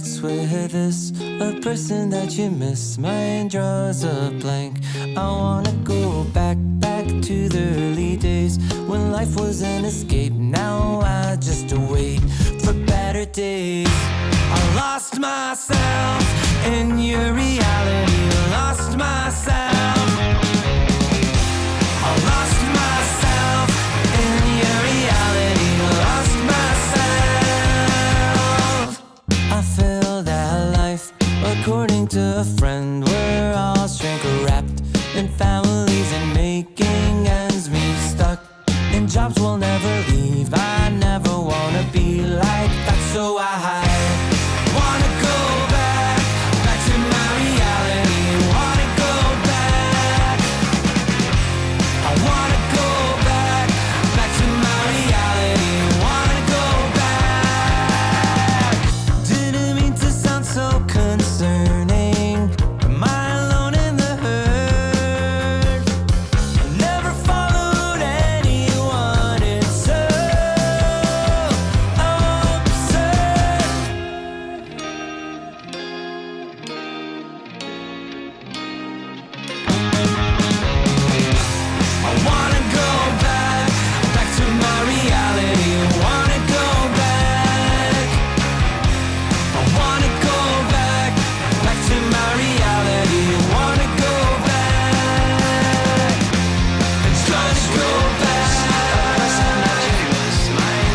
starts with this, a person that you miss. Mine draws a blank. I wanna go back to the early days when life was an escape. Now I just wait for better days. I lost myself in your reality. Lost myself. I lost myself in your reality. Lost myself. I filled that life according to a friend. We're all shrink wrapped in families and making ends meet. Stuck in jobs we'll never leave. I never wanna be like that, so I wanna go back to my reality. Wanna go back. I wanna go back to my reality. Wanna go back. Didn't mean to sound so concerning. Am I alone in the hurt? I never followed anyone. It's so absurd. I wanna go back to my reality. Wanna go back. I wanna go back to my reality. Wanna go back. I'm trying to go back.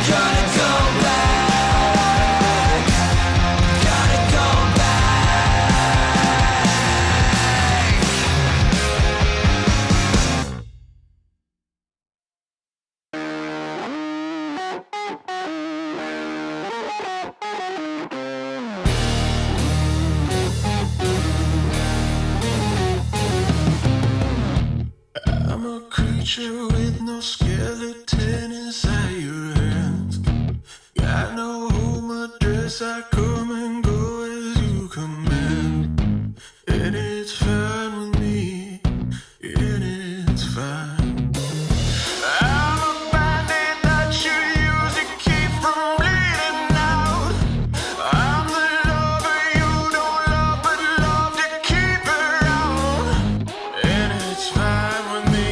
Gotta go back. Gotta go I'm a creature with no skeleton inside your hands. Got no home address, I come and go as you command. And it's fine with me, and it's fine. I'm a bandit that you use to keep from bleeding out. I'm the lover you don't love, but love to keep around. And it's fine with me,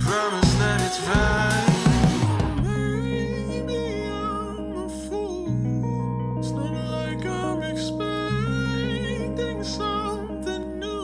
promise that it's fine. Maybe I'm a fool. It's not like I'm expecting something new.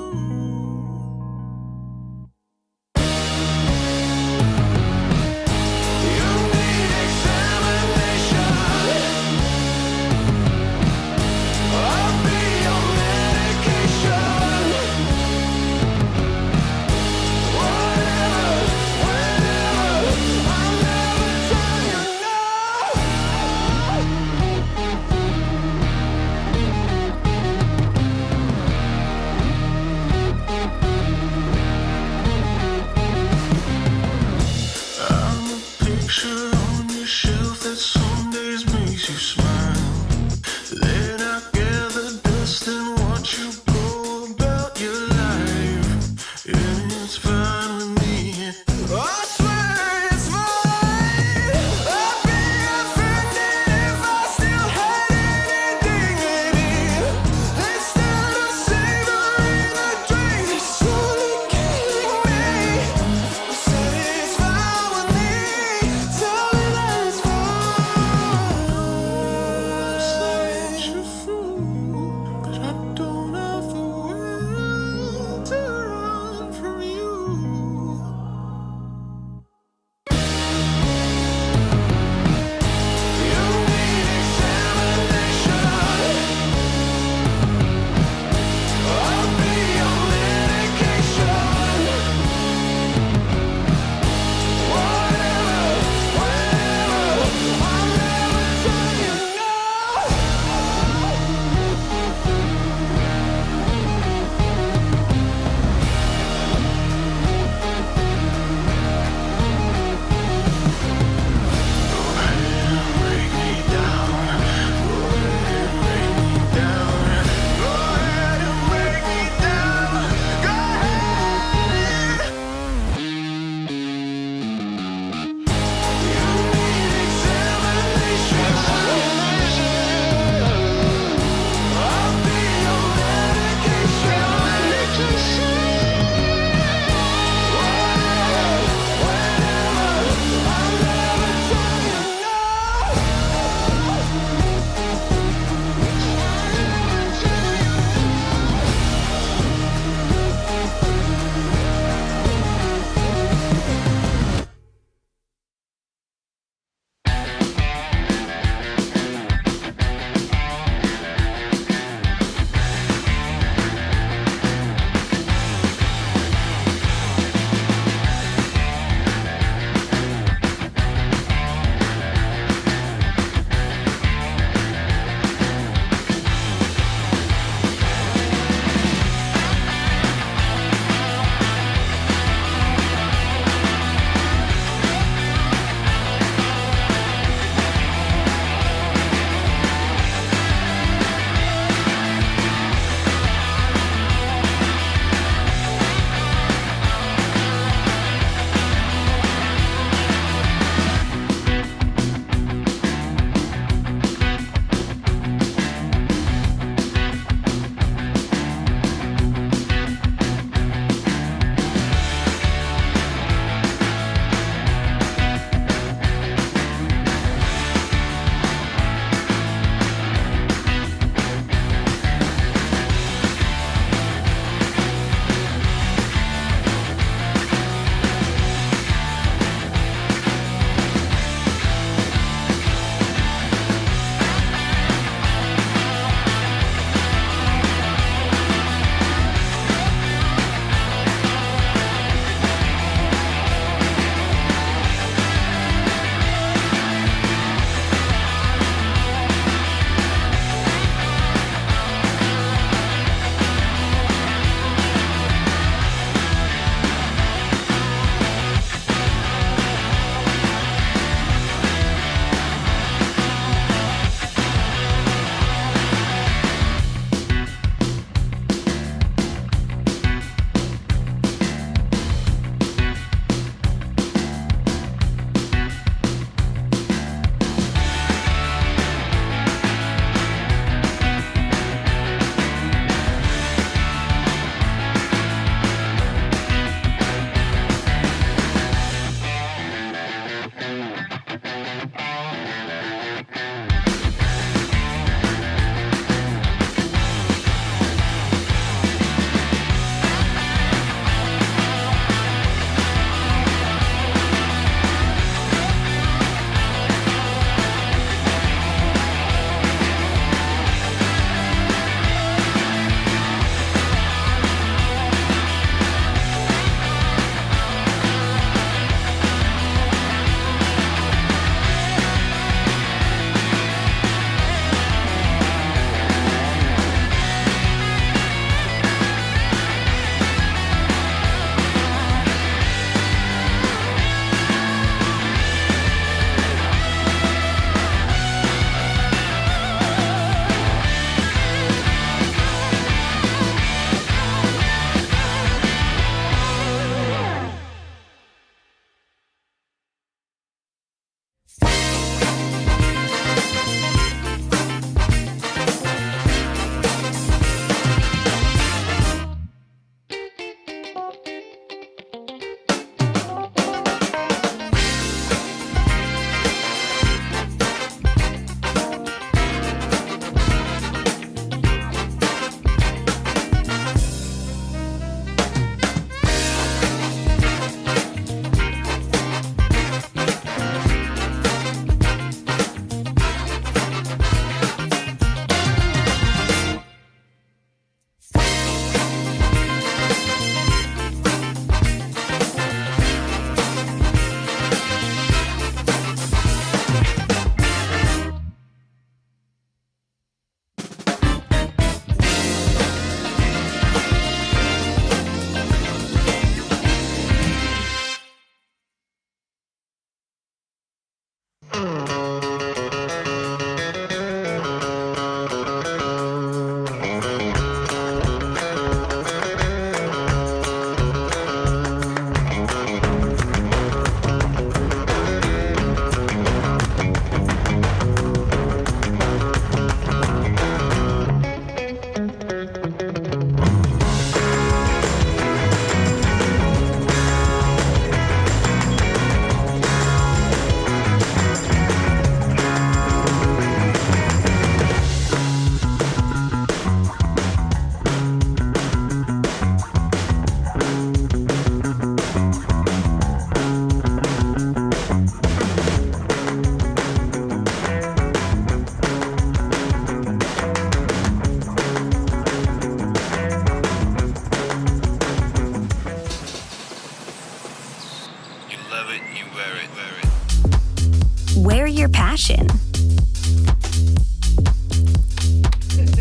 passion.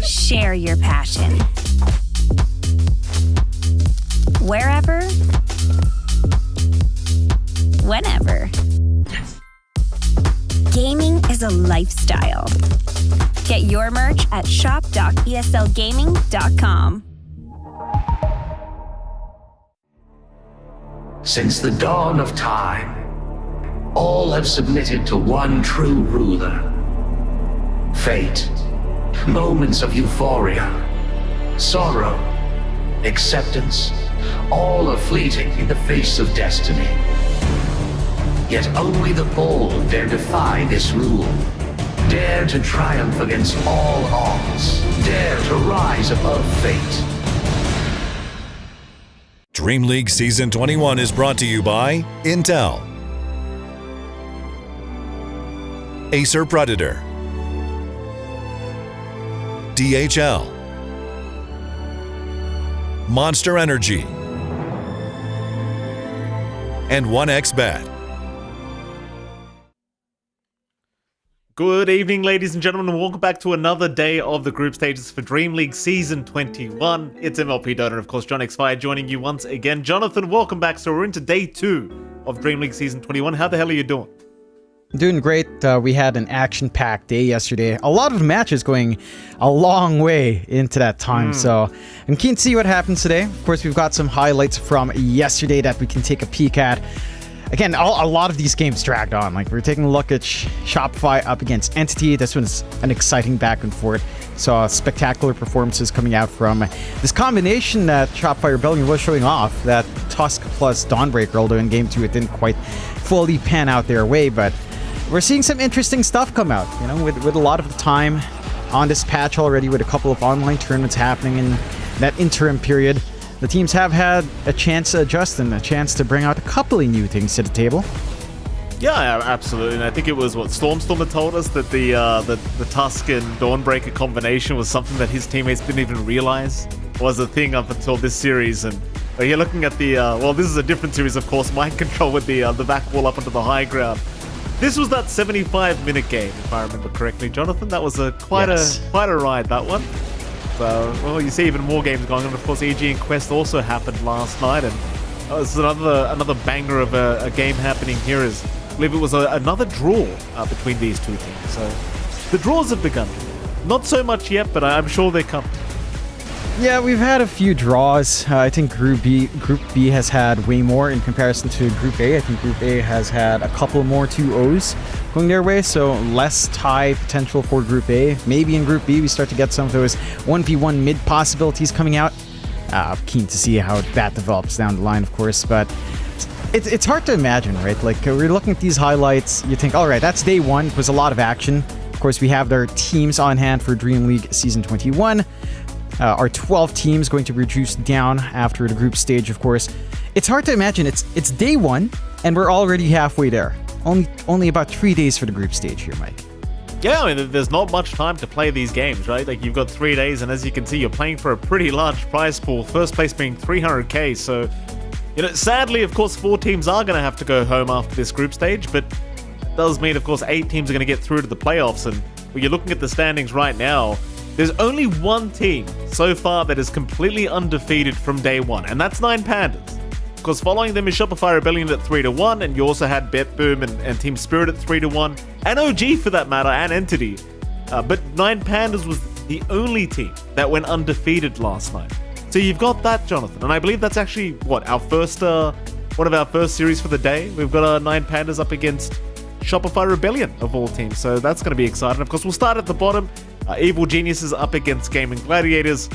Share your passion. Wherever, whenever. Gaming is a lifestyle. Get your merch at shop.eslgaming.com. Since the dawn of time, all have submitted to one true ruler. Fate, moments of euphoria, sorrow, acceptance, all are fleeting in the face of destiny. Yet only the bold dare defy this rule. Dare to triumph against all odds. Dare to rise above fate. DreamLeague Season 21 is brought to you by Intel, Acer Predator, DHL, Monster Energy, and 1xBet. Good evening, ladies and gentlemen, and welcome back to another day of the group stages for DreamLeague Season 21. It's MLP Dota, and of course, John Xfire joining you once again. Jonathan, welcome back. So we're into day 2 of DreamLeague Season 21. How the hell are you doing? Doing great. We had an action-packed day yesterday. A lot of matches going a long way into that time. So I'm keen to see what happens today. Of course, we've got some highlights from yesterday that we can take a peek at. Again, a lot of these games dragged on. Like, we're taking a look at Shopify up against Entity. This one's an exciting back and forth. Saw spectacular performances coming out from this combination that Shopify Rebellion was showing off. That Tusk plus Dawnbreaker, although in Game 2 it didn't quite fully pan out their way. But we're seeing some interesting stuff come out, you know, with a lot of the time on this patch already, with a couple of online tournaments happening in that interim period. The teams have had a chance to adjust and a chance to bring out a couple of new things to the table. Yeah, absolutely. And I think it was Stormstorm had told us that the Tusk and Dawnbreaker combination was something that his teammates didn't even realize was a thing up until this series. And you're looking at the this is a different series, of course. Mind control with the back wall up onto the high ground. This was that 75-minute game, if I remember correctly, Jonathan. That was quite a ride, that one. So, well, you see even more games going on. Of course, EG and Quest also happened last night, and it's another banger of a game happening here. I believe it was another draw between these two teams. So the draws have begun. Not so much yet, but I'm sure they come. Yeah, we've had a few draws. I think Group B has had way more in comparison to Group A. I think Group A has had a couple more 2-0s going their way, so less tie potential for Group A. Maybe in Group B we start to get some of those 1v1 mid possibilities coming out. Keen to see how that develops down the line, of course, but it's hard to imagine, right? Like, we're looking at these highlights, you think, all right, that's day 1. It was a lot of action. Of course, we have their teams on hand for DreamLeague Season 21. Our 12 teams going to reduce down after the group stage, of course. It's hard to imagine. It's day 1, and we're already halfway there. Only about 3 days for the group stage here, Mike. Yeah, I mean, there's not much time to play these games, right? Like, you've got 3 days, and as you can see, you're playing for a pretty large prize pool. First place being 300k, so, you know, sadly, of course, 4 teams are going to have to go home after this group stage, but it does mean, of course, 8 teams are going to get through to the playoffs, and when you're looking at the standings right now, there's only one team so far that is completely undefeated from day 1, and that's 9 Pandas. Of course, following them is Shopify Rebellion at 3-1, and you also had BetBoom and Team Spirit at 3-1, and OG for that matter, and Entity. But 9 Pandas was the only team that went undefeated last night. So you've got that, Jonathan, and I believe that's actually, our first, one of our first series for the day. We've got 9 Pandas up against Shopify Rebellion of all teams, so that's going to be exciting. Of course, we'll start at the bottom. Evil Geniuses up against Gaming Gladiators,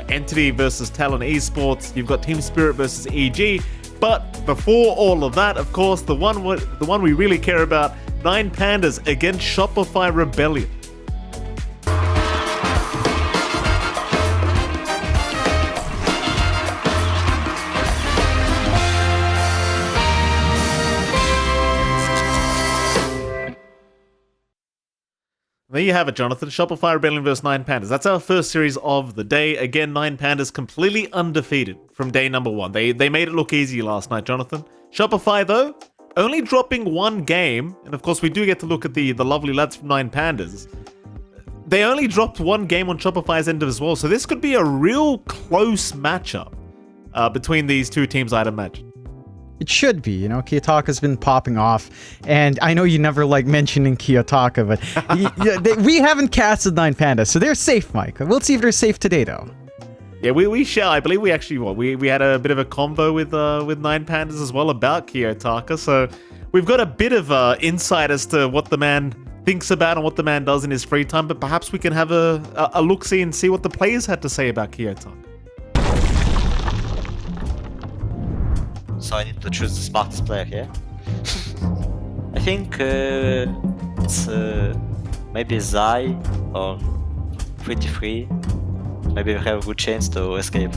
Entity versus Talon Esports. You've got Team Spirit versus EG. But before all of that, of course, the one we really care about, 9 Pandas against Shopify Rebellion. There you have it, Jonathan. Shopify Rebellion vs 9 Pandas. That's our first series of the day. Again, 9 Pandas completely undefeated from day number 1. They made it look easy last night, Jonathan. Shopify, though, only dropping one game, and of course we do get to look at the lovely lads from Nine Pandas. They only dropped one game on Shopify's end as well, so this could be a real close matchup between these two teams, I'd imagine. It should be, you know. Kiyotaka's been popping off, and I know you never like mentioning Kiyotaka, but we haven't casted Nine Pandas, so they're safe, Mike. We'll see if they're safe today, though. Yeah, we shall. I believe we actually we had a bit of a convo with Nine Pandas as well about Kiyotaka, so we've got a bit of insight as to what the man thinks about and what the man does in his free time. But perhaps we can have a look-see and see what the players had to say about Kiyotaka. So I need to choose the smartest player here. I think it's maybe Zai or Pretty Free. Maybe we have a good chance to escape.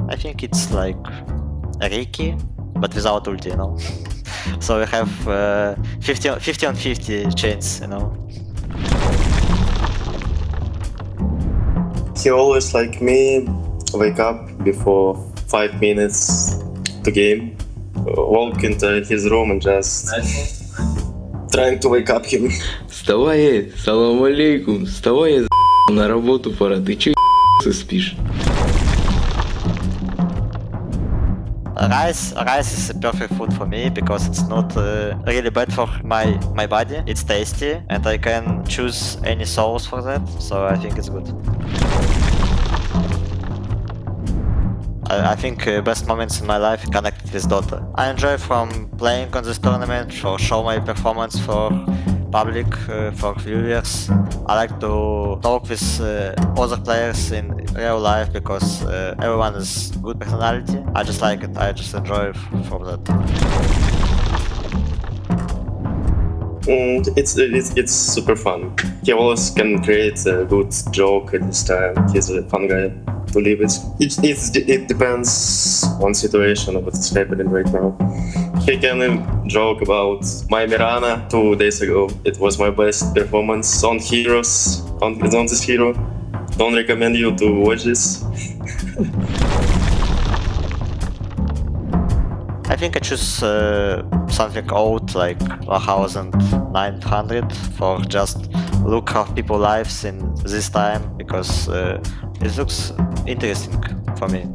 I think it's like Ricky, but without ulti, you know. So we have 50 on 50 chance, you know. He always, like me, wake up before 5 minutes to game, walk into his room and just trying to wake up him. Вставай, салам алейкум, вставай, на работу пора, ты чё спишь? Rice is a perfect food for me because it's not really bad for my body. It's tasty and I can choose any sauce for that, so I think it's good. I think best moments in my life connected with Dota. I enjoy from playing on this tournament, for show my performance for public, for viewers. I like to talk with other players in real life because everyone is good personality. I just like it. I just enjoy from that. It's super fun. He always can create a good joke at this time. He's a fun guy to live with. It depends on situation of what's happening right now. He can joke about my Mirana 2 days ago. It was my best performance on Heroes, on this hero. Don't recommend you to watch this. I think I choose something old like 1900 for just look how people lives in this time because it looks interesting for me.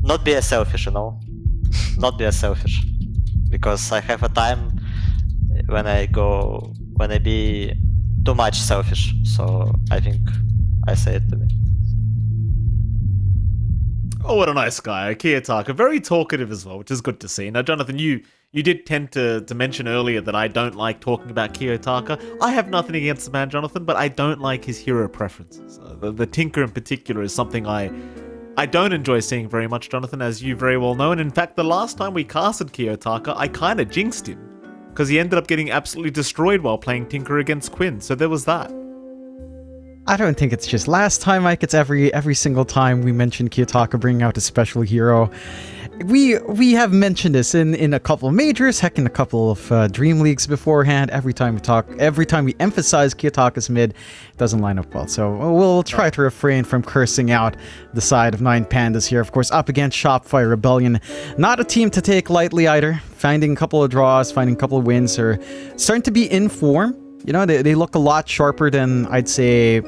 Not be a selfish, you know. Not be a selfish, because I have a time when I be too much selfish. So I think I say it to me. Oh, what a nice guy, Kiyotaka. Very talkative as well, which is good to see. Now, Jonathan, you did tend to mention earlier that I don't like talking about Kiyotaka. I have nothing against the man, Jonathan, but I don't like his hero preferences. The Tinker in particular is something I don't enjoy seeing very much, Jonathan, as you very well know. And in fact, the last time we casted Kiyotaka, I kind of jinxed him, because he ended up getting absolutely destroyed while playing Tinker against Quinn. So there was that. I don't think it's just last time, Mike. It's every single time we mention Kiyotaka bringing out a special hero. We have mentioned this in a couple of majors, heck, in a couple of Dream Leagues beforehand. Every time we emphasize Kiyotaka's mid, it doesn't line up well. So we'll try to refrain from cursing out the side of Nine Pandas here. Of course, up against Shopify Rebellion. Not a team to take lightly either. Finding a couple of draws, finding a couple of wins, or starting to be in form. You know, they look a lot sharper than, I'd say,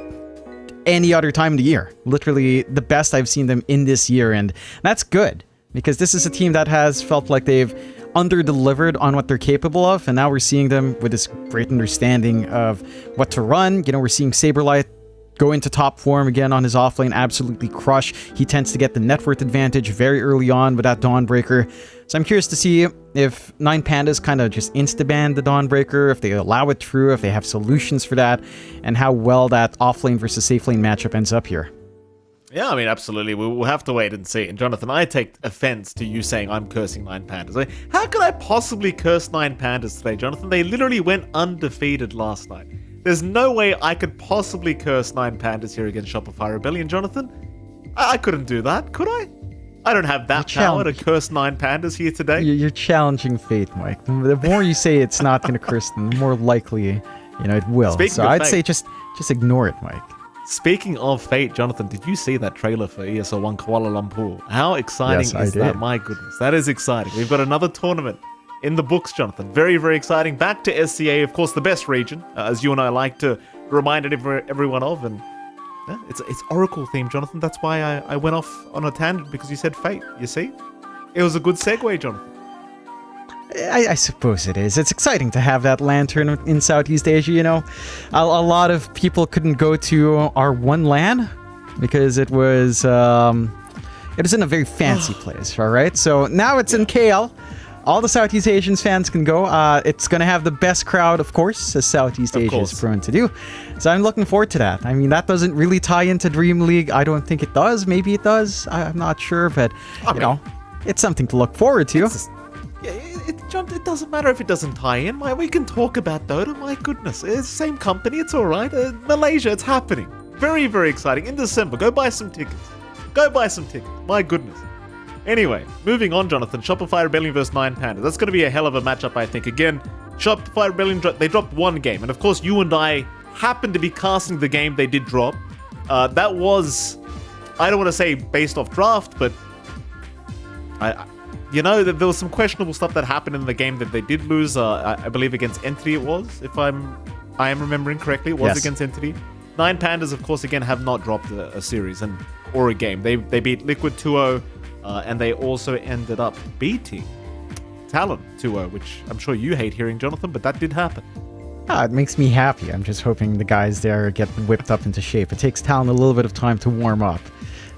any other time of the year. Literally the best I've seen them in this year, and that's good, because this is a team that has felt like they've under-delivered on what they're capable of, and now we're seeing them with this great understanding of what to run. You know, we're seeing Saberlight go into top form again on his offlane, absolutely crush. He tends to get the net worth advantage very early on with that Dawnbreaker. So I'm curious to see if Nine Pandas kind of just insta-ban the Dawnbreaker, if they allow it through, if they have solutions for that, and how well that offlane versus safe lane matchup ends up here. Yeah, I mean, absolutely. We'll have to wait and see. And Jonathan, I take offense to you saying I'm cursing Nine Pandas. Like, how could I possibly curse Nine Pandas today, Jonathan? They literally went undefeated last night. There's no way I could possibly curse Nine Pandas here against Shopify Rebellion, Jonathan. I couldn't do that, could I? I don't have that power to curse Nine Pandas here today. You're challenging fate, Mike. The more you say it's not going to curse them, the more likely, you know, it will. So I'd say just ignore it, Mike. Speaking of Fate, Jonathan, did you see that trailer for ESL 1 Kuala Lumpur? How exciting Yes, I is that? did. My goodness, that is exciting. We've got another tournament in the books, Jonathan. Very, very exciting. Back to SCA, of course, the best region, as you and I like to remind everyone of. And yeah, it's Oracle themed, Jonathan. That's why I went off on a tangent, because you said Fate. You see? It was a good segue, Jonathan. I suppose it is. It's exciting to have that LAN tournament in Southeast Asia, you know. A lot of people couldn't go to our one LAN because it was in a very fancy place, all right? So now it's in KL. All the Southeast Asian fans can go. It's going to have the best crowd, of course, as Southeast Asia is prone to do. So I'm looking forward to that. I mean, that doesn't really tie into DreamLeague. I don't think it does. Maybe it does. I'm not sure, but, you know, it's something to look forward to. It doesn't matter if it doesn't tie in. We can talk about Dota. My goodness, it's the same company. It's all right. Malaysia, it's happening. Very, very exciting. In December, go buy some tickets. My goodness. Anyway, moving on, Jonathan. Shopify Rebellion versus 9 Panda. That's going to be a hell of a matchup, I think. Again, Shopify Rebellion, they dropped one game. And of course, you and I happened to be casting the game they did drop. That was, I don't want to say based off draft, but you know, there was some questionable stuff that happened in the game that they did lose. I believe against Entity it was, if I am remembering correctly. It was against Entity. 9 Pandas, of course, again, have not dropped a series or a game. They beat Liquid 2-0, and they also ended up beating Talon 2-0, which I'm sure you hate hearing, Jonathan, but that did happen. It makes me happy. I'm just hoping the guys there get whipped up into shape. It takes Talon a little bit of time to warm up.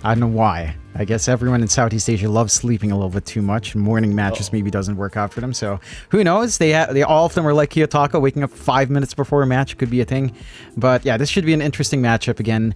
I don't know why. I guess everyone in Southeast Asia loves sleeping a little bit too much. Morning matches maybe doesn't work out for them. So who knows? They all of them are like Kiyotaka, waking up 5 minutes before a match could be a thing. But yeah, this should be an interesting matchup again.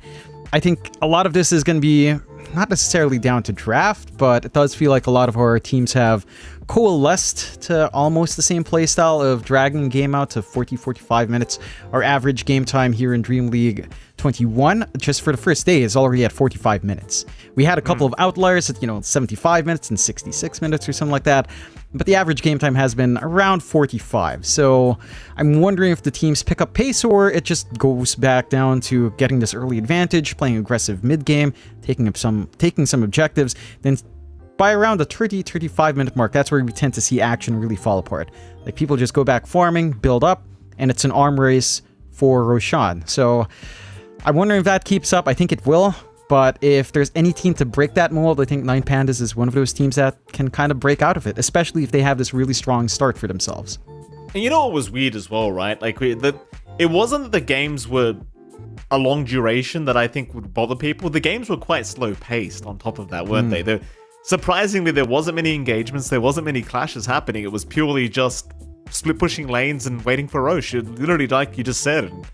I think a lot of this is going to be not necessarily down to draft, but it does feel like a lot of our teams have coalesced to almost the same playstyle of dragging a game out to 40-45 minutes. Our average game time here in DreamLeague 21, just for the first day, is already at 45 minutes. We had a couple of outliers at, 75 minutes and 66 minutes or something like that, but the average game time has been around 45. So I'm wondering if the teams pick up pace or it just goes back down to getting this early advantage, playing aggressive mid-game, taking some objectives, then by around the 30-35 minute mark, that's where we tend to see action really fall apart. Like, people just go back farming, build up, and it's an arm race for Roshan. So I'm wondering if that keeps up. I think it will, but if there's any team to break that mold, I think 9 Pandas is one of those teams that can kind of break out of it, especially if they have this really strong start for themselves. And you know what was weird as well, right? Like, it wasn't that the games were a long duration that I think would bother people. The games were quite slow paced on top of that, weren't they? Surprisingly, there wasn't many engagements, there wasn't many clashes happening. It was purely just split pushing lanes and waiting for Roche, literally like you just said. And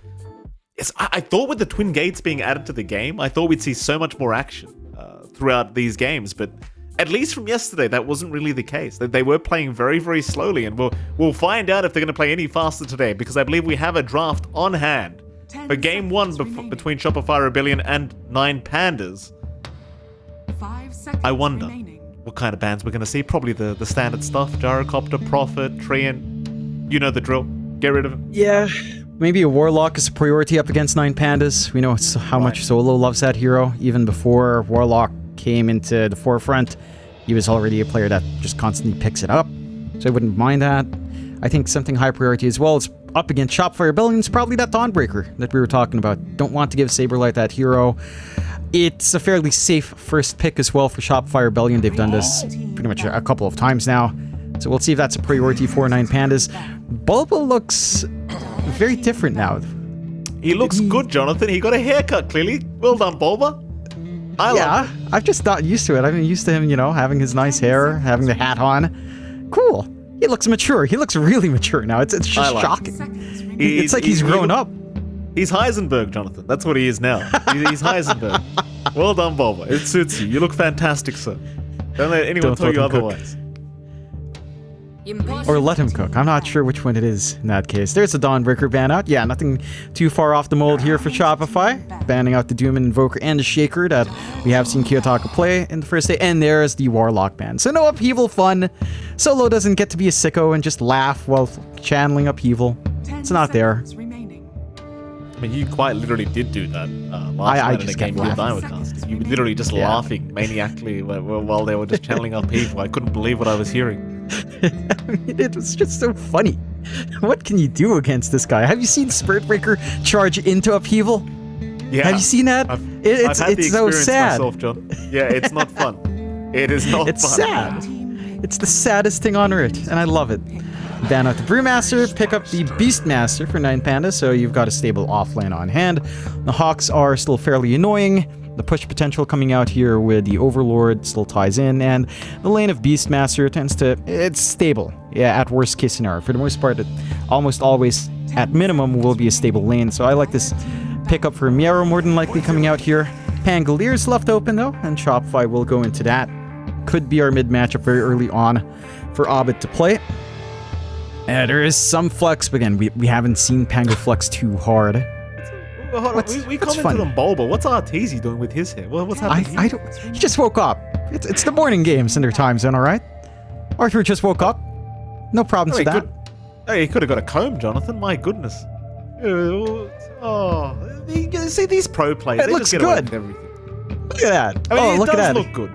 I thought with the twin gates being added to the game, I thought we'd see so much more action throughout these games, but at least from yesterday, that wasn't really the case. They were playing very, very slowly, and we'll find out if they're going to play any faster today, because I believe we have a draft on hand for Game 1 between Shopify Rebellion and 9 Pandas. I wonder what kind of bans we're going to see. Probably the standard stuff. Gyrocopter, Prophet, Treant. You know the drill. Get rid of it. Yeah, maybe a Warlock is a priority up against 9 Pandas. We know how much Solo loves that hero. Even before Warlock came into the forefront, he was already a player that just constantly picks it up. So I wouldn't mind that. I think something high priority as well is up against Shopify Rebellion is probably that Dawnbreaker that we were talking about. Don't want to give Saberlight that hero. It's a fairly safe first pick as well for Shopify Rebellion. They've done this pretty much a couple of times now. So we'll see if that's a priority for 9 Pandas. Bulba looks very different now. He looks good, Jonathan. He got a haircut, clearly. Well done, Bulba. I've just not used to it. I've been used to him, having his nice hair, having the hat on. Cool. He looks mature. He looks really mature now. It's just shocking. It's like he's grown up. He's Heisenberg, Jonathan. That's what he is now. He's Heisenberg. Well done, Bulba. It suits you. You look fantastic, sir. Don't let anyone tell you otherwise. Or let him cook. I'm not sure which one it is in that case. There's a Dawnbreaker ban out. Yeah, nothing too far off the mold here for Shopify. Banning out the Doom Invoker and the Shaker that we have seen Kiyotaka play in the first day. And there's the Warlock ban. So no upheaval fun. Solo doesn't get to be a sicko and just laugh while channeling upheaval. It's not there. mean, you quite literally did do that last I night in a just game kept you and I were laughing. casting. You were literally just laughing maniacally while they were just channeling up people. I couldn't believe what I was hearing. I mean, it was just so funny. What can you do against this guy? Have you seen Spirit Breaker charge into Upheaval? Yeah, Have you seen that? I've It's had the so experience sad. myself, John. Yeah, it's not fun. It is not It's fun. sad. It's the saddest thing on earth, and I love it. Ban out the Brewmaster, pick up the Beastmaster for 9 Pandas, so you've got a stable offlane on hand. The Hawks are still fairly annoying. The push potential coming out here with the Overlord still ties in, and the lane of Beastmaster tends to... It's stable, yeah, at worst case scenario. For the most part, it almost always, at minimum, will be a stable lane, so I like this pickup for Miero more than likely coming out here. Pangalier's left open, though, and Shopify will go into that. Could be our mid matchup very early on for Orbit to play. There is some flex, but again, we haven't seen Pango flex too hard. Well, hold on. We commented funny? on Bulba. What's Arteezy doing with his hair? What's happening? I don't. He just woke up. It's the morning games in their time zone, all right? Arthur just woke up. No problems with that. He could have got a comb, Jonathan. My goodness. See these pro players. It they looks just get away good. with everything. Look at that. I mean, Oh, it look does at that. look good.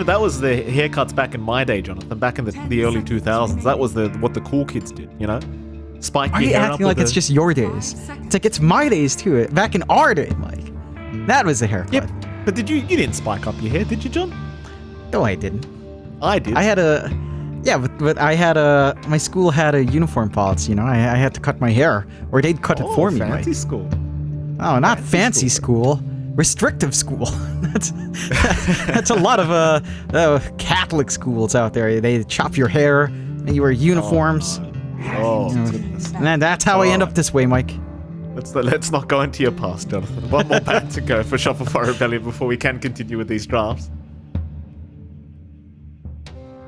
That was the haircuts back in my day, Jonathan. Back in the early 2000s. That was what the cool kids did. Spike Why are your you hair up acting like with it's just your days? It's like it's my days too. Back in our day, Mike. That was the haircut. Yep. But you didn't spike up your hair, did you, John? No, I didn't. I did. I had a... Yeah, but I had a... My school had a uniform policy, I had to cut my hair. Or they'd cut it for me, fancy Mike. school. Oh, not fancy school. Restrictive school. That's a lot of Catholic schools out there. They chop your hair, and you wear uniforms. Oh, goodness. And that's how I end up this way, Mike. Let's not go into your past, Jonathan. One more ban to go for Shopify Rebellion before we can continue with these drafts.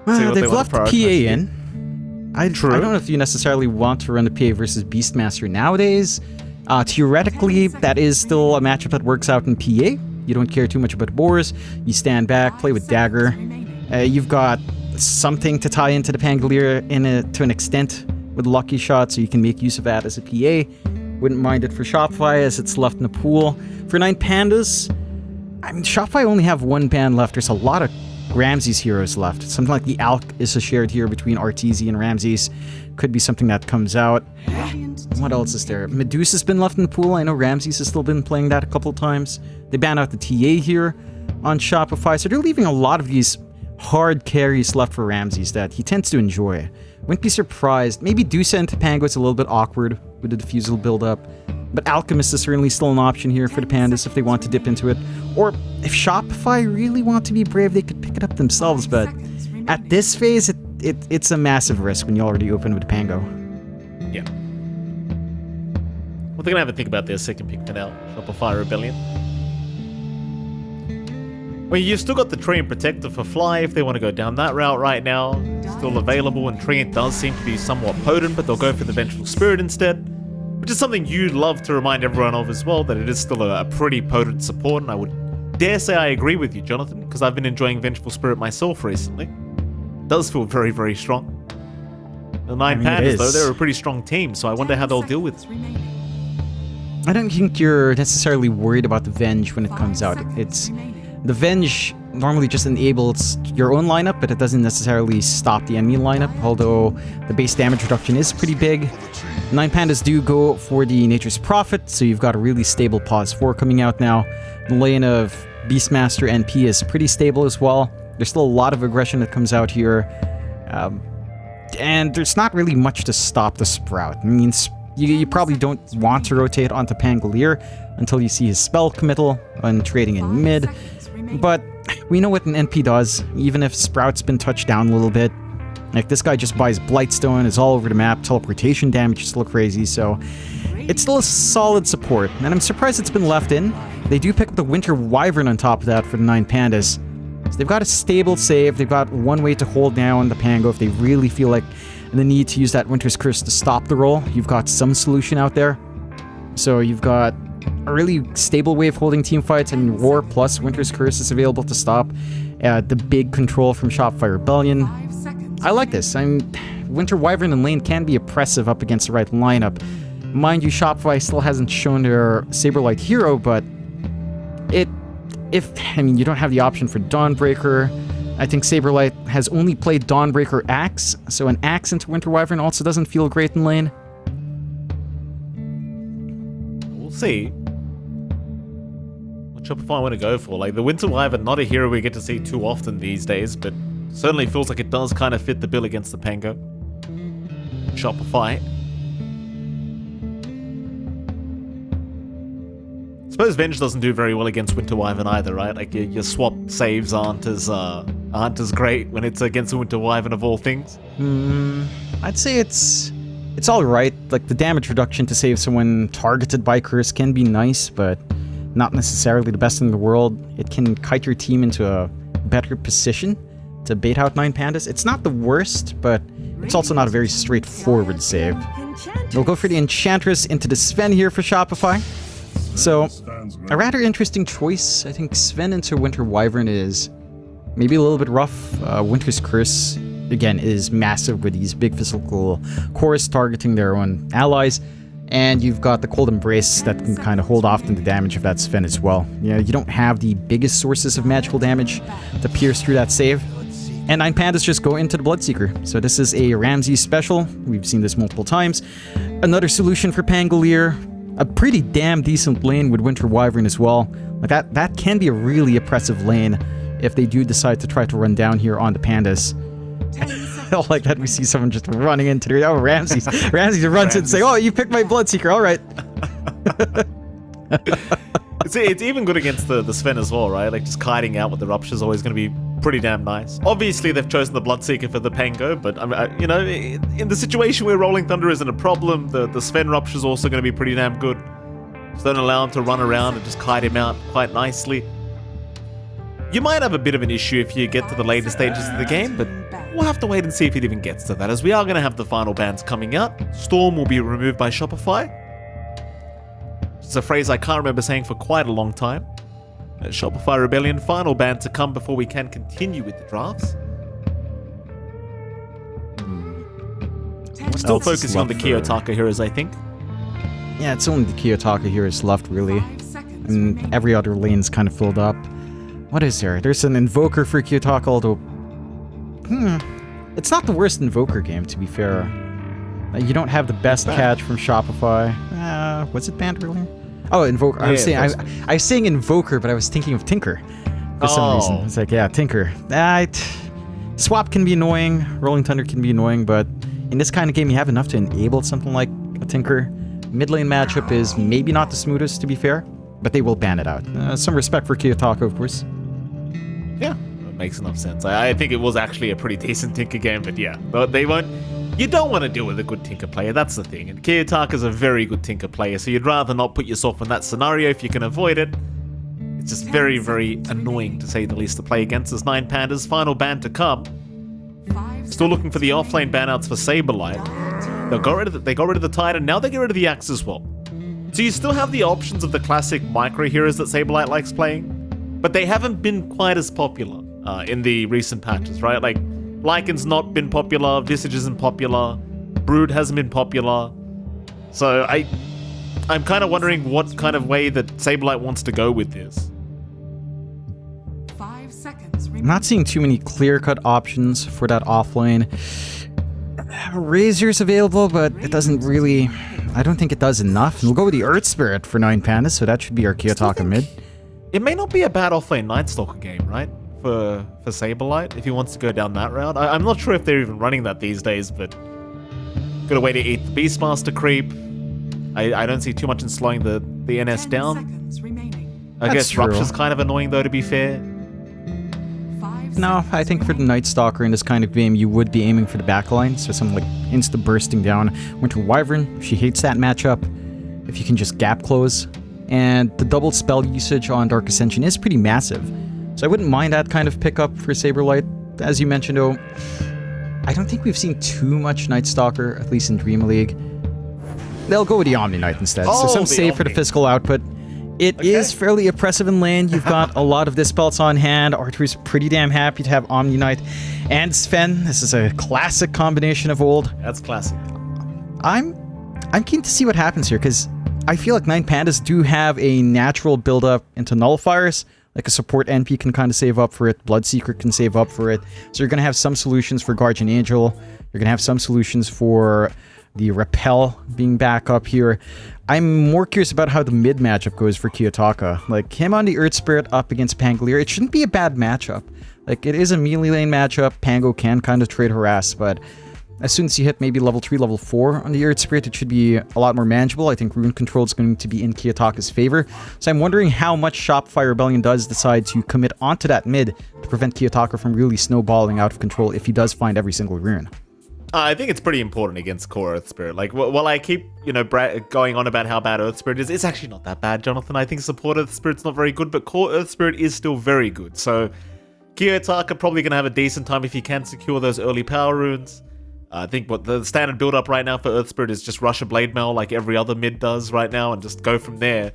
They've left the PA prioritize in. I True. don't know if you necessarily want to run the PA versus Beastmaster nowadays. Theoretically, that is still a matchup that works out in PA. You don't care too much about boars. You stand back, play with Dagger. You've got something to tie into the Pangolier to an extent with Lucky Shot, so you can make use of that as a PA. Wouldn't mind it for Shopify as it's left in the pool. For 9 Pandas, I mean, Shopify only have one ban left. There's a lot of Ramses heroes left. Something like the Alk is a shared here between Arteezy and Ramses. Could be something that comes out. What else is there? Medusa's been left in the pool. I know Ramses has still been playing that a couple times. They banned out the TA here on Shopify, so they're leaving a lot of these hard carries left for Ramses that he tends to enjoy. Wouldn't be surprised. Maybe Dusa and Topanga is a little bit awkward with the diffusal build-up. But Alchemist is certainly still an option here for the Pandas if they want to dip into it. Or if Shopify really want to be brave, they could pick it up themselves. But at this phase, it's a massive risk when you already open with Pango. Yeah. Well, they're going to have a think about their second pick for now. Shopify Rebellion. Well, you've still got the Treant Protector for Fly if they want to go down that route right now. Still available, and Treant does seem to be somewhat potent, but they'll go for the Vengeful Spirit instead. Which is something you'd love to remind everyone of as well, that it is still a pretty potent support, and I would dare say I agree with you, Jonathan, because I've been enjoying Vengeful Spirit myself recently. It does feel very, very strong. The 9 Pandas, though, they're a pretty strong team, so I wonder how they'll deal with it. I don't think you're necessarily worried about the Venge when it comes out. The Venge normally just enables your own lineup, but it doesn't necessarily stop the enemy lineup, although the base damage reduction is pretty big. 9 Pandas do go for the Nature's Prophet, so you've got a really stable Pause 4 coming out now. The lane of Beastmaster NP is pretty stable as well. There's still a lot of aggression that comes out here. And there's not really much to stop the Sprout. I mean, you probably don't want to rotate onto Pangolier until you see his spell committal on trading in mid. But we know what an NP does, even if Sprout's been touched down a little bit. Like, this guy just buys Blightstone, is all over the map, teleportation damage is still crazy, so it's still a solid support, and I'm surprised it's been left in. They do pick up the Winter Wyvern on top of that for the 9 Pandas. So they've got a stable save, they've got one way to hold down the Pango if they really feel like the need to use that Winter's Curse to stop the roll. You've got some solution out there. So you've got a really stable way of holding team fights, and Roar plus Winter's Curse is available to stop the big control from Shopify Rebellion. I like this. Winter Wyvern and lane can be oppressive up against the right lineup. Mind you, Shopify still hasn't shown their Saberlight hero, but you don't have the option for Dawnbreaker. I think Saberlight has only played Dawnbreaker Axe, so an Axe into Winter Wyvern also doesn't feel great in lane. We'll see what Shopify want to go for. Like, the Winter Wyvern, not a hero we get to see too often these days, but certainly feels like it does kind of fit the bill against the Pango. Shopify. I suppose Venge doesn't do very well against Winter Wyvern either, right? Like, your swap saves aren't as great when it's against a Winter Wyvern of all things. I'd say it's alright. Like, the damage reduction to save someone targeted by Curse can be nice, but not necessarily the best in the world. It can kite your team into a better position to bait out 9 Pandas. It's not the worst, but it's also not a very straightforward save. We'll go for the Enchantress into the Sven here for Shopify. So, a rather interesting choice. I think Sven into Winter Wyvern is maybe a little bit rough. Winter's Curse, again, is massive with these big physical cores targeting their own allies. And you've got the Cold Embrace that can kind of hold off the damage of that Sven as well. You know, you don't have the biggest sources of magical damage to pierce through that save. And 9 Pandas just go into the Bloodseeker. So this is a Ramses special. We've seen this multiple times. Another solution for Pangolier. A pretty damn decent lane with Winter Wyvern as well. Like that can be a really oppressive lane if they do decide to try to run down here on the Pandas. I like that we see someone just running into the... Oh, Ramses. Ramses runs in and say, oh, you picked my Bloodseeker, all right. It's even good against the Sven as well, right? Like, just kiting out with the Rupture is always going to be pretty damn nice. Obviously, they've chosen the Bloodseeker for the Pango, but, you know, in the situation where Rolling Thunder isn't a problem, the Sven Rupture is also going to be pretty damn good. Just don't allow him to run around and just kite him out quite nicely. You might have a bit of an issue if you get to the later stages of the game, but we'll have to wait and see if it even gets to that, as we are going to have the final bans coming out. Storm will be removed by Shopify. It's a phrase I can't remember saying for quite a long time. Shopify Rebellion, final ban to come before we can continue with the drafts. Still focusing on the Kiyotaka heroes, I think. Yeah, it's only the Kiyotaka heroes left, really. And every other lane's kind of filled up. What is there? There's an Invoker for Kiyotaka, although... It's not the worst Invoker game, to be fair. You don't have the best catch from Shopify. Was it banned earlier? Oh, Invoker. I was saying Invoker, but I was thinking of Tinker for some reason. It's like, yeah, Tinker. Swap can be annoying. Rolling Thunder can be annoying, but in this kind of game, you have enough to enable something like a Tinker. Mid lane matchup is maybe not the smoothest, to be fair, but they will ban it out. Some respect for Kiyotaka, of course. Yeah, that makes enough sense. I think it was actually a pretty decent Tinker game, but yeah, but they won't. You don't want to deal with a good Tinker player, that's the thing. And Kiyotaka's a very good Tinker player, so you'd rather not put yourself in that scenario if you can avoid it. It's just very, very annoying, to say the least, to play against. As 9 Pandas, final ban to come. Still looking for the offlane banouts for Saberlight. They got rid of the Titan, now they get rid of the Axe as well. So you still have the options of the classic micro heroes that Saberlight likes playing, but they haven't been quite as popular in the recent patches, right? Like, Lycan's not been popular, Visage isn't popular, Brood hasn't been popular. So I'm kind of wondering what kind of way that Saberlight wants to go with this. 5 seconds. I'm not seeing too many clear-cut options for that offlane. Razor's available, but it doesn't really... I don't think it does enough. We'll go with the Earth Spirit for 9 Pandas, so that should be our Kiyotaka mid. It may not be a bad offlane Night Stalker game, right? For Saberlight, if he wants to go down that route. I'm not sure if they're even running that these days, but got a way to eat the Beastmaster creep. I don't see too much in slowing the NS down. I guess true. Rupture's kind of annoying though, to be fair. No, I think for the Night Stalker in this kind of game, you would be aiming for the backline, so something like insta-bursting down Winter Wyvern. She hates that matchup. If you can just gap close. And the double spell usage on Dark Ascension is pretty massive. So I wouldn't mind that kind of pickup for Saberlight. As you mentioned, though, I don't think we've seen too much Night Stalker, at least in DreamLeague. They'll go with the Omni Knight instead, so some save for the physical output. It is fairly oppressive in lane. You've got a lot of Dispels on hand. Arthur's pretty damn happy to have Omni Knight and Sven. This is a classic combination of old. That's classic. I'm I'm keen to see what happens here, because I feel like 9 Pandas do have a natural build-up into Nullifiers. Like a support NP can kind of save up for it. Bloodseeker can save up for it. So you're going to have some solutions for Guardian Angel. You're going to have some solutions for the Repel being back up here. I'm more curious about how the mid matchup goes for Kiyotaka. Like, him on the Earth Spirit up against Pangolier, it shouldn't be a bad matchup. Like, it is a melee lane matchup. Pango can kind of trade harass, but as soon as you hit maybe level 3, level 4 on the Earth Spirit, it should be a lot more manageable. I think Rune Control is going to be in Kiyotaka's favor. So I'm wondering how much Shopify Rebellion does decide to commit onto that mid to prevent Kiyotaka from really snowballing out of control if he does find every single rune. I think it's pretty important against core Earth Spirit. Like, while I keep, going on about how bad Earth Spirit is, it's actually not that bad, Jonathan. I think support Earth Spirit's not very good, but core Earth Spirit is still very good. So Kiyotaka probably going to have a decent time if he can secure those early power runes. I think what the standard build-up right now for Earth Spirit is just rush a Blade Mail like every other mid does right now and just go from there.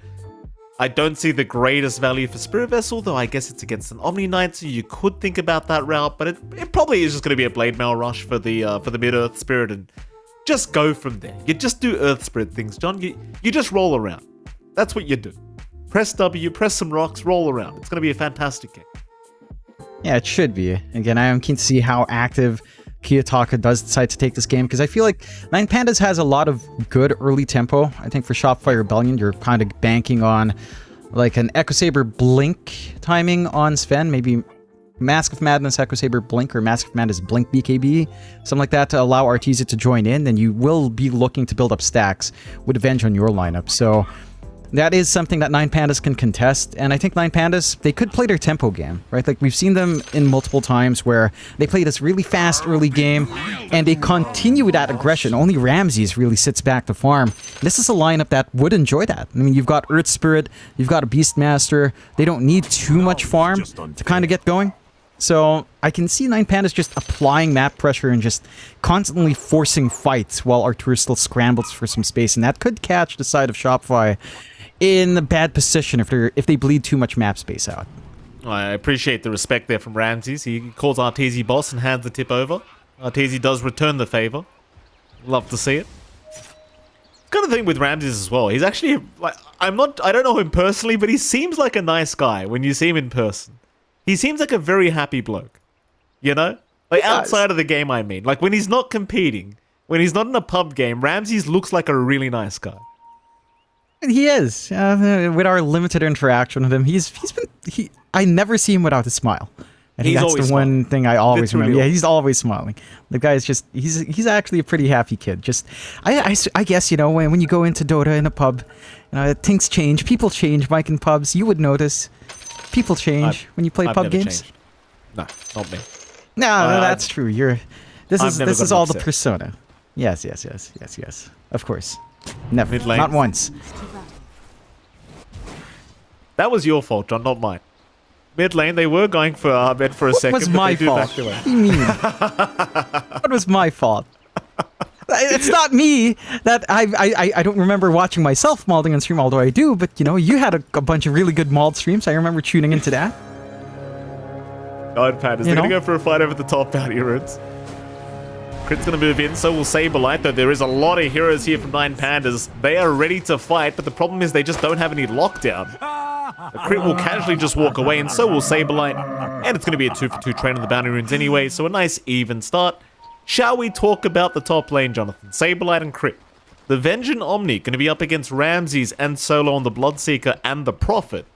I don't see the greatest value for Spirit Vessel, though I guess it's against an Omni Knight, so you could think about that route, but it probably is just going to be a Blade Mail rush for the mid-Earth Spirit, and just go from there. You just do Earth Spirit things, John. You just roll around. That's what you do. Press W, press some rocks, roll around. It's going to be a fantastic game. Yeah, it should be. Again, I am keen to see how active Kiyotaka does decide to take this game, because I feel like 9 Pandas has a lot of good early tempo. I think for Shopify Rebellion, you're kind of banking on like an Echo Saber Blink timing on Sven, maybe Mask of Madness Echo Saber Blink or Mask of Madness Blink BKB, something like that to allow Artesia to join in. Then you will be looking to build up stacks with Avenge on your lineup. So that is something that 9 Pandas can contest, and I think 9 Pandas, they could play their tempo game, right? Like, we've seen them in multiple times where they play this really fast early game, and they continue with that aggression. Only Ramses really sits back to farm. This is a lineup that would enjoy that. I mean, you've got Earth Spirit, you've got a Beastmaster. They don't need too much farm to kind of get going. So I can see 9 Pandas just applying map pressure and just constantly forcing fights while Artur still scrambles for some space, and that could catch the side of Shopify in a bad position if they bleed too much map space out. I appreciate the respect there from Ramses. He calls Artesia boss and hands the tip over. Artesia does return the favor. Love to see it. Kind of thing with Ramses as well. He's actually like, I don't know him personally, but he seems like a nice guy when you see him in person. He seems like a very happy bloke. You know? Like, outside of the game, I mean. Like, when he's not competing, when he's not in a pub game, Ramses looks like a really nice guy. He is. With our limited interaction with him, I never see him without a smile. I think that's the one thing I always remember. Yeah, he's always smiling. The guy is just, he's actually a pretty happy kid. Just, I guess, when you go into Dota in a pub, things change. People change, Mike, in pubs. You would notice. People change when you play pub games. Changed. No, not me. No, that's true. This is all the persona. Yes. Of course. Never. Not once. That was your fault, John, not mine. Mid lane, they were going for mid for a second. What was my fault? What do you mean? What was my fault? It's not me that I don't remember watching myself malding on stream, although I do, but you had a bunch of really good mauled streams. I remember tuning into that. God, Pandas, they're going to go for a fight over the top bounty runes. Crit's going to move in, so will Saberlight, though there is a lot of heroes here from 9 Pandas. They are ready to fight, but the problem is they just don't have any lockdown. The Crit will casually just walk away, and so will Saberlight. And it's going to be a 2-for-2 trade on the bounty runes anyway, so a nice even start. Shall we talk about the top lane, Jonathan? Saberlight and Crit. The Vengeance Omni going to be up against Ramses and Solo on the Bloodseeker and the Prophet.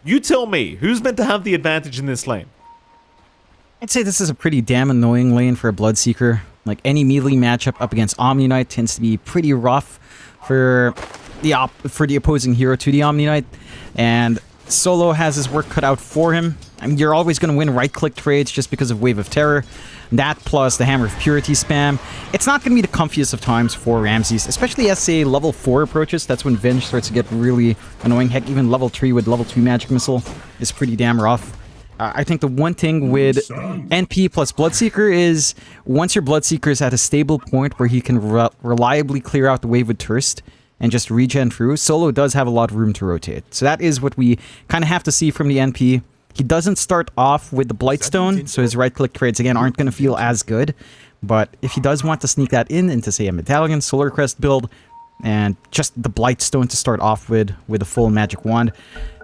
You tell me, who's meant to have the advantage in this lane? I'd say this is a pretty damn annoying lane for a Bloodseeker. Like, any melee matchup up against Omni Knight tends to be pretty rough for the opposing hero to the Omni Knight. And Solo has his work cut out for him. I mean, you're always going to win right-click trades just because of Wave of Terror. That plus the Hammer of Purity spam. It's not going to be the comfiest of times for Ramses, especially as, say, level 4 approaches. That's when Venge starts to get really annoying. Heck, even level 3 with level 2 Magic Missile is pretty damn rough. I think the one thing with NP plus Bloodseeker is once your Bloodseeker is at a stable point where he can reliably clear out the wave with Thirst and just regen through, Solo does have a lot of room to rotate. So that is what we kind of have to see from the NP. He doesn't start off with the Blightstone, so his right-click trades, again, aren't going to feel as good. But if he does want to sneak that in into, say, a Medallion, Solar Crest build, and just the Blightstone to start off with a full Magic Wand,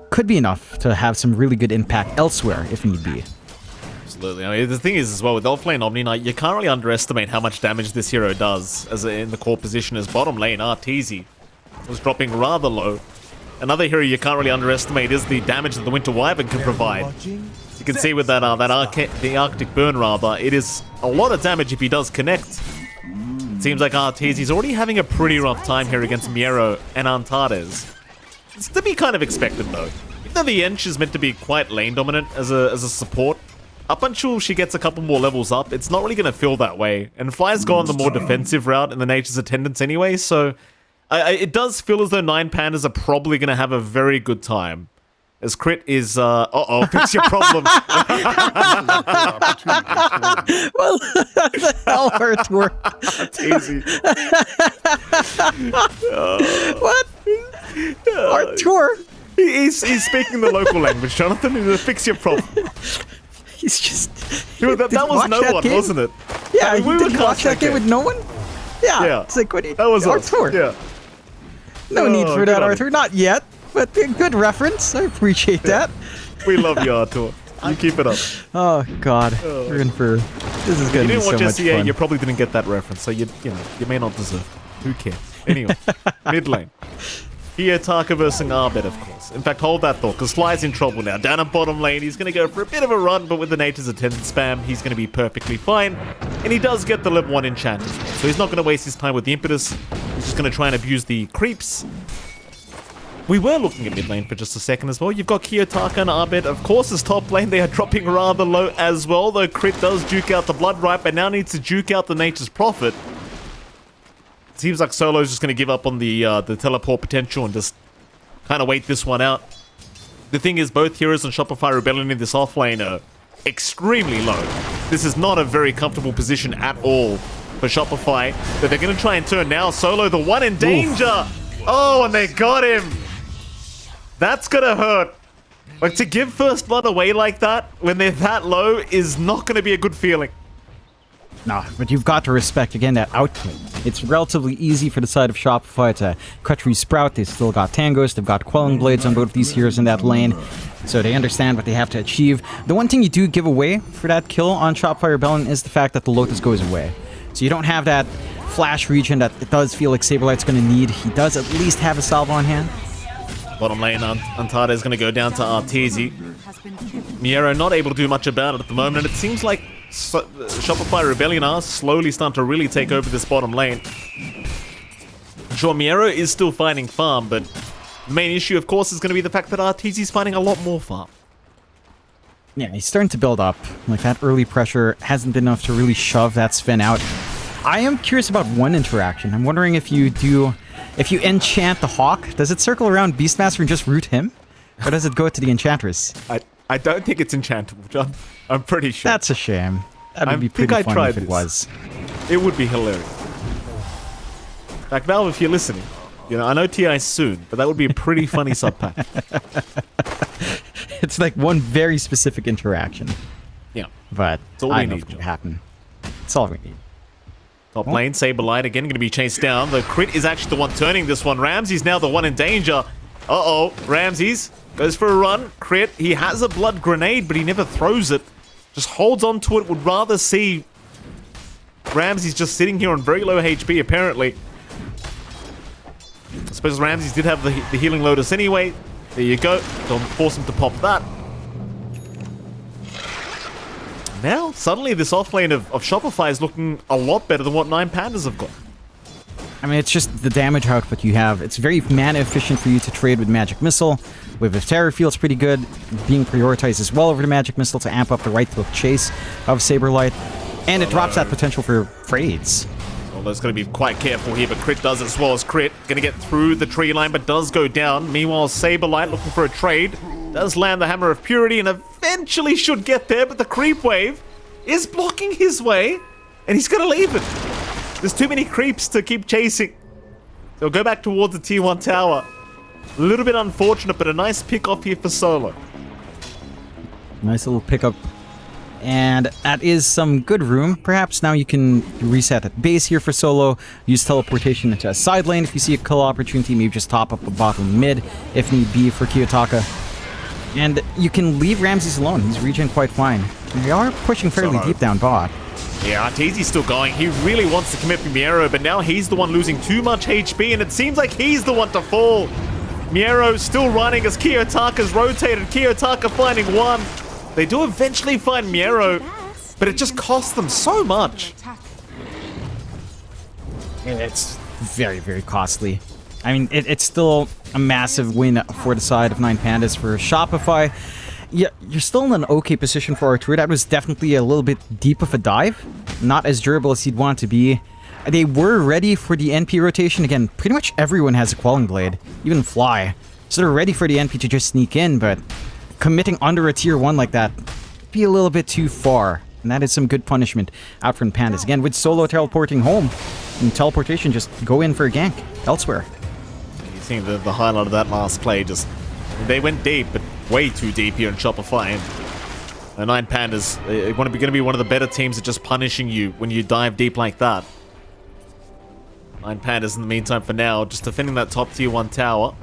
could be enough to have some really good impact elsewhere, if need be. Absolutely. I mean, the thing is, as well, with offlane Omni Knight, you can't really underestimate how much damage this hero does in the core position as bottom lane. Arteezy was dropping rather low. Another hero you can't really underestimate is the damage that the Winter Wyvern can provide. You can see with the Arctic Burn, rather, it is a lot of damage if he does connect. It seems like Arteezy's already having a pretty rough time here against Miero and Antares. It's to be kind of expected, though. Even though the Ench is meant to be quite lane dominant as a support, up until she gets a couple more levels up, it's not really going to feel that way. And Fly's gone the more defensive route in the Nature's Attendants anyway, so it does feel as though 9 Pandas are probably going to have a very good time. As Crit is, fix your problem. Well, the hell, Artur? It's easy. What? Artur? He's speaking the local language, Jonathan. Fix your problem. He's just... Dude, that was no one, wasn't it? Yeah, I mean, did you watch that game with no one? Yeah. It's like, what do you... That was Artur. Us. Yeah. No need for that, Artur. Not yet, but a good reference. I appreciate that. We love you, Artur. You keep it up. Oh, God. We're in for... This is going to be so much fun. You didn't watch SEA, you probably didn't get that reference, so you may not deserve it. Who cares? Anyway, mid lane. Kiyotaka versus Arbet, of course. In fact, hold that thought, because Fly's in trouble now. Down at bottom lane, he's going to go for a bit of a run, but with the Nature's Attendant spam, he's going to be perfectly fine. And he does get the level 1 enchantment, so he's not going to waste his time with the Impetus. He's just going to try and abuse the creeps. We were looking at mid lane for just a second as well. You've got Kiyotaka and Arbet. Of course, as top lane, they are dropping rather low as well, though Crit does juke out the Blood Ripe, but now needs to juke out the Nature's Prophet. Seems like Solo's just going to give up on the teleport potential and just kind of wait this one out. The thing is, both heroes on Shopify Rebellion in this offlane are extremely low. This is not a very comfortable position at all for Shopify, but they're going to try and turn now. Solo, the one in danger! Oh, and they got him! That's going to hurt. Like, to give First Blood away like that, when they're that low, is not going to be a good feeling. Nah, but you've got to respect, again, that outplay. It's relatively easy for the side of Shopify to cut through Sprout. They've still got Tangos, they've got Quelling Blades on both these heroes in that lane, so they understand what they have to achieve. The one thing you do give away for that kill on Shopify Rebellion is the fact that the Lotus goes away. So you don't have that flash region that it does feel like Saberlight's going to need. He does at least have a salvo on hand. Bottom lane, Antada is going to go down to Arteezy. Miero not able to do much about it at the moment, and it seems like Shopify Rebellion are slowly starting to really take over this bottom lane. Sure, Miero is still finding farm, but the main issue, of course, is going to be the fact that Arteezy's finding a lot more farm. Yeah, he's starting to build up. Like, that early pressure hasn't been enough to really shove that Sven out. I am curious about one interaction. I'm wondering if you enchant the Hawk, does it circle around Beastmaster and just root him? Or does it go to the Enchantress? I don't think it's enchantable, John. I'm pretty sure. That's a shame. That would be pretty funny if it was. It would be hilarious. Like, Valve, if you're listening, I know TI's soon, but that would be a pretty funny sub-pack. It's like one very specific interaction. Yeah. But I know what would happen. It's all we need. Top lane, Saberlight again going to be chased down. The Crit is actually the one turning this one. Ramsey's now the one in danger. Uh-oh, Ramsey's goes for a run. Crit, he has a blood grenade, but he never throws it. Just holds on to it. Would rather see Ramsey's just sitting here on very low HP, apparently. I suppose Ramsey's did have the healing Lotus anyway. There you go. Don't force him to pop that. Now, suddenly this offlane of Shopify is looking a lot better than what 9 Pandas have got. I mean, it's just the damage output you have. It's very mana efficient for you to trade with Magic Missile. With Terror feels pretty good, being prioritized as well over the Magic Missile to amp up the right-click chase of Saberlight. And it drops that potential for trades. Solo's going to be quite careful here, but Crit does as well as Crit. Going to get through the tree line, but does go down. Meanwhile, Saberlight looking for a trade. Does land the Hammer of Purity and eventually should get there, but the creep wave is blocking his way, and he's going to leave it. There's too many creeps to keep chasing. So go back towards the T1 tower. A little bit unfortunate, but a nice pick off here for Solo. Nice little pickup. And that is some good room. Perhaps now you can reset at base here for Solo. Use teleportation into a side lane if you see a kill opportunity. Maybe just top up a bottom mid if need be for Kiyotaka. And you can leave Ramses alone. He's regen quite fine. They are pushing fairly deep down bot. Yeah, Arteezy's still going. He really wants to commit for Miero, but now he's the one losing too much HP, and it seems like he's the one to fall. Miero still running as Kiyotaka's rotated. Kiyotaka finding one. They do eventually find Miero, but it just costs them so much. It's very, very costly. I mean, it's still a massive win for the side of 9Pandas. For Shopify, yeah, you're still in an okay position for Artur. That was definitely a little bit deep of a dive. Not as durable as you'd want to be. They were ready for the NP rotation. Again, pretty much everyone has a Quelling Blade, even Fly. So they're ready for the NP to just sneak in, but committing under a tier 1 like that would be a little bit too far. And that is some good punishment out from Pandas. Again, with Solo teleporting home, and teleportation just go in for a gank elsewhere. You see the highlight of that last play, just they went deep, but way too deep here in Shopify. And the 9Pandas are going to be one of the better teams at just punishing you when you dive deep like that. 9Pandas in the meantime for now, just defending that top tier 1 tower.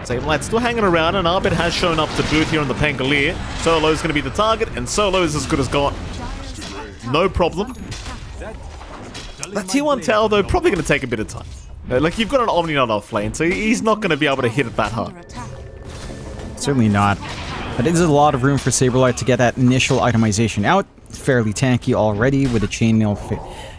Saberlight still hanging around, and Arbit has shown up to boot here on the Pangolier. Solo's going to be the target, and Solo is as good as gone. No problem. That tier 1 tower, though, probably going to take a bit of time. Like, you've got an Omni Knight off lane, so he's not going to be able to hit it that hard. Certainly not. But there's a lot of room for Saberlight to get that initial itemization out. Fairly tanky already with the chainmail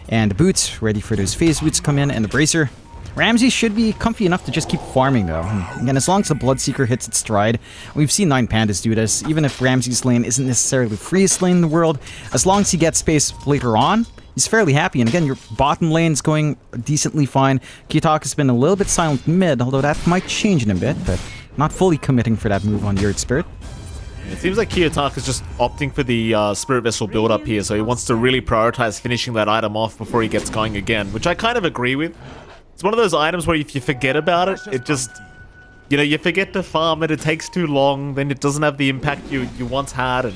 and boots, ready for those phase boots to come in, and the bracer. Ramsey should be comfy enough to just keep farming though. And again, as long as the Bloodseeker hits its stride, we've seen 9Pandas do this, even if Ramsey's lane isn't necessarily the freest lane in the world, as long as he gets space later on, he's fairly happy. And again, your bottom lane's going decently fine. Kiyotaka's been a little bit silent mid, although that might change in a bit, but not fully committing for that move on the Earth Spirit. It seems like Kiyotaka's just opting for the Spirit Vessel build up here, so he wants to really prioritize finishing that item off before he gets going again, which I kind of agree with. It's one of those items where if you forget about it, it just, you know, you forget to farm it, it takes too long, then it doesn't have the impact you once had, and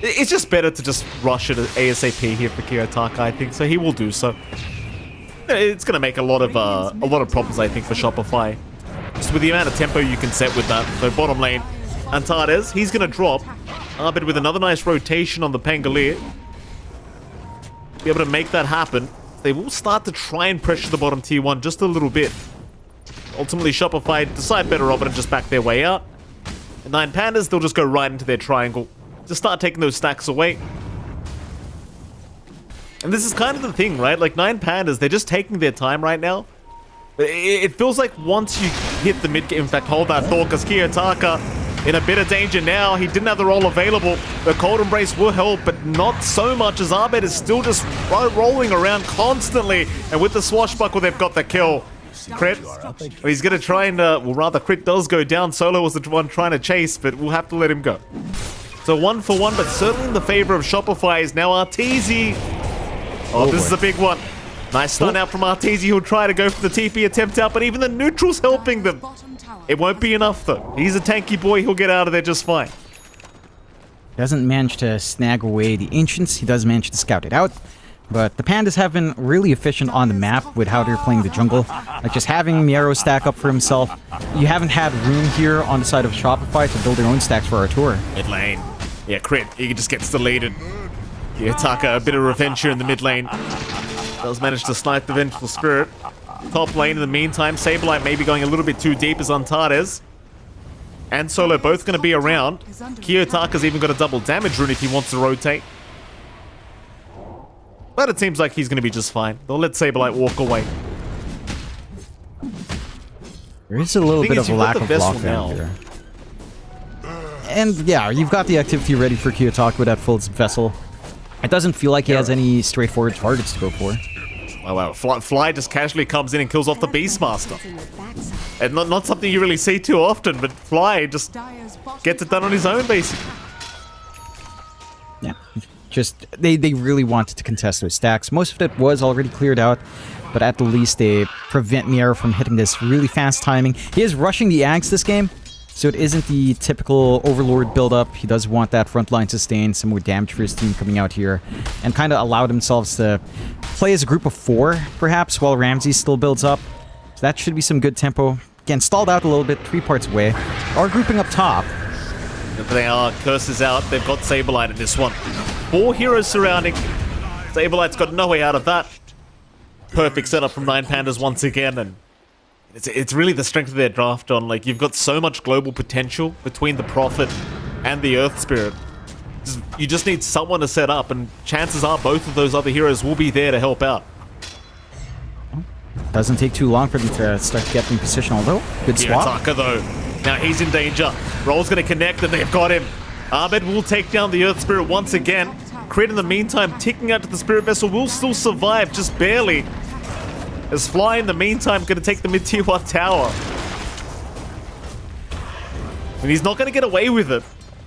it's just better to just rush it ASAP here for Kiyotaka, I think, so he will do so. It's going to make a lot of problems, I think, for Shopify. Just with the amount of tempo you can set with that. So bottom lane, Antares, he's going to drop. Arbit with another nice rotation on the Pangolier. Be able to make that happen. They will start to try and pressure the bottom tier 1 just a little bit. Ultimately, Shopify decide better of it and just back their way out. And 9Pandas, they'll just go right into their triangle. Just start taking those stacks away. And this is kind of the thing, right? Like 9Pandas, they're just taking their time right now. It feels like once you hit the mid game, in fact, hold that thought, because Kiyotaka in a bit of danger now. He didn't have the roll available. The Cold Embrace will help, but not so much, as Arbit is still just rolling around constantly. And with the swashbuckle, they've got the kill. Crit. He's going to try and, well, rather, Crit does go down. Solo was the one trying to chase, but we'll have to let him go. So 1 for 1, but certainly in the favor of Shopify is now Arteezy. Oh, this is a big one. Nice stun out from Arteezy, who'll try to go for the TP attempt out, but even the neutral's helping them. It won't be enough, though. He's a tanky boy. He'll get out of there just fine. Doesn't manage to snag away the Ancients. He does manage to scout it out. But the Pandas have been really efficient on the map with how they're playing the jungle. Like just having Miero stack up for himself. You haven't had room here on the side of Shopify to build their own stacks for Artur. Mid lane. Yeah, Crit. He just gets deleted. Kiyotaka, a bit of revenge here in the mid lane. Does manage to snipe the Vengeful Spirit. Top lane in the meantime, Saberlight maybe going a little bit too deep as Antares and Solo both going to be around. Kiyotaka's even got a double damage rune if he wants to rotate. But it seems like he's going to be just fine. They'll let Saberlight walk away. There is a little bit of a lack of lockdown here. And yeah, you've got the activity ready for Kiyotaka with that full vessel. It doesn't feel like he has any straightforward targets to go for. Wow. Fly just casually comes in and kills off the Beastmaster. And not something you really see too often, but Fly just gets it done on his own, basically. Yeah, just, they really wanted to contest those stacks. Most of it was already cleared out, but at the least they prevent Miero from hitting this really fast timing. He is rushing the Ags this game, So it isn't the typical Overlord build-up. He does want that frontline sustain, some more damage for his team coming out here, and kind of allow themselves to play as a group of 4, perhaps, while Ramsey still builds up. So that should be some good tempo. Again, stalled out a little bit, 3 parts away. Are grouping up top. They are. Curses out. They've got Saberlight in this one. 4 heroes surrounding. Saberlight's got no way out of that. Perfect setup from 9 Pandas once again, and it's really the strength of their draft, John. Like, you've got so much global potential between the Prophet and the Earth Spirit. You just need someone to set up, and chances are both of those other heroes will be there to help out. Doesn't take too long for them to start getting position, although good swap. Taka, though. Now he's in danger. Roll's going to connect, and they've got him. Ahmed will take down the Earth Spirit once again. Crit, in the meantime, ticking out to the Spirit Vessel, will still survive, just barely. As Fly, in the meantime, going to take the mid-tier 1 tower. And he's not going to get away with it,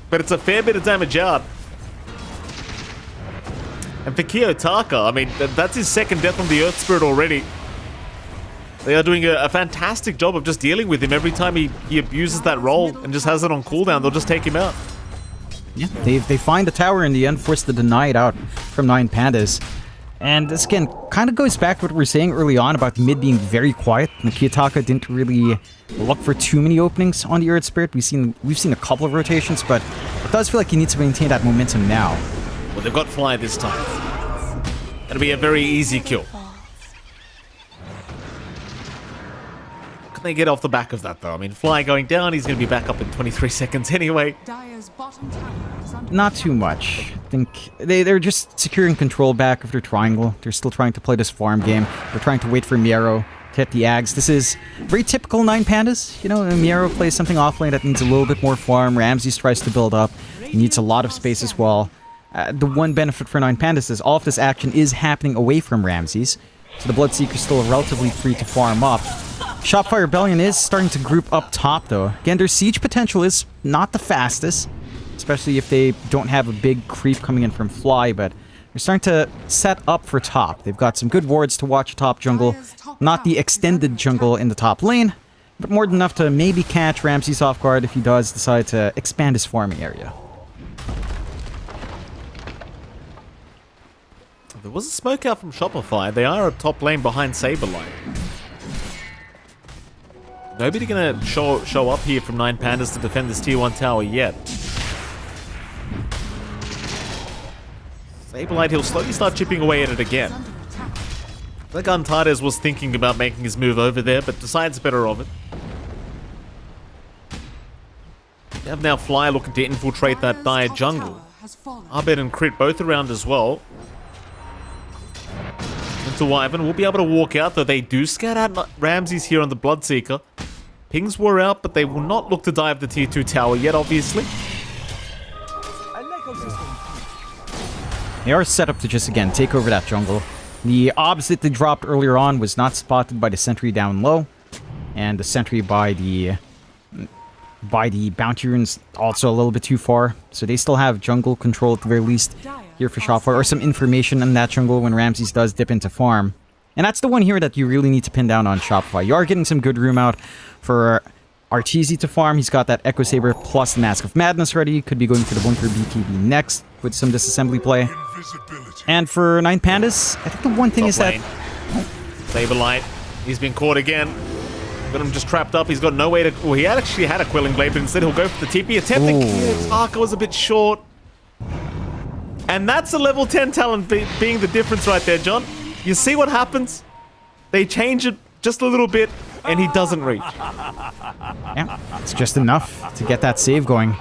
but it's a fair bit of damage out. And for Kiyotaka, I mean, that's his second death on the Earth Spirit already. They are doing a fantastic job of just dealing with him every time he abuses that roll and just has it on cooldown. They'll just take him out. Yeah, they find the tower in the end, forced to deny it out from 9 Pandas. And this again kind of goes back to what we were saying early on about mid being very quiet. And Kiyotaka didn't really look for too many openings on the Earth Spirit. We've seen a couple of rotations, but it does feel like he needs to maintain that momentum now. Well, they've got Fly this time. It'll be a very easy kill. Can they get off the back of that, though? I mean, Fly going down, he's going to be back up in 23 seconds anyway. Not too much. I think they're just securing control back of their triangle. They're still trying to play this farm game. They're trying to wait for Miero to hit the Ags. This is very typical 9 Pandas. You know, Miero plays something offlane that needs a little bit more farm. Ramses tries to build up. He needs a lot of space as well. The one benefit for 9 Pandas is all of this action is happening away from Ramses. So the Bloodseeker's still relatively free to farm up. Shopify Rebellion is starting to group up top, though. Again, their siege potential is not the fastest, especially if they don't have a big creep coming in from Fly, but they're starting to set up for top. They've got some good wards to watch top jungle. Not the extended jungle in the top lane, but more than enough to maybe catch Ramses off guard if he does decide to expand his farming area. There was a smoke out from Shopify. They are a top lane behind Saberlight. Nobody gonna show up here from 9 Pandas to defend this tier 1 tower yet. Saberlight, he'll slowly start chipping away at it again. I think Antares was thinking about making his move over there, but decides better of it. They have now Fly looking to infiltrate that dire jungle. Abed and Crit both around as well. Into Wyvern will be able to walk out, though they do scout out Ramses here on the Bloodseeker. Pings were out, but they will not look to dive the tier 2 tower yet, obviously. They are set up to just, again, take over that jungle. The obs that they dropped earlier on was not spotted by the sentry down low. And the sentry by the bounty runes also a little bit too far. So they still have jungle control at the very least here for Shopify, or some information on that jungle when Ramses does dip into farm. And that's the one here that you really need to pin down on Shopify. You are getting some good room out for Arteezy to farm. He's got that Echo Saber plus the Mask of Madness ready. Could be going for the Bunker BKB next with some disassembly play. And for 9 Pandas, I think the one thing Top is lane. that... Saberlight, he's been caught again. Got him just trapped up. He's got no way to... Well, he actually had a Quelling Blade, but instead he'll go for the TP attempt. Kiyotaka was a bit short. And that's a level 10 talent being the difference right there, John. You see what happens? They change it just a little bit, and he doesn't reach. Yeah, it's just enough to get that save going.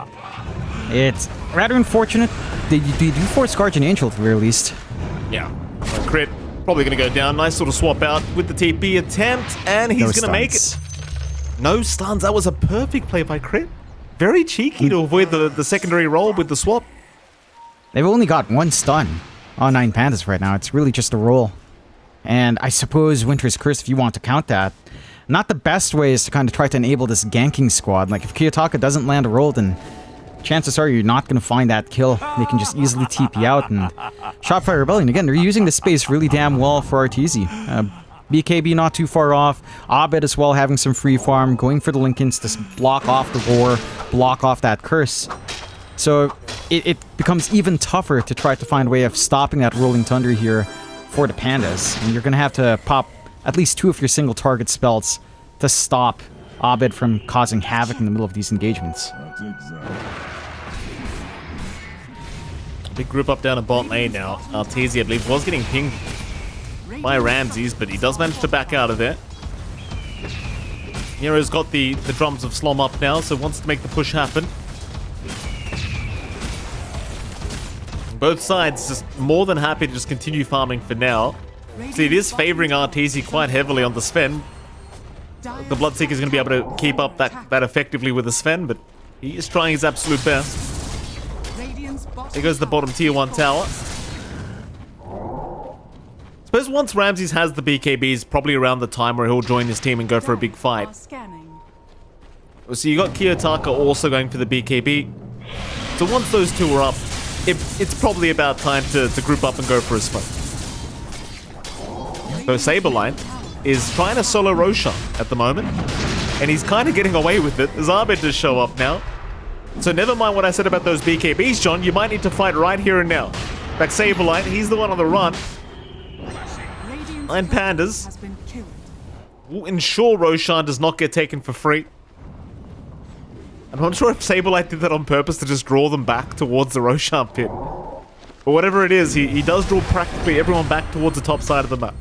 It's rather unfortunate. They do force Guardian Angel at the very least. Yeah. Crit, probably going to go down. Nice sort of swap out with the TP attempt, and he's going to make it. No stuns. That was a perfect play by Crit. Very cheeky to avoid the secondary roll with the swap. They've only got one stun on 9 Pandas right now. It's really just a roll. And I suppose Winter's Curse, if you want to count that, not the best way is to kind of try to enable this ganking squad. Like, if Kiyotaka doesn't land a roll, then chances are you're not going to find that kill. They can just easily TP out. And Shopify Rebellion, again, they're using the space really damn well for Arteezy. BKB not too far off. Abed as well having some free farm, going for the Lincolns to block off the roar, block off that curse. So it becomes even tougher to try to find a way of stopping that Rolling Thunder here for the Pandas. And you're going to have to pop at least 2 of your single target spells to stop Abed from causing havoc in the middle of these engagements. Big group up down in bot lane now. Arteezy, I believe, was getting pinged by Ramses, but he does manage to back out of there. Nero's got the drums of Slom up now, so wants to make the push happen. Both sides just more than happy to just continue farming for now. See, it is favoring Arteezy quite heavily on the Sven. The Bloodseeker is going to be able to keep up that effectively with the Sven, but he is trying his absolute best. There goes the bottom tier 1 tower. Suppose once Ramses has the BKBs, probably around the time where he'll join his team and go for a big fight. So you got Kiyotaka also going for the BKB. So once those two are up, it's probably about time to group up and go for a smoke. So Saberline is trying to solo Roshan at the moment, and he's kind of getting away with it as Abed does show up now. So never mind what I said about those BKBs, John, you might need to fight right here and now. In fact, Saberline, he's the one on the run. 9 Pandas will ensure Roshan does not get taken for free. I'm not sure if Saberlight did that on purpose to just draw them back towards the Roshan pit. But whatever it is, he does draw practically everyone back towards the top side of the map.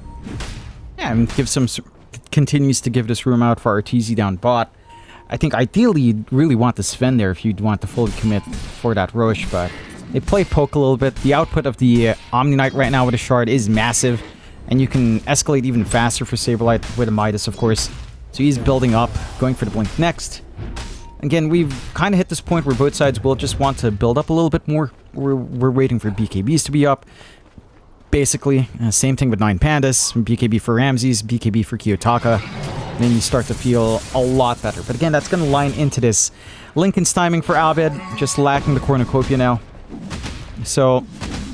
Yeah, and continues to give this room out for Arteezy down bot. I think ideally you'd really want the Sven there if you'd want to fully commit for that Rosh, but they play poke a little bit. The output of the Omni Knight right now with a shard is massive, and you can escalate even faster for Saberlight with a Midas, of course. So he's building up, going for the Blink next. Again, we've kind of hit this point where both sides will just want to build up a little bit more. We're waiting for BKBs to be up. Basically, same thing with 9 Pandas, BKB for Ramses, BKB for Kiyotaka. Then you start to feel a lot better. But again, that's going to line into this Lincoln's timing for Abed, just lacking the cornucopia now. So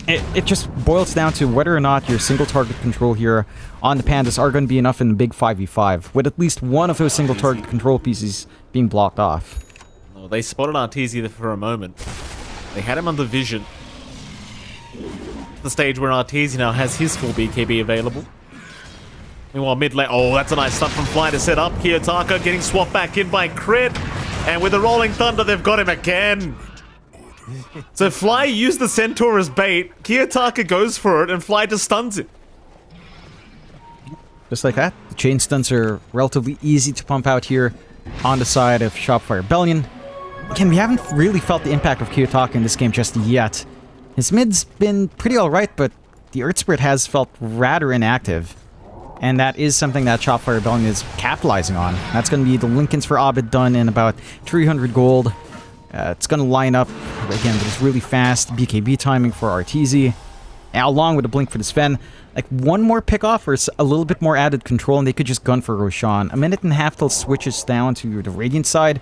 it just boils down to whether or not your single target control here on the Pandas are going to be enough in the big 5v5, with at least one of those single target control pieces being blocked off. Oh, they spotted Arteezy there for a moment. They had him under vision. The stage where Arteezy now has his full BKB available. Meanwhile, mid lane, oh, that's a nice stuff from Fly to set up. Kiyotaka getting swapped back in by Crit. And with the Rolling Thunder, they've got him again. So Fly used the Centaur as bait. Kiyotaka goes for it, and Fly just stuns it. Just like that, the chain stunts are relatively easy to pump out here on the side of Shopify Rebellion. Again, we haven't really felt the impact of Kiyotaka in this game just yet. His mid's been pretty alright, but the Earth Spirit has felt rather inactive. And that is something that Shopify Rebellion is capitalizing on. That's going to be the Lincolns for Abed done in about 300 gold. It's going to line up, again, but it's really fast. BKB timing for Arteezy, along with a blink for the Sven. Like, one more pick-off or a little bit more added control, and they could just gun for Roshan. A minute and a half till switches down to the Radiant side.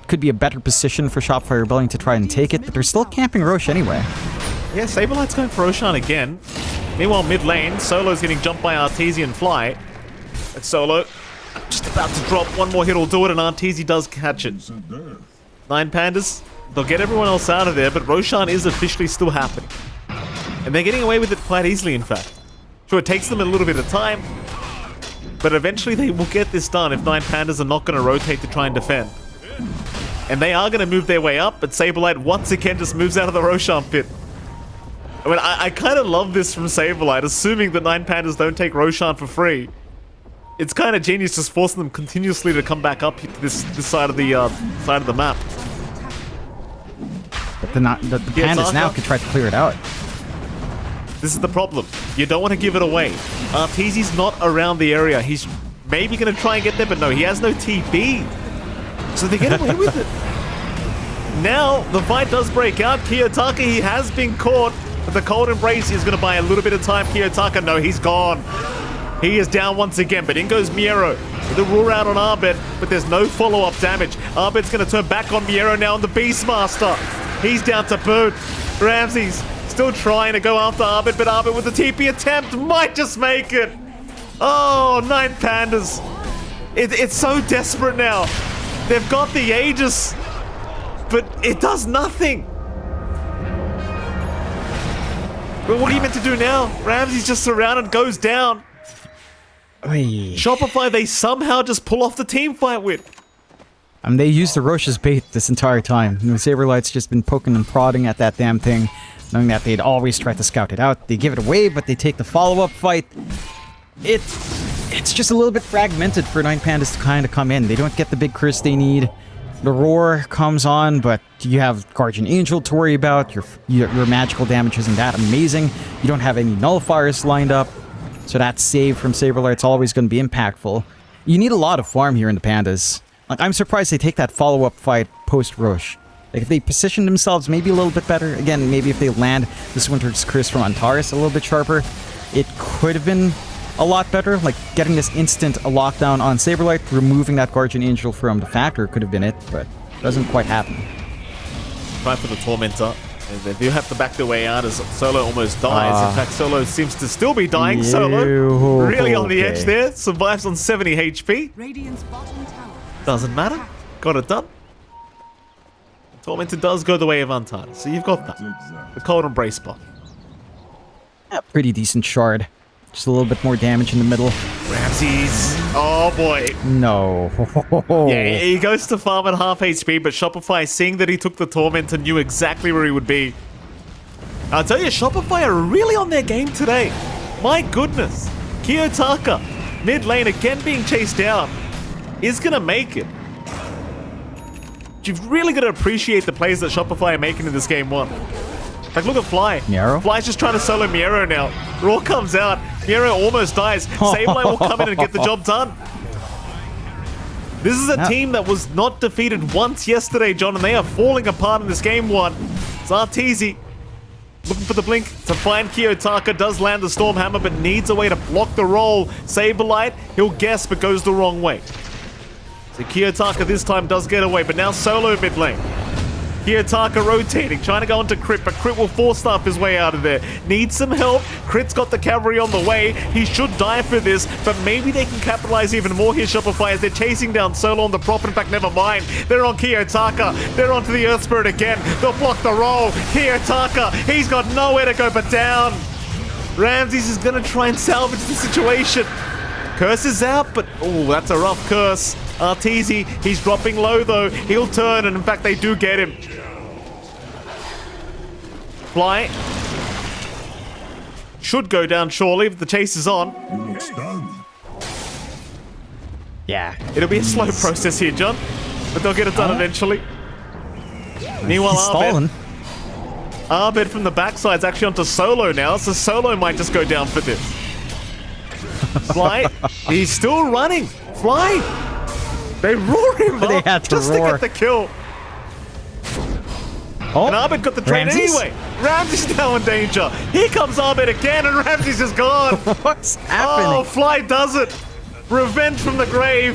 Could be a better position for Shopify Rebellion to try and take it, but they're still camping Rosh anyway. Yeah, Saberlight's going for Roshan again. Meanwhile, mid lane, Solo's getting jumped by Arteezy and Fly. But Solo just about to drop. One more hit will do it, and Arteezy does catch it. 9 Pandas, they'll get everyone else out of there, but Roshan is officially still happening. And they're getting away with it quite easily, in fact. Sure, it takes them a little bit of time, but eventually they will get this done if 9 Pandas are not going to rotate to try and defend. And they are going to move their way up, but Saberlight once again just moves out of the Roshan pit. I mean, I kind of love this from Saberlight, assuming that 9 Pandas don't take Roshan for free. It's kind of genius, just forcing them continuously to come back up to this side of the map. But the Pandas now could try to clear it out. This is the problem. You don't want to give it away. Arteezy's not around the area. He's maybe going to try and get there, but no, he has no TP. So they get away with it. Now, the fight does break out. Kiyotaka, he has been caught. But the Cold Embrace is going to buy a little bit of time. Kiyotaka, no, he's gone. He is down once again, but in goes Miero. With the roar out on Abed, but there's no follow-up damage. Abed's going to turn back on Miero now on the Beastmaster. He's down to boot. Ramses still trying to go after Abed, but Abed with the TP attempt might just make it. Oh, 9 Pandas. It's so desperate now. They've got the Aegis, but it does nothing. But what are you meant to do now? Ramsey's just surrounded, goes down. Oy. Shopify, they somehow just pull off the team fight with. They used the Roche as bait this entire time. Saberlight's just been poking and prodding at that damn thing, knowing that they'd always try to scout it out. They give it away, but they take the follow-up fight. It's just a little bit fragmented for 9 Pandas to kind of come in. They don't get the big curse they need. The Roar comes on, but you have Guardian Angel to worry about. Your magical damage isn't that amazing. You don't have any nullifiers lined up, so that save from Saberlight's always going to be impactful. You need a lot of farm here in the Pandas. Like, I'm surprised they take that follow-up fight post-Roche. Like, if they position themselves maybe a little bit better, again, maybe if they land this Winter's Curse from Antares a little bit sharper, it could have been a lot better. Like, getting this instant lockdown on Saberlight, removing that Guardian Angel from the Factor could have been it, but it doesn't quite happen. Try for the Tormentor. And they do have to back their way out as Solo almost dies. In fact, Solo seems to still be dying. Solo really on the edge there. Survives on 70 HP. Radiant's bottom tower. Doesn't matter. Got it done. Tormentor does go the way of Antares. So you've got that. The Cold Embrace buff. Yeah, pretty decent shard. Just a little bit more damage in the middle. Ramses. Oh boy. No. Yeah, he goes to farm at half HP, but Shopify, seeing that he took the Tormentor, knew exactly where he would be. I'll tell you, Shopify are really on their game today. My goodness. Kiyotaka, mid lane again being chased down, is going to make it. You've really got to appreciate the plays that Shopify are making in this game 1. Like, look at Fly. Miero? Fly's just trying to solo Miero now. Raw comes out. Miero almost dies. Sableye will come in and get the job done. This is a team that was not defeated once yesterday, John, and they are falling apart in this game 1. Zarteezy looking for the blink to find Kiyotaka. Does land the Stormhammer, but needs a way to block the roll. Saberlight, he'll guess, but goes the wrong way. So Kiyotaka this time does get away, but now solo mid lane. Kiyotaka rotating, trying to go into Crit, but Crit will four-staff his way out of there. Needs some help. Crit's got the cavalry on the way. He should die for this, but maybe they can capitalize even more here, Shopify, as they're chasing down Solo on the prop. In fact, never mind. They're on Kiyotaka. They're onto the Earth Spirit again. They'll block the roll. Kiyotaka, he's got nowhere to go but down. Ramses is going to try and salvage the situation. Curse is out, but oh, that's a rough curse. Arteezy, he's dropping low though. He'll turn, and in fact, they do get him. Fly should go down surely if the chase is on. Yeah. It'll be a slow process here, John, but they'll get it done eventually. Meanwhile, Arbed from the backside's actually onto Solo now, so Solo might just go down for this. Fly, he's still running. Fly, they roar him They up had to just roar. to get the kill. Oh, And Arbed got the trade Ramses? anyway. Ramses now in danger. Here comes Arbed again, and Ramses is gone. What's happening? Oh, Fly does it. Revenge from the grave.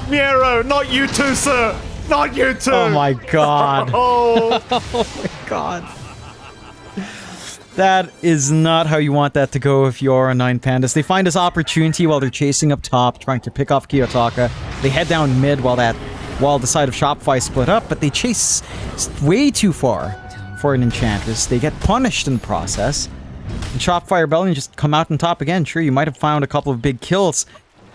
Miero, not you two, sir. Not you two. Oh my god. Oh, Oh my god. That is not how you want that to go if you are on 9 Pandas. They find this opportunity while they're chasing up top, trying to pick off Kiyotaka. They head down mid while the side of Shopify split up, but they chase way too far for an Enchantress. They get punished in the process. And Shopify Rebellion just come out on top again. Sure, you might have found a couple of big kills.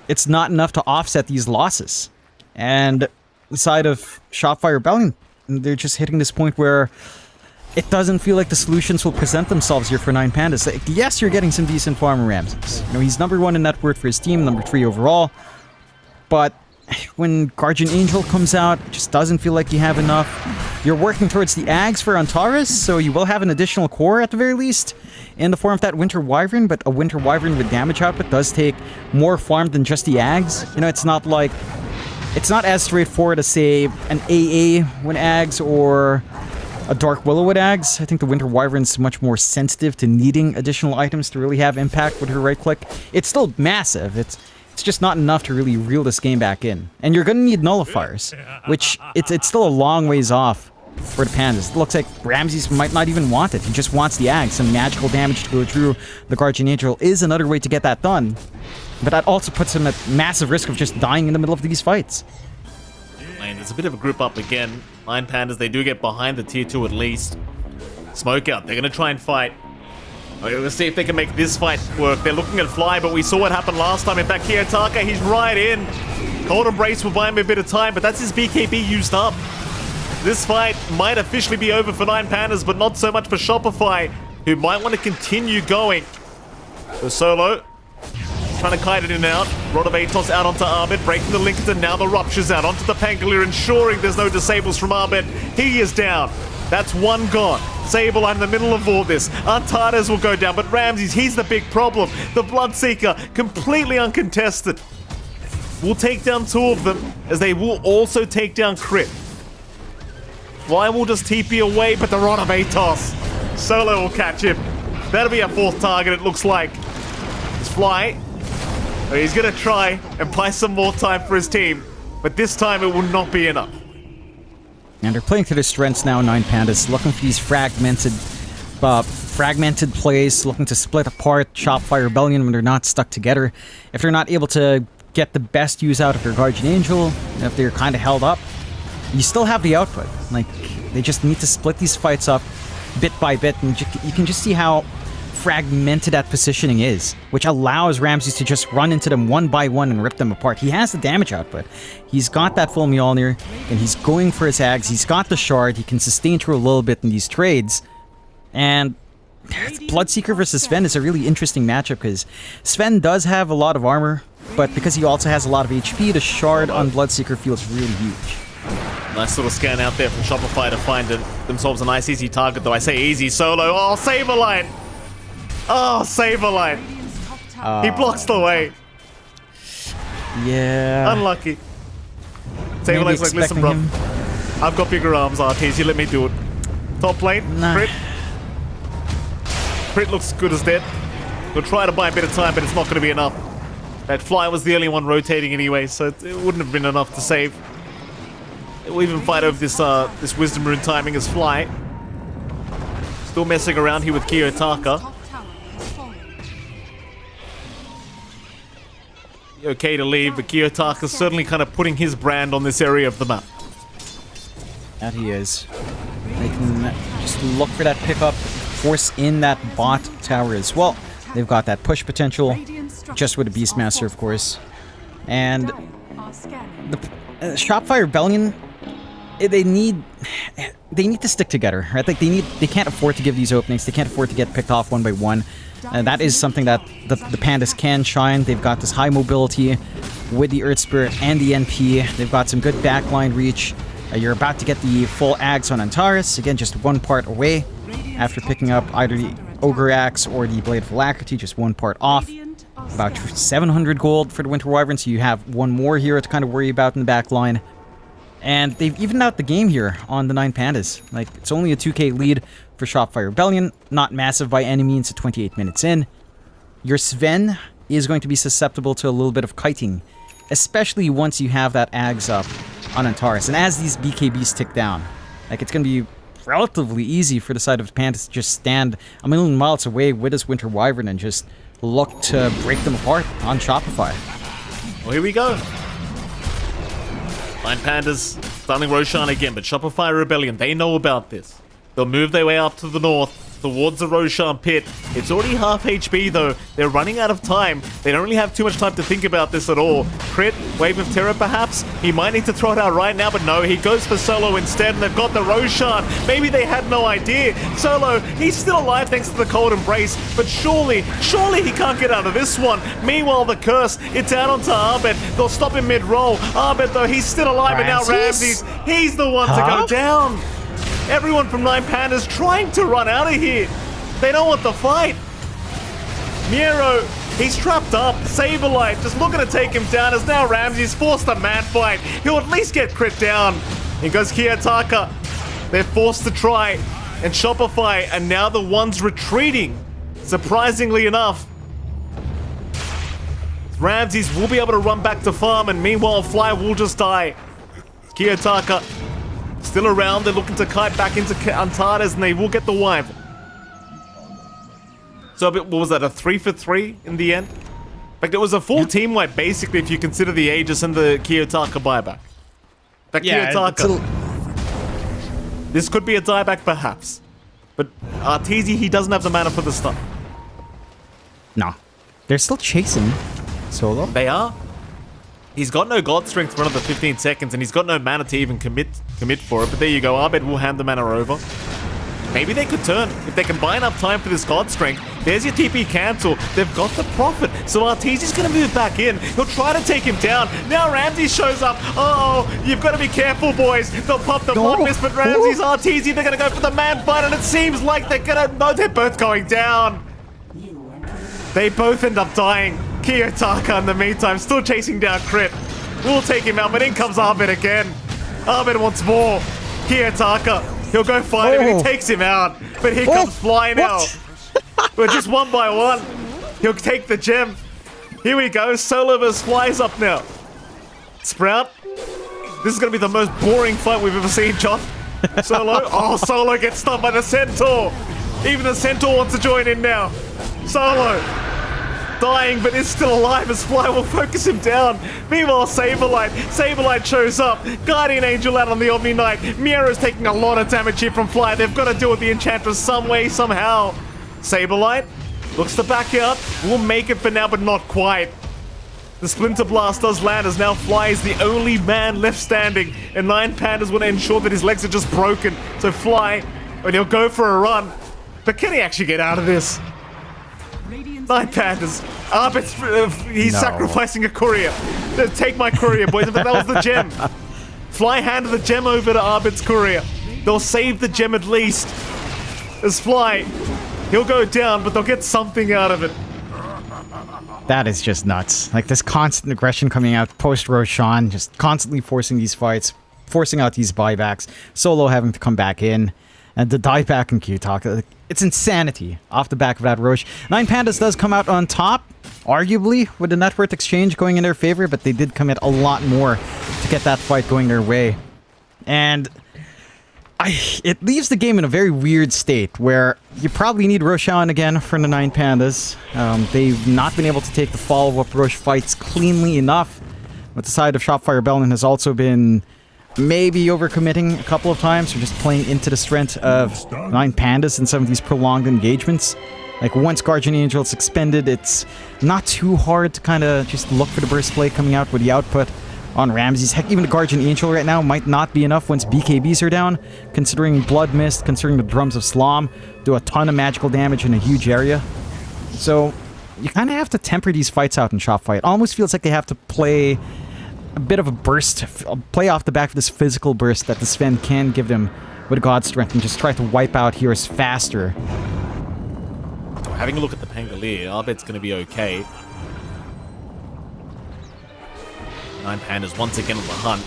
It's not enough to offset these losses. And the side of Shopify Rebellion, they're just hitting this point where it doesn't feel like the solutions will present themselves here for 9 Pandas. Like, yes, you're getting some decent farmer Ramses. You know, he's number 1 in net worth for his team, number 3 overall. But when Guardian Angel comes out, it just doesn't feel like you have enough. You're working towards the Ags for Antares, so you will have an additional core at the very least in the form of that Winter Wyvern, but a Winter Wyvern with damage output does take more farm than just the Ags. You know, it's not as straightforward as, say, an AA when Ags or a Dark Willow with Ags. I think the Winter Wyvern's much more sensitive to needing additional items to really have impact with her right click. It's still massive. It's just not enough to really reel this game back in. And you're gonna need nullifiers, which it's still a long ways off for the Pandas. It looks like Ramses might not even want it. He just wants the Ags. Some magical damage to go through the Guardian Angel is another way to get that done. but that also puts him at massive risk of just dying in the middle of these fights. And there's a bit of a group up again. Nine Pandas, they do get behind the tier 2 at least. Smoke out, they're going to try and fight. Okay, let's see if they can make this fight work. They're looking at Fly, but we saw what happened last time. In fact, Kiyotaka, he's right in. Cold Embrace will buy him a bit of time, but that's his BKB used up. This fight might officially be over for Nine Pandas, but not so much for Shopify, who might want to continue going. The Solo, trying to kite it in and out. Rod of Atos out onto Arbit, breaking the link, and now the Rupture's out onto the Pangolier, ensuring there's no disables from Arbit. He is down. That's one gone. Saberline in the middle of all this. Antares will go down, but Ramses, he's the big problem. The Bloodseeker, completely uncontested. Will take down 2 of them, as they will also take down Crit. Fly will just TP away, but the Rod of Atos. Solo will catch him. That'll be a 4th target, it looks like. It's Fly. He's gonna try and buy some more time for his team, but this time it will not be enough. And they're playing to their strengths now, Nine Pandas, looking for these fragmented plays, looking to split apart Shopify Rebellion when they're not stuck together. If they're not able to get the best use out of their Guardian Angel, if they're kind of held up, you still have the output. Like, they just need to split these fights up bit by bit, and you can just see how fragmented that positioning is, which allows Ramses to just run into them one by one and rip them apart. He has the damage output. He's got that full Mjolnir, and he's going for his Ags. He's got the Shard. He can sustain through a little bit in these trades. And Bloodseeker versus Sven is a really interesting matchup, because Sven does have a lot of armor, but because he also has a lot of HP, the Shard on Bloodseeker feels really huge. Nice little scan out there from Shopify to find themselves a nice easy target, though. I say easy. Solo. Oh, Saberline! Oh, Saberline! He blocks the way. Yeah. Unlucky. Saberline's like, listen, bro. I've got bigger arms, RTs. You let me do it. Top lane. Nah. Crit. Crit looks good as dead. We'll try to buy a bit of time, but it's not going to be enough. That Fly was the only one rotating anyway, so it wouldn't have been enough to save. We'll even fight over this Wisdom Rune timing as Fly. Still messing around here with Kiyotaka. Okay to leave, but Kiyotaka's certainly kind of putting his brand on this area of the map. That he is. They can just look for that pickup, force in that bot tower as well. They've got that push potential, just with a Beastmaster, of course. And the Shopify Rebellion, they need to stick together, right? Like they can't afford to give these openings. They can't afford to get picked off one by one. And that is something that the Pandas can shine. They've got this high mobility with the Earth Spirit and the NP. They've got some good backline reach. You're about to get the full Axe on Antares. Again, just one part away after picking up either the Ogre Axe or the Blade of Alacrity, just one part off. About 700 gold for the Winter Wyvern, so you have one more hero to kind of worry about in the back line. And they've evened out the game here on the Nine Pandas. Like, it's only a 2k lead for Shopify Rebellion, not massive by any means at 28 minutes in. Your Sven is going to be susceptible to a little bit of kiting, especially once you have that Ags up on Antares. And as these BKBs tick down, like, it's going to be relatively easy for the side of the Pandas to just stand a million miles away with this Winter Wyvern and just look to break them apart on Shopify. Well, here we go. Nine Pandas starting Roshan again, but Shopify Rebellion, they know about this. They'll move their way up to the north, towards the Roshan pit. It's already half HP though. They're running out of time. They don't really have too much time to think about this at all. Crit, Wave of Terror perhaps? He might need to throw it out right now, but no, he goes for Solo instead, and they've got the Roshan. Maybe they had no idea. Solo, he's still alive thanks to the Cold Embrace, but surely he can't get out of this one. Meanwhile, the Curse, it's out onto Arbet. They'll stop him mid-roll. Arbet though, he's still alive, and now Ramses, he's the one to go down. Everyone from Nine Pandas trying to run out of here. They don't want the fight. Miro, he's trapped up. Saberlight just looking to take him down as now Ramses forced a mad fight. He'll at least get crit down. Here goes Kiyotaka. They're forced to try. And Shopify are now the ones retreating. Surprisingly enough. Ramses will be able to run back to farm, and meanwhile Fly will just die. Kiyotaka still around. They're looking to kite back into Antares, and they will get the Wyvern. So what was that, a 3 for 3 in the end? In fact, it was a full team wipe, basically, if you consider the Aegis and the Kiyotaka buyback. The Kiyotaka. This could be a dieback, perhaps. But Arteezy, he doesn't have the mana for the stun. No. They're still chasing Solo. They are. He's got no God Strength for another 15 seconds, and he's got no mana to even commit for it. But there you go, Abed will hand the mana over. Maybe they could turn. If they can buy enough time for this God Strength, there's your TP cancel. They've got the profit. So Arteezy's going to move back in. He'll try to take him down. Now Ramsey shows up. Uh-oh, you've got to be careful, boys. They'll pop the mod miss, but Ramsey's Arteezy. They're going to go for the man fight, and it seems like they're going to... No, they're both going down. They both end up dying. Kiyotaka, in the meantime, still chasing down Crit. We'll take him out, but in comes Abed again. Abed wants more. Kiyotaka, he'll go fight him, and he takes him out. But here comes Fly now. We're just one by one. He'll take the gem. Here we go. Solo vs. Fly's up now. Sprout. This is going to be the most boring fight we've ever seen, John. Solo. Oh, Solo gets stunned by the Centaur. Even the Centaur wants to join in now. Solo. Dying, but is still alive as Fly will focus him down. Meanwhile, Saberlight shows up. Guardian Angel out on the Omni Knight. Miera's taking a lot of damage here from Fly. They've got to deal with the Enchantress some way, somehow. Saberlight looks to back out. Will make it for now, but not quite. The Splinter Blast does land as now Fly is the only man left standing. And Nine Pandas want to ensure that his legs are just broken. So Fly, and he'll go for a run. But can he actually get out of this? Nine Pandas. He's sacrificing a courier. Take my courier, boys. But that was the gem. Fly handed the gem over to Arbit's courier. They'll save the gem at least. As Fly, he'll go down, but they'll get something out of it. That is just nuts. Like this constant aggression coming out post Roshan, just constantly forcing these fights, forcing out these buybacks, Solo having to come back in, and the dieback in Kiyotaka. It's insanity off the back of that Roche. Nine Pandas does come out on top, arguably, with the net worth exchange going in their favor, but they did commit a lot more to get that fight going their way. And it leaves the game in a very weird state where you probably need Roshan again for the Nine Pandas. They've not been able to take the follow-up Roche fights cleanly enough. But the side of Shopfire Bellin has also been maybe overcommitting a couple of times, or just playing into the strength of Nine Pandas in some of these prolonged engagements. Like once Guardian Angel is expended, it's not too hard to kind of just look for the burst play coming out with the output on Ramses. Heck, even the Guardian Angel right now might not be enough once BKBs are down, considering Blood Mist, considering the Drums of Slom do a ton of magical damage in a huge area. So you kind of have to temper these fights out in Shopfire. It almost feels like they have to play a bit of a burst, play off the back of this physical burst that the Sven can give them with God Strength, and just try to wipe out heroes faster. Having a look at the Pangolier, Arbet's going to be okay. Nine Pandas once again on the hunt.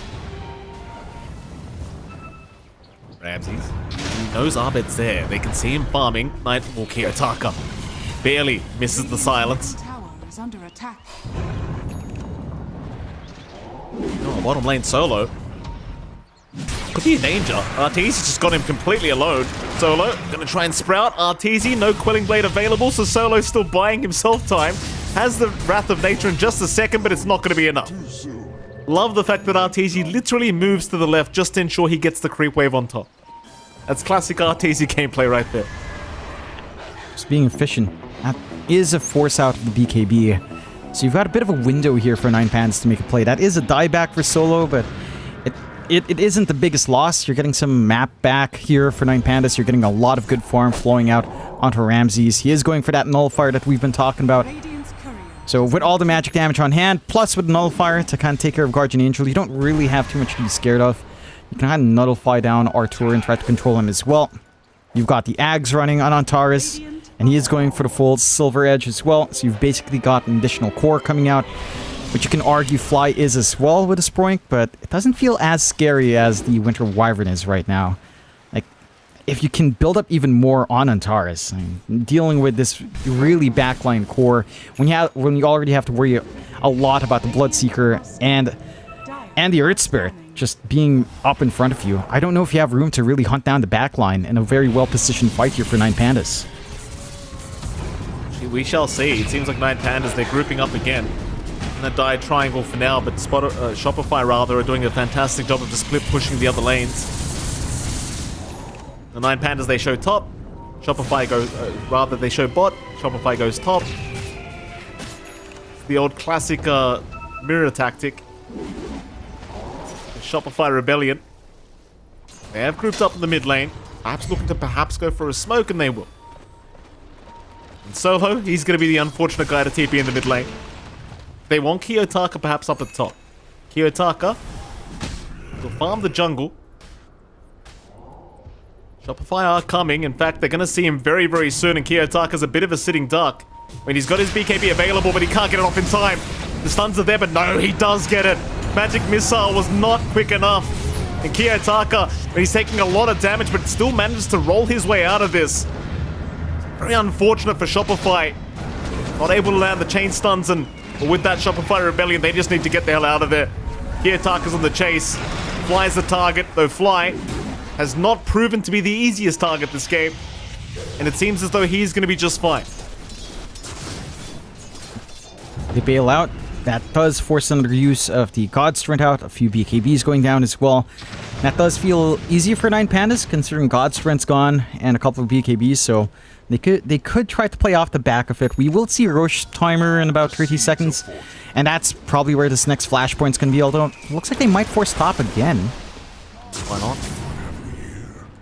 Ramses. He knows Arbet's there. They can see him farming. Nightfall Kiyotaka barely misses the silence. Oh, bottom lane Solo. Could be in danger. Arteezy just got him completely alone. Solo gonna try and sprout. Arteezy, no Quelling Blade available, so Solo's still buying himself time. Has the Wrath of Nature in just a second, but it's not gonna be enough. Love the fact that Arteezy literally moves to the left just to ensure he gets the creep wave on top. That's classic Arteezy gameplay right there. Just being efficient. That is a force out of the BKB. So you've got a bit of a window here for Nine Pandas to make a play. That is a dieback for Solo, but it isn't the biggest loss. You're getting some map back here for Nine Pandas. You're getting a lot of good farm flowing out onto Ramses. He is going for that Nullifier that we've been talking about. So with all the magic damage on hand, plus with Nullifier to kind of take care of Guardian Angel, you don't really have too much to be scared of. You can kind of nullify down Artur and try to control him as well. You've got the Ags running on Antares, and he is going for the full Silver Edge as well. So you've basically got an additional core coming out, which you can argue Fly is as well with a Sproink, but it doesn't feel as scary as the Winter Wyvern is right now. Like, if you can build up even more on Antares, I mean, dealing with this really backline core, when you already have to worry a lot about the Bloodseeker and the Earth Spirit just being up in front of you, I don't know if you have room to really hunt down the backline in a very well-positioned fight here for Nine Pandas. we shall see. It seems like Nine Pandas, they're grouping up again. In a die triangle for now, but Shopify rather are doing a fantastic job of just split pushing the other lanes. The Nine Pandas, they show top. Shopify goes, rather they show bot. Shopify goes top. It's the old classic mirror tactic. The Shopify Rebellion. They have grouped up in the mid lane. Perhaps looking to go for a smoke, and they will. And Solo, he's going to be the unfortunate guy to TP in the mid lane. They want Kiyotaka perhaps up at top. Kiyotaka will farm the jungle. Shopify are coming. In fact, they're going to see him very, very soon. And Kiyotaka's a bit of a sitting duck. When he's got his BKB available, but he can't get it off in time. The stuns are there, but no, he does get it. Magic Missile was not quick enough. And Kiyotaka, he's taking a lot of damage, but still manages to roll his way out of this. Very unfortunate for Shopify. Not able to land the chain stuns, and with that Shopify Rebellion, they just need to get the hell out of there. Kiyotaka's on the chase. Fly's the target, though Fly has not proven to be the easiest target this game. And it seems as though he's going to be just fine. They bail out. That does force another use of the God Strength out. A few BKBs going down as well. That does feel easier for Nine Pandas, considering God Strength's gone and a couple of BKBs, so they could try to play off the back of it. We will see a Roche timer in about 30 seconds, and that's probably where this next flashpoint's going to be, although it looks like they might force top again. Why not?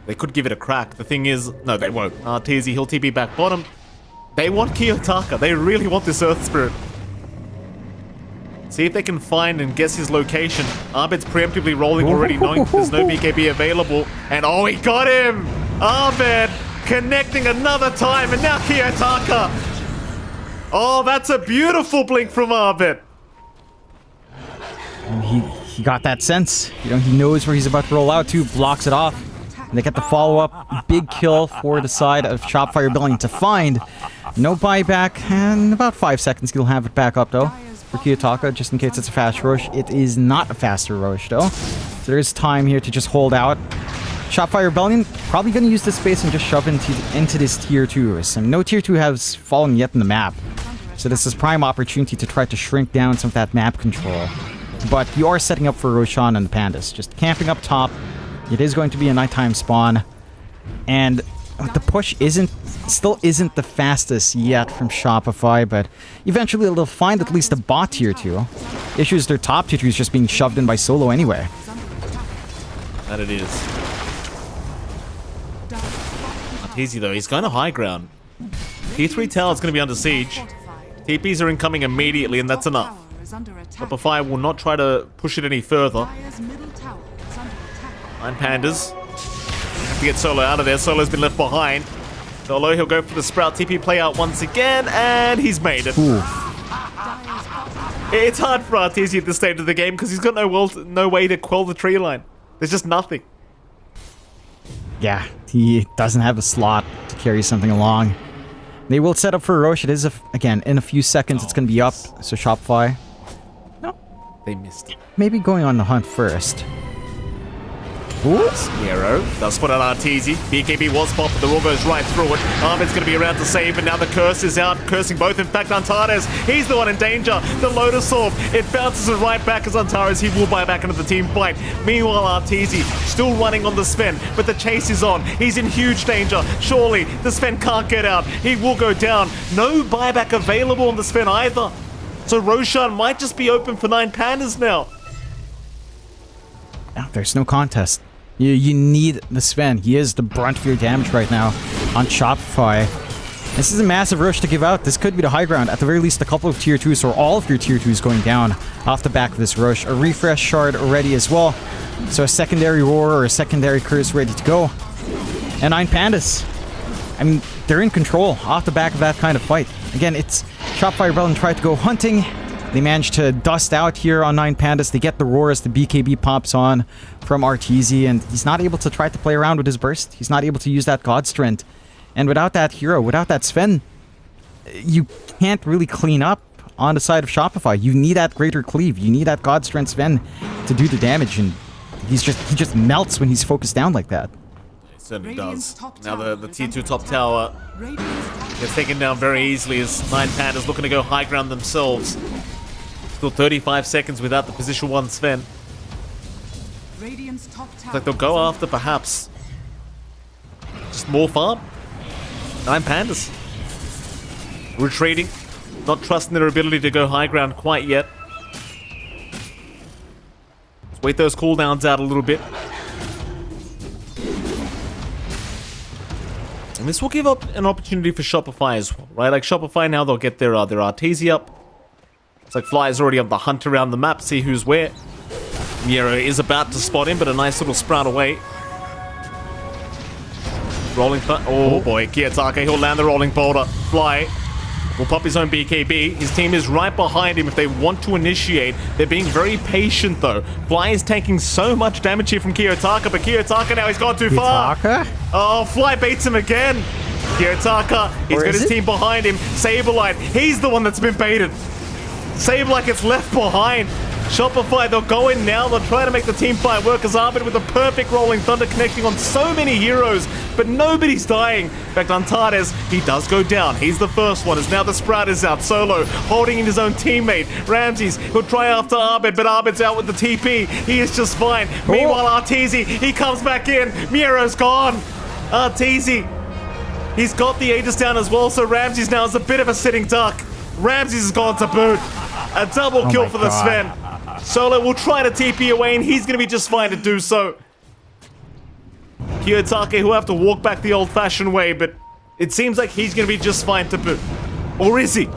They could give it a crack. The thing is, no, they won't. TZ, he'll TP back bottom. They want Kiyotaka. They really want this Earth Spirit. See if they can find and guess his location. Arbit's preemptively rolling already, knowing there's no BKB available. And oh, he got him! Arbit connecting another time, and now Kiyotaka! Oh, that's a beautiful blink from Arbit! And he got that sense. You know, he knows where he's about to roll out to, blocks it off. And they get the follow-up. Big kill for the side of Shopify Rebellion to find. No buyback, and about 5 seconds he'll have it back up though. For Kiyotaka, just in case it's a fast rush. It is not a faster rush though. So there is time here to just hold out. Shopify Rebellion probably going to use this space and just shove into this tier 2. So no tier 2 has fallen yet in the map. So this is prime opportunity to try to shrink down some of that map control. But you are setting up for Roshan and the Pandas. Just camping up top. It is going to be a nighttime spawn. And the push still isn't the fastest yet from Shopify, but eventually they'll find at least a bot tier 2. Issue is their top tier 2 is just being shoved in by Solo anyway. That it is. Not easy though, he's going to high ground. T3 tower is going to be under siege. TPs are incoming immediately, and that's enough. Shopify will not try to push it any further. Nine Pandas have to get Solo out of there. Solo's been left behind. Solo, he'll go for the Sprout TP play out once again, and he's made it. Ooh. It's hard for Arteezy at this stage of the game because he's got no way to quell the tree line. There's just nothing. Yeah, he doesn't have a slot to carry something along. They will set up for Roche. It is, again, in a few seconds it's going to be up. So Shopify, no, they missed it. Maybe going on the hunt first. Oops. Hero does put on Arteezy. BKB was popped, but the roll goes right through it. Ahmed's going to be around to save, and now the curse is out, cursing both. In fact, Antares, he's the one in danger. The Lotus Orb, it bounces it right back as Antares, he will buy back into the team fight. Meanwhile, Arteezy still running on the Sven, but the chase is on. He's in huge danger. Surely, the Sven can't get out. He will go down. No buyback available on the Sven either. So Roshan might just be open for Nine Pandas now. There's no contest. You need the Sven. He is the brunt of your damage right now on Shopify. This is a massive rush to give out. This could be the high ground. At the very least, a couple of tier 2s or all of your tier 2s going down off the back of this rush. A refresh shard ready as well. So a secondary roar or a secondary curse ready to go. And Nine Pandas, I mean, they're in control off the back of that kind of fight. Again, it's Shopify Rebellion tried to go hunting. They managed to dust out here on Nine Pandas. They get the roar as the BKB pops on from Arteezy, and he's not able to try to play around with his burst. He's not able to use that God Strength. And without that hero, without that Sven, you can't really clean up on the side of Shopify. You need that greater cleave. You need that God Strength Sven to do the damage, and he just melts when he's focused down like that. It certainly does. Now the tier 2 top tower Gets taken down very easily as 9 Pandas looking to go high ground themselves. Still 35 seconds without the position 1 Sven. Looks like they'll go after perhaps just more farm. 9 Pandas. Retreating. Not trusting their ability to go high ground quite yet. Let's wait those cooldowns out a little bit. And this will give up an opportunity for Shopify as well, right? Like Shopify now, they'll get their Arteezy up. It's like Fly's already on the hunt around the map, see who's where. Miero is about to spot him, but a nice little sprout away. Rolling oh boy, Kiyotaka, he'll land the rolling boulder. Fly will pop his own BKB. His team is right behind him if they want to initiate. They're being very patient though. Fly is taking so much damage here from Kiyotaka, but Kiyotaka now, he's gone too far. Oh, Fly baits him again. Kiyotaka, he's got his team behind him. Saberlight, he's the one that's been baited. Saberlight gets left behind. Shopify, they'll go in now. They'll try to make the team fight work as Arbit with a perfect Rolling Thunder connecting on so many heroes, but nobody's dying. In fact, Antares, he does go down. He's the first one, as now the Sprout is out. Solo, holding in his own teammate. Ramses, he'll try after Arbit, but Arbit's out with the TP. He is just fine. Meanwhile, Arteezy, he comes back in. Miero's gone. Arteezy, he's got the Aegis down as well, so Ramses now is a bit of a sitting duck. Ramses has gone to boot. A double kill for the Sven. Solo will try to TP away, and he's going to be just fine to do so. Kiyotake will have to walk back the old-fashioned way, but it seems like he's going to be just fine to boot. Or is he?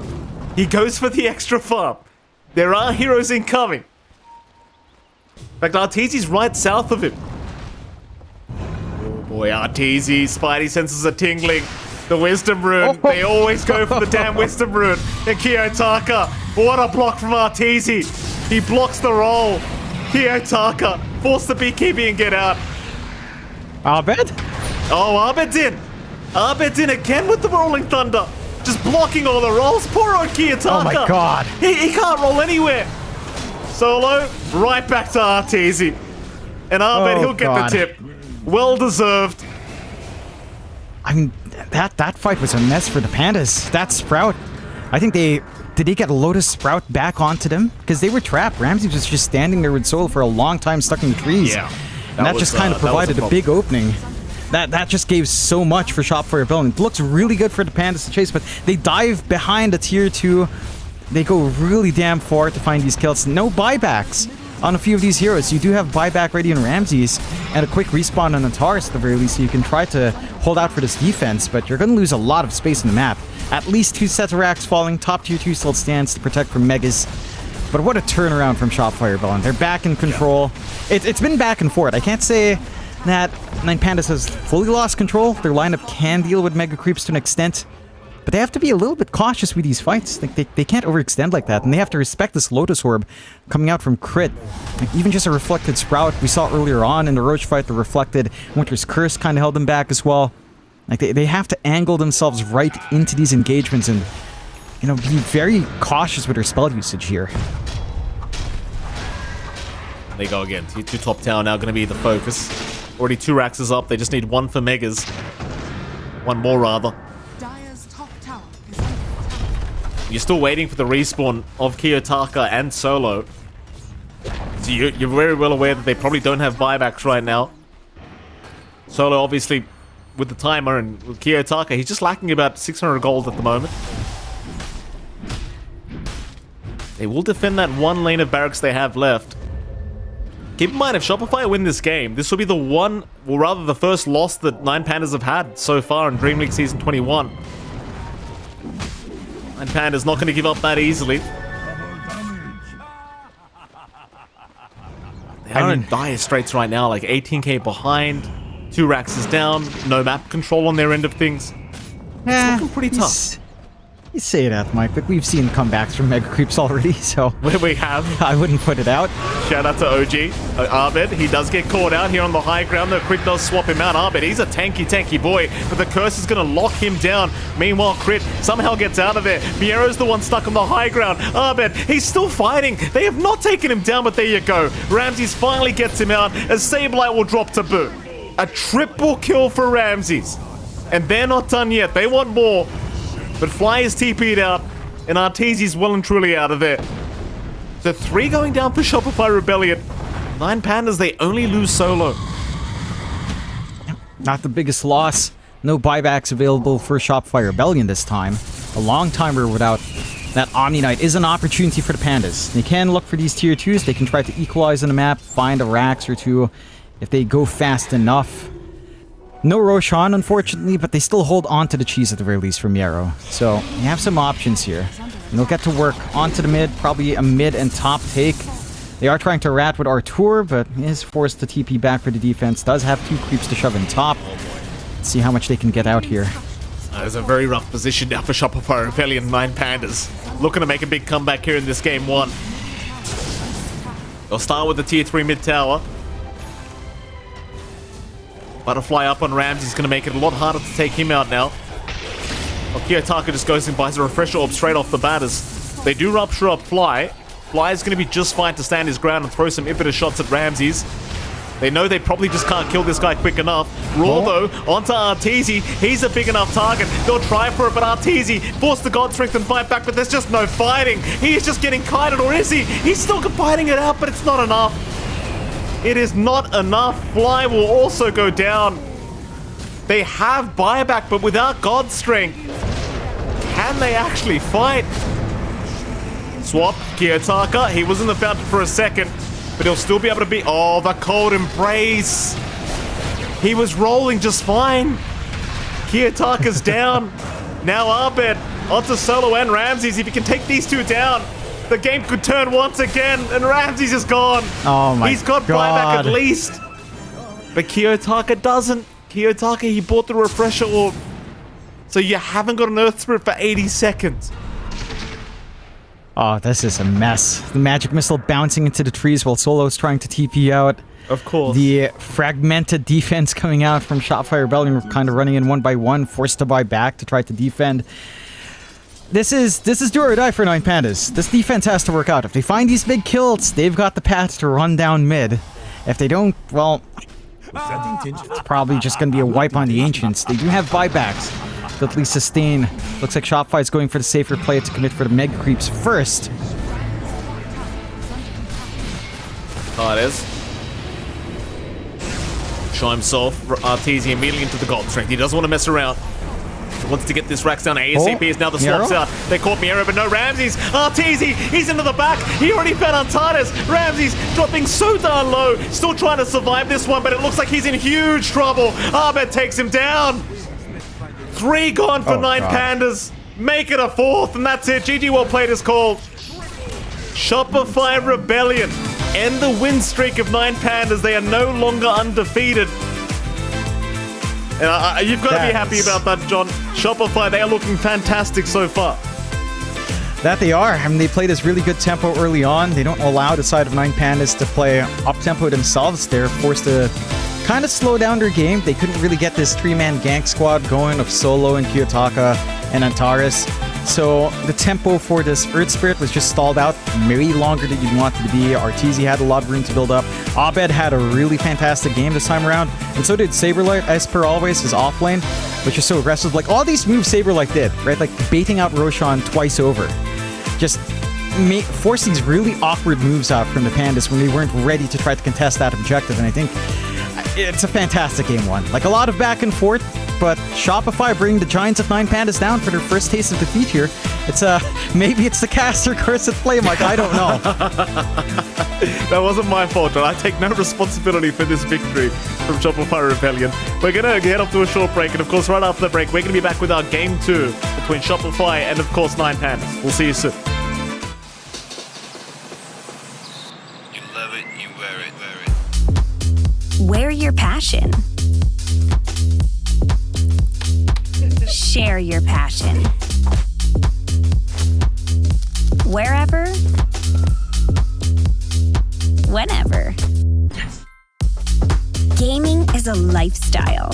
He goes for the extra farm. There are heroes incoming. In fact, Arteezy's right south of him. Oh boy, Arteezy. Spidey senses are tingling. The Wisdom Rune. They always go for the damn Wisdom Rune. And Kiyotaka. What a block from Arteezy. He blocks the roll. Kiyotaka. Force the BKB and get out. Arbit? Oh, Arbit's in. Arbit's in again with the Rolling Thunder. Just blocking all the rolls. Poor old Kiyotaka. Oh my god. He can't roll anywhere. Solo, right back to Arteezy. And Arbit, he'll get the tip. Well deserved. I mean, that fight was a mess for the Pandas. That Sprout, I think did they get a Lotus Sprout back onto them? Because they were trapped. Ramses was just standing there with Soul for a long time stuck in the trees. Yeah. And that just kind of provided a big opening. That just gave so much for Shopify Rebellion. It looks really good for the Pandas to chase, but they dive behind a tier 2. They go really damn far to find these kills. No buybacks on a few of these heroes. You do have buyback ready in Ramses and a quick respawn on Antares at the very least, so you can try to hold out for this defense, but you're going to lose a lot of space in the map. At least 2 sets of racks falling. Top tier 2 still stands to protect from Megas. But what a turnaround from Shopify Rebellion. They're back in control. It's been back and forth. I can't say that 9 Pandas has fully lost control. Their lineup can deal with Mega Creeps to an extent, but they have to be a little bit cautious with these fights. Like they can't overextend like that, and they have to respect this Lotus Orb coming out from Crit. Like even just a Reflected Sprout, we saw earlier on in the Roach fight, the Reflected Winter's Curse kind of held them back as well. Like they have to angle themselves right into these engagements and, you know, be very cautious with their spell usage here. There you go again. Tier 2 top tower now going to be the focus. Already 2 racks is up. They just need 1 for Megas. 1 more rather. You're still waiting for the respawn of Kiyotaka and Solo. So you're very well aware that they probably don't have buybacks right now. Solo obviously with the timer, and with Kiyotaka, he's just lacking about 600 gold at the moment. They will defend that 1 lane of barracks they have left. Keep in mind, if Shopify win this game, this will be the one, or rather the first loss that 9 Pandas have had so far in DreamLeague Season 21. 9 Pandas not going to give up that easily. They are in dire straits right now, like 18k behind, 2 racks is down, no map control on their end of things. It's looking pretty tough. You say that, Mike, but we've seen comebacks from Mega Creeps already, so... We have. I wouldn't put it out. Shout out to OG. Arbit, he does get caught out here on the high ground, though Crit does swap him out. Arbit, he's a tanky boy, but the curse is going to lock him down. Meanwhile, Crit somehow gets out of there. Miero's the one stuck on the high ground. Arbit, he's still fighting. They have not taken him down, but there you go. Ramses finally gets him out, as Saberlight will drop to boot. A triple kill for Ramses. And they're not done yet. They want more. But Fly is TP'd out, and Arteezy's well and truly out of there. So 3 going down for Shopify Rebellion. 9 Pandas, they only lose solo. Not the biggest loss. No buybacks available for Shopify Rebellion this time. A long timer without that Omni Knight is an opportunity for the Pandas. They can look for these tier 2s. They can try to equalize on the map, find a Rax or 2 if they go fast enough. No Roshan, unfortunately, but they still hold on to the cheese at the very least from Yarrow. So, you have some options here. And they'll get to work onto the mid, probably a mid and top take. They are trying to rat with Artur, but is forced to TP back for the defense. Does have 2 creeps to shove in top. Let's see how much they can get out here. There's a very rough position now for Shopify Rebellion. 9 Pandas looking to make a big comeback here in this game 1. They'll start with the tier 3 mid tower. Butterfly up on Rams is going to make it a lot harder to take him out now. Well, Kiyotaka just goes and buys a refresher orb straight off the bat as they do rupture up Fly. Fly is going to be just fine to stand his ground and throw some impetus shots at Ramses. They know they probably just can't kill this guy quick enough. Raw though, onto Arteezy. He's a big enough target. They'll try for it, but Arteezy forced the God Strength and fight back, but there's just no fighting. He is just getting kited, or is he? He's still fighting it out, but it's not enough. It is not enough. Fly will also go down. They have buyback, but without God Strength, can they actually fight? Swap, Kiyotaka. He was in the fountain for a second, but he'll still be able to beat... Oh, the cold embrace. He was rolling just fine. Kiyotaka's down. Now Abed onto Solo and Ramses. If he can take these 2 down, the game could turn once again, and Ramses is gone. Oh my God. He's got buyback at least. But Kiyotaka doesn't. Kiyotaka, he bought the refresher orb. So you haven't got an Earth Spirit for 80 seconds. Oh, this is a mess. The magic missile bouncing into the trees while Solo's trying to TP out. Of course. The fragmented defense coming out from Shopify Rebellion, kind of running in 1 by 1, forced to buy back to try to defend. This is do or die for 9 Pandas. This defense has to work out. If they find these big kills, they've got the path to run down mid. If they don't, well, it's probably just going to be a wipe on the Ancients. They do have buybacks to at least sustain. Looks like Shopify is going for the safer play to commit for the mega creeps first. Oh, it is. Show himself, Arteezy immediately into the God Strength. He doesn't want to mess around. He wants to get this Rax down ASAP as now the swap's out. They caught Miera, but no Ramses. Arteezy, he's into the back. He already found Antares. Ramses dropping so darn low. Still trying to survive this one, but it looks like he's in huge trouble. Abed takes him down. 3 gone for 9 Pandas. Make it a 4th, and that's it. GG well played is called. Shopify Rebellion end the win streak of 9 Pandas. They are no longer undefeated. And you've got to be happy about that, John. Shopify, they are looking fantastic so far. That they are. I mean, they play this really good tempo early on. They don't allow the side of 9 Pandas to play up-tempo themselves. They're forced to kind of slow down their game. They couldn't really get this 3-man gank squad going of Solo and Kiyotaka and Antares. So the tempo for this Earth Spirit was just stalled out way longer than you'd want it to be. Arteezy had a lot of room to build up. Abed had a really fantastic game this time around, and so did Saberlight, as per always, his offlane, which is so aggressive. Like, all these moves Saberlight did, right? Like, baiting out Roshan twice over. Just force these really awkward moves out from the Pandas when they weren't ready to try to contest that objective, and I think it's a fantastic game 1. Like, a lot of back and forth, but Shopify bringing the Giants of 9 Pandas down for their first taste of defeat here. It's maybe it's the caster curse at play, Mike. I don't know. That wasn't my fault, John. I take no responsibility for this victory from Shopify Rebellion. We're going to head off to a short break, and of course, right after the break, we're going to be back with our game 2 between Shopify and, of course, 9 Pandas. We'll see you soon. You love it, you wear it. Wear your passion. Share your passion. Wherever, whenever. Gaming is a lifestyle.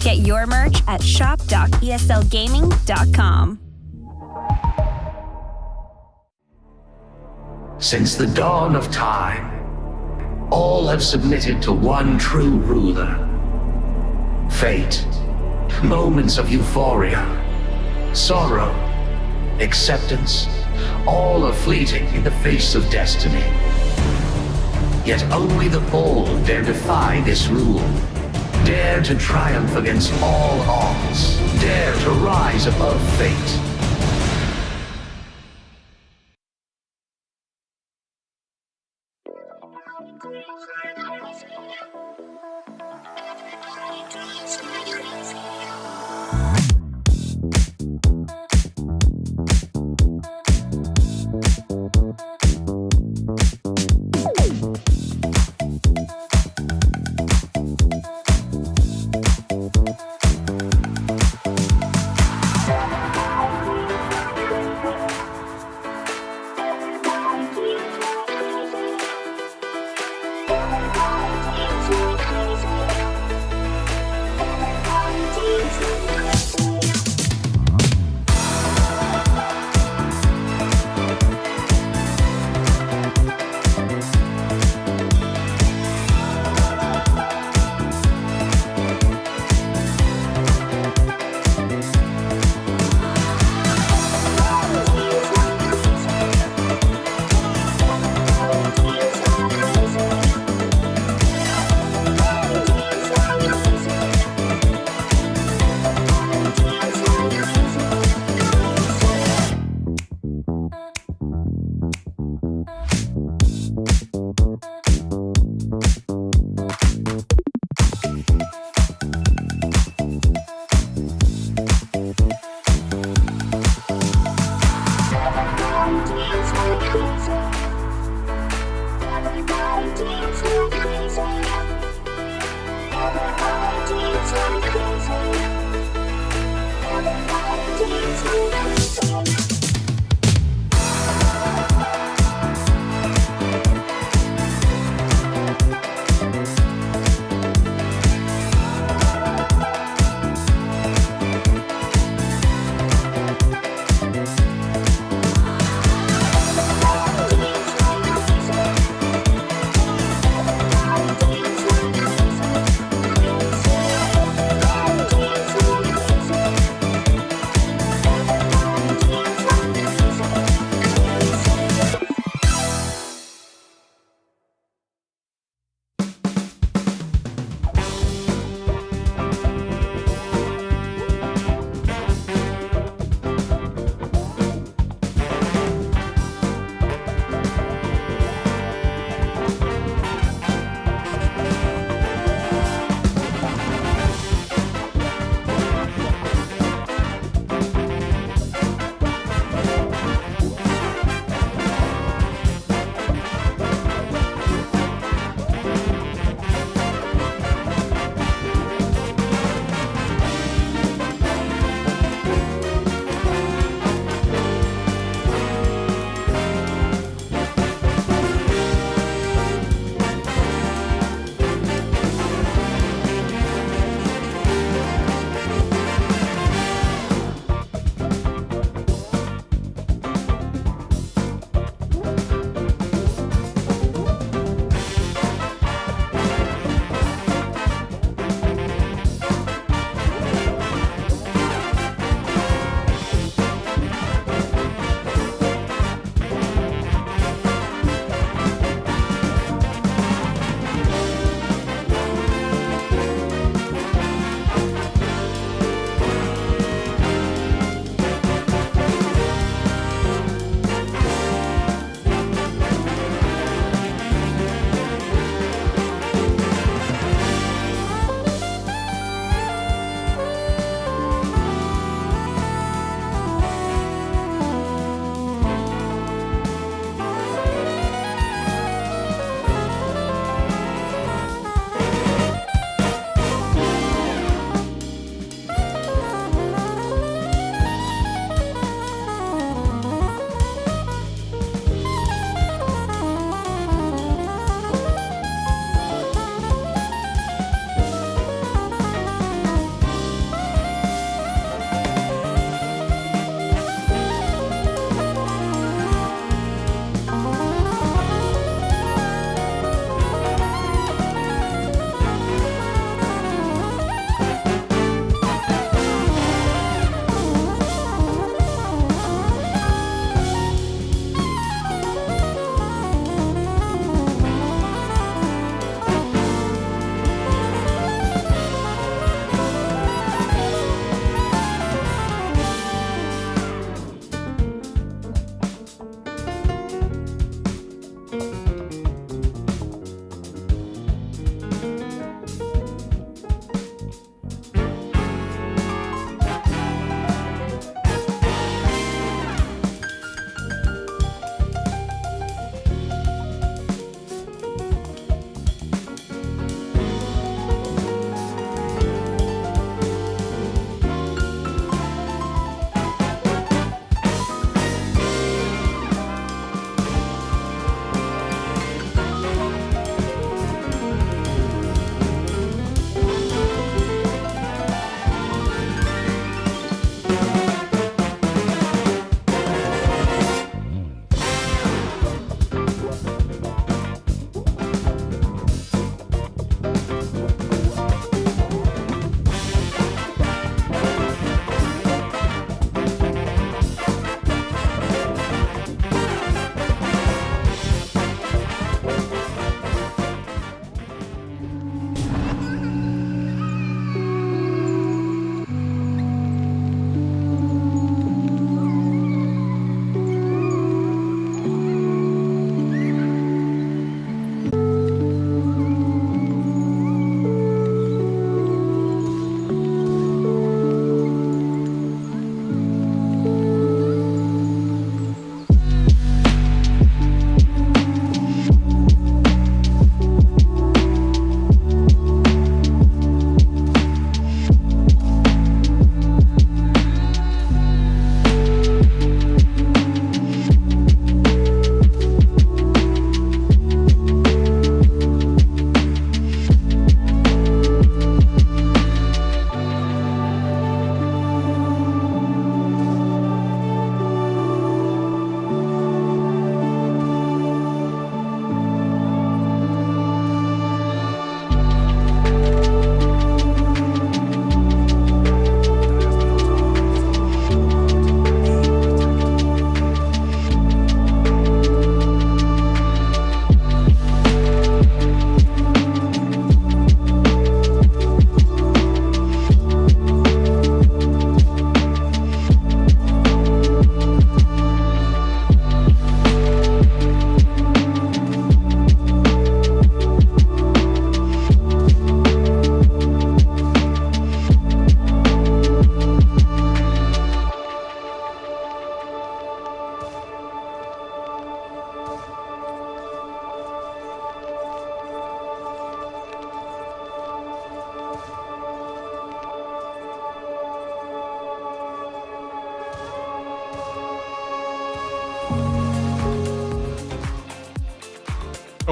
Get your merch at shop.eslgaming.com. Since the dawn of time, all have submitted to one true ruler. Fate. Moments of euphoria. sorrow, acceptance, all are fleeting in the face of destiny. Yet only the bold dare defy this rule. Dare to triumph against all odds. Dare to rise above fate.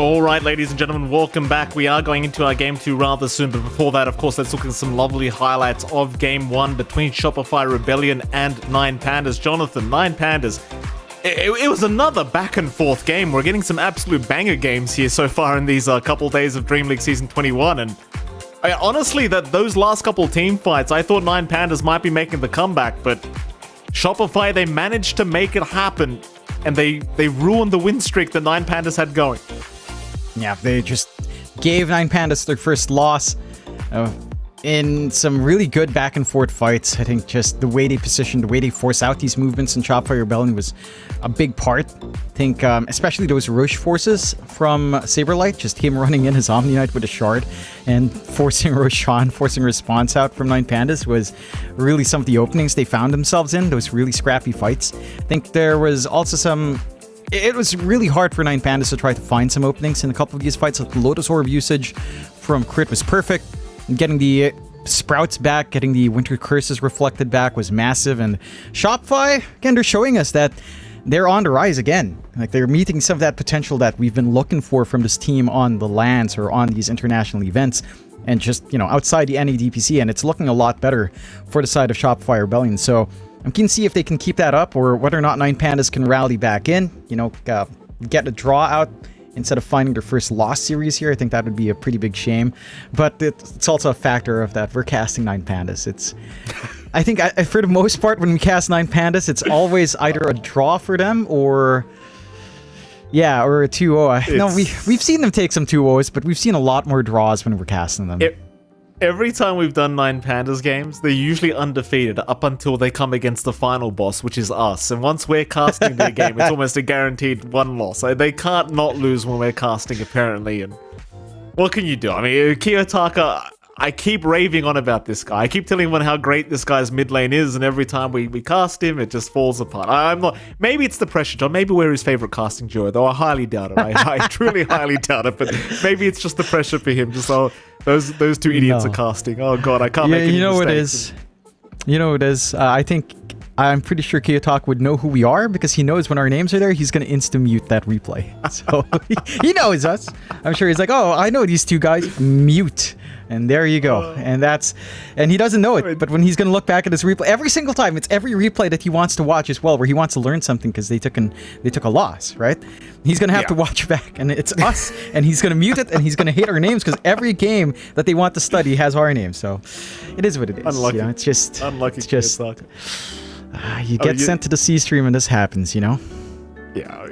All right, ladies and gentlemen, welcome back. We are going into our Game 2 rather soon, but before that, of course, let's look at some lovely highlights of Game 1 between Shopify Rebellion and 9Pandas. Jonathan, 9Pandas. It was another back and forth game. We're getting some absolute banger games here so far in these couple days of Dream League Season 21, and honestly, those last couple team fights, I thought 9Pandas might be making the comeback, but Shopify, they managed to make it happen, and they ruined the win streak that 9Pandas had going. Yeah, they just gave 9Pandas their first loss in some really good back and forth fights. I think just the way they positioned, the way they force out these movements in Shopify Rebellion was a big part. I think especially those Roche forces from Saberlight, just him running in his Omni Knight with a shard and forcing Roshan, forcing response out from 9Pandas was really some of the openings they found themselves in, those really scrappy fights. I think there was also it was really hard for 9Pandas to try to find some openings in a couple of these fights. Like the Lotus Orb usage from Crit was perfect. Getting the Sprouts back, getting the Winter Curses reflected back was massive. And Shopify, again, they're showing us that they're on the rise again. Like, they're meeting some of that potential that we've been looking for from this team on the lands or on these international events. And just, outside the NADPC. And it's looking a lot better for the side of Shopify Rebellion. So I'm keen to see if they can keep that up or whether or not 9Pandas can rally back in, get a draw out instead of finding their first loss series here. I think that would be a pretty big shame. But it's also a factor of that we're casting 9Pandas. I think for the most part, when we cast 9Pandas, it's always either a draw for them or a 2-0. No, we've seen them take some 2-0s, but we've seen a lot more draws when we're casting them. Every time we've done 9Pandas games, they're usually undefeated up until they come against the final boss, which is us. And once we're casting their game, it's almost a guaranteed one loss. They can't not lose when we're casting, apparently. And what can you do? I mean, Kiyotaka, I keep raving on about this guy. I keep telling everyone how great this guy's mid lane is, and every time we cast him, it just falls apart. I'm not. Maybe it's the pressure, John. Maybe we're his favorite casting duo, though I highly doubt it. I truly highly doubt it. But maybe it's just the pressure for him. Just those two idiots are casting. Oh god, I can't make any mistakes. You know what it is. I'm pretty sure Kiyotaka would know who we are because he knows when our names are there, he's going to insta-mute that replay. So he knows us. I'm sure he's like, oh, I know these two guys. Mute. And there you go. And he doesn't know it, but when he's going to look back at his replay, every single time, it's every replay that he wants to watch as well, where he wants to learn something because they took a loss, right? He's going to have to watch back, and it's us, and he's going to mute it, and he's going to hate our names because every game that they want to study has our name. So it is what it is. Unlucky. It's just unlucky. It's just you get sent to the C stream, and this happens, Yeah,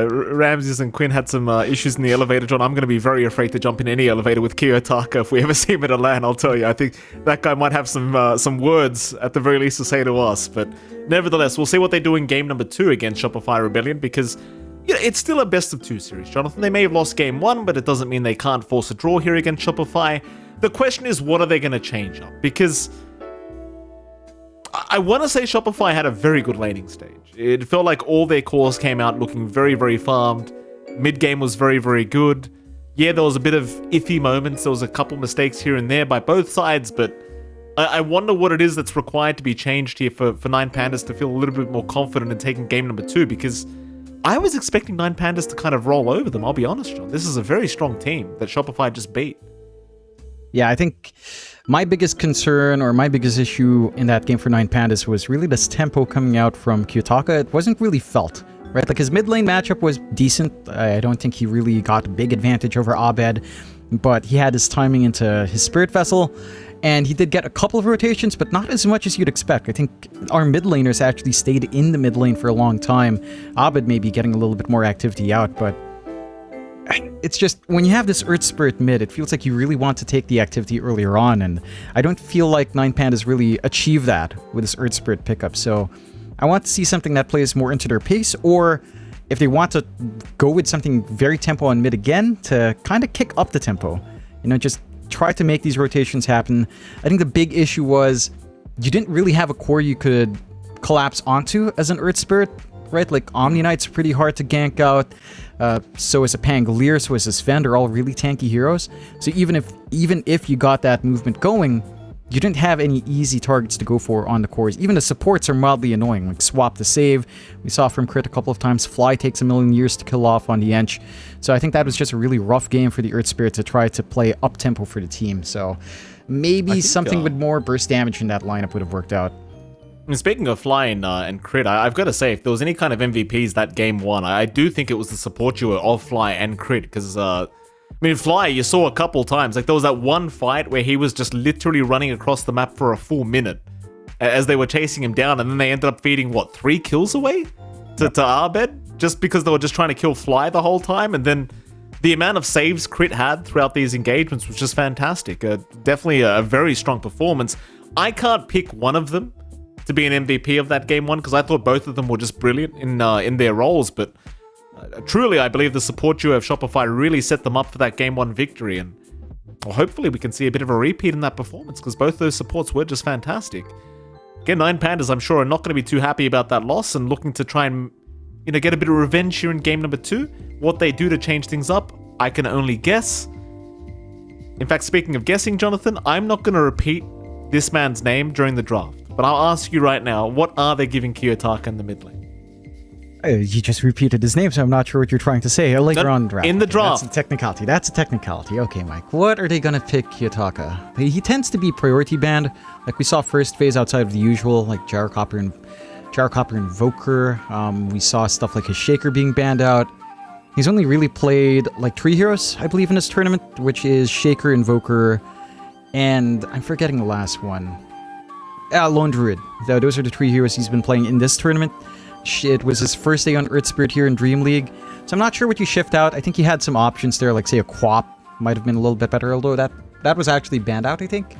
Ramses and Quinn had some issues in the elevator, John. I'm going to be very afraid to jump in any elevator with Kiyotaka if we ever see him at a LAN, I'll tell you. I think that guy might have some words, at the very least, to say to us. But nevertheless, we'll see what they do in game number 2 against Shopify Rebellion, because it's still a best-of-2 series, Jonathan. They may have lost game 1, but it doesn't mean they can't force a draw here against Shopify. The question is, what are they going to change up? Because I want to say Shopify had a very good laning stage. It felt like all their cores came out looking very, very farmed. Mid-game was very, very good. Yeah, there was a bit of iffy moments. There was a couple mistakes here and there by both sides, but I wonder what it is that's required to be changed here for 9Pandas to feel a little bit more confident in taking game number 2, because I was expecting 9Pandas to kind of roll over them, I'll be honest, John. This is a very strong team that Shopify just beat. Yeah, I think my biggest concern or my biggest issue in that game for 9Pandas was really this tempo coming out from Kiyotaka. It wasn't really felt, right? Like, his mid lane matchup was decent. I don't think he really got a big advantage over Abed, but he had his timing into his Spirit Vessel, and he did get a couple of rotations, but not as much as you'd expect. I think our mid laners actually stayed in the mid lane for a long time. Abed may be getting a little bit more activity out, but it's just, when you have this Earth Spirit mid, it feels like you really want to take the activity earlier on, and I don't feel like 9Pandas really achieved that with this Earth Spirit pickup. So I want to see something that plays more into their pace, or if they want to go with something very tempo on mid again, to kind of kick up the tempo. Just try to make these rotations happen. I think the big issue was you didn't really have a core you could collapse onto as an Earth Spirit, right? Like, Omni Knight's pretty hard to gank out. So is a Pangolier, so is a Sven. They're all really tanky heroes. So even if you got that movement going, you didn't have any easy targets to go for on the cores. Even the supports are mildly annoying, like Swap to save. We saw from Crit a couple of times. Fly takes a million years to kill off on the Ench. So I think that was just a really rough game for the Earth Spirit to try to play up-tempo for the team. So maybe something with more burst damage in that lineup would have worked out. And speaking of Fly and Crit, I've got to say, if there was any kind of MVPs that game won, I do think it was the support duo of Fly and Crit, because I mean, Fly, you saw a couple times. Like, there was that one fight where he was just literally running across the map for a full minute as they were chasing him down, and then they ended up feeding, what, 3 kills away to Abed? Just because they were just trying to kill Fly the whole time, and then the amount of saves Crit had throughout these engagements was just fantastic. Definitely a very strong performance. I can't pick one of them to be an MVP of that game one, because I thought both of them were just brilliant in their roles, but truly, I believe the support duo of Shopify really set them up for that Game 1 victory, and hopefully we can see a bit of a repeat in that performance, because both those supports were just fantastic. Again, 9 Pandas, I'm sure, are not going to be too happy about that loss and looking to try and get a bit of revenge here in game number 2. What they do to change things up, I can only guess. In fact, speaking of guessing, Jonathan, I'm not going to repeat this man's name during the draft, but I'll ask you right now, what are they giving Kiyotaka in the mid lane? You just repeated his name, so I'm not sure what you're trying to say. Later on in the draft. In the draft. That's a technicality. That's a technicality. Okay, Mike. What are they going to pick Kiyotaka? He tends to be priority banned. Like we saw first phase outside of the usual, like Gyrocopter Invoker. We saw stuff like his Shaker being banned out. He's only really played like 3 heroes, I believe, in this tournament, which is Shaker, Invoker, and I'm forgetting the last one. Lone Druid. Those are the 3 heroes he's been playing in this tournament. It was his first day on Earth Spirit here in DreamLeague, so I'm not sure what you shift out. I think he had some options there, like say a Quap might have been a little bit better, although that was actually banned out, I think,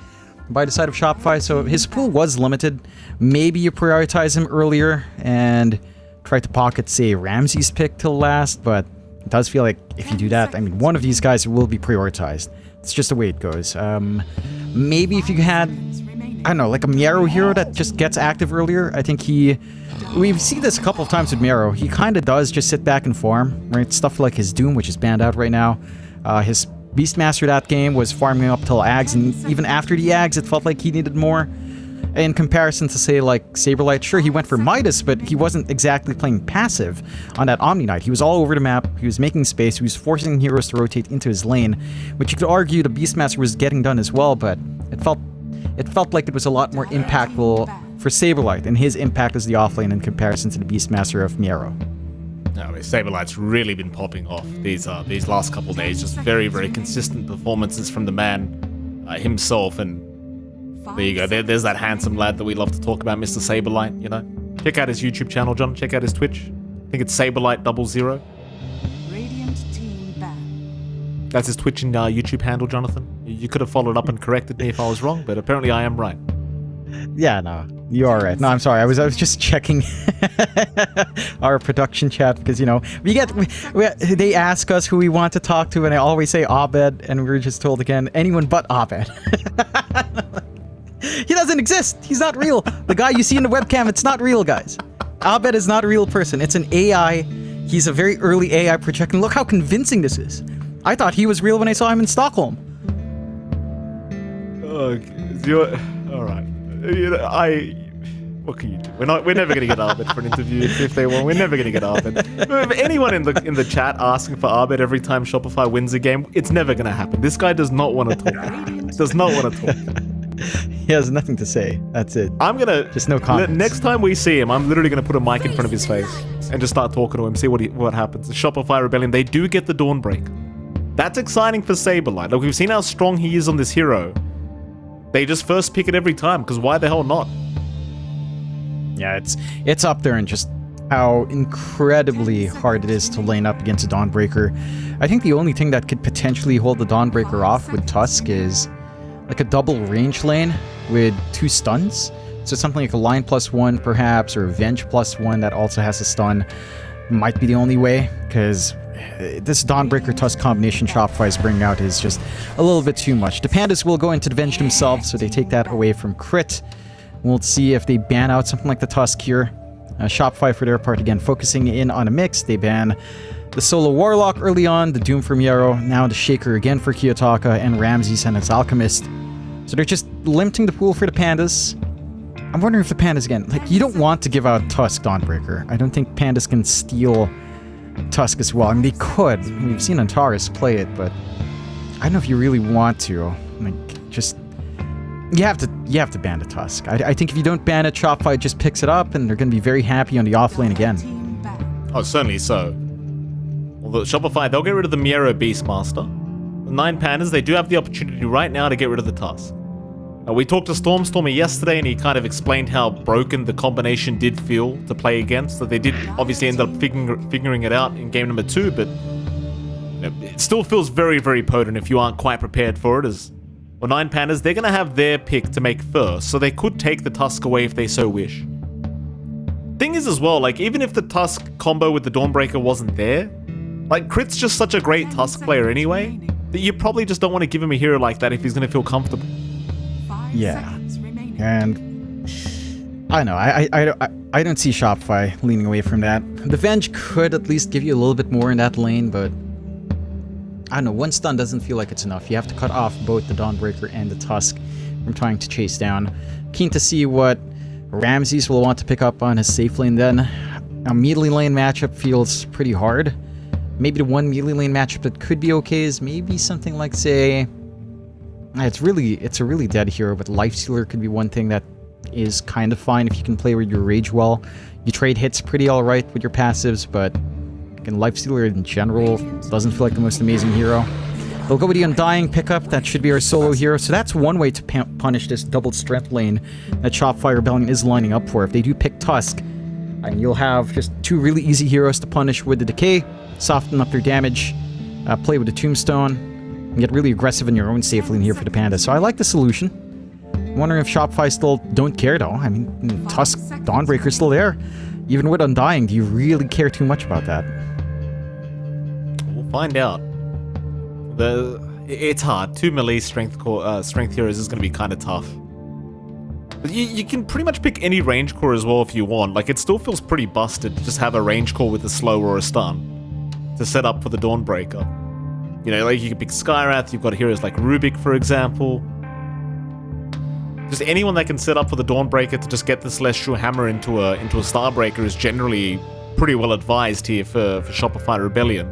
by the side of Shopify, so his pool was limited. Maybe you prioritize him earlier and try to pocket, say, Ramsey's pick till last, but it does feel like if you do that, I mean, one of these guys will be prioritized. It's just the way it goes. Maybe if you had, I don't know, like a Miero hero that just gets active earlier, I think we've seen this a couple of times with Miero. He kind of does just sit back and farm, right? Stuff like his Doom, which is banned out right now. His Beastmaster that game was farming up till Ags, and even after the Ags, it felt like he needed more. In comparison to, say, like Saberlight, sure, he went for Midas, but he wasn't exactly playing passive on that Omni Knight. He was all over the map, he was making space, he was forcing heroes to rotate into his lane, which you could argue the Beastmaster was getting done as well, but it felt like it was a lot more impactful for Saberlight, and his impact as the offlane in comparison to the Beastmaster of Miero. Saberlight's really been popping off these last couple days. Just very, very consistent performances from the man himself. And there you go. There's that handsome lad that we love to talk about, Mr. Saberlight. Check out his YouTube channel, John. Check out his Twitch. I think it's Saberlight00. That's his Twitch and YouTube handle, Jonathan. You could have followed up and corrected me if I was wrong, but apparently I am right. Yeah, no, you are right. No, I'm sorry. I was just checking our production chat because they ask us who we want to talk to, and I always say Abed, and we were just told again anyone but Abed. He doesn't exist. He's not real. The guy you see in the webcam, it's not real, guys. Abed is not a real person. It's an AI. He's a very early AI project, and look how convincing this is. I thought he was real when I saw him in Stockholm. Okay, all right. What can you do? We're never gonna get Abed for an interview if they want. We're never gonna get Abed. If anyone in the chat asking for Abed every time Shopify wins a game, it's never gonna happen. This guy does not want to talk. Does not want to talk. He has nothing to say. That's it. I'm gonna just no comments. Next time we see him, I'm literally gonna put a mic in front of his face and just start talking to him. See what happens. The Shopify Rebellion, they do get the Dawnbreak. That's exciting for Saberlight. Like, we've seen how strong he is on this hero. They just first pick it every time, because why the hell not? Yeah, it's up there in just how incredibly hard it is to lane up against a Dawnbreaker. I think the only thing that could potentially hold the Dawnbreaker off with Tusk is like a double range lane with 2 stuns. So something like a Line +1 perhaps, or a Venge +1 that also has a stun might be the only way, because this Dawnbreaker Tusk combination Shopify is bringing out is just a little bit too much. The Pandas will go into the Venge themselves, so they take that away from Crit. We'll see if they ban out something like the Tusk here. Shopify, for their part, again, focusing in on a mix. They ban the Solo Warlock early on, the Doom for Miero, now the Shaker again for Kiyotaka, and Ramses and his Alchemist. So they're just limiting the pool for the Pandas. I'm wondering if the Pandas, again, like, you don't want to give out Tusk Dawnbreaker. I don't think Pandas can steal Tusk as well. I mean, they could. We've seen Antares play it, but I don't know if you really want to. Like, just... You have to ban the Tusk. I think if you don't ban it, Shopify just picks it up, and they're going to be very happy on the offlane again. Oh, certainly so. Although Shopify, they'll get rid of the Miero Beastmaster. The 9 Pandas, they do have the opportunity right now to get rid of the Tusk. We talked to Stormstormer yesterday, and he kind of explained how broken the combination did feel to play against. That they did obviously end up figuring it out in game number 2, but it still feels very, very potent if you aren't quite prepared for it. As well, 9 Pandas, they're going to have their pick to make first, so they could take the Tusk away if they so wish. Thing is as well, like, even if the Tusk combo with the Dawnbreaker wasn't there, like, Crit's just such a great Tusk player anyway, that you probably just don't want to give him a hero like that if he's going to feel comfortable. Yeah, and I know, I don't see Shopify leaning away from that. The Venge could at least give you a little bit more in that lane, but I don't know, one stun doesn't feel like it's enough. You have to cut off both the Dawnbreaker and the Tusk from trying to chase down. Keen to see what Ramses will want to pick up on his safe lane then. A melee lane matchup feels pretty hard. Maybe the one melee lane matchup that could be okay is maybe something like, say... It's a really dead hero, but Lifestealer could be one thing that is kind of fine if you can play with your Rage well. You trade hits pretty alright with your passives, but again, Lifestealer in general doesn't feel like the most amazing hero. They'll go with the Undying pickup, that should be our solo hero, so that's one way to punish this double strength lane that Shopify Rebellion is lining up for. If they do pick Tusk, and you'll have just 2 really easy heroes to punish with the Decay, soften up their damage, play with the Tombstone, and get really aggressive in your own safe lane here for the Panda. So I like the solution. I'm wondering if Shopify still don't care though. I mean, Tusk Dawnbreaker is still there. Even with Undying, do you really care too much about that? We'll find out. It's hard. 2 melee strength heroes is going to be kind of tough. But you can pretty much pick any range core as well if you want. Like, it still feels pretty busted to just have a range core with a slow or a stun to set up for the Dawnbreaker. You know, like, you can pick Skyrath, you've got heroes like Rubik, for example. Just anyone that can set up for the Dawnbreaker to just get the Celestial Hammer into a Starbreaker is generally pretty well advised here for Shopify Rebellion.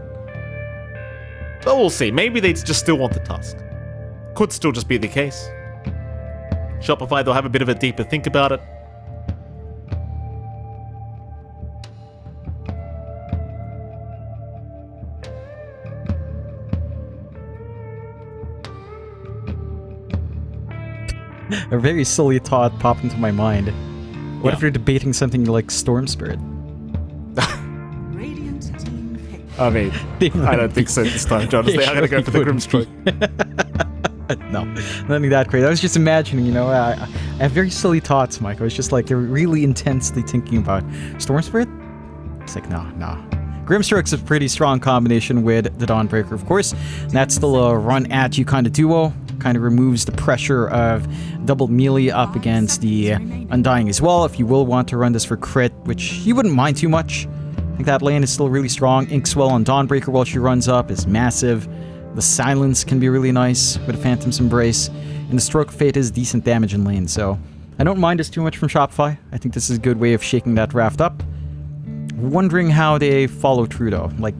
But we'll see. Maybe they just still want the Tusk. Could still just be the case. Shopify, they'll have a bit of a deeper think about it. A very silly thought popped into my mind. What if you're debating something like Storm Spirit? I mean, I don't think so this time, Jonas. They are going to go for the Grimstroke. No, nothing that crazy. I was just imagining, you know, I have very silly thoughts, Mike. I was just like really intensely thinking about Storm Spirit. It's like, no. Grimstroke's a pretty strong combination with the Dawnbreaker, of course. And that's still a run at you kind of duo. Kind of removes the pressure of double melee up against the Undying as well. If you will want to run this for crit, which you wouldn't mind too much. I think that lane is still really strong. Inkswell on Dawnbreaker while she runs up is massive. The Silence can be really nice with a Phantom's Embrace. And the Stroke of Fate is decent damage in lane, so I don't mind this too much from Shopify. I think this is a good way of shaking that raft up. Wondering how they follow through though. Like,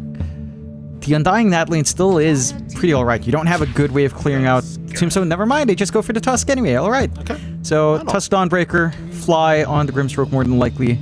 the Undying that lane still is pretty alright. You don't have a good way of clearing out Tombstone. Never mind, they just go for the Tusk anyway. Alright. Okay. So, Tusk Dawnbreaker, fly on the Grimstroke more than likely.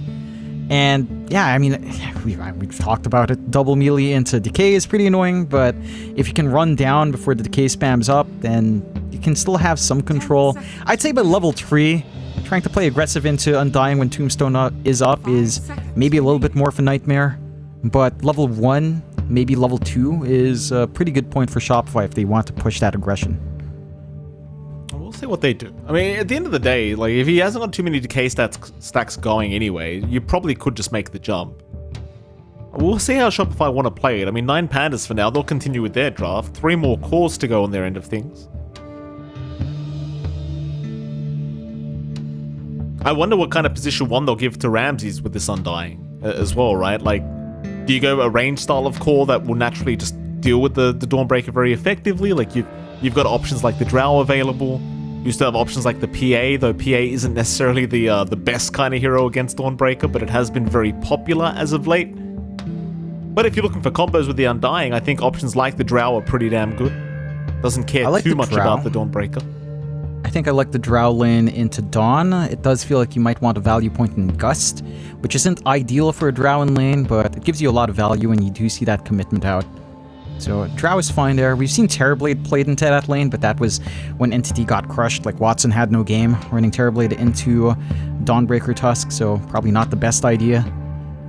And yeah, I mean, we've talked about it. Double melee into Decay is pretty annoying, but if you can run down before the Decay spams up, then you can still have some control. I'd say by level 3, trying to play aggressive into Undying when Tombstone is up is maybe a little bit more of a nightmare. But level 1, maybe level 2 is a pretty good point for Shopify if they want to push that aggression. We'll see what they do. I mean, at the end of the day, like, if he hasn't got too many Decay stacks going anyway, you probably could just make the jump. We'll see how Shopify want to play it. I mean, 9 Pandas for now. They'll continue with their draft. 3 more cores to go on their end of things. I wonder what kind of position 1 they'll give to Ramses with this Undying as well, right? Like, do you go a range style of core that will naturally just deal with the Dawnbreaker very effectively? Like, you've got options like the Drow available. You still have options like the PA, though PA isn't necessarily the best kind of hero against Dawnbreaker, but it has been very popular as of late. But if you're looking for combos with the Undying, I think options like the Drow are pretty damn good. Doesn't care too much about the Dawnbreaker. I think I like the Drow lane into Dawn. It does feel like you might want a value point in Gust, which isn't ideal for a Drow in lane, but it gives you a lot of value when you do see that commitment out. So Drow is fine there. We've seen Terrorblade played into that lane, but that was when Entity got crushed. Like Watson had no game running Terrorblade into Dawnbreaker Tusk, so probably not the best idea.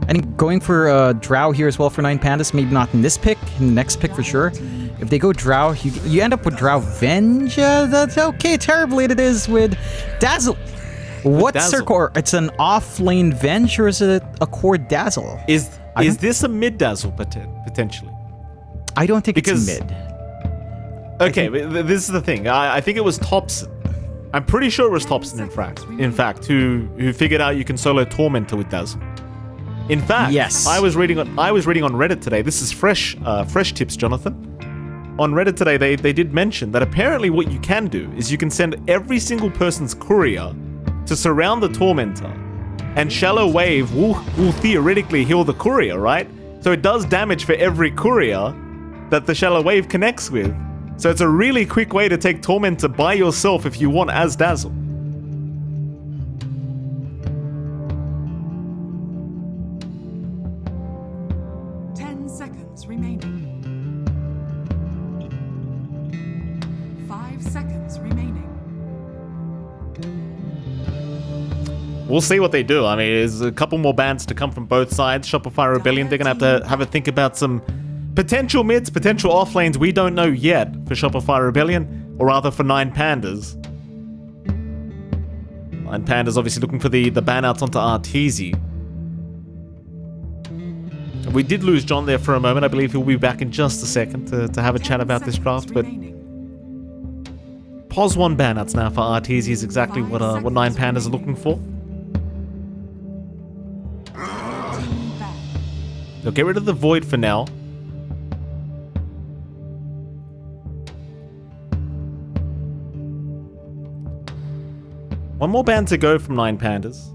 I think going for Drow here as well for 9 Pandas, maybe not in this pick, in the next pick for sure. If they go Drow, you end up with Drow Venge. That's okay. Terrorblade it is with Dazzle. What's their core? It's an off-lane Venge, or is it a core Dazzle? Is this a mid Dazzle potentially? I don't think it's mid. Okay, this is the thing. I think it was Thompson. I'm pretty sure it was Thompson, in fact, who figured out you can solo Tormentor with Dazzle. In fact, yes. I was reading on Reddit today. This is fresh tips, Jonathan. On Reddit today, they did mention that apparently what you can do is you can send every single person's courier to surround the Tormentor, and Shallow Wave will theoretically heal the courier, right? So it does damage for every courier that the Shallow Wave connects with. So it's a really quick way to take Tormentor by yourself if you want as Dazzle. We'll see what they do. I mean, there's a couple more bans to come from both sides. Shopify Rebellion, they're going to have a think about some potential mids, potential off lanes we don't know yet for Shopify Rebellion, or rather for 9 Pandas. 9 Pandas obviously looking for the ban outs onto Arteezy. We did lose John there for a moment. I believe he'll be back in just a second to have a chat about this draft, but pause 1 ban outs now for Arteezy is exactly what 9 Pandas are looking for. So get rid of the Void for now. One more ban to go from 9 Pandas.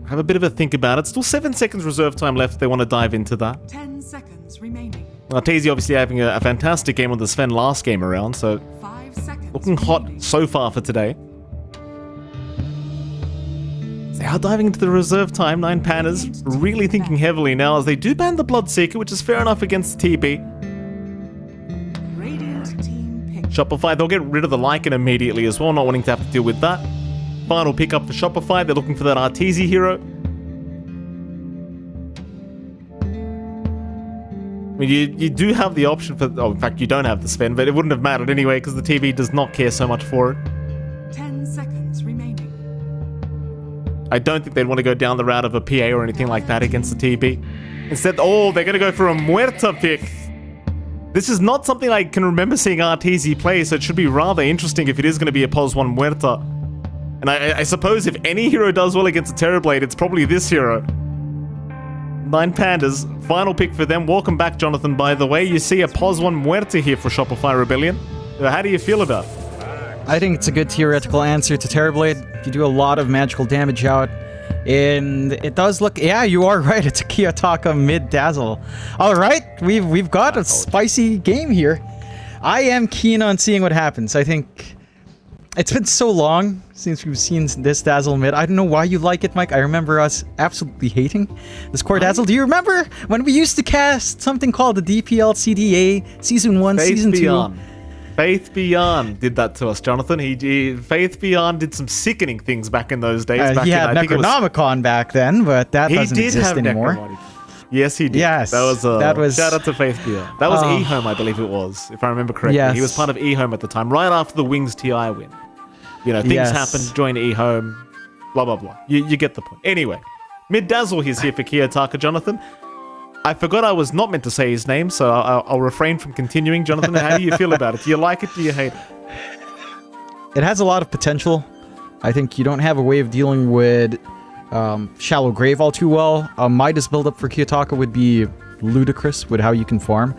Have a bit of a think about it. Still 7 seconds reserve time left if they want to dive into that. 10 seconds remaining. Arteezy obviously having a fantastic game on the Sven last game around, so 5 seconds looking hot remaining. so far for today. They are diving into the reserve time. 9 Pandas really thinking heavily now as they do ban the Bloodseeker, which is fair enough against TB. Radiant team pick. Shopify, they'll get rid of the Lycan immediately as well, not wanting to have to deal with that. Final pickup for Shopify, they're looking for that Arteezy hero. I mean, you do have the option for... Oh, in fact, you don't have the Sven, but it wouldn't have mattered anyway because the TV does not care so much for it. 10 seconds remaining. I don't think they'd want to go down the route of a PA or anything like that against the TB. Instead, oh, they're going to go for a Muerta pick. This is not something I can remember seeing Arteezy play, so it should be rather interesting if it is going to be a pos 1 Muerta. And I suppose if any hero does well against a Terrorblade, it's probably this hero. 9 Pandas, final pick for them. Welcome back, Jonathan, by the way. You see a pos 1 Muerta here for Shopify Rebellion. How do you feel about it? I think it's a good theoretical answer to Terrorblade. You do a lot of magical damage out. And it does look... Yeah, you are right. It's a Kiyotaka mid-dazzle. All right, we've got a spicy game here. I am keen on seeing what happens. I think... It's been so long since we've seen this Dazzle mid. I don't know why you like it, Mike. I remember us absolutely hating this core Dazzle. Do you remember when we used to cast something called the DPL CDA Season 1, Faith Season 2? Beyond. Faith Beyond did that to us, Jonathan. Faith Beyond did some sickening things back in those days. He had Necronomicon back then, but that doesn't exist anymore. Yes, he did. Yes, that was shout out to Faith Beyond. That was eHome, I believe it was, if I remember correctly. Yes. He was part of eHome at the time, right after the Wings TI win. You know, things happen, join eHome, blah, blah, blah. You get the point. Anyway, Mid-Dazzle is here for Kiyotaka, Jonathan. I forgot I was not meant to say his name, so I'll refrain from continuing. Jonathan, how do you feel about it? Do you like it? Do you hate it? It has a lot of potential. I think you don't have a way of dealing with Shallow Grave all too well. Midas build up for Kiyotaka would be ludicrous with how you can farm.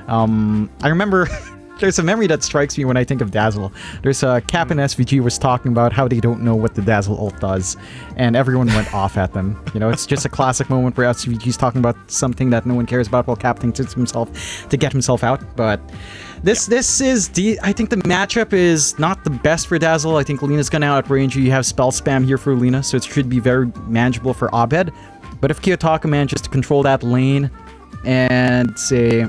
I remember There's a memory that strikes me when I think of Dazzle. There's a Cap and SVG was talking about how they don't know what the Dazzle ult does, and everyone went off at them. You know, it's just a classic moment where SVG's talking about something that no one cares about while Cap thinks it's himself to get himself out. But this is I think the matchup is not the best for Dazzle. I think Lena's gonna outrange you. You have spell spam here for Lena, so it should be very manageable for Abed. But if Kiyotaka manages to control that lane and say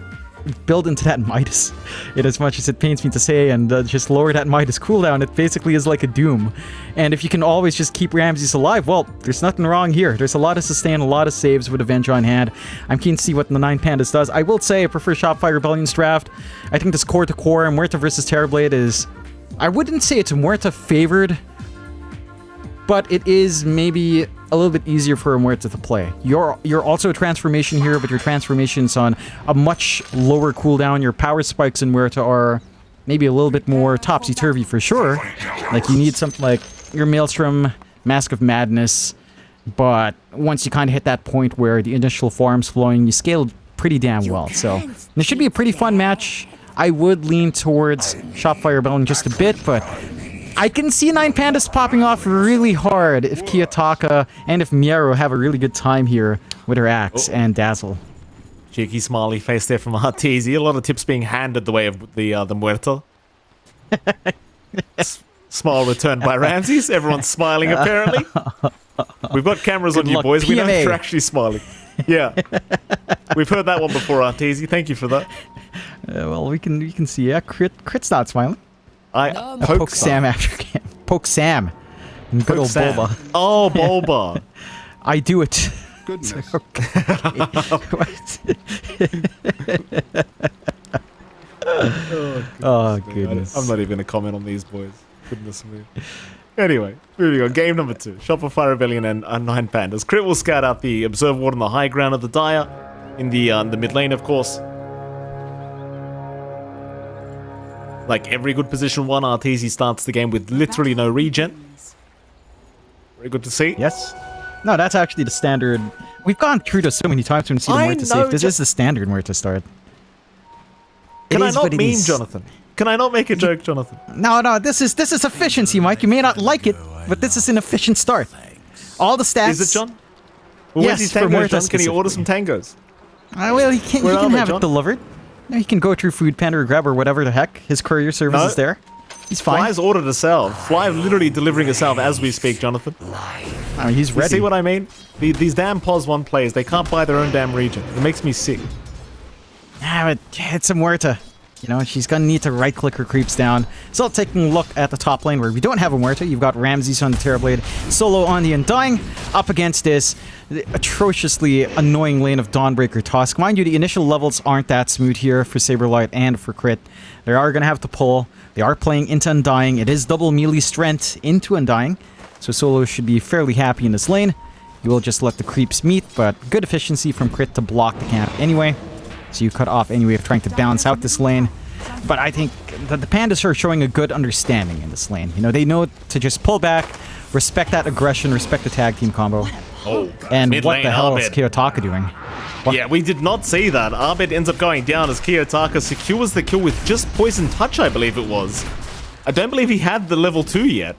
build into that Midas, in as much as it pains me to say, and just lower that Midas cooldown, it basically is like a Doom. And if you can always just keep Ramses alive, well, there's nothing wrong here. There's a lot of sustain, a lot of saves with Avenger on hand. I'm keen to see what the 9 Pandas does. I will say I prefer Shopify Rebellion's draft. I think this core to core, Muerta versus Terrorblade is... I wouldn't say it's Muerta favored, but it is maybe a little bit easier for a Muerta to play. You're also a transformation here, but your transformation's on a much lower cooldown. Your power spikes in Muerta are maybe a little bit more topsy-turvy for sure. Like, you need something like your Maelstrom, Mask of Madness, but once you kind of hit that point where the initial farm's flowing, you scale pretty damn well. So, this should be a pretty fun match. I would lean towards Shopify Rebellion just a bit, but I can see 9 Pandas popping off really hard if Kiyotaka and if Miero have a really good time here with her Axe and Dazzle. Cheeky smiley face there from Arteezy. A lot of tips being handed the way of the Muerta. Smile returned by Ramses. Everyone's smiling apparently. We've got cameras on you boys. We know if you're actually smiling. Yeah. We've heard that one before, Arteezy. Thank you for that. Well, we can see. Yeah, Crit's not smiling. I poke Sam after game. Poke Sam. And good old Sam. Boba. Oh, Boba. I do it. Goodness. Oh, goodness. I'm not even going to comment on these boys. Goodness me. Anyway, moving on. Game number 2. Shopify Rebellion and 9 Pandas. Crit will scout out the Observe Ward on the high ground of the Dire. In the mid lane, of course. Like every good position 1, Arteezy starts the game with literally no regen. Very good to see. Yes. No, that's actually the standard. We've gone through this so many times when we see the Muerta safe. This is the standard Muerta start. Can I not meme, Jonathan? Can I not make a joke, Jonathan? No, this is efficiency, Mike. You may not like it, but this is an efficient start. All the stats... Is it, John? Well, yes, where's his for tangos, Muerta John? Can he order some tangos? Well, he can have it delivered. No, he can go through Food Panda or Grab or whatever the heck. His courier service is there. He's fine. Fly's ordered a salve. Fly literally delivering a salve as we speak, Jonathan. I mean, he's ready. You see what I mean? These damn POS 1 players, they can't buy their own damn region. It makes me sick. Yeah, but it's a Muerta. You know, she's going to need to right-click her creeps down. So taking a look at the top lane where we don't have a Muerta. You've got Ramses on the Terrorblade, Solo on the Undying, up against this atrociously annoying lane of Dawnbreaker Tusk. Mind you, the initial levels aren't that smooth here for Saberlight and for Crit. They are going to have to pull. They are playing into Undying. It is double melee strength into Undying. So Solo should be fairly happy in this lane. You will just let the creeps meet, but good efficiency from Crit to block the camp anyway. So you cut off any way of trying to balance out this lane. But I think that the Pandas are showing a good understanding in this lane. You know, they know to just pull back, respect that aggression, respect the tag team combo. Oh, and what the hell is Kiyotaka doing? What? Yeah, we did not see that. Abed ends up going down as Kiyotaka secures the kill with just Poison Touch, I believe it was. I don't believe he had the level 2 yet.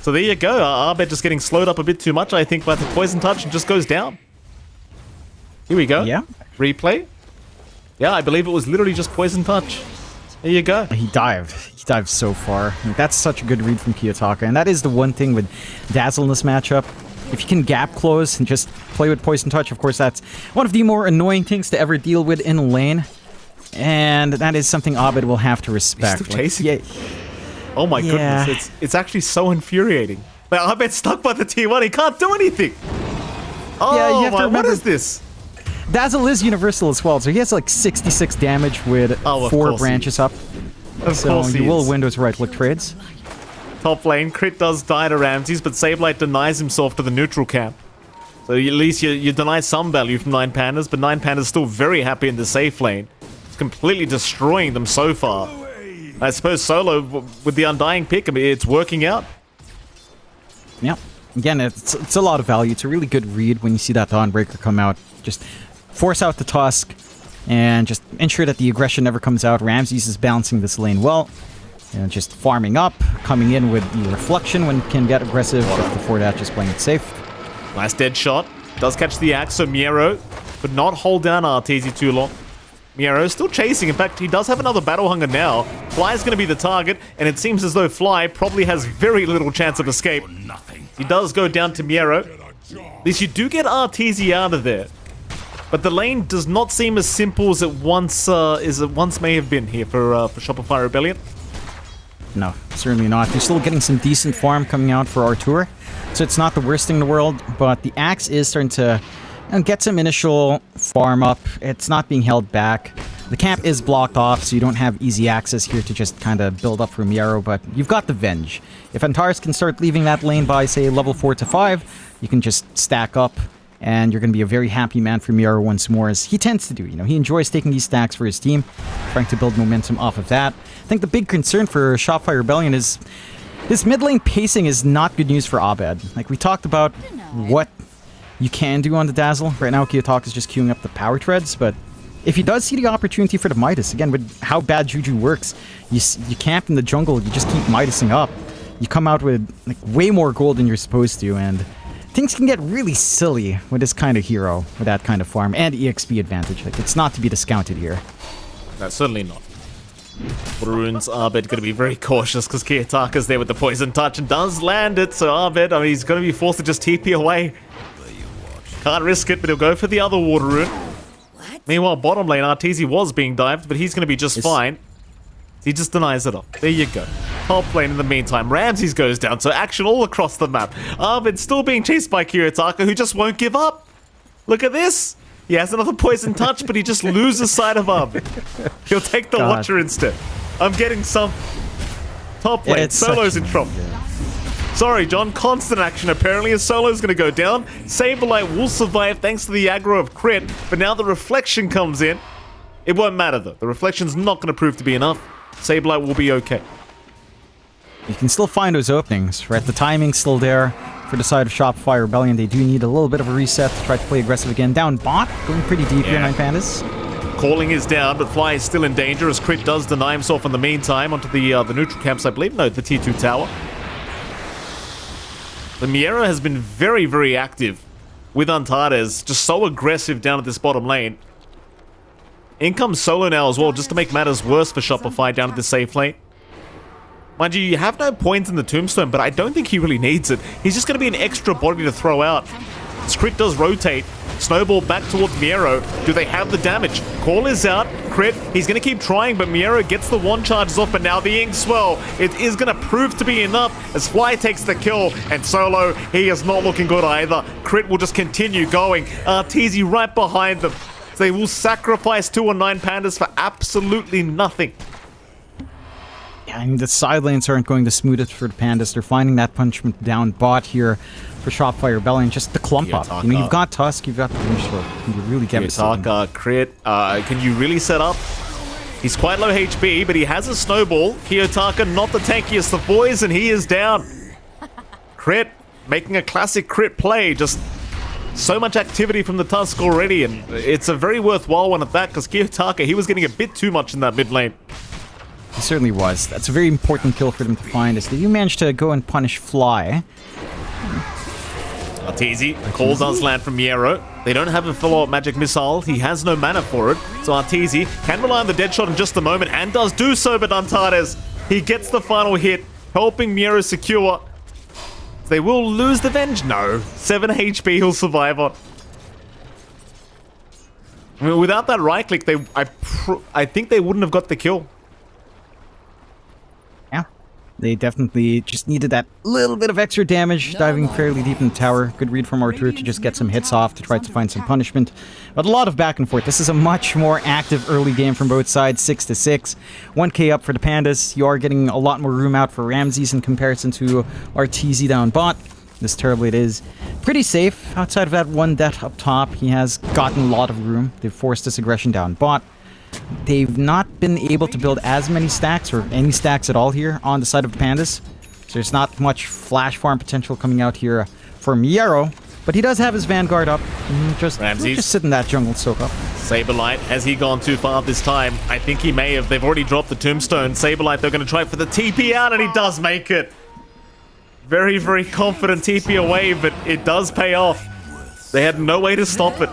So there you go. Abed just getting slowed up a bit too much, I think, by the Poison Touch and just goes down. Here we go. Yeah. Replay. Yeah, I believe it was literally just Poison Touch. There you go. He dived. He dived so far. That's such a good read from Kiyotaka. And that is the one thing with Dazzle in this matchup. If you can gap close and just play with Poison Touch, of course, that's one of the more annoying things to ever deal with in a lane. And that is something Abed will have to respect. He's still chasing. Oh my goodness, it's actually so infuriating. Like, Abed's stuck by the T1, he can't do anything. Oh yeah, you have to remember, what is this? Dazzle is universal as well, so he has like 66 damage with 4 branches up. So you will win those right-click trades. Top lane, Crit does die to Ramses, but Saberlight denies himself to the neutral camp. So at least you deny some value from 9 Pandas, but 9 Pandas still very happy in the safe lane. It's completely destroying them so far. I suppose Solo, with the Undying pick, I mean, it's working out. Yeah. Again, it's a lot of value. It's a really good read when you see that Dawnbreaker come out. Just force out the Tusk, and just ensure that the aggression never comes out. Ramses is balancing this lane well. And just farming up, coming in with the reflection when it can get aggressive. Just before that, just playing it safe. Nice dead shot. Does catch the axe, so Miero could not hold down Arteezy too long. Miero still chasing. In fact, he does have another battle hunger now. Fly is going to be the target, and it seems as though Fly probably has very little chance of escape. He does go down to Miero. At least you do get Arteezy out of there. But the lane does not seem as simple as it once may have been here for Shopify Rebellion. No, certainly not. They're still getting some decent farm coming out for Artur, so it's not the worst thing in the world, but the axe is starting to get some initial farm up. It's not being held back. The camp is blocked off, so you don't have easy access here to just kind of build up from Miero, but you've got the Venge. If Antares can start leaving that lane by, say, level 4 to 5, you can just stack up, and you're going to be a very happy man for Miero once more, as he tends to do. You know, he enjoys taking these stacks for his team, trying to build momentum off of that. I think the big concern for Shopify Rebellion is this mid lane pacing is not good news for Abed. Like, we talked about what you can do on the Dazzle. Right now, Kiyotaka is just queuing up the power treads, but if he does see the opportunity for the Midas, again, with how bad Juju works, you camp in the jungle, you just keep Midasing up. You come out with like way more gold than you're supposed to, and things can get really silly with this kind of hero, with that kind of farm, and EXP advantage. Like, it's not to be discounted here. No, certainly not. Runes Abed going to be very cautious because Kiyotaka's there with the poison touch and does land it, so Abed, I mean, he's going to be forced to just TP away. Can't risk it, but he'll go for the other water rune. Meanwhile, bottom lane, Arteezy was being dived, but he's going to be just fine. He just denies it off. There you go. Top lane in the meantime. Ramses goes down, so action all across the map. Abed still being chased by Kiyotaka, who just won't give up. Look at this. He has another poison touch, but he just loses sight of Abed. He'll take the Watcher instead. I'm getting some. Top lane. Solo's in trouble. Sorry, John. Constant action apparently as Solo's going to go down. Saberlight will survive thanks to the aggro of Crit, but now the reflection comes in. It won't matter though. The reflection's not going to prove to be enough. Saberlight will be okay. You can still find those openings, right? The timing's still there for the side of Shopify Rebellion. They do need a little bit of a reset to try to play aggressive again. Down bot, going pretty deep here, 9 Pandas. Calling is down, but Fly is still in danger as Crit does deny himself in the meantime onto the neutral camps, I believe. No, the T2 tower. The Miero has been very, very active with Antares, just so aggressive down at this bottom lane. In comes Solo now as well, just to make matters worse for Shopify down at the safe lane. Mind you, you have no points in the Tombstone, but I don't think he really needs it. He's just going to be an extra body to throw out. Crit does rotate. Snowball back towards Miero. Do they have the damage? Call is out. Crit, he's going to keep trying, but Miero gets the one charges off, but now the Ink Swell. It is going to prove to be enough as Fly takes the kill, and Solo, he is not looking good either. Crit will just continue going. Arteezy right behind them. So they will sacrifice 2 or 9 Pandas for absolutely nothing. Yeah, I mean, the side lanes aren't going the smoothest for the Pandas. They're finding that punishment down bot here for Shopify Rebellion. Just the clump up. You know, you've got Tusk, you've got the Moonstruck. You really get Kiyotaka, Crit, can you really set up? He's quite low HP, but he has a snowball. Kiyotaka, not the tankiest of boys, and he is down. Crit, making a classic Crit play. Just so much activity from the Tusk already, and it's a very worthwhile one at that, because Kiyotaka, he was getting a bit too much in that mid lane. He certainly was. That's a very important kill for them to find, as they do manage to go and punish Fly. Arteezy, call does land from Miero. They don't have a follow-up magic missile. He has no mana for it. So Arteezy can rely on the dead shot in just a moment, and does do so, but Antares, he gets the final hit, helping Miero secure. They will lose the Venge? No. 7 HP he'll survive on. I mean, without that right click, I think they wouldn't have got the kill. Yeah. They definitely just needed that little bit of extra damage, diving fairly deep in the tower. Good read from Artur to just get some hits off to try to find some punishment. But a lot of back and forth. This is a much more active early game from both sides, 6-6. 1k up for the Pandas. You are getting a lot more room out for Ramses in comparison to Arteezy down bot. This Terrorblade is pretty safe. Outside of that one death up top, he has gotten a lot of room. They've forced this aggression down bot. They've not been able to build as many stacks, or any stacks at all here, on the side of the Pandas. So there's not much flash farm potential coming out here for Miero. But he does have his Vanguard up. Just Ramses. sit in that jungle soak up. Saberlight, has he gone too far this time? I think he may have. They've already dropped the tombstone. Saberlight, they're going to try for the TP out, and he does make it. Very, very confident TP away, but it does pay off. They had no way to stop it.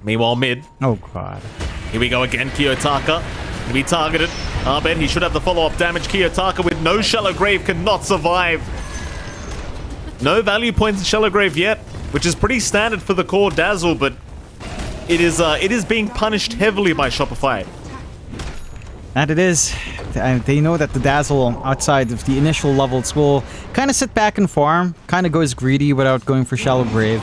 Meanwhile, mid. Oh, God. Here we go again. Kiyotaka to be targeted. Abed, he should have the follow-up damage. Kiyotaka with no Shallow Grave cannot survive. No value points in Shallow Grave yet, which is pretty standard for the core Dazzle, but it is being punished heavily by Shopify. And it is. They know that the Dazzle outside of the initial levels will kind of sit back and farm, kind of goes greedy without going for Shallow Grave.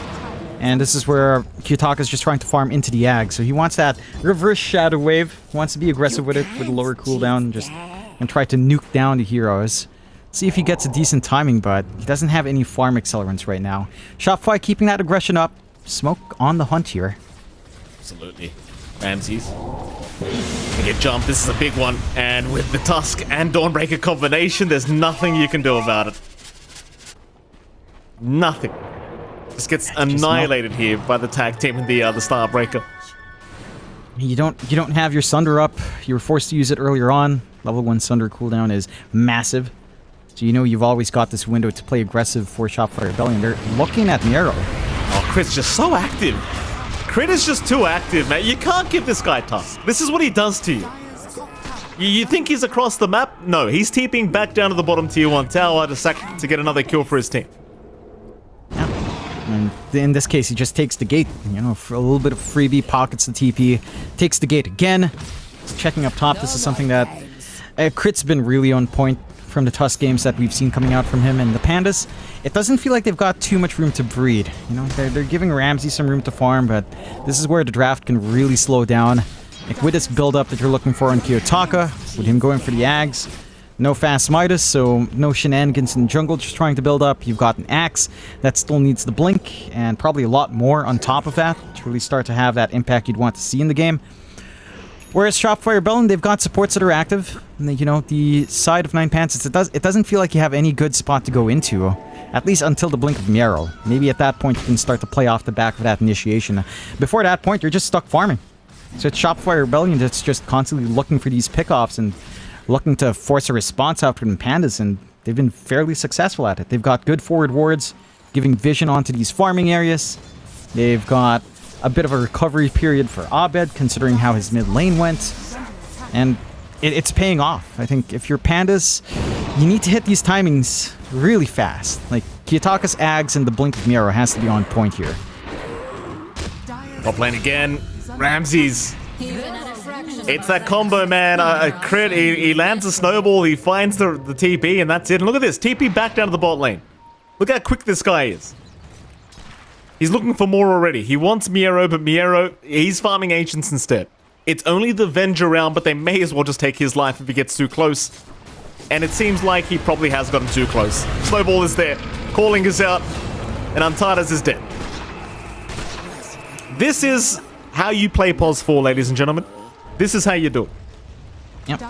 And this is where Kiyotaka is just trying to farm into the Ag. So he wants that reverse Shadow Wave, wants to be aggressive with it with a lower cooldown, and try to nuke down the heroes. See if he gets a decent timing, but he doesn't have any farm accelerants right now. Shopify keeping that aggression up. Smoke on the hunt here. Absolutely. Ramses. They get jumped. This is a big one. And with the Tusk and Dawnbreaker combination, there's nothing you can do about it. Nothing. Just gets annihilated here by the tag team and the Starbreaker. You don't have your Sunder up. You were forced to use it earlier on. Level 1 Sunder cooldown is massive. So you know you've always got this window to play aggressive for Shopify Rebellion. They're looking at Nero. Oh, Crit's just so active. Crit is just too active, man. You can't give this guy Tusk. This is what he does to you. You think he's across the map? No, he's TPing back down to the bottom tier 1 tower to get another kill for his team. Yeah. And in this case, he just takes the gate. You know, for a little bit of freebie, pockets the TP, takes the gate again. He's checking up top. This is something that Crit's been really on point from the Tusk games that we've seen coming out from him. And the Pandas, it doesn't feel like they've got too much room to breed. You know, they're giving Ramsey some room to farm, but this is where the draft can really slow down. Like with this build-up that you're looking for on Kiyotaka, with him going for the Ags, no fast Midas, so no shenanigans in jungle, just trying to build up. You've got an Axe that still needs the blink, and probably a lot more on top of that to really start to have that impact you'd want to see in the game. Whereas Shopify Rebellion, they've got supports that are active. And you know, the side of 9 Pants, it doesn't feel like you have any good spot to go into, at least until the blink of Miero. Maybe at that point you can start to play off the back of that initiation. Before that point, you're just stuck farming. So it's Shopify Rebellion that's just constantly looking for these pickoffs and looking to force a response after the Pandas, and they've been fairly successful at it. They've got good forward wards, giving vision onto these farming areas. They've got a bit of a recovery period for Abed, considering how his mid lane went. And it's paying off. I think if you're Pandas, you need to hit these timings really fast. Like, Kiyotaka's Ags and the blink of Miero has to be on point here. Top lane again. Ramses. It's that combo, man. A crit. He lands a snowball. He finds the TP, and that's it. And look at this. TP back down to the bot lane. Look how quick this guy is. He's looking for more already. He wants Miero, but Miero, he's farming Ancients instead. It's only the Venge around, but they may as well just take his life if he gets too close. And it seems like he probably has gotten too close. Snowball is there. Calling is out. And Antares is dead. This is how you play Pos 4, ladies and gentlemen. This is how you do it. Yep.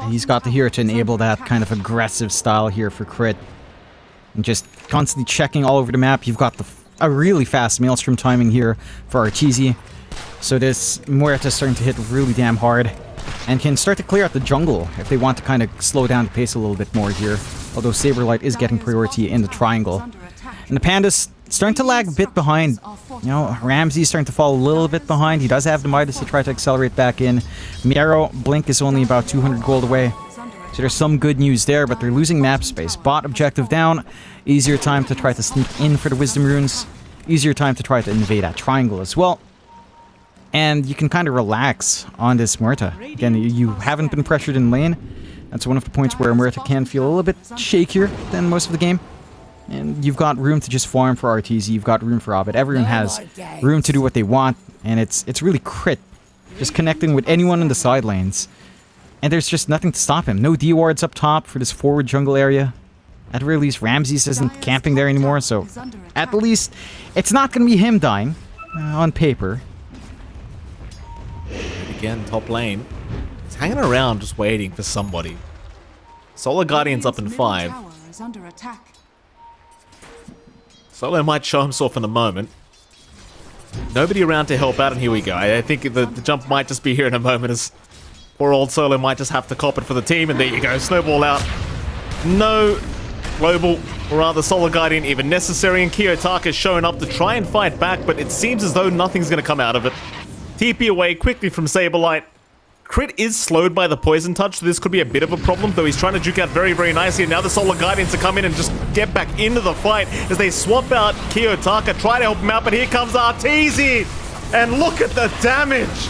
He's got the hero to enable that kind of aggressive style here for Crit. And just constantly checking all over the map. You've got a really fast Maelstrom timing here for Arteezy. So this Muerta is starting to hit really damn hard. And can start to clear out the jungle if they want to kind of slow down the pace a little bit more here. Although Saberlight is getting priority in the triangle. And the Pandas starting to lag a bit behind. You know, Ramsey's starting to fall a little bit behind. He does have the Midas to try to accelerate back in. Miero, Blink is only about 200 gold away. So there's some good news there, but they're losing map space. Bot objective down. Easier time to try to sneak in for the Wisdom Runes. Easier time to try to invade that triangle as well. And you can kind of relax on this Muerta. Again, you haven't been pressured in lane. That's one of the points where Muerta can feel a little bit shakier than most of the game. And you've got room to just farm for Arteezy. You've got room for Abed. Everyone has room to do what they want. And it's really Crit. Just connecting with anyone in the side lanes. And there's just nothing to stop him. No D-wards up top for this forward jungle area. At the very least, Ramses isn't camping there anymore. So at the least, it's not going to be him dying on paper. Again, top lane. He's hanging around just waiting for somebody. Solar Guardian's up in 5. Solo might show himself in a moment. Nobody around to help out, and here we go. I think the jump might just be here in a moment, as poor old Solo might just have to cop it for the team, and there you go, snowball out. No global, or rather Solar Guardian even necessary, and Kiyotaka's showing up to try and fight back, but it seems as though nothing's going to come out of it. TP away quickly from Saberlight. Crit is slowed by the poison touch, so this could be a bit of a problem, though he's trying to juke out very, very nicely, and now the Solar Guardians to come in and just get back into the fight as they swap out Kiyotaka, try to help him out, but here comes Arteezy! And look at the damage!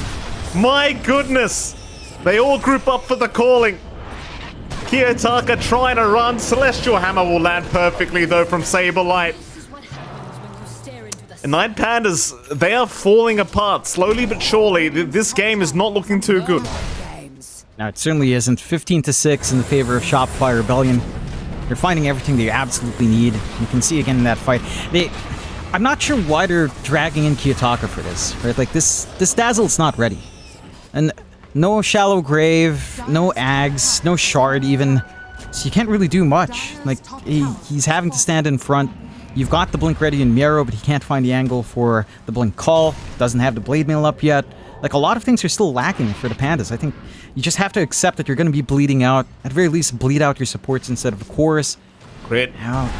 My goodness! They all group up for the calling. Kiyotaka trying to run. Celestial Hammer will land perfectly, though, from Saberlight. And Nine Pandas, they are falling apart slowly but surely. This game is not looking too good. No, it certainly isn't. 15-6 in the favor of Shopify Rebellion. They're finding everything they absolutely need. You can see again in that fight. I'm not sure why they're dragging in Kiyotaka for this, right? Like, this Dazzle's not ready. And no Shallow Grave, no Ags, no Shard even. So you can't really do much. Like, he's having to stand in front. You've got the Blink ready in Miero, but he can't find the angle for the Blink call. Doesn't have the Blade Mail up yet. Like, a lot of things are still lacking for the Pandas. I think you just have to accept that you're going to be bleeding out. At the very least, bleed out your supports instead of the chorus. Crit.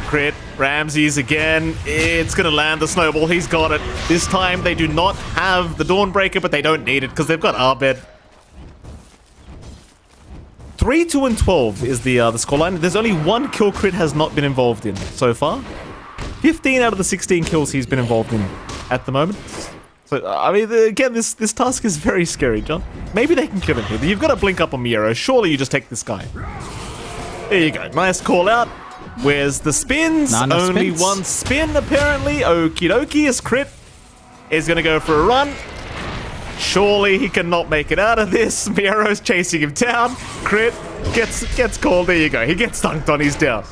Crit. Ramses again. It's going to land the snowball. He's got it. This time, they do not have the Dawnbreaker, but they don't need it because they've got Arbed. 3-2-12 is the scoreline. There's only one kill Crit has not been involved in so far. 15 out of the 16 kills he's been involved in at the moment. So, I mean, again, this task is very scary, John. Maybe they can kill him here. You've got to blink up on Miero. Surely you just take this guy. There you go. Nice call out. Where's the spins? Only spins. one spin, apparently. Okie dokie. As Crit is going to go for a run. Surely he cannot make it out of this. Miero's chasing him down. Crit gets called. There you go. He gets dunked on. He's down.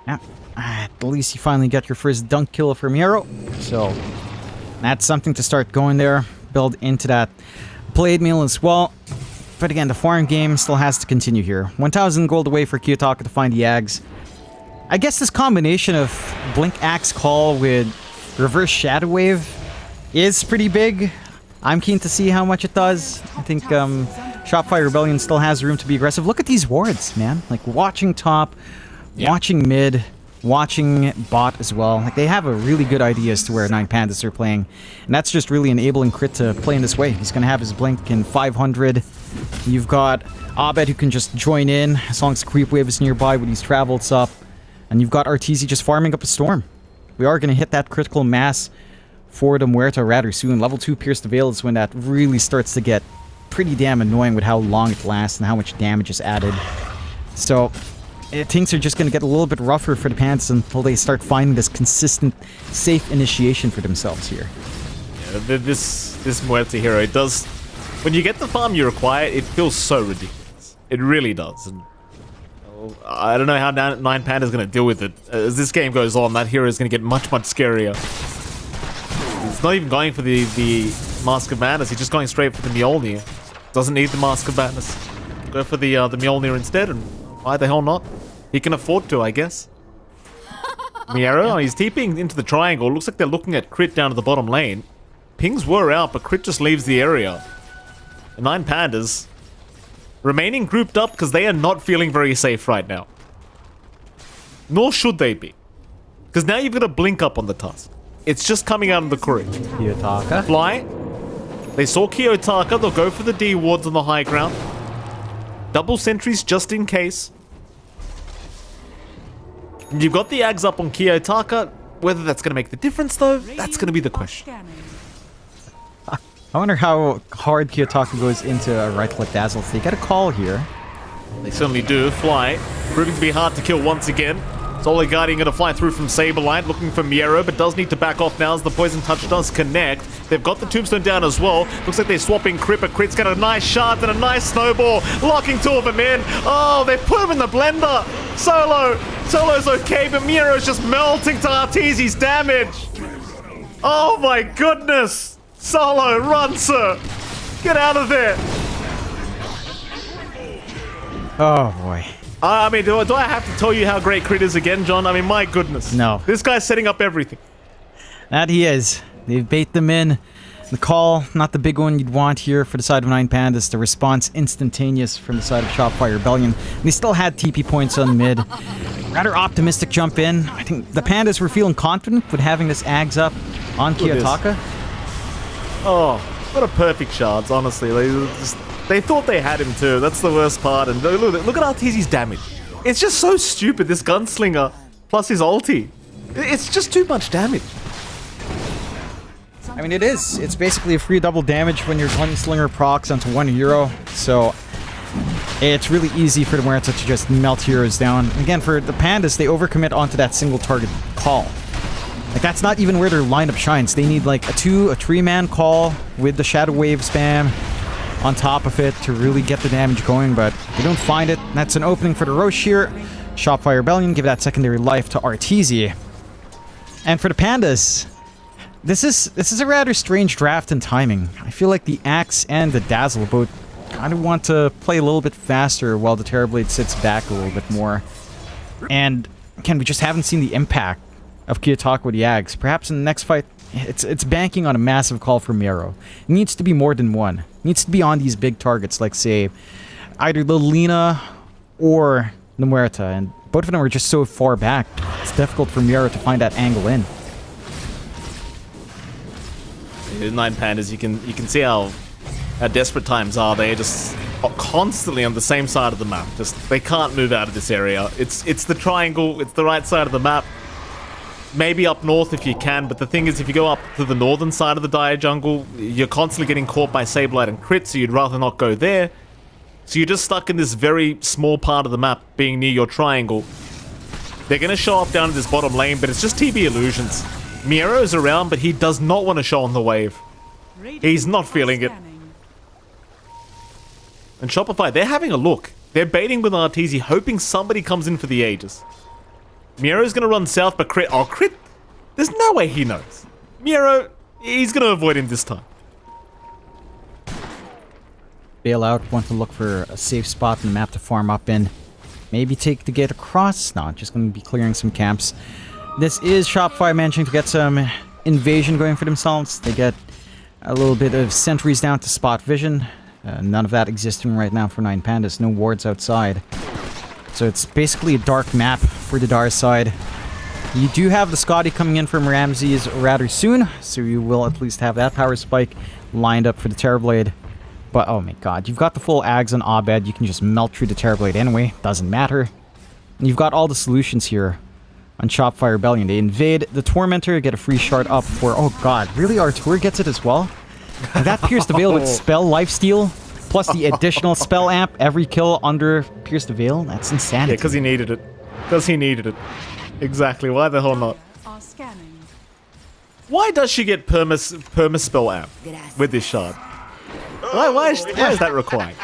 Yeah. At least you finally got your first dunk kill for Miero. So that's something to start going there. Build into that Blade Mail as well. But again, the farm game still has to continue here. 1,000 gold away for Kiyotaka to find the Ags. I guess this combination of Blink Axe Call with Reverse Shadow Wave is pretty big. I'm keen to see how much it does. I think Shopify Rebellion still has room to be aggressive. Look at these wards, man. Like, watching top, watching mid, watching bot as well. Like, they have a really good idea as to where Nine Pandas are playing. And that's just really enabling Crit to play in this way. He's going to have his blink in 500. You've got Abed who can just join in as long as the creep wave is nearby with these travels up. And you've got Arteezy just farming up a storm. We are going to hit that critical mass for the Muerta rather soon. Level 2 Pierce the Veil is when that really starts to get pretty damn annoying with how long it lasts and how much damage is added. So things are just going to get a little bit rougher for the Panthers until they start finding this consistent, safe initiation for themselves here. Yeah, this Muerta hero, it does... When you get the farm you require, it feels so ridiculous. It really does. And I don't know how Nine Pandas is going to deal with it. As this game goes on, that hero is going to get much, much scarier. He's not even going for the Mask of Madness. He's just going straight for the Mjolnir. Doesn't need the Mask of Madness. Go for the Mjolnir instead, and why the hell not? He can afford to, I guess. Miero, he's TPing into the triangle. Looks like they're looking at Crit down to the bottom lane. Pings were out, but Crit just leaves the area. The Nine Pandas remaining grouped up because they are not feeling very safe right now. Nor should they be. Because now you've got to blink up on the task. It's just coming out of the curry. Kiyotaka. Fly. They saw Kiyotaka. They'll go for the D wards on the high ground. Double sentries just in case. And you've got the Ags up on Kiyotaka. Whether that's going to make the difference, though, that's going to be the question. I wonder how hard Kiyotaka goes into a right-click dazzle. They get a call here. They certainly do. Fly. Proving to be hard to kill once again. Solar Guardian going to fly through from Saberlight, looking for Miero, but does need to back off now as the Poison Touch does connect. They've got the Tombstone down as well. Looks like they're swapping Crit, but Crit's got a nice shard and a nice snowball, locking two of them in. Oh, they've put him in the blender. Solo's okay, but Miero's just melting to Arteezy's damage. Oh my goodness. Solo, run, sir. Get out of there. Oh boy. I mean, do I have to tell you how great Crit is again, John? I mean, my goodness. No. This guy's setting up everything. That he is. They've bait them in. The call, not the big one you'd want here for the side of 9 Pandas. The response instantaneous from the side of Shopify Rebellion. They still had TP points on mid. Rather optimistic jump in. I think the Pandas were feeling confident with having this Ags up on Kiyotaka. Oh, what a perfect shards, honestly. They thought they had him too. That's the worst part. And look at Arteezy's damage. It's just so stupid, this gunslinger plus his ulti. It's just too much damage. I mean, it is. It's basically a free double damage when your gunslinger procs onto 1 hero. So it's really easy for the Muerta to just melt heroes down. And again, for the Pandas, they overcommit onto that single target call. Like, that's not even where their lineup shines. They need like a 3-man call with the Shadow Wave spam on top of it to really get the damage going, but they don't find it. That's an opening for the Roche here. Shopify Rebellion give that secondary life to Arteezy. And for the Pandas, this is a rather strange draft in timing. I feel like the Axe and the Dazzle both kind of want to play a little bit faster while the Terrorblade sits back a little bit more. And again, we just haven't seen the impact of Kiyotaka with the Ags. Perhaps in the next fight, it's banking on a massive call from Miro. It needs to be more than one. It needs to be on these big targets, like, say, either the Lina or the Muerta. And both of them are just so far back. It's difficult for Miro to find that angle in. 9 Pandas, you can see how desperate times are. They're just constantly on the same side of the map. Just they can't move out of this area. It's the triangle. It's the right side of the map. Maybe up north if you can, but the thing is, if you go up to the northern side of the Dire Jungle, you're constantly getting caught by Sableye and Crit, so you'd rather not go there. So you're just stuck in this very small part of the map, being near your triangle. They're going to show up down in this bottom lane, but it's just TB illusions. Miero's around, but he does not want to show on the wave. He's not feeling it. And Shopify, they're having a look. They're baiting with Arteezy, hoping somebody comes in for the Aegis. Miero's going to run south, but Crit... Oh, Crit... There's no way he knows. Miero, he's going to avoid him this time. Bail out, want to look for a safe spot in the map to farm up in. Maybe take the gate across? No, just going to be clearing some camps. This is Shopify managing to get some invasion going for themselves. They get a little bit of sentries down to spot vision. None of that existing right now for 9 Pandas. No wards outside. So it's basically a dark map for the Dar side. You do have the Scotty coming in from Ramses rather soon, so you will at least have that power spike lined up for the Terrorblade. But oh my god, you've got the full Ags on Abed. You can just melt through the Terrorblade anyway. Doesn't matter. And you've got all the solutions here on Shopify Rebellion. They invade the Tormentor, get a free shard up for... Oh god, really? Artur gets it as well? And that Pierce the Veil with Spell Lifesteal, plus the additional Spell Amp, every kill under Pierce the Veil? That's insanity. Yeah, because he needed it. Because he needed it. Exactly, why the hell not? Why does she get perma Spell Amp with this shard? Why is that required?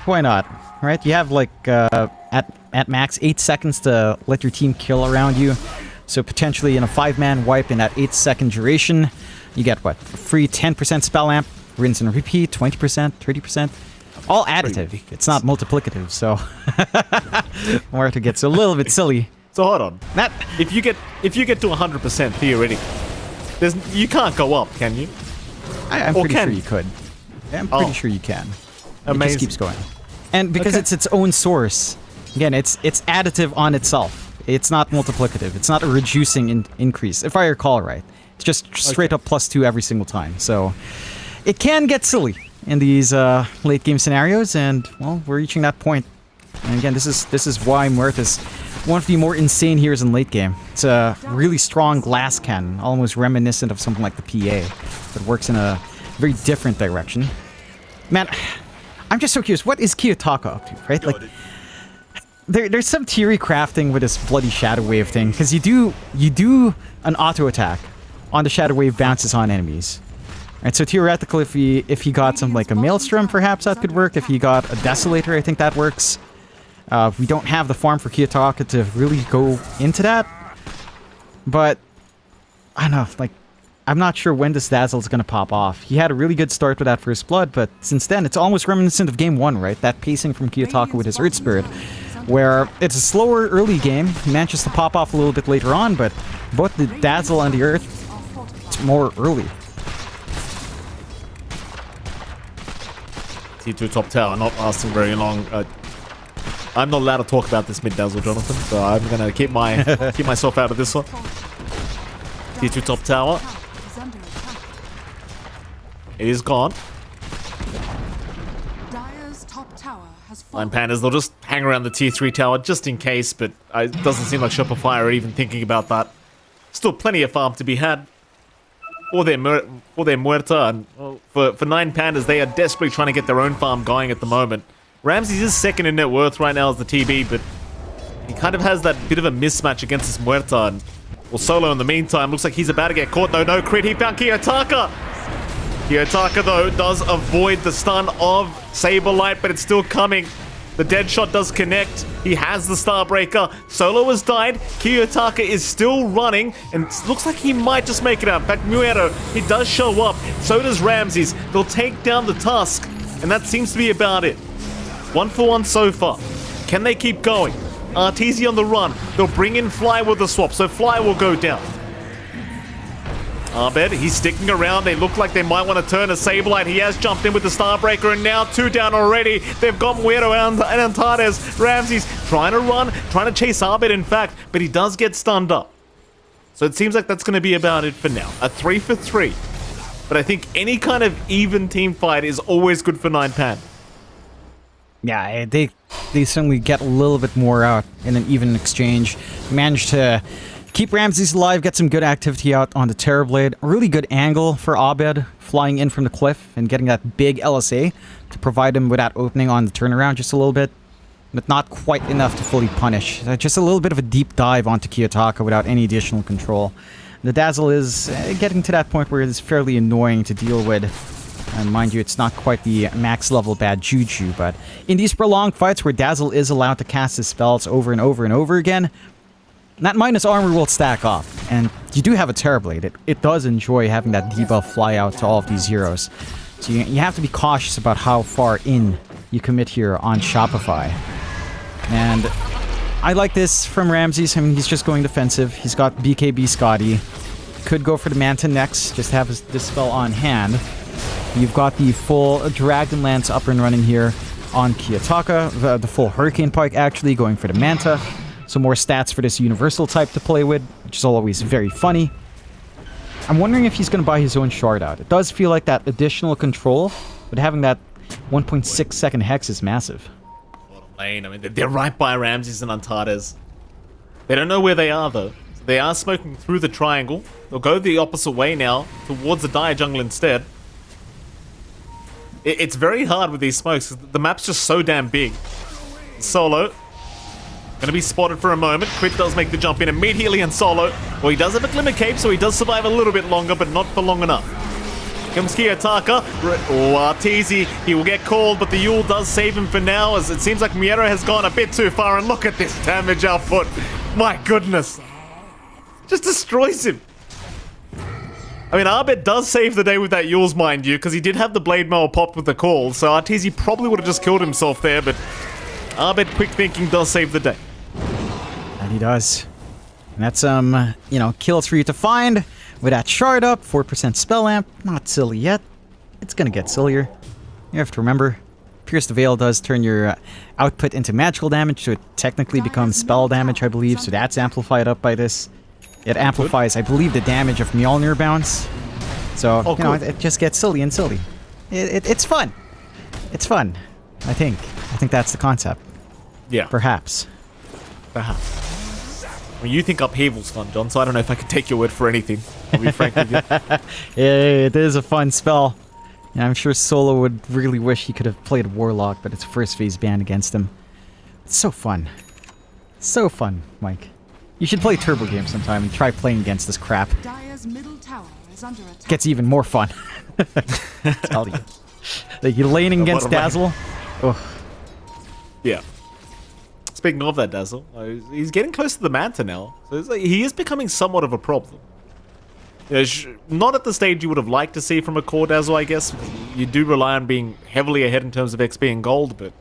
Why not? Right? You have like, at max 8 seconds to let your team kill around you. So potentially in a 5-man wipe in that 8-second duration, you get what? Free 10% spell amp, rinse and repeat, 20%, 30%. All additive. It's not multiplicative, so Muerta gets a little bit silly. So hold on. If you get to 100% theoretically, you can't go up, can you? I'm pretty sure you could. I'm pretty sure you can. Amazing. It just keeps going. And because it's its own source, again, it's additive on itself. It's not multiplicative. It's not a reducing increase, if I recall right. It's just straight up +2 every single time. So it can get silly in these late game scenarios, and well, we're reaching that point. And again, this is why Muerta's one of the more insane heroes in late game. It's a really strong glass cannon, almost reminiscent of something like the PA, but works in a very different direction. Man, I'm just so curious. What is Kiyotaka up to, right? Like, there's some theory crafting with this bloody Shadow Wave thing, because you do an auto attack on the Shadow Wave bounces on enemies. Right, so theoretically, if he got some like a Maelstrom, perhaps that could work. If he got a Desolator, I think that works. We don't have the farm for Kiyotaka to really go into that, but I don't know. Like, I'm not sure when this Dazzle is going to pop off. He had a really good start with that First Blood, but since then, it's almost reminiscent of Game 1, right? That pacing from Kiyotaka with his Earth Spirit. where it's a slower early game. He manages to pop off a little bit later on, but both the Dazzle and the Earth, it's more early. T2 top tower, not lasting very long. I'm not allowed to talk about this mid Dazzle, Jonathan, so I'm gonna keep myself out of this one. T2 top tower. Is under attack. It is gone. Dire's top tower has Nine fallen. Pandas, they'll just hang around the T3 tower just in case, but it doesn't seem like Shopify are even thinking about that. Still plenty of farm to be had for their Muerta, and for Nine Pandas, they are desperately trying to get their own farm going at the moment. Ramses is second in net worth right now as the TB, but he kind of has that bit of a mismatch against his Muerta, and well, Solo in the meantime looks like he's about to get caught. No crit, he found Kiyotaka! Kiyotaka, though, does avoid the stun of Saberlight, but it's still coming. The dead shot does connect. He has the Starbreaker. Solo has died. Kiyotaka is still running, and it looks like he might just make it out. In fact, Muero, he does show up. So does Ramses. They'll take down the Tusk, and that seems to be about it. 1 for 1 so far. Can they keep going? Arteezy on the run. They'll bring in Fly with the swap, so Fly will go down. Abed, he's sticking around. They look like they might want to turn a Saberlight. He has jumped in with the Starbreaker, and now 2 down already. They've got Muero and Antares. Ramses trying to run, trying to chase Abed, in fact, but he does get stunned up. So it seems like that's going to be about it for now. A 3 for 3. But I think any kind of even team fight is always good for 9Pan. Yeah, they certainly get a little bit more out in an even exchange. Managed to keep Ramses alive, get some good activity out on the Terrorblade. A really good angle for Abed, flying in from the cliff and getting that big LSA to provide him with that opening on the turnaround just a little bit. But not quite enough to fully punish. Just a little bit of a deep dive onto Kiyotaka without any additional control. The Dazzle is getting to that point where it's fairly annoying to deal with. And mind you, it's not quite the max level bad juju, but in these prolonged fights where Dazzle is allowed to cast his spells over and over and over again, that minus armor will stack up. And you do have a Terrorblade. It does enjoy having that debuff fly out to all of these heroes. So you have to be cautious about how far in you commit here on Shopify. And I like this from Ramses. I mean, he's just going defensive. He's got BKB Scotty. Could go for the Manta next, just to have this spell on hand. You've got the full Dragon Lance up and running here on Kiyotaka. The full Hurricane Pike actually going for the Manta. Some more stats for this Universal type to play with, which is always very funny. I'm wondering if he's going to buy his own shard out. It does feel like that additional control, but having that 1.6 second hex is massive. Lane, I mean, they're right by Ramses and Antares. They don't know where they are, though. So they are smoking through the triangle. They'll go the opposite way now, towards the Dire Jungle instead. It's very hard with these smokes. The map's just so damn big. Solo. Gonna be spotted for a moment. Crit does make the jump in immediately, and Solo, well, he does have a Glimmer Cape, so he does survive a little bit longer, but not for long enough. Comes Kiyotaka. Arteezy, he will get called, but the Yule does save him for now, as it seems like Miero has gone a bit too far, and look at this damage output. My goodness. Just destroys him. I mean, Abed does save the day with that Yule's, mind you, because he did have the Blade Mail popped with the call, so Arteezy probably would have just killed himself there, but Abed, quick thinking, does save the day. And he does. And that's kills for you to find. With that shard up, 4% spell amp, not silly yet. It's gonna get sillier. You have to remember, Pierce the Veil does turn your output into magical damage, so it technically becomes spell damage, I believe, so that's amplified up by this. It amplifies, I believe, the damage of Mjolnir bounce. So, it just gets silly and silly. It's fun. It's fun, I think. I think that's the concept. Yeah. Perhaps. Perhaps. Well, you think Upheaval's fun, John, so I don't know if I can take your word for anything. I'll be frank with you. It is a fun spell. Yeah, I'm sure Solo would really wish he could have played Warlock, but it's first phase banned against him. It's so fun. So fun, Mike. You should play Turbo Game sometime and try playing against this crap. Dire's middle tower is under attack. Gets even more fun. I tell you. Like, you're laning against Dazzle. Ugh. Yeah. Speaking of that Dazzle, he's getting close to the Manta now. So it's like, he is becoming somewhat of a problem. Not at the stage you would have liked to see from a core Dazzle, I guess. You do rely on being heavily ahead in terms of XP and gold, but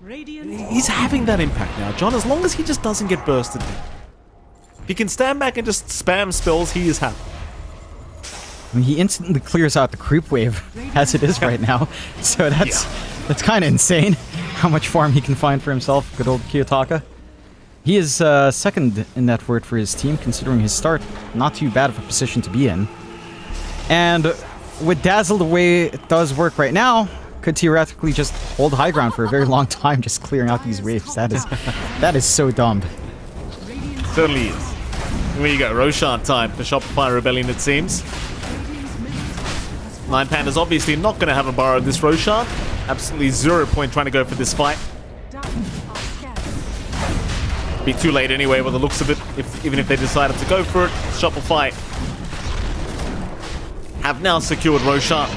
He's having that impact now, John, as long as he just doesn't get bursted. If he can stand back and just spam spells, he is happy. I mean, he instantly clears out the creep wave as it is right now. So that's kind of insane how much farm he can find for himself. Good old Kiyotaka. He is second in that word for his team, considering his start. Not too bad of a position to be in. And with Dazzle the way it does work right now, could theoretically just hold high ground for a very long time, just clearing out these waves. That is so dumb. Certainly is. Here you go, Roshan time for Shopify Rebellion, it seems. Nine Panda's obviously not going to have a borrow this Roshan. Absolutely 0 point trying to go for this fight. Be too late anyway with the looks of it, even if they decided to go for it. Shopify have now secured Roshan.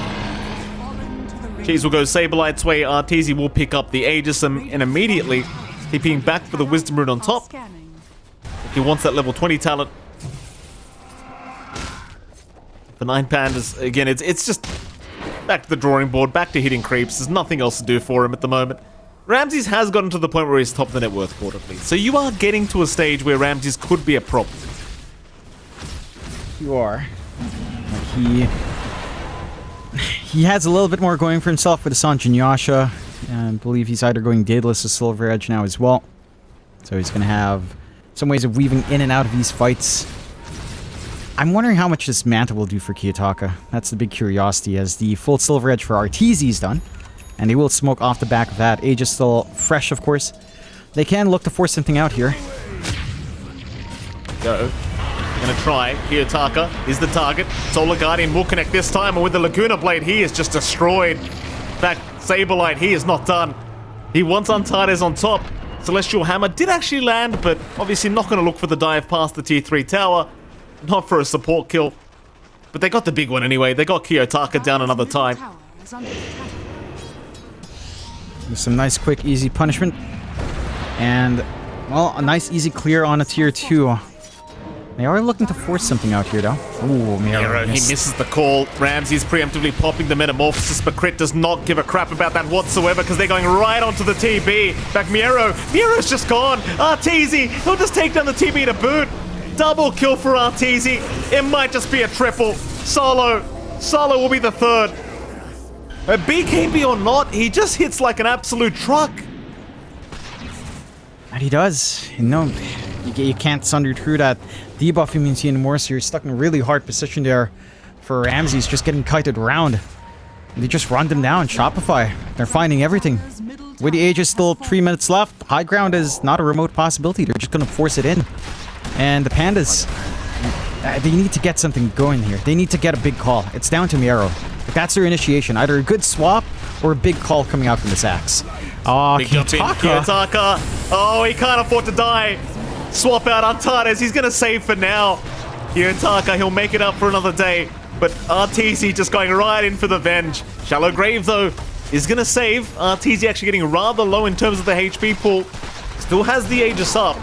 Cheese will go Sablelight's way. Arteezy will pick up the Aegis and immediately TPing back for the Wisdom Rune on top. He wants that level 20 talent. For Nine Pandas, again, it's just back to the drawing board, back to hitting creeps. There's nothing else to do for him at the moment. Ramses has gotten to the point where he's top of the net worth quarterly. So you are getting to a stage where Ramses could be a problem. You are. Like he has a little bit more going for himself with Assange and Yasha. And I believe he's either going Daedalus or Silver Edge now as well. So he's going to have some ways of weaving in and out of these fights. I'm wondering how much this Manta will do for Kiyotaka. That's the big curiosity, as the full Silver Edge for Arteezy is done. And he will smoke off the back of that. Age is still fresh, of course. They can look to force something out here. Go. Gonna try. Kiyotaka is the target. Solar Guardian will connect this time, and with the Laguna Blade, he is just destroyed. In fact, Saberlight, he is not done. He wants Antares on top. Celestial Hammer did actually land, but obviously not gonna look for the dive past the tier 3 tower. Not for a support kill. But they got the big one anyway. They got Kiyotaka down another time. Some nice, quick, easy punishment. And, well, a nice, easy clear on a tier 2. They are looking to force something out here, though. Ooh, Miro he misses the call. Ramsey's preemptively popping the Metamorphosis, but Crit does not give a crap about that whatsoever because they're going right onto the TB. Back Miro's just gone. Arteezy, he'll just take down the TB to boot. Double kill for Arteezy. It might just be a triple. Solo will be the third. A BKB or not, he just hits like an absolute truck. And he does. You know, you can't sunder through that debuff immunity anymore, so you're stuck in a really hard position there for Ramsey. He's just getting kited around. They just run them down. Shopify, they're finding everything. With the Aegis still 3 minutes left, high ground is not a remote possibility. They're just going to force it in. And the Pandas, they need to get something going here. They need to get a big call. It's down to Miero. That's their initiation. Either a good swap or a big call coming out from this axe. Oh, Kiyotaka. Oh, he can't afford to die. Swap out Antares. He's going to save for now. Kiyotaka, he'll make it up for another day. But Arteezy just going right in for the venge. Shallow Grave, though, is going to save. Arteezy actually getting rather low in terms of the HP pool. Still has the Aegis up.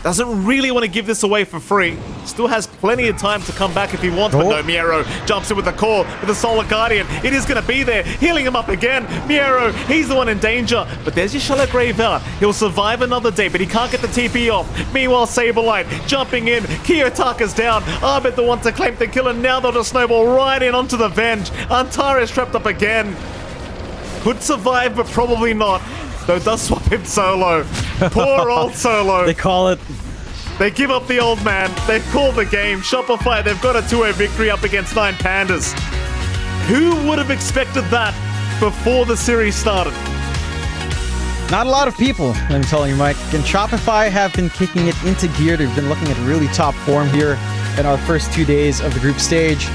Doesn't really want to give this away for free. Still has plenty of time to come back if he wants, but no, Miero jumps in with the call with the Solar Guardian. It is going to be there, healing him up again. Miero, he's the one in danger, but there's your Shallow Grave out. He'll survive another day, but he can't get the TP off. Meanwhile, Saberlight jumping in. Kiyotaka's down. Arbit the one to claim the kill, and now they'll just snowball right in onto the Venge. Antares trapped up again. Could survive, but probably not. Though does swap him solo. Poor old Solo. They call it. They give up the old man. They've called the game. Shopify, they've got a 2-0 victory up against Nine Pandas. Who would have expected that before the series started? Not a lot of people, let me tell you, Mike. And Shopify have been kicking it into gear. They've been looking at really top form here in our first 2 days of the group stage.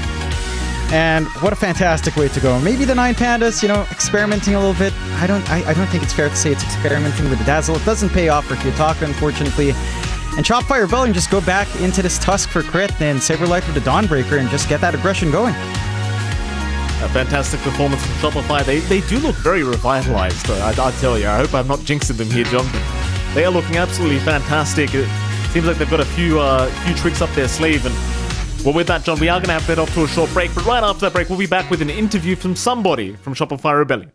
And what a fantastic way to go. Maybe the Nine Pandas, you know, experimenting a little bit. I don't think it's fair to say it's experimenting with the Dazzle. It doesn't pay off for Kiyotaka, unfortunately. And Shopify Rebellion just go back into this Tusk for crit and Saberlight with the Dawnbreaker and just get that aggression going. A fantastic performance from Shopify. They do look very revitalized, though. I tell you, I hope I'm not jinxing them here, John. But they are looking absolutely fantastic. It seems like they've got a few tricks up their sleeve. And well, with that, John, we are going to have to head off to a short break. But right after that break, we'll be back with an interview from somebody from Shopify Rebellion.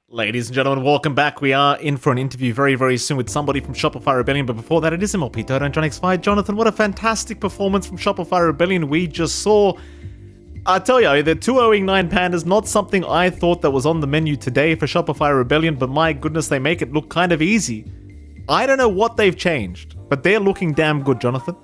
Ladies and gentlemen, welcome back. We are in for an interview very, very soon with somebody from Shopify Rebellion, but before that, it is MLP Dota and John X5. Jonathan, what a fantastic performance from Shopify Rebellion we just saw. I tell you, the 2-0ing 9 Pandas, not something I thought that was on the menu today for Shopify Rebellion, but my goodness, they make it look kind of easy. I don't know what they've changed, but they're looking damn good, Jonathan.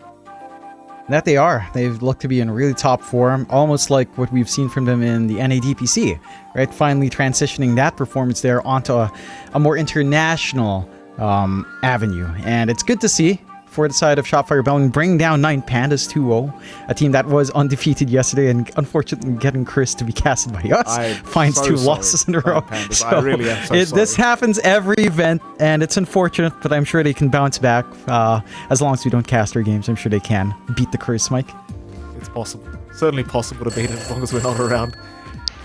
That they are. They've looked to be in really top form, almost like what we've seen from them in the NADPC, right? Finally transitioning that performance there onto a more international avenue. And it's good to see for the side of Shopify Rebellion bring down 9 Pandas 2-0, a team that was undefeated yesterday and unfortunately getting Chris to be casted by us finds so 2 losses in a row. So I really am so sorry. This happens every event and it's unfortunate, but I'm sure they can bounce back as long as we don't cast our games. I'm sure they can beat the curse, Mike. It's possible. Certainly possible to beat it as long as we're not around.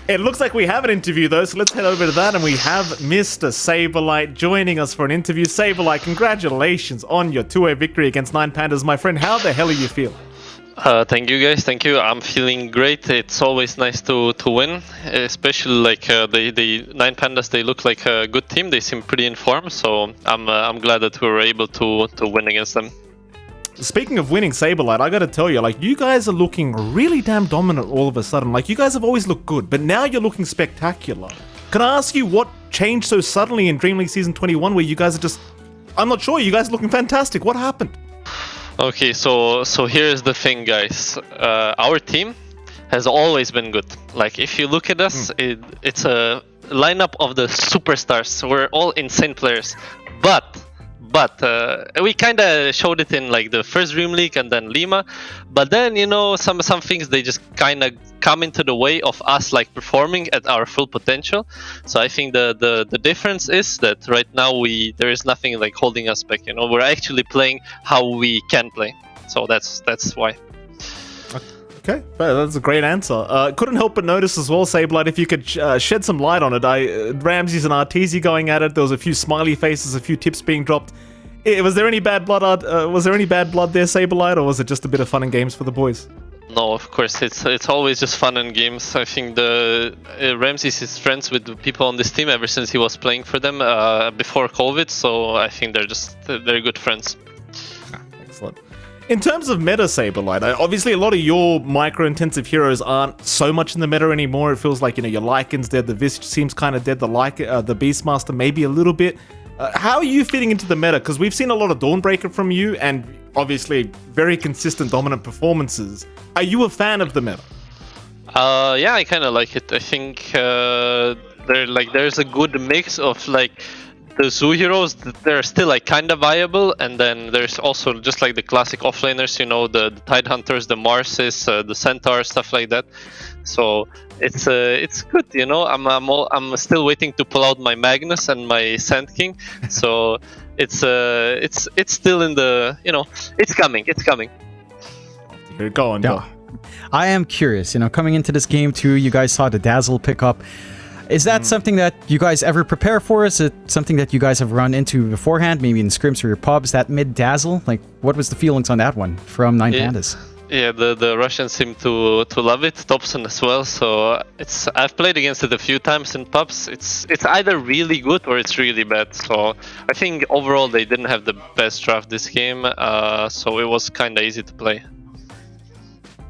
It looks like we have an interview though, so let's head over to that, and we have Mr. Saberlight joining us for an interview. Saberlight, congratulations on your 2-0 victory against 9 Pandas. My friend, how the hell are you feeling? Thank you guys, thank you. I'm feeling great. It's always nice to win, especially like the 9 Pandas, they look like a good team. They seem pretty in form, so I'm glad that we were able to win against them. Speaking of winning, Saberlight, I gotta tell you, like, you guys are looking really damn dominant all of a sudden. Like, you guys have always looked good, but now you're looking spectacular. Can I ask you what changed so suddenly in DreamLeague Season 21 where you guys are just... I'm not sure, you guys are looking fantastic. What happened? Okay, so here's the thing, guys. Our team has always been good. Like, if you look at us, it's a lineup of the superstars. So we're all insane players. But but we kind of showed it in like the first Dream League and then Lima. But then some things they just kind of come into the way of us like performing at our full potential. So I think the difference is that right now there is nothing like holding us back. We're actually playing how we can play. So that's why. Okay, that's a great answer. Couldn't help but notice as well, Saberlight, if you could shed some light on it. Ramses and Arteezy going at it. There was a few smiley faces, a few tips being dropped. Was there any bad blood? Was there any bad blood there, Saberlight, or was it just a bit of fun and games for the boys? No, of course, it's always just fun and games. I think the Ramses is friends with the people on this team ever since he was playing for them before COVID. So I think they're good friends. Excellent. In terms of meta, Saberlight, obviously a lot of your micro-intensive heroes aren't so much in the meta anymore. It feels like, your Lycan's dead, the Visage seems kind of dead, the Beastmaster maybe a little bit. How are you fitting into the meta? Because we've seen a lot of Dawnbreaker from you, and obviously very consistent dominant performances. Are you a fan of the meta? Yeah, I kind of like it. I think there's a good mix of like the Zoo heroes, they're still like kind of viable, and then there's also just like the classic offlaners, the Tide Hunters, the Marses, the Centaurs, stuff like that. So it's good, I'm still waiting to pull out my Magnus and my Sand King. So it's still in the it's coming. Here, go on. Yeah. I am curious, coming into this game too, you guys saw the Dazzle pick up. Is that something that you guys ever prepare for? Is it something that you guys have run into beforehand, maybe in scrims or your pubs, that mid-dazzle? Like, what was the feelings on that one from Nine Pandas? Yeah, the Russians seem to love it, Thompson as well. So I've played against it a few times in pubs. It's either really good or it's really bad. So I think overall they didn't have the best draft this game, so it was kind of easy to play.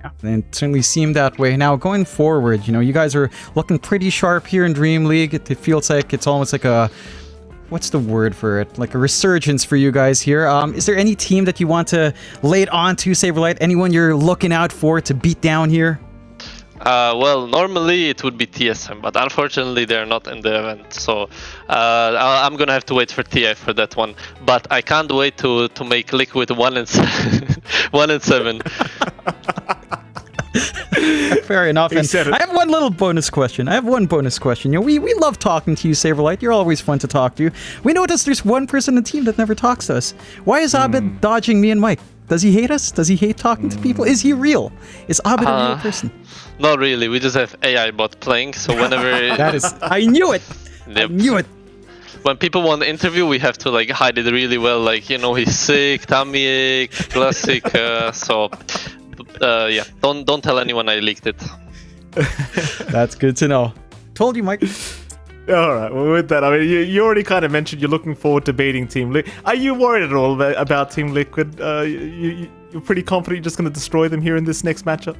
Yeah, it certainly seemed that way. Now, going forward, you guys are looking pretty sharp here in DreamLeague. It feels like it's almost like a... What's the word for it? Like a resurgence for you guys here. Is there any team that you want to lay it on to, Saberlight? Anyone you're looking out for to beat down here? Well, normally it would be TSM, but unfortunately they're not in the event. So I'm going to have to wait for TI for that one. But I can't wait to make Liquid 1 and 7. Fair enough. And I have one little bonus question. We love talking to you, Saberlight. You're always fun to talk to. We noticed there's one person in the team that never talks to us. Why is Abed dodging me and Mike? Does he hate us? Does he hate talking to people? Is he real? Is Abed a real person? Not really. We just have AI bot playing. So whenever I knew it. Yep. I knew it. When people want to interview, we have to like hide it really well. Like he's sick, tummy ache, classic. Yeah, don't tell anyone I leaked it. That's good to know. Told you, Mike. All right. Well, with that, I mean, you already kind of mentioned you're looking forward to beating Team Liquid. Are you worried at all about Team Liquid? You're pretty confident you're just going to destroy them here in this next matchup?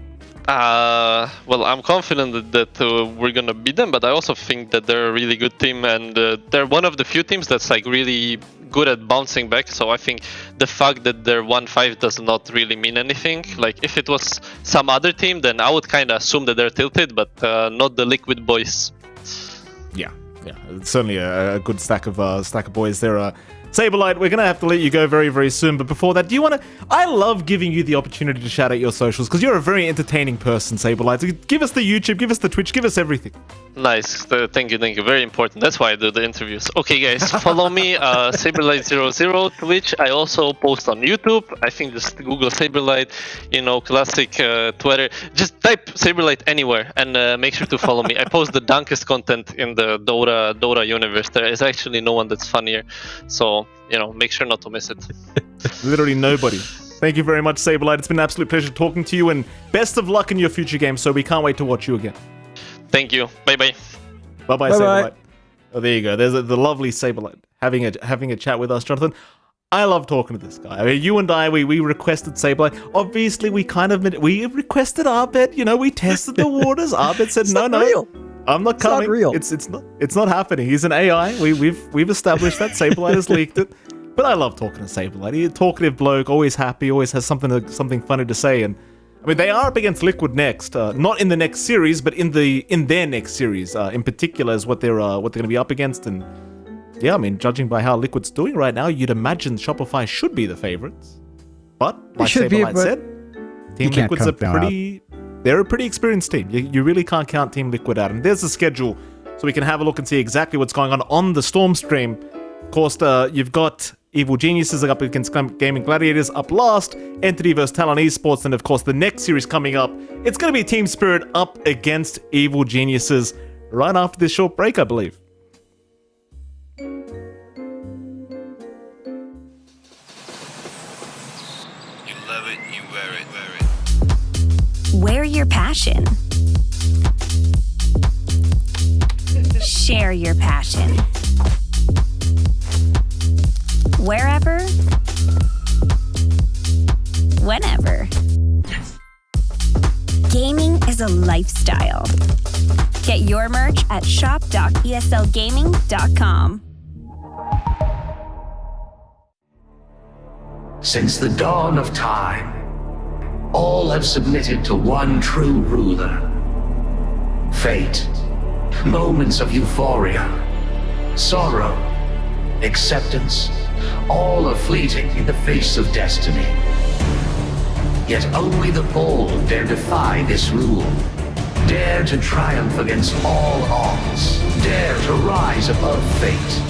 Well, I'm confident that we're gonna beat them, but I also think that they're a really good team, and they're one of the few teams that's like really good at bouncing back. So I think the fact that they're 1-5 does not really mean anything. Like if it was some other team, then I would kind of assume that they're tilted, but not the Liquid boys. Yeah, it's certainly a good stack of boys there. Saberlight, we're going to have to let you go very, very soon. But before that, do you want to... I love giving you the opportunity to shout out your socials because you're a very entertaining person, Saberlight. So give us the YouTube, give us the Twitch, give us everything. Nice. Thank you. Very important. That's why I do the interviews. Okay, guys, follow me, Saberlight00, Twitch. I also post on YouTube. I think just Google Saberlight, classic Twitter. Just type Saberlight anywhere and make sure to follow me. I post the dunkest content in the Dota universe. There is actually no one that's funnier. So, make sure not to miss it. Literally nobody. Thank you very much, Saberlight. It's been an absolute pleasure talking to you, and best of luck in your future games, so we can't wait to watch you again. Thank you. Bye-bye. Bye-bye, Saberlight. Oh, there you go. There's the lovely Saberlight having a chat with us, Jonathan. I love talking to this guy. I mean, you and I, we requested Saberlight. Obviously, we requested Arbet. We tested the waters. Arbet said, no. Real. I'm not coming. Not real. It's not happening. He's an AI. We've established that. Saberlight has leaked it. But I love talking to Saberlight. He's a talkative bloke, always happy, always has something funny to say. And I mean, they are up against Liquid next. Not in the next series, but in their next series. In particular, is what they're going to be up against. And yeah, I mean, judging by how Liquid's doing right now, you'd imagine Shopify should be the favorites. But, like Saberlight said, Team Liquid's they're a pretty experienced team. You really can't count Team Liquid out. And there's the schedule, so we can have a look and see exactly what's going on the Storm stream. Of course, you've got Evil Geniuses up against Gaming Gladiators up last, Entity vs Talon Esports, and of course the next series coming up, it's going to be Team Spirit up against Evil Geniuses right after this short break, I believe. Wear your passion. Share your passion. Wherever, whenever. Gaming is a lifestyle. Get your merch at shop.eslgaming.com. Since the dawn of time, all have submitted to one true ruler. Fate, moments of euphoria, sorrow, acceptance, all are fleeting in the face of destiny. Yet only the bold dare defy this rule. Dare to triumph against all odds. Dare to rise above fate.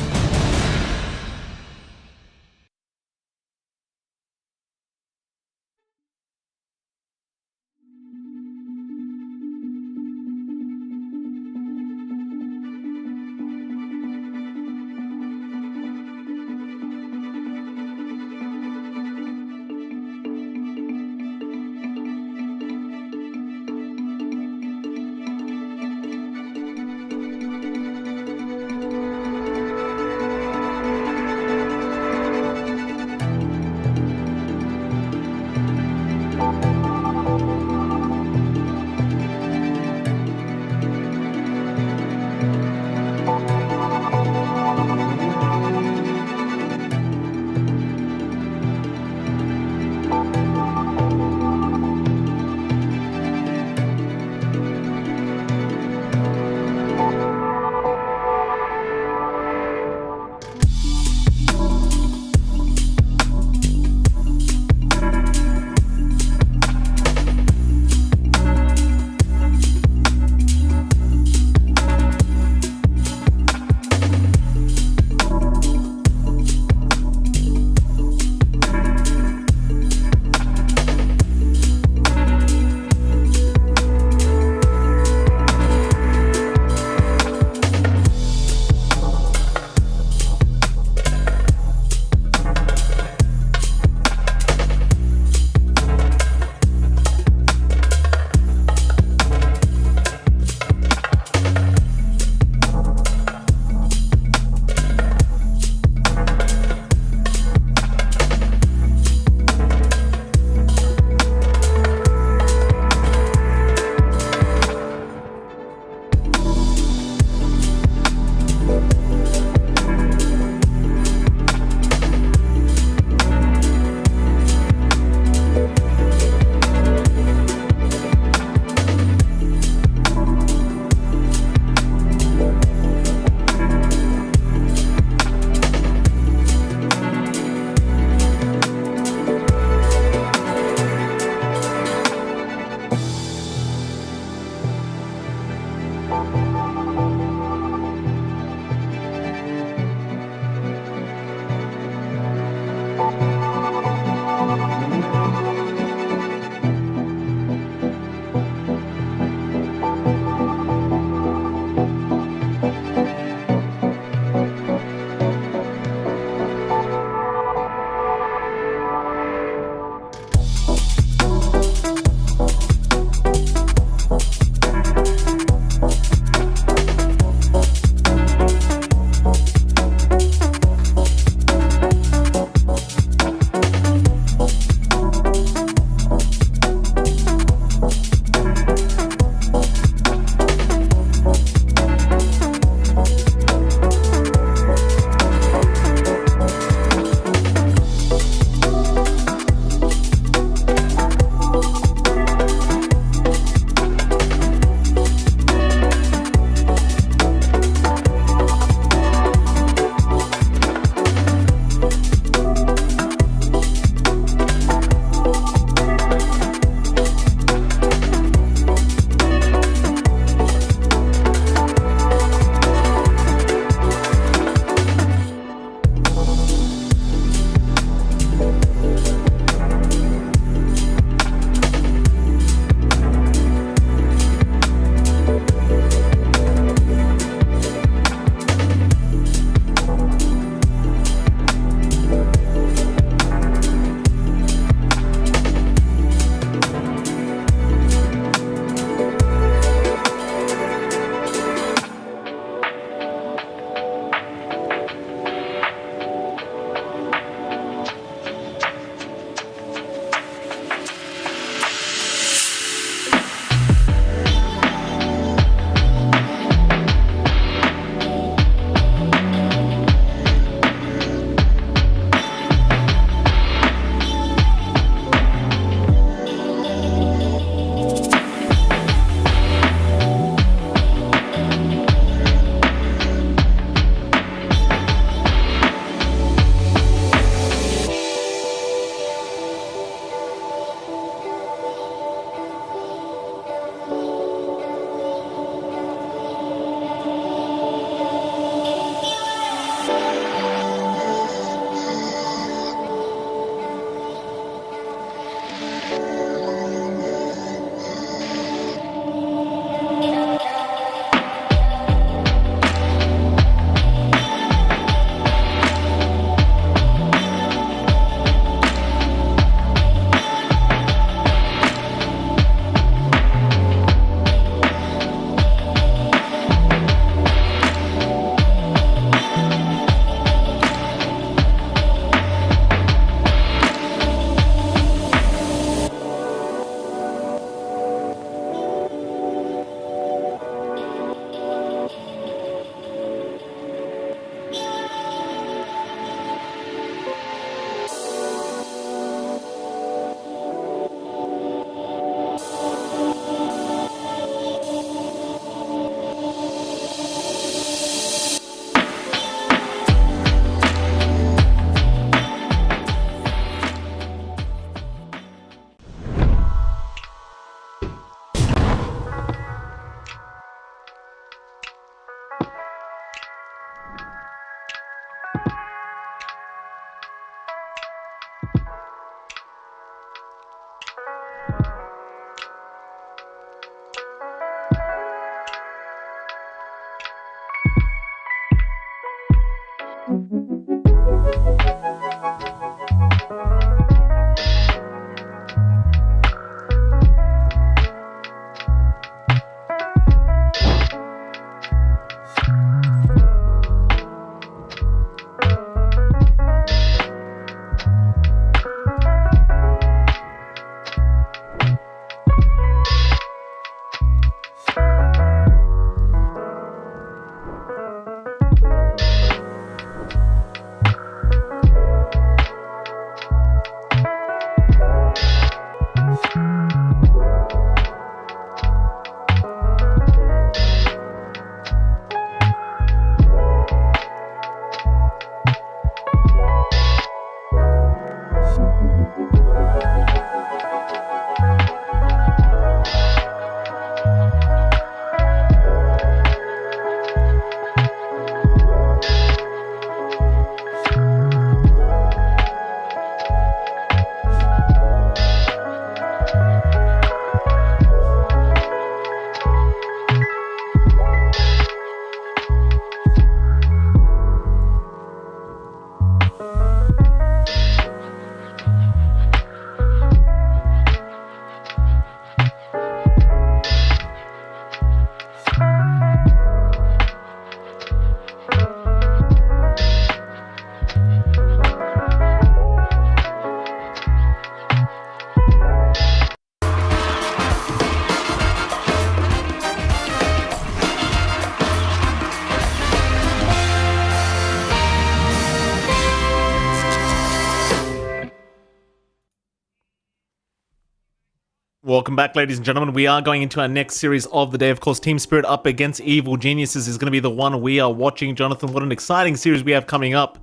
Welcome back, ladies and gentlemen. We are going into our next series of the day. Of course, Team Spirit up against Evil Geniuses is going to be the one we are watching. Jonathan, what an exciting series we have coming up.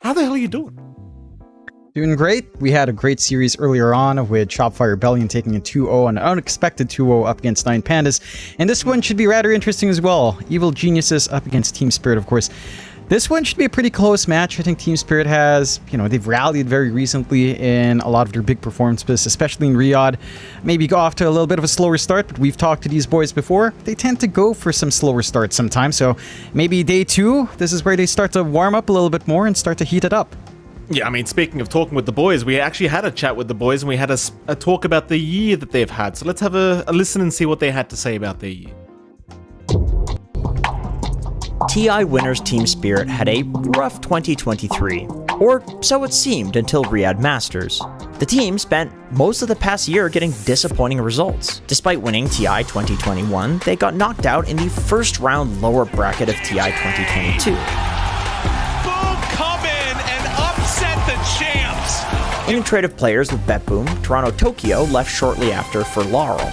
How the hell are you doing? Doing great. We had a great series earlier on with Shopify Rebellion taking a 2-0, an unexpected 2-0 up against 9 Pandas. And this one should be rather interesting as well. Evil Geniuses up against Team Spirit, of course. This one should be a pretty close match. I think Team Spirit has, they've rallied very recently in a lot of their big performances, especially in Riyadh. Maybe go off to a little bit of a slower start, but we've talked to these boys before. They tend to go for some slower starts sometimes, so maybe day 2, this is where they start to warm up a little bit more and start to heat it up. Yeah, I mean, speaking of talking with the boys, we actually had a chat with the boys and we had a talk about the year that they've had. So let's have a listen and see what they had to say about their year. TI winners Team Spirit had a rough 2023, or so it seemed until Riyadh Masters. The team spent most of the past year getting disappointing results. Despite winning TI 2021, they got knocked out in the first round lower bracket of TI 2022. Boom, come in and upset the champs! In a trade of players with BetBoom, Toronto Tokyo left shortly after for Laurel.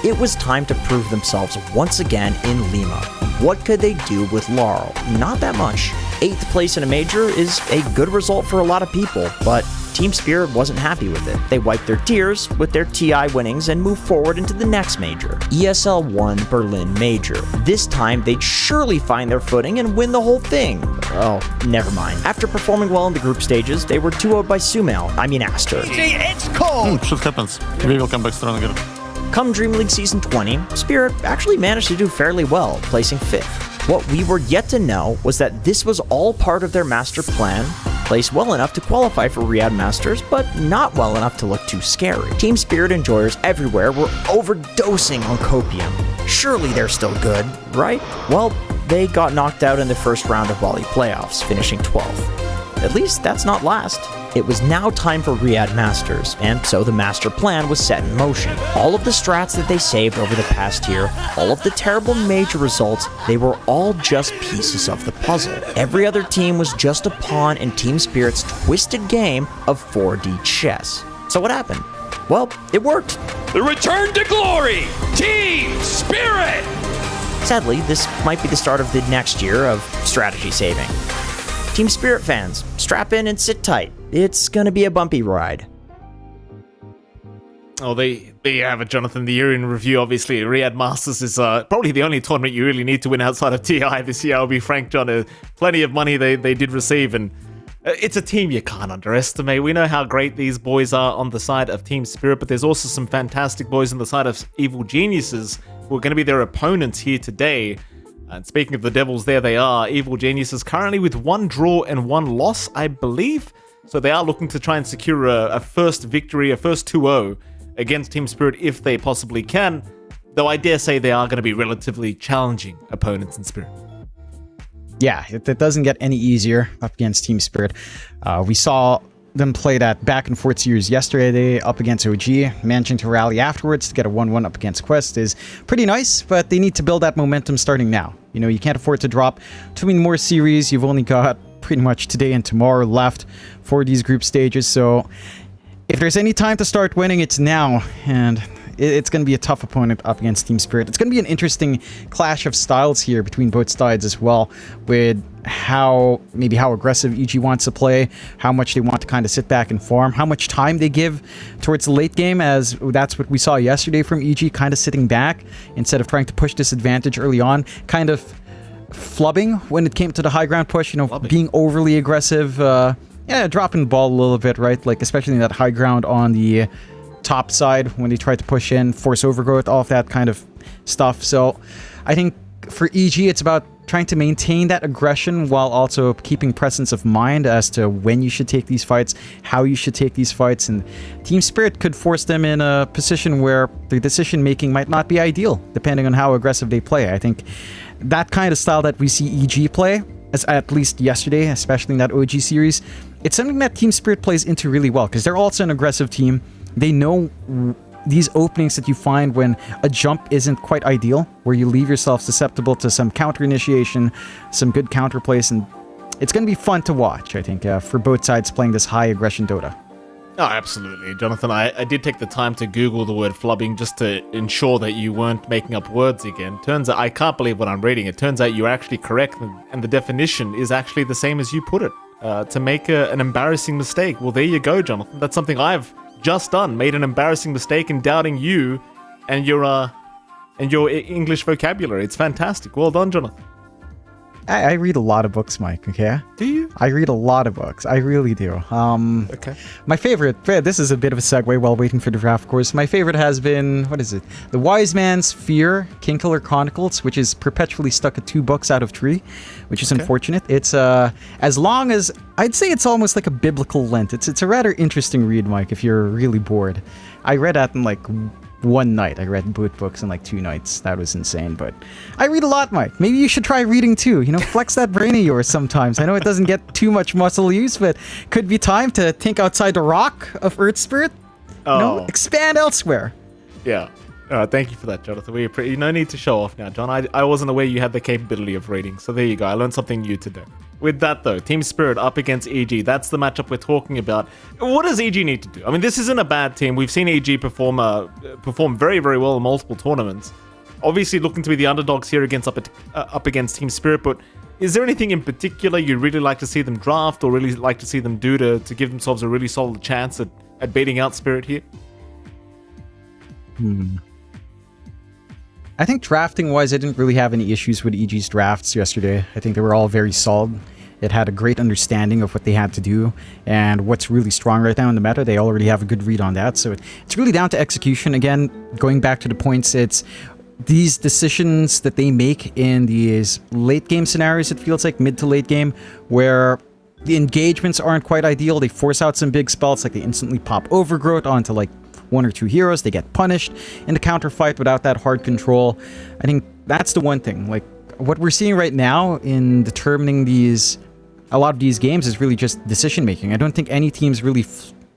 It was time to prove themselves once again in Lima. What could they do with Laurel? Not that much. 8th place in a major is a good result for a lot of people, but Team Spirit wasn't happy with it. They wiped their tears with their TI winnings and moved forward into the next major, ESL 1 Berlin Major. This time, they'd surely find their footing and win the whole thing. Oh, never mind. After performing well in the group stages, they were 2-0'd by Aster. It's cold! Shit happens. We will come back stronger. Come DreamLeague Season 20, Spirit actually managed to do fairly well, placing 5th. What we were yet to know was that this was all part of their master plan, placed well enough to qualify for Riyadh Masters, but not well enough to look too scary. Team Spirit enjoyers everywhere were overdosing on copium. Surely they're still good, right? Well, they got knocked out in the first round of Wally playoffs, finishing 12th. At least that's not last. It was now time for Riyadh Masters, and so the master plan was set in motion. All of the strats that they saved over the past year, all of the terrible major results, they were all just pieces of the puzzle. Every other team was just a pawn in Team Spirit's twisted game of 4D chess. So what happened? Well, it worked. The return to glory! Team Spirit! Sadly, this might be the start of the next year of strategy saving. Team Spirit fans, strap in and sit tight. It's gonna be a bumpy ride. Oh, there you have it, Jonathan. The year in review, obviously. Riyadh Masters is probably the only tournament you really need to win outside of TI this year. I'll be frank, John. Plenty of money they did receive, and it's a team you can't underestimate. We know how great these boys are on the side of Team Spirit, but there's also some fantastic boys on the side of Evil Geniuses who are going to be their opponents here today. And speaking of the Devils, there they are. Evil Geniuses currently with 1 draw and 1 loss, I believe. So they are looking to try and secure a first victory, a first 2-0 against Team Spirit if they possibly can. Though I dare say they are going to be relatively challenging opponents in Spirit. Yeah, it doesn't get any easier up against Team Spirit. We saw them play that back and forth series yesterday up against OG. Managing to rally afterwards to get a 1-1 up against Quest is pretty nice, but they need to build that momentum starting now. You know, you can't afford to drop too many more series. You've only got pretty much today and tomorrow left for these group stages, so if there's any time to start winning, it's now, and it's going to be a tough opponent up against Team Spirit. It's going to be an interesting clash of styles here between both sides as well, with how aggressive EG wants to play, how much they want to kind of sit back and farm, how much time they give towards the late game, as that's what we saw yesterday from EG, kind of sitting back instead of trying to push this advantage early on, kind of flubbing when it came to the high ground push, you know, being overly aggressive, dropping the ball a little bit, right? Like, especially in that high ground on the top side when they try to push in, force overgrowth, all of that kind of stuff. So I think for EG, it's about trying to maintain that aggression while also keeping presence of mind as to when you should take these fights, how you should take these fights, and Team Spirit could force them in a position where the decision making might not be ideal depending on how aggressive they play. I think that kind of style that we see EG play, as at least yesterday, especially in that OG series, it's something that Team Spirit plays into really well because they're also an aggressive team. They know these openings that you find when a jump isn't quite ideal, where you leave yourself susceptible to some counter initiation, some good counter plays, and it's going to be fun to watch, I think, for both sides playing this high aggression Dota. Oh, absolutely. Jonathan, I did take the time to Google the word flubbing just to ensure that you weren't making up words again. Turns out, I can't believe what I'm reading. It turns out you're actually correct, and the definition is actually the same as you put it, to make an embarrassing mistake. Well, there you go, Jonathan. That's something I've just done, made an embarrassing mistake in doubting you and your English vocabulary. It's fantastic. Well done, Jonathan. I read a lot of books, Mike, okay? Do you? I read a lot of books. I really do. Okay. My favorite, this is a bit of a segue while waiting for the draft, of course. My favorite has been, what is it? The Wise Man's Fear, Kingkiller Chronicles, which is perpetually stuck at 2 books out of 3, which is unfortunate. It's, as long as, I'd say it's almost like a biblical Lent. It's a rather interesting read, Mike, if you're really bored. I read that in like one night. I read both books in like 2 nights. That was insane, but I read a lot, Mike. Maybe you should try reading too. You know, flex that brain of yours sometimes. I know it doesn't get too much muscle use, but could be time to think outside the rock of Earth Spirit. Oh. You know, expand elsewhere. Yeah. Thank you for that, Jonathan. No need to show off now, John. I wasn't aware you had the capability of reading, so there you go. I learned something new today. With that, though, Team Spirit up against EG. That's the matchup we're talking about. What does EG need to do? I mean, this isn't a bad team. We've seen EG perform very, very well in multiple tournaments. Obviously, looking to be the underdogs here up against Team Spirit, but is there anything in particular you'd really like to see them draft or really like to see them do to give themselves a really solid chance at beating out Spirit here? I think drafting-wise, I didn't really have any issues with EG's drafts yesterday. I think they were all very solid. It had a great understanding of what they had to do and what's really strong right now in the meta. They already have a good read on that. So it's really down to execution. Again, going back to the points, it's these decisions that they make in these late game scenarios, it feels like mid to late game, where the engagements aren't quite ideal. They force out some big spells, like they instantly pop Overgrowth onto like 1 or 2 heroes. They get punished in the counter fight without that hard control. I think that's the one thing. Like, what we're seeing right now in determining a lot of these games is really just decision making. I don't think any teams really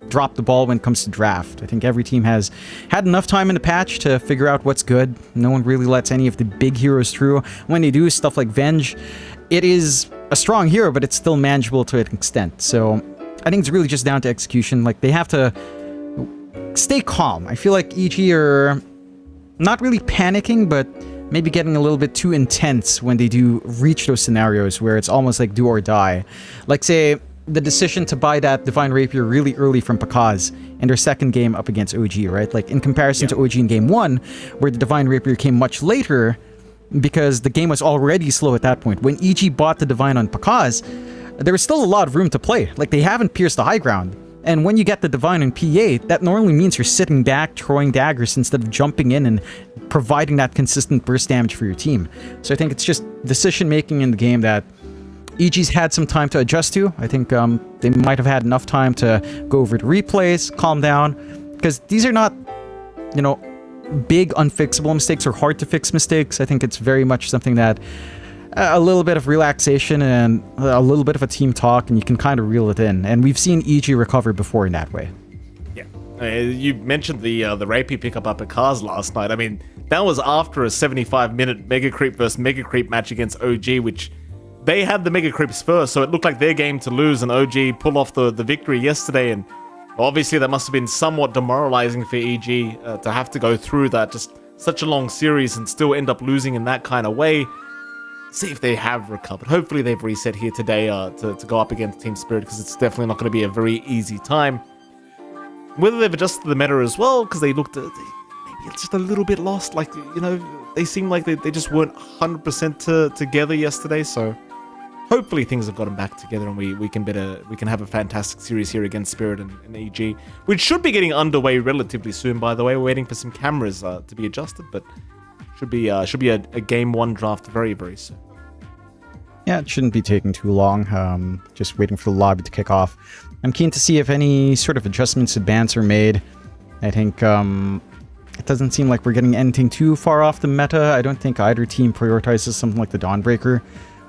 drop the ball when it comes to draft. I think every team has had enough time in the patch to figure out what's good. No one really lets any of the big heroes through. When they do, stuff like Venge, it is a strong hero, but it's still manageable to an extent. So I think it's really just down to execution. Like, they have to stay calm. I feel like EG are not really panicking, but maybe getting a little bit too intense when they do reach those scenarios where it's almost like do or die. Like, say, the decision to buy that Divine Rapier really early from Pakaz in their second game up against OG, right? Like, in comparison to OG in game 1, where the Divine Rapier came much later because the game was already slow at that point. When EG bought the Divine on Pakaz, there was still a lot of room to play. Like, they haven't pierced the high ground. And when you get the Divine and P8, that normally means you're sitting back, throwing daggers instead of jumping in and providing that consistent burst damage for your team. So I think it's just decision-making in the game that EG's had some time to adjust to. I think they might have had enough time to go over the replays, calm down, because these are not, you know, big unfixable mistakes or hard to fix mistakes. I think it's very much something that a little bit of relaxation and a little bit of a team talk, and you can kind of reel it in. And we've seen EG recover before in that way. Yeah. You mentioned the Rapey pickup up at Cars last night. I mean, that was after a 75-minute Mega Creep versus Mega Creep match against OG, which they had the Mega Creeps first, so it looked like their game to lose, and OG pulled off the victory yesterday, and obviously that must have been somewhat demoralizing for EG to have to go through that, just such a long series and still end up losing in that kind of way. See if they have recovered. Hopefully they've reset here today to go up against Team Spirit, because it's definitely not going to be a very easy time. Whether they've adjusted the meta as well, because they looked maybe just a little bit lost, like, you know, they seem like they just weren't 100% together yesterday, so hopefully things have gotten back together and we can have a fantastic series here against Spirit and EG, which should be getting underway relatively soon, by the way. We're waiting for some cameras to be adjusted, but should be a game 1 draft very, very soon. Yeah, it shouldn't be taking too long. Just waiting for the lobby to kick off. I'm keen to see if any sort of adjustments to bans are made. I think it doesn't seem like we're getting anything too far off the meta. I don't think either team prioritizes something like the Dawnbreaker,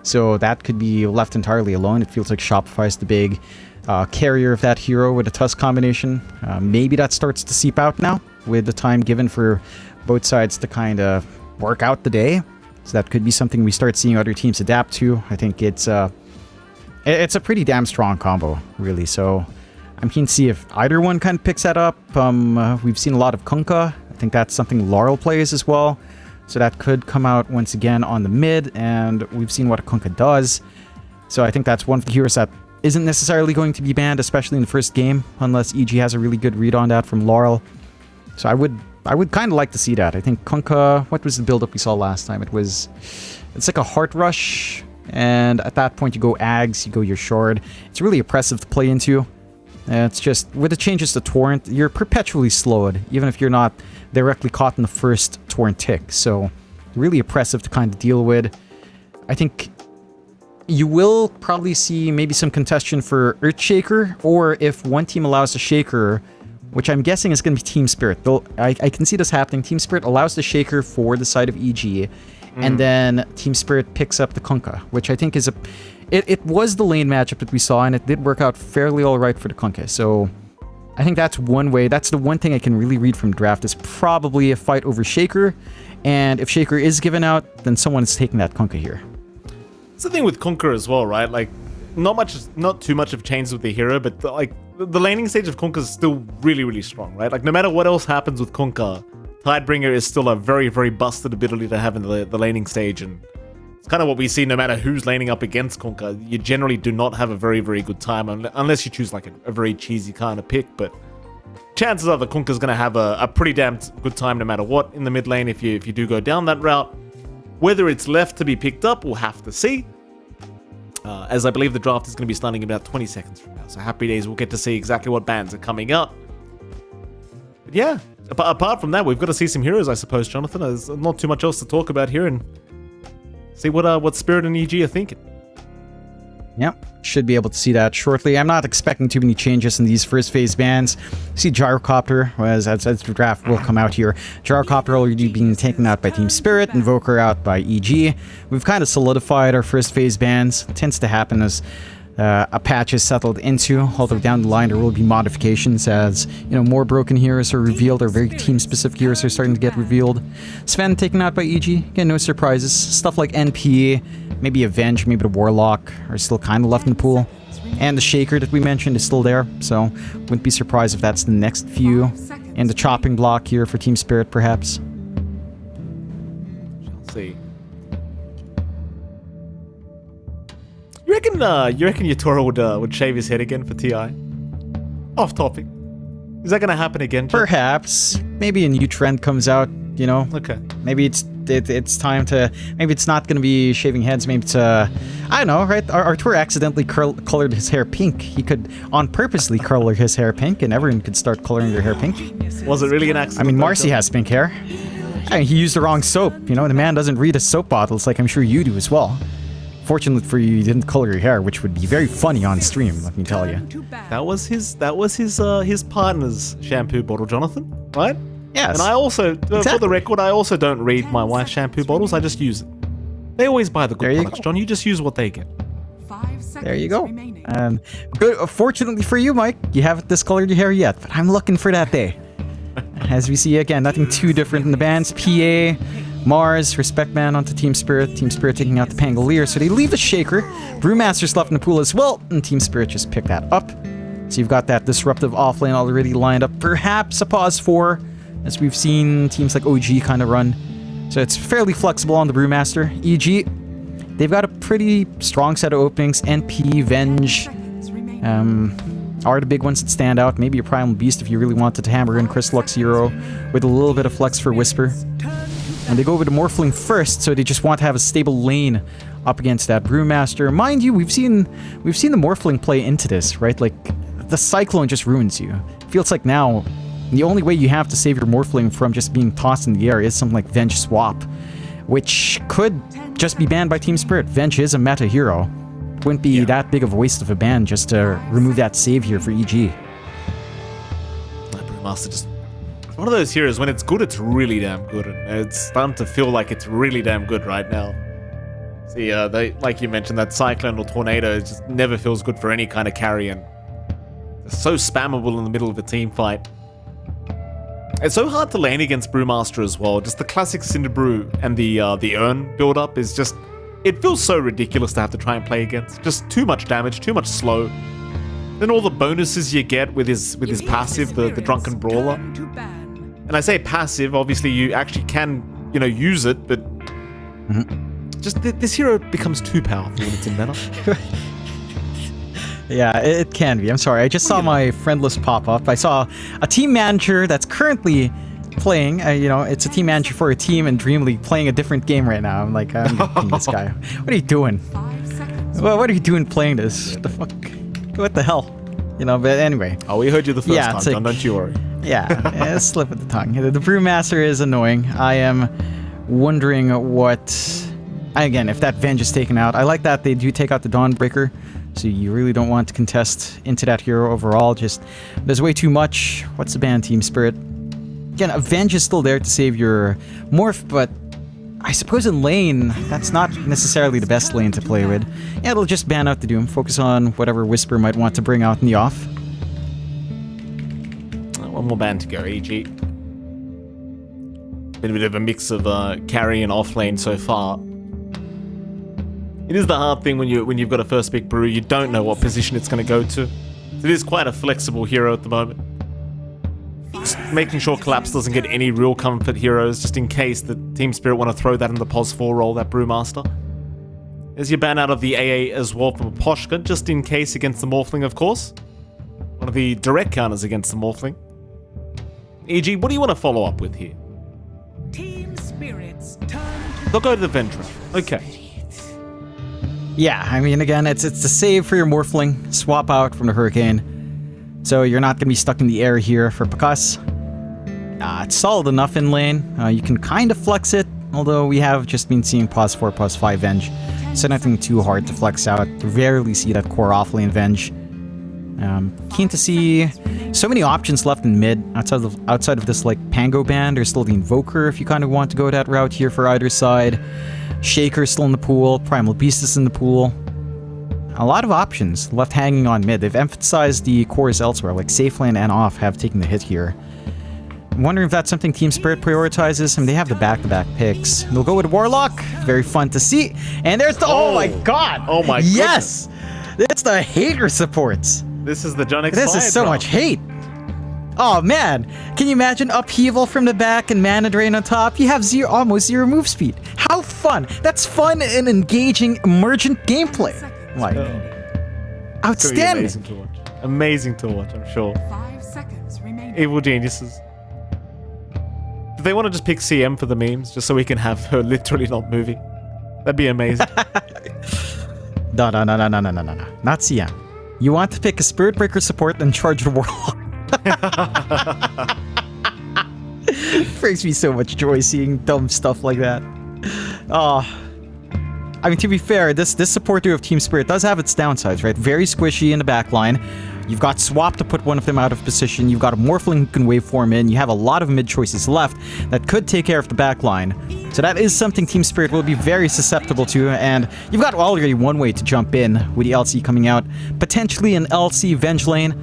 so that could be left entirely alone. It feels like Shopify is the big carrier of that hero with a Tusk combination. Maybe that starts to seep out now with the time given for both sides to kind of work out the day. So that could be something we start seeing other teams adapt to. I think it's a pretty damn strong combo, really. So I'm keen to see if either one kind of picks that up. We've seen a lot of Kunkka. I think that's something Laurel plays as well. So that could come out once again on the mid, and we've seen what Kunkka does. So I think that's one of the heroes that isn't necessarily going to be banned, especially in the first game, unless EG has a really good read on that from Laurel. So I would kind of like to see that. I think Kunkka, what was the build-up we saw last time? It's like a Heart Rush, and at that point you go Ags, you go your Shard. It's really oppressive to play into. It's just, with the changes to Torrent, you're perpetually slowed, even if you're not directly caught in the first Torrent tick. So, really oppressive to kind of deal with. I think you will probably see maybe some contestation for Earthshaker, or if one team allows the Shaker, which I'm guessing is going to be Team Spirit. Though I can see this happening. Team Spirit allows the Shaker for the side of EG, and then Team Spirit picks up the Kunkka, which I think is it was the lane matchup that we saw, and it did work out fairly alright for the Kunkka. So I think that's one way. That's the one thing I can really read from draft, is probably a fight over Shaker, and if Shaker is given out, then someone is taking that Kunkka here. It's the thing with Kunkka as well, right? Like, not too much have changed with the hero, but the laning stage of Kunkka is still really, really strong, right? Like, no matter what else happens with Kunkka, Tidebringer is still a very, very busted ability to have in the laning stage, and it's kind of what we see no matter who's laning up against Kunkka. You generally do not have a very, very good time, unless you choose like a very cheesy kind of pick, but chances are that Kunkka's going to have a pretty damn good time no matter what in the mid lane if you do go down that route. Whether it's left to be picked up, we'll have to see. As I believe the draft is going to be starting in about 20 seconds from now. So happy days, we'll get to see exactly what bans are coming up. But yeah, apart from that, we've got to see some heroes, I suppose, Jonathan. There's not too much else to talk about here, and see what Spirit and EG are thinking. Yep, should be able to see that shortly. I'm not expecting too many changes in these first phase bans. See Gyrocopter, as the draft will come out here. Gyrocopter already being taken out by Team Spirit, Invoker out by EG. We've kind of solidified our first phase bans. It tends to happen as a patch is settled into, although down the line there will be modifications as, you know, more broken heroes are revealed, or very team-specific heroes are starting to get revealed. Sven taken out by EG, again, no surprises. Stuff like NP, maybe Avenge, maybe the Warlock are still kind of left in the pool. And the Shaker that we mentioned is still there, so wouldn't be surprised if that's the next few. And the chopping block here for Team Spirit, perhaps. Shall see. You reckon Yatoro would shave his head again for TI? Off topic. Is that going to happen again, John? Perhaps. Maybe a new trend comes out, you know. Okay. Maybe it's It's time to, maybe it's not going to be shaving heads, maybe it's I don't know, right? Artur accidentally colored his hair pink. He could on purposely color his hair pink, and everyone could start coloring their hair pink. Was it really an accident? I mean, Marcy has pink hair. I mean, he used the wrong soap. You know, the man doesn't read his soap bottles like I'm sure you do as well. Fortunately for you, you didn't color your hair, which would be very funny on stream, let me tell you. That was his partner's shampoo bottle, Jonathan, right? Yes. And I also, for the record, I also don't read my wife's shampoo bottles. I just use it. They always buy the good products, John. You just use what they get. There you go. Good. Fortunately for you, Mike, you haven't discolored your hair yet, but I'm looking for that day. As we see again, nothing too different in the bands. PA, Mars, Respect Man onto Team Spirit. Team Spirit taking out the Pangolier, so they leave the Shaker. Brewmaster's left in the pool as well, and Team Spirit just picked that up. So you've got that disruptive offlane already lined up. Perhaps a pause 4, as we've seen teams like OG kind of run. So it's fairly flexible on the Brewmaster. EG, they've got a pretty strong set of openings. NP, Venge, are the big ones that stand out. Maybe a Primal Beast if you really wanted to hammer in Chris Lux Hero with a little bit of flex for Whisper. And they go with the Morphling first, so they just want to have a stable lane up against that Brewmaster. Mind you, we've seen the Morphling play into this, right? Like, the Cyclone just ruins you. It feels like now, the only way you have to save your Morphling from just being tossed in the air is something like Venge Swap, which could just be banned by Team Spirit. Venge is a meta hero. It wouldn't be that big of a waste of a ban just to remove that save here for EG. Brewmaster just one of those heroes, when it's good, it's really damn good. And it's starting to feel like it's really damn good right now. See, they, like you mentioned, that Cyclone or Tornado just never feels good for any kind of carry, and it's so spammable in the middle of a team fight. It's so hard to lane against Brewmaster as well. Just the classic Cinder Brew and the Urn build-up is just... It feels so ridiculous to have to try and play against. Just too much damage, too much slow. Then all the bonuses you get with his passive, the Drunken Brawler. And I say passive, obviously you actually can, use it, but just this hero becomes too powerful when it's in meta. Yeah, it can be. I'm sorry. I just saw my friend list pop up. I saw a team manager that's currently playing. It's a team manager for a team in DreamLeague playing a different game right now. I'm like, I'm picking this guy. What are you doing? Well, what are you doing playing this? The fuck? What the hell? But anyway. Oh, we heard you the first time, John. Don't you worry. Yeah, slip of the tongue. The Brewmaster is annoying. I am wondering what... Again, if that Venge is taken out. I like that they do take out the Dawnbreaker, so you really don't want to contest into that hero overall. Just, there's way too much. What's the ban, Team Spirit? Again, Avenge is still there to save your Morph, but I suppose in lane, that's not necessarily the best lane to play with. Yeah, it'll just ban out the Doom. Focus on whatever Whisper might want to bring out in the off. One more ban to go, EG. Been a bit of a mix of carry and off lane so far. It is the hard thing when you've got a first pick brew, you don't know what position it's going to go to. It is quite a flexible hero at the moment. Just making sure Collapse doesn't get any real comfort heroes, just in case the Team Spirit want to throw that in the pos 4 role, that Brewmaster. There's your ban out of the AA as well from Poshka, just in case against the Morphling, of course. One of the direct counters against the Morphling. EG, what do you want to follow up with here? Team Spirit's turn. They'll go to the Ventra. Okay. Yeah, I mean, again, it's the save for your Morphling. Swap out from the Hurricane. So you're not going to be stuck in the air here for Pakas. It's solid enough in lane. You can kind of flex it, although we have just been seeing pos 4, pos 5 Venge. So nothing too hard to flex out. Rarely see that core offlane Venge. Keen to see so many options left in mid. Outside of this like Pango band, there's still the Invoker if you kind of want to go that route here for either side. Shaker's still in the pool. Primal Beast is in the pool. A lot of options left hanging on mid. They've emphasized the cores elsewhere, like safe lane and off have taken the hit here. I'm wondering if that's something Team Spirit prioritizes. I mean, they have the back-to-back picks. They'll go with Warlock. Very fun to see. And there's the... Oh my god! Oh my yes! It's the hater supports. This is the John X. This is so much hate. Oh man, can you imagine upheaval from the back and mana drain on top? You have almost zero move speed. How fun! That's fun and engaging emergent gameplay. Like, outstanding. Amazing to watch. Amazing to watch, I'm sure. 5 seconds remaining. Evil geniuses. they want to just pick CM for the memes, just so we can have her literally not moving. That'd be amazing. No. Not CM. You want to pick a Spirit Breaker support and charge the Warlock. Brings me so much joy seeing dumb stuff like that. I mean, to be fair, this support duo of Team Spirit does have its downsides, right? Very squishy in the backline. You've got Swap to put one of them out of position. You've got a Morphling who can waveform in. You have a lot of mid choices left that could take care of the backline. So that is something Team Spirit will be very susceptible to. And you've got already one way to jump in with the LC coming out. Potentially an LC Venge lane.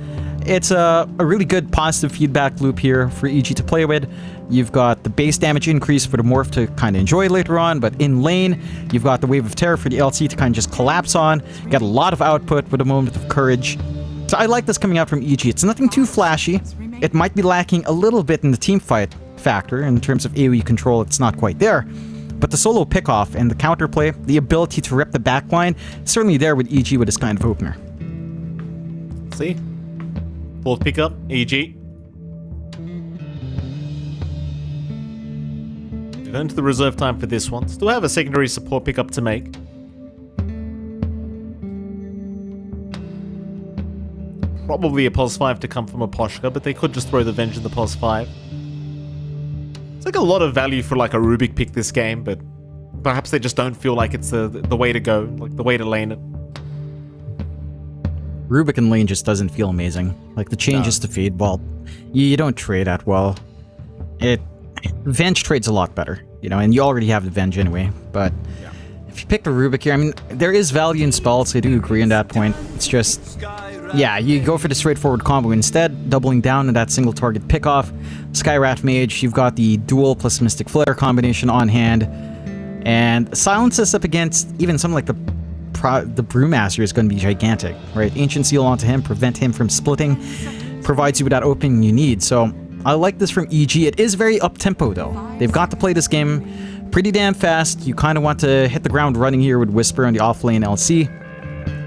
It's a really good positive feedback loop here for EG to play with. You've got the base damage increase for the Morph to kind of enjoy later on, but in lane, you've got the Wave of Terror for the LC to kind of just collapse on. You get a lot of output with a Moment of Courage. So I like this coming out from EG. It's nothing too flashy. It might be lacking a little bit in the teamfight factor. In terms of AoE control, it's not quite there. But the solo pickoff and the counterplay, the ability to rip the backline, certainly there with EG with this kind of opener. See? Fourth pickup, EG. We're going to the reserve time for this one. Still have a secondary support pickup to make. Probably a pos 5 to come from a Poshka, but they could just throw the Venge in the pos 5. It's like a lot of value for like a Rubik pick this game, but perhaps they just don't feel like it's the way to go, like the way to lane it. Rubik in lane just doesn't feel amazing. Like the changes to feed, well, you don't trade that well. Venge trades a lot better, you know, and you already have the Venge anyway, but if you pick the Rubik here, I mean, there is value in spells, I do agree on that point. It's just, yeah, you go for the straightforward combo instead, doubling down on that single target pickoff. Skyrat Mage, you've got the Duel plus Mystic Flare combination on hand, and silence this up against even something like the Brewmaster is going to be gigantic, right? Ancient Seal onto him, prevent him from splitting, provides you with that opening you need, so I like this from EG. It is very up-tempo though. They've got to play this game pretty damn fast. You kind of want to hit the ground running here with Whisper on the off-lane LC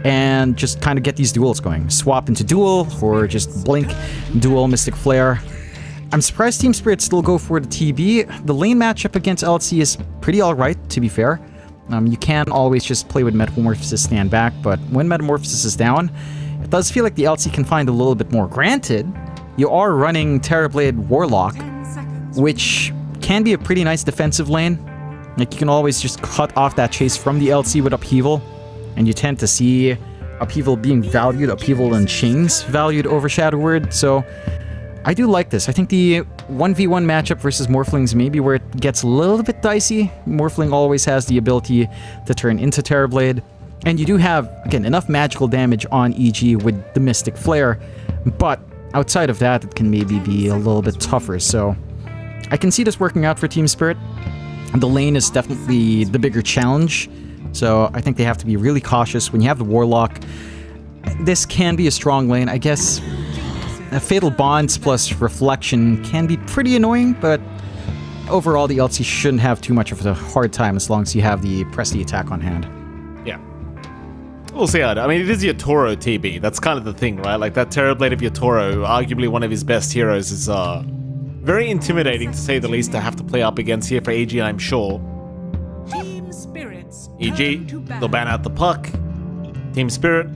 and just kind of get these duels going. Swap into Duel or just Blink, Duel, Mystic Flare. I'm surprised Team Spirit still go for the TB. The lane matchup against LC is pretty alright, to be fair. You can always just play with Metamorphosis stand back, but when Metamorphosis is down, it does feel like the LC can find a little bit more. Granted, you are running Terrorblade Warlock, which can be a pretty nice defensive lane. Like, you can always just cut off that chase from the LC with Upheaval, and you tend to see Upheaval being valued, Upheaval and Chains valued over Shadow Word, so I do like this. I think the 1v1 matchup versus Morphlings may be where it gets a little bit dicey. Morphling always has the ability to turn into Terrorblade, and you do have, again, enough magical damage on EG with the Mystic Flare, but outside of that, it can maybe be a little bit tougher, so I can see this working out for Team Spirit. The lane is definitely the bigger challenge, so I think they have to be really cautious. When you have the Warlock, this can be a strong lane. I guess Fatal Bonds plus Reflection can be pretty annoying, but overall the LC shouldn't have too much of a hard time as long as you have the press the attack on hand. Yeah. We'll see how I mean, it is Yatoro TB. That's kind of the thing, right? Like, that Terrorblade of Yatoro, arguably one of his best heroes, is very intimidating, to say the least, to have to play up against here for EG, I'm sure. Team Spirit's EG, they'll ban out the puck. Team Spirit,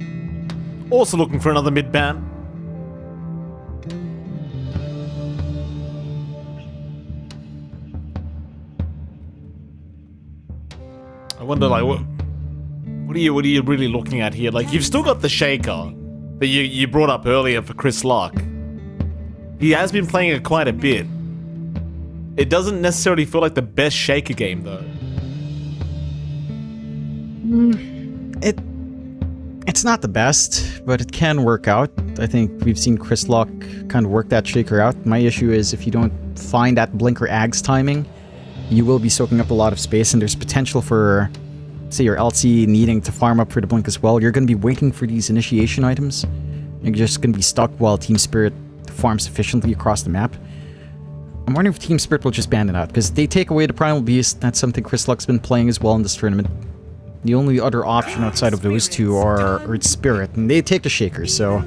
also looking for another mid-ban. I wonder, like, what are you really looking at here? Like, you've still got the Shaker that you brought up earlier for Chris Luck. He has been playing it quite a bit. It doesn't necessarily feel like the best Shaker game, though. It's not the best, but it can work out. I think we've seen Chris Luck kind of work that Shaker out. My issue is if you don't find that Blinker Ags timing, you will be soaking up a lot of space, and there's potential for, say, your LC needing to farm up for the Blink as well. You're going to be waiting for these initiation items. You're just going to be stuck while Team Spirit farms efficiently across the map. I'm wondering if Team Spirit will just ban it out, because they take away the Primal Beast. That's something Chris Luck's been playing as well in this tournament. The only other option outside of those two are Earth Spirit, and they take the Shaker, so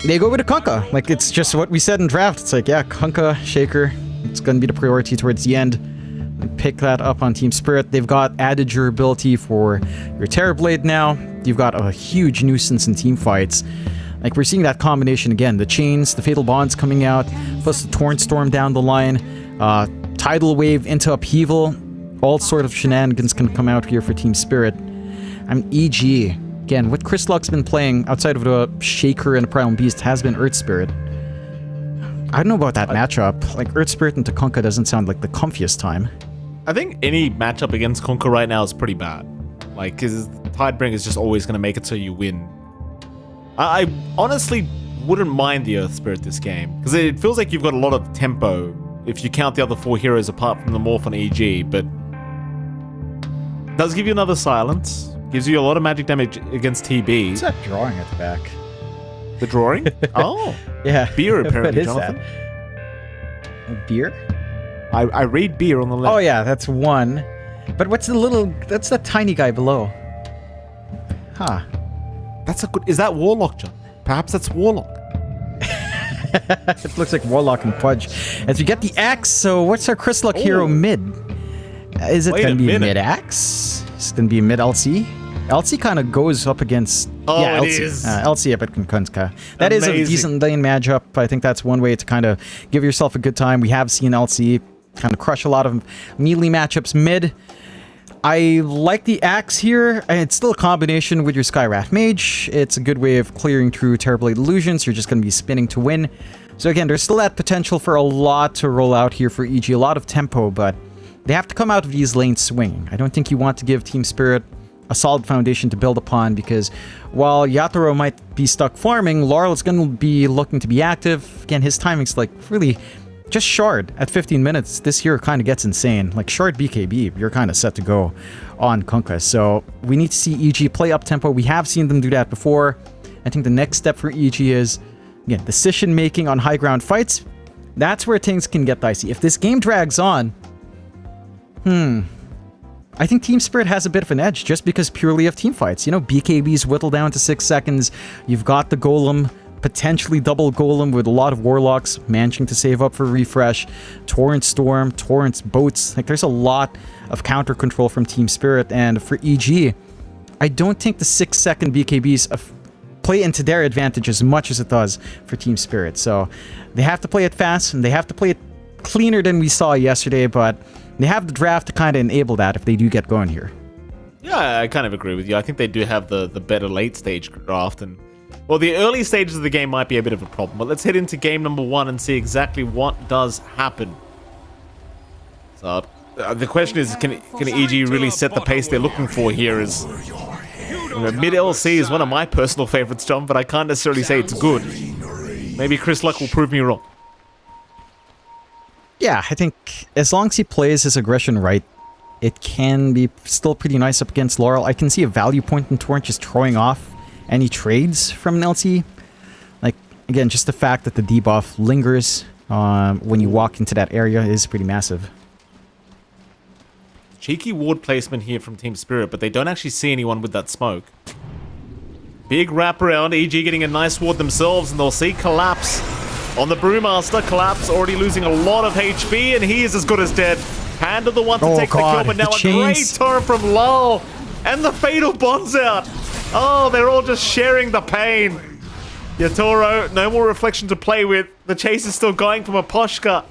they go with a Kunkka. Like, it's just what we said in draft. It's like, yeah, Kunkka, Shaker, It's going to be the priority towards the end. Pick that up on Team Spirit. They've got added durability for your Terrorblade now. You've got a huge nuisance in team fights. Like, we're seeing that combination again. The chains, the Fatal Bonds coming out, plus the Torrent Storm down the line. Tidal Wave into Upheaval. All sort of shenanigans can come out here for Team Spirit. EG. Again, what Chris Luck's been playing outside of the Shaker and the Primal Beast has been Earth Spirit. I don't know about that matchup. Like, Earth Spirit and Takunka doesn't sound like the comfiest time. I think any matchup against Kunkka right now is pretty bad. Like, because Tidebringer is just always going to make it so you win. I honestly wouldn't mind the Earth Spirit this game, because it feels like you've got a lot of tempo if you count the other 4 heroes apart from the Morph on EG, but it does give you another silence, gives you a lot of magic damage against TB. What's that drawing at the back? The drawing? Oh. Yeah. Beer, apparently, what is Jonathan. That? A beer? I read beer on the left. Oh yeah, that's one. But what's the little... That's that tiny guy below. Huh. That's a good... Is that Warlock, John? Perhaps that's Warlock. It looks like Warlock and Pudge. As we get the axe, so what's our Chris Luck hero mid? Is it going to be mid-axe? Is it going to be mid-LC? LC kind of goes up against... Oh, yeah, it LC. is. LC up at Kunka. That is a decent lane matchup. I think that's one way to kind of give yourself a good time. We have seen LC kind of crush a lot of melee matchups mid. I like the axe here. It's still a combination with your Skywrath Mage. It's a good way of clearing through Terrorblade Illusions. You're just going to be spinning to win. So again, there's still that potential for a lot to roll out here for EG. A lot of tempo, but they have to come out of these lanes swinging. I don't think you want to give Team Spirit a solid foundation to build upon, because while Yatoro might be stuck farming, Laurel is going to be looking to be active. Again, his timing's like really just shard at 15 minutes. This here kind of gets insane. Like shard BKB, you're kind of set to go on Kunkka. So we need to see EG play up tempo. We have seen them do that before. I think the next step for EG is, again, decision making on high ground fights. That's where things can get dicey. If this game drags on, I think Team Spirit has a bit of an edge just because purely of team fights. You know, BKB's whittled down to 6 seconds. You've got the Golem, potentially double Golem with a lot of Warlocks managing to save up for refresh. Torrent Storm, Torrent's Boats. Like, there's a lot of counter control from Team Spirit. And for EG, I don't think the 6-second BKBs play into their advantage as much as it does for Team Spirit. So they have to play it fast and they have to play it cleaner than we saw yesterday, but they have the draft to kind of enable that if they do get going here. Yeah, I kind of agree with you. I think they do have the better late stage draft, and well, the early stages of the game might be a bit of a problem. But let's head into game number 1 and see exactly what does happen. So the question is, can EG really set the pace they're looking for here? Is mid LC is one of my personal favorites, John, but I can't necessarily say it's good. Maybe Chris Luck will prove me wrong. Yeah, I think as long as he plays his aggression right, it can be still pretty nice up against Laurel. I can see a value point in Torrent just throwing off any trades from an LC. Like, again, just the fact that the debuff lingers when you walk into that area is pretty massive. Cheeky ward placement here from Team Spirit, but they don't actually see anyone with that smoke. Big wraparound, EG getting a nice ward themselves, and they'll see Collapse on the Brewmaster. Collapse already losing a lot of HP, and he is as good as dead. Panda the one to take the kill, but now a great turn from Lol, and the Fatal Bonds out. Oh, they're all just sharing the pain. Yatoro, no more reflection to play with. The chase is still going from Aposhka.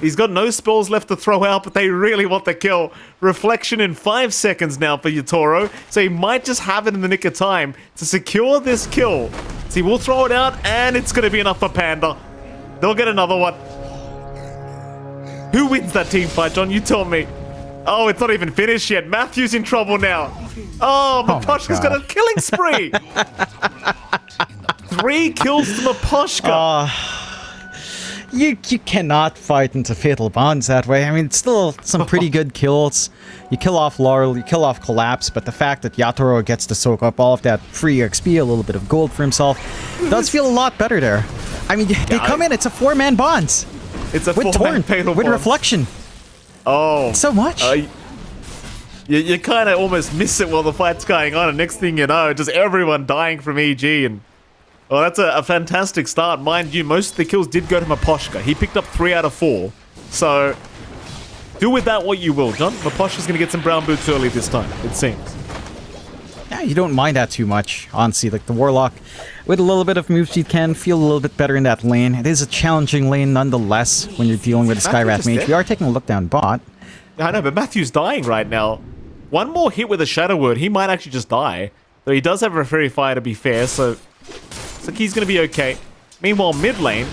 He's got no spells left to throw out, but they really want the kill. Reflection in 5 seconds now for Yatoro, so he might just have it in the nick of time to secure this kill. So he will throw it out, and it's going to be enough for Panda. They'll get another one. Who wins that team fight, John? You tell me. Oh, it's not even finished yet. Matthew's in trouble now. Oh, Maposhka's got a killing spree. 3 kills to Maposhka. You cannot fight into Fatal Bonds that way. I mean, it's still some pretty good kills. You kill off Laurel, you kill off Collapse, but the fact that Yatoro gets to soak up all of that free XP, a little bit of gold for himself, does feel a lot better there. I mean, they come in, it's a 4-man Bonds. It's a with 4-man Torrent, Fatal with Bonds. Reflection. Oh. So much. You kind of almost miss it while the fight's going on, and next thing you know, just everyone dying from EG, and well, that's a fantastic start. Mind you, most of the kills did go to Maposhka. He picked up 3 out of 4. So, do with that what you will, John. Maposh is going to get some brown boots early this time, it seems. Yeah, you don't mind that too much, honestly. Like, the Warlock, with a little bit of move speed, can feel a little bit better in that lane. It is a challenging lane nonetheless when you're dealing with a Skyrat Mage. We are taking a look down bot. I know, but Matthew's dying right now. One more hit with a Shadow Word, he might actually just die. Though he does have a Fairy Fire to be fair, so he's going to be okay. Meanwhile, mid lane,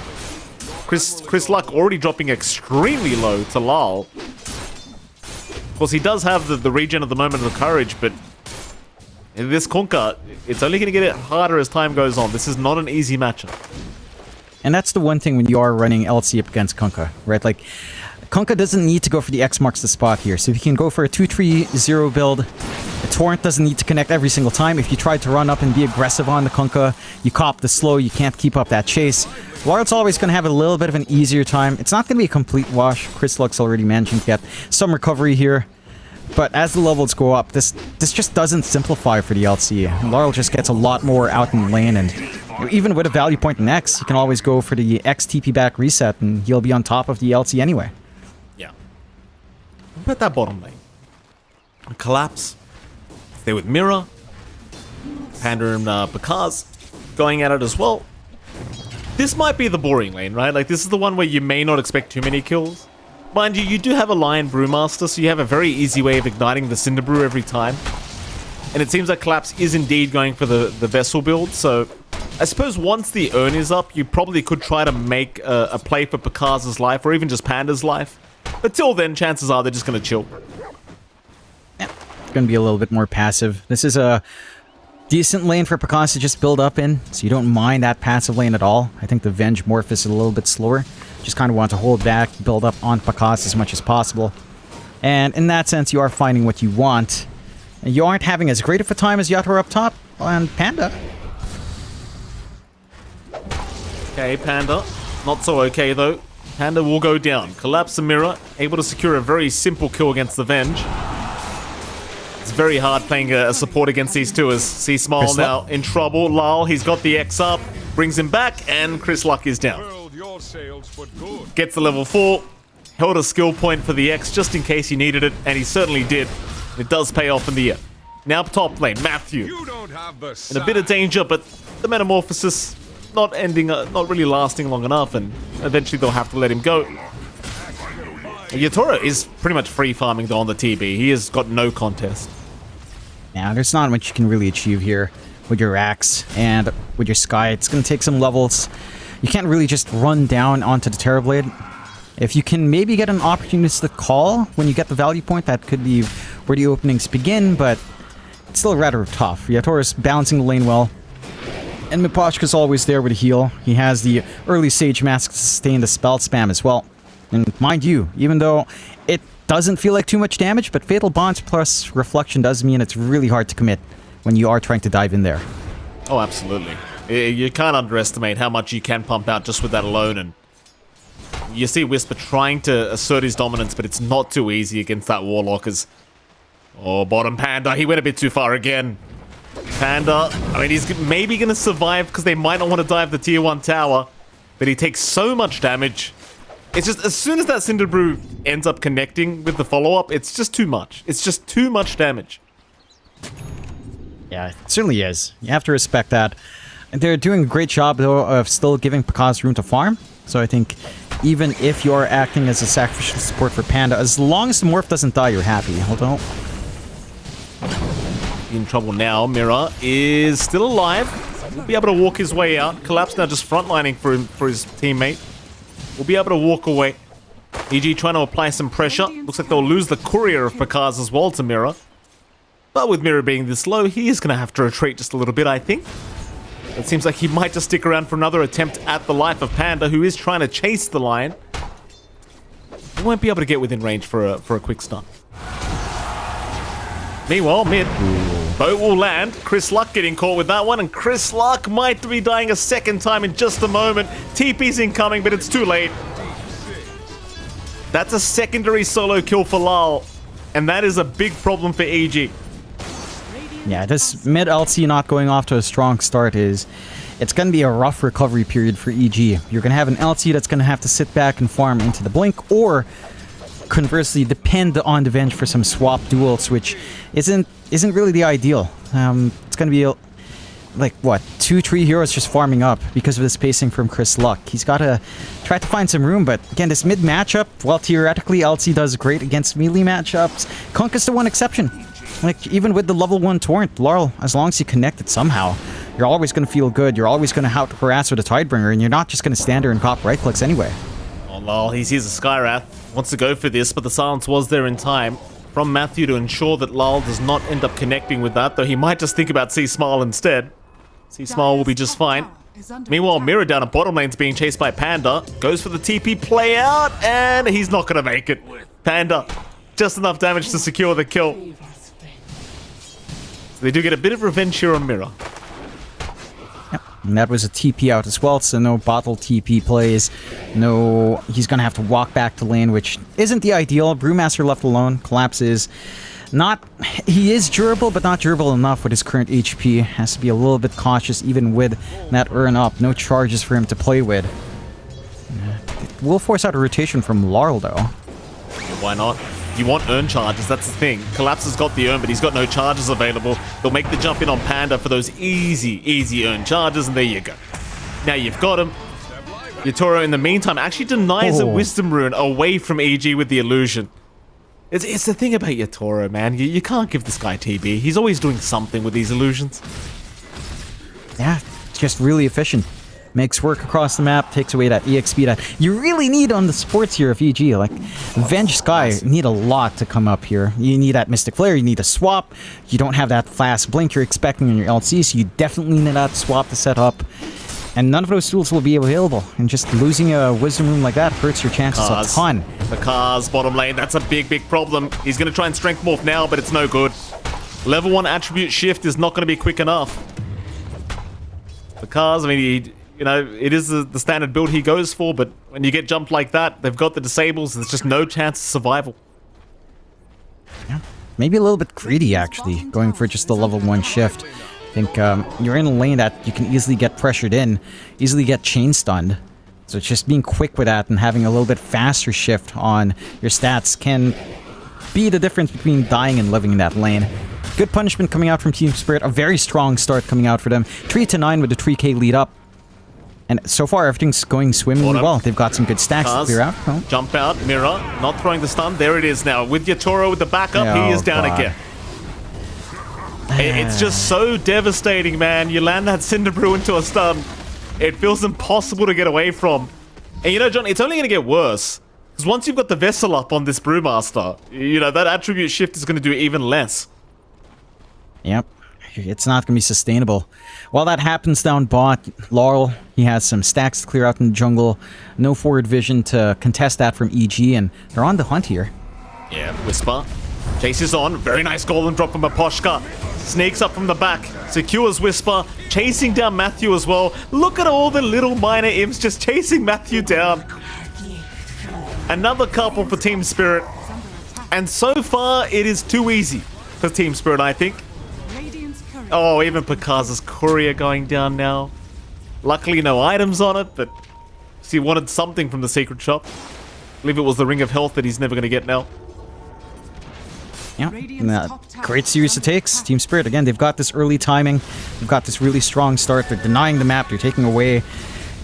Chris Luck already dropping extremely low to Lal. Of course, he does have the regen at the moment of the Courage, but in this Kunkka, it's only going to get it harder as time goes on. This is not an easy matchup. And that's the one thing when you are running LC up against Kunkka, right? Like, Kunkka doesn't need to go for the X marks the spot here. So if you can go for a 2-3-0 build, the Torrent doesn't need to connect every single time. If you try to run up and be aggressive on the Kunkka, you cop the slow, you can't keep up that chase. Wild's always going to have a little bit of an easier time. It's not going to be a complete wash. Chris Luck's already managing to get some recovery here. But as the levels go up, this just doesn't simplify for the LC. Laurel just gets a lot more out in the lane, and even with a value point in X, you can always go for the X TP back reset, and he'll be on top of the LC anyway. Yeah. What about that bottom lane? Collapse. Stay with Mira. Panda and Bakaz going at it as well. This might be the boring lane, right? Like, this is the one where you may not expect too many kills. Mind you, you do have a Lion Brewmaster, so you have a very easy way of igniting the Cinder Brew every time. And it seems like Collapse is indeed going for the Vessel build, so I suppose once the urn is up, you probably could try to make a play for Bakaz's life, or even just Panda's life. But till then, chances are they're just going to chill. Yeah, it's going to be a little bit more passive. This is a decent lane for Pakaz to just build up in, so you don't mind that passive lane at all. I think the Venge Morph is a little bit slower. Just kind of want to hold back, build up on Pakaz as much as possible. And in that sense, you are finding what you want. You aren't having as great of a time as Yator up top and Panda. Okay, Panda. Not so okay, though. Panda will go down. Collapse the mirror. Able to secure a very simple kill against the Venge. It's very hard playing a support against these two as Chris Smile now in trouble. Lal, he's got the X up. Brings him back, and Chris Luck is down. Gets the level 4. Held a skill point for the X just in case he needed it, and he certainly did. It does pay off in the end. Now top lane, Matthew. In a bit of danger, but the Metamorphosis not really lasting long enough, and eventually they'll have to let him go. Yatora is pretty much free farming though on the TB. He has got no contest. Now, there's not much you can really achieve here with your Axe and with your Sky. It's going to take some levels. You can't really just run down onto the Terrorblade. If you can maybe get an opportunistic call when you get the value point, that could be where the openings begin, but it's still rather tough. Yatora's balancing the lane well. And Miposhka's always there with a heal. He has the early Sage Mask to sustain the spell spam as well. And mind you, even though it doesn't feel like too much damage, but Fatal Bonds plus Reflection does mean it's really hard to commit when you are trying to dive in there. Oh, absolutely. You can't underestimate how much you can pump out just with that alone, and you see Whisper trying to assert his dominance, but it's not too easy against that Warlock as... Oh, bottom Panda, he went a bit too far again. Panda, I mean, he's maybe going to survive because they might not want to dive the tier 1 tower, but he takes so much damage. It's just, as soon as that Cinder Brew ends up connecting with the follow-up, it's just too much. It's just too much damage. Yeah, it certainly is. You have to respect that. They're doing a great job, though, of still giving Pakaz room to farm. So I think even if you're acting as a sacrificial support for Panda, as long as the Morph doesn't die, you're happy. Hold on. In trouble now. Mira is still alive. Will be able to walk his way out. Collapse now just frontlining for his teammate. Will be able to walk away. EG trying to apply some pressure. Looks like they'll lose the courier of Pakaz as well to Mira. But with Mira being this low, he is going to have to retreat just a little bit, I think. It seems like he might just stick around for another attempt at the life of Panda, who is trying to chase the lion. He won't be able to get within range for a quick stun. Meanwhile, mid. Boat will land. Chris Luck getting caught with that one, and Chris Luck might be dying a second time in just a moment. TP's incoming, but it's too late. That's a secondary solo kill for Lal, and that is a big problem for EG. Yeah, this mid LC not going off to a strong start is it's going to be a rough recovery period for EG. You're going to have an LT that's going to have to sit back and farm into the blink, or conversely depend on the Venge for some swap duels, which isn't really the ideal. It's going to be like, what, 2-3 heroes just farming up because of the spacing from Chris Luck. He's got to try to find some room, but again, this mid matchup, while theoretically LT does great against melee matchups, Kunk is the one exception. Like, even with the level 1 Torrent, Laurel, as long as you connect it somehow, you're always going to feel good, you're always going to harass with a Tidebringer, and you're not just going to stand there and pop right clicks anyway. Oh, Lol, he sees a Skywrath, wants to go for this, but the silence was there in time from Matthew to ensure that Lal does not end up connecting with that, though he might just think about C-Smile instead. C-Smile will be just fine. Meanwhile, Mira down at bottom lane's being chased by Panda. Goes for the TP play out, and he's not going to make it. Panda, just enough damage to secure the kill. So they do get a bit of revenge here on Mira. Yep, and that was a TP out as well, so no bottle TP plays. No, he's going to have to walk back to lane, which isn't the ideal. Brewmaster left alone, collapses. He is durable, but not durable enough with his current HP. Has to be a little bit cautious even with that earn up. No charges for him to play with. It will force out a rotation from Laurel, though. Why not? You want earn charges, that's the thing. Collapse has got the earn, but he's got no charges available. They'll make the jump in on Panda for those easy earn charges, and there you go. Now you've got him. Yatoro, in the meantime, actually denies a Wisdom Rune away from EG with the illusion. It's the thing about Yatoro, man. You can't give this guy TB. He's always doing something with these illusions. Yeah, it's just really efficient. Makes work across the map, takes away that EXP that you really need on the supports here of EG. Like, Venge Sky need a lot to come up here. You need that Mystic Flare, you need a swap. You don't have that fast blink you're expecting in your LC, so you definitely need that swap to set up. And none of those tools will be available. And just losing a Wisdom Rune like that hurts your chances a ton. The Cars bottom lane, that's a big problem. He's going to try and Strength Morph now, but it's no good. Level 1 Attribute Shift is not going to be quick enough. The Cars, I mean, it is the standard build he goes for, but when you get jumped like that, they've got the disables, there's just no chance of survival. Yeah, maybe a little bit greedy, actually, going for just the level 1 shift. I think you're in a lane that you can easily get pressured in, easily get chain stunned. So it's just being quick with that and having a little bit faster shift on your stats can be the difference between dying and living in that lane. Good punishment coming out from Team Spirit, a very strong start coming out for them. 3-9 with the 3k lead up. And so far, everything's going swimmingly well. They've got some good stacks to clear out. Oh. Jump out, Mira, not throwing the stun. There it is now. With Yatoro with the backup, he is down again. It's just so devastating, man. You land that Cinder Brew into a stun. It feels impossible to get away from. And you know, John, it's only going to get worse. Because once you've got the Vessel up on this Brewmaster, that attribute shift is going to do even less. Yep. It's not going to be sustainable. While that happens down bot, Laurel, he has some stacks to clear out in the jungle. No forward vision to contest that from EG, and they're on the hunt here. Yeah, Whisper. Chases on. Very nice golden drop from Aposhka. Sneaks up from the back. Secures Whisper. Chasing down Matthew as well. Look at all the little minor imps just chasing Matthew down. Another couple for Team Spirit. And so far, it is too easy for Team Spirit, I think. Oh, even Pikaza's courier going down now. Luckily, no items on it, but he wanted something from the secret shop. I believe it was the Ring of Health that he's never going to get now. Yeah, great series of takes. Team Spirit, again, they've got this early timing. They've got this really strong start. They're denying the map. They're taking away.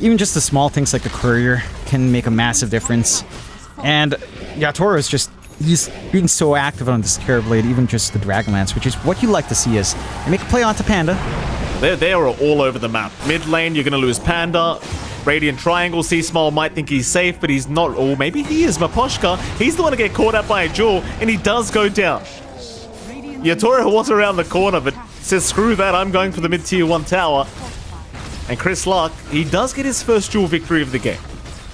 Even just the small things like the courier can make a massive difference. And Yatoro is just... he's being so active on this Terrorblade, even just the Dragonlance, which is what you like to see is they make a play onto Panda. They are all over the map. Mid lane, you're going to lose Panda. Radiant Triangle, C-Small might think he's safe, but he's not. Or maybe he is. Maposhka, he's the one to get caught out by a jewel, and he does go down. Yatoro was around the corner, but says, screw that, I'm going for the mid-tier 1 tower. And Chris Luck, he does get his first jewel victory of the game.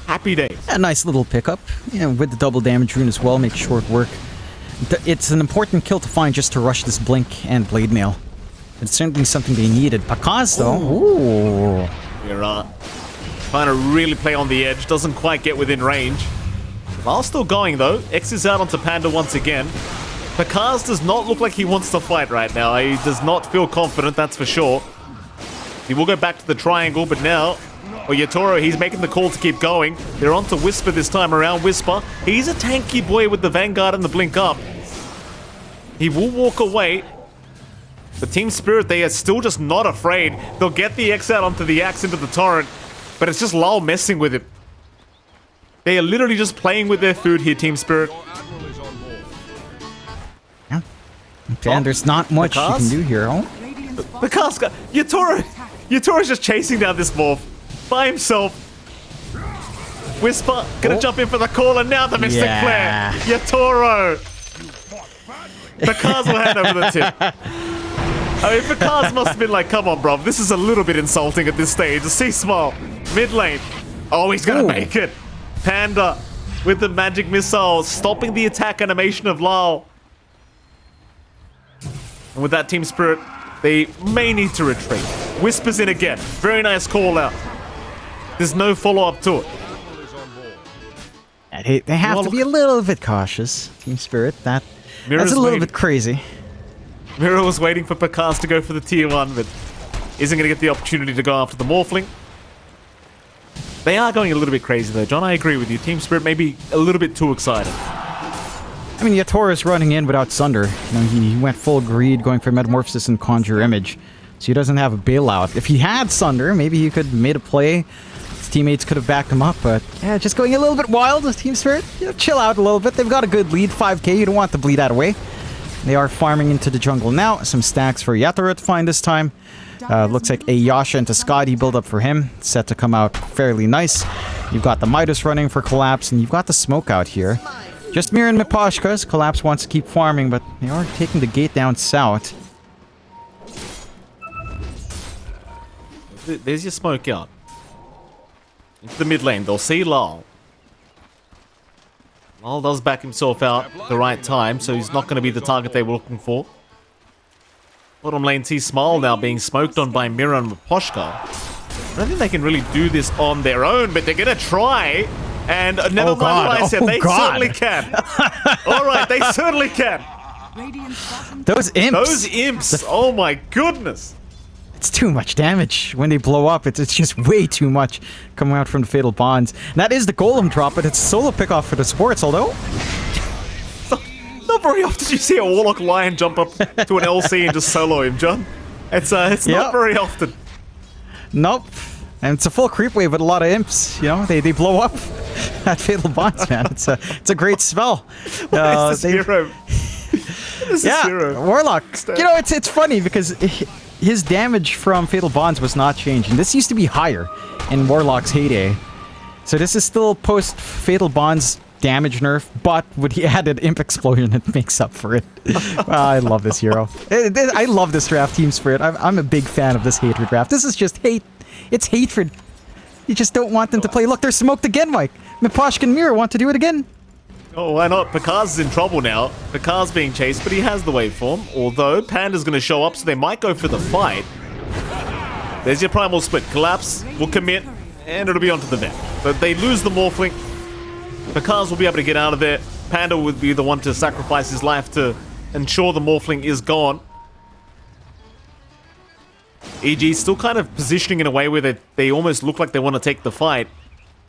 Happy days. A nice little pickup, with the double damage rune as well, makes short work. It's an important kill to find just to rush this Blink and Blade Mail. It's certainly something they needed. Pakaz, though, ooh. You're trying to really play on the edge, doesn't quite get within range. Lars still going, though. X is out onto Panda once again. Pakaz does not look like he wants to fight right now. He does not feel confident, that's for sure. He will go back to the triangle, but now... Oh, Yatoro, he's making the call to keep going. They're on to Whisper this time around. Whisper, he's a tanky boy with the Vanguard and the Blink Up. He will walk away. The Team Spirit, they are still just not afraid. They'll get the X out onto the Axe into the Torrent, but it's just Lal messing with it. They are literally just playing with their food here, Team Spirit. Yeah. Okay, and there's not much you can do here. Oh? The cast got... Yatoro's just chasing down this morph by himself. Whisper gonna jump in for the call, and now the Mystic Flare. Yatoro. The cars will hand over the tip. I mean, the cars must have been like, come on, bro. This is a little bit insulting at this stage. See Small. Mid lane. Oh, he's gonna make it. Panda with the magic missile, stopping the attack animation of Lal. And with that Team Spirit, they may need to retreat. Whispers in again. Very nice call out. There's no follow-up to it. They have to be a little bit cautious, Team Spirit. That's a little bit crazy. Mira was waiting for Picasso to go for the tier 1, but isn't going to get the opportunity to go after the Morphling. They are going a little bit crazy though, John. I agree with you. Team Spirit may be a little bit too excited. I mean, Yatoro's running in without Sunder. You know, he went full greed, going for Metamorphosis and Conjure Image. So he doesn't have a bailout. If he had Sunder, maybe he could have made a play. His teammates could have backed him up, but yeah, just going a little bit wild with Team Spirit. You know, chill out a little bit. They've got a good lead, 5k. You don't want to bleed that away. They are farming into the jungle now. Some stacks for Yatoro to find this time. Looks like a Yasha into Scotty build up for him. Set to come out fairly nice. You've got the Midas running for Collapse, and you've got the Smoke out here. Just Mir and Miposhkas. Collapse wants to keep farming, but they are taking the gate down south. There's your Smoke out. Into the mid lane. They'll see Lal. Lal does back himself out at the right time, so he's not going to be the target they were looking for. Bottom lane sees Smile now being smoked on by Mira and Miposhka. I don't think they can really do this on their own, but they're going to try. And never mind what I said, they certainly can. Alright, they certainly can. Those imps. Those imps. Oh my goodness. It's too much damage. When they blow up, it's just way too much coming out from the Fatal Bonds. And that is the Golem drop, but it's solo pickoff for the supports, although... Not very often you see a Warlock Lion jump up to an LC and just solo him, John. It's not very often. Nope. And it's a full creep wave with a lot of imps. You know, they blow up at Fatal Bonds, man. It's a great spell. What is this hero? Warlock. You know, it's funny because his damage from Fatal Bonds was not changing. This used to be higher in Warlock's heyday. So this is still post Fatal Bonds damage nerf, but with the added imp explosion, it makes up for it. I love this hero. I love this draft, Team Spirit. I'm a big fan of this hatred draft. This is just hate. It's hatred. You just don't want them to play. Look, they're smoked again, Mike. Miposhka and Mira want to do it again. Oh, why not? Picar's in trouble now. Picar's being chased, but he has the waveform. Although, Panda's going to show up, so they might go for the fight. There's your primal split. Collapse will commit, and it'll be onto the net. But they lose the Morphling. Picar's will be able to get out of there. Panda would be the one to sacrifice his life to ensure the Morphling is gone. EG still kind of positioning in a way where they almost look like they want to take the fight.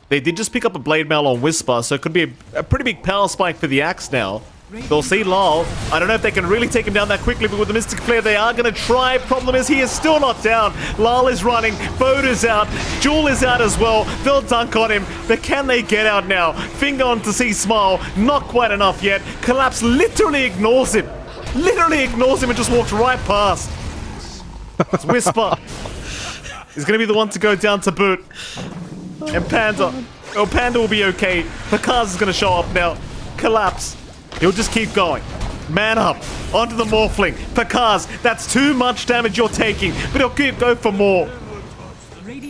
They did just pick up a Blade Mail on Whisper, so it could be a pretty big power spike for the Axe now. They'll see Lal. I don't know if they can really take him down that quickly, but with the Mystic Flare, they are going to try. Problem is, he is still not down. Lal is running. Boda's out. Jewel is out as well. They'll dunk on him. But can they get out now? Finger on to see Smile. Not quite enough yet. Collapse literally ignores him. Literally ignores him and just walks right past. It's Whisper. He's going to be the one to go down to boot. And Panda. Oh, Panda will be okay. Picar's is going to show up now. Collapse. He'll just keep going. Man up. Onto the Morphling. Picar's. That's too much damage you're taking. But he'll keep going for more.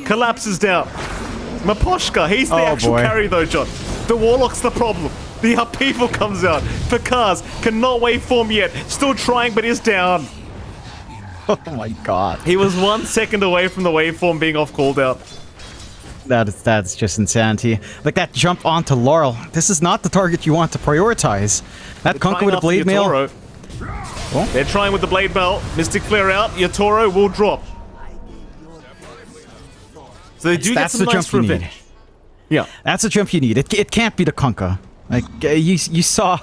Collapse is down. Miposhka. He's the actual carry though, John. The Warlock's the problem. The upheaval comes out. Picar's cannot waveform yet. Still trying, but is down. Oh my god. He was 1 second away from the waveform being off cooldown. That's just insanity. Like that jump onto Laurel. This is not the target you want to prioritize. That Kunkka with a Blade Mail. They're trying with the Blade Mail. Mystic Flare out. Yatoro will drop. So they do get That's some the nice jump you need. revenge. Yeah. That's the jump you need. It can't be the Kunkka. Like you saw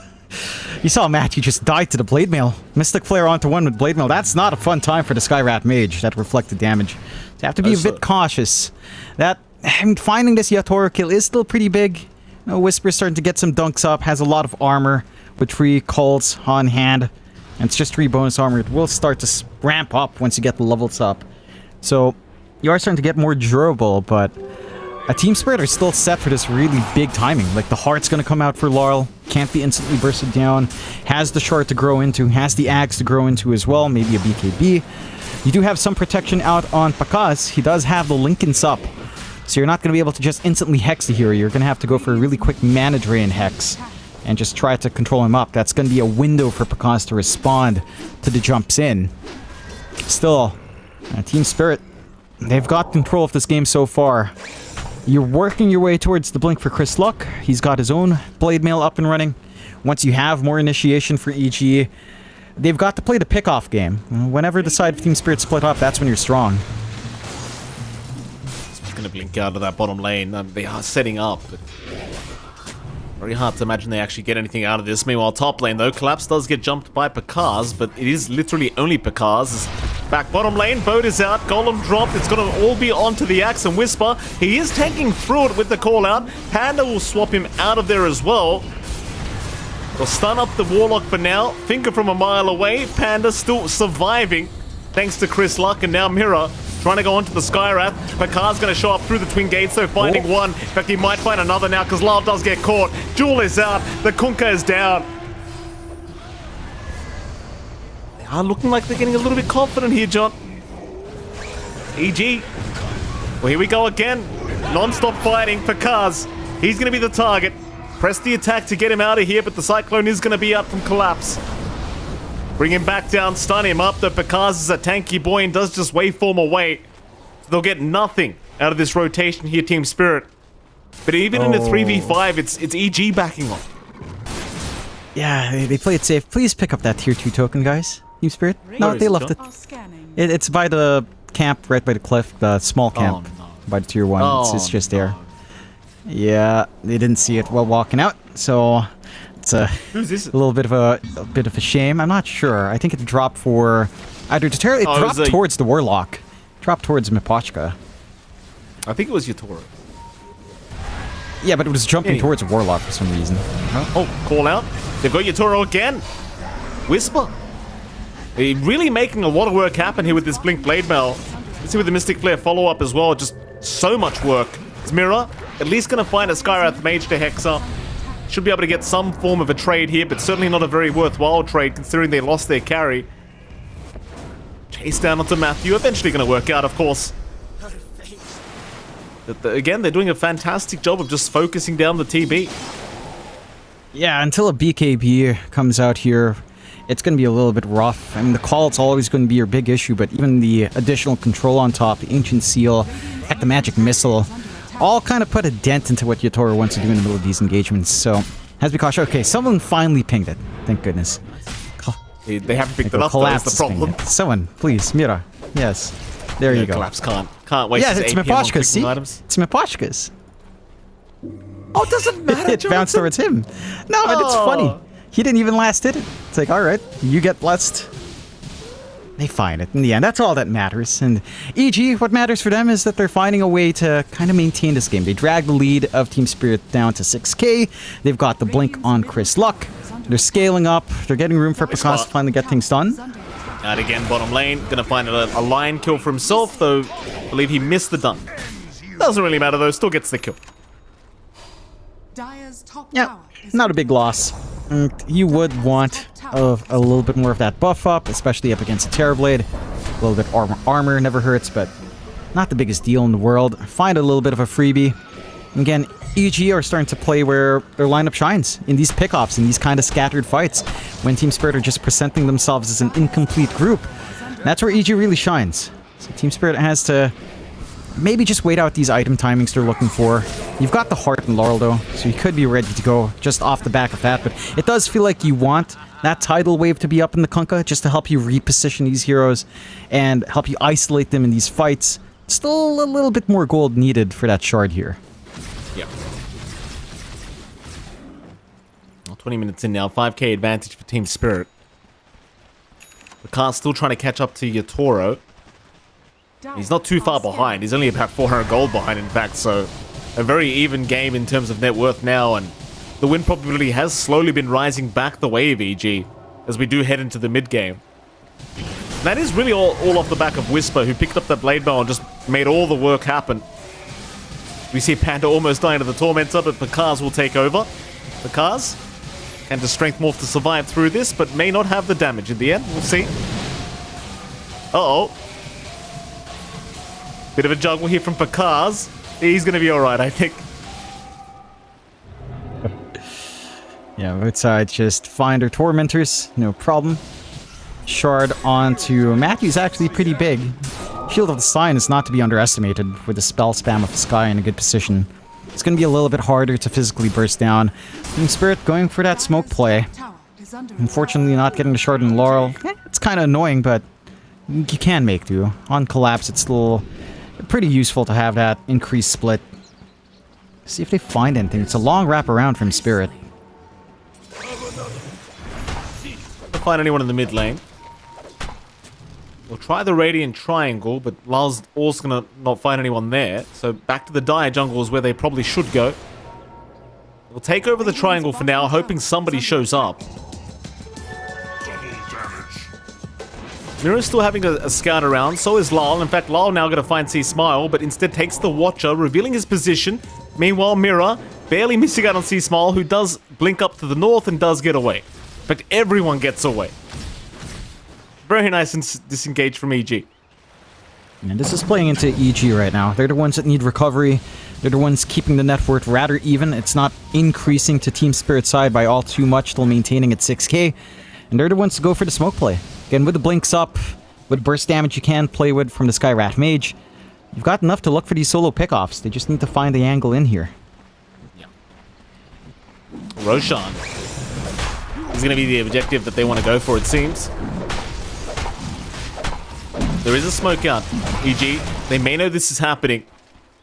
Matthew just died to the Blade Mail. Mystic Flare onto one with Blade Mail. That's not a fun time for the Skyrat Mage. That reflected damage. So you have to be a bit cautious. Finding this Yatoro kill is still pretty big. You know, Whisper's starting to get some dunks up. Has a lot of armor with 3 calls on hand. And it's just 3 bonus armor. It will start to ramp up once you get the levels up. So you are starting to get more durable, but a Team Spirit are still set for this really big timing. Like the Heart's gonna come out for Laurel, can't be instantly bursted down, has the Shard to grow into, has the Axe to grow into as well, maybe a BKB. You do have some protection out on Pakaz. He does have the Linken's up, so you're not gonna be able to just instantly Hex the hero. You're gonna have to go for a really quick Mana Drain Hex and just try to control him up. That's gonna be a window for Pakaz to respond to the jumps in. Still, Team Spirit, they've got control of this game so far. You're working your way towards the blink for Chris Luck. He's got his own Blade Mail up and running. Once you have more initiation for EG, they've got to play the pick-off game. Whenever the side of Team Spirit split up, that's when you're strong. It's going to blink out of that bottom lane. They are setting up. But very hard to imagine they actually get anything out of this. Meanwhile, top lane, though, Collapse does get jumped by Pakaz, but it is literally only Pakaz. Back bottom lane, boat is out, Golem dropped, it's going to all be onto the Axe and Whisper. He is tanking through it with the call out. Panda will swap him out of there as well. They'll stun up the Warlock for now. Finger from a mile away, Panda still surviving thanks to Chris Luck, and now Mira trying to go onto the Skyrath. Pakaz going to show up through the Twin Gates, though, finding one. In fact, he might find another now because Lyle does get caught. Jewel is out, the Kunkka is down. Looking like they're getting a little bit confident here, John. EG. Well, here we go again. Non-stop fighting for Kaz. He's going to be the target. Press the attack to get him out of here, but the Cyclone is going to be up from Collapse. Bring him back down, stun him up. The Pakaz is a tanky boy and does just waveform away. So they'll get nothing out of this rotation here, Team Spirit. But even in a 3v5, it's EG backing off. Yeah, they play it safe. Please pick up that tier 2 token, guys. Team Spirit? No, they left it. It's by the camp, right by the cliff, the small camp. By the tier 1. It's just there. Yeah, they didn't see it while walking out, so it's a little bit of a shame. I'm not sure. I think it dropped for either it dropped towards the Warlock. Dropped towards Mipochka. I think it was Yatoro. Yeah, but it was jumping towards Warlock for some reason. Oh, call out. They've got Yatoro again. Whisper. They're really making a lot of work happen here with this Blink Blade Mail. Let's see with the Mystic Flare follow-up as well. Just so much work. It's Mira at least going to find a Skyrath Mage to hex up. Should be able to get some form of a trade here, but certainly not a very worthwhile trade considering they lost their carry. Chase down onto Matthew. Eventually going to work out, of course. But again, they're doing a fantastic job of just focusing down the TB. Yeah, until a BKB comes out here, it's going to be a little bit rough. I mean, the call's always going to be your big issue, but even the additional control on top, the Ancient Seal, heck, the Magic Missile, all kind of put a dent into what Yatoro wants to do in the middle of these engagements. So, has to be cautious. Okay, someone finally pinged it. Thank goodness. They haven't picked it up, that's the problem. Someone, please, Mira. Yes. There you go. Collapse can't waste yeah, his it's APM on Mipochka's, see? items. It's Mipochka's. Oh, it doesn't matter, It bounced towards him. No, but it's funny. He didn't even last hit it. It's like, alright, you get blessed. They find it in the end. That's all that matters. And EG, what matters for them is that they're finding a way to kind of maintain this game. They drag the lead of Team Spirit down to 6k. They've got the blink on Chris Luck. They're scaling up. They're getting room for Pakaz to finally get things done. Out again, bottom lane. Gonna find a lion kill for himself, though I believe he missed the dun. Doesn't really matter, though. Still gets the kill. Yeah, not a big loss. You would want a little bit more of that buff up, especially up against a Terrorblade. A little bit armor never hurts, but not the biggest deal in the world. Find a little bit of a freebie. Again, EG are starting to play where their lineup shines, in these pickoffs, in these kind of scattered fights, when Team Spirit are just presenting themselves as an incomplete group. That's where EG really shines. So Team Spirit has to maybe just wait out these item timings they're looking for. You've got the Heart and Laurel though, so you could be ready to go just off the back of that, but it does feel like you want that tidal wave to be up in the Kunkka just to help you reposition these heroes and help you isolate them in these fights Still a little bit more gold needed for that shard here. Yeah. Well, 20 minutes in now, 5k advantage for Team Spirit. Bakar still trying to catch up to Yatoro. He's not too far behind. He's only about 400 gold behind, in fact, so a very even game in terms of net worth now, and the win probability has slowly been rising back the way of EG as we do head into the mid game. And that is really all off the back of Whisper, who picked up that blade bow and just made all the work happen. We see Panda almost dying to the Tormentor, but Bakars will take over. Bakars can just strength morph to survive through this, but may not have the damage in the end. We'll see. Uh-oh. Bit of a juggle here from Bakars. He's going to be alright, I think. Yeah, both sides just find their tormentors, no problem. Shard onto Matthew's actually pretty big. Shield of the Sign is not to be underestimated with the spell spam of the Sky in a good position. It's going to be a little bit harder to physically burst down. Team Spirit going for that smoke play. Unfortunately not getting the Shard and Laurel. It's kind of annoying, but you can make do. On Collapse, it's still pretty useful to have that increased split. See if they find anything. It's a long wrap around from Spirit. Don't find anyone in the mid lane. We'll try the Radiant Triangle, but Lal's also gonna not find anyone there. So back to the Dire Jungle is where they probably should go. We'll take over the Triangle for now, hoping somebody shows up. Mira's still having a scout around, so is Lal. In fact, Lal now gonna find C Smile, but instead takes the Watcher, revealing his position. Meanwhile, Mira barely missing out on C Smile, who does blink up to the north and does get away. In fact, everyone gets away. Very nice and disengaged from EG. And this is playing into EG right now. They're the ones that need recovery. They're the ones keeping the net worth rather even. It's not increasing to Team Spirit side by all too much, still maintaining at 6k. And they're the ones to go for the smoke play. Again, with the blinks up, with burst damage you can play with from the Sky Rat Mage, you've got enough to look for these solo pickoffs. They just need to find the angle in here. Yeah. Roshan is going to be the objective that they want to go for, it seems. There is a smoke out, EG. They may know this is happening,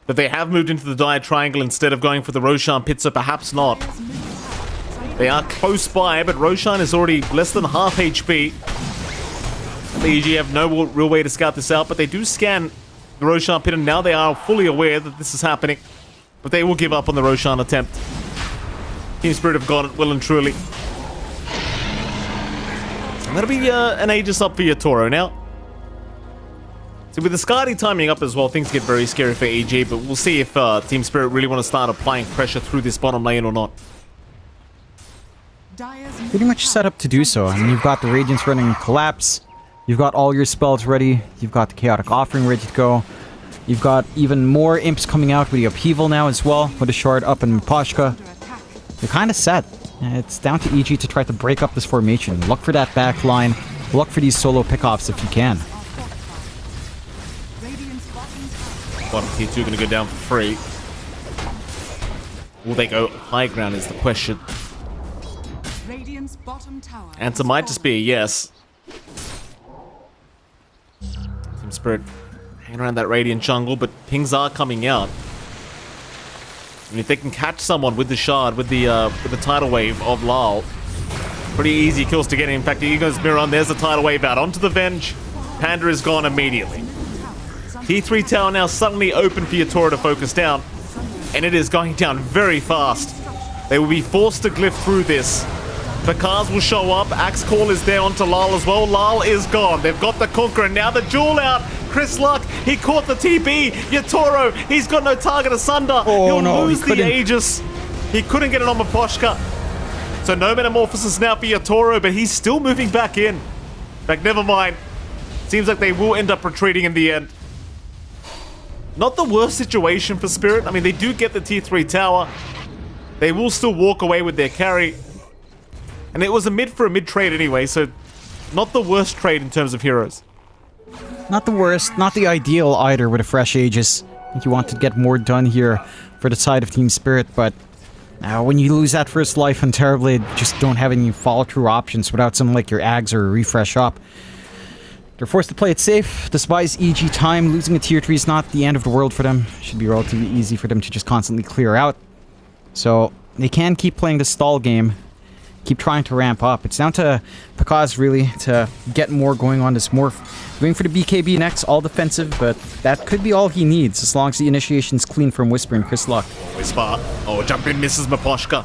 but they have moved into the Dire Triangle instead of going for the Roshan pit, so perhaps not. They are close by, but Roshan is already less than half HP. The EG have no real way to scout this out, but they do scan the Roshan pit, and now they are fully aware that this is happening. But they will give up on the Roshan attempt. Team Spirit have got it well and truly. And that'll be an Aegis up for Yatoro now. So with the Skadi timing up as well, things get very scary for EG, but we'll see if Team Spirit really want to start applying pressure through this bottom lane or not. Pretty much set up to do so. I mean, you've got the Radiance running Collapse. You've got all your spells ready. You've got the Chaotic Offering ready to go. You've got even more imps coming out with the Upheaval now as well, with a Shard up in Mapashka. You're kind of set. It's down to EG to try to break up this formation. Look for that back line. Look for these solo pickoffs if you can. Bottom tier 2 going to go down for free. Will they go high ground is the question. Answer might just be a yes. Team Spirit hanging around that Radiant Jungle, but pings are coming out. And if they can catch someone with the Shard, with the tidal wave of Lal, pretty easy kills to get in. In fact, here goes Miran, there's the tidal wave out onto the Venge. Panda is gone immediately. T3 tower now suddenly open for Yatoro to focus down, and it is going down very fast. They will be forced to glyph through this. Bakars will show up. Axe Call is there onto Lal as well. Lal is gone. They've got the Conqueror. Now the Jewel out. Chris Luck, he caught the TB. Yatoro, he's got no target asunder. He'll lose the Aegis. He couldn't get it on Maposhka. So no Metamorphosis now for Yatoro, but he's still moving back in. In fact, never mind. Seems like they will end up retreating in the end. Not the worst situation for Spirit. I mean, they do get the T3 tower. They will still walk away with their carry. And it was a mid for a mid trade anyway, so not the worst trade in terms of heroes. Not the worst, not the ideal either with a fresh Aegis. I think you want to get more done here for the side of Team Spirit, but when you lose that first life on Terrorblade, just don't have any follow-through options without something like your Ags or a refresh up. They're forced to play it safe. Despise EG time. Losing a tier 3 is not the end of the world for them. Should be relatively easy for them to just constantly clear out. So they can keep playing the stall game. Keep trying to ramp up. It's down to Pakaz really to get more going on this morph. Going for the BKB next, all defensive, but that could be all he needs as long as the initiation's clean from Whisper and Chris Luck. Whisper. Oh, jump in misses Maposhka.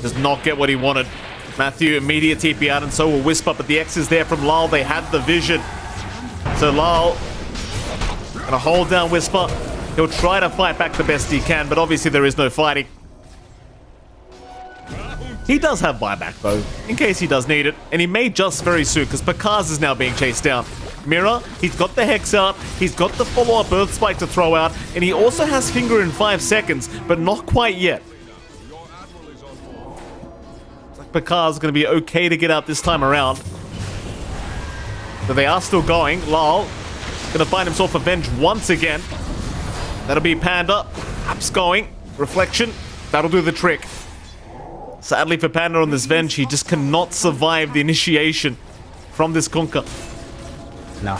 Does not get what he wanted. Matthew immediate TP out and so will Whisper, but the X is there from Lal. They had the vision. So Lal gonna hold down Whisper. He'll try to fight back the best he can, but obviously there is no fighting. He does have buyback though, in case he does need it, and he may just very soon because Pakaz is now being chased down. Mira, he's got the Hex out, he's got the follow-up Earth Spike to throw out, and he also has Finger in 5 seconds, but not quite yet. Pakaz is going to be okay to get out this time around. But they are still going. Lal going to find himself avenged once again. That'll be Panda. Apps going. Reflection. That'll do the trick. Sadly for Panda on this Venge, he just cannot survive the initiation from this Kunkka. No.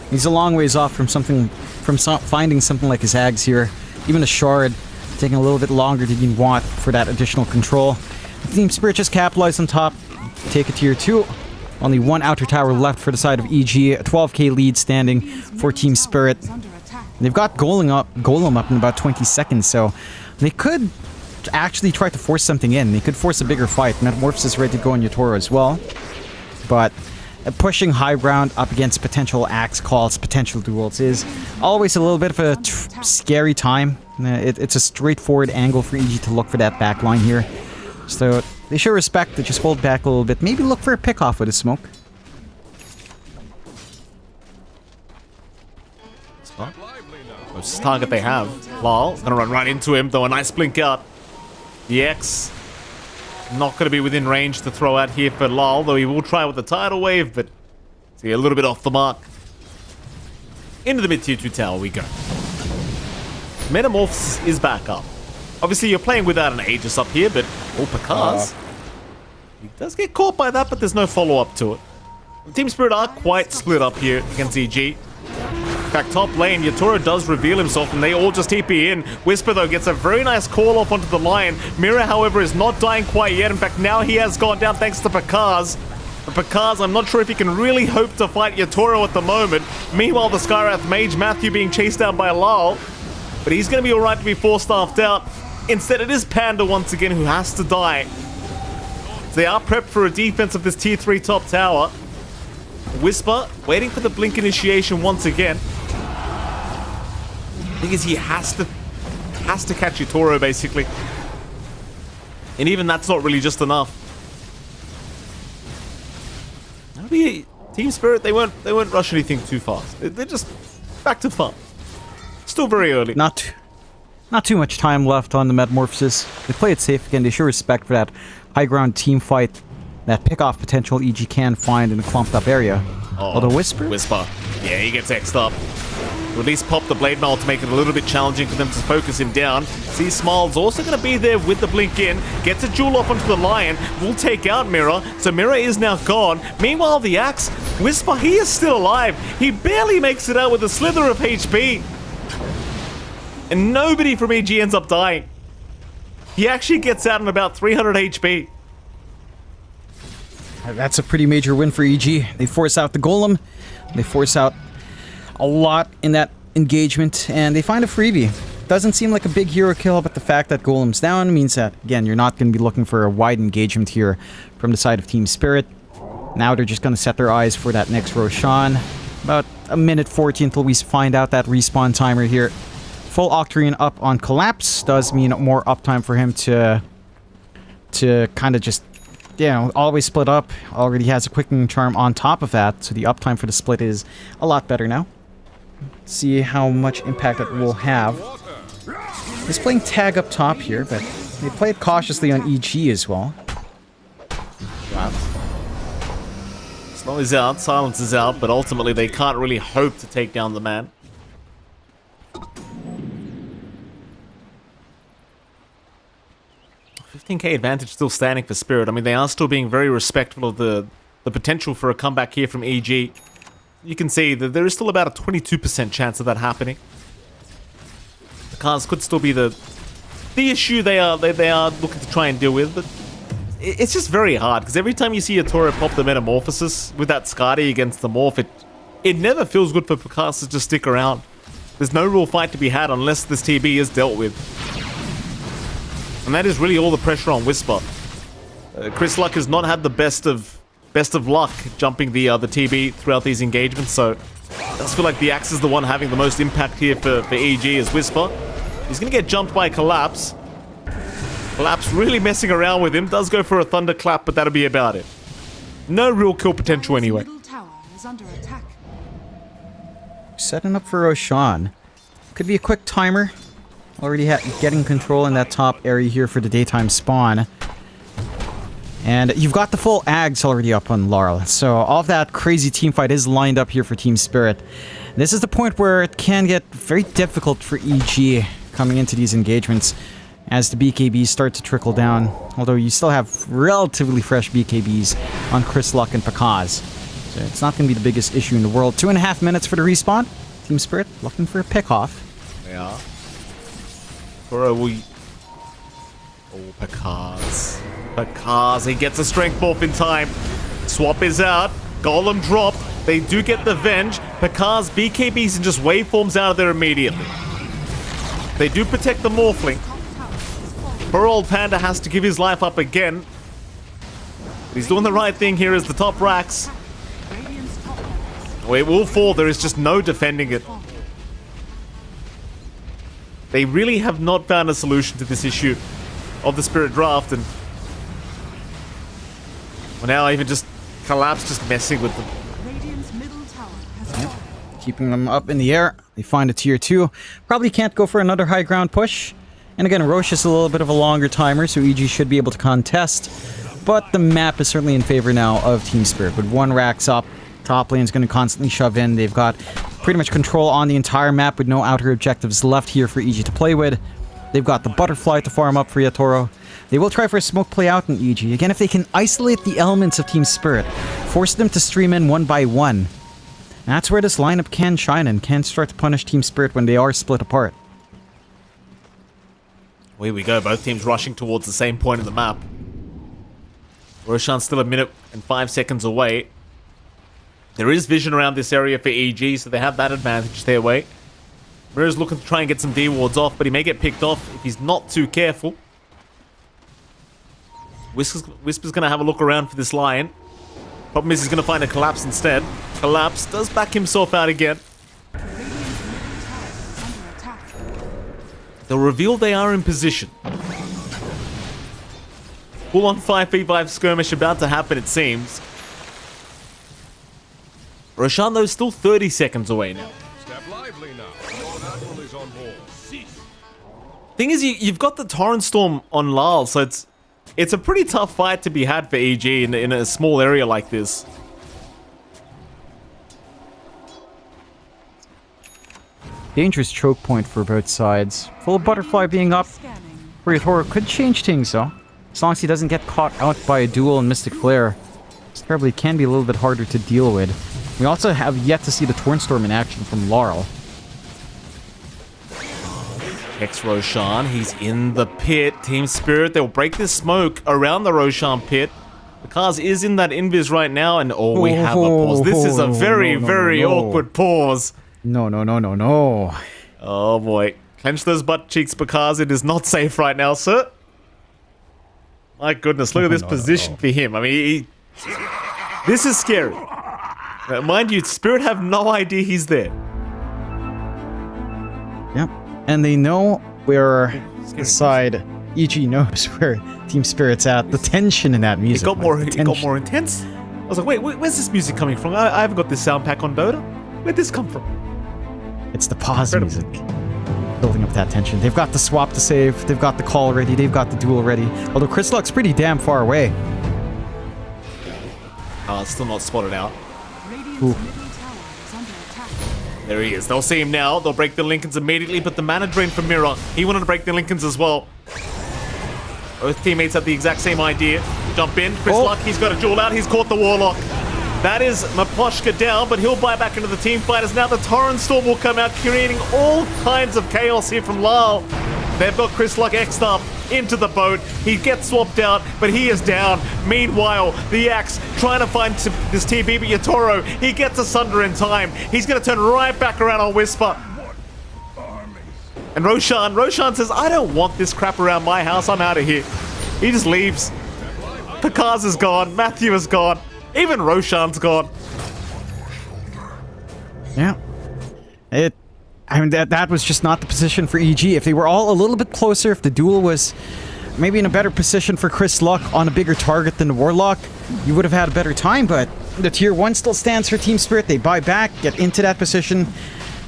He's a long ways off from finding something like his Ags here. Even a Shard taking a little bit longer than you want for that additional control. Team Spirit just capitalized on top. Take a tier 2. Only one outer tower left for the side of EG. A 12k lead standing for Team Spirit. They've got Golem up in about 20 seconds, so they could actually try to force something in. They could force a bigger fight. Metamorphosis is ready to go on Yatoro as well. But pushing high ground up against potential axe calls, potential duels is always a little bit of a scary time. It's a straightforward angle for EG to look for that back line here. So they show respect to just hold back a little bit. Maybe look for a pick-off with a smoke. Closest target they have. Lal gonna run right into him, though a nice blink out. The X not gonna be within range to throw out here for Lal, though he will try with the tidal wave, but see a little bit off the mark. Into the mid tier 2 tower we go. Metamorphosis is back up. Obviously, you're playing without an Aegis up here, but... Oh, Pakaz. He does get caught by that, but there's no follow-up to it. Team Spirit are quite split up here against EG. In fact, top lane, Yatoro does reveal himself, and they all just TP in. Whisper, though, gets a very nice call-off onto the Lion. Mira, however, is not dying quite yet. In fact, now he has gone down thanks to Pakaz. But Pakaz, I'm not sure if he can really hope to fight Yatoro at the moment. Meanwhile, the Skywrath Mage, Matthew, being chased down by Lal. But he's going to be alright to be 4-staffed out. Instead, it is Panda once again who has to die. So they are prepped for a defense of this tier 3 top tower. Whisper waiting for the blink initiation once again. Because he has to catch Yatoro basically. And even that's not really just enough. That'll be Team Spirit. They won't rush anything too fast. They're just back to fun. Still very early. Not too much time left on the Metamorphosis. They play it safe again. They show respect for that high ground team fight. That pick-off potential EG can find in a clumped up area. Oh, although Whisper? Yeah, he gets X'd up. Or at least pop the Blade Mail to make it a little bit challenging for them to focus him down. See, Smile's also going to be there with the blink in. Gets a jewel off onto the Lion. Will take out Mira. So Mira is now gone. Meanwhile, the Axe, Whisper, he is still alive. He barely makes it out with a slither of HP. And nobody from EG ends up dying. He actually gets out in about 300 HP. That's a pretty major win for EG. They force out the Golem. They force out a lot in that engagement. And they find a freebie. Doesn't seem like a big hero kill, but the fact that Golem's down means that, again, you're not going to be looking for a wide engagement here from the side of Team Spirit. Now they're just going to set their eyes for that next Roshan. About a minute 40 until we find out that respawn timer here. Full Octarine up on Collapse does mean more uptime for him to kind of just, you know, always split up. Already has a Quickening Charm on top of that, so the uptime for the split is a lot better now. See how much impact it will have. He's playing tag up top here, but they play it cautiously on EG as well. Slow is out, silence is out, but ultimately they can't really hope to take down the man. $15k advantage still standing for Spirit. I mean, they are still being very respectful of the potential for a comeback here from EG. you can see that there is still about a 22% chance of that happening. The cars could still be the issue they are looking to try and deal with, but it's just very hard, because every time you see a Toro pop the Metamorphosis with that Skadi against the Morph, it never feels good for Picasso to just stick around. There's no real fight to be had unless this TB is dealt with. And that is really all the pressure on Whisper. Chris Luck has not had the best of luck jumping the TB throughout these engagements, so I just feel like the Axe is the one having the most impact here for EG as Whisper. He's going to get jumped by Collapse. Collapse really messing around with him. Does go for a Thunderclap, but that'll be about it. No real kill potential anyway. Middle tower is under attack. Setting up for Roshan. Could be a quick timer. Already getting control in that top area here for the daytime spawn. And you've got the full Ags already up on Laurel. So all of that crazy team fight is lined up here for Team Spirit. This is the point where it can get very difficult for EG coming into these engagements as the BKBs start to trickle down. Although you still have relatively fresh BKBs on Chris Luck and Pakaz. So it's not going to be the biggest issue in the world. 2.5 minutes for the respawn. Team Spirit looking for a pickoff. Yeah. Toro will... Oh, Pakaz. Pakaz, he gets a strength buff in time. Swap is out. Golem drop. They do get the Venge. Pakaz BKBs and just waveforms out of there immediately. They do protect the Morphling. Poor old Panda has to give his life up again. But he's doing the right thing here as the top racks. Oh, it will fall. There is just no defending it. They really have not found a solution to this issue of the Spirit Draft, and well, now even just Collapse just messing with them. Radiant's middle tower has fallen. Keeping them up in the air. They find a tier 2. Probably can't go for another high ground push. And again, Roche is a little bit of a longer timer, so EG should be able to contest. But the map is certainly in favor now of Team Spirit. With one racks up, top lane is going to constantly shove in. They've got pretty much control on the entire map with no outer objectives left here for EG to play with. They've got the Butterfly to farm up for Yatoro. They will try for a smoke play out in EG. Again, if they can isolate the elements of Team Spirit, force them to stream in one by one, that's where this lineup can shine and can start to punish Team Spirit when they are split apart. Away we go, both teams rushing towards the same point of the map. Roshan's still 1 minute and 5 seconds away. There is vision around this area for EG, so they have that advantage their way. Mirror's looking to try and get some D-wards off, but he may get picked off if he's not too careful. Whisper's going to have a look around for this lion. Problem is he's going to find a Collapse instead. Collapse does back himself out again. They'll reveal they are in position. Full on 5v5 skirmish about to happen, it seems. Roshan, though, still 30 seconds away now. Thing is, you've got the Torrent Storm on Lal, so it's a pretty tough fight to be had for EG in a small area like this. Dangerous choke point for both sides. Full Butterfly being up. Ryotoro could change things though. As long as he doesn't get caught out by a duel and Mystic Flare. This probably can be a little bit harder to deal with. We also have yet to see the Torrent Storm in action from Laurel. Hex Roshan, he's in the pit. Team Spirit, they'll break this smoke around the Roshan pit. The Kaz is in that invis right now, and oh, we have a pause. This is a very, very awkward pause. No. Oh boy. Clench those butt cheeks, Bakaz. It is not safe right now, sir. My goodness, look at this position for him. I mean, this is scary. Mind you, Spirit have no idea he's there. Yep. And they know where the side EG knows where Team Spirit's at. The tension in that music. It got more intense. I was like, wait, where's this music coming from? I haven't got this sound pack on Dota. Where'd this come from? It's the pause music. Building up that tension. They've got the swap to save. They've got the call ready. They've got the duel ready. Although Chris Luck's pretty damn far away. Still not spotted out. Ooh. There he is. They'll see him now. They'll break the Lincolns immediately, but the mana drain from Mirror. He wanted to break the Lincolns as well. Both teammates have the exact same idea. Jump in. Chris Luck, he's got a duel out. He's caught the Warlock. That is Maposhka down, but he'll buy back into the team fight as now the Torrent Storm will come out, creating all kinds of chaos here from Lyle. They've got Chris Luck X'd up into the boat. He gets swapped out, but he is down. Meanwhile, the Axe trying to find this TB, but Yatoro, he gets asunder in time. He's going to turn right back around on Whisper. And Roshan says, I don't want this crap around my house. I'm out of here. He just leaves. Picard is gone. Matthew is gone. Even Roshan's gone. Yeah. I mean, that was just not the position for EG. If they were all a little bit closer, if the duel was maybe in a better position for Chris Luck on a bigger target than the Warlock, you would have had a better time, but the tier 1 still stands for Team Spirit. They buy back, get into that position,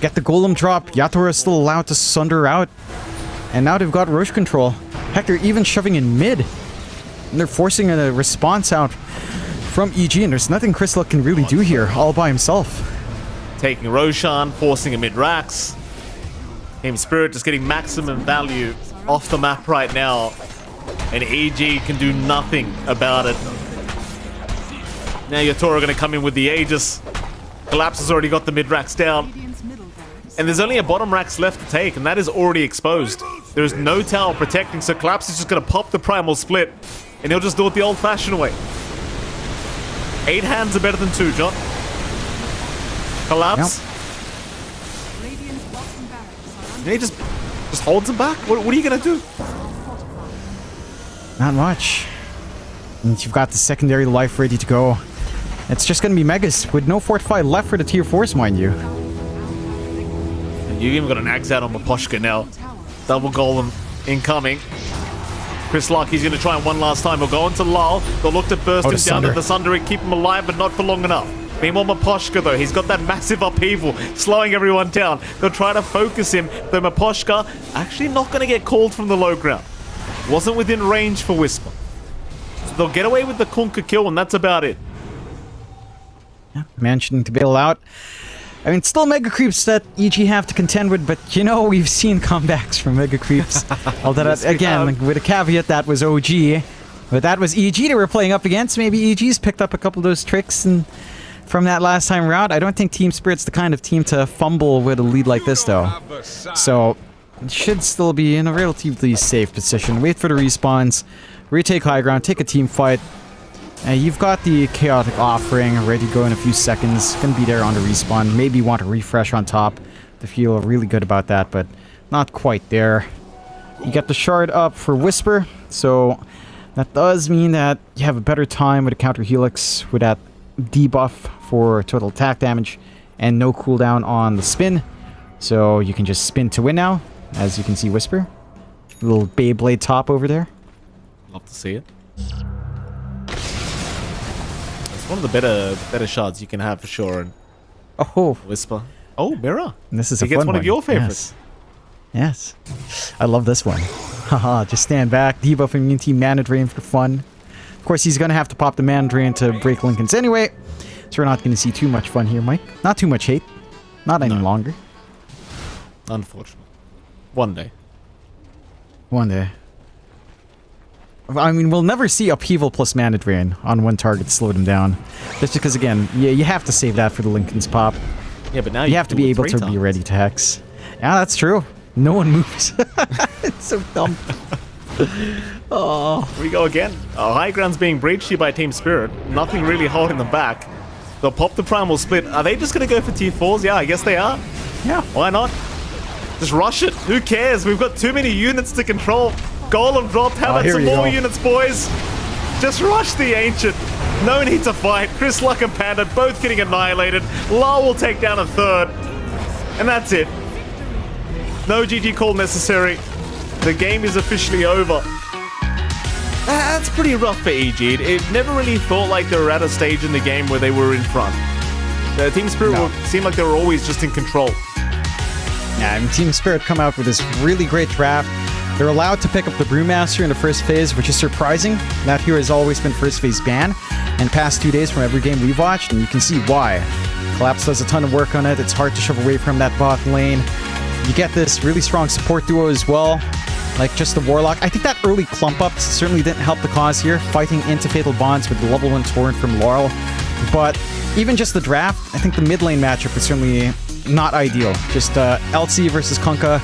get the Golem drop. Yatora is still allowed to sunder out. And now they've got Roche control. Heck, they're even shoving in mid. And they're forcing a response out from EG, and there's nothing Chris Luck can really do here all by himself. Taking Roshan, forcing a mid-Rax. Team Spirit just getting maximum value off the map right now. And EG can do nothing about it. Now Yatoro going to come in with the Aegis. Collapse has already got the mid-Rax down. And there's only a bottom Rax left to take, and that is already exposed. There's no tower protecting, so Collapse is just going to pop the Primal Split. And he'll just do it the old-fashioned way. 8 hands are better than 2, John. Collapse. And he just holds him back. What are you going to do? Not much. And you've got the secondary life ready to go. It's just going to be Megas with no Fortify left for the tier 4s, mind you. And you've even got an Axe out on Maposhka now. Double Golem incoming. Chris Luck, he's going to try one last time. He'll go into Lal. They'll look to burst him down to the Sunder and keep him alive, but not for long enough. Meanwhile, Maposhka, though, he's got that massive upheaval, slowing everyone down. They'll try to focus him, though Maposhka actually not going to get called from the low ground. Wasn't within range for Whisper. So they'll get away with the Kunkka kill, and that's about it. Yeah, managing to bail out. I mean, still Mega Creeps that EG have to contend with, but you know, we've seen comebacks from Mega Creeps. Although, yes, again, with a caveat, that was OG. But that was EG they were playing up against. Maybe EG's picked up a couple of those tricks and from that last time around. I don't think Team Spirit's the kind of team to fumble with a lead like this, though. So, it should still be in a relatively safe position. Wait for the respawns, retake high ground, take a team fight. You've got the Chaotic Offering ready to go in a few seconds. Gonna be there on the respawn. Maybe want to refresh on top to feel really good about that, but not quite there. You get the shard up for Whisper, so that does mean that you have a better time with a counter Helix with that debuff for total attack damage and no cooldown on the spin. So you can just spin to win now, as you can see Whisper. Little Beyblade top over there. Love to see it. One of the better shots you can have for sure. And Whisper. Oh, Mirror. This is he a gets fun one of your favorites. Yes. I love this one. Haha, just stand back, debuff immunity, mana drain for fun. Of course, he's going to have to pop the mana drain to break Lincoln's anyway. So we're not going to see too much fun here, Mike. Not too much hate. Not any longer. Unfortunately. One day. One day. I mean, we'll never see upheaval plus mana drain on one target to slow them down. Just because, again, you have to save that for the Lincoln's pop. Yeah, but now you have to be able to be ready to hex. Yeah, that's true. No one moves. It's so dumb. Oh, we go again. High ground's being breached here by Team Spirit. Nothing really holding them back. They'll pop the Primal Split. Are they just going to go for tier 4s? Yeah, I guess they are. Yeah. Why not? Just rush it. Who cares? We've got too many units to control. Golem dropped. How about some more units, boys? Just rush the Ancient. No need to fight. Chris Luck and Panda both getting annihilated. La will take down a third. And that's it. No GG call necessary. The game is officially over. That's pretty rough for EG. It never really felt like they were at a stage in the game where they were in front. Team Spirit seemed like they were always just in control. Yeah, I mean, Team Spirit come out with this really great draft. They're allowed to pick up the Brewmaster in the first phase, which is surprising. That hero has always been first phase ban, and past 2 days from every game we've watched, and you can see why. Collapse does a ton of work on it. It's hard to shove away from that bot lane. You get this really strong support duo as well, like just the Warlock. I think that early clump up certainly didn't help the cause here. Fighting into Fatal Bonds with the level 1 Torrent from Laurel But even just the draft, I think the mid lane matchup is certainly not ideal. Just LC versus Kunkka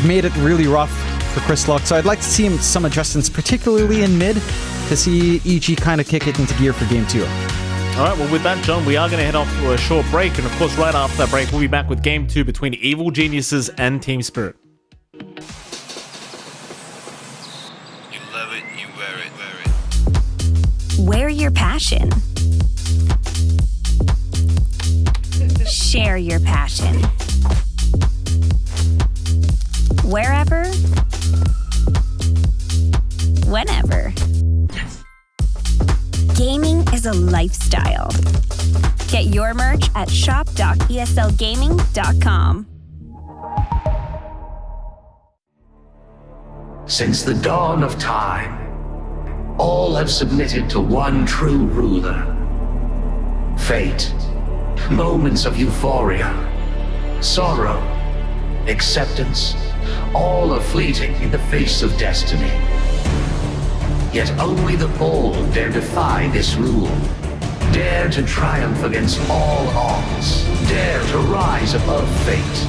made it really rough for Chris Luck, so I'd like to see him some adjustments, particularly in mid, to see EG kind of kick it into gear for game 2. Alright, well with that, John, we are going to head off to a short break, and of course right after that break we'll be back with game 2 between Evil Geniuses and Team Spirit. You love it, you wear it. Wear your passion. Share your passion. Wherever, whenever. Gaming is a lifestyle. Get your merch at shop.eslgaming.com. Since the dawn of time, all have submitted to one true ruler. Fate. Moments of euphoria, sorrow, acceptance, all are fleeting in the face of destiny. Yet only the bold dare defy this rule. Dare to triumph against all odds. Dare to rise above fate.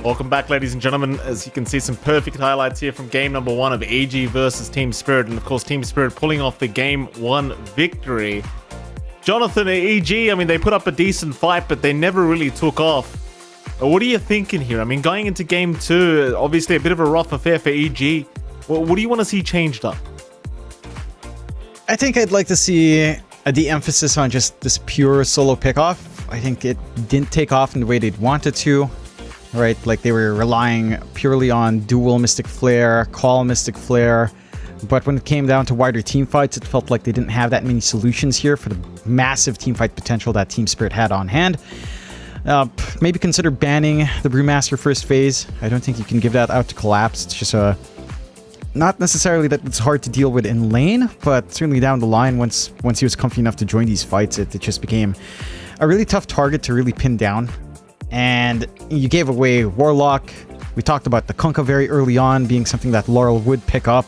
Welcome back, ladies and gentlemen. As you can see, some perfect highlights here from game number 1 of EG versus Team Spirit. And of course, Team Spirit pulling off the game 1 victory. Jonathan, EG, I mean, they put up a decent fight, but they never really took off. What are you thinking here? I mean, going into game 2, obviously a bit of a rough affair for EG. What do you want to see changed up? I think I'd like to see a de-emphasis on just this pure solo pickoff. I think it didn't take off in the way they'd wanted to. Right, like they were relying purely on dual Mystic Flare, call Mystic Flare, but when it came down to wider team fights, it felt like they didn't have that many solutions here for the massive team fight potential that Team Spirit had on hand. Maybe consider banning the Brewmaster first phase. I don't think you can give that out to Collapse. It's just not necessarily that it's hard to deal with in lane, but certainly down the line, once he was comfy enough to join these fights, it just became a really tough target to really pin down. And you gave away Warlock. We talked about the Kunkka very early on being something that Laurel would pick up.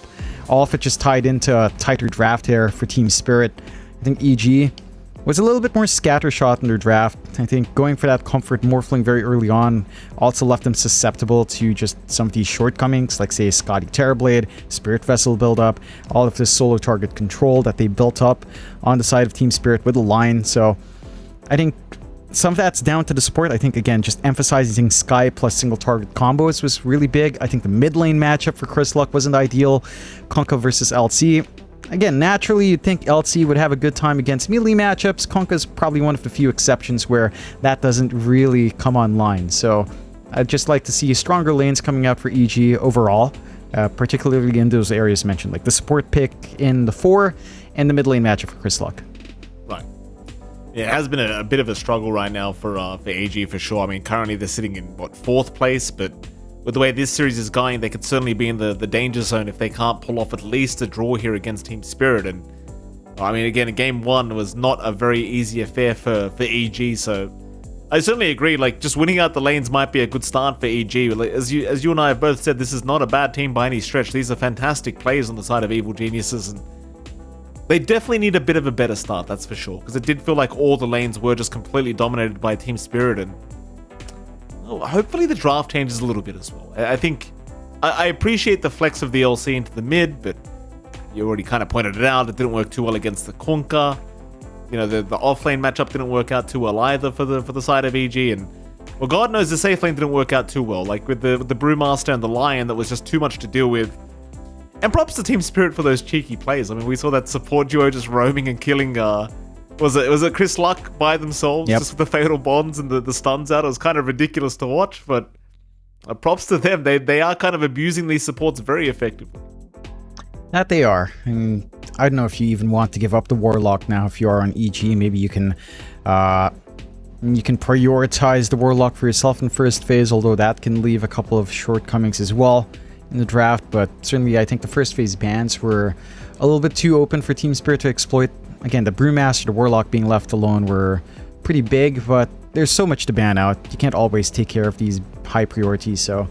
All of it just tied into a tighter draft here for Team Spirit. I think EG was a little bit more scattershot in their draft. I think going for that comfort morphling very early on also left them susceptible to just some of these shortcomings, like say Scotty Terrorblade, Spirit Vessel buildup, all of this solo target control that they built up on the side of Team Spirit with the line. So I think some of that's down to the support. I think, again, just emphasizing Sky plus single target combos was really big. I think the mid lane matchup for Chris Luck wasn't ideal. Kunkka versus LC. Again, naturally, you'd think LC would have a good time against melee matchups. Kunkka's probably one of the few exceptions where that doesn't really come online. So I'd just like to see stronger lanes coming out for EG overall, particularly in those areas mentioned, like the support pick in the 4 and the mid lane matchup for Chris Luck. Right. Yeah, it has been a bit of a struggle right now for AG for sure. I mean, currently they're sitting in, 4th place, but with the way this series is going, they could certainly be in the danger zone if they can't pull off at least a draw here against Team Spirit. And, I mean, again, game 1 was not a very easy affair for EG, so I certainly agree, like, just winning out the lanes might be a good start for EG. Like, as you and I have both said, this is not a bad team by any stretch. These are fantastic players on the side of Evil Geniuses, and they definitely need a bit of a better start, that's for sure, because it did feel like all the lanes were just completely dominated by Team Spirit, and hopefully the draft changes a little bit as well. I think I appreciate the flex of the LC into the mid, but you already kind of pointed it out, it didn't work too well against the Kunkka. You know, the offlane matchup didn't work out too well either for the side of EG, and well, God knows the safe lane didn't work out too well, like with the Brewmaster and the Lion, that was just too much to deal with. And props to Team Spirit for those cheeky plays. I mean, we saw that support duo just roaming and killing, was it Chris Luck by themselves, just with the fatal bonds and the stuns out. It was kind of ridiculous to watch, but props to them. They are kind of abusing these supports very effectively. That they are. I mean, I don't know if you even want to give up the Warlock now if you are on EG. Maybe you can prioritize the Warlock for yourself in first phase, although that can leave a couple of shortcomings as well in the draft. But certainly I think the first phase bans were a little bit too open for Team Spirit to exploit. Again, the Brewmaster, the Warlock being left alone were pretty big, but there's so much to ban out. You can't always take care of these high priorities, so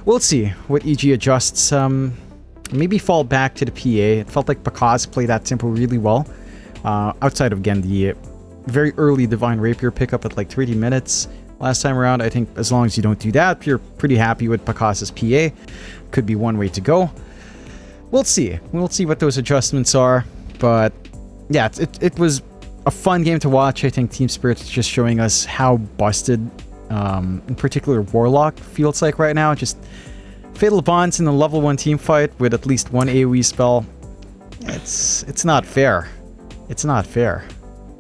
we'll see what EG adjusts. Maybe fall back to the PA. It felt like Pakaz played that tempo really well. Outside of, again, the very early Divine Rapier pickup at like 30 minutes last time around. I think as long as you don't do that, you're pretty happy with Pakaz's PA. Could be one way to go. We'll see. We'll see what those adjustments are. But yeah, it was a fun game to watch. I think Team Spirit's just showing us how busted, in particular, Warlock feels like right now. Just Fatal Bonds in a level 1 team fight with at least one AoE spell. It's not fair. It's not fair.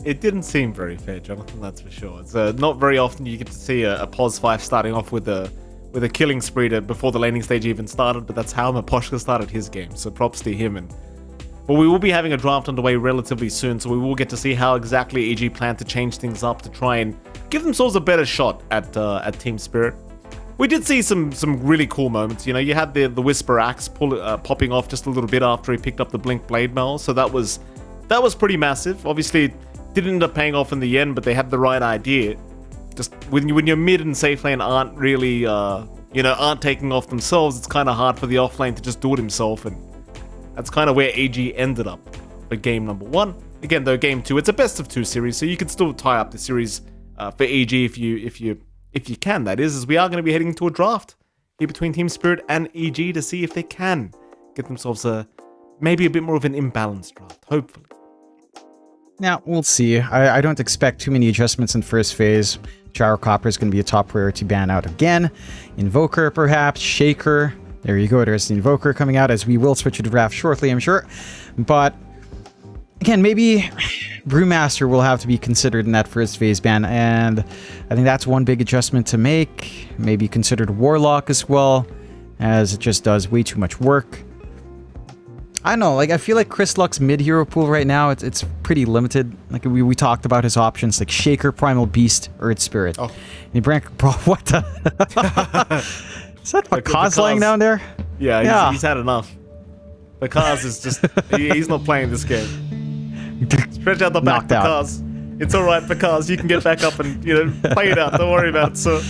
It didn't seem very fair, Jonathan, that's for sure. It's not very often you get to see a POS 5 starting off with a killing spree before the laning stage even started, but that's how Maposhka started his game, so props to him. Well, we will be having a draft underway relatively soon, so we will get to see how exactly EG plan to change things up to try and give themselves a better shot at Team Spirit. We did see some really cool moments. You know, you had the Whisper Axe popping off just a little bit after he picked up the Blink Blade Mail, so that was pretty massive. Obviously, didn't end up paying off in the end, but they had the right idea. Just when your mid and safe lane aren't really, aren't taking off themselves, it's kind of hard for the off lane to just do it himself, and that's kind of where AG ended up for game number 1. Again, though, game 2, it's a best of 2 series, so you could still tie up the series for AG if if you can, that is we are going to be heading to a draft here between Team Spirit and EG to see if they can get themselves maybe a bit more of an imbalanced draft, hopefully. Now, we'll see. I don't expect too many adjustments in first phase. Gyrocopter is going to be a top priority ban out again. Invoker, perhaps. Shaker. There you go. There's the Invoker coming out, as we will switch to the draft shortly, I'm sure. But, again, maybe Brewmaster will have to be considered in that first phase ban, and I think that's one big adjustment to make. Maybe considered Warlock as well, as it just does way too much work. I don't know, like, I feel like Chris Luck's mid-hero pool right now, it's pretty limited. Like, we talked about his options, like Shaker, Primal Beast, Earth Spirit. Oh. And bro, what the? Is that Bakaz lying down there? Yeah, he's had enough. Bakaz is just, he's not playing this game. Stretch out the back, Bakaz. It's alright, Bakaz, you can get back up and, play it out, don't worry about it, so...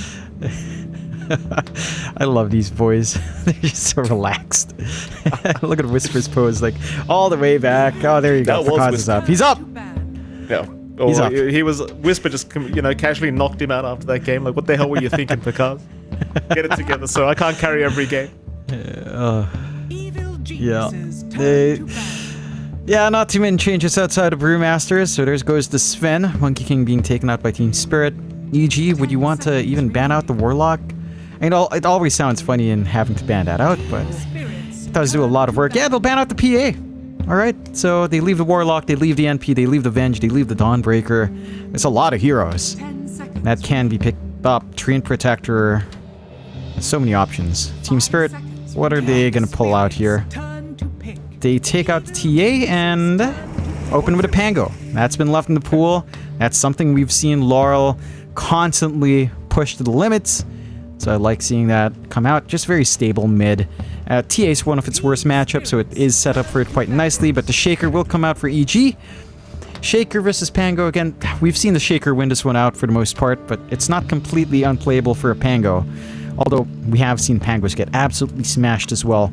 I love these boys. They're just so relaxed. Look at Whisper's pose, like all the way back. Oh, there you go. Bakaz is up. He's up. Yeah. He's up. He was Whisper just casually knocked him out after that game. Like, what the hell were you thinking, Bakaz? Get it together, so I can't carry every game. Yeah, not too many changes outside of Brewmasters. So there goes the Sven. Monkey King being taken out by Team Spirit. EG, would you want to even ban out the Warlock? It always sounds funny in having to ban that out, but it does do a lot of work. Yeah, they'll ban out the PA. Alright, so they leave the Warlock, they leave the NP, they leave the Venge, they leave the Dawnbreaker. There's a lot of heroes that can be picked up. Treant Protector. So many options. Team Spirit, what are they going to pull out here? They take out the TA and open with a Pango. That's been left in the pool. That's something we've seen Laurel constantly push to the limits. So I like seeing that come out. Just very stable mid. TA is one of its worst matchups, so it is set up for it quite nicely, but the Shaker will come out for EG. Shaker versus Pango, again, we've seen the Shaker win this one out for the most part, but it's not completely unplayable for a Pango. Although, we have seen Pangos get absolutely smashed as well.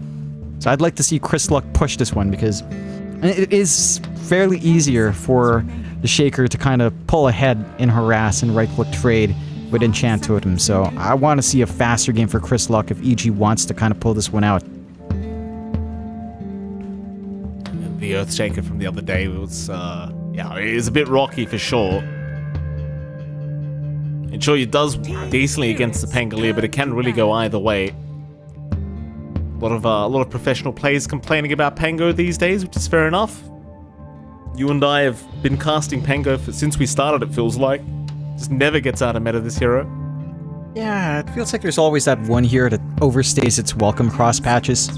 So I'd like to see Chris Luck push this one, because it is fairly easier for the Shaker to kind of pull ahead in harass and right-click trade with Enchant Totem, so I want to see a faster game for Chris Luck if EG wants to kind of pull this one out. The Earthshaker from the other day was, it was a bit rocky for sure. And sure, it does decently against the Pangolier, but it can really go either way. A lot of professional players complaining about Pango these days, which is fair enough. You and I have been casting Pango since we started, it feels like. Just never gets out of meta, this hero. Yeah, it feels like there's always that one hero that overstays its welcome cross patches.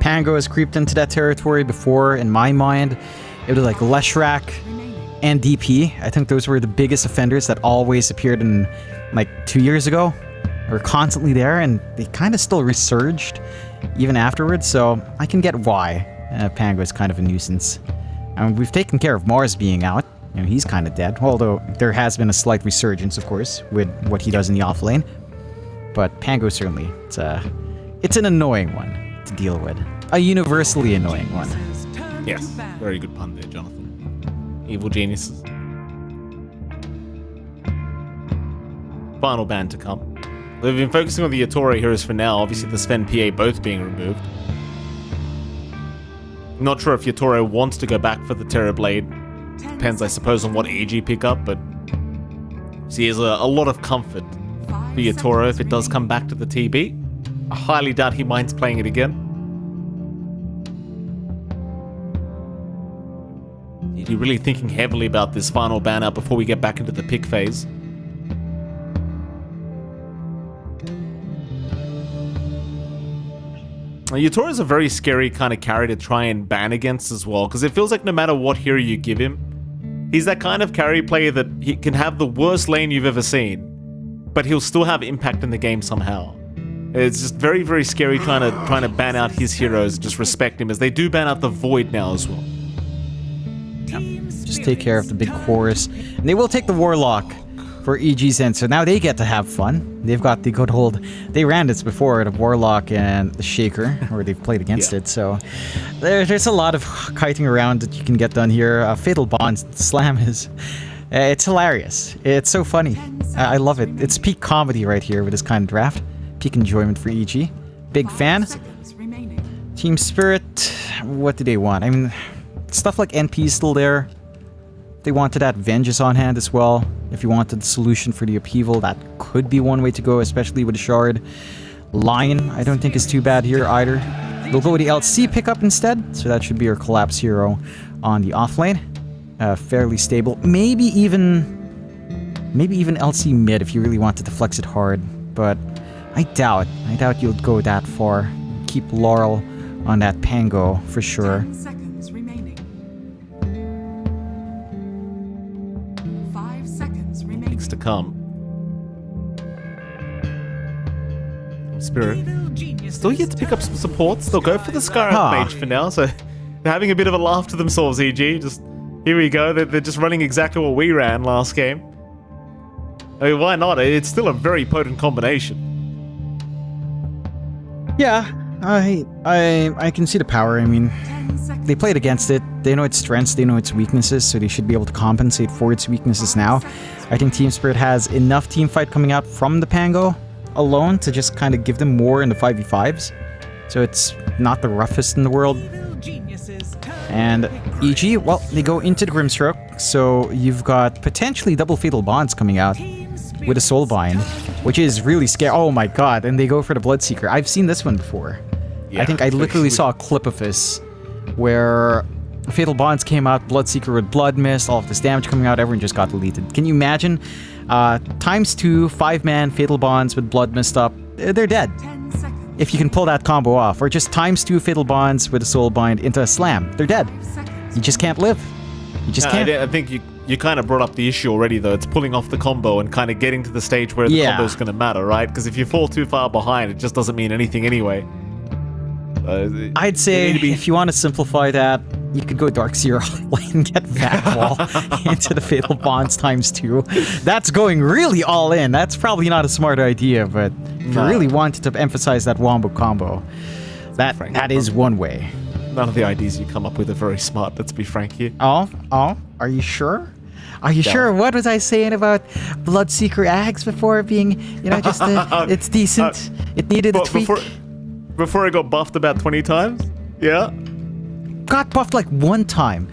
Pango has creeped into that territory before, in my mind. It was like Leshrac and DP. I think those were the biggest offenders that always appeared in, like, 2 years ago. They were constantly there, and they kind of still resurged even afterwards, so I can get why Pango is kind of a nuisance. And we've taken care of Mars being out. He's kind of dead, although there has been a slight resurgence, of course, with what he does in the offlane. But Pango certainly, it's an annoying one to deal with. A universally annoying one. Yes, very good pun there, Jonathan. Evil geniuses. Final ban to come. We've been focusing on the Yatora heroes for now, obviously the Sven PA both being removed. Not sure if Yatora wants to go back for the Terrorblade. Depends, I suppose, on what EG pick up, but see, there's a lot of comfort for Yatora if it does come back to the TB. I highly doubt he minds playing it again. You're really thinking heavily about this final ban out before we get back into the pick phase. Yatora is a very scary kind of carry to try and ban against as well, because it feels like no matter what hero you give him, he's that kind of carry player that he can have the worst lane you've ever seen, but he'll still have impact in the game somehow. It's just very, very scary trying to ban out his heroes, just respect him, as they do ban out the Void now as well. Just take care of the big chorus. And they will take the Warlock for EG's end, so now they get to have fun. They've got the good old... They ran this before, the Warlock and the Shaker, or they've played against it, so... There's a lot of kiting around that you can get done here. Fatal Bond Slam is It's hilarious. It's so funny. I love it. It's peak comedy right here with this kind of draft. Peak enjoyment for EG. Big fan. Team Spirit, what do they want? I mean, stuff like NP is still there. They wanted that Vengeance on hand as well. If you wanted the solution for the upheaval, that could be one way to go, especially with a Shard. Lion, I don't think is too bad here either. They'll go with the LC pickup instead, so that should be your collapse hero on the offlane. Fairly stable. Maybe even LC mid if you really wanted to flex it hard, but I doubt you'll go that far. Keep Laurel on that Pango for sure. 10 seconds remaining. 5 seconds remaining. Things to come. Spirit. Still yet to pick up some supports. They'll go for the Skyrim Mage for now, so they're having a bit of a laugh to themselves, EG. Just, here we go. They're just running exactly what we ran last game. I mean, why not? It's still a very potent combination. Yeah, I can see the power. I mean, they played against it. They know its strengths, they know its weaknesses, so they should be able to compensate for its weaknesses now. I think Team Spirit has enough team fight coming out from the Pango alone to just kind of give them more in the 5v5s. So it's not the roughest in the world. And EG, well, they go into the Grimstroke, so you've got potentially double Fatal Bonds coming out with a Soulbind, which is really scary. Oh my god, and they go for the Bloodseeker. I've seen this one before. Yeah, I think I literally saw a clip of this where Fatal Bonds came out, Bloodseeker with Blood Mist, all of this damage coming out, everyone just got deleted. Can you imagine? ×2, 5-man Fatal Bonds with Blood Mist up, they're dead. If you can pull that combo off. Or just ×2 Fatal Bonds with a Soulbind into a Slam, they're dead. You just can't live. You just can't. I think you kind of brought up the issue already, though. It's pulling off the combo and kind of getting to the stage where the combo's going to matter, right? Because if you fall too far behind, it just doesn't mean anything anyway. I'd say if you want to simplify that, you could go Dark Seer and get Vac-Wall into the Fatal Bonds ×2. That's going really all in. That's probably not a smart idea, but if you really wanted to emphasize that Wombo combo, that is one way. None of the ideas you come up with are very smart, let's be frank here. Oh, are you sure? Are you sure? What was I saying about Bloodseeker Ags before being, just it's decent? It needed a tweak. Before it got buffed about 20 times? Yeah? Got buffed like one time.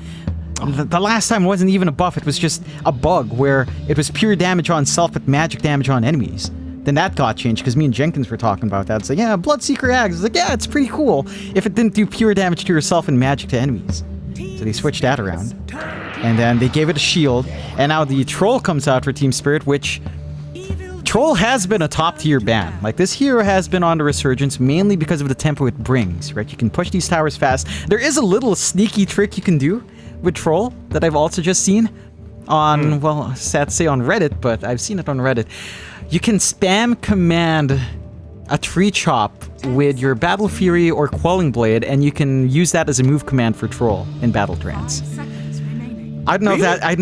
The last time wasn't even a buff, it was just a bug where it was pure damage on self but magic damage on enemies. Then that got changed because me and Jenkins were talking about that. It's like, yeah, Bloodseeker Ags. It's like, yeah, it's pretty cool if it didn't do pure damage to yourself and magic to enemies. So they switched that around. And then they gave it a shield. And now the Troll comes out for Team Spirit, which... Troll has been a top tier ban. Like, this hero has been on the resurgence mainly because of the tempo it brings, right? You can push these towers fast. There is a little sneaky trick you can do with Troll that I've also just seen on, well, sad to say on Reddit, but I've seen it on Reddit. You can spam command a tree chop with your Battle Fury or Quelling Blade, and you can use that as a move command for Troll in Battle Trance. I don't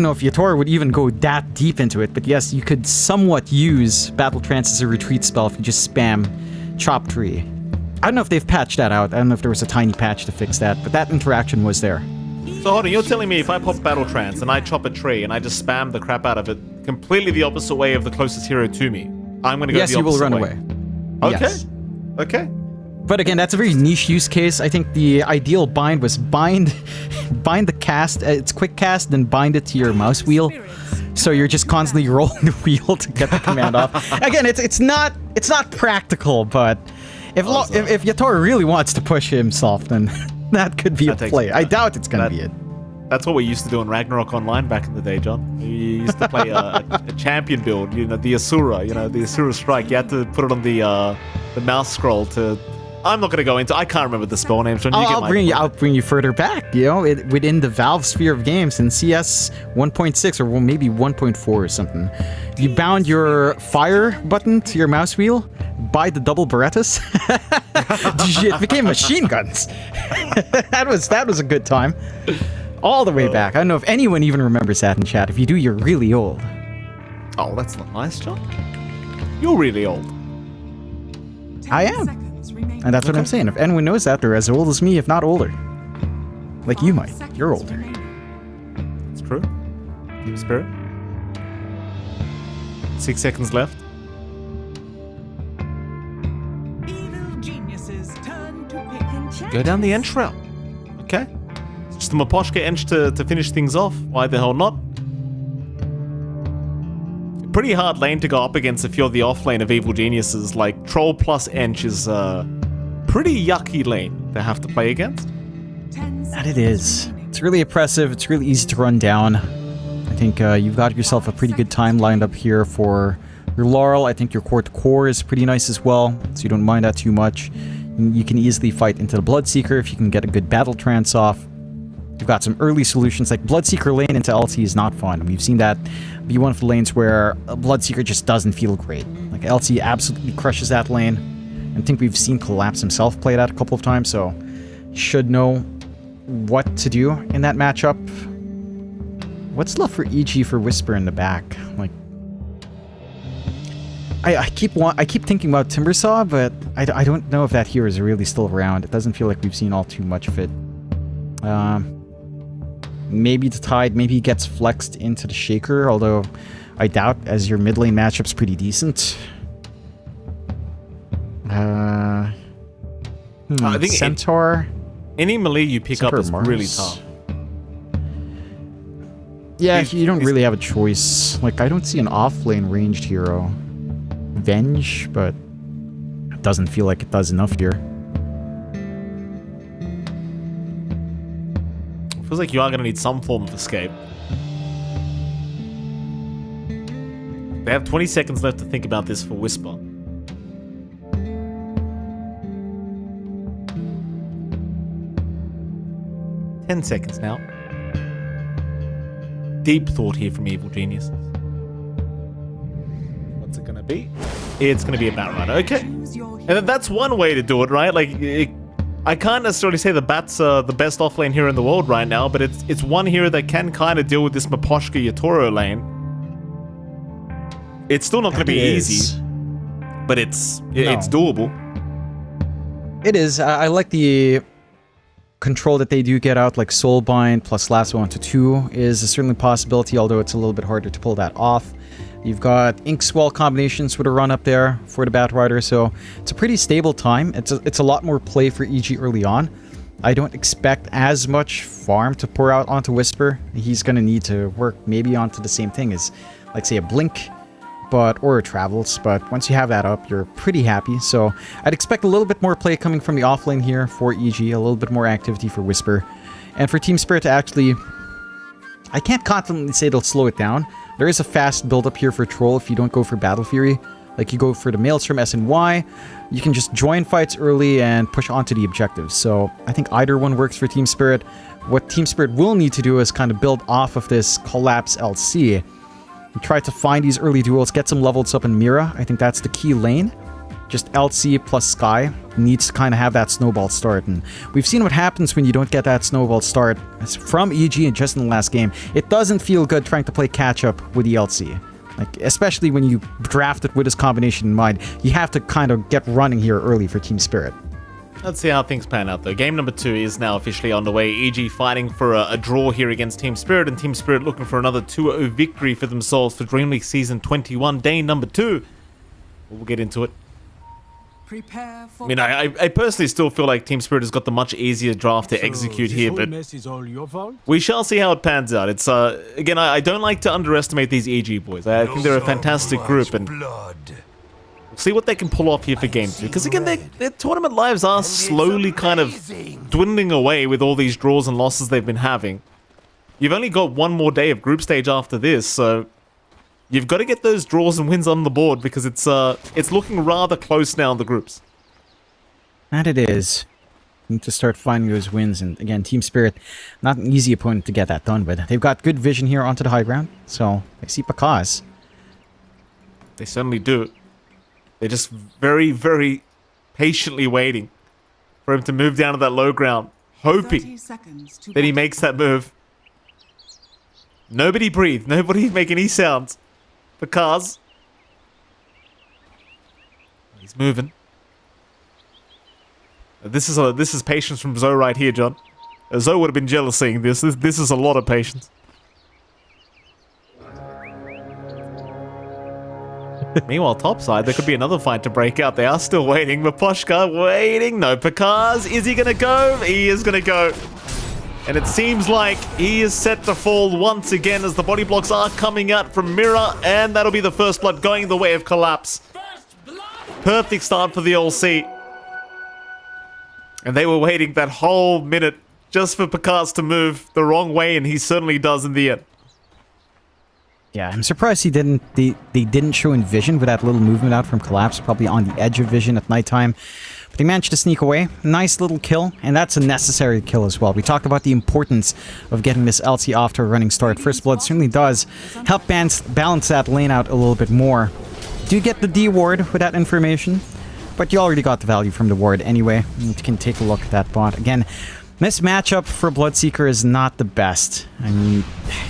know if Yator would even go that deep into it, but yes, you could somewhat use Battle Trance as a retreat spell if you just spam Chop Tree. I don't know if they've patched that out. I don't know if there was a tiny patch to fix that, but that interaction was there. So hold on, you're telling me if I pop Battle Trance and I chop a tree and I just spam the crap out of it completely the opposite way of the closest hero to me, I'm going to go the opposite way? Yes, you will run away. Okay. Yes. Okay. But again, that's a very niche use case. I think the ideal bind was bind the cast, it's quick cast, then bind it to your mouse wheel. So you're just constantly rolling the wheel to get the command off. Again, it's not practical, but if Yator really wants to push himself, then that could be a play. I doubt it's going to be it. That's what we used to do in Ragnarok Online back in the day, John. We used to play a champion build, the Asura, the Asura Strike. You had to put it on the mouse scroll to... I'm not going to go into... I can't remember the spell names, John. I'll bring you further back, within the Valve sphere of games in CS 1.6 or maybe 1.4 or something. You bound your fire button to your mouse wheel by the double Berettas. It became machine guns. That was a good time. All the way back. I don't know if anyone even remembers that in chat. If you do, you're really old. Oh, that's not nice, John. You're really old. I am. And that's what I'm saying. If anyone knows that, they're as old as me, if not older. Like you might. You're older. It's true. Team Spirit. 6 seconds left. Evil geniuses turn to pick. Go down the Ench route. Okay. Just the Maposhka Ench to finish things off. Why the hell not? Pretty hard lane to go up against if you're the off lane of Evil Geniuses. Like, Troll plus Ench is a pretty yucky lane to have to play against. That it is. It's really oppressive. It's really easy to run down. I think you've got yourself a pretty good time lined up here for your Laurel. I think your core is pretty nice as well, so you don't mind that too much. You can easily fight into the Bloodseeker if you can get a good battle trance off. You've got some early solutions, like Bloodseeker lane into LC is not fun. We've seen that be one of the lanes where a Bloodseeker just doesn't feel great. Like, LC absolutely crushes that lane. I think we've seen Collapse himself play that a couple of times, so should know what to do in that matchup. What's left for EG for Whisper in the back? Like, I keep thinking about Timbersaw, but I don't know if that hero is really still around. It doesn't feel like we've seen all too much of it. Maybe the Tide, maybe he gets flexed into the Shaker, although I doubt, as your mid lane matchup's pretty decent. I think Centaur. Any melee you pick up is really tough. Yeah, you don't really have a choice. Like, I don't see an off-lane ranged hero. Venge, but it doesn't feel like it does enough here. Feels like you are going to need some form of escape. They have 20 seconds left to think about this for Whisper. Ten seconds now. Deep thought here from Evil Geniuses. What's it going to be? It's going to be about right. Okay. And that's one way to do it, right? Like, I can't necessarily say the Bat's the best offlane hero in the world right now, but it's one hero that can kind of deal with this Maposhka Yatoro lane. It's still not going to be easy, but it's doable. It is. I like the control that they do get out, like Soulbind plus Lasso onto 2 is a certainly possibility, although it's a little bit harder to pull that off. You've got Inkswell combinations with a run up there for the Batrider, so it's a pretty stable time. It's a lot more play for EG early on. I don't expect as much farm to pour out onto Whisper. He's going to need to work maybe onto the same thing as, like, say, a Blink or a Travels, but once you have that up, you're pretty happy. So I'd expect a little bit more play coming from the offlane here for EG, a little bit more activity for Whisper. And for Team Spirit to actually... I can't confidently say they'll slow it down. There is a fast build-up here for Troll if you don't go for Battle Fury. Like, you go for the Maelstrom S and Y, you can just join fights early and push onto the objectives. So I think either one works for Team Spirit. What Team Spirit will need to do is kind of build off of this Collapse LC. And try to find these early duels, get some levels up in Mira. I think that's the key lane. Just LC plus Sky needs to kind of have that snowball start. And we've seen what happens when you don't get that snowball start from EG and just in the last game. It doesn't feel good trying to play catch-up with the LC. Like, especially when you draft it with this combination in mind. You have to kind of get running here early for Team Spirit. Let's see how things pan out, though. Game number 2 is now officially underway. EG fighting for a draw here against Team Spirit, and Team Spirit looking for another 2-0 victory for themselves for DreamLeague Season 21, day number 2. We'll get into it. Prepare for I mean, I personally still feel like Team Spirit has got the much easier draft to execute here, but we shall see how it pans out. It's again, I don't like to underestimate these EG boys. I think they're a fantastic group, and we'll see what they can pull off here for Game 2. Because again, their tournament lives are slowly kind of dwindling away with all these draws and losses they've been having. You've only got one more day of group stage after this, so you've got to get those draws and wins on the board because it's looking rather close now in the groups. And it is. You need to start finding those wins, and again, Team Spirit, not an easy opponent to get that done with. They've got good vision here onto the high ground, so they see Pakaz. They certainly do. They're just very, very patiently waiting for him to move down to that low ground, hoping that he makes that move. Nobody breathe. Nobody make any sounds. Pakaz. He's moving. This is patience from Zoe right here, John. Zoe would have been jealous seeing this. This is a lot of patience. Meanwhile, topside, there could be another fight to break out. They are still waiting. Maposhka waiting. No, Pakaz. Is he going to go? He is going to go. And it seems like he is set to fall once again as the body blocks are coming out from Mirror. And that'll be the first blood going the way of Collapse. Perfect start for the LC. And they were waiting that whole minute just for Pakaz to move the wrong way, and he certainly does in the end. Yeah, I'm surprised they didn't show in Vision with that little movement out from Collapse, probably on the edge of Vision at nighttime. But they managed to sneak away. Nice little kill, and that's a necessary kill as well. We talked about the importance of getting this LT off to a running start. First Blood certainly does help balance that lane out a little bit more. Do get the D ward with that information, but you already got the value from the ward anyway. You can take a look at that bot. Again, this matchup for Bloodseeker is not the best. I mean,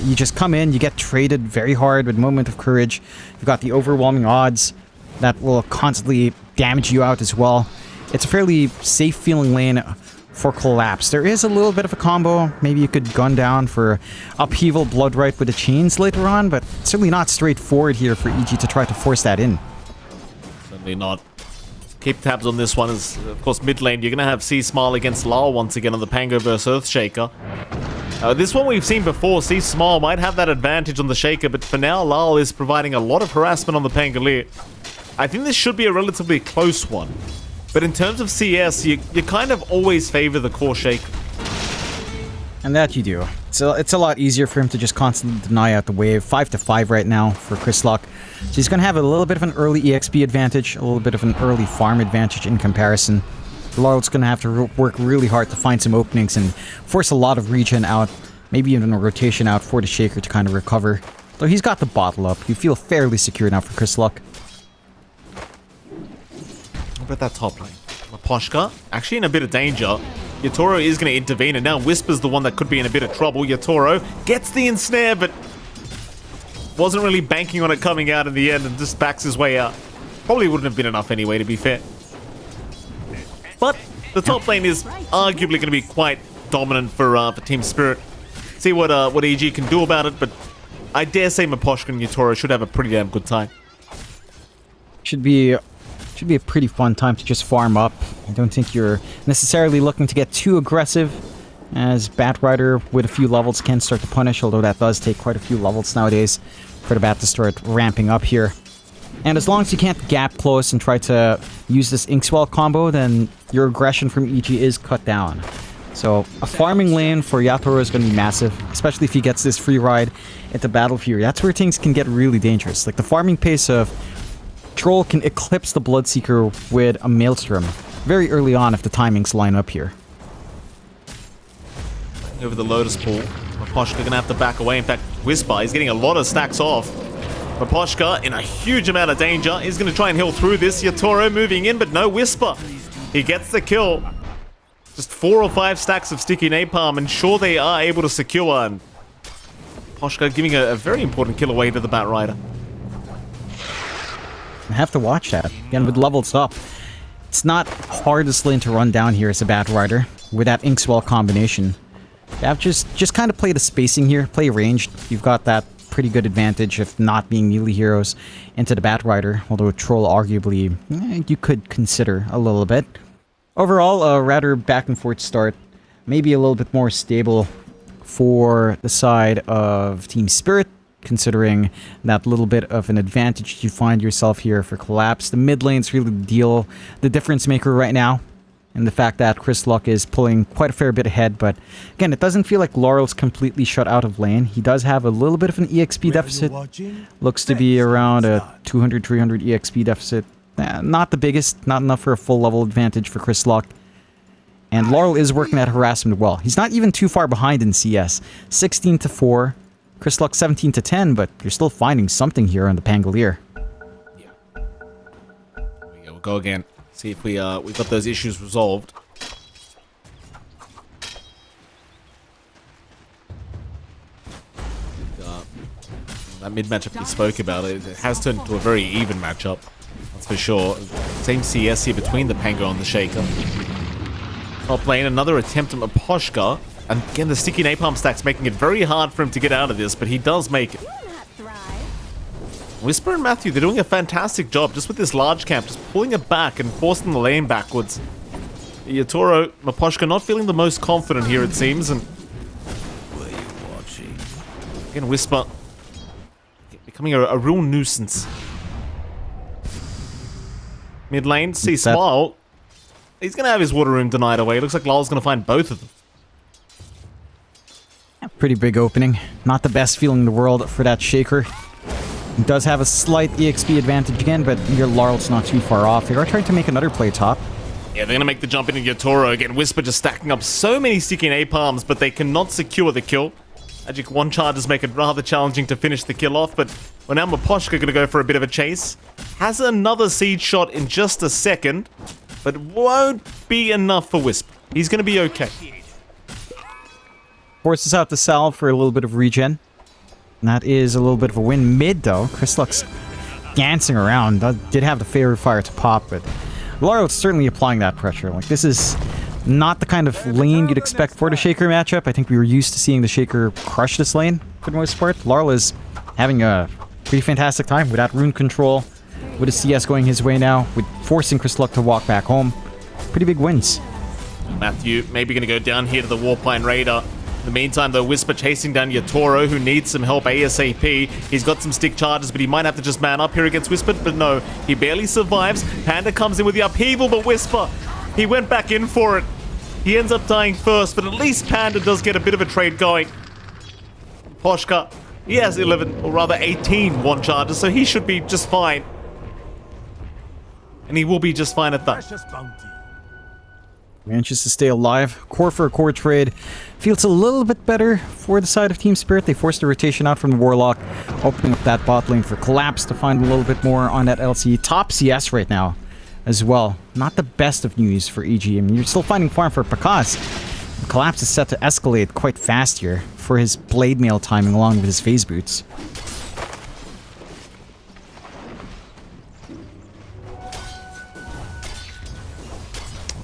you just come in, you get traded very hard with Moment of Courage. You've got the overwhelming odds that will constantly damage you out as well. It's a fairly safe feeling lane for Collapse. There is a little bit of a combo. Maybe you could gun down for Upheaval Bloodright with the chains later on, but certainly not straightforward here for EG to try to force that in. Certainly not. Keep tabs on this one as, of course, mid lane. You're going to have C-Smile against Lal once again on the Pango vs Earthshaker. This one we've seen before. C-Smile might have that advantage on the Shaker, but for now, Lal is providing a lot of harassment on the Pangolier. I think this should be a relatively close one. But in terms of CS, you kind of always favor the core Shaker. And that you do. So it's a lot easier for him to just constantly deny out the wave. 5-5 right now for Chrislock. So he's going to have a little bit of an early EXP advantage, a little bit of an early farm advantage in comparison. Laurel's going to have to work really hard to find some openings and force a lot of regen out, maybe even a rotation out for the Shaker to kind of recover. Though he's got the bottle up. You feel fairly secure now for Chrislock. What about that top lane? Maposhka, actually in a bit of danger. Yatoro is going to intervene, and now Whisper's the one that could be in a bit of trouble. Yatoro gets the ensnare, but wasn't really banking on it coming out in the end and just backs his way out. Probably wouldn't have been enough anyway, to be fair. But the top lane is arguably going to be quite dominant for Team Spirit. See what EG can do about it, but I dare say Maposhka and Yatoro should have a pretty damn good time. Should be a pretty fun time to just farm up. I don't think you're necessarily looking to get too aggressive, as Batrider with a few levels can start to punish, although that does take quite a few levels nowadays for the Bat to start ramping up here. And as long as you can't gap close and try to use this Inkswell combo, then your aggression from EG is cut down. So a farming lane for Yatoro is going to be massive, especially if he gets this free ride into Battle Fury. That's where things can get really dangerous. Like the farming pace of Troll can eclipse the Bloodseeker with a Maelstrom very early on if the timings line up here. Over the Lotus Pool. Maposhka going to have to back away. In fact, Whisper is getting a lot of stacks off. Maposhka in a huge amount of danger. He's going to try and heal through this. Yatoro moving in, but no Whisper. He gets the kill. Just 4 or 5 stacks of sticky napalm, and sure they are able to secure. And Maposhka giving a very important kill away to the Batrider. I have to watch that. Again, with levels up, it's not hardest lane to run down here as a Batrider with that Inkswell combination. You have just kind of play the spacing here, play ranged. You've got that pretty good advantage of not being melee heroes into the Batrider, although Troll arguably you could consider a little bit. Overall, a rather back and forth start, maybe a little bit more stable for the side of Team Spirit, considering that little bit of an advantage you find yourself here for Collapse. The mid lane's really the difference maker right now, and the fact that Chrislock is pulling quite a fair bit ahead. But again, it doesn't feel like Laurel's completely shut out of lane. He does have a little bit of an EXP deficit. Looks to be around a 200-300 EXP deficit. Not the biggest, not enough for a full level advantage for Chrislock. And Laurel is working that harassment well. He's not even too far behind in CS. 16-4. Chrislock 17-10, but you're still finding something here on the Pangolier. Yeah. We'll go again. See if we've got those issues resolved. That mid matchup we spoke about, it has turned into a very even matchup. That's for sure. Same CS here between the Pango and the Shaker. Top lane, another attempt at Maposhka. And again, the sticky napalm stack's making it very hard for him to get out of this, but he does make it. Whisper and Matthew, they're doing a fantastic job just with this large camp, just pulling it back and forcing the lane backwards. Yatoro, Maposhka not feeling the most confident here, it seems, and again, Whisper becoming a real nuisance. Mid lane, see Smile. He's going to have his water room denied away. Looks like Lal's going to find both of them. Pretty big opening. Not the best feeling in the world for that Shaker. He does have a slight EXP advantage again, but your Larl's not too far off. They are trying to make another play top. Yeah, they're going to make the jump into Yatoro again. Whisper just stacking up so many sticky napalms, but they cannot secure the kill. Magic 1 charges make it rather challenging to finish the kill off, but well, now Maposhka going to go for a bit of a chase. Has another siege shot in just a second, but won't be enough for Whisper. He's going to be okay. Forces out the salve for a little bit of regen. And that is a little bit of a win. Mid, though, Chryslux dancing around. Did have the favorite fire to pop, but Laurel's certainly applying that pressure. Like, this is not the kind of lane you'd expect for the Shaker matchup. I think we were used to seeing the Shaker crush this lane for the most part. Laurel is having a pretty fantastic time with that rune control, with a CS going his way now, with forcing Chryslux to walk back home. Pretty big wins. Matthew maybe going to go down here to the Warpine Raider. In the meantime, though, Whisper chasing down Yatoro, who needs some help ASAP. He's got some stick charges, but he might have to just man up here against Whisper. But no, he barely survives. Panda comes in with the upheaval, but Whisper, he went back in for it. He ends up dying first, but at least Panda does get a bit of a trade going. Poshka, he has 11, or rather 18 one charges, so he should be just fine. And he will be just fine at that. Manages to stay alive. Core for a core trade. Feels a little bit better for the side of Team Spirit. They forced the rotation out from the Warlock, opening up that bot lane for Collapse to find a little bit more on that LC. Top CS right now as well. Not the best of news for EG. I mean, you're still finding farm for Pakas. Collapse is set to escalate quite fast here for his blade mail timing along with his phase boots.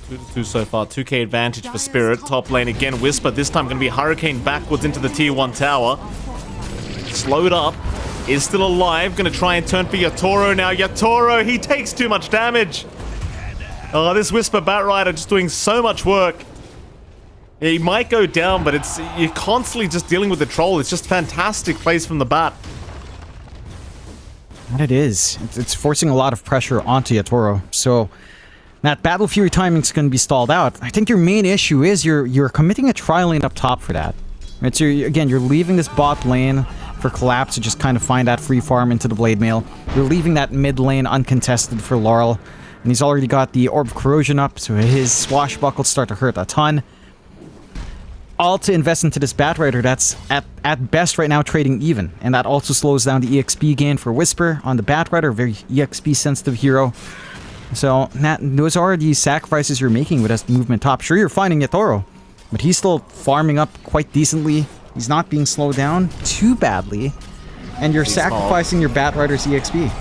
2-2 so far. 2k advantage for Spirit. Top lane again. Whisper. This time going to be Hurricane backwards into the tier 1 tower. Slowed up. Is still alive. Going to try and turn for Yatoro now. Yatoro, he takes too much damage. Oh, this Whisper Batrider just doing so much work. He might go down, but you're constantly just dealing with the troll. It's just fantastic plays from the bat. And it is. It's forcing a lot of pressure onto Yatoro. So that Battle Fury timing's going to be stalled out. I think your main issue is you're committing a tri-lane up top for that. Right? So again, you're leaving this bot lane for Collapse to just kind of find that free farm into the Blade Mail. You're leaving that mid lane uncontested for Laurel. And he's already got the Orb of Corrosion up, so his swashbuckles start to hurt a ton. All to invest into this Batrider that's at best right now trading even. And that also slows down the EXP gain for Whisper on the Batrider, a very EXP sensitive hero. So those are the sacrifices you're making with this movement top. Sure, you're finding Yatoro, but he's still farming up quite decently. He's not being slowed down too badly. And you're sacrificing your Batrider's EXP.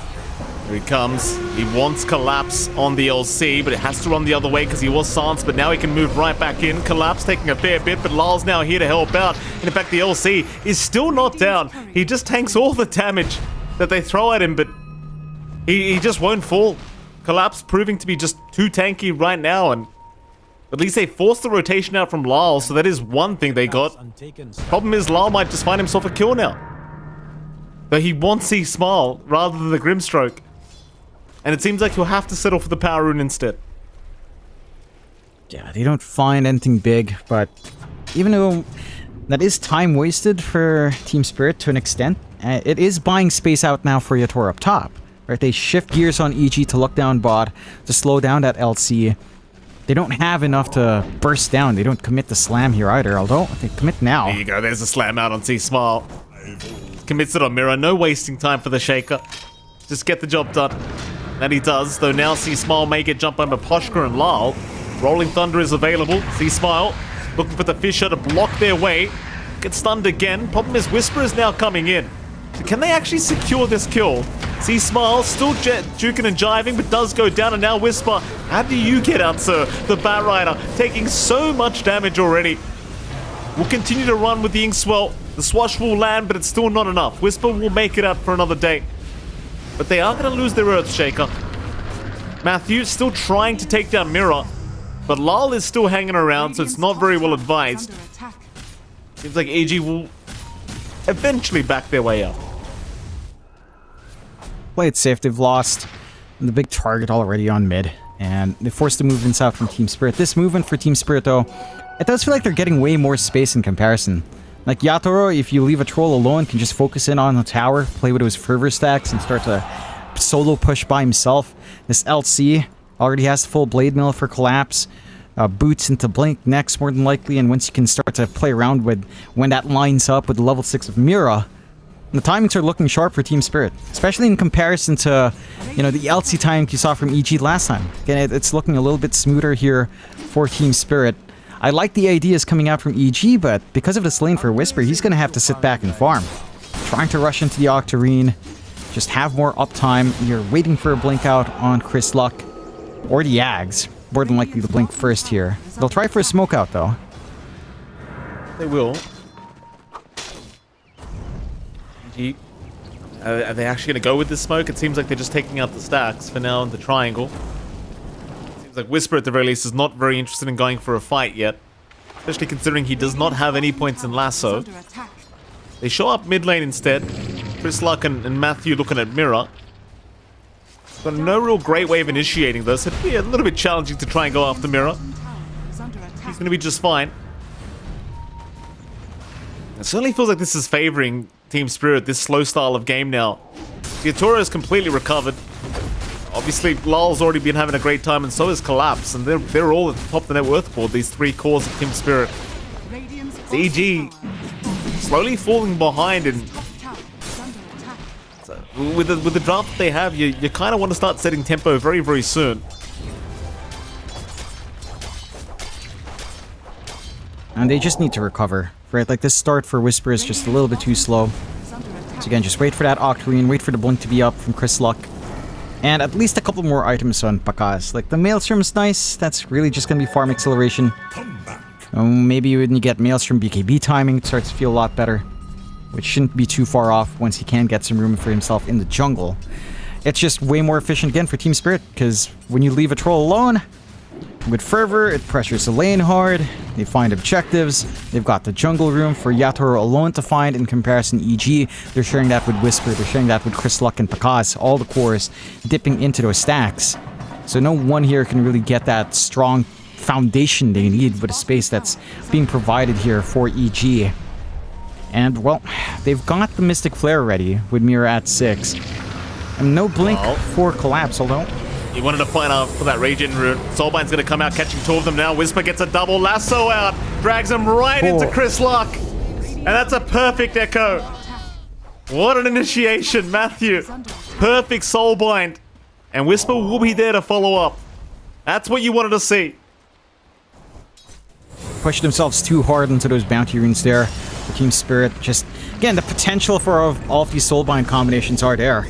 Here he comes. He wants Collapse on the LC, but it has to run the other way because he was silenced, but now he can move right back in. Collapse taking a fair bit, but Lal's now here to help out. And in fact, the LC is still not down. He just tanks all the damage that they throw at him, but he just won't fall. Collapse proving to be just too tanky right now, and at least they forced the rotation out from Lal, so that is one thing they got. Problem is, Lal might just find himself a kill now. But he wants see Smile rather than the Grimstroke. And it seems like he'll have to settle for the Power Rune instead. Yeah, they don't find anything big, but even though that is time wasted for Team Spirit to an extent, it is buying space out now for Yatoro up top. Right? They shift gears on EG to look down bot, to slow down that LC. They don't have enough to burst down. They don't commit the slam here either, although they commit now. There you go, there's a slam out on C-Smile. Commits it on Mirror, no wasting time for the Shaker. Just get the job done. And he does, though now C-Smile may get jumped by Maposhka and Lal. Rolling Thunder is available. C-Smile looking for the Fisher to block their way. Gets stunned again. Problem is Whisper is now coming in. So can they actually secure this kill? C-Smile still juking and jiving, but does go down, and now Whisper. How do you get out, sir? The Batrider taking so much damage already. Will continue to run with the Inkswell. The swash will land, but it's still not enough. Whisper will make it out for another day. but they are going to lose their Earthshaker. Matthew still trying to take down Mira, but Lal is still hanging around, so it's not very well advised. Seems like AG will eventually back their way up. Play it safe. They've lost the big target already on mid, and they forced the movements out from Team Spirit. This movement for Team Spirit, though, it does feel like they're getting way more space in comparison. Like Yatoro, if you leave a troll alone, can just focus in on the tower, play with his fervor stacks, and start to solo push by himself. This LC already has the full blade mill for collapse. Boots into Blink next, more than likely, and once you can start to play around with when that lines up with the level 6 of Mira, the timings are looking sharp for Team Spirit, especially in comparison to, the LC timing you saw from EG last time. Again, it's looking a little bit smoother here for Team Spirit. I like the ideas coming out from EG, but because of this lane for Whisper, he's going to have to sit back and farm. Trying to rush into the Octarine, just have more uptime. You're waiting for a blink out on Chris Luck, or the Ags. More than likely the blink first here. They'll try for a smoke out, though. They will. Are they actually going to go with this smoke? It seems like they're just taking out the stacks for now in the triangle. Seems like Whisper at the very least is not very interested in going for a fight yet. Especially considering he does not have any points in Lasso. They show up mid lane instead. Chris Luck and Matthew looking at Mira. Got no real great way of initiating this. It'd be a little bit challenging to try and go after Mira. He's going to be just fine. It certainly feels like this is favoring Team Spirit, this slow style of game now. Yatoro is completely recovered. Obviously, Lal's already been having a great time, and so is Collapse, and they're all at the top of the net worth board, these three cores of Team Spirit. EG slowly falling behind, and so with the draft that they have, you kind of want to start setting tempo very, very soon. And they just need to recover, right? Like, this start for Whisper is just a little bit too slow. So again, just wait for that Octarine, wait for the blink to be up from Chris Luck. And at least a couple more items on Pakaz. Like, the Maelstrom's nice, that's really just going to be farm acceleration. Maybe when you get Maelstrom BKB timing, it starts to feel a lot better. Which shouldn't be too far off once he can get some room for himself in the jungle. It's just way more efficient again for Team Spirit, because when you leave a troll alone, with Fervor, it pressures the lane hard, they find objectives, they've got the jungle room for Yatoro alone to find. In comparison, EG, they're sharing that with Whisper, they're sharing that with Chris Luck and Pakaz, all the cores dipping into those stacks. So no one here can really get that strong foundation they need with a space that's being provided here for EG. And, well, they've got the Mystic Flare ready with Mira at 6. And no blink for Collapse, although... He wanted to find out for that Regen route. Soulbind's going to come out, catching two of them now. Whisper gets a double lasso out, drags him right into Chris Luck. And that's a perfect echo. What an initiation, Matthew. Perfect Soulbind. And Whisper will be there to follow up. That's what you wanted to see. Pushed themselves too hard into those bounty runes there. The Team Spirit just... Again, the potential for all of these Soulbind combinations are there.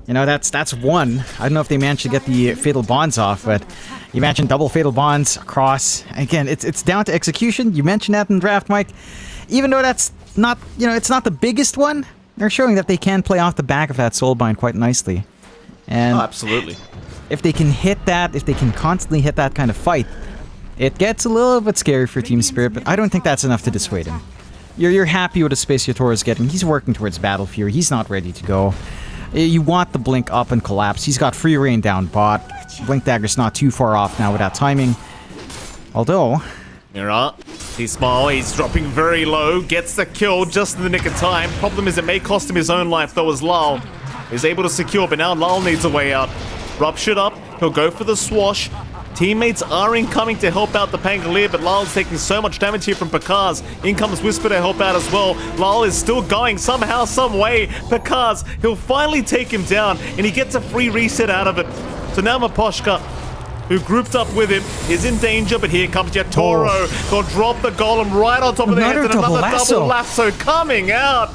You know, that's one. I don't know if they managed to get the Fatal Bonds off, but you imagine double Fatal Bonds across. Again, it's down to execution. You mentioned that in draft, Mike. Even though that's not, it's not the biggest one, they're showing that they can play off the back of that Soulbind quite nicely. And absolutely. If they can hit that, if they can constantly hit that kind of fight, it gets a little bit scary for Team Spirit, but I don't think that's enough to dissuade him. You're happy with the space Yatoro is getting. He's working towards Battle Fury. He's not ready to go. You want the blink up and collapse. He's got free reign down bot. Blink Dagger's not too far off now with that timing. Although... Mira, he's small, he's dropping very low, gets the kill just in the nick of time. Problem is it may cost him his own life though, as Lal is able to secure, but now Lal needs a way out. Ruptured up, he'll go for the swash. Teammates are incoming to help out the Pangolier, but Lal's taking so much damage here from Pakaz. In comes Whisper to help out as well. Lal is still going somehow, some way. Pakaz, he'll finally take him down, and he gets a free reset out of it. So now Maposhka, who grouped up with him, is in danger, but here comes Yatoro. They'll drop the golem right on top of their heads, and another double lasso coming out.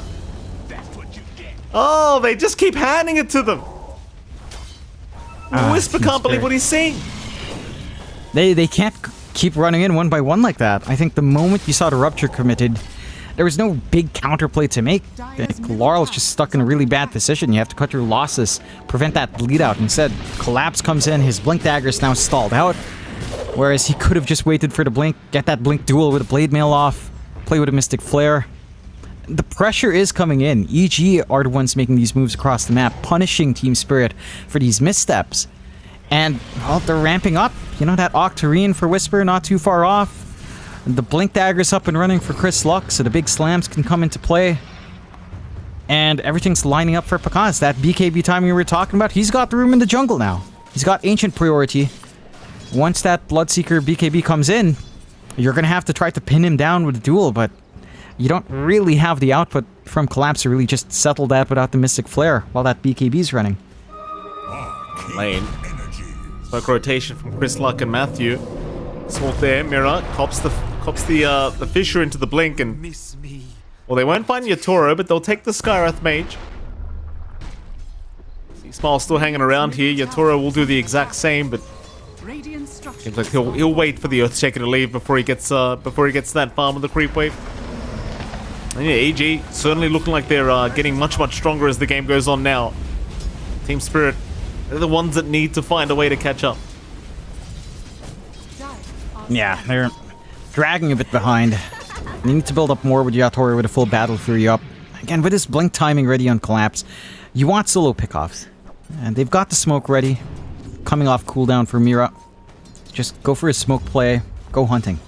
Oh, they just keep handing it to them. Whisper can't believe what he's seeing. They can't keep running in one by one like that. I think the moment you saw the Rupture committed, there was no big counterplay to make. Laurel's just stuck in a really bad position. You have to cut your losses, prevent that bleed out. Instead, Collapse comes in, his Blink Dagger is now stalled out, whereas he could have just waited for the Blink, get that Blink duel with a Blade Mail off, play with a Mystic Flare. The pressure is coming in. EG are the ones making these moves across the map, punishing Team Spirit for these missteps. And, well, they're ramping up. You know, that Octarine for Whisper, not too far off. The Blink Dagger's up and running for Chris Luck, so the big slams can come into play. And everything's lining up for Pakaz. That BKB timing we were talking about, he's got the room in the jungle now. He's got Ancient priority. Once that Bloodseeker BKB comes in, you're going to have to try to pin him down with a duel, but you don't really have the output from Collapse to really just settle that without the Mystic Flare while that BKB's running. Lane. Smoke rotation from Chris Luck and Matthew. Smoke there, Mira cops the Fissure into the Blink, and well, they won't find Yatoro, but they'll take the Skywrath Mage. See Smile still hanging around here. Yatoro will do the exact same, but seems like he'll wait for the Earthshaker to leave before he gets that farm with the creep wave. And yeah, EG certainly looking like they're getting much stronger as the game goes on now. Team Spirit, they're the ones that need to find a way to catch up. Yeah, they're dragging a bit behind. They need to build up more with Yatoro with a full Battle Fury up. Again, with his Blink timing ready on Collapse, you want solo pickoffs. And they've got the smoke ready, coming off cooldown for Mira. Just go for a smoke play, go hunting.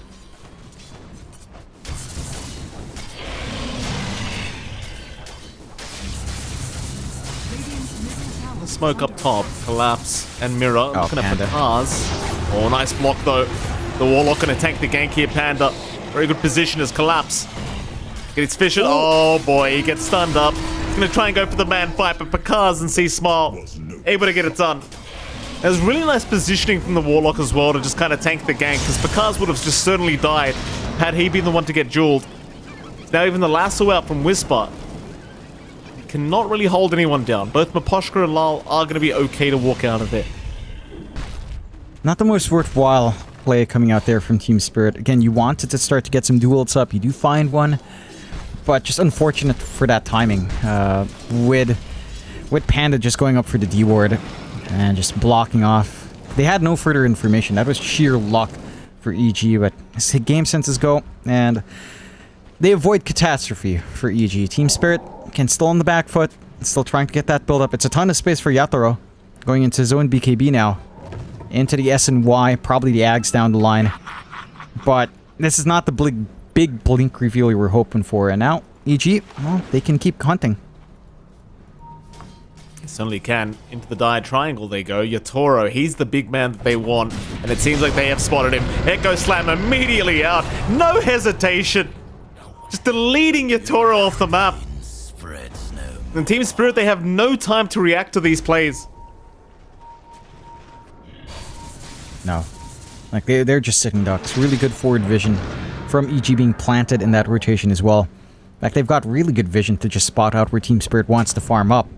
Smoke up top, Collapse and Mira. Looking at the cars. Oh, nice block though. The Warlock gonna tank the gank here, Panda. Very good position as Collapse. Gets Fissure. Oh boy, he gets stunned up. He's gonna try and go for the man fight, but Pakaz and see Smile able to get it done. There's really nice positioning from the Warlock as well to just kind of tank the gank, because Pakaz would have just certainly died had he been the one to get jeweled. Now even the lasso out from Whisper cannot really hold anyone down. Both Maposhka and Lal are going to be okay to walk out of it. Not the most worthwhile play coming out there from Team Spirit. Again, you wanted to start to get some duels up. You do find one, but just unfortunate for that timing. With Panda just going up for the D-ward and just blocking off. They had no further information. That was sheer luck for EG, but as game senses go, and they avoid catastrophe for EG. Team Spirit can still on the back foot, still trying to get that build up. It's a ton of space for Yatoro going into zone BKB now. Into the S and Y, probably the Ags down the line. But this is not the big Blink reveal we were hoping for. And now, EG, well, they can keep hunting. They certainly can. Into the dire triangle they go. Yatoro, he's the big man that they want. And it seems like they have spotted him. Echo Slam immediately out. No hesitation. Just deleting Yatoro off the map. And Team Spirit, they have no time to react to these plays. No. Like, they're just sitting ducks. Really good forward vision from EG being planted in that rotation as well. In fact, they've got really good vision to just spot out where Team Spirit wants to farm up.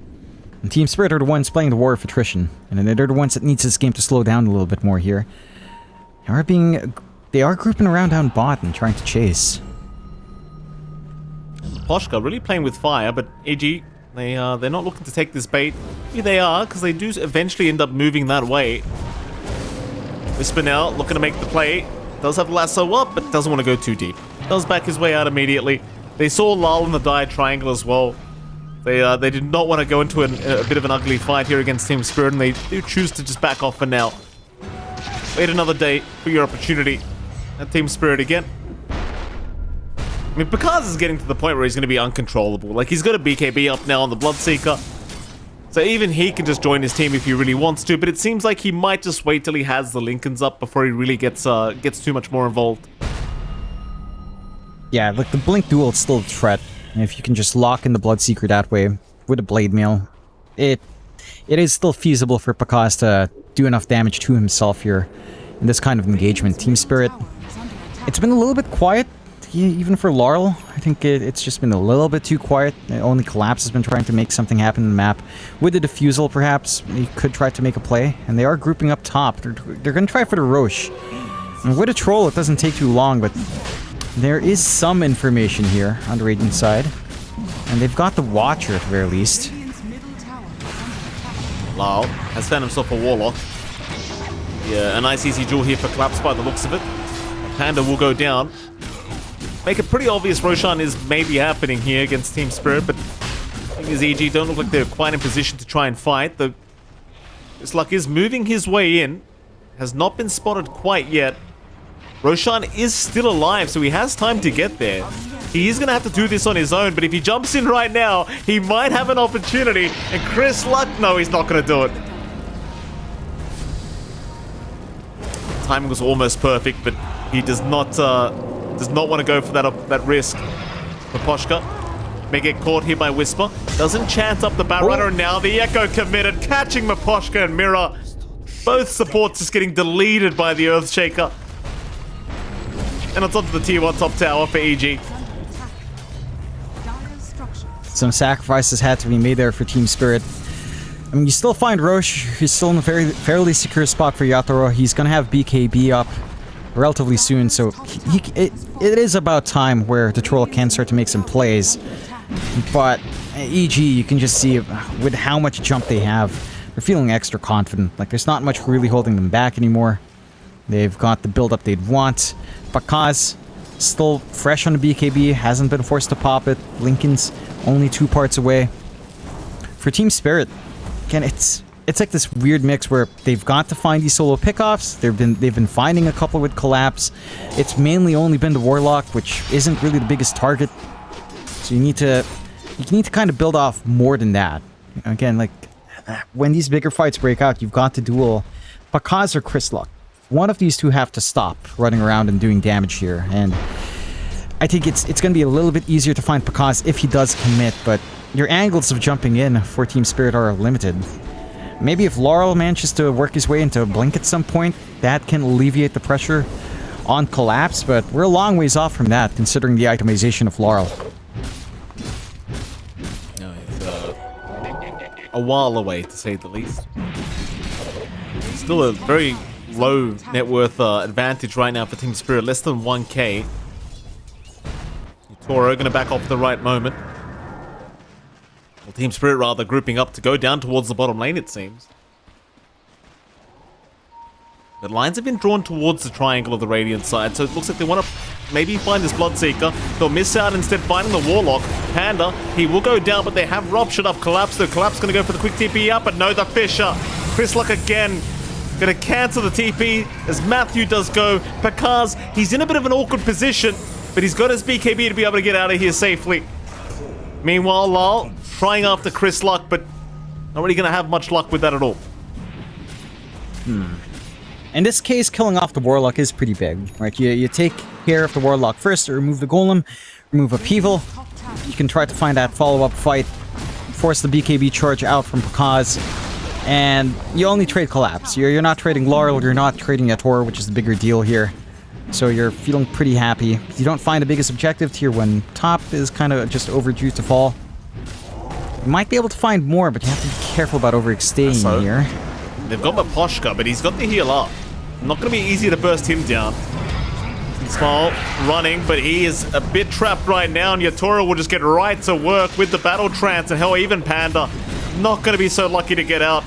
And Team Spirit are the ones playing the war of attrition. And they're the ones that needs this game to slow down a little bit more here. They are grouping around down bot and trying to chase. Poshka really playing with fire, but EG, they're not looking to take this bait. Maybe they are, because they do eventually end up moving that way. Whisper now looking to make the play. Does have lasso up, but doesn't want to go too deep. Does back his way out immediately. They saw Lal in the dire triangle as well. They did not want to go into a bit of an ugly fight here against Team Spirit, and they do choose to just back off for now. Wait another day for your opportunity at Team Spirit again. I mean, Pakaz is getting to the point where he's going to be uncontrollable. Like, he's got a BKB up now on the Bloodseeker. So even he can just join his team if he really wants to, but it seems like he might just wait till he has the Lincolns up before he really gets too much more involved. Yeah, like the Blink duel is still a threat. And if you can just lock in the Bloodseeker that way with a Blade Mail, it is still feasible for Pakaz to do enough damage to himself here in this kind of engagement. Team Spirit, it's been a little bit quiet. Even for Laurel, I think it's just been a little bit too quiet. Only Collapse has been trying to make something happen in the map. With the Diffusal, perhaps, he could try to make a play. And they are grouping up top. They're going to try for the Roche. And with a Troll, it doesn't take too long, but there is some information here on the Radiant side. And they've got the Watcher at the very least. Lyle has found himself a Warlock. Yeah, a nice easy duel here for Collapse by the looks of it. Panda will go down. Make it pretty obvious Roshan is maybe happening here against Team Spirit, but the thing is EG don't look like they're quite in position to try and fight. The Luck is moving his way in. Has not been spotted quite yet. Roshan is still alive, so he has time to get there. He is going to have to do this on his own, but if he jumps in right now, he might have an opportunity. And Chris Luck, no, he's not going to do it. Timing was almost perfect, but he does not want to go for that risk. Maposhka may get caught here by Whisper. Doesn't chance up the Batrider, and now the Echo committed, catching Maposhka and Mira. Both supports just getting deleted by the Earthshaker. And on top of the tier 1 top tower for EG. Some sacrifices had to be made there for Team Spirit. I mean, you still find Roche. He's still in a fairly secure spot for Yatoro. He's going to have BKB up relatively soon, so it is about time where the Troll can start to make some plays. But EG, you can just see with how much jump they have, they're feeling extra confident. Like, there's not much really holding them back anymore. They've got the build-up they'd want. Pakaz, still fresh on the BKB, hasn't been forced to pop it. Lincoln's only 2 parts away. For Team Spirit, again, it's like this weird mix where they've got to find these solo pickoffs. They've been finding a couple with Collapse. It's mainly only been the Warlock, which isn't really the biggest target. So you need to kind of build off more than that. Again, like when these bigger fights break out, you've got to duel Pakaz or Chris Luck. One of these two have to stop running around and doing damage here, and I think it's going to be a little bit easier to find Pakaz if he does commit, but your angles of jumping in for Team Spirit are limited. Maybe if Laurel manages to work his way into a blink at some point, that can alleviate the pressure on Collapse, but we're a long ways off from that, considering the itemization of Laurel. No, it's a while away, to say the least. Still a very low net worth advantage right now for Team Spirit, less than 1k. Toro going to back off at the right moment. Well, Team Spirit rather grouping up to go down towards the bottom lane, it seems. The lines have been drawn towards the triangle of the Radiant side, so it looks like they want to maybe find this Bloodseeker. They'll miss out instead finding the Warlock. Panda, he will go down, but they have ruptured up Collapse. The Collapse going to go for the quick TP up, but no, the Fisher. Chris Luck again going to cancel the TP as Matthew does go. Pakaz, he's in a bit of an awkward position, but he's got his BKB to be able to get out of here safely. Meanwhile, Lal trying after Chris Luck, but not really going to have much luck with that at all. In this case, killing off the Warlock is pretty big. Right? You take care of the Warlock first, remove the Golem, remove Upheaval. You can try to find that follow-up fight, force the BKB charge out from Pakaz, and you only trade Collapse. You're not trading Laurel, you're not trading Yator, which is the bigger deal here. So you're feeling pretty happy. You don't find the biggest objective. Tier 1 top is kind of just overdue to fall. You might be able to find more, but you have to be careful about overextaying here. They've got Maposhka, but he's got the heal up. Not going to be easy to burst him down. Small running, but he is a bit trapped right now, and Yatora will just get right to work with the battle trance, and hell, even Panda not going to be so lucky to get out.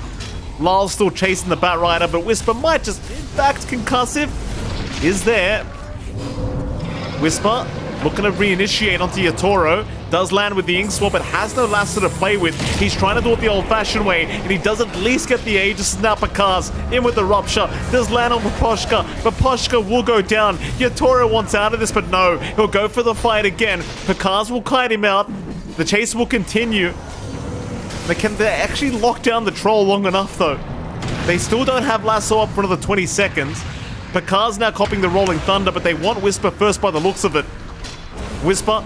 Lal's still chasing the Batrider, but Whisper might just, in fact, concussive is there. Whisper looking to reinitiate onto Yatoro. Does land with the ink swap, but has no Lasso to play with. He's trying to do it the old-fashioned way, and he does at least get the Aegis. Now Pakaz in with the Rupture. Does land on Maposhka. Maposhka will go down. Yatoro wants out of this, but no. He'll go for the fight again. Pakaz will kite him out. The chase will continue. They actually lock down the Troll long enough, though. They still don't have Lasso up for another 20 seconds. Pakaz now copying the Rolling Thunder, but they want Whisper first by the looks of it. Whisper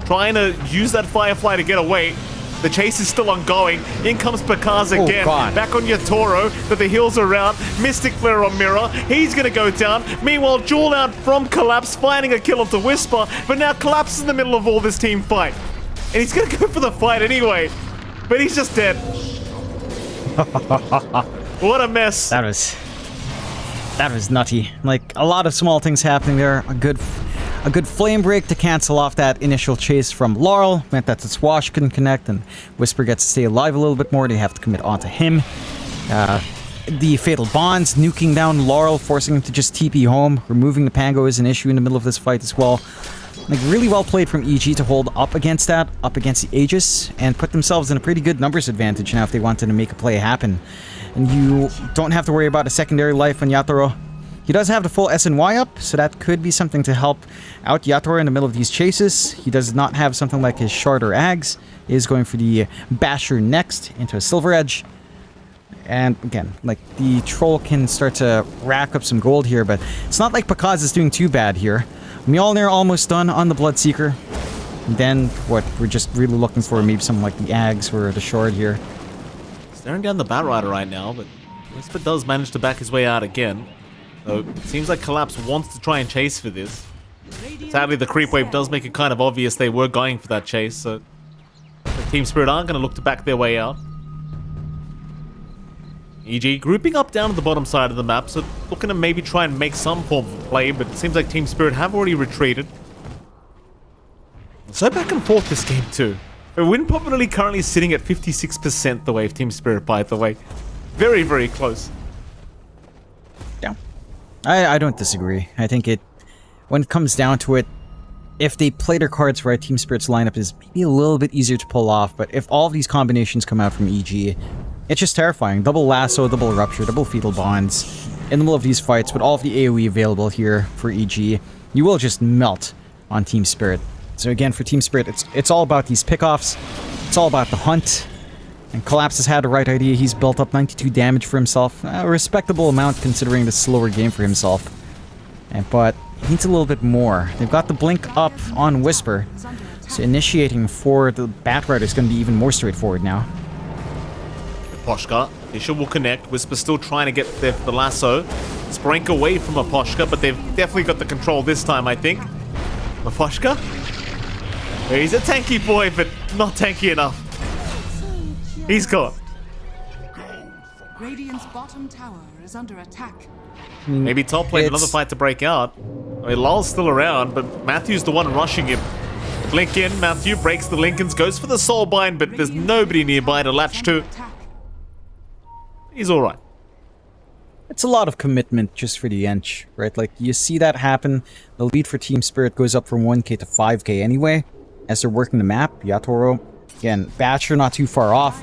trying to use that Firefly to get away. The chase is still ongoing. In comes Pakaz again. Back on Yatoro, but the heals are around. Mystic Flare on Mirror. He's going to go down. Meanwhile, Jewel out from Collapse, finding a kill onto Whisper. But now Collapse is in the middle of all this team fight. And he's going to go for the fight anyway. But he's just dead. What a mess. That was nutty. Like, a lot of small things happening there. a good flame break to cancel off that initial chase from Laurel. Meant that the Swash couldn't connect, and Whisper gets to stay alive a little bit more. They have to commit onto him. The Fatal Bonds nuking down Laurel, forcing him to just TP home. Removing the Pango is an issue in the middle of this fight as well. Like, really well played from EG to hold up against that, up against the Aegis, and put themselves in a pretty good numbers advantage now if they wanted to make a play happen. And you don't have to worry about a secondary life on Yatoro. He does have the full SNY up, so that could be something to help out Yatoro in the middle of these chases. He does not have something like his Shard or Ags. He is going for the Basher next into a Silver Edge. And again, like, the Troll can start to rack up some gold here, but it's not like Pakaz is doing too bad here. Mjolnir almost done on the Bloodseeker. And then, what we're just really looking for, maybe something like the Ags or the Shard here. Staring down the Batrider right now, but Whisper does manage to back his way out again. So it seems like Collapse wants to try and chase for this. Sadly, the creep wave does make it kind of obvious they were going for that chase, so the Team Spirit aren't going to look to back their way out. EG grouping up down at the bottom side of the map, so looking to maybe try and make some form of play, but it seems like Team Spirit have already retreated. So back and forth this game too. The win probability currently sitting at 56% the way of Team Spirit, by the way. Very, very close. Yeah. I don't disagree. I think when it comes down to it, if they play their cards right, Team Spirit's lineup is maybe a little bit easier to pull off, but if all of these combinations come out from EG, it's just terrifying. Double Lasso, double Rupture, double Fatal Bonds. In the middle of these fights, with all of the AoE available here for EG, you will just melt on Team Spirit. So again, for Team Spirit, it's all about these pickoffs. It's all about the hunt. And Collapse has had the right idea. He's built up 92 damage for himself. A respectable amount considering the slower game for himself. But he needs a little bit more. They've got the blink up on Whisper. So initiating for the Batrider is going to be even more straightforward now. Poshka, Fisher will connect. Whisper still trying to get there for the lasso. Sprank away from Aposhka, but they've definitely got the control this time, I think. Aposhka? He's a tanky boy, but not tanky enough. He's gone. Radiant's bottom tower is under attack. Maybe top lane, another fight to break out. I mean, Lol's still around, but Matthew's the one rushing him. Blink in, Matthew breaks the Lincolns, goes for the Soulbind, but there's nobody nearby to latch to. He's alright. It's a lot of commitment just for the Ench, right? Like, you see that happen. The lead for Team Spirit goes up from 1k to 5k anyway, as they're working the map. Yatoro, again, Batcher not too far off.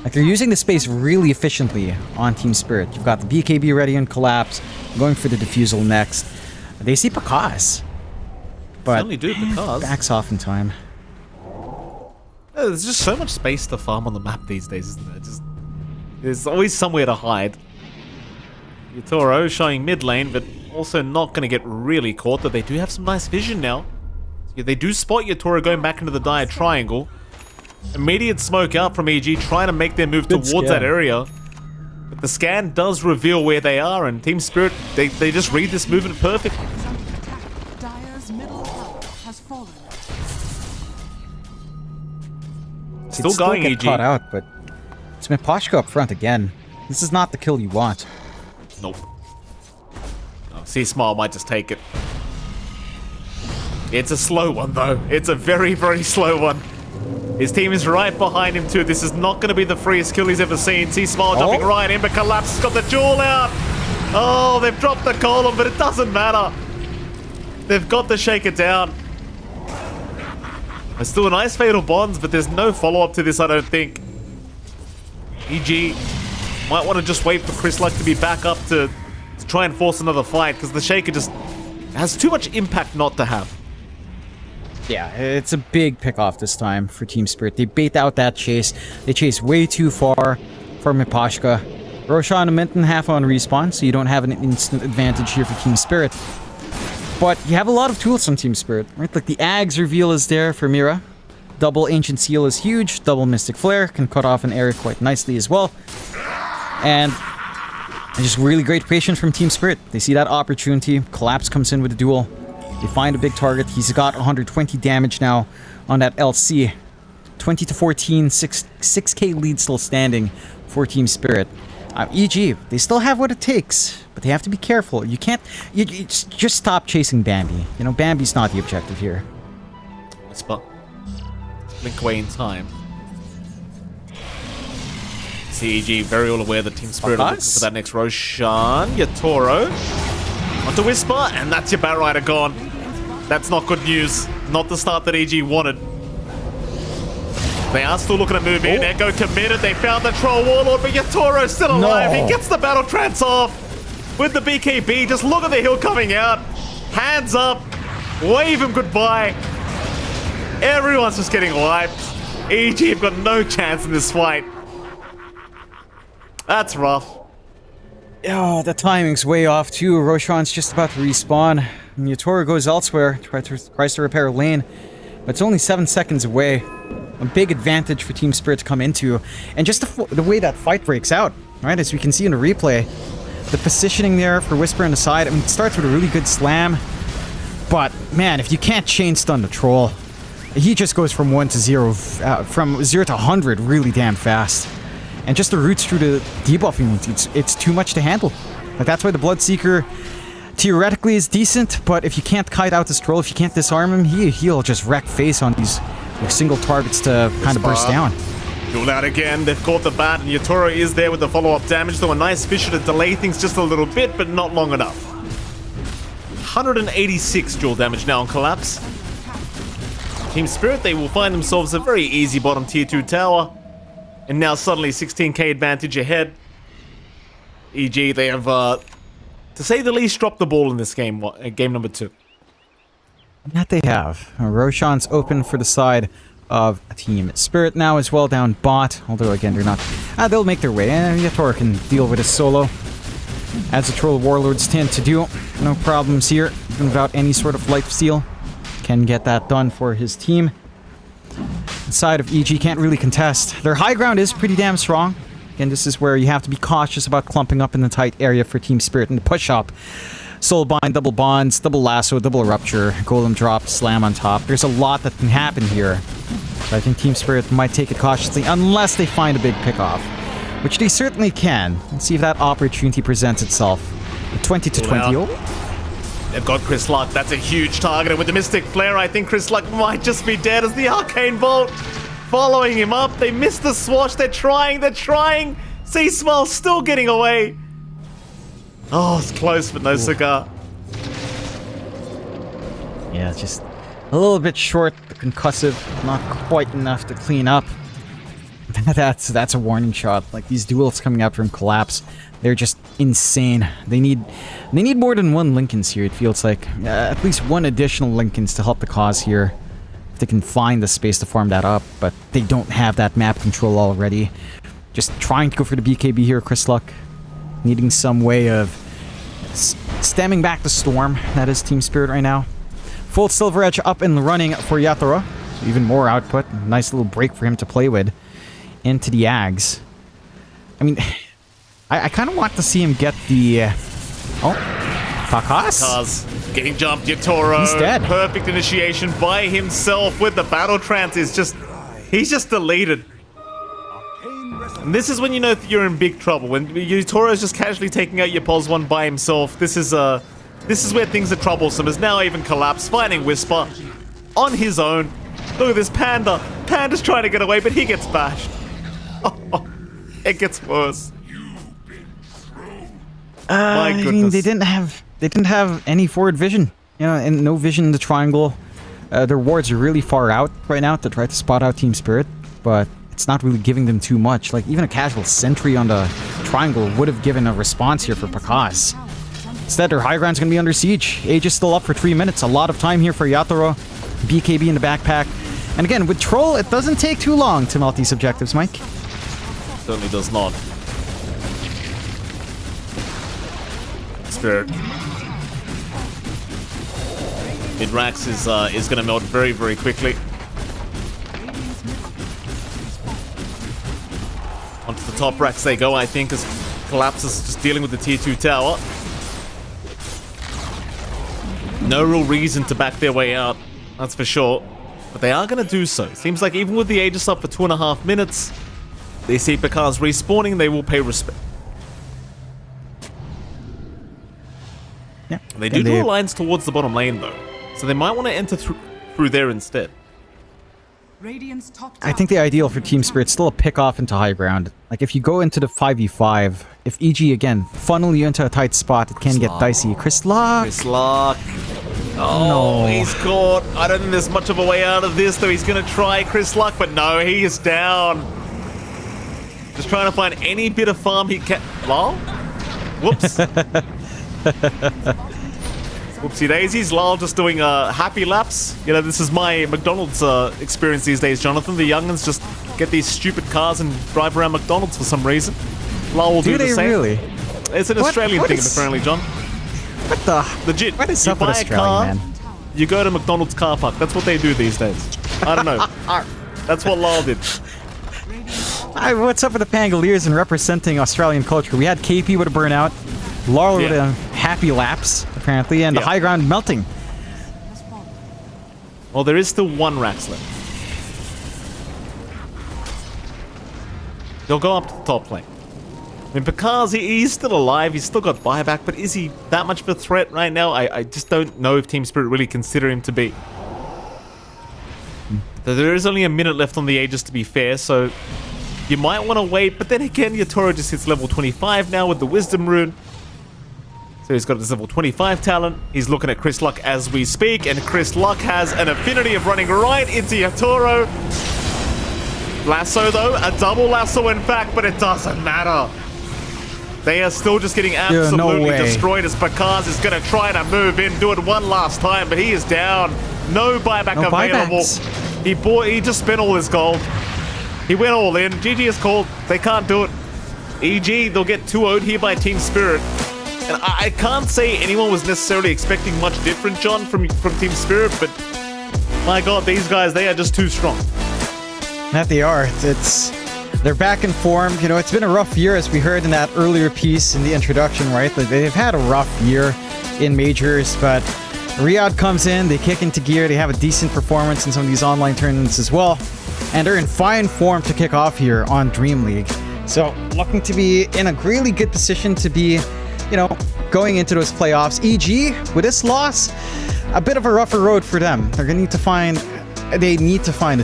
Like, they're using the space really efficiently on Team Spirit. You've got the BKB ready and Collapse, going for the Diffusal next. They see Pakaz, but certainly do, Pakaz backs off in time. There's just so much space to farm on the map these days, isn't there? There's always somewhere to hide. Yatoro showing mid lane, but also not going to get really caught, though they do have some nice vision now. Yeah, they do spot Yatoro going back into the dire triangle. Immediate smoke out from EG, trying to make their move towards that area. But the scan does reveal where they are, and Team Spirit, they just read this movement perfectly. Dire's middle tower has fallen. Still going, get EG. Caught out, but it's Miposhka up front again. This is not the kill you want. Nope. Oh, C-Smile might just take it. It's a slow one, though. It's a very, very slow one. His team is right behind him, too. This is not going to be the freest kill he's ever seen. C-Smile jumping right in, but Collapse has got the jewel out. Oh, they've dropped the column, but it doesn't matter. They've got to shake it down. There's still a nice Fatal Bonds, but there's no follow-up to this, I don't think. EG might want to just wait for Chris Luck to be back up to try and force another fight, because the Shaker just has too much impact not to have. Yeah, it's a big pick-off this time for Team Spirit. They bait out that chase. They chase way too far for Miposhka. Roshan and Minton half on respawn, so you don't have an instant advantage here for Team Spirit. But you have a lot of tools on Team Spirit, right? Like the Ags reveal is there for Mira. Double Ancient Seal is huge. Double Mystic Flare can cut off an area quite nicely as well. And just really great patience from Team Spirit. They see that opportunity. Collapse comes in with a duel. They find a big target. He's got 120 damage now on that LC. 20 to 14, 6k lead still standing for Team Spirit. EG, they still have what it takes, but they have to be careful. You can't... You just stop chasing Bambi. You know, Bambi's not the objective here. Whisper. Blink away in time. CEG very well aware that Team Spirit are looking for that next Roshan. Yatoro. Onto Whisper, and that's your Batrider gone. That's not good news. Not the start that EG wanted. They are still looking to move in. Echo committed. They found the Troll Warlord, but Yatoro's still alive. He gets the Battle Trance off with the BKB. Just look at the hill coming out. Hands up. Wave him goodbye. Everyone's just getting wiped. EG have got no chance in this fight. That's rough. Oh, the timing's way off too. Roshan's just about to respawn. And Yatoro goes elsewhere, tries to repair lane, but it's only 7 seconds away. A big advantage for Team Spirit to come into. And just the way that fight breaks out, right? As we can see in the replay, the positioning there for Whisper on the side, I mean, it starts with a really good slam. But, man, if you can't chain stun the Troll, he just goes from 1 to 0, from 0 to 100 really damn fast. And just the routes through the debuffing, it's too much to handle. Like, that's why the Bloodseeker theoretically is decent, but if you can't kite out this Troll, if you can't disarm him, he'll just wreck face on these single targets to kind of burst down. Duel out again. They've caught the bat, and Yatoro is there with the follow-up damage, though a nice Fissure to delay things just a little bit, but not long enough. 186 dual damage now on Collapse. Team Spirit, they will find themselves a very easy bottom tier 2 tower, and now suddenly 16k advantage ahead. EG, they have, to say the least, dropped the ball in this game, game number 2. That they have. Roshan's open for the side of Team Spirit now as well down bot. Although again, they're not... they'll make their way. Yatoro can deal with his solo, as the Troll Warlords tend to do. No problems here. Even without any sort of life steal, can get that done for his team. The side of EG can't really contest. Their high ground is pretty damn strong. Again, this is where you have to be cautious about clumping up in the tight area for Team Spirit and the push-up. Soul Bind, double bonds, double lasso, double rupture, golem drop, slam on top. There's a lot that can happen here. But I think Team Spirit might take it cautiously unless they find a big pickoff, which they certainly can. Let's see if that opportunity presents itself. 20 to 20. Oh. They've got Chris Luck. That's a huge target. And with the Mystic Flare, I think Chris Luck might just be dead as the Arcane Bolt following him up. They missed the swash. They're trying. C-Smile still getting away. Oh, it's close, but no cigar. Yeah, it's just a little bit short, the concussive, not quite enough to clean up. That's a warning shot. Like, these duels coming out from Collapse, they're just insane. They need more than one Lincolns here, it feels like. At least one additional Lincolns to help the cause here. If they can find the space to farm that up, but they don't have that map control already. Just trying to go for the BKB here, Chris Luck. Needing some way of stemming back the storm that is Team Spirit right now. Full Silver Edge up and running for Yatoro. Even more output. Nice little break for him to play with. Into the Ags. I mean, I kind of want to see him get the... Fakas? Getting jumped, Yatoro. He's dead. Perfect initiation by himself with the Battle Trance. He's just deleted. And this is when you know that you're in big trouble. When Yatoro is just casually taking out your Pulse 1 by himself. This is where things are troublesome. As now even Collapse fighting Whisper on his own. Look at this Panda. Panda's trying to get away, but he gets bashed. Oh, it gets worse. My goodness. I mean, they didn't have any forward vision. You know, and no vision in the triangle. Their wards are really far out right now to try to spot out Team Spirit, but it's not really giving them too much. Like, even a casual sentry on the triangle would have given a response here for Pakas. Instead, their high ground's gonna be under siege. Age is still up for 3 minutes. A lot of time here for Yatoro. BKB in the backpack. And again, with Troll, it doesn't take too long to melt these objectives, Mike. Certainly does not. Spirit. Mid-Rax is gonna melt very, very quickly. Onto the top racks they go, I think, as Collapse is just dealing with the tier 2 tower. No real reason to back their way out, that's for sure. But they are going to do so. Seems like even with the Aegis up for 2.5 minutes, they see Pakas respawning, they will pay respect. They do draw lines towards the bottom lane, though. So they might want to enter through there instead. Radiant's top I think the ideal for Team Spirit is still a pick off into high ground. Like, if you go into the 5v5, if EG, again, funnel you into a tight spot, it can get dicey. Chris Luck! Chris Luck! Oh, he's caught. I don't think there's much of a way out of this, though. He's going to try Chris Luck, but no, he is down. Just trying to find any bit of farm he can... Lol? Whoops. Whoopsie daisies. Lol just doing happy laps. You know, this is my McDonald's experience these days, Jonathan. The youngins just get these stupid cars and drive around McDonald's for some reason. Lol will do the same. Do they really? It's an Australian thing, apparently, John. What the? Legit. What is you up with buy a Australia, car, man? you go to McDonald's car park. That's what they do these days. I don't know. That's what Lol did. What's up with the Pangoliers and representing Australian culture? We had KP with a burnout, Laurel with a happy lapse, apparently, and the high ground melting. Well, there is still one Rax left. They'll go up to the top lane. I mean, because he's still alive, he's still got buyback, but is he that much of a threat right now? I just don't know if Team Spirit really consider him to be. There is only a minute left on the Aegis, to be fair, so you might want to wait, but then again, Yatoro just hits level 25 now with the Wisdom Rune. So he's got his level 25 talent. He's looking at Chris Luck as we speak, and Chris Luck has an affinity of running right into Yatoro. Lasso, though, a double lasso, in fact, but it doesn't matter. They are still just getting absolutely destroyed as Bakaz is going to try to move in, do it one last time, but he is down. No buyback available. He just spent all his gold. He went all in. GG is called. They can't do it. EG, they'll get 2-0'd here by Team Spirit. And I can't say anyone was necessarily expecting much different, John, from Team Spirit, but my god, these guys, they are just too strong. That they are. They're back in form. You know, it's been a rough year, as we heard in that earlier piece in the introduction, right? They've had a rough year in majors, but Riyadh comes in, they kick into gear, they have a decent performance in some of these online tournaments as well, and they're in fine form to kick off here on DreamLeague. So, looking to be in a really good position to be, you know, going into those playoffs. EG, with this loss, a bit of a rougher road for them. They're going to need to find a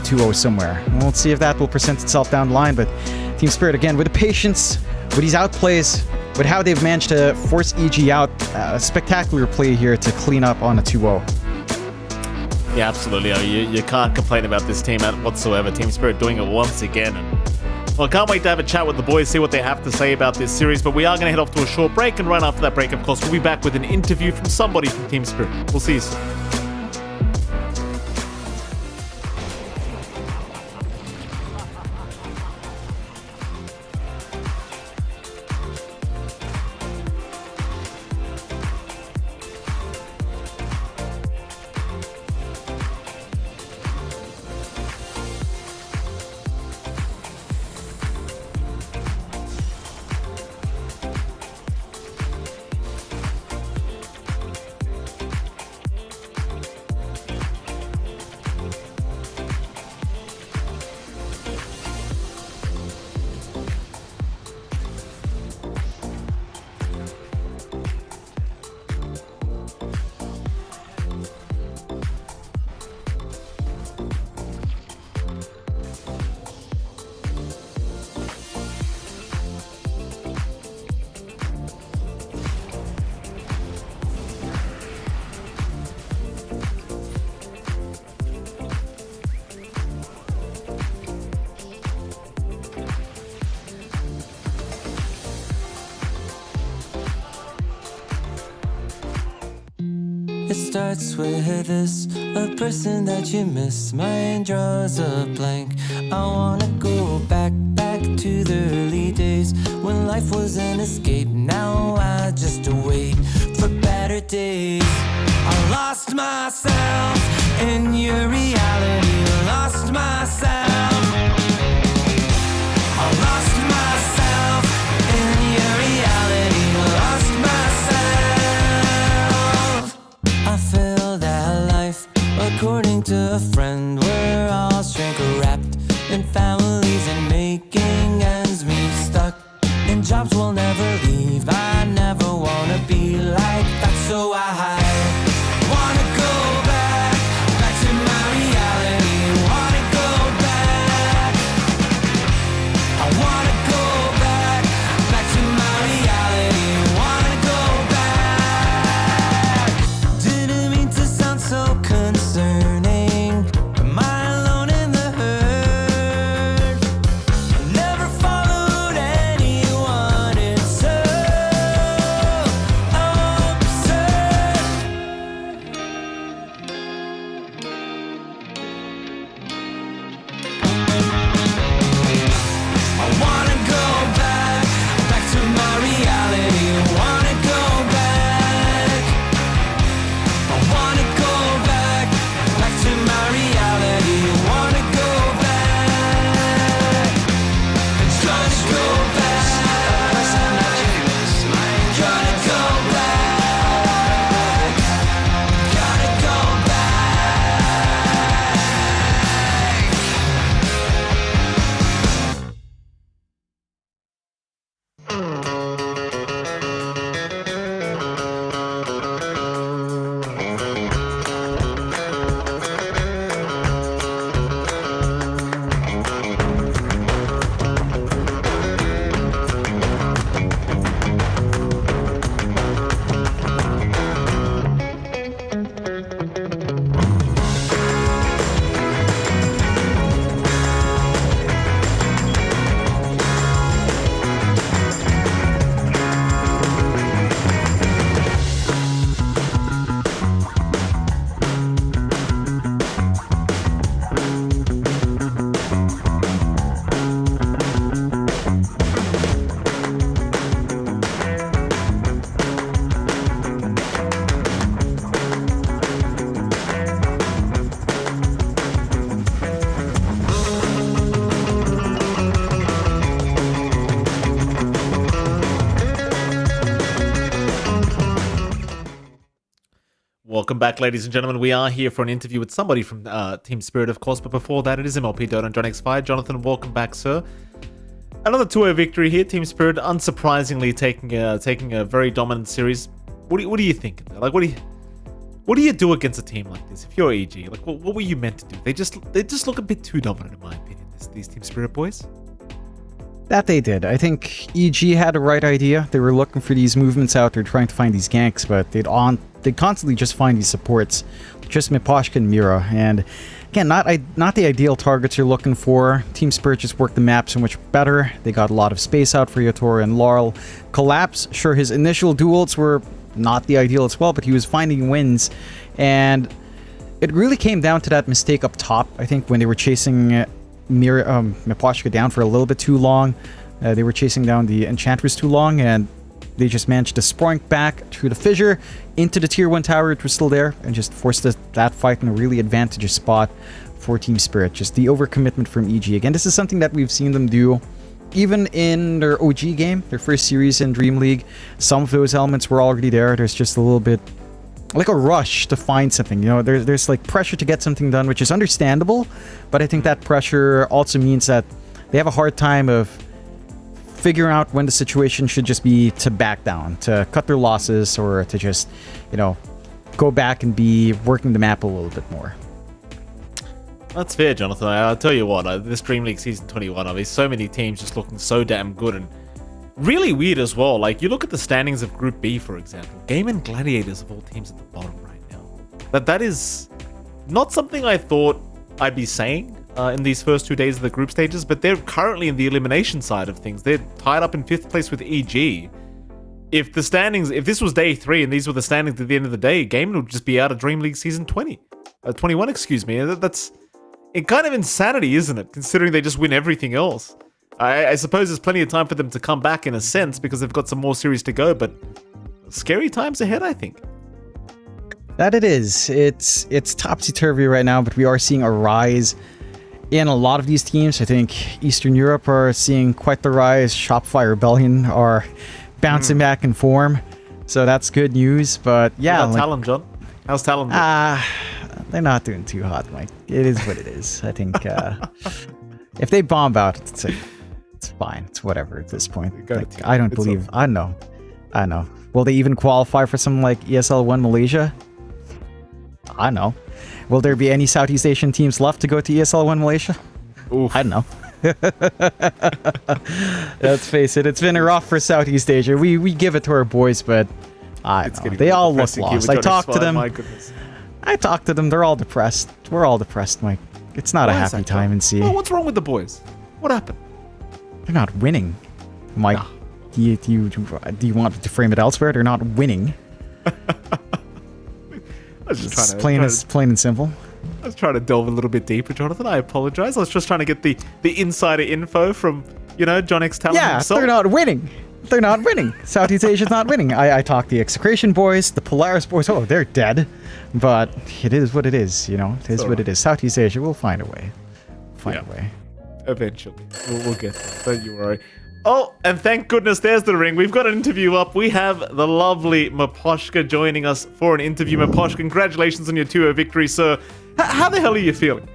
2-0 somewhere. And we'll see if that will present itself down the line, but Team Spirit, again, with the patience, with these outplays, with how they've managed to force EG out, a spectacular play here to clean up on a 2-0. Yeah, absolutely. You can't complain about this team whatsoever. Team Spirit doing it once again. Well, I can't wait to have a chat with the boys, see what they have to say about this series, but we are going to head off to a short break, and right after that break, of course, we'll be back with an interview from somebody from Team Spirit. We'll see you soon. It starts with this, a person that you miss. Mine draws a blank. I wanna go back to the early days when life was an escape. Now I just wait for better days. I lost myself in your reality. Lost myself. I lost myself in your reality. Lost myself. I feel that life, according to a friend, we're all shrink-wrapped in families and making ends meet, stuck in jobs we'll never leave. I never wanna be like that, so I hide. welcome back, ladies and gentlemen. We are here for an interview with somebody from Team Spirit, of course, but before that, it is MLP Dota and JohnXFi. Jonathan, welcome back, sir. Another 2-0 victory here. Team Spirit, unsurprisingly, taking a very dominant series. What are you thinking? Like, what do you do against a team like this? If you're EG, like, what were you meant to do? They just look a bit too dominant, in my opinion. These Team Spirit boys. That they did. I think EG had the right idea. They were looking for these movements out there, trying to find these ganks, but they'd constantly just find these supports, just Miposhka and Mira. And again, not the ideal targets you're looking for. Team Spirit just worked the map so much better. They got a lot of space out for Yator and Laurel. Collapse, sure, his initial duels were not the ideal as well, but he was finding wins. And it really came down to that mistake up top, I think, when they were chasing Miposhka down for a little bit too long. They were chasing down the Enchantress too long, and they just managed to sprint back through the fissure into the tier 1 tower. It was still there, and just forced that fight in a really advantageous spot for Team Spirit. Just the overcommitment from EG. Again, this is something that we've seen them do even in their OG game, their first series in DreamLeague. Some of those elements were already there. There's just a little bit like a rush to find something, you know. There's like pressure to get something done, which is understandable, but I think that pressure also means that they have a hard time of figuring out when the situation should just be to back down, to cut their losses, or to just, you know, go back and be working the map a little bit more. That's fair, Jonathan. I'll tell you what, this Dream League Season 21, there's so many teams just looking so damn good, and really weird as well. Like, you look at the standings of Group B, for example. Game and Gladiators of all teams at the bottom right now. That is not something I thought I'd be saying in these first 2 days of the group stages, but they're currently in the elimination side of things. They're tied up in 5th place with EG. If this was day 3 and these were the standings at the end of the day, Game would just be out of Dream League Season 21, excuse me. That's kind of insanity, isn't it? Considering they just win everything else. I suppose there's plenty of time for them to come back in a sense because they've got some more series to go, but scary times ahead, I think. That it is. It's topsy-turvy right now, but we are seeing a rise in a lot of these teams. I think Eastern Europe are seeing quite the rise. Shopify Rebellion are bouncing back in form, so that's good news. But yeah, what about Talon, John? How's Talon doing? They're not doing too hot, Mike. It is what it is. I think if they bomb out, it's fine. It's whatever at this point. Like, I don't believe. I know. Will they even qualify for something like ESL 1 Malaysia? I know. Will there be any Southeast Asian teams left to go to ESL 1 Malaysia? Oof. I don't know. Let's face it, it's been rough for Southeast Asia. We give it to our boys, but they all look lost. I talked to them. My goodness. I talked to them. They're all depressed. We're all depressed, Mike. It's not a happy time in C. Well, what's wrong with the boys? What happened? They're not winning, Mike. Nah. Do you want to frame it elsewhere? They're not winning. I was just it's plain and simple. I was trying to delve a little bit deeper, Jonathan. I apologize. I was just trying to get the insider info from, John X Talon himself. They're not winning. They're not winning. Southeast Asia's not winning. I talked the Execration boys, the Polaris boys. Oh, they're dead. But it is what it is, It is what it is. Southeast Asia will find a way. Find a way. Eventually. We'll get there. Don't you worry. Oh, and thank goodness there's the ring. We've got an interview up. We have the lovely Miposhka joining us for an interview. Miposhka, congratulations on your 2-0 victory, sir. How the hell are you feeling?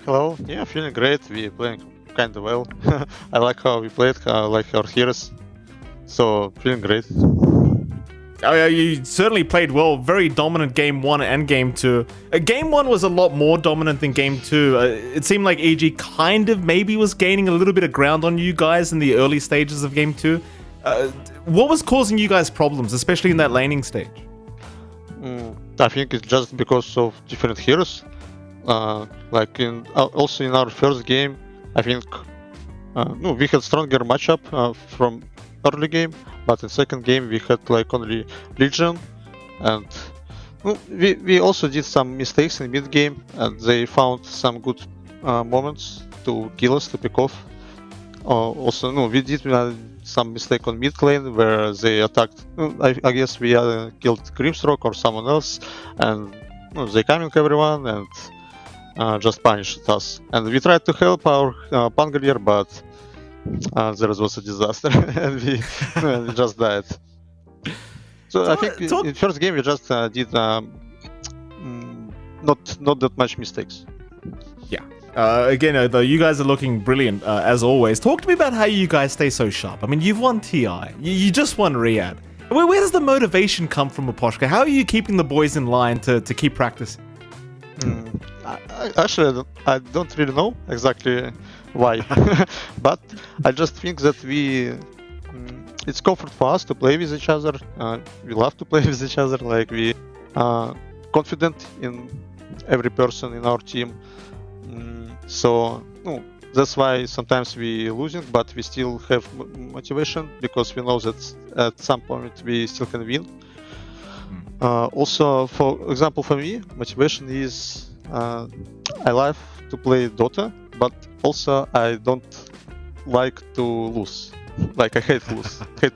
Hello. Yeah, feeling great. We're playing kind of well. I like how we played, I like our heroes. So, feeling great. Oh, yeah, you certainly played well. Very dominant Game 1 and Game 2. Game 1 was a lot more dominant than Game 2. It seemed like EG kind of maybe was gaining a little bit of ground on you guys in the early stages of Game 2. What was causing you guys problems, especially in that laning stage? I think it's just because of different heroes. Also in our first game, I think we had stronger matchup from early game, but in second game we had only Legion, and we also did some mistakes in mid game, and they found some good moments to kill us, to pick off. We did some mistake on mid lane where they attacked. I guess we killed Grimstroke or someone else, and they coming everyone and just punished us. And we tried to help our Pangolier, but there was a disaster and we just died. So I think in first game we just did not that much mistakes. Yeah. Again, though, you guys are looking brilliant as always. Talk to me about how you guys stay so sharp. I mean, you've won TI. You just won Riyadh. Where does the motivation come from, Aposhka? How are you keeping the boys in line to keep practicing? Actually, I don't really know exactly why, but I just think that it's comfort for us to play with each other. We love to play with each other. Like we are confident in every person in our team. So that's why sometimes we losing, but we still have motivation because we know that at some point we still can win. Also, for example, for me, motivation is I love to play Dota, but also I don't like to lose. Like I hate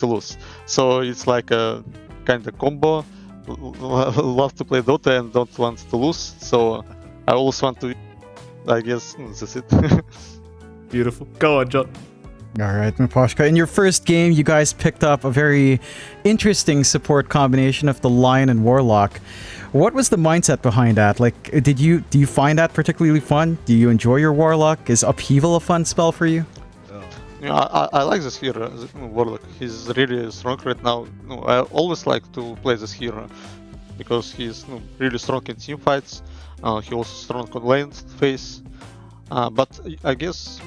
to lose. So it's like a kind of combo. Love to play Dota and don't want to lose. So I always want to. I guess that's it. Beautiful. Go on, John. All right, Maposhka. In your first game, you guys picked up a very interesting support combination of the Lion and Warlock. What was the mindset behind that? Like, do you find that particularly fun? Do you enjoy your Warlock? Is Upheaval a fun spell for you? Yeah, I like this hero, Warlock. He's really strong right now. I always like to play this hero because he's really strong in team fights. He also strong on lane phase. But I guess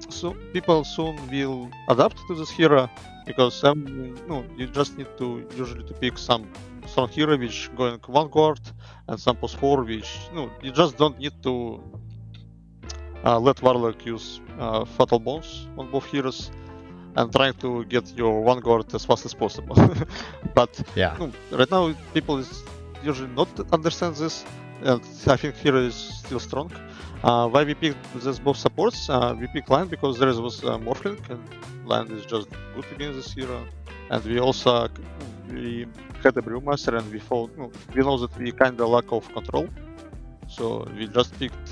so people soon will adapt to this hero because you just need to usually to pick some strong hero which going vanguard and some post 4 which you just don't need to let Warlock use Fatal Bones on both heroes and trying to get your vanguard as fast as possible. But yeah, right now people usually not understand this, and I think hero is still strong. Why we picked this both supports? We picked Lion because there was Morphling, and Lion is just good against this hero. And we also we had a Brewmaster, and we thought we know that we kind of lack of control, so we just picked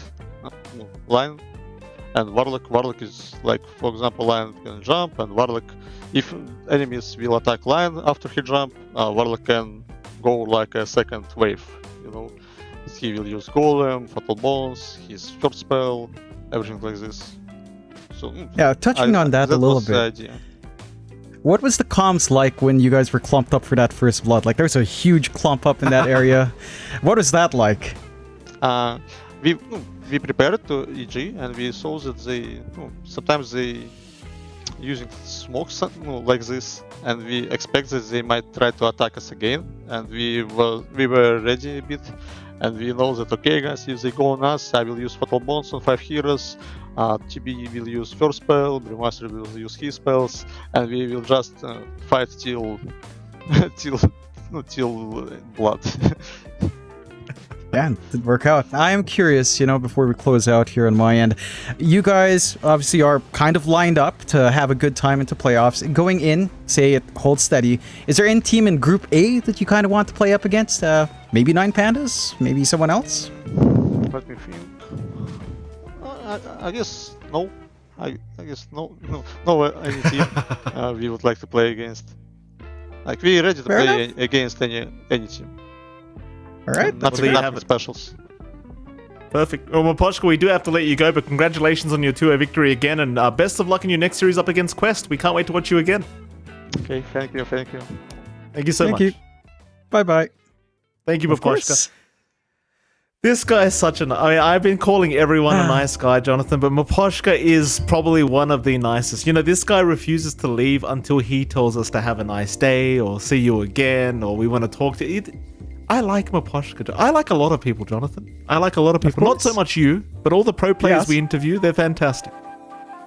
Lion and Warlock. Warlock is like, for example, Lion can jump, and Warlock, if enemies will attack Lion after he jump, Warlock can go like a second wave. He will use Golem, Fatal Bones, his first spell, everything like this. So yeah, touching on that a little bit. The idea. What was the comms like when you guys were clumped up for that first blood? Like there was a huge clump up in that area. What was that like? We prepared to EG and we saw that they sometimes they using smoke like this, and we expect that they might try to attack us again, and we were ready a bit. And we know that, okay guys, if they go on us, I will use Fatal Bones on 5 heroes, TB will use first spell, Brewmaster will use his spells, and we will just fight till blood. Yeah, it did work out. I am curious, before we close out here on my end, you guys obviously are kind of lined up to have a good time into playoffs. Going in, say it holds steady, is there any team in Group A that you kind of want to play up against? Maybe 9 Pandas? Maybe someone else? Let me think. I guess no. I guess no any team we would like to play against. Like we're ready to play against any team. All right, nothing specials. Perfect. Well, Maposhka, we do have to let you go, but congratulations on your 2-0 victory again, and best of luck in your next series up against Quest. We can't wait to watch you again. Okay, thank you. Thank you so much. Thank you. Bye-bye. Thank you, Maposhka. This guy is such an... I've been calling everyone a nice guy, Jonathan, but Maposhka is probably one of the nicest. This guy refuses to leave until he tells us to have a nice day, or see you again, or we want to talk to you. I like Maposhka. I like a lot of people, Jonathan. I like a lot of people. Not so much you, but all the pro players we interview, they're fantastic.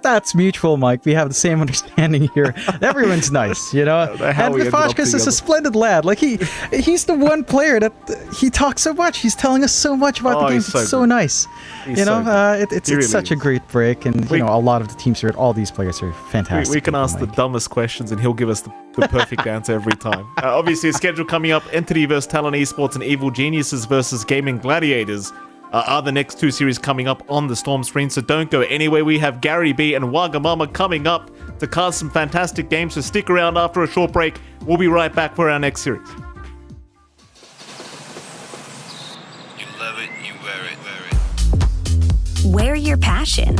That's mutual, Mike. We have the same understanding here. Everyone's nice, And Maposhka's is a splendid lad. Like he's the one player that he talks so much. He's telling us so much about the games. It's so nice. It's such a great break, and a lot of the teams here, all these players are fantastic. We can ask the dumbest questions, and he'll give us the perfect answer every time. Obviously, a schedule coming up: Entity vs Talon Esports and Evil Geniuses versus Gaming Gladiators. Are the next 2 series coming up on the Storm screen, so don't go anywhere. We have Gary B and Wagamama coming up to cast some fantastic games, so stick around after a short break. We'll be right back for our next series. You love it, you Wear your passion.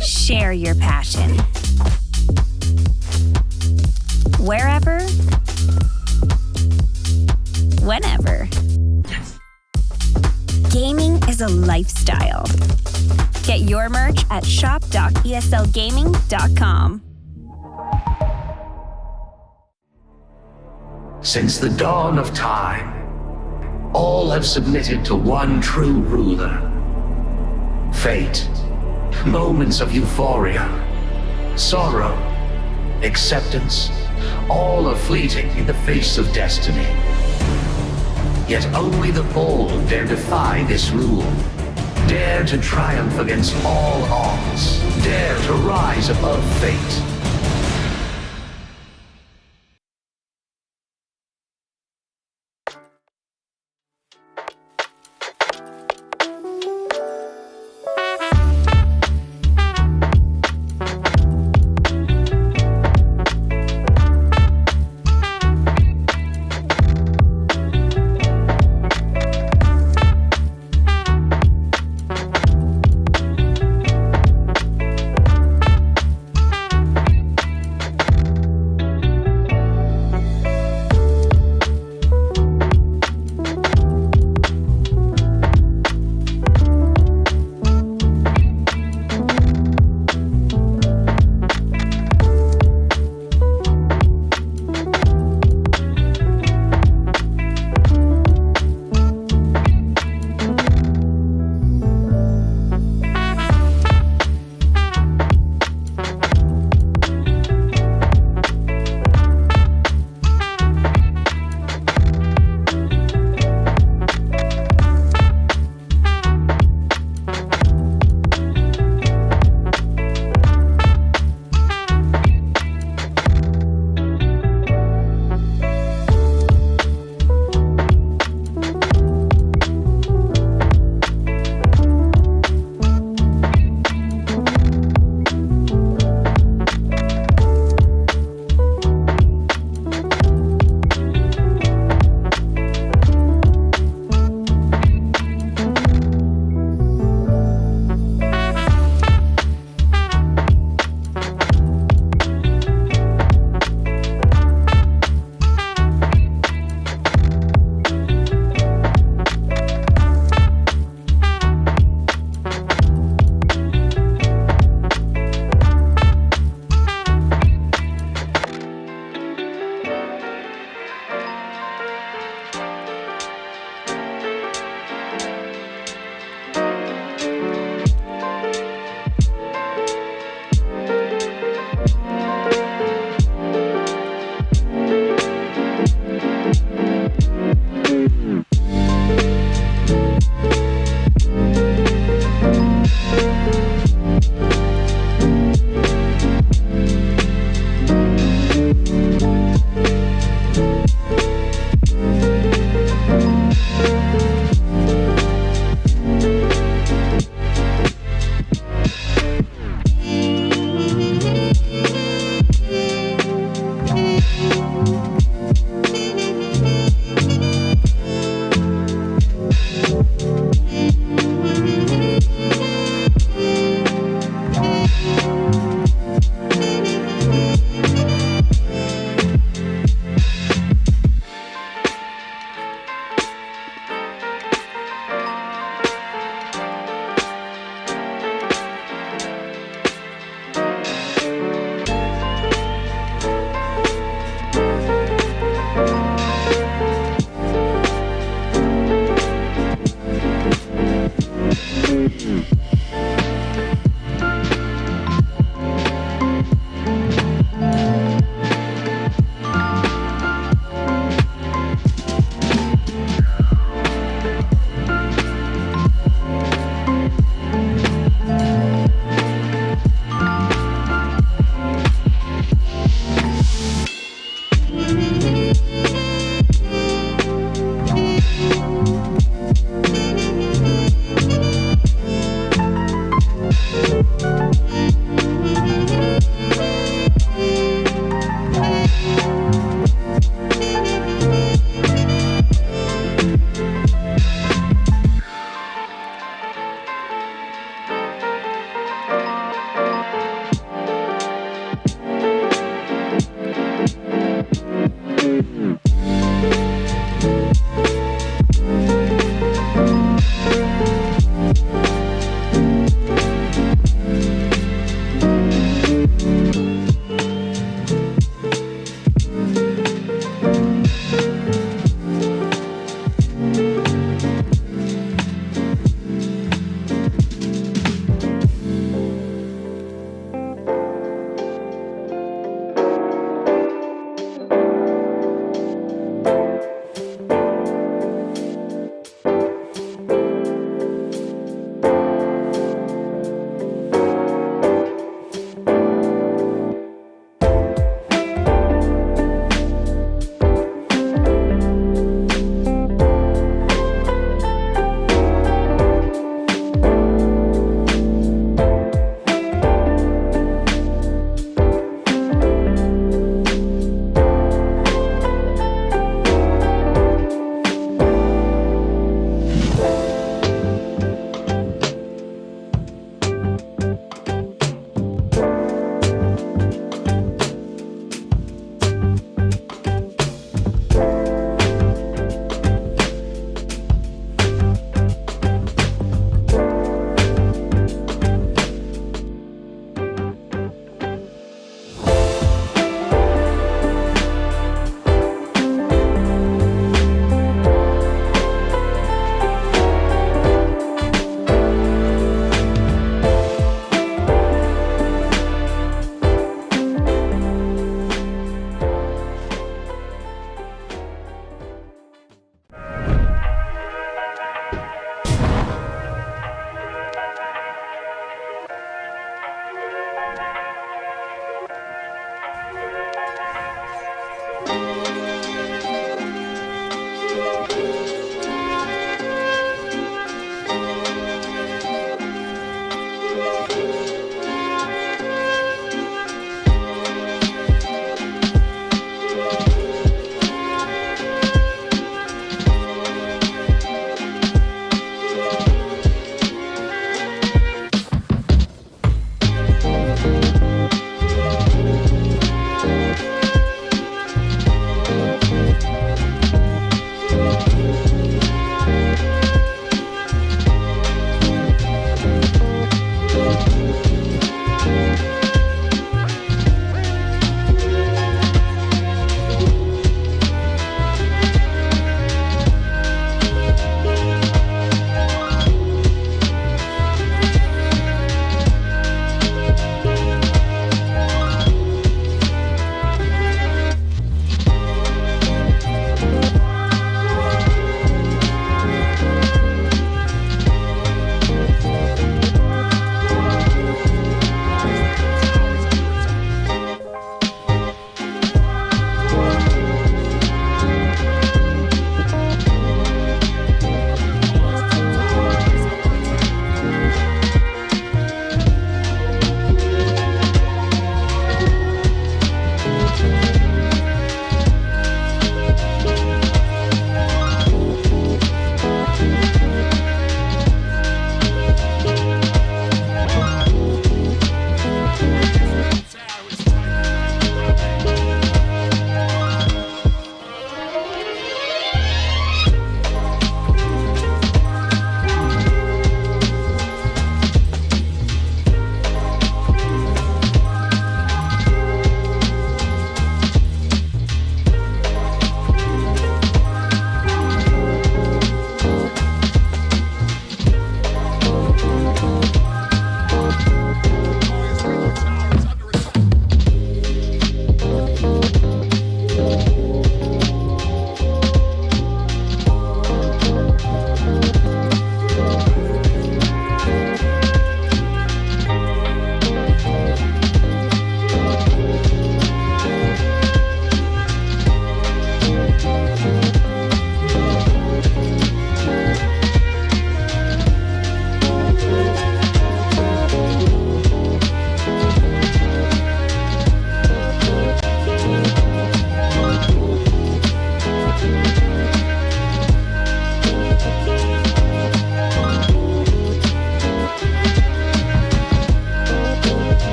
Share your passion. Wherever, whenever. Gaming is a lifestyle. Get your merch at shop.eslgaming.com. Since the dawn of time, all have submitted to one true ruler. Fate. Moments of euphoria, sorrow, acceptance, all are fleeting in the face of destiny. Yet only the bold dare defy this rule. Dare to triumph against all odds. Dare to rise above fate.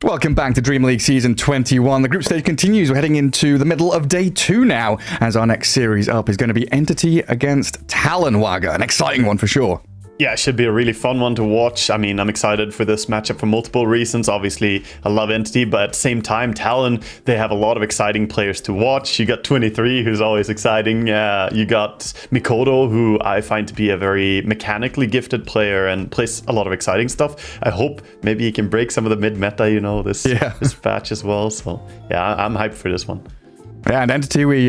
Welcome back to DreamLeague Season 21. The group stage continues. We're heading into the middle of day 2 now, as our next series up is going to be Entity against Talonwaga. An exciting one for sure. Yeah, it should be a really fun one to watch. I mean, I'm excited for this matchup for multiple reasons. Obviously, I love Entity, but at the same time, Talon, they have a lot of exciting players to watch. You got 23, who's always exciting. You got Mikoto, who I find to be a very mechanically gifted player and plays a lot of exciting stuff. I hope maybe he can break some of the mid-meta, you know, this patch as well. So, yeah, I'm hyped for this one. Yeah, and Entity, we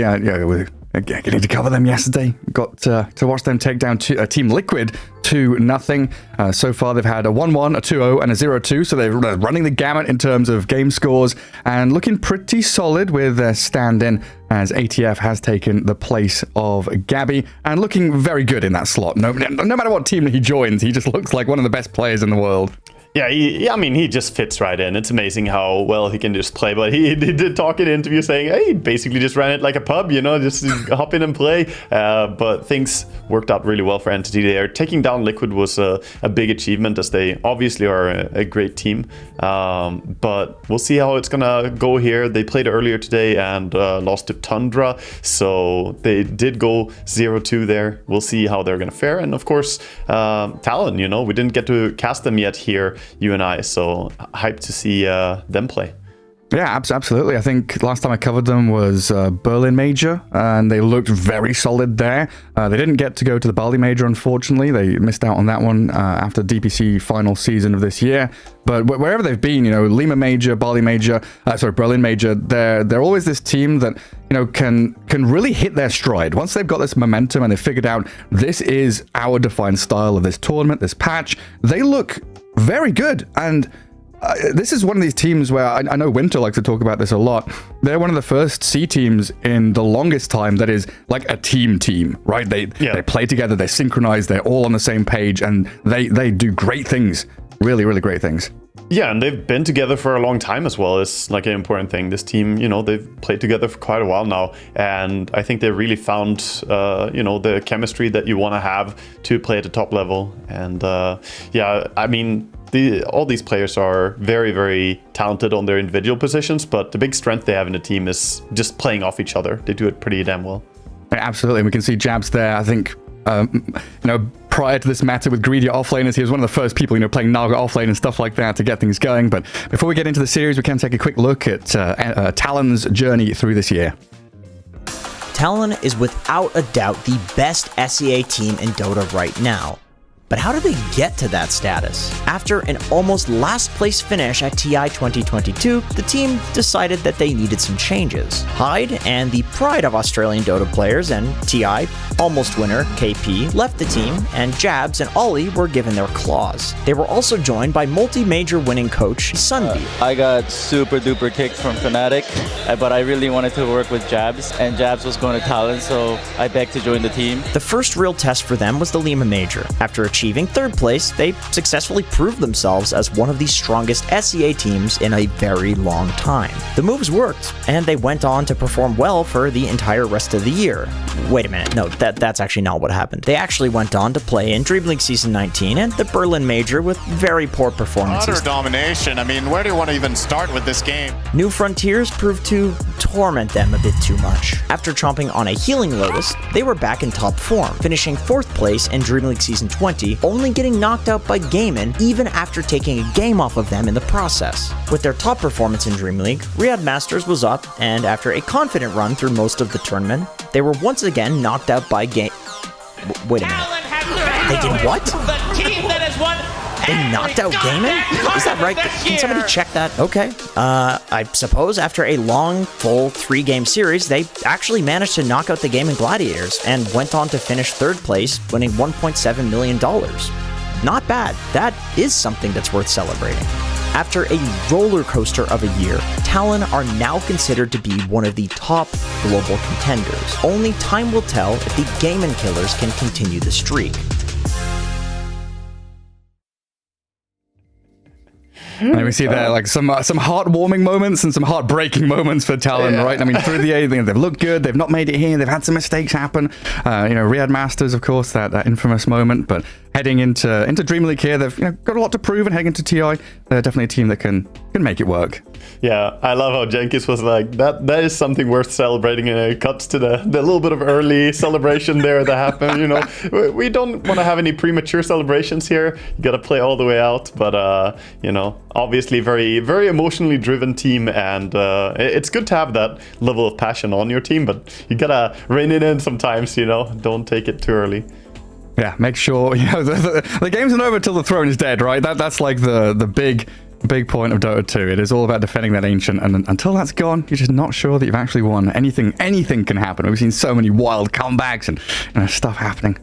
getting to cover them yesterday. Got to watch them take down Team Liquid 2-0. So far, they've had a 1-1, a 2-0, and a 0-2. So they're running the gamut in terms of game scores and looking pretty solid with their stand-in, as ATF has taken the place of Gabby and looking very good in that slot. No matter what team he joins, he just looks like one of the best players in the world. Yeah, I mean, he just fits right in. It's amazing how well he can just play. But he did talk in an interview saying, hey, he basically just ran it like a pub, you know, just hop in and play. But things worked out really well for Entity there. Taking down Liquid was a big achievement, as they obviously are a great team. But we'll see how it's going to go here. They played earlier today and lost to Tundra. So they did go 0-2 there. We'll see how they're going to fare. And of course, Talon, you know, we didn't get to cast them yet here, you and I, so hyped to see them play. Yeah, absolutely. I think last time I covered them was Berlin Major, and they looked very solid there. They didn't get to go to the Bali Major, unfortunately. They missed out on that one after the DPC final season of this year. But wherever they've been, you know, Lima Major, Berlin Major, they're always this team that, you know, can really hit their stride. Once they've got this momentum and they've figured out this is our defined style of this tournament, this patch, they look very good. And this is one of these teams where I know Winter likes to talk about this a lot. They're one of the first C teams in the longest time that is like a team, right? They play together, they synchronize, they're all on the same page, and they do great things. Really, really great things. Yeah, and they've been together for a long time as well. It's like an important thing. This team, you know, they've played together for quite a while now, and I think they really found, you know, the chemistry that you want to have to play at the top level. And yeah, I mean, all these players are very, very talented on their individual positions, but the big strength they have in the team is just playing off each other. They do it pretty damn well. Yeah, absolutely. We can see Jabs there. I think, you know, prior to this matter with Greedy offlaners, he was one of the first people, you know, playing Naga offlane and stuff like that to get things going. But before we get into the series, we can take a quick look at Talon's journey through this year. Talon is without a doubt the best SEA team in Dota right now. But how did they get to that status? After an almost last place finish at TI 2022, the team decided that they needed some changes. Hyde and the pride of Australian Dota players and TI almost winner KP left the team, and Jabs and Ollie were given their claws. They were also joined by multi-major winning coach Sunbeam. I got super duper kicked from Fnatic, but I really wanted to work with Jabs, and Jabs was going to Talon, so I begged to join the team. The first real test for them was the Lima Major. After achieving 3rd place, they successfully proved themselves as one of the strongest SEA teams in a very long time. The moves worked, and they went on to perform well for the entire rest of the year. Wait a minute, no, that's actually not what happened. They actually went on to play in DreamLeague Season 19 and the Berlin Major with very poor performances. Utter domination. I mean, where do you want to even start with this game? New Frontiers proved to torment them a bit too much. After chomping on a healing Lotus, they were back in top form, finishing 4th place in DreamLeague Season 20, only getting knocked out by Gaimin even after taking a game off of them in the process. With their top performance in DreamLeague, Riyadh Masters was up, and after a confident run through most of the tournament, they were once again knocked out by Wait a minute. They did what? They knocked out Gaimin? Is that right? Can somebody check that? Okay. I suppose after a long, full 3-game series, they actually managed to knock out the Gaimin Gladiators and went on to finish 3rd place, winning $1.7 million. Not bad. That is something that's worth celebrating. After a roller coaster of a year, Talon are now considered to be one of the top global contenders. Only time will tell if the Gaimin Killers can continue the streak. And we see there like some heartwarming moments and some heartbreaking moments for Talon, right? I mean, through the A, they've looked good. They've not made it here. They've had some mistakes happen. Riyadh Masters, of course, that infamous moment. But heading into DreamLeague here, they've got a lot to prove. And heading into TI, they're definitely a team that can make it work. Yeah, I love how Jenkins was like, that is something worth celebrating, and it cuts to the little bit of early celebration there that happened. We don't want to have any premature celebrations here. You got to play all the way out, but obviously very, very emotionally driven team, and it's good to have that level of passion on your team, but you got to rein it in sometimes, don't take it too early. Yeah, make sure, the game's not over till the throne is dead, right? That's like the big point of Dota 2. It is all about defending that ancient, and until that's gone, you're just not sure that you've actually won. Anything can happen. We've seen so many wild comebacks and stuff happening.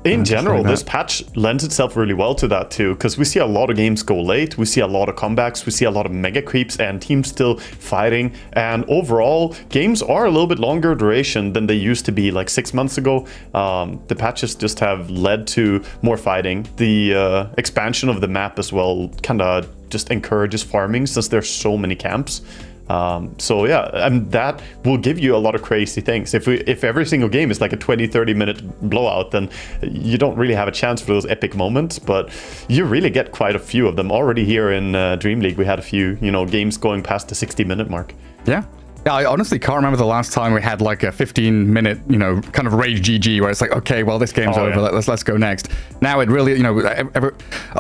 In general, this patch lends itself really well to that too, because we see a lot of games go late, we see a lot of comebacks, we see a lot of mega creeps and teams still fighting, and overall, games are a little bit longer duration than they used to be like 6 months ago. The patches just have led to more fighting. The expansion of the map as well kind of just encourages farming since there's so many camps. That will give you a lot of crazy things. If every single game is like a 20-30 minute blowout, then you don't really have a chance for those epic moments, but you really get quite a few of them. Already here in DreamLeague, we had a few games going past the 60-minute mark. Yeah, I honestly can't remember the last time we had like a 15-minute, kind of rage GG where it's like, okay, well, this game's over. Yeah. Let's go next. Now it really,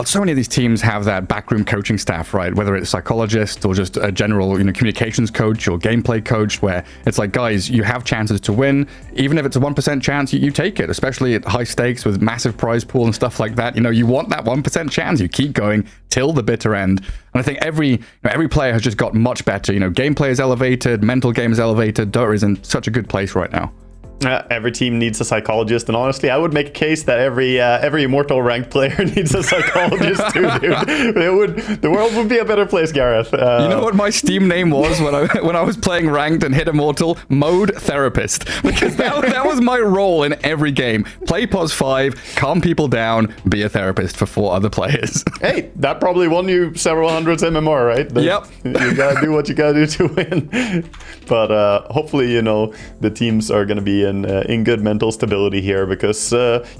so many of these teams have that backroom coaching staff, right? Whether it's psychologist or just a general, communications coach or gameplay coach, where it's like, guys, you have chances to win. Even if it's a 1% chance, you take it, especially at high stakes with massive prize pool and stuff like that. You want that 1% chance. You keep going till the bitter end. And I think every player has just got much better. Gameplay is elevated, mental game is elevated. Dota is in such a good place right now. Every team needs a psychologist, and honestly, I would make a case that every Immortal ranked player needs a psychologist too, dude. The world would be a better place, Gareth. You know what my Steam name was when I was playing ranked and hit Immortal? Mode Therapist, because that was my role in every game. Play pos 5, calm people down, be a therapist for 4 other players. Hey, that probably won you several hundreds MMR, right? Yep. You gotta do what you gotta do to win. But hopefully, the teams are gonna be in good mental stability here, because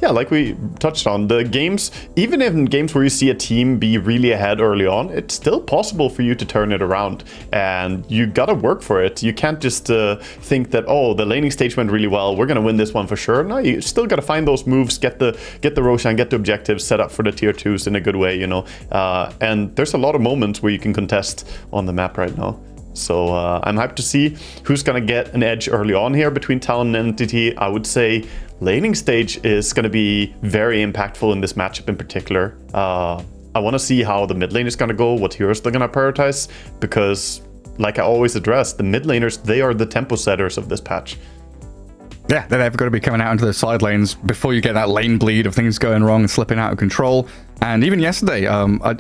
like we touched on, the games, even in games where you see a team be really ahead early on, it's still possible for you to turn it around, and you gotta work for it. You can't just think that, oh, the laning stage went really well, we're gonna win this one for sure. No, you still gotta find those moves, get the Roshan, get the objectives, set up for the tier 2s in a good way, and there's a lot of moments where you can contest on the map right now. So I'm hyped to see who's going to get an edge early on here between Talon and Entity. I would say laning stage is going to be very impactful in this matchup in particular. I want to see how the mid lane is going to go, what heroes they're going to prioritize, because like I always address, the mid laners, they are the tempo setters of this patch. Yeah, they've got to be coming out into the side lanes before you get that lane bleed of things going wrong and slipping out of control. And even yesterday, I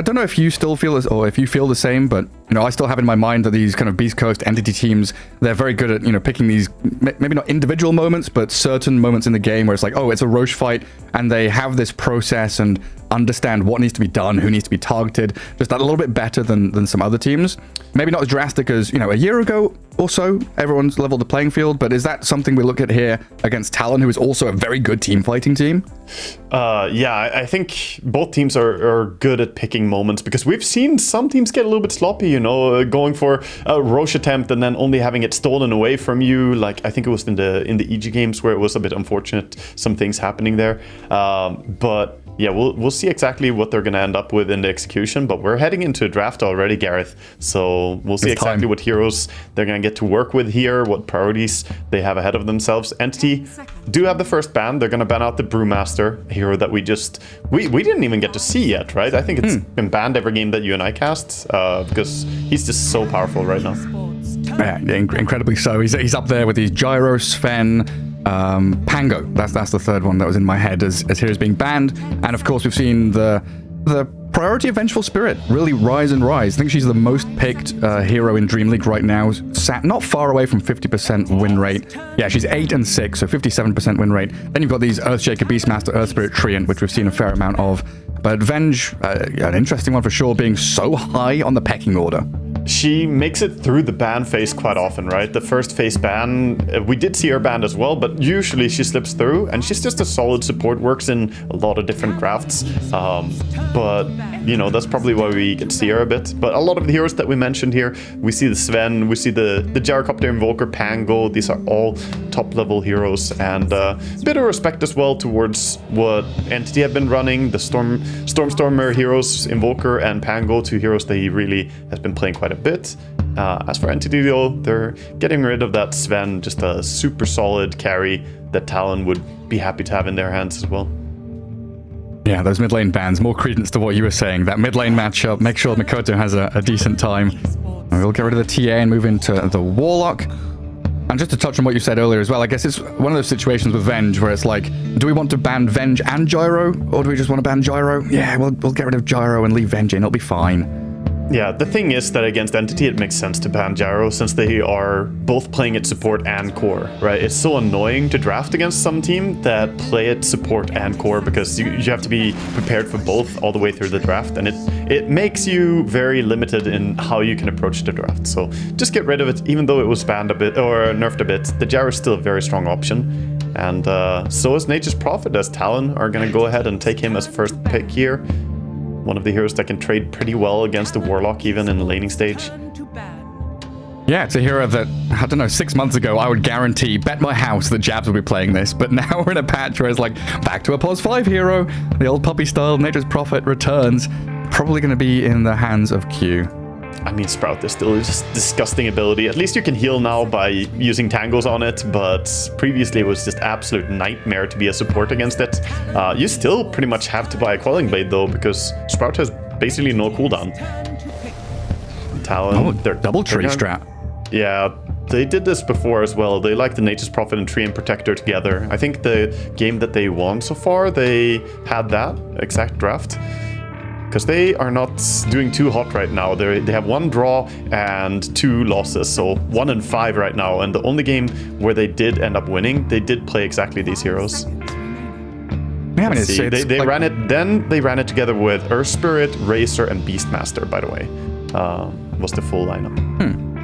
don't know if you still feel this, or if you feel the same, but I still have in my mind that these kind of Beast Coast Entity teams, they're very good at picking these maybe not individual moments, but certain moments in the game where it's like, oh, it's a Roche fight, and they have this process and understand what needs to be done, who needs to be targeted, just a little bit better than some other teams. Maybe not as drastic as a year ago or so. Everyone's leveled the playing field, but is that something we look at here against Talon, who is also a very good team fighting team? I think both teams are good at picking moments, because we've seen some teams get a little bit sloppy, going for a Roche attempt and then only having it stolen away from you. Like I think it was in the EG games where it was a bit unfortunate, some things happening there. But yeah, we'll see exactly what they're going to end up with in the execution, but we're heading into a draft already, Gareth. So we'll see exactly what heroes they're going to get to work with here, what priorities they have ahead of themselves. Entity do have the first ban. They're going to ban out the Brewmaster, a hero that we didn't even get to see yet, right? I think it's been banned every game that you and I cast, because he's just so powerful right now. Yeah, incredibly so. He's up there with these Gyro, Sven, Pango. That's the third one that was in my head as heroes being banned. And of course, we've seen the priority of Vengeful Spirit really rise and rise. I think she's the most picked hero in DreamLeague right now. Sat not far away from 50% win rate. Yeah, she's 8 and 6, so 57% win rate. Then you've got these Earthshaker, Beastmaster, Earth Spirit, Treant, which we've seen a fair amount of. But Venge, an interesting one for sure, being so high on the pecking order. She makes it through the ban phase quite often, right? The first phase ban, we did see her banned as well, but usually she slips through, and she's just a solid support, works in a lot of different drafts. But, you know, that's probably why we get to see her a bit. But a lot of the heroes that we mentioned here, we see the Sven, we see the Gyrocopter Invoker, Pango, these are all top-level heroes, and a bit of respect as well towards what Entity have been running, the Stormer heroes, Invoker and Pango, two heroes that he really has been playing quite a bit. As for Entity though, they're getting rid of that Sven, just a super solid carry that Talon would be happy to have in their hands as well. Yeah, those mid lane bans, more credence to what you were saying. That mid lane matchup, make sure Mikoto has a decent time. And we'll get rid of the TA and move into the Warlock. And just to touch on what you said earlier as well, I guess it's one of those situations with Venge where it's like, do we want to ban Venge and Gyro? Or do we just want to ban Gyro? Yeah, we'll get rid of Gyro and leave Venge in, it'll be fine. Yeah, the thing is that against Entity it makes sense to ban Gyro since they are both playing it support and core, right? It's so annoying to draft against some team that play it support and core because you have to be prepared for both all the way through the draft, and it makes you very limited in how you can approach the draft. So just get rid of it, even though it was banned a bit or nerfed a bit. The Gyro is still a very strong option, and so is Nature's Prophet, as Talon are going to go ahead and take him as first pick here. One of the heroes that can trade pretty well against the Warlock even in the laning stage. Yeah, it's a hero that, I don't know, 6 months ago I would guarantee, bet my house that Jabs would be playing this, but now we're in a patch where it's like, back to a +5 hero, the old puppy style, Nature's Prophet returns, probably going to be in the hands of Q. I mean, Sprout is still just disgusting ability. At least you can heal now by using tangles on it, but previously it was just absolute nightmare to be a support against it. You still pretty much have to buy a Quelling Blade though, because Sprout has basically no cooldown. Talon, they're double tree strat. Yeah, they did this before as well. They like the Nature's Prophet and Tree and Protector together. I think the game that they won so far, they had that exact draft. Because they are not doing too hot right now. They have 1 draw and 2 losses, so 1 and 5 right now. And the only game where they did end up winning, they did play exactly these heroes. Yeah, I mean, they ran it. Then they ran it together with Earth Spirit, Razor, and Beastmaster. By the way, was the full lineup.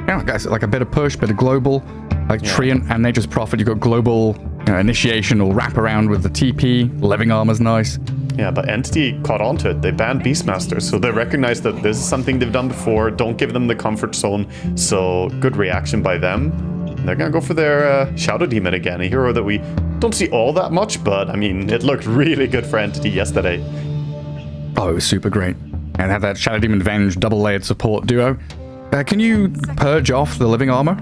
Yeah, guys, like a bit of push, bit of global, like Tree and Nature's Prophet. You've got global initiation or wrap around with the TP. Living Armor's nice. Yeah, but Entity caught on to it. They banned Beastmaster, so they recognize that this is something they've done before. Don't give them the comfort zone. So good reaction by them. They're gonna go for their Shadow Demon again, a hero that we don't see all that much, but I mean, it looked really good for Entity yesterday. Oh, it was super great. And have that Shadow Demon Venge double-layered support duo. Can you purge off the Living Armor?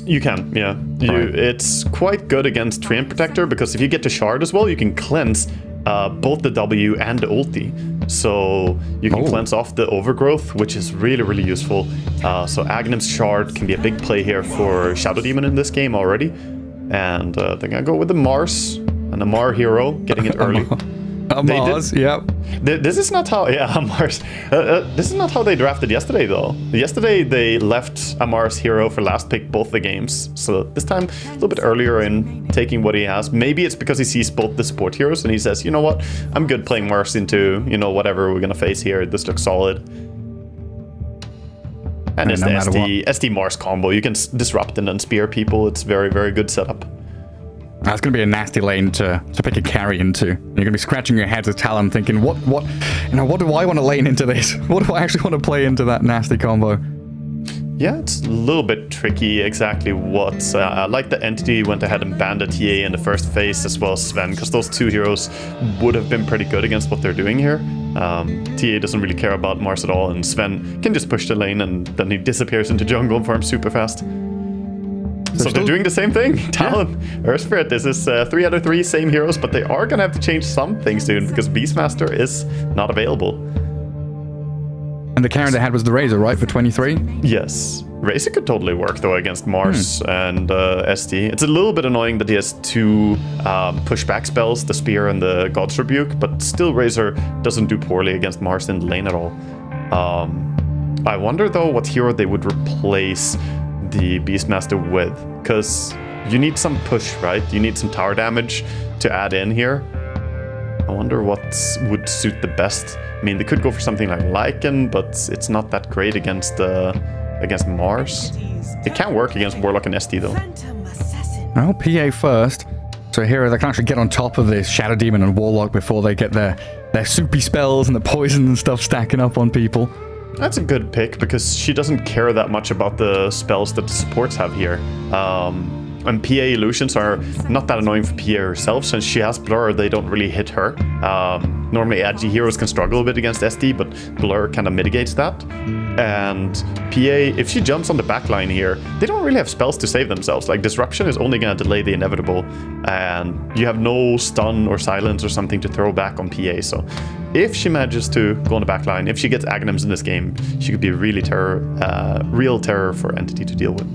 You can, yeah. It's quite good against Tree and Protector, because if you get to Shard as well, you can cleanse both the W and the ulti. So you can cleanse off the overgrowth, which is really, really useful. So Aghanim's Shard can be a big play here for Shadow Demon in this game already. And they're gonna go with the Mars, and the Mar hero, getting it early. Mars, yep. This is not how, Mars. This is not how they drafted yesterday, though. Yesterday, they left a Mars hero for last pick both the games. So this time, a little bit earlier in taking what he has. Maybe it's because he sees both the support heroes and he says, you know what, I'm good playing Mars into, whatever we're gonna face here. This looks solid. And it's the SD Mars combo. You can disrupt and then spear people. It's very, very good setup. That's going to be a nasty lane to pick a carry into. You're going to be scratching your head as Talon thinking, what do I want to lane into this? What do I actually want to play into that nasty combo? Yeah, it's a little bit tricky exactly what. Like the Entity went ahead and banned the TA in the first phase as well as Sven, because those two heroes would have been pretty good against what they're doing here. TA doesn't really care about Mars at all, and Sven can just push the lane and then he disappears into jungle and farms super fast. So they're doing the same thing. Talon, Earth Spirit, this is 3 out of 3 same heroes, but they are gonna have to change something soon because Beastmaster is not available. And the carry they had was the Razor, right, for 23? Yes. Razor could totally work, though, against Mars and SD. It's a little bit annoying that he has 2 pushback spells, the Spear and the God's Rebuke, but still Razor doesn't do poorly against Mars in the lane at all. I wonder, though, what hero they would replace the Beastmaster with, because you need some push, right? You need some tower damage to add in here. I wonder what would suit the best. I mean, they could go for something like Lycan, but it's not that great against Mars. It can work against Warlock and SD though. Well, PA first. So here they can actually get on top of this Shadow Demon and Warlock before they get their soupy spells and the poison and stuff stacking up on people. That's a good pick because she doesn't care that much about the spells that the supports have here. And PA illusions are not that annoying for PA herself, since she has Blur, they don't really hit her. Normally edgy heroes can struggle a bit against SD, but Blur kind of mitigates that. And PA, if she jumps on the backline here, they don't really have spells to save themselves. Like Disruption is only going to delay the inevitable, and you have no stun or silence or something to throw back on PA. So if she manages to go on the backline, if she gets Aghanims in this game, she could be really real terror for Entity to deal with.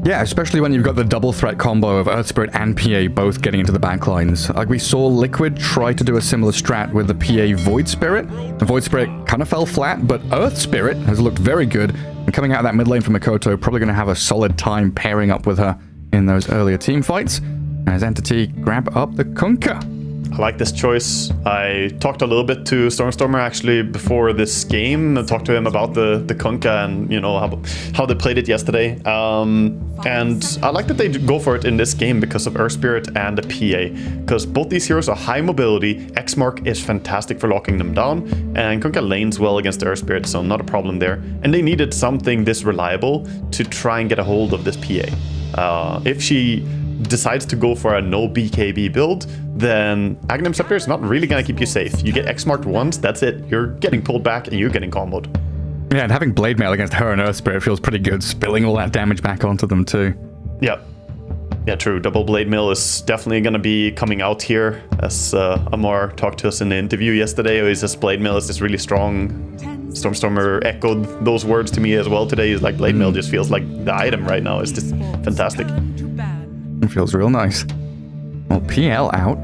Yeah, especially when you've got the double threat combo of Earth Spirit and PA both getting into the backlines. Like we saw Liquid try to do a similar strat with the PA Void Spirit. The Void Spirit kind of fell flat, but Earth Spirit has looked very good. And coming out of that mid lane for Makoto, probably going to have a solid time pairing up with her in those earlier team fights. As Entity grab up the Kunkka. I like this choice. I talked a little bit to Stormstormer actually before this game. I talked to him about the Kunkka and, you know, how they played it yesterday. And I like that they go for it in this game because of Earth Spirit and the PA. Because both these heroes are high mobility. X-Mark is fantastic for locking them down. And Kunkka lanes well against the Earth Spirit, so not a problem there. And they needed something this reliable to try and get a hold of this PA. If she decides to go for a no BKB build, then Aghanim Scepter is not really going to keep you safe. You get X-marked once, that's it. You're getting pulled back and you're getting comboed. Yeah, and having Blade Mail against her and Earth Spirit feels pretty good, spilling all that damage back onto them too. Yeah. Yeah, true. Double Blade Mail is definitely going to be coming out here. As Amar talked to us in the interview yesterday, he says Blade Mail is just really strong. Stormstormer echoed those words to me as well today. He's like, Blade Mail just feels like the item right now. It's just fantastic. It feels real nice. Well, PL out.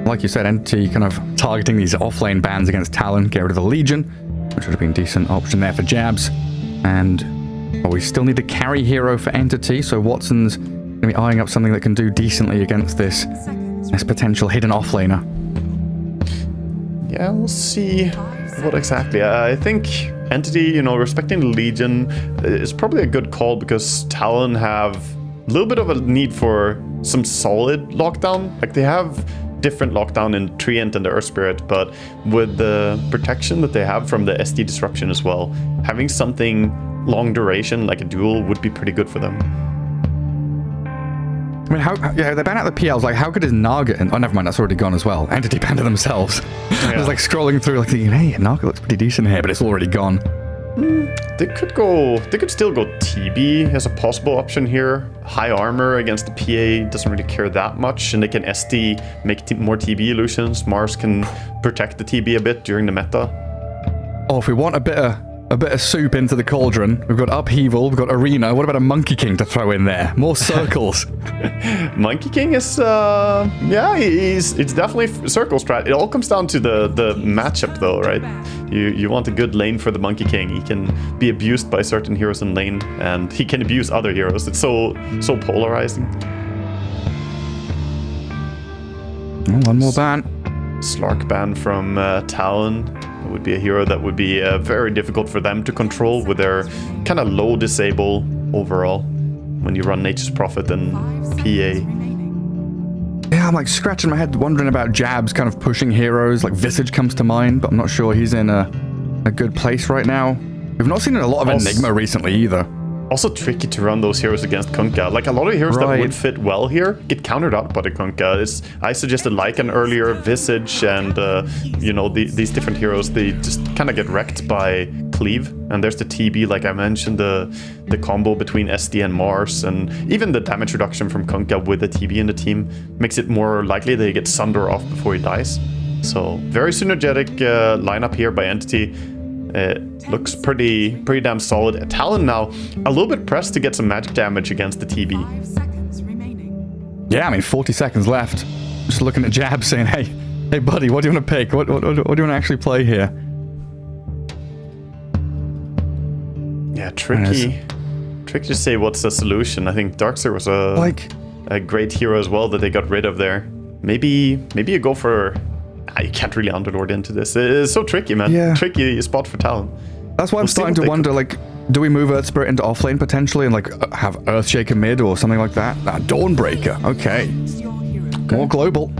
Like you said, Entity kind of targeting these offlane bans against Talon, get rid of the Legion, which would have been a decent option there for Jabs. And well, we still need a carry hero for Entity, so Watson's going to be eyeing up something that can do decently against this potential hidden offlaner. Yeah, we'll see what exactly. I think Entity, you know, respecting the Legion is probably a good call because Talon have a little bit of a need for some solid lockdown. Like they have different lockdown in Treant and the Earth Spirit, but with the protection that they have from the SD disruption as well, having something long duration like a duel would be pretty good for them. I mean, they ban out the PLs, like how good is Naga? Oh, never mind, that's already gone as well. Entity banned it themselves. I was like scrolling through like thinking, hey, Naga looks pretty decent here, but it's already gone. They could still go TB as a possible option here. High armor against the PA doesn't really care that much, and they can SD make more TB illusions. Mars can protect the TB a bit during the meta. Oh, if we want a bit of soup into the cauldron, we've got Upheaval, we've got Arena. What about a Monkey King to throw in there? More circles. Monkey King is, it's definitely circle strat. It all comes down to the matchup though, right? You want a good lane for the Monkey King. He can be abused by certain heroes in lane, and he can abuse other heroes. It's so polarizing. Oh, one more ban. Slark ban from Talon. It would be a hero that would be very difficult for them to control with their kind of low disable overall when you run Nature's Prophet and PA. Yeah, I'm like scratching my head wondering about Jabs kind of pushing heroes. Like Visage comes to mind, but I'm not sure he's in a good place right now. We've not seen a lot of Enigma recently either. Also tricky to run those heroes against Kunkka. Like a lot of heroes that would fit well here get countered out by the Kunkka. I suggested Lycan earlier, Visage, and these different heroes. They just kind of get wrecked by Cleave. And there's the TB, like I mentioned, the combo between SD and Mars, and even the damage reduction from Kunkka with the TB in the team makes it more likely they get Sunder off before he dies. So very synergetic lineup here by Entity. It looks pretty damn solid. Talon now a little bit pressed to get some magic damage against the TB. Yeah, I mean 40 seconds left. Just looking at Jab saying, hey buddy, what do you want to pick? What do you want to actually play here? Yeah, tricky to say what's the solution. I think Darkseer was a great hero as well that they got rid of there. Maybe you go for you can't really underlord into this. It's so tricky, man. Yeah. Tricky spot for Talon. That's why I'm starting to wonder, like, do we move Earth Spirit into offlane potentially and, like, have Earthshaker mid or something like that? Dawnbreaker, okay. More global.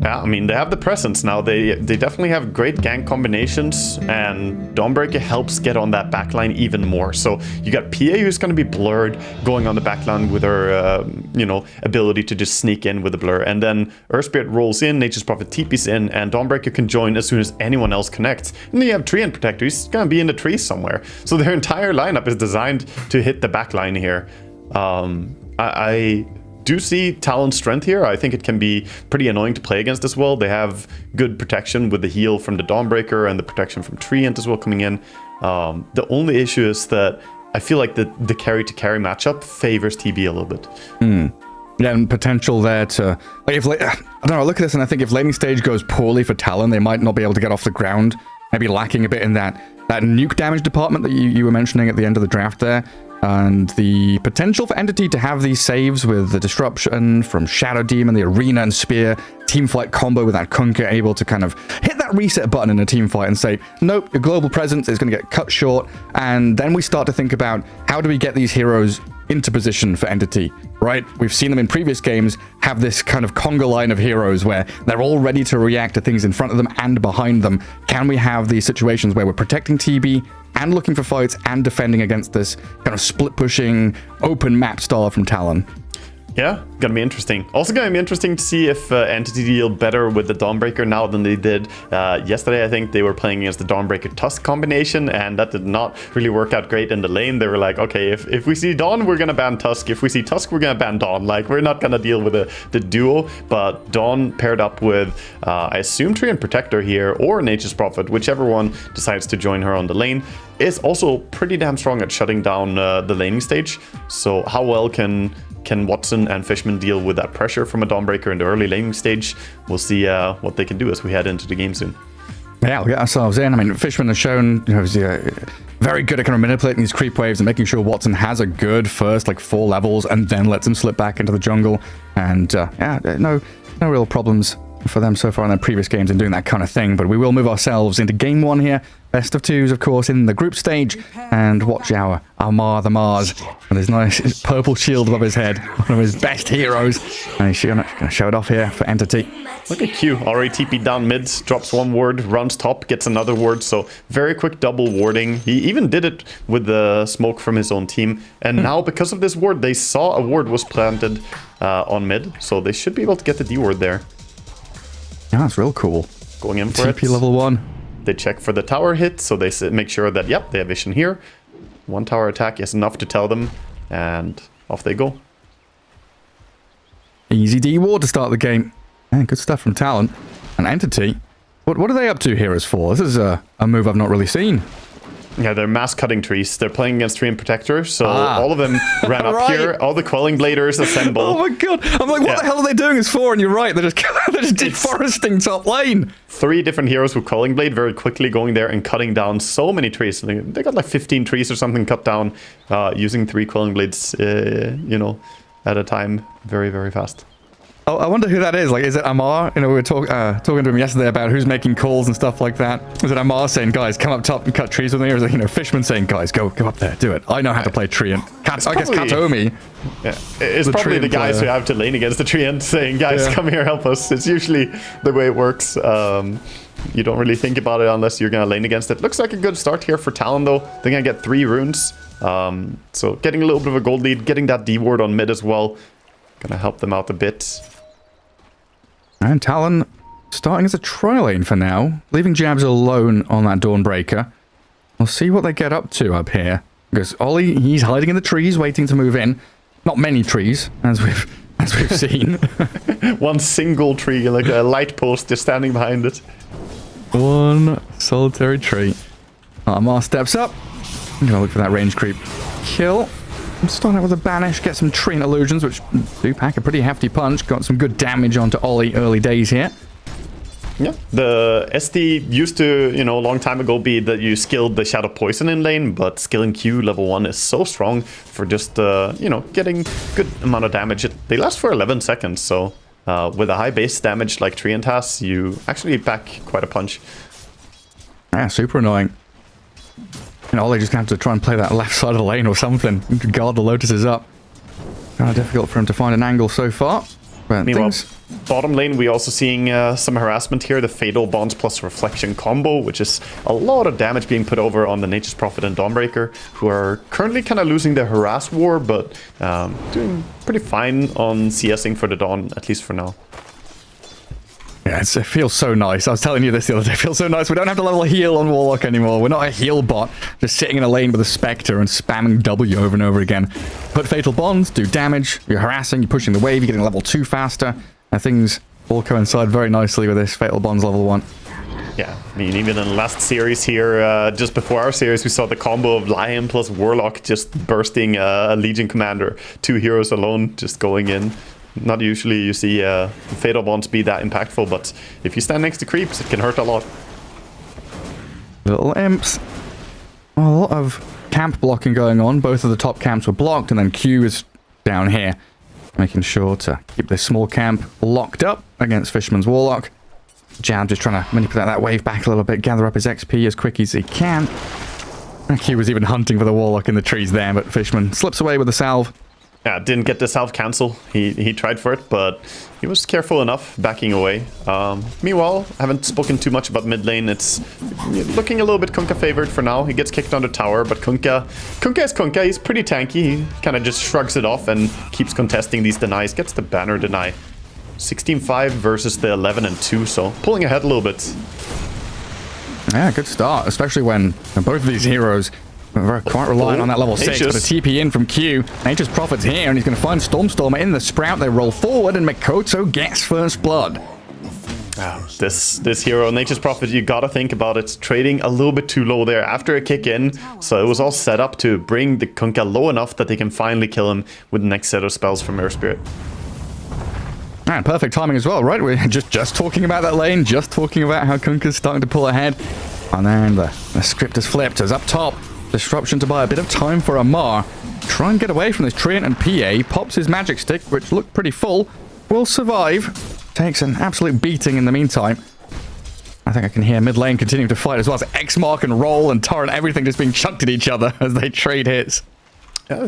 Yeah, I mean, they have the presence now. They definitely have great gank combinations, and Dawnbreaker helps get on that backline even more. So you got PA, who's going to be blurred, going on the backline with her, you know, ability to just sneak in with the blur. And then Earthspirit rolls in, Nature's Prophet TP's in, and Dawnbreaker can join as soon as anyone else connects. And then you have Treant Protector, he's going to be in the trees somewhere. So their entire lineup is designed to hit the backline here. I do see Talon's strength here. I think it can be pretty annoying to play against as well. They have good protection with the heal from the Dawnbreaker and the protection from Treant as well coming in. The only issue is that I feel like the carry-to-carry matchup favors TB a little bit. Yeah, and potential there to... Like, if, I don't know, I look at this and I think if laning stage goes poorly for Talon, they might not be able to get off the ground. Maybe lacking a bit in that nuke damage department that you were mentioning at the end of the draft there. And the potential for Entity to have these saves with the disruption from Shadow Demon, the Arena and Spear, teamfight combo with that Kunkka able to kind of hit that reset button in a teamfight and say, nope, your global presence is going to get cut short. And then we start to think about how do we get these heroes into position for Entity, right? We've seen them in previous games have this kind of conga line of heroes where they're all ready to react to things in front of them and behind them. Can we have these situations where we're protecting TB and looking for fights and defending against this kind of split pushing open map style from Talon? Yeah, gonna be interesting. Also gonna be interesting to see if Entity deal better with the Dawnbreaker now than they did yesterday. I think they were playing against the Dawnbreaker Tusk combination, and that did not really work out great in the lane. They were like, okay, if we see Dawn, we're gonna ban Tusk. If we see Tusk, we're gonna ban Dawn. Like, we're not gonna deal with the duo. But Dawn paired up with, I assume, Treant Protector here, or Nature's Prophet, whichever one decides to join her on the lane, is also pretty damn strong at shutting down the laning stage. So how well can Watson and Fishman deal with that pressure from a Dawnbreaker in the early laning stage? We'll see what they can do as we head into the game soon. Yeah, we'll get ourselves in. I mean, Fishman has shown, you know, he's very good at kind of manipulating these creep waves and making sure Watson has a good first, like, 4 levels and then lets him slip back into the jungle. And yeah, no real problems for them so far in their previous games in doing that kind of thing. But we will move ourselves into game 1 here. Best of 2s, of course, in the group stage. And watch our Mar the Mars with his nice purple shield above his head. One of his best heroes. And he's going to show it off here for Entity. Look at Q, already TP down mid, drops 1 ward, runs top, gets another ward. So very quick double warding. He even did it with the smoke from his own team. And now, because of this ward, they saw a ward was planted on mid. So they should be able to get the D ward there. Yeah, that's real cool. Going in for TP level 1. They check for the tower hit, so they make sure that, yep, they have vision here. 1 tower attack is enough to tell them, and off they go. Easy D ward to start the game. Yeah, good stuff from Talon. And Entity, what are they up to here as for? This is a move I've not really seen. Yeah, they're mass cutting trees. They're playing against Treant Protector, so all of them ran up Right. here. All the Quelling Bladers assemble. Oh my god! I'm like, what the hell are they doing this for? And you're right, they're just deforesting top lane. 3 different heroes with Quelling Blade very quickly going there and cutting down so many trees. They got like 15 trees or something cut down using 3 Quelling Blades, you know, at a time. Very, very fast. Oh, I wonder who that is. Like, is it Amar? You know, we were talking to him yesterday about who's making calls and stuff like that. Is it Amar saying, guys, come up top and cut trees with me? Or is it, you know, Fishman saying, guys, go up there, do it. I know how to play Treant. I guess Katomi. Yeah, it's probably the guys who have to lane against the Treant saying, guys, come here, help us. It's usually the way it works. You don't really think about it unless you're going to lane against it. Looks like a good start here for Talon, though. They're going to get 3 runes. So getting a little bit of a gold lead, getting that D ward on mid as well. Going to help them out a bit. And Talon starting as a tri-lane for now, leaving Jabs alone on that Dawnbreaker. We'll see what they get up to up here. Because Ollie, he's hiding in the trees, waiting to move in. Not many trees, as we've seen. 1 single tree, like a light post, just standing behind it. 1 solitary tree. Amar steps up. I'm gonna look for that range creep kill. Start out with a banish, get some Treant illusions, which do pack a pretty hefty punch. Got some good damage onto Ollie early days here. Yeah, the SD used to, you know, a long time ago be that you skilled the Shadow Poison in lane, but skilling Q level 1 is so strong for just, you know, getting good amount of damage. They last for 11 seconds, so with a high base damage like Treant has, you actually pack quite a punch. Yeah, super annoying. And Ollie just gonna have to try and play that left side of the lane or something. Guard the Lotuses up. Kind of difficult for him to find an angle so far. But Meanwhile, bottom lane, we're also seeing some harassment here. The Fatal Bonds plus Reflection combo, which is a lot of damage being put over on the Nature's Prophet and Dawnbreaker, who are currently kind of losing the harass war, but doing pretty fine on CSing for the Dawn, at least for now. Yeah, it feels so nice. I was telling you this the other day. It feels so nice. We don't have to level heal on Warlock anymore. We're not a heal bot, just sitting in a lane with a Spectre and spamming W over and over again. Put Fatal Bonds, do damage, you're harassing, you're pushing the wave, you're getting level 2 faster. And things all coincide very nicely with this Fatal Bonds level 1. Yeah, I mean, even in the last series here, just before our series, we saw the combo of Lion plus Warlock just bursting a Legion Commander. 2 heroes alone just going in. Not usually you see Fatal Bonds be that impactful, but if you stand next to creeps, it can hurt a lot. Little imps. A lot of camp blocking going on. Both of the top camps were blocked, and then Q is down here, making sure to keep this small camp locked up against Fisherman's Warlock. Jab just trying to manipulate that wave back a little bit, gather up his XP as quick as he can. And Q was even hunting for the Warlock in the trees there, but Fisherman slips away with a salve. Yeah, didn't get the salve cancel. He tried for it, but he was careful enough, backing away. Meanwhile, I haven't spoken too much about mid lane. It's looking a little bit Kunkka favored for now. He gets kicked under tower, but Kunkka is Kunkka. He's pretty tanky. He kind of just shrugs it off and keeps contesting these denies. Gets the banner deny. 16-5 versus the 11-2, so pulling ahead a little bit. Yeah, good start, especially when both of these heroes are quite reliant on that level 6, but a TP in from Q. Nature's Prophet's here, and he's going to find Stormstormer in the Sprout. They roll forward, and Mikoto gets first blood. This hero, Nature's Prophet, you gotta think about it. Trading a little bit too low there after a kick in, so it was all set up to bring the Kunkka low enough that they can finally kill him with the next set of spells from Mirror Spirit. And perfect timing as well, right? We're just talking about that lane, just talking about how Kunkka's starting to pull ahead. And then the script is flipped as up top. Disruption to buy a bit of time for Amar. Try and get away from this Treant, and PA pops his magic stick, which looked pretty full. Will survive. Takes an absolute beating in the meantime. I think I can hear mid lane continuing to fight as well as X-Mark and Roll and Torrent, everything just being chucked at each other as they trade hits.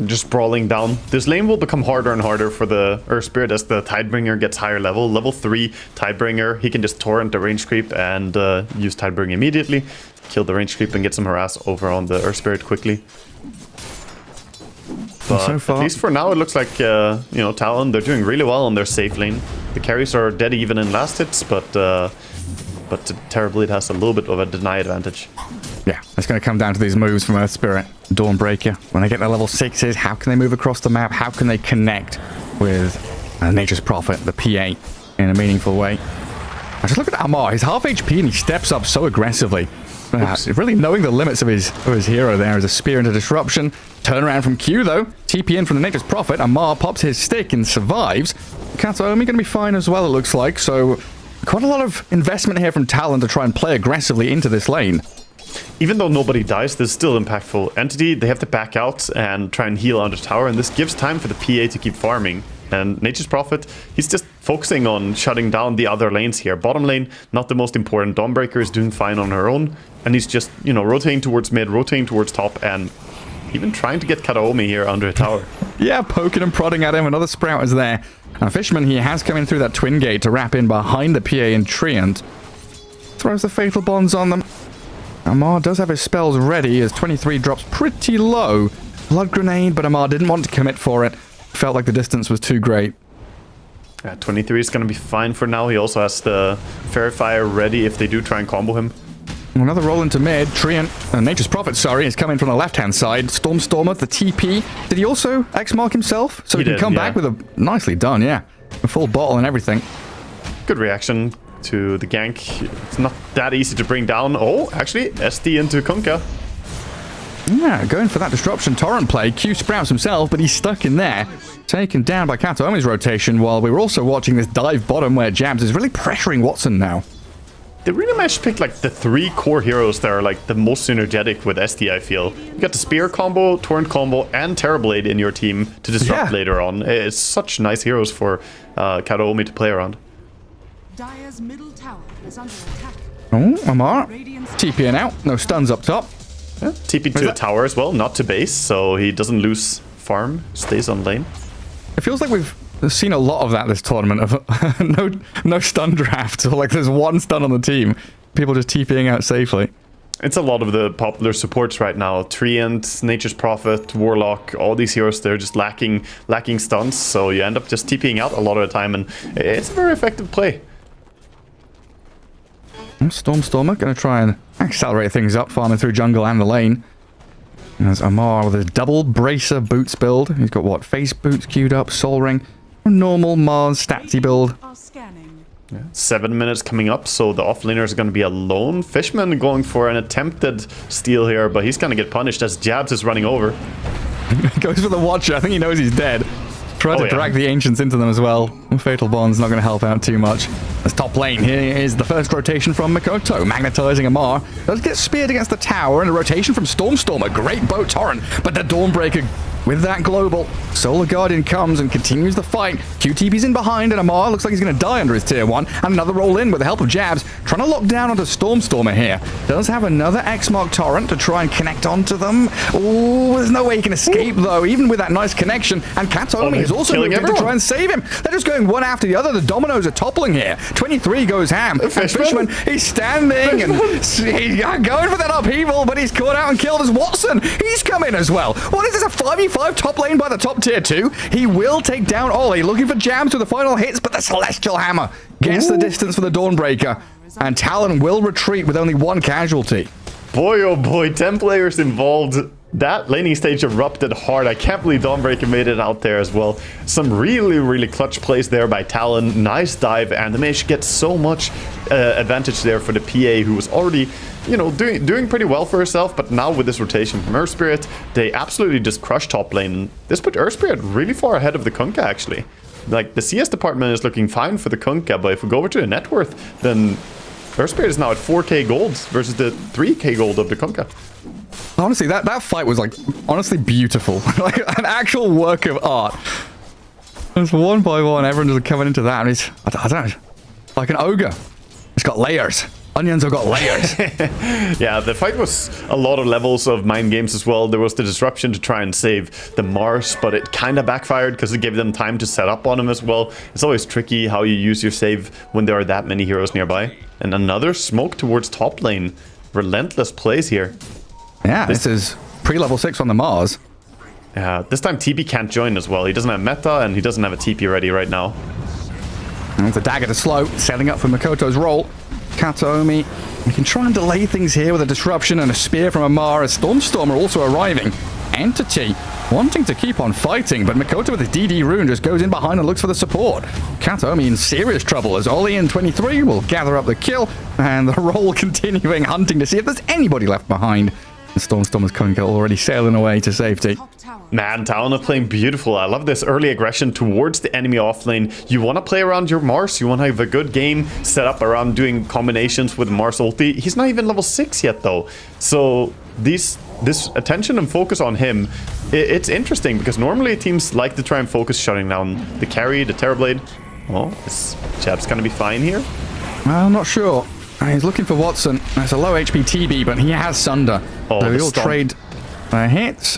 Just brawling down. This lane will become harder and harder for the Earth Spirit as the Tidebringer gets higher level. Level 3 Tidebringer, he can just torrent the range creep and use Tidebringer immediately. Kill the range creep and get some harass over on the Earth Spirit quickly. But so far, at least for now, it looks like, Talon, they're doing really well on their safe lane. The carries are dead even in last hits, but Terribleed has a little bit of a deny advantage. Yeah, it's going to come down to these moves from Earth Spirit. Dawnbreaker, when they get their level 6s, how can they move across the map? How can they connect with Nature's Prophet, the PA, in a meaningful way? I just look at Amar, he's half HP and he steps up so aggressively. Really knowing the limits of his hero there as a spear into disruption. Turnaround from Q though. TP in from the Nature's Prophet. Amar pops his stick and survives. Kataomi going to be fine as well, it looks like. So quite a lot of investment here from Talon to try and play aggressively into this lane. Even though nobody dies, this is still impactful. Entity, they have to back out and try and heal under tower, and this gives time for the PA to keep farming. And Nature's Prophet, he's just focusing on shutting down the other lanes here. Bottom lane, not the most important. Dawnbreaker is doing fine on her own, and he's just, rotating towards mid, rotating towards top, and even trying to get Kataomi here under a tower. Yeah, poking and prodding at him. Another Sprout is there. Now, Fisherman, he has come in through that twin gate to wrap in behind the PA and Treant. Throws the Fatal Bonds on them. Amar does have his spells ready as 23 drops pretty low. Blood Grenade, but Amar didn't want to commit for it. Felt like the distance was too great. 23 is going to be fine for now. He also has the Fairy Fire ready if they do try and combo him. Another roll into mid. Treant, Nature's Prophet, sorry, is coming from the left-hand side. Stormstormer, the TP. Did he also X-Mark himself? So he can come back with a... Nicely done, yeah. A full bottle and everything. Good reaction to the gank. It's not that easy to bring down. Oh, actually, SD into Kunkka. Yeah, going for that disruption torrent play. Q sprouts himself, but he's stuck in there. Taken down by Kataomi's rotation, while we were also watching this dive bottom where Jabs is really pressuring Watson now. they really managed to pick like the 3 core heroes that are like the most synergetic with SD, I feel. You got the Spear combo, Torrent combo, and Terrorblade in your team to disrupt later on. It's such nice heroes for Kataomi to play around. Dire's middle tower is under attack. Oh, Amar. TPing out. No stuns up top. Yeah, TP to the tower as well, not to base, so he doesn't lose farm, stays on lane. It feels like we've seen a lot of that this tournament, of no stun draft, or like there's 1 stun on the team. People just TPing out safely. It's a lot of the popular supports right now. Treant, Nature's Prophet, Warlock, all these heroes, they're just lacking stuns, so you end up just TPing out a lot of the time, and it's a very effective play. Stormstormer going to try and accelerate things up, farming through jungle and the lane. There's Amar with his double bracer boots build. He's got what? Face boots queued up, Soul Ring, normal Mars statsy build. Yeah. 7 minutes coming up, so the offlaners are going to be alone. Fishman going for an attempted steal here, but he's going to get punished as Jabs is running over. Goes for the Watcher. I think he knows he's dead. Try to drag the Ancients into them as well. Fatal Bond's not going to help out too much. As top lane, here is the first rotation from Mikoto, magnetizing Amar. Does get speared against the tower, and a rotation from Stormstormer. Great bow torrent, but the Dawnbreaker with that global. Solar Guardian comes and continues the fight. QTP's in behind, and Amar looks like he's going to die under his tier 1. And another roll in with the help of Jabs, trying to lock down onto Stormstormer here. Does have another X-Mark torrent to try and connect onto them. Oh, there's no way he can escape though, even with that nice connection. And Kataomi is also moving to try and save him. They're just going one after the other. The dominoes are toppling here. 23 goes ham. And Fishman, he's standing and he's going for that upheaval, but he's caught out and killed as Watson. He's come in as well. What is this, a 5v5 top lane by the top tier 2? He will take down Ollie, looking for Jabs with the final hits, but the Celestial Hammer gets the distance for the Dawnbreaker, and Talon will retreat with only 1 casualty. Boy, oh boy, 10 players involved. That laning stage erupted hard. I can't believe Dawnbreaker made it out there as well. Some really clutch plays there by Talon. Nice dive, and the Mage gets so much advantage there for the PA, who was already, you know, doing pretty well for herself, but now with this rotation from Earth Spirit, they absolutely just crushed top lane. This put Earth Spirit really far ahead of the Kunkka, actually. Like, the CS department is looking fine for the Kunkka, but if we go over to the net worth, then Earth Spirit is now at 4k gold versus the 3k gold of the Kunkka. Honestly, that fight was, like, honestly beautiful. Like, an actual work of art. It's 1 by 1, everyone just coming into that, and he's, I don't know, like an ogre. It's got layers. Onions have got layers. Yeah, the fight was a lot of levels of mind games as well. There was the disruption to try and save the Mars, but it kind of backfired because it gave them time to set up on him as well. It's always tricky how you use your save when there are that many heroes nearby. And another smoke towards top lane. Relentless plays here. Yeah, this is pre-level 6 on the Mars. Yeah, this time TP can't join as well. He doesn't have meta, and he doesn't have a TP ready right now. And the dagger to slow, setting up for Makoto's roll. Kataomi, we can try and delay things here with a disruption and a spear from Amar as Stormstormer also arriving. Entity wanting to keep on fighting, but Mikoto with his DD rune just goes in behind and looks for the support. Kataomi in serious trouble as Ollie in 23 will gather up the kill, and the roll continuing, hunting to see if there's anybody left behind. The Stormstormer's coming already sailing away to safety. Man, Talon are playing beautiful. I love this early aggression towards the enemy offlane. You want to play around your Mars. You want to have a good game set up around doing combinations with Mars ulti. He's not even level 6 yet, though. So this attention and focus on him, it's interesting, because normally teams like to try and focus shutting down the carry, the Terrorblade. Oh, is Jab's going to be fine here? I'm not sure. He's looking for Watson. That's a low HP TB, but he has Sunder. Oh, so he'll trade hits.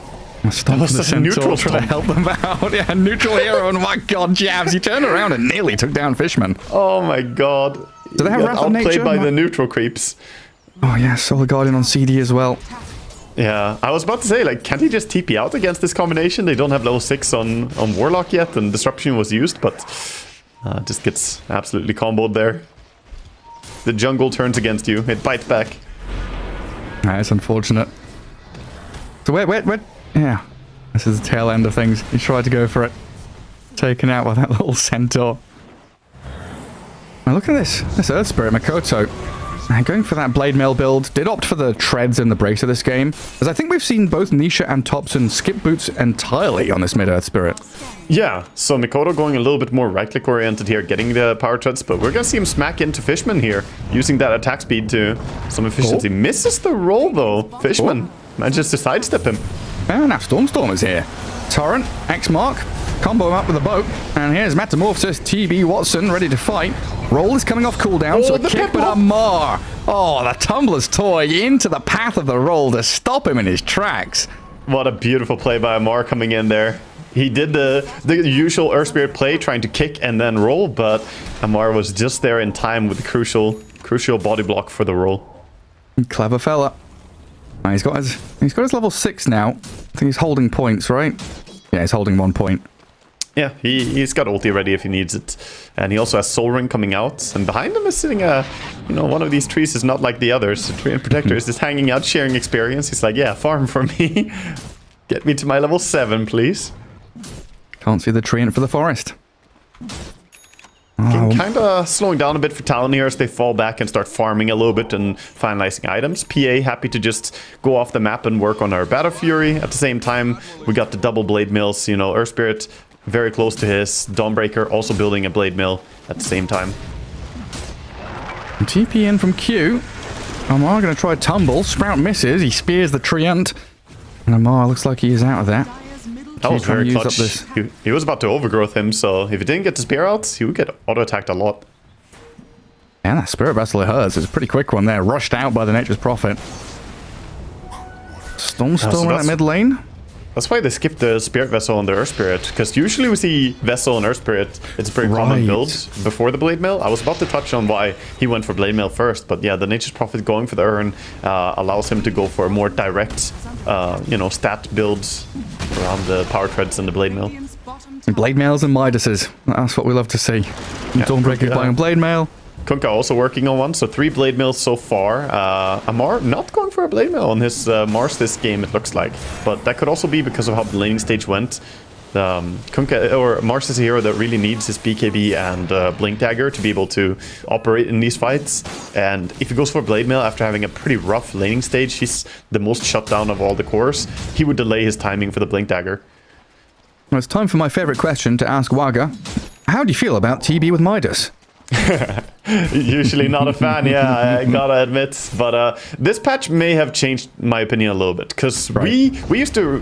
Stomp the Centaur trying to help them out. Yeah, neutral hero, and my god, Jabs. He turned around and nearly took down Fishman. Oh my god. Do they have Wrath of Nature? Outplayed by the neutral creeps. Oh yeah, Solar Guardian on CD as well. Yeah, I was about to say, like, can't he just TP out against this combination? They don't have level 6 on Warlock yet, and Disruption was used, but just gets absolutely comboed there. The jungle turns against you. It bites back. That's unfortunate. So where? Yeah. This is the tail end of things. He tried to go for it. Taken out by that little centaur. Now look at this. This Earth Spirit, Makoto. Going for that Blade Mail build, did opt for the treads in the bracer this game, as I think we've seen both Nisha and Thompson skip boots entirely on this mid-earth spirit. Yeah, so Mikoto going a little bit more right-click oriented here, getting the power treads, but we're gonna see him smack into Fishman here, using that attack speed to some efficiency. Misses the roll though. Fishman manages to sidestep him. And now Storm is here. Torrent, X-Mark, combo him up with a boat, and here's Metamorphosis, TB Watson ready to fight. Roll is coming off cooldown, so a kick, but Amar. Oh, the Tumbler's toy into the path of the roll to stop him in his tracks. What a beautiful play by Amar coming in there. He did the usual Earth Spirit play, trying to kick and then roll, but Amar was just there in time with the crucial body block for the roll. Clever fella. He's got his level 6 now. I think he's holding points, right? Yeah, he's holding 1 point. Yeah, he's got ulti ready if he needs it. And he also has Soul Ring coming out. And behind him is sitting one of these trees is not like the others. The Tree Protector is just hanging out, sharing experience. He's like, yeah, farm for me. Get me to my level 7, please. Can't see the Treant for the forest. Kind of slowing down a bit for Talon here as they fall back and start farming a little bit and finalizing items. PA happy to just go off the map and work on our Battle Fury. At the same time, we got the double blade mills. Earth Spirit very close to his. Dawnbreaker also building a blade mill at the same time. TP in from Q. Amar going to try tumble. Sprout misses. He spears the Treant. And Amar looks like he is out of that. That was very clutch. He was about to overgrowth him, so if he didn't get the spear out, he would get auto-attacked a lot. And that Spirit Vessel of hers is a pretty quick one there. Rushed out by the Nature's Prophet. Storm in that mid lane. That's why they skipped the Spirit Vessel on the Earth Spirit, because usually we see Vessel and Earth Spirit. It's a pretty common build before the Blade Mail. I was about to touch on why he went for Blade Mail first, but yeah, the Nature's Prophet going for the Urn allows him to go for a more direct, stat builds around the power treads and the Blade Mail. Blade Mails and Midases. That's what we love to see. Dawnbreaker buying Blade Mail. Kunkka also working on one, so 3 Blade Mills so far. Amar not going for a Blade Mill on his Mars this game, it looks like. But that could also be because of how the laning stage went. Kunkka, or Mars is a hero that really needs his BKB and Blink Dagger to be able to operate in these fights. And if he goes for Blade Mail after having a pretty rough laning stage, he's the most shut down of all the cores. He would delay his timing for the Blink Dagger. Well, it's time for my favorite question to ask Waga. How do you feel about TB with Midas? Usually not a fan, yeah, I gotta admit. But this patch may have changed my opinion a little bit, because we used to,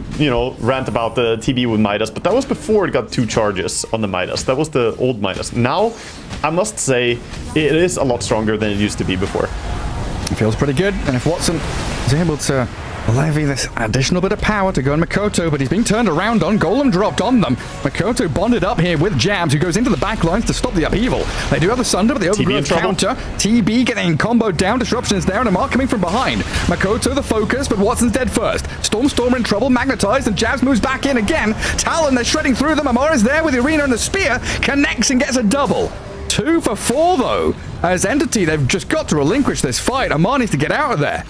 rant about the TB with Midas, but that was before it got 2 charges on the Midas. That was the old Midas. Now, I must say, it is a lot stronger than it used to be before. It feels pretty good, and if Watson is able to levy this additional bit of power to go on Mikoto, but he's being turned around on. Golem dropped on them. Mikoto bonded up here with Jabs, who goes into the back lines to stop the upheaval. They do have the Sunder, but the overgrowth counter. TB getting comboed down. Disruptions there, and Amar coming from behind. Mikoto the focus, but Watson's dead first. Storm in trouble, magnetized, and Jabs moves back in again. Talon, they're shredding through them. Amar is there with the Arena and the Spear. Connects and gets a double. 2 for 4, though. As Entity, they've just got to relinquish this fight. Amar needs to get out of there.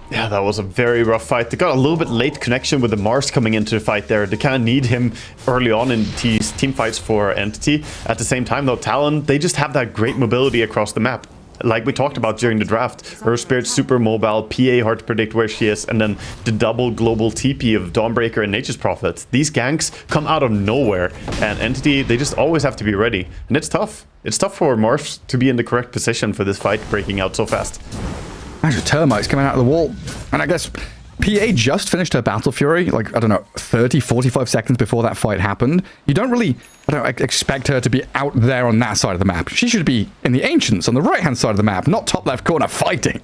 Yeah, that was a very rough fight. They got a little bit late connection with the Mars coming into the fight there. They kind of need him early on in these team fights for Entity. At the same time, though, Talon, they just have that great mobility across the map. Like we talked about during the draft, Earth Spirit super mobile, PA hard to predict where she is, and then the double global TP of Dawnbreaker and Nature's Prophet. These ganks come out of nowhere, and Entity, they just always have to be ready. And it's tough. It's tough for Mars to be in the correct position for this fight breaking out so fast. Actually, Termites coming out of the wall. And I guess PA just finished her Battle Fury, 30, 45 seconds before that fight happened. You don't expect her to be out there on that side of the map. She should be in the Ancients on the right-hand side of the map, not top left corner fighting.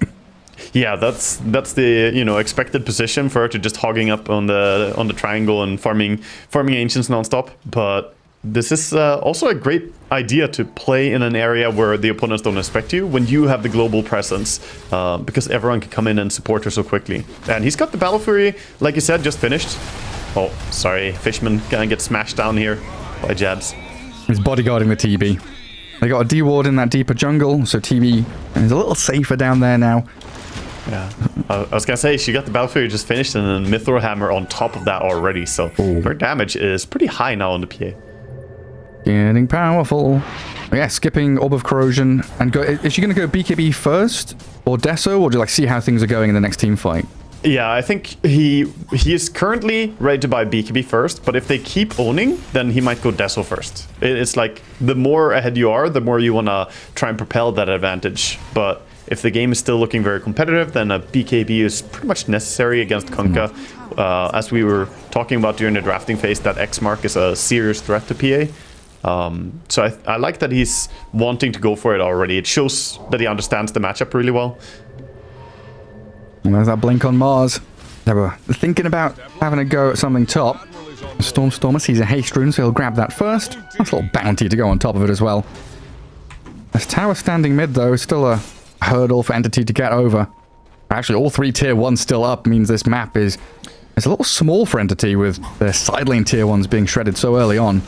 Yeah, that's the expected position for her to just hogging up on the triangle and farming Ancients nonstop. But this is also a great idea to play in an area where the opponents don't expect you when you have the global presence, because everyone can come in and support her so quickly. And he's got the Battle Fury, like you said, just finished. Oh, sorry, Fishman gonna get smashed down here by Jabs. He's bodyguarding the TB. They got a D-ward in that deeper jungle, so TB is a little safer down there now. Yeah, I was gonna say, she got the Battle Fury just finished and then Mythor Hammer on top of that already, so her damage is pretty high now on the PA. Getting powerful. Yeah, skipping Orb of Corrosion and go. Is she going to go BKB first or Deso, or do you like see how things are going in the next team fight? Yeah, I think he is currently ready to buy BKB first, but if they keep owning, then he might go Deso first. It's like the more ahead you are, the more you want to try and propel that advantage. But if the game is still looking very competitive, then a BKB is pretty much necessary against Kunkka. As we were talking about during the drafting phase, that X mark is a serious threat to PA. So I like that he's wanting to go for it already. It shows that he understands the matchup really well. And there's that blink on Mars. They were thinking about having a go at something top. Stormstormer sees a haste rune, so he'll grab that first. Nice little bounty to go on top of it as well. This tower standing mid, though, is still a hurdle for Entity to get over. Actually, all 3 tier 1s still up means this map is a little small for Entity with their side lane tier 1s being shredded so early on.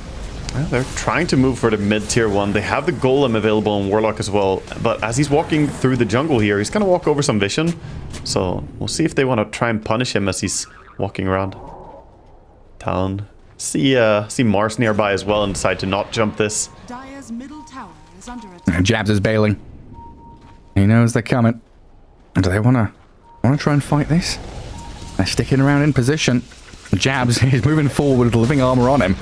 Well, they're trying to move for the mid tier 1. They have the Golem available in Warlock as well, but as he's walking through the jungle here, he's gonna walk over some vision. So we'll see if they want to try and punish him as he's walking around town. See Mars nearby as well and decide to not jump this. Dire's middle tower is under attack. And Jabs is bailing. He knows they're coming. Do they wanna try and fight this? They're sticking around in position. Jabs is moving forward with the living armor on him.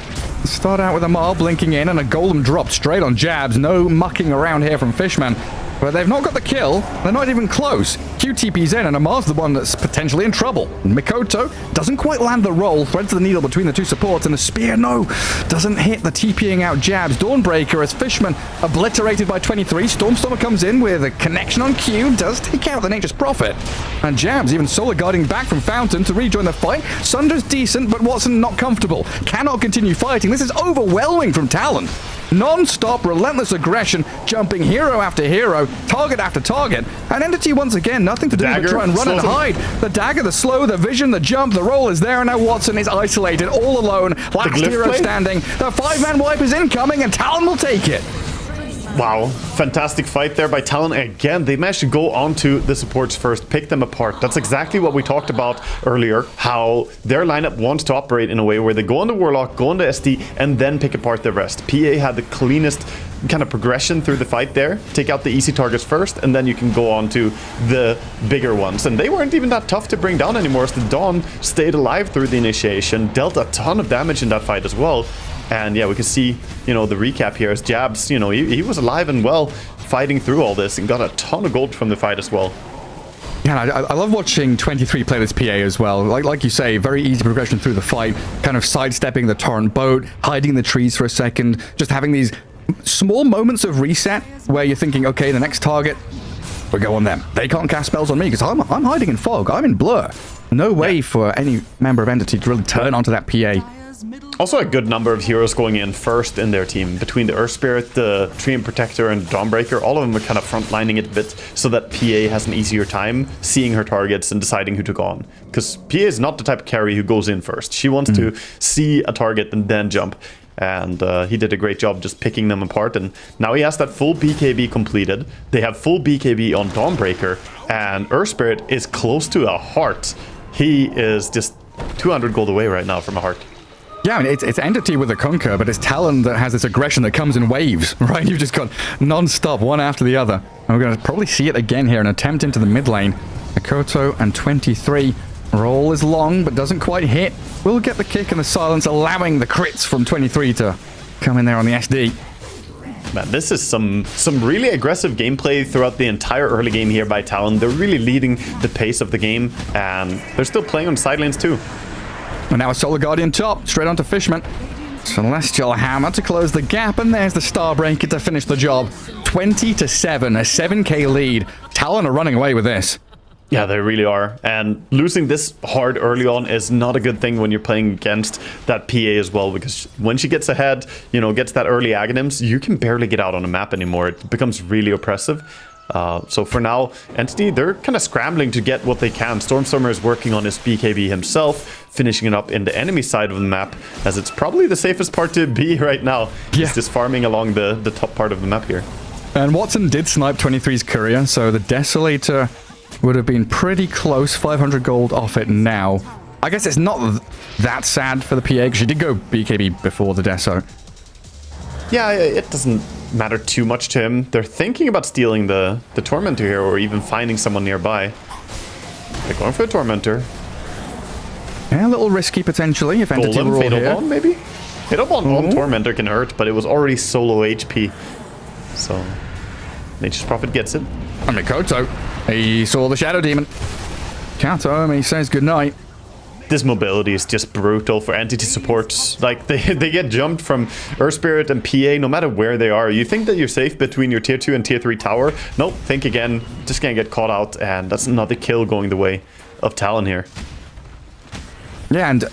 Start out with a Mar blinking in and a Golem drop straight on Jabs. No mucking around here from Fishman. But they've not got the kill. They're not even close. QTP's in and Amar's the one that's potentially in trouble. Mikoto doesn't quite land the roll. Threads the needle between the two supports and the spear, no, doesn't hit the TPing out Jabs. Dawnbreaker as Fishman obliterated by 23. Stormstormer comes in with a connection on Q. Does take out the Nature's Prophet. And Jabs even solo guarding back from Fountain to rejoin the fight. Sunder's decent, but Watson not comfortable. Cannot continue fighting. This is overwhelming from Talon. Non-stop, relentless aggression, jumping hero after hero, target after target, and Entity once again, nothing to do but try and run and hide. The dagger, the slow, the vision, the jump, the roll is there, and now Watson is isolated, all alone, last hero standing. The 5-man wipe is incoming, and Talon will take it. Wow, fantastic fight there by Talon. Again, they managed to go onto the supports first, pick them apart. That's exactly what we talked about earlier, how their lineup wants to operate in a way where they go on the Warlock, go on the SD, and then pick apart the rest. PA had the cleanest kind of progression through the fight there. Take out the easy targets first, and then you can go on to the bigger ones. And they weren't even that tough to bring down anymore, as the Dawn stayed alive through the initiation, dealt a ton of damage in that fight as well. And yeah, we can see, the recap here as Jabs, he was alive and well fighting through all this and got a ton of gold from the fight as well. Yeah, I love watching 23 play this PA as well. Like you say, very easy progression through the fight, kind of sidestepping the torrent boat, hiding in the trees for a second, just having these small moments of reset where you're thinking, okay, the next target, we go on them. They can't cast spells on me because I'm hiding in fog, I'm in blur. No way for any member of Entity to really turn onto that PA. Also a good number of heroes going in first in their team. Between the Earth Spirit, the Treant Protector, and Dawnbreaker, all of them are kind of frontlining it a bit so that PA has an easier time seeing her targets and deciding who to go on. Because PA is not the type of carry who goes in first. She wants to see a target and then jump. And he did a great job just picking them apart. And now he has that full BKB completed. They have full BKB on Dawnbreaker. And Earth Spirit is close to a heart. He is just 200 gold away right now from a heart. Yeah, I mean, it's Entity with a Kunkka, but it's Talon that has this aggression that comes in waves, right? You've just got non-stop, one after the other. And we're going to probably see it again here, an attempt into the mid lane. Mikoto and 23. Roll is long, but doesn't quite hit. Will get the kick and the silence, allowing the crits from 23 to come in there on the SD. Man, this is some really aggressive gameplay throughout the entire early game here by Talon. They're really leading the pace of the game, and they're still playing on side lanes too. And now a Solar Guardian top, straight onto Fishman. Celestial Hammer to close the gap, and there's the Starbreaker to finish the job. 20-7, a 7k lead. Talon are running away with this. Yeah, they really are. And losing this hard early on is not a good thing when you're playing against that PA as well, because when she gets ahead, gets that early Aghanims, you can barely get out on the map anymore. It becomes really oppressive. So for now, Entity, they're kind of scrambling to get what they can. Stormstormer is working on his BKB himself, finishing it up in the enemy side of the map, as it's probably the safest part to be right now. Yeah. He's just farming along the top part of the map here. And Watson did snipe 23's Courier, so the Desolator would have been pretty close. 500 gold off it now. I guess it's not that sad for the PA, because she did go BKB before the Deso. Yeah, it doesn't matter too much to him. They're thinking about stealing the Tormentor here, or even finding someone nearby. They're going for the Tormentor. Yeah, a little risky potentially if Entity were all Fatal here. Bond, maybe? Fatal Bond on Tormentor can hurt, but it was already solo HP. So, Nature's Prophet gets it. And Mikoto, he saw the Shadow Demon. Katomi says goodnight. This mobility is just brutal for Entity supports. Like, they get jumped from Earth Spirit and PA no matter where they are. You think that you're safe between your tier 2 and tier 3 tower? Nope, think again. Just gonna get caught out, and that's another kill going the way of Talon here. Yeah, and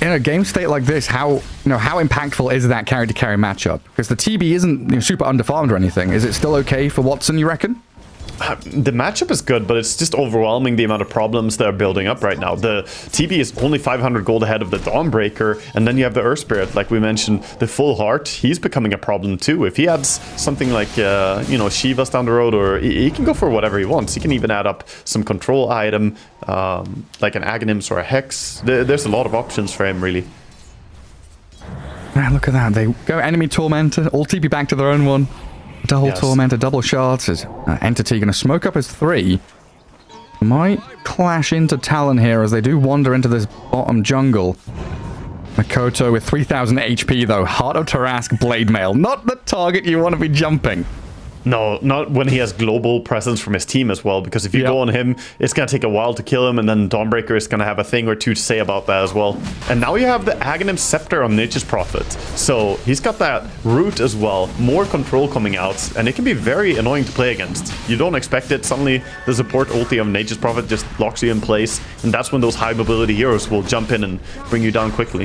in a game state like this, how impactful is that carry-to-carry matchup? Because the TB isn't super underfarmed or anything. Is it still okay for Watson, you reckon? The matchup is good, but it's just overwhelming the amount of problems that are building up right now. The TB is only 500 gold ahead of the Dawnbreaker, and then you have the Earth Spirit, like we mentioned, the Full Heart. He's becoming a problem too. If he adds something like, Shiva's down the road, or he can go for whatever he wants. He can even add up some control item, like an Aghanims or a Hex. There's a lot of options for him, really. Man, look at that. They go enemy Tormentor, all TP back to their own one. Double Tormentor, double shards. Is Entity going to smoke up his 3? Might clash into Talon here as they do wander into this bottom jungle. Mikoto with 3000 HP though. Heart of Tarask Blade Mail. Not the target you want to be jumping. No, not when he has global presence from his team as well, because if you go on him, it's going to take a while to kill him, and then Dawnbreaker is going to have a thing or two to say about that as well. And now you have the Aghanim Scepter on Nature's Prophet, so he's got that root as well, more control coming out, and it can be very annoying to play against. You don't expect it, suddenly the support ulti of Nature's Prophet just locks you in place, and that's when those high mobility heroes will jump in and bring you down quickly.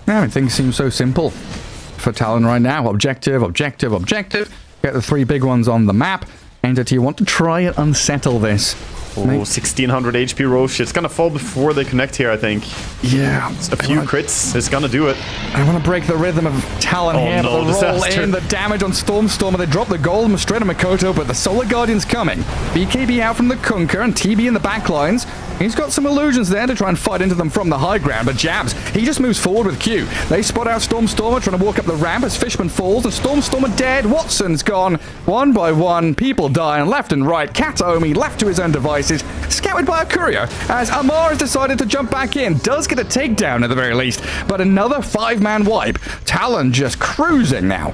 Yeah, I mean, things seem so simple for Talon right now. Objective, objective, objective. Get the 3 big ones on the map. Entity want to try and unsettle this. Oh, 1600 HP Roche. It's gonna fall before they connect here, I think. Yeah. A few crits. It's gonna do it. I want to break the rhythm of Talon here. No, but the roll disaster. in, the damage on Stormstormer. They drop the gold straight to Mikoto, but the Solar Guardian's coming. BKB out from the Kunkka and TB in the backlines. He's got some illusions there to try and fight into them from the high ground, but Jabs, he just moves forward with Q. They spot out Stormstormer trying to walk up the ramp as Fishman falls, and Stormstormer dead. Watson's gone. One by one, people dying left and right. Kataomi left to his own devices, scouted by a courier, as Amar has decided to jump back in. Does get a takedown at the very least, but another 5-man wipe. Talon just cruising now.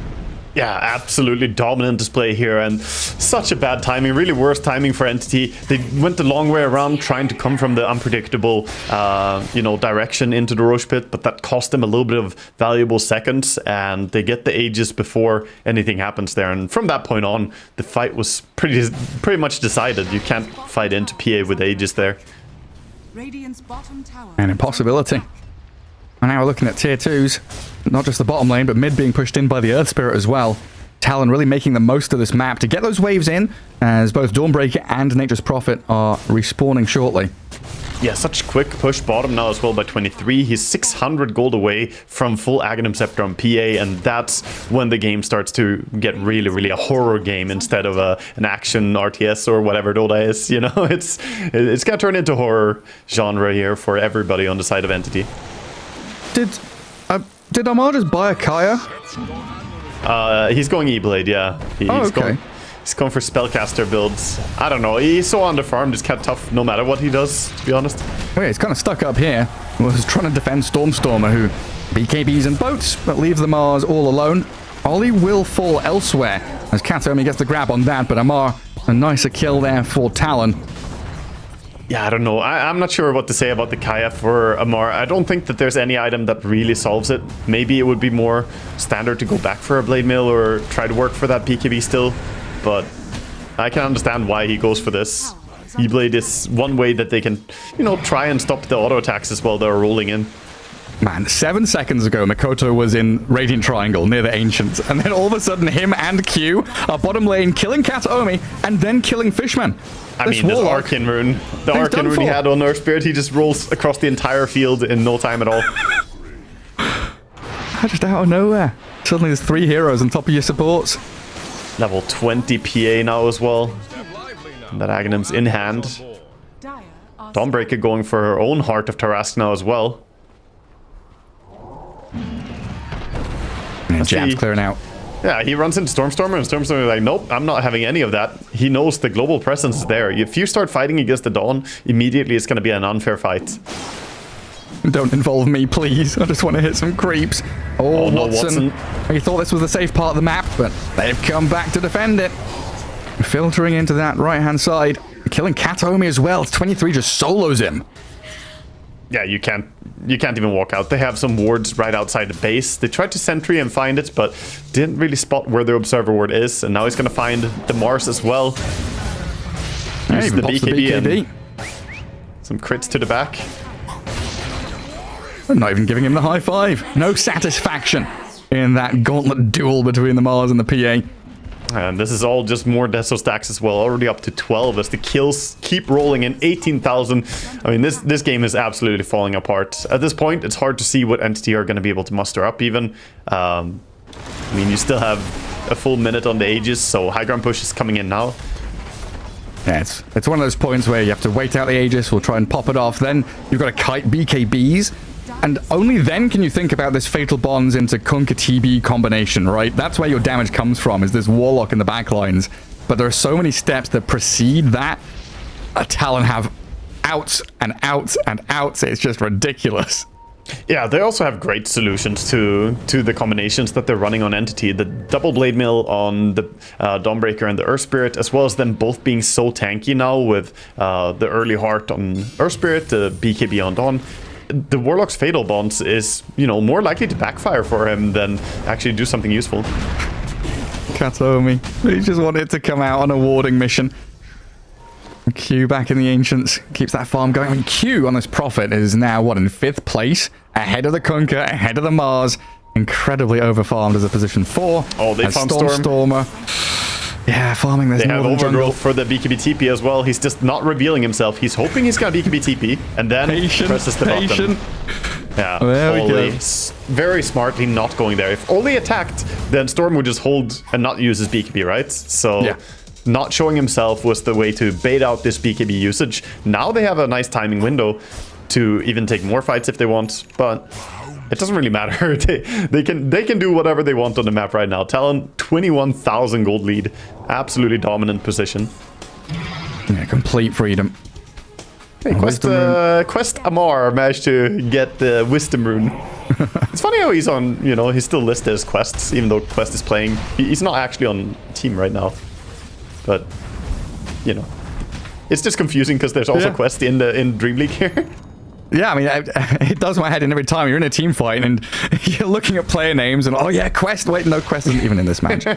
Yeah, absolutely dominant display here, and such a bad timing, really worst timing for Entity. They went the long way around trying to come from the unpredictable, direction into the Roche Pit, but that cost them a little bit of valuable seconds, and they get the Aegis before anything happens there. And from that point on, the fight was pretty much decided. You can't fight into PA with Aegis there. Radiant's bottom tower. An impossibility. And now we're looking at tier 2s. Not just the bottom lane, but mid being pushed in by the Earth Spirit as well. Talon really making the most of this map to get those waves in, as both Dawnbreaker and Nature's Prophet are respawning shortly. Yeah, such quick push bottom now as well by 23. He's 600 gold away from full Aghanim Scepter on PA, and that's when the game starts to get really, really a horror game instead of an action RTS or whatever Dota is. It's gonna turn into horror genre here for everybody on the side of Entity. Did Amar just buy a Kaya? He's going E-Blade, yeah. He's going for Spellcaster builds. I don't know. He's so underfarmed, it's kind of tough no matter what he does, to be honest. Wait, he's kind of stuck up here. Was trying to defend Stormstormer, who BKBs and boats, but leaves the Mars all alone. Ollie will fall elsewhere, as Katomi gets the grab on that, but Amar, a nicer kill there for Talon. Yeah, I don't know. I'm not sure what to say about the Kaya for Amar. I don't think that there's any item that really solves it. Maybe it would be more standard to go back for a Blade Mail or try to work for that BKB still. But I can understand why he goes for this. E-Blade is one way that they can, try and stop the auto attacks as well that are rolling in. Man, 7 seconds ago, Mikoto was in Radiant Triangle near the Ancients, and then all of a sudden him and Q are bottom lane killing Kataomi and then killing Fishman. This Arcane Rune. The Arcane Rune he had on Earth Spirit, he just rolls across the entire field in no time at all. Just out of nowhere. Suddenly there's 3 heroes on top of your supports. Level 20 PA now as well. And that Aghanim's in hand. Dawnbreaker going for her own Heart of Tarask now as well. And Jab's clearing out. Yeah, he runs into Stormstormer, and Stormstormer is like, nope, I'm not having any of that. He knows the global presence is there. If you start fighting against the Dawn, immediately it's going to be an unfair fight. Don't involve me, please. I just want to hit some creeps. Oh, no, Watson. He thought this was a safe part of the map, but they've come back to defend it. Filtering into that right-hand side. Killing Kataomi as well. 23 just solos him. Yeah, you can't even walk out. They have some wards right outside the base. They tried to sentry and find it, but didn't really spot where their observer ward is. And now he's going to find the Mars as well. Yeah, even pops the BKB. And some crits to the back. I'm not even giving him the high five. No satisfaction in that gauntlet duel between the Mars and the PA. And this is all just more Deso stacks as well, already up to 12 as the kills keep rolling in. 18,000. I mean, this game is absolutely falling apart. At this point, it's hard to see what entity are going to be able to muster up even. I mean, you still have a full minute on the Aegis, so high ground push is coming in now. Yeah, it's one of those points where you have to wait out the Aegis, we'll try and pop it off, then you've got to kite BKBs, and only then can you think about this Fatal Bonds into Kunkka TB combination, right? That's where your damage comes from, is this Warlock in the backlines. But there are so many steps that precede that. Talon have outs and outs and outs. It's just ridiculous. Yeah, they also have great solutions to the combinations that they're running on Entity. The double Blade Mill on the Dawnbreaker and the Earth Spirit, as well as them both being so tanky now with the early Heart on Earth Spirit, the BKB on Dawn. The Warlock's Fatal Bonds is, you know, more likely to backfire for him than actually do something useful. Kataomi, he just wanted to come out on a warding mission. Q back in the Ancients, keeps that farm going. I mean, Q on this Prophet is now, what, in 5th place? Ahead of the Kunkka, ahead of the Mars. Incredibly overfarmed as a position 4. Oh, they found Stormer. Yeah, farming this. They have overgrowth for the BKB TP as well. He's just not revealing himself. He's hoping he's got BKB TP, and then presses the button. Yeah, there we go. Very smartly not going there. If Oli attacked, then Storm would just hold and not use his BKB, right? So yeah. Not showing himself was the way to bait out this BKB usage. Now they have a nice timing window to even take more fights if they want, but it doesn't really matter. they can do whatever they want on the map right now. Talon, 21,000 gold lead. Absolutely dominant position. Yeah, complete freedom. Hey, Quest Amar managed to get the Wisdom Rune. It's funny how he's on, you know, he's still listed as Quests, even though Quest is playing. He's not actually on team right now. But, you know, it's just confusing because there's also Quest in DreamLeague here. Yeah, I mean, it does my head in every time you're in a team fight and you're looking at player names and, oh yeah, Quest. Wait, no, Quest isn't even in this match.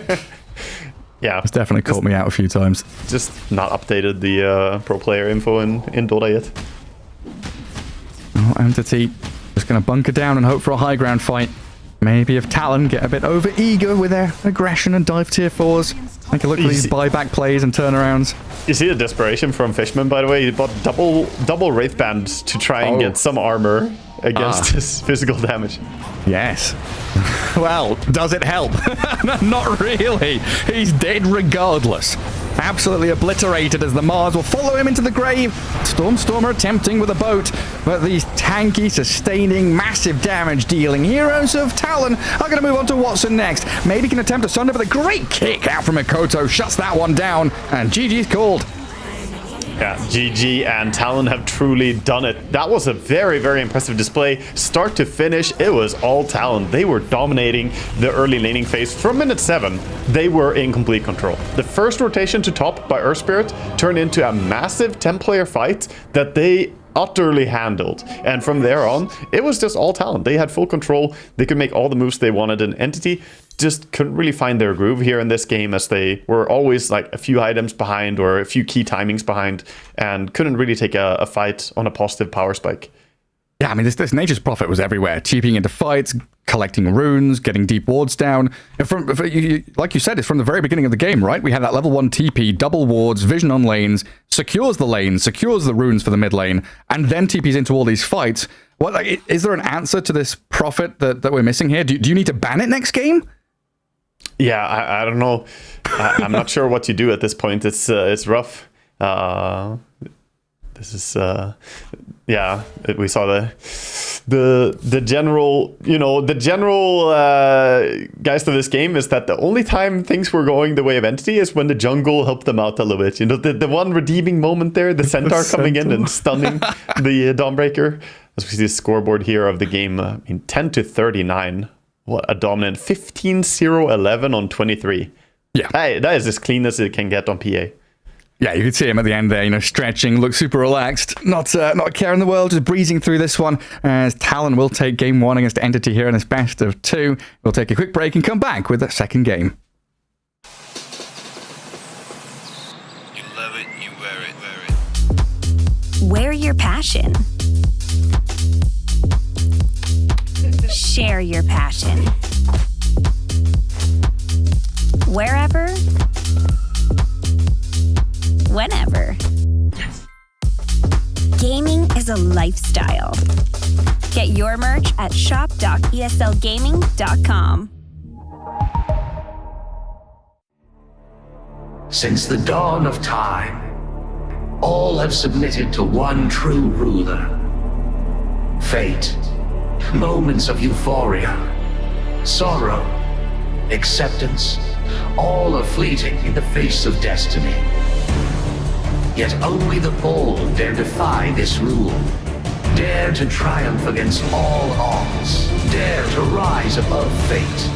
Yeah. It's definitely caught me out a few times. Just not updated the pro player info in Dota yet. Oh, Entity just going to bunker down and hope for a high ground fight. Maybe if Talon get a bit over eager with their aggression and dive tier 4s. Make a look for these buyback plays and turnarounds. You see the desperation from Fishman, by the way. He bought double Wraith Band to try and get some armor against his physical damage. Yes. Well, does it help? Not really. He's dead regardless. Absolutely obliterated as the Mars will follow him into the grave. Stormstormer attempting with a boat, but these tanky, sustaining, massive damage dealing heroes of Talon are going to move on to Watson next. Maybe can attempt a Sunder, but a great kick out from Mikoto shuts that one down, and GG's called. Yeah, GG and Talon have truly done it. That was a very, very impressive display. Start to finish, it was all Talon. They were dominating the early laning phase. From minute 7, they were in complete control. The first rotation to top by Earth Spirit turned into a massive 10-player fight that they utterly handled. And from there on, it was just all Talon. They had full control. They could make all the moves they wanted. And Entity just couldn't really find their groove here in this game, as they were always like a few items behind or a few key timings behind and couldn't really take a fight on a positive power spike. Yeah, I mean, this Nature's Prophet was everywhere. TPing into fights, collecting runes, getting deep wards down. Like you said, it's from the very beginning of the game, right? We had that level 1 TP, double wards, vision on lanes, secures the lane, secures the runes for the mid lane, and then TPs into all these fights. What, like, is there an answer to this Prophet that we're missing here? Do you need to ban it next game? Yeah, I don't know. I'm not sure what you do at this point. It's rough. This is yeah, we saw the general, the general guys to this game is that the only time things were going the way of Entity is when the jungle helped them out a little bit. The one redeeming moment there, the centaur coming in and stunning the Dawnbreaker. As we see the scoreboard here of the game, 10-39. What a dominant 15-0-11 on 23. Yeah, that is as clean as it can get on PA. Yeah, you could see him at the end there, stretching, look super relaxed, not a care in the world, just breezing through this one. As Talon will take game 1 against Entity here in this best of 2. We'll take a quick break and come back with that second game. You love it, you wear it. Wear your passion. Share your passion. Wherever, whenever. Gaming is a lifestyle. Get your merch at shop.eslgaming.com. Since the dawn of time, all have submitted to one true ruler. Fate. Moments of euphoria, sorrow, acceptance, all are fleeting in the face of destiny. Yet only the bold dare defy this rule. Dare to triumph against all odds. Dare to rise above fate.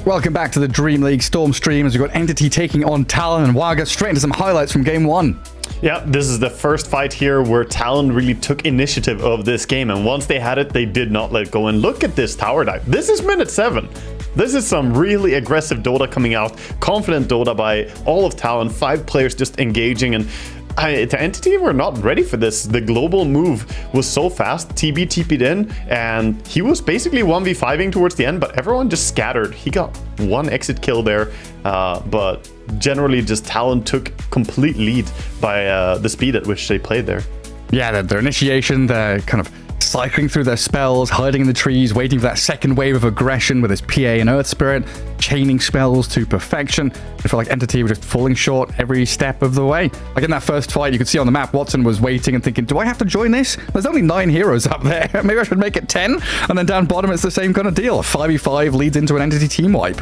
Welcome back to the Dream League Storm stream as we've got Entity taking on Talon and Waga. Straight into some highlights from game 1. Yeah, this is the first fight here where Talon really took initiative of this game, and once they had it, they did not let go. And look at this tower dive. This is minute 7. This is some really aggressive Dota coming out. Confident Dota by all of Talon. 5 players just engaging, and the Entity were not ready for this. The global move was so fast. TB TP'd in, and he was basically 1v5ing towards the end, but everyone just scattered. He got 1 exit kill there, but generally just Talon took complete lead by the speed at which they played there. Yeah, their initiation, they're kind of cycling through their spells, hiding in the trees, waiting for that second wave of aggression with his PA and Earth Spirit, chaining spells to perfection. I feel like Entity were just falling short every step of the way. Like in that first fight, you could see on the map, Watson was waiting and thinking, do I have to join this? There's only 9 heroes up there. Maybe I should make it 10? And then down bottom, it's the same kind of deal. A 5v5 leads into an Entity team wipe.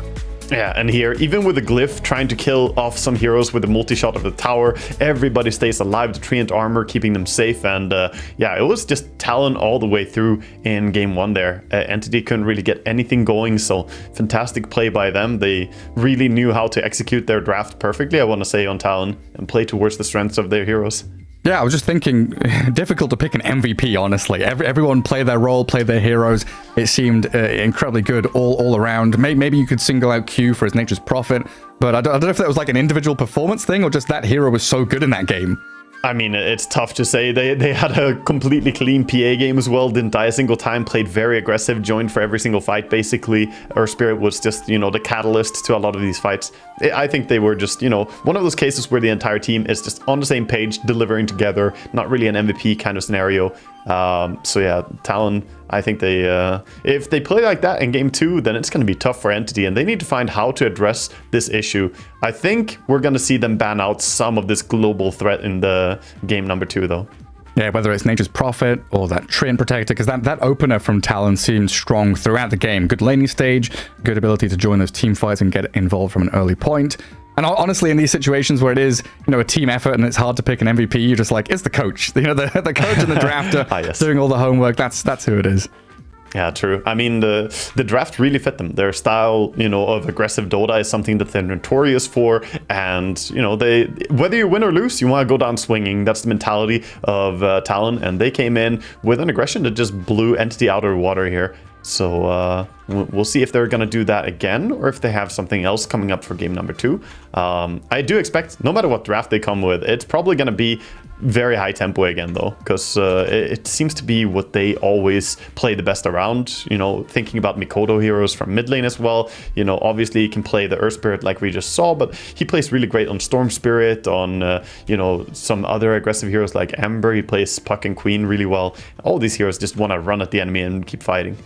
Yeah, and here, even with the glyph trying to kill off some heroes with the multi-shot of the tower, everybody stays alive, the Treant armor keeping them safe, and yeah, it was just Talon all the way through in game 1 there. Entity couldn't really get anything going, so fantastic play by them. They really knew how to execute their draft perfectly, I want to say, on Talon, and play towards the strengths of their heroes. Yeah, I was just thinking, difficult to pick an MVP, honestly. Everyone played their role, played their heroes. It seemed incredibly good all around. Maybe you could single out Q for his Nature's Prophet, but I don't know if that was like an individual performance thing or just that hero was so good in that game. I mean, it's tough to say. They had a completely clean PA game as well, didn't die a single time, played very aggressive, joined for every single fight, basically. Earth Spirit was just, you know, the catalyst to a lot of these fights. I think they were just, you know, one of those cases where the entire team is just on the same page, delivering together, not really an MVP kind of scenario. So yeah, Talon, I think they, if they play like that in game 2, then it's going to be tough for Entity, and they need to find how to address this issue. I think we're going to see them ban out some of this global threat in the game number 2, though. Yeah, whether it's Nature's Prophet or that Treant Protector, because that opener from Talon seemed strong throughout the game. Good laning stage, good ability to join those team fights and get involved from an early point. And honestly, in these situations where it is, you know, a team effort and it's hard to pick an MVP, you're just like, it's the coach. You know, the coach and the drafter yes. doing all the homework. That's who it is. Yeah, true. I mean, the draft really fit them. Their style, you know, of aggressive Dota is something that they're notorious for. And, you know, they, whether you win or lose, you want to go down swinging. That's the mentality of Talon. And they came in with an aggression that just blew Entity out of the water here. So we'll see if they're going to do that again or if they have something else coming up for game number 2. I do expect, no matter what draft they come with, it's probably going to be very high tempo again, though, because it seems to be what they always play the best around. You know, thinking about Mikoto heroes from mid lane as well. You know, obviously he can play the Earth Spirit like we just saw, but he plays really great on Storm Spirit, on, you know, some other aggressive heroes like Ember. He plays Puck and Queen really well. All these heroes just want to run at the enemy and keep fighting.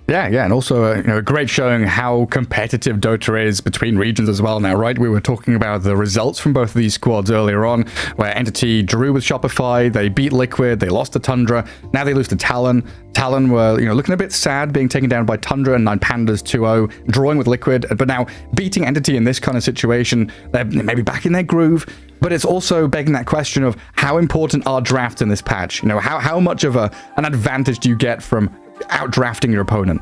Yeah, and also you know, a great showing how competitive Dota is between regions as well now, right? We were talking about the results from both of these squads earlier on, where Entity drew with Shopify, they beat Liquid, they lost to Tundra, now they lose to Talon. Talon were, you know, looking a bit sad, being taken down by Tundra and 9 Pandas 2-0, drawing with Liquid, but now beating Entity in this kind of situation, they're maybe back in their groove. But it's also begging that question of how important are drafts in this patch? You know, how much of an advantage do you get from outdrafting your opponent?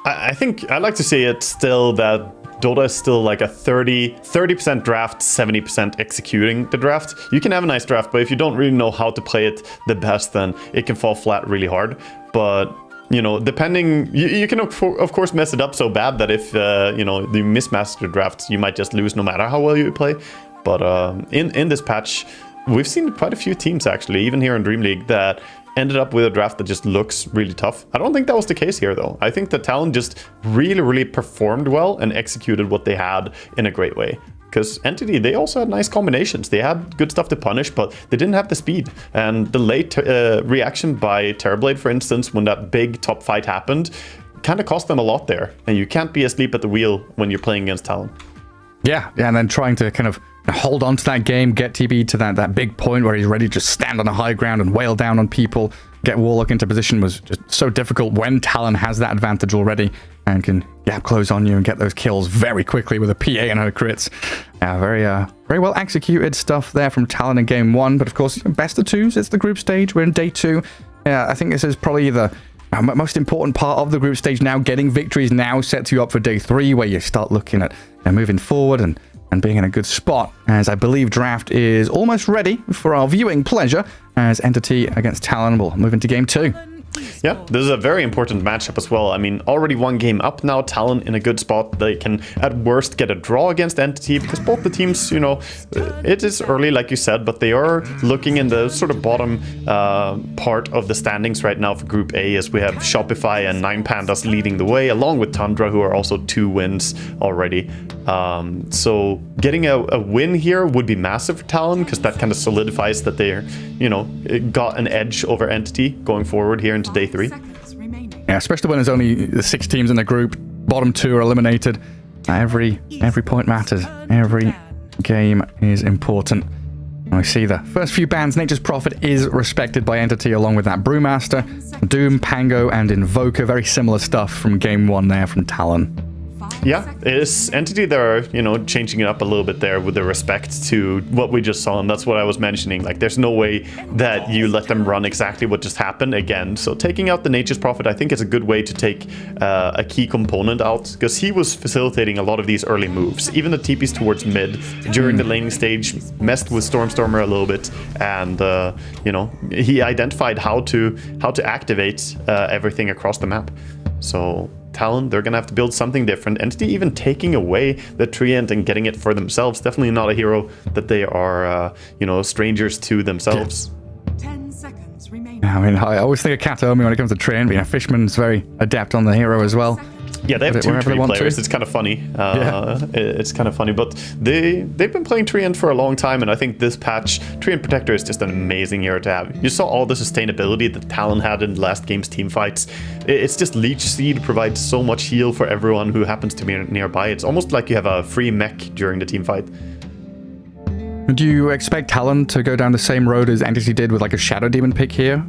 I think I like to say it's still that Dota is still like a 30% draft, 70% executing the draft. You can have a nice draft, but if you don't really know how to play it the best, then it can fall flat really hard. But you know, depending, you can of course mess it up so bad that if you know, you mismatch the drafts, you might just lose no matter how well you play. But in this patch, we've seen quite a few teams actually, even here in DreamLeague, that ended up with a draft that just looks really tough. I don't think that was the case here, though. I think that Talon just really performed well and executed what they had in a great way. Because Entity, they also had nice combinations. They had good stuff to punish, but they didn't have the speed. And the late reaction by Terrorblade, for instance, when that big top fight happened, kind of cost them a lot there. And you can't be asleep at the wheel when you're playing against Talon. Yeah, and then trying to kind of hold on to that game, get TB to that big point where he's ready to just stand on the high ground and wail down on people, get Warlock into position was just so difficult when Talon has that advantage already and can close on you and get those kills very quickly with a PA and her crits. Very well executed stuff there from Talon in game 1, but of course, best of 2s, it's the group stage, we're in day 2. Yeah, I think this is probably the most important part of the group stage now. Getting victories now sets you up for day 3, where you start looking at moving forward and being in a good spot, as I believe draft is almost ready for our viewing pleasure, as Entity against Talon will move into game 2. Yeah, this is a very important matchup as well. I mean, already one game up now, Talon in a good spot. They can, at worst, get a draw against Entity, because both the teams, you know, it is early, like you said, but they are looking in the sort of bottom part of the standings right now for Group A, as we have Shopify and 9pandas leading the way, along with Tundra, who are also 2 wins already. So getting a win here would be massive for Talon, because that kind of solidifies that they're, you know, got an edge over Entity going forward here into day 3. Yeah, especially when there's only the 6 teams in the group. Bottom 2 are eliminated. Every point matters. Every game is important. I see the first few bans. Nature's Prophet is respected by Entity, along with that Brewmaster, Doom, Pango, and Invoker. Very similar stuff from game 1 there from Talon. Yeah, it's Entity, they're, you know, changing it up a little bit there with the respect to what we just saw, and that's what I was mentioning. Like, there's no way that you let them run exactly what just happened again. So taking out the Nature's Prophet, I think, is a good way to take a key component out, because he was facilitating a lot of these early moves. Even the TPs towards mid during the laning stage messed with Stormstormer a little bit, and you know, he identified how to activate everything across the map. So Talon, they're gonna have to build something different. Entity even taking away the Treant and getting it for themselves. Definitely not a hero that they are, you know, strangers to themselves. 10 seconds remaining. I mean, I always think of Kataomi when it comes to Treant. You know, Fishman's very adept on the hero as well. Yeah, they have 2 tree players. It's kind of funny. It's kind of funny, but they've been playing Treant for a long time, and I think this patch, Treant Protector is just an amazing hero to have. You saw all the sustainability that Talon had in last game's team fights. It's just Leech Seed provides so much heal for everyone who happens to be nearby. It's almost like you have a free mech during the team fight. Do you expect Talon to go down the same road as Entity did with like a Shadow Demon pick here?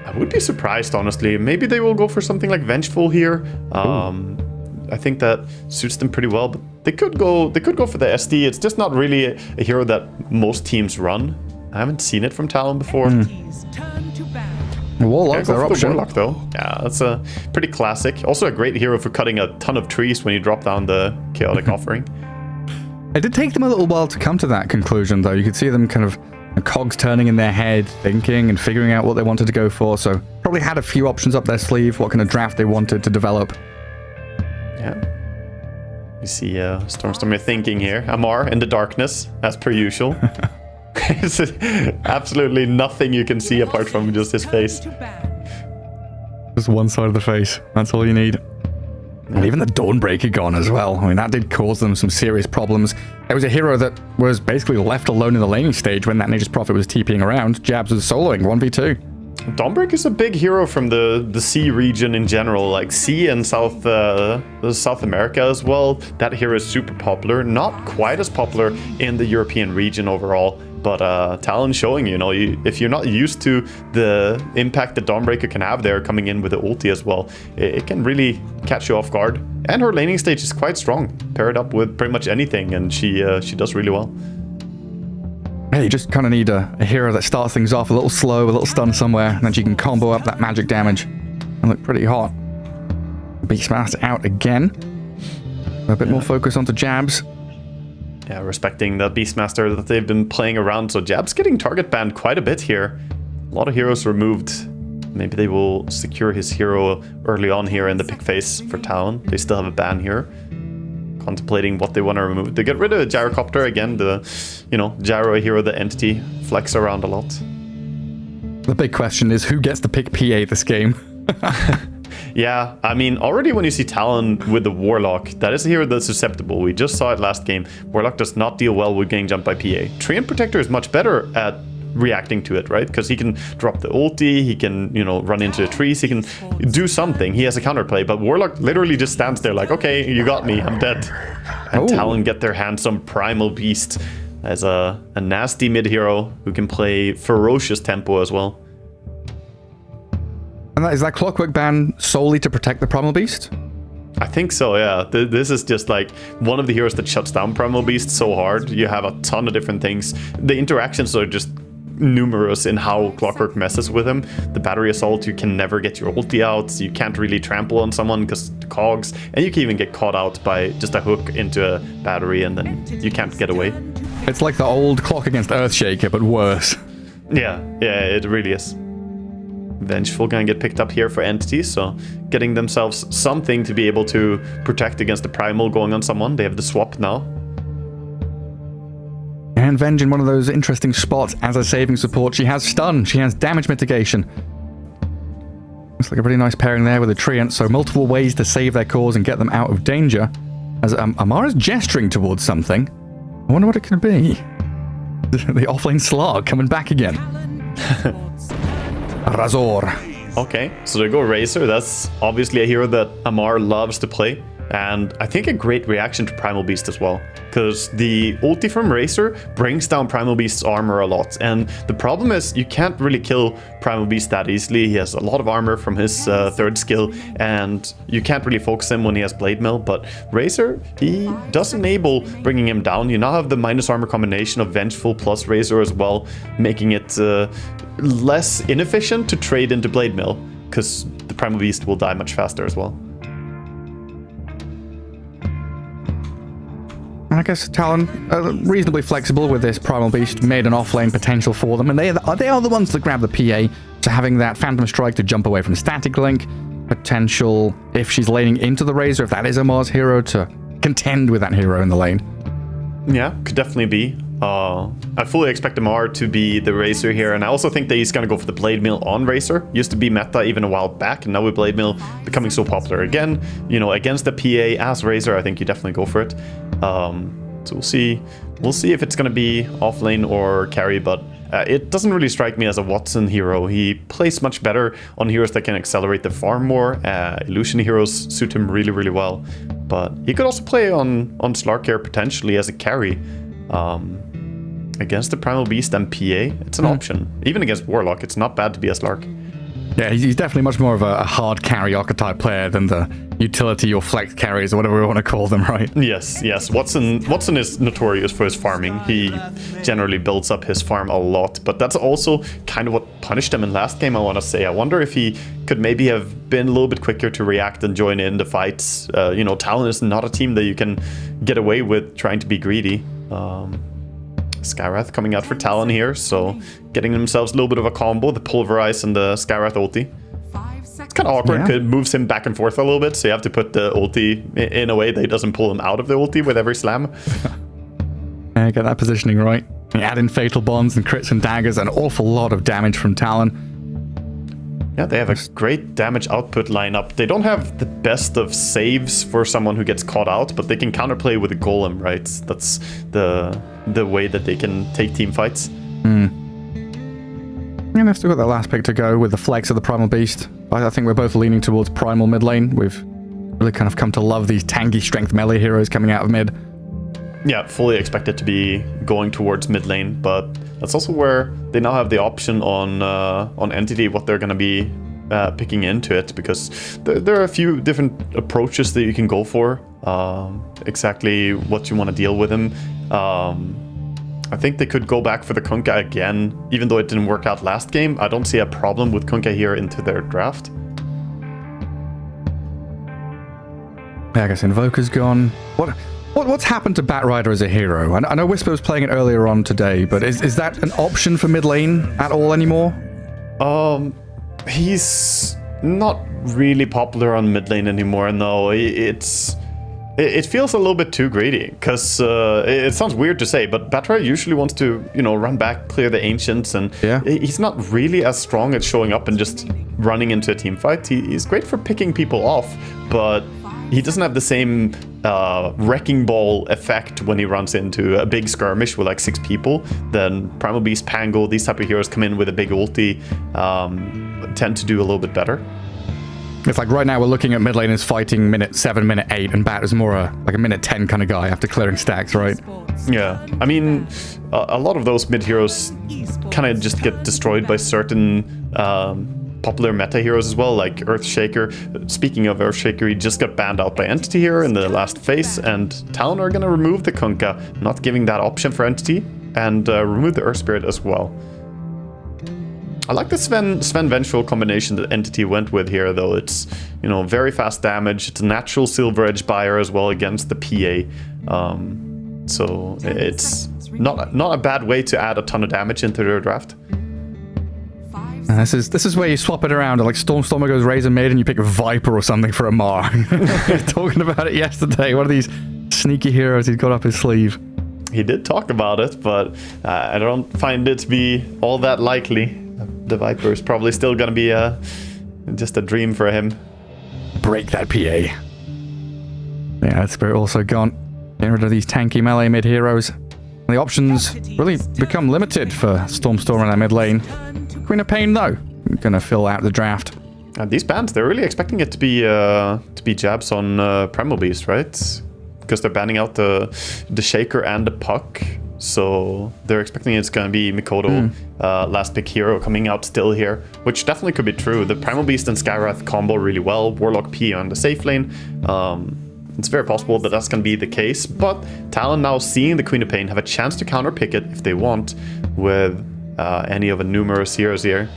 I would be surprised, honestly. Maybe they will go for something like Vengeful here. I think that suits them pretty well, but they could go for the SD. It's just not really a hero that most teams run. I haven't seen it from Talon before. Warlock's their option. Warlock, though. Yeah, that's a pretty classic. Also a great hero for cutting a ton of trees when you drop down the Chaotic Offering. It did take them a little while to come to that conclusion, though. You could see them kind of cogs turning in their head, thinking and figuring out what they wanted to go for. So probably had a few options up their sleeve, what kind of draft they wanted to develop. Yeah. You see Stormstormer thinking here. Amar in the darkness, as per usual. It's absolutely nothing you can see apart from just his face. Just one side of the face. That's all you need. And even the Dawnbreaker gone as well. I mean, that did cause them some serious problems. There was a hero that was basically left alone in the laning stage when that Nature's Prophet was TPing around. Jabs was soloing 1v2. Dawnbreaker is a big hero from the sea region in general, like sea and South America as well. That hero is super popular. Not quite as popular in the European region overall, but Talon showing, you know, if you're not used to the impact that Dawnbreaker can have there, coming in with the ulti as well, it can really catch you off guard. And her laning stage is quite strong. Pair it up with pretty much anything, and she does really well. Yeah, you just kind of need a hero that starts things off a little slow, a little stun somewhere, and then she can combo up that magic damage and look pretty hot. Beastmaster out again. A bit more focus onto Jabs. Yeah, respecting the Beastmaster that they've been playing around. So Jabs getting target banned quite a bit here. A lot of heroes removed. Maybe they will secure his hero early on here in the pick phase for Talon. They still have a ban here. Contemplating what they want to remove. They get rid of Gyrocopter again, the, you know, Gyro hero, the Entity flex around a lot. The big question is who gets to pick PA this game? Yeah, I mean, already when you see Talon with the Warlock, that is a hero that's susceptible. We just saw it last game. Warlock does not deal well with getting jumped by PA. Treant Protector is much better at reacting to it, right? Because he can drop the ulti, he can, you know, run into the trees, he can do something. He has a counterplay, but Warlock literally just stands there like, okay, you got me, I'm dead. And Talon get their hands on Primal Beast as a nasty mid hero who can play ferocious tempo as well. And is that Clockwork ban solely to protect the Primal Beast? I think so, yeah. This is just like one of the heroes that shuts down Primal Beast so hard. You have a ton of different things. The interactions are just numerous in how Clockwork messes with him. The battery assault, you can never get your ulti out, so you can't really trample on someone because the cogs, and you can even get caught out by just a hook into a battery and then you can't get away. It's like the old Clock against Earthshaker, but worse. Yeah, it really is. Vengeful gonna get picked up here for Entity, so getting themselves something to be able to protect against the Primal going on someone. They have the swap now. And Venge in one of those interesting spots as a saving support. She has stun, she has damage mitigation. Looks like a pretty nice pairing there with a Treant, so multiple ways to save their cause and get them out of danger. As Amara's gesturing towards something. I wonder what it could be. The offlane Slark coming back again. Razor. Okay, so they go Razor. That's obviously a hero that Amar loves to play. And I think a great reaction to Primal Beast as well. Because the ulti from Razor brings down Primal Beast's armor a lot. And the problem is you can't really kill Primal Beast that easily. He has a lot of armor from his third skill. And you can't really focus him when he has Blade Mail. But Razor, he does enable bringing him down. You now have the minus armor combination of Vengeful plus Razor as well. Making it less inefficient to trade into Blade Mail. Because the Primal Beast will die much faster as well. I guess Talon, reasonably flexible with this Primal Beast, made an offlane potential for them, and they are the ones that grab the PA, so having that Phantom Strike to jump away from Static Link, potential, if she's laning into the Razor, if that is Amar's hero, to contend with that hero in the lane. Yeah, could definitely be. I fully expect Amar to be the Razor here, and I also think that he's going to go for the Blade Mail on Razor. Used to be meta even a while back, and now with Blade Mail becoming so popular again, you know, against the PA as Razor, I think you definitely go for it. So we'll see if it's going to be offlane or carry, but it doesn't really strike me as a Watson hero. He plays much better on heroes that can accelerate the farm more. Illusion heroes suit him really, really well, but he could also play on Slark here potentially as a carry. Against the Primal Beast and PA, it's an option. Even against Warlock, it's not bad to be a Slark. Yeah, he's definitely much more of a hard carry archetype player than the utility or flex carries or whatever we want to call them, right? Yes. Watson is notorious for his farming. He generally builds up his farm a lot, but that's also kind of what punished him in last game, I want to say. I wonder if he could maybe have been a little bit quicker to react and join in the fights. Talon is not a team that you can get away with trying to be greedy. Skywrath coming out for Talon here, so getting themselves a little bit of a combo, the Pulverize and the Skywrath ulti. It's kind of awkward, because it moves him back and forth a little bit, so you have to put the ulti in a way that he doesn't pull him out of the ulti with every slam. Yeah, get that positioning right. You add in Fatal Bonds and crits and daggers, an awful lot of damage from Talon. Yeah, they have a great damage output lineup. They don't have the best of saves for someone who gets caught out, but they can counterplay with a golem, right? That's the way that they can take team fights. And they've still got that last pick to go with the flex of the Primal Beast. I think we're both leaning towards Primal mid lane. We've really kind of come to love these tanky strength melee heroes coming out of mid. Yeah, fully expect it to be going towards mid lane, but that's also where they now have the option on Entity what they're going to be picking into it, because there are a few different approaches that you can go for. Exactly what you want to deal with him. I think they could go back for the Kunkka again, even though it didn't work out last game. I don't see a problem with Kunkka here into their draft. Yeah, I guess Invoker's gone. What's happened to Batrider as a hero? I know Whisper was playing it earlier on today, but is that an option for mid lane at all anymore? He's not really popular on mid lane anymore. No, it feels a little bit too greedy, because it sounds weird to say, but Batrider usually wants to, run back, clear the Ancients, and he's not really as strong at showing up and just running into a team fight. He's great for picking people off, but he doesn't have the same wrecking ball effect when he runs into a big skirmish with like 6 people. Then Primal Beast, Pango, these type of heroes come in with a big ulti, tend to do a little bit better. It's like right now we're looking at mid laners fighting minute 7, minute 8, and Bat is more like a minute 10 kind of guy after clearing stacks, right? Yeah, I mean, a lot of those mid heroes kind of just get destroyed by certain popular meta heroes as well, like Earthshaker. Speaking of Earthshaker, he just got banned out by Entity here in the last phase, and Talon are going to remove the Kunkka, not giving that option for Entity, and remove the Earth Spirit as well. I like the Sven Vengeful combination that Entity went with here, though. It's, you know, very fast damage. It's a natural Silver Edge buyer as well against the PA. So it's not a bad way to add a ton of damage into their draft. This is where you swap it around. Like Stormer goes Razor Maiden, you pick a Viper or something for a Mar. Talking about it yesterday. One of these sneaky heroes he's got up his sleeve. He did talk about it, but I don't find it to be all that likely. The Viper is probably still going to be just a dream for him. Break that PA. Yeah, Spirit also gone. Getting rid of these tanky melee mid heroes. The options really become limited for Storm in that mid lane. Queen of Pain, though, gonna fill out the draft. These bans, they're really expecting it to be jabs on Primal Beast, right? Because they're banning out the Shaker and the Puck. So they're expecting it's gonna be Mikoto, last pick hero, coming out still here, which definitely could be true. The Primal Beast and Skywrath combo really well. Warlock P on the safe lane. It's very possible that that's going to be the case, but Talon now seeing the Queen of Pain have a chance to counterpick it if they want with any of the numerous heroes here.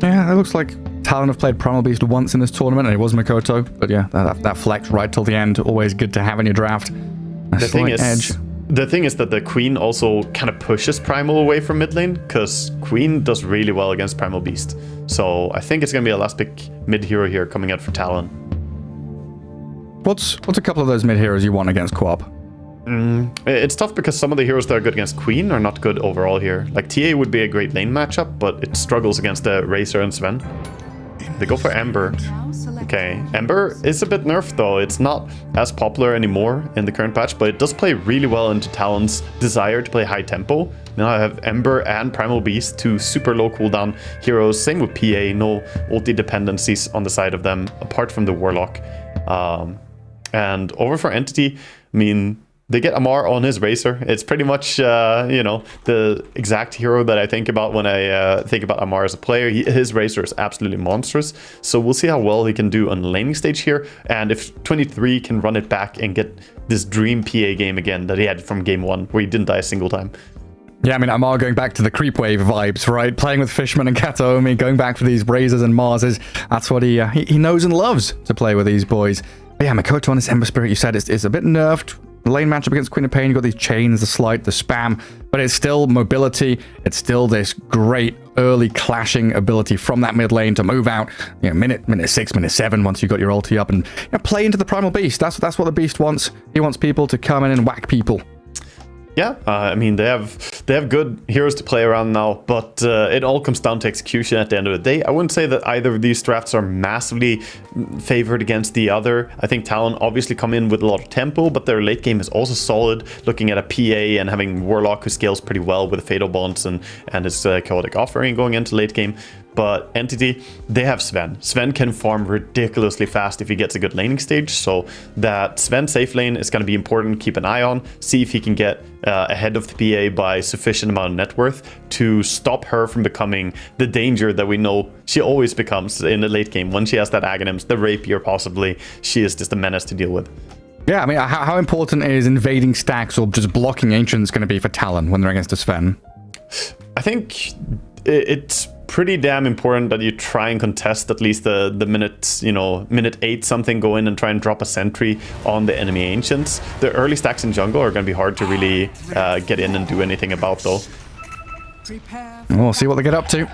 Yeah, it looks like Talon have played Primal Beast once in this tournament, and it was Mikoto, but yeah, that flex right till the end, always good to have in your draft. The thing is that the Queen also kind of pushes Primal away from mid lane, because Queen does really well against Primal Beast. So I think it's going to be a last pick mid hero here coming out for Talon. What's a couple of those mid heroes you want against Co-op? It's tough because some of the heroes that are good against Queen are not good overall here. Like TA would be a great lane matchup, but it struggles against the Razor and Sven. They go for Ember. Okay, Ember is a bit nerfed though. It's not as popular anymore in the current patch, but it does play really well into Talon's desire to play high tempo. Now I have Ember and Primal Beast, two super low cooldown heroes. Same with PA, no ulti dependencies on the side of them, apart from the Warlock. And over for Entity, I mean, they get Amar on his Razor. It's pretty much, you know, the exact hero that I think about when I think about Amar as a player. His Razor is absolutely monstrous. So we'll see how well he can do on the laning stage here. And if 23 can run it back and get this dream PA game again that he had from game 1, where he didn't die a single time. Yeah, I mean, Amar going back to the creep wave vibes, right? Playing with Fishman and Kataomi, going back for these Razors and Marses. That's what he knows and loves to play with these boys. But yeah, Mikoto on this Ember Spirit, you said, is a bit nerfed. Lane matchup against Queen of Pain, you've got these chains, the slight, the spam, but it's still mobility. It's still this great early clashing ability from that mid lane to move out, you know, minute 6, minute 7, once you've got your ulti up, and you know, play into the Primal Beast. That's what the Beast wants. He wants people to come in and whack people. Yeah, I mean, they have good heroes to play around now, but it all comes down to execution at the end of the day. I wouldn't say that either of these drafts are massively favored against the other. I think Talon obviously come in with a lot of tempo, but their late game is also solid, looking at a PA and having Warlock who scales pretty well with Fatal Bonds and his Chaotic Offering going into late game. But Entity, they have Sven. Sven can farm ridiculously fast if he gets a good laning stage, so that Sven safe lane is going to be important. Keep an eye on, see if he can get ahead of the PA by sufficient amount of net worth to stop her from becoming the danger that we know she always becomes in the late game. When she has that Aghanims, the Rapier possibly, she is just a menace to deal with. Yeah, I mean, how important is invading stacks or just blocking Ancients going to be for Talon when they're against a Sven? I think it's pretty damn important that you try and contest at least the minute 8 something, go in and try and drop a sentry on the enemy Ancients. The early stacks in jungle are going to be hard to really get in and do anything about though. We'll see what they get up to.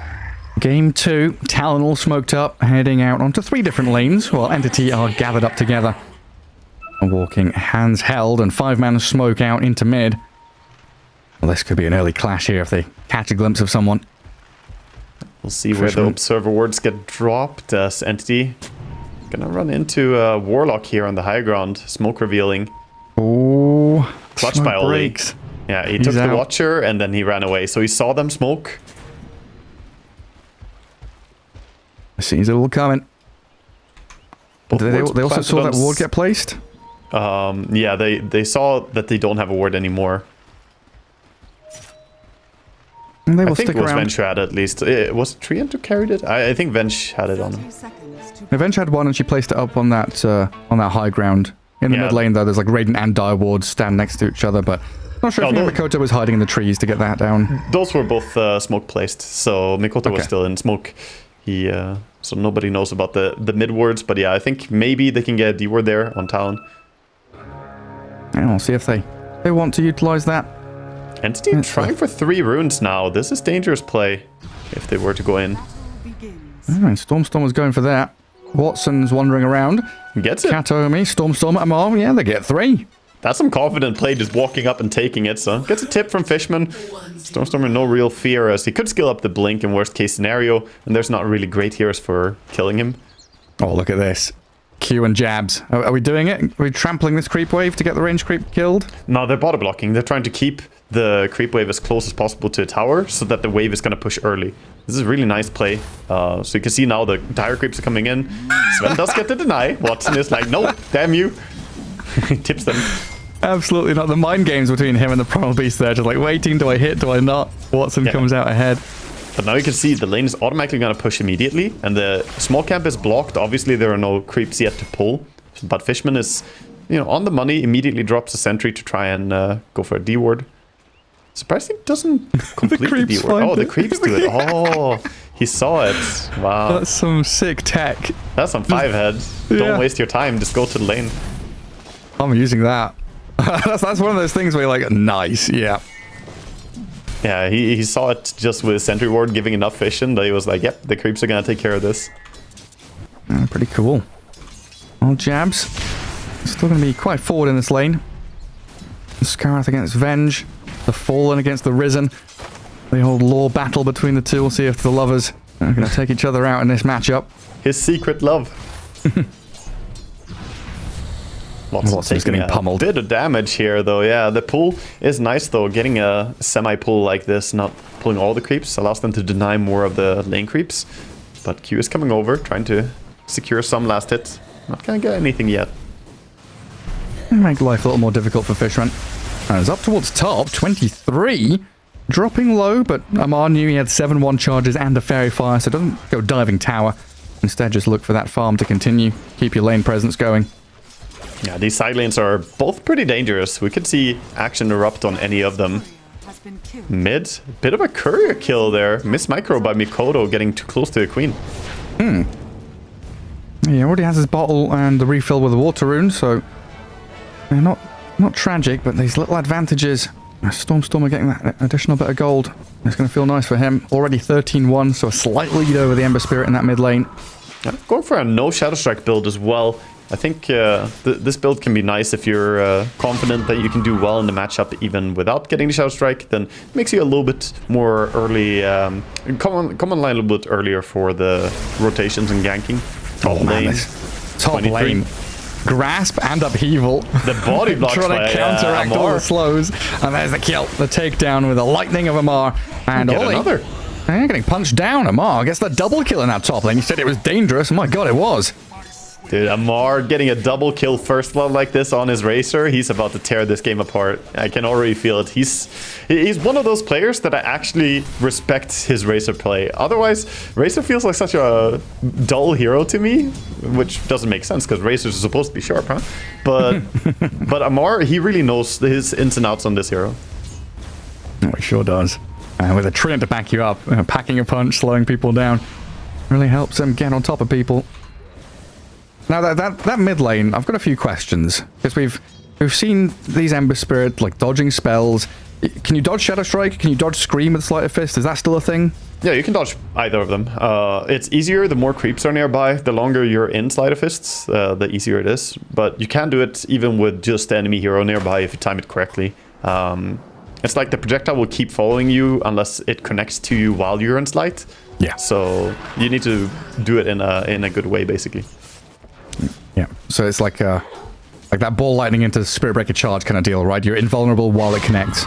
Game 2, Talon all smoked up, heading out onto 3 different lanes, while Entity are gathered up together. Walking hands held and 5-man smoke out into mid. Well, this could be an early clash here if they catch a glimpse of someone. We'll see where the observer wards get dropped as Entity. Gonna run into Warlock here on the high ground. Smoke revealing. Oh, clutch by Oli. breaks. Yeah, he took the Watcher and then he ran away. So he saw them smoke. I see he's all coming. They also saw that ward get placed? Yeah, they saw that they don't have a ward anymore. And I think it was Vench who had it at least. Was it Treant who carried it? I think Vench had it on him. Vench had one and she placed it up on that high ground. In the mid lane though, there's like Radiant and Dire wards stand next to each other, but Not sure if Mikoto was hiding in the trees to get that down. Those were both smoke placed, so Mikoto was still in smoke. He so nobody knows about the mid wards, but yeah, I think maybe they can get a D ward there on Talon. And we'll see if they want to utilize that. Entity trying for 3 runes now. This is dangerous play if they were to go in. Alright, Stormstorm was going for that. Watson's wandering around. Gets it. Katomi, Stormstorm, Amar. Yeah, they get 3. That's some confident play, just walking up and taking it. So gets a tip from Fishman. Stormstorm in no real fear, as he could skill up the blink in worst case scenario, and there's not really great heroes for killing him. Oh, look at this. Q and jabs. Are we doing it? Are we trampling this creep wave to get the range creep killed? No, they're bottom blocking. They're trying to keep the creep wave as close as possible to a tower so that the wave is going to push early. This is a really nice play. So you can see now the dire creeps are coming in. Sven does get the deny. Watson is like, nope, damn you. He tips them. Absolutely not. The mind games between him and the Primal Beast there, just like waiting, do I hit, do I not? Watson comes out ahead. But now you can see the lane is automatically going to push immediately, and the small camp is blocked. Obviously, there are no creeps yet to pull, but Fishman is, on the money, immediately drops a sentry to try and go for a D ward. Surprisingly, doesn't complete the D ward. Oh, the creeps do it. Oh, he saw it. Wow. That's some sick tech. That's some 5-head. Don't waste your time. Just go to the lane. I'm using that. that's one of those things where you're like, nice, yeah. Yeah, he saw it just with Sentry Ward giving enough vision that he was like, yep, the creeps are going to take care of this. Pretty cool. All jabs. Still going to be quite forward in this lane. Scarth against Venge. The Fallen against the Risen. The old law battle between the two. We'll see if the lovers are going to take each other out in this matchup. His secret love. Watson's getting pummeled. Bit of damage here, though. Yeah, the pull is nice, though. Getting a semi-pull like this, not pulling all the creeps, allows them to deny more of the lane creeps. But Q is coming over, trying to secure some last hits. Not gonna get anything yet. Make life a little more difficult for Fishman. And it's up towards top, 23. Dropping low, but Amar knew he had 7-1 charges and a Fairy Fire, so doesn't go diving tower. Instead, just look for that farm to continue. Keep your lane presence going. Yeah, these side lanes are both pretty dangerous. We could see action erupt on any of them. Mid, bit of a courier kill there. Miss micro by Mikoto, getting too close to the queen. He already has his bottle and the refill with the water rune, so they're not tragic, but these little advantages. Storm are getting that additional bit of gold. It's going to feel nice for him. Already 13-1, so a slight lead over the Ember Spirit in that mid lane. Yeah, going for a no Shadow Strike build as well. I think this build can be nice if you're confident that you can do well in the matchup even without getting the Shadow Strike. Then it makes you a little bit more early, come online a little bit earlier for the rotations and ganking. Top lane. Top lane. Grasp and upheaval. The body block trying to counteract all the slows. And there's the kill. The takedown with the lightning of Amar. And Ollie. Another. Getting punched down. Amar gets the double kill in that top lane. You said it was dangerous. Oh my god, it was. Dude, Amar getting a double kill first blood like this on his Racer, he's about to tear this game apart. I can already feel it. He's one of those players that I actually respect his Racer play. Otherwise, Racer feels like such a dull hero to me, which doesn't make sense because Racers are supposed to be sharp, huh? But but Amar, he really knows his ins and outs on this hero. Oh, he sure does. With a trillion to back you up, packing a punch, slowing people down, really helps him get on top of people. Now that mid lane, I've got a few questions because we've seen these Ember Spirit like dodging spells. Can you dodge Shadow Strike? Can you dodge Scream with Sleight of Fist? Is that still a thing? Yeah, you can dodge either of them. It's easier the more creeps are nearby. The longer you're in Sleight of Fists, the easier it is. But you can do it even with just the enemy hero nearby if you time it correctly. It's like the projectile will keep following you unless it connects to you while you're in Sleight. Yeah. So you need to do it in a good way, basically. Yeah, so it's like that ball lightning into Spirit Breaker charge kind of deal, right? You're invulnerable while it connects.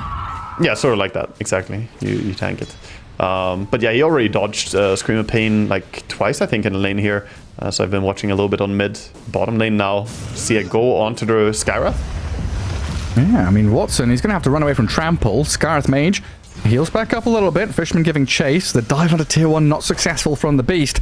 Yeah, sort of like that, exactly. You tank it. But yeah, he already dodged Scream of Pain like twice, I think, in the lane here. So I've been watching a little bit on mid. Bottom lane now. See it go onto the Skyrath. Yeah, I mean, Watson, he's going to have to run away from Trample. Skyrath Mage heals back up a little bit. Fishman giving chase. The dive onto tier 1 not successful from the Beast.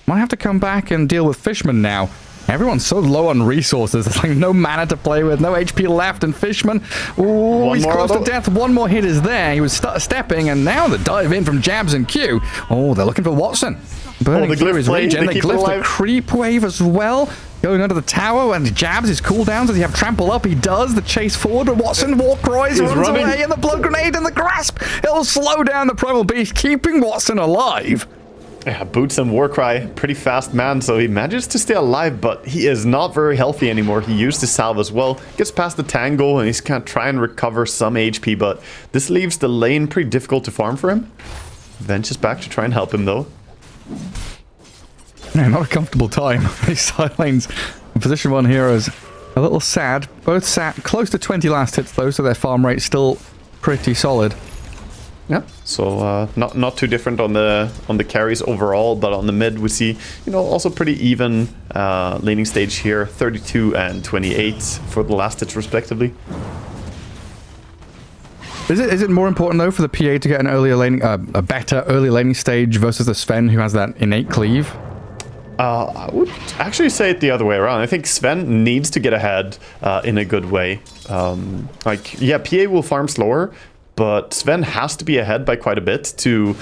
Might have to come back and deal with Fishman now. Everyone's so low on resources. There's like no mana to play with, no HP left, and Fishman, ooh, he's close to death. One more hit is there. He was stepping, and now the dive in from Jabs and Q. Oh, they're looking for Watson. Burning through his regen. They glyph the creep wave as well. Going under the tower, and Jabs his cooldowns. Does he have trample up? He does. The chase forward, but Watson Warcries runs away, and the blood grenade and the grasp. It'll slow down the primal beast, keeping Watson alive. Yeah, Boots and Warcry, pretty fast man, so he manages to stay alive, but he is not very healthy anymore. He used his salve as well, gets past the Tangle, and he's gonna try and recover some HP, but this leaves the lane pretty difficult to farm for him. Venge is back to try and help him, though. Yeah, not a comfortable time. These side lanes in position 1 heroes a little sad. Both sat close to 20 last hits, though, so their farm rate's still pretty solid. Yeah, so not too different on the carries overall, but on the mid we see, you know, also pretty even laning stage here, 32 and 28 for the last hits respectively. Is it more important though for the PA to get an earlier laning, a better early laning stage versus the Sven who has that innate cleave? I would actually say it the other way around. I think Sven needs to get ahead in a good way. Like, yeah, PA will farm slower, but Sven has to be ahead by quite a bit to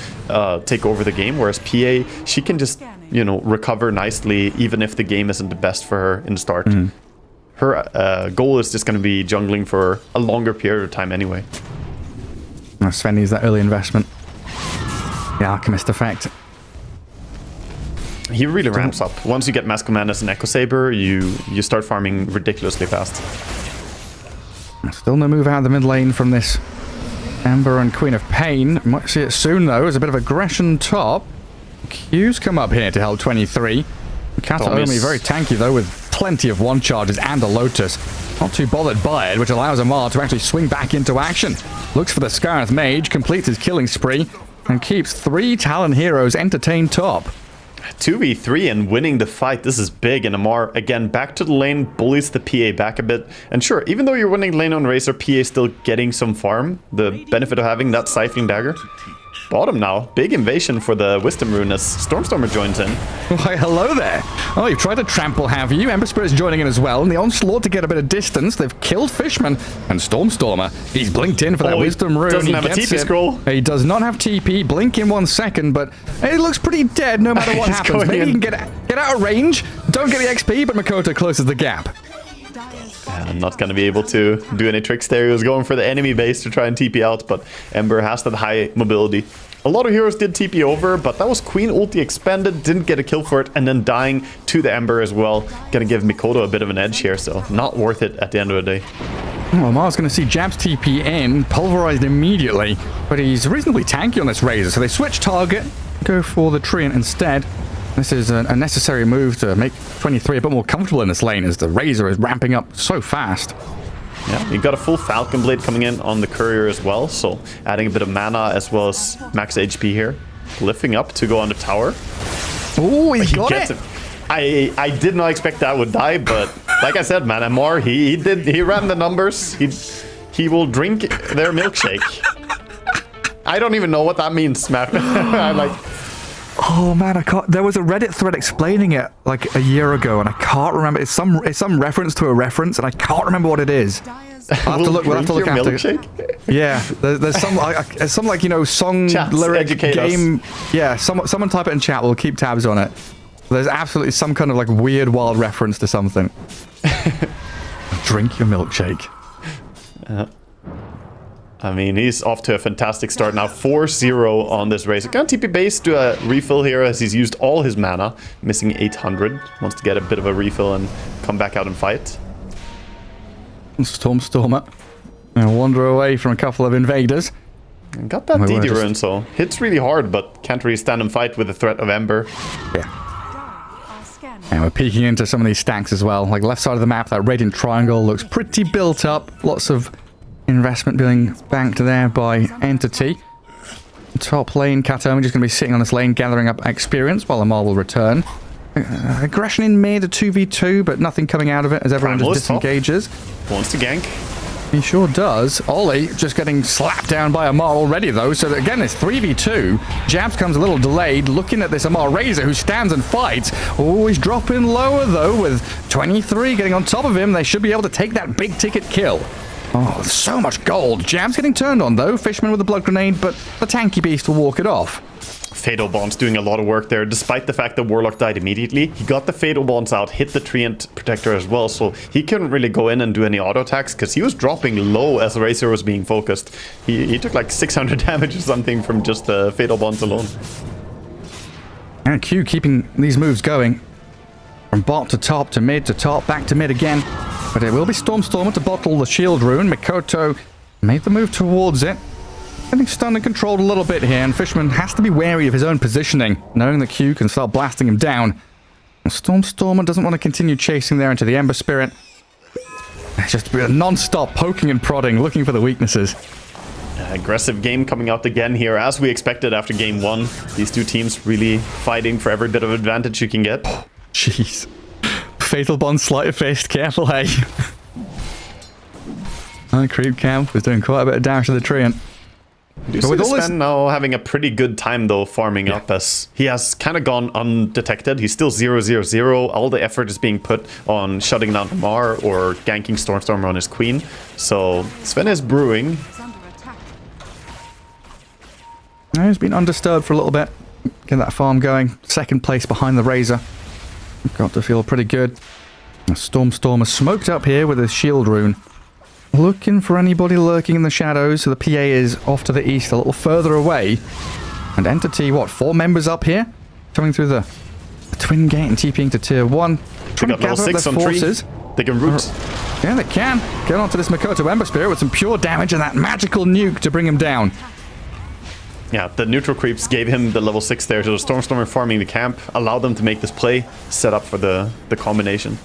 take over the game, whereas PA, she can just, you know, recover nicely even if the game isn't the best for her in the start. Her goal is just going to be jungling for a longer period of time anyway. Sven needs that early investment. The Alchemist effect. He really ramps up. Once you get Mask Command as an Echo Saber, you start farming ridiculously fast. Still no move out of the mid lane from this Ember and Queen of Pain. Might see it soon though, as a bit of aggression top. Q's come up here to help 23. Kataomi very tanky though, with plenty of one charges and a Lotus. Not too bothered by it, which allows Amar to actually swing back into action. Looks for the Scarith Mage, completes his killing spree, and keeps 3 Talon heroes entertained top. 2v3 and winning the fight. This is big, and Amar again back to the lane, bullies the PA back a bit. And sure, even though you're winning lane on Razor, PA is still getting some farm. The benefit of having that Siphoning Dagger. Bottom now, big invasion for the Wisdom Rune as Stormstormer joins in. Why, hello there. Oh, you've tried to trample, have you? Ember Spirit's joining in as well, and the onslaught to get a bit of distance. They've killed Fishman and Stormstormer. He's blinked in for that Wisdom Rune. Doesn't have a TP scroll. He does not have TP. Blink in 1 second, but it looks pretty dead no matter what happens. Maybe he can get out of range. Don't get the XP, but Makoto closes the gap. I'm not going to be able to do any tricks there. He was going for the enemy base to try and TP out, but Ember has that high mobility. A lot of heroes did TP over, but that was Queen ulti expended, didn't get a kill for it, and then dying to the Ember as well. Gonna give Mikoto a bit of an edge here, so not worth it at the end of the day. Well, Mar's going to see Jabs TP in, pulverized immediately, but he's reasonably tanky on this Razor, so they switch target, go for the Treant instead. This is a necessary move to make 23 a bit more comfortable in this lane as the Razor is ramping up so fast. Yeah, you got a full Falcon Blade coming in on the Courier as well, so adding a bit of mana as well as max HP here. Lifting up to go on the tower. Oh, he got it! I did not expect that would die, but like I said, man, Amar, he ran the numbers. He will drink their milkshake. I don't even know what that means, man. Oh man, I can't. There was a Reddit thread explaining it like a year ago, and I can't remember. It's some reference to a reference, and I can't remember what it is. We'll have to look after. Milkshake? Yeah, there's some like, you know, song lyric game. Yeah, someone type it in chat. We'll keep tabs on it. There's absolutely some kind of like weird, wild reference to something. Drink your milkshake. I mean, he's off to a fantastic start now. 4-0 on this race. Gonna TP base, do a refill here as he's used all his mana. Missing 800. Wants to get a bit of a refill and come back out and fight. Stormstormer. And wander away from a couple of invaders. And got that DD rune, so hits really hard, but can't really stand and fight with the threat of Ember. Yeah. And we're peeking into some of these stacks as well. Like left side of the map, that radiant triangle looks pretty built up. Lots of investment being banked there by Entity. Top lane, Kataomi just going to be sitting on this lane, gathering up experience while Amar will return. Aggression in mid, a 2v2, but nothing coming out of it as everyone just disengages. Wants to gank. He sure does. Ollie just getting slapped down by Amar already, though. So again, it's 3v2. Jabs comes a little delayed, looking at this Amar Razor, who stands and fights. Oh, he's dropping lower, though, with 23 getting on top of him. They should be able to take that big-ticket kill. Oh, so much gold. Jabs getting turned on, though. Fishman with a blood grenade, but the tanky beast will walk it off. Fatal Bonds doing a lot of work there, despite the fact that Warlock died immediately. He got the Fatal Bonds out, hit the Treant Protector as well, so he couldn't really go in and do any auto attacks because he was dropping low as Razor was being focused. He took like 600 damage or something from just the Fatal Bonds alone. And Q keeping these moves going. From bot to top to mid to top, back to mid again. But it will be Stormstormer to bottle the shield rune. Mikoto made the move towards it. Getting stunned and controlled a little bit here, and Fishman has to be wary of his own positioning, knowing that Q can start blasting him down. Stormstormer doesn't want to continue chasing there into the Ember Spirit. It's just a non-stop poking and prodding, looking for the weaknesses. Aggressive game coming out again here, as we expected after game 1. These two teams really fighting for every bit of advantage you can get. Jeez. Fatal Bond, sleight of fist, careful, hey. Creep Camp is doing quite a bit of damage to the Treant. Do you see the Sven now having a pretty good time, though, farming up, as he has kind of gone undetected. He's still 0-0-0. All the effort is being put on shutting down Amar or ganking Stormstormer on his queen. So Sven is brewing. He's been undisturbed for a little bit. Get that farm going. Second place behind the Razor. Got to feel pretty good. Stormstormer smoked up here with his shield rune. Looking for anybody lurking in the shadows, so the PA is off to the east, a little further away. And Entity, what, 4 members up here? Coming through the Twin Gate and TPing to tier 1. They got level 6 on forces. 3. They can root. Yeah, they can. Get onto this Mikoto Ember Spirit with some pure damage and that magical nuke to bring him down. Yeah, the neutral creeps gave him the level 6 there, so the Stormstormer farming the camp allowed them to make this play, set up for the combination.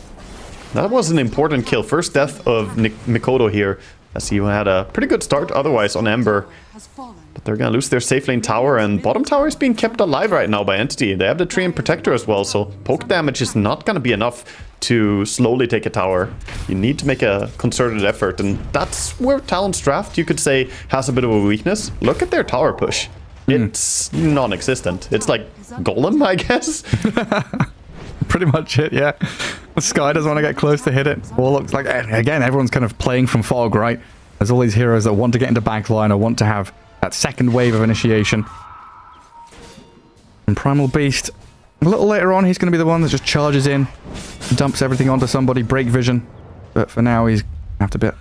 That was an important kill. First death of Mikoto here, as he had a pretty good start otherwise on Ember. But they're going to lose their safe lane tower, and bottom tower is being kept alive right now by Entity. They have the Treant Protector as well, so poke damage is not going to be enough to slowly take a tower. You need to make a concerted effort, and that's where Talon's draft, you could say, has a bit of a weakness. Look at their tower push. It's non-existent. It's like Golem, I guess. Pretty much it, yeah. The Sky doesn't want to get close to hit it. Or looks like, again, everyone's kind of playing from fog, right? There's all these heroes that want to get into backline or want to have that second wave of initiation. And Primal Beast, a little later on, he's going to be the one that just charges in, dumps everything onto somebody, break vision. But for now, he's have to be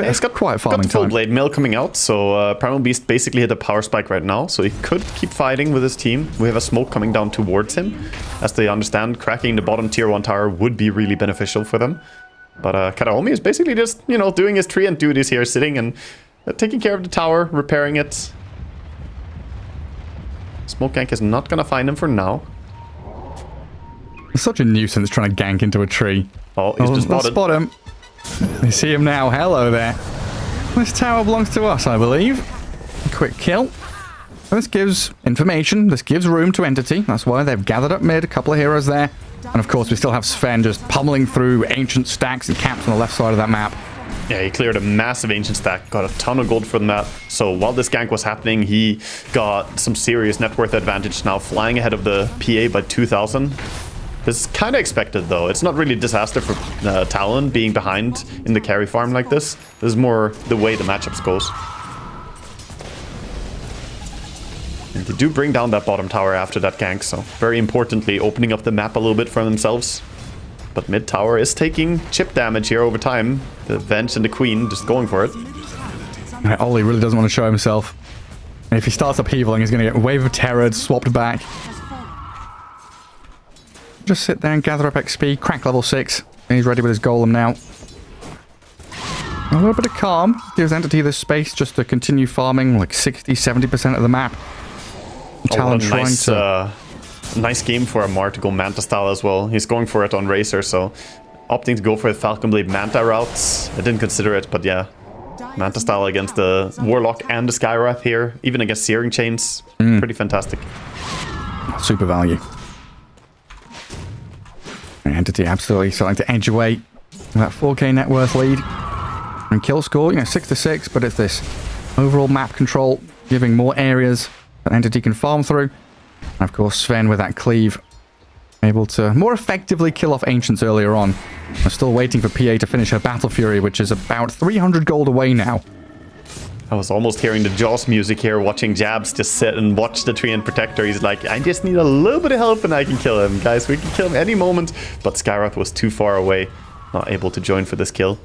he's got quite farming got full time. blade mail coming out, so Primal Beast basically hit a power spike right now, so he could keep fighting with his team. We have a smoke coming down towards him, as they understand cracking the bottom tier 1 tower would be really beneficial for them. But Karaomi is basically just, you know, doing his Treant duties here, sitting and taking care of the tower, repairing it. Smoke gank is not gonna find him for now. It's such a nuisance trying to gank into a tree. Oh, he's just spotted. Spot him. They see him now. Hello there. This tower belongs to us, I believe. A quick kill. This gives information. This gives room to Entity. That's why they've gathered up mid. A couple of heroes there. And of course, we still have Sven just pummeling through ancient stacks and camps on the left side of that map. Yeah, he cleared a massive ancient stack, got a ton of gold from that. So while this gank was happening, he got some serious net worth advantage now, flying ahead of the PA by 2,000. This is kind of expected, though. It's not really a disaster for Talon being behind in the carry farm like this. This is more the way the matchups goes. And they do bring down that bottom tower after that gank, so very importantly, opening up the map a little bit for themselves. But mid tower is taking chip damage here over time. The Venge and the Queen just going for it. Ollie really doesn't want to show himself. And if he starts upheavaling, he's going to get Wave of Terror swapped back. Just sit there and gather up XP, crack level 6. And he's ready with his golem now. A little bit of calm gives Entity this space just to continue farming like 60-70% of the map. Talon trying to... nice game for Amar to go Manta style as well. He's going for it on Razor, so opting to go for the Falcon Blade Manta routes. I didn't consider it, but yeah. Manta style against the Warlock and the Skywrath here, even against Searing Chains. Pretty fantastic. Super value. Entity absolutely starting to edge away that 4k net worth lead. And kill score, 6-6, but it's this overall map control, giving more areas that Entity can farm through. And of course, Sven with that cleave, able to more effectively kill off Ancients earlier on. We're still waiting for PA to finish her Battle Fury, which is about 300 gold away now. I was almost hearing the Jaws music here, watching Jabs just sit and watch the Treant Protector. He's like, I just need a little bit of help and I can kill him. Guys, we can kill him any moment. But Skyroth was too far away, not able to join for this kill.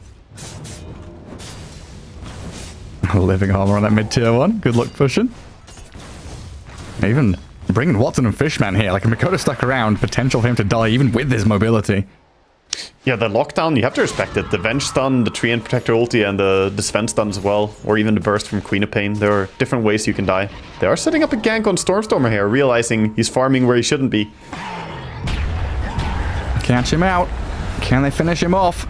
Living armor on that mid-tier one. Good luck pushing. Even bringing Watson and Fishman here. Like, if Mikoto stuck around, potential for him to die even with his mobility. Yeah, the lockdown, you have to respect it. The Venge stun, the Treant Protector ulti, and the Sven stun as well. Or even the burst from Queen of Pain. There are different ways you can die. They are setting up a gank on Stormstormer here, realizing he's farming where he shouldn't be. Catch him out. Can they finish him off?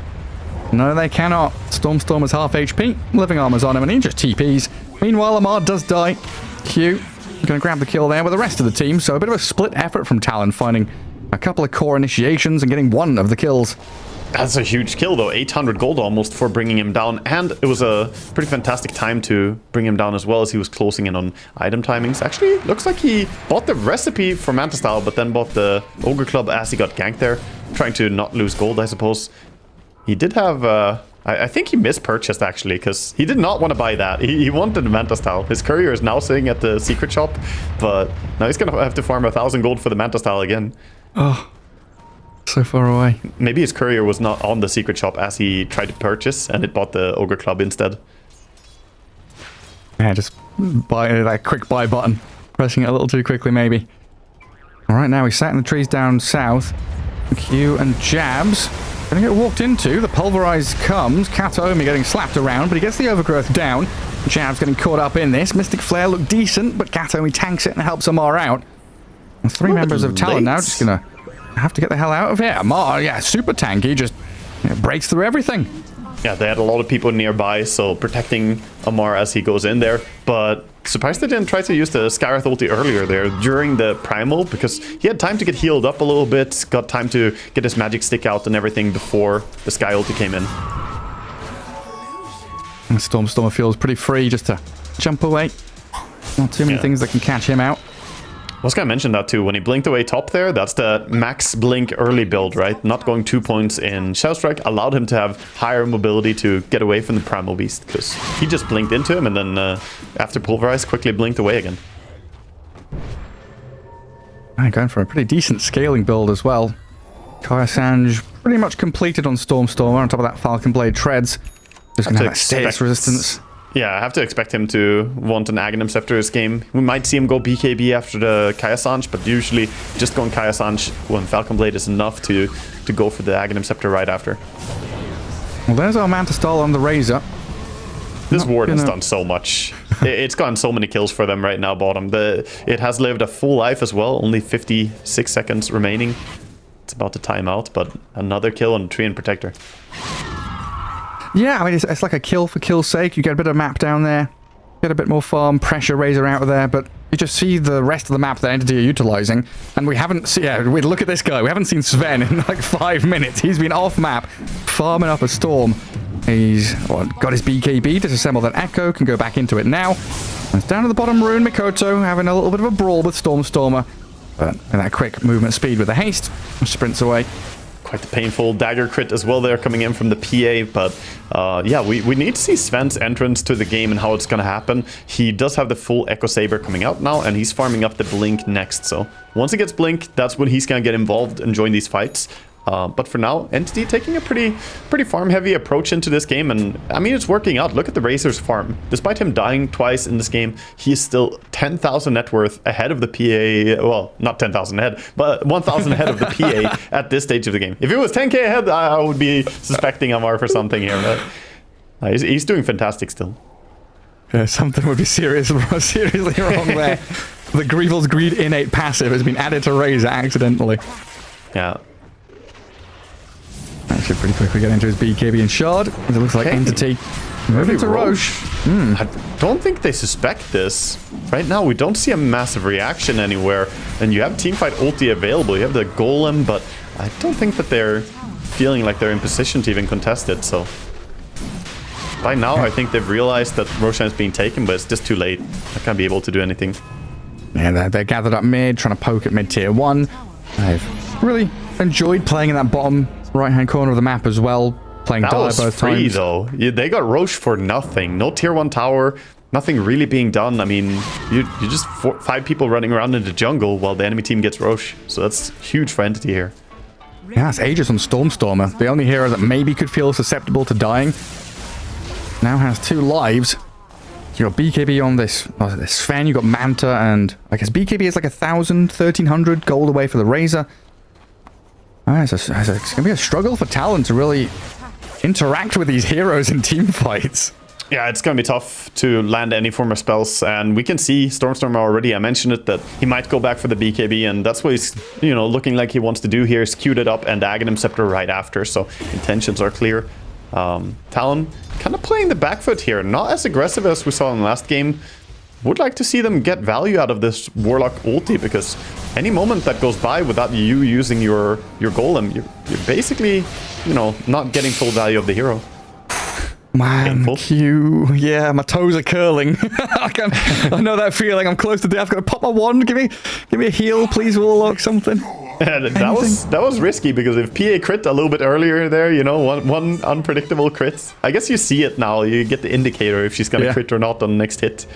No, they cannot. Stormstormer's half HP. Living armor's on him, and he just TPs. Meanwhile, Amar does die. Q going to grab the kill there with the rest of the team. So a bit of a split effort from Talon, finding a couple of core initiations and getting one of the kills. That's a huge kill, though. 800 gold almost for bringing him down. And it was a pretty fantastic time to bring him down as well, as he was closing in on item timings. Actually, looks like he bought the recipe for Manta Style, but then bought the Ogre Club as he got ganked there. Trying to not lose gold, I suppose. He did have... I think he mispurchased, actually, because he did not want to buy that. He wanted the Manta Style. His courier is now sitting at the secret shop, but now he's going to have to farm 1,000 gold for the Manta Style again. Oh, so far away. Maybe his courier was not on the secret shop as he tried to purchase, and it bought the Ogre Club instead. Yeah, just buy that quick buy button. Pressing it a little too quickly, maybe. All right, now he's sat in the trees down south. Q and Jabs gonna get walked into. The Pulverize comes. Kataomi getting slapped around, but he gets the Overgrowth down. Jabs getting caught up in this. Mystic Flare looked decent, but Kataomi tanks it and helps Amar out. And three members of Talon now just gonna have to get the hell out of here. Amar, yeah, super tanky, just breaks through everything. Yeah, they had a lot of people nearby, so protecting Amar as he goes in there. But surprised they didn't try to use the Skyroth ulti earlier there during the Primal, because he had time to get healed up a little bit, got time to get his magic stick out and everything before the Sky ulti came in. And Stormstormer feels pretty free just to jump away. Not too many things that can catch him out. I was going to mention that too. When he blinked away top there, that's the max blink early build, right? Not going 2 points in Shadow Strike allowed him to have higher mobility to get away from the Primal Beast, because he just blinked into him and then after Pulverize quickly blinked away again. Going for a pretty decent scaling build as well. Kaya Sanj pretty much completed on Stormstormer on top of that Falcon Blade Treads. Just going to have that status resistance. Yeah, I have to expect him to want an Aghanim Scepter this game. We might see him go BKB after the Kaya Sanj, but usually just going Kaya Sanj when Falcon Blade is enough to go for the Aghanim Scepter right after. Well, there's our Manta Stall on the Razor. This ward has done so much. It's gotten so many kills for them right now, bottom. It has lived a full life as well, only 56 seconds remaining. It's about to time out, but another kill on Treant Protector. Yeah, I mean, it's like a kill for kill's sake. You get a bit of map down there, get a bit more farm, pressure Razor out of there, but you just see the rest of the map that Entity are utilizing, and we haven't seen, look at this guy. We haven't seen Sven in like 5 minutes. He's been off map, farming up a storm. He's got his BKB, disassemble that Echo, can go back into it now. And it's down to the bottom rune, Mikoto having a little bit of a brawl with Stormstormer, but with that quick movement speed with the haste, sprints away. Quite the painful dagger crit as well there coming in from the PA, but yeah, we need to see Sven's entrance to the game and how it's going to happen. He does have the full Echo Saber coming out now, and he's farming up the Blink next, so once he gets Blink, that's when he's going to get involved and join these fights. But for now, Entity taking a pretty farm-heavy approach into this game, and I mean, it's working out. Look at the Razor's farm. Despite him dying twice in this game, he is still 10,000 net worth ahead of the PA. Well, not 10,000 ahead, but 1,000 ahead of the PA at this stage of the game. If it was 10k ahead, I would be suspecting Amar for something here, but he's doing fantastic still. Yeah, something would be seriously wrong there. The Grievel's Greed innate passive has been added to Razor accidentally. Yeah. Actually, pretty quickly get into his BKB and Shard. It looks like Entity moving to Roche. I don't think they suspect this. Right now, we don't see a massive reaction anywhere. And you have Teamfight ulti available. You have the Golem, but I don't think that they're feeling like they're in position to even contest it, so... By now, I think they've realized that Roshan is being taken, but it's just too late. I can't be able to do anything. Yeah, they're gathered up mid, trying to poke at mid tier 1. I've really enjoyed playing in that bottom right-hand corner of the map as well. Playing Dire both times. Though. Yeah, they got Roche for nothing. No tier 1 tower. Nothing really being done. I mean, you just 5 people running around in the jungle while the enemy team gets Roche. So that's huge for Entity here. Yeah, it's Aegis on Stormstormer. The only hero that maybe could feel susceptible to dying. Now has 2 lives. You got BKB on this Sven, you got Manta, and I guess BKB is like 1,000, 1,300 gold away for the Razor. It's going to be a struggle for Talon to really interact with these heroes in team fights. Yeah, it's going to be tough to land any form of spells, and we can see Stormstormer already. I mentioned it, that he might go back for the BKB, and that's what he's, looking like he wants to do here, is queued it up and Aghanim Scepter right after, so intentions are clear. Talon kind of playing the back foot here, not as aggressive as we saw in the last game. Would like to see them get value out of this Warlock ulti, because any moment that goes by without you using your Golem, you're basically, not getting full value of the hero. Man, Q. Yeah, my toes are curling. I know that feeling. I'm close to death. I'm gonna pop my wand. Give me a heal, please, Warlock, something. Yeah, that was risky, because if PA crit a little bit earlier there, one unpredictable crit. I guess you see it now. You get the indicator if she's gonna crit or not on the next hit.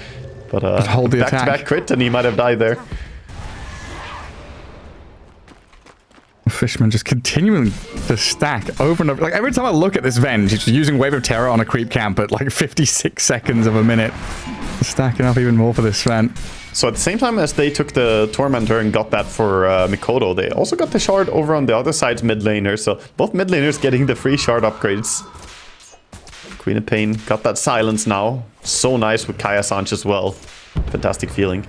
But hold the back-to-back crit, and he might have died there. Fishman just continuing to stack over and over. Like, every time I look at this Venge, he's using Wave of Terror on a creep camp at like 56 seconds of a minute. Stacking up even more for this Sven. So at the same time as they took the Tormentor and got that for Mikoto, they also got the shard over on the other side's mid laner. So both mid laners getting the free shard upgrades. Queen of Pain got that silence now. So nice with Kaya Sanch as well. Fantastic feeling.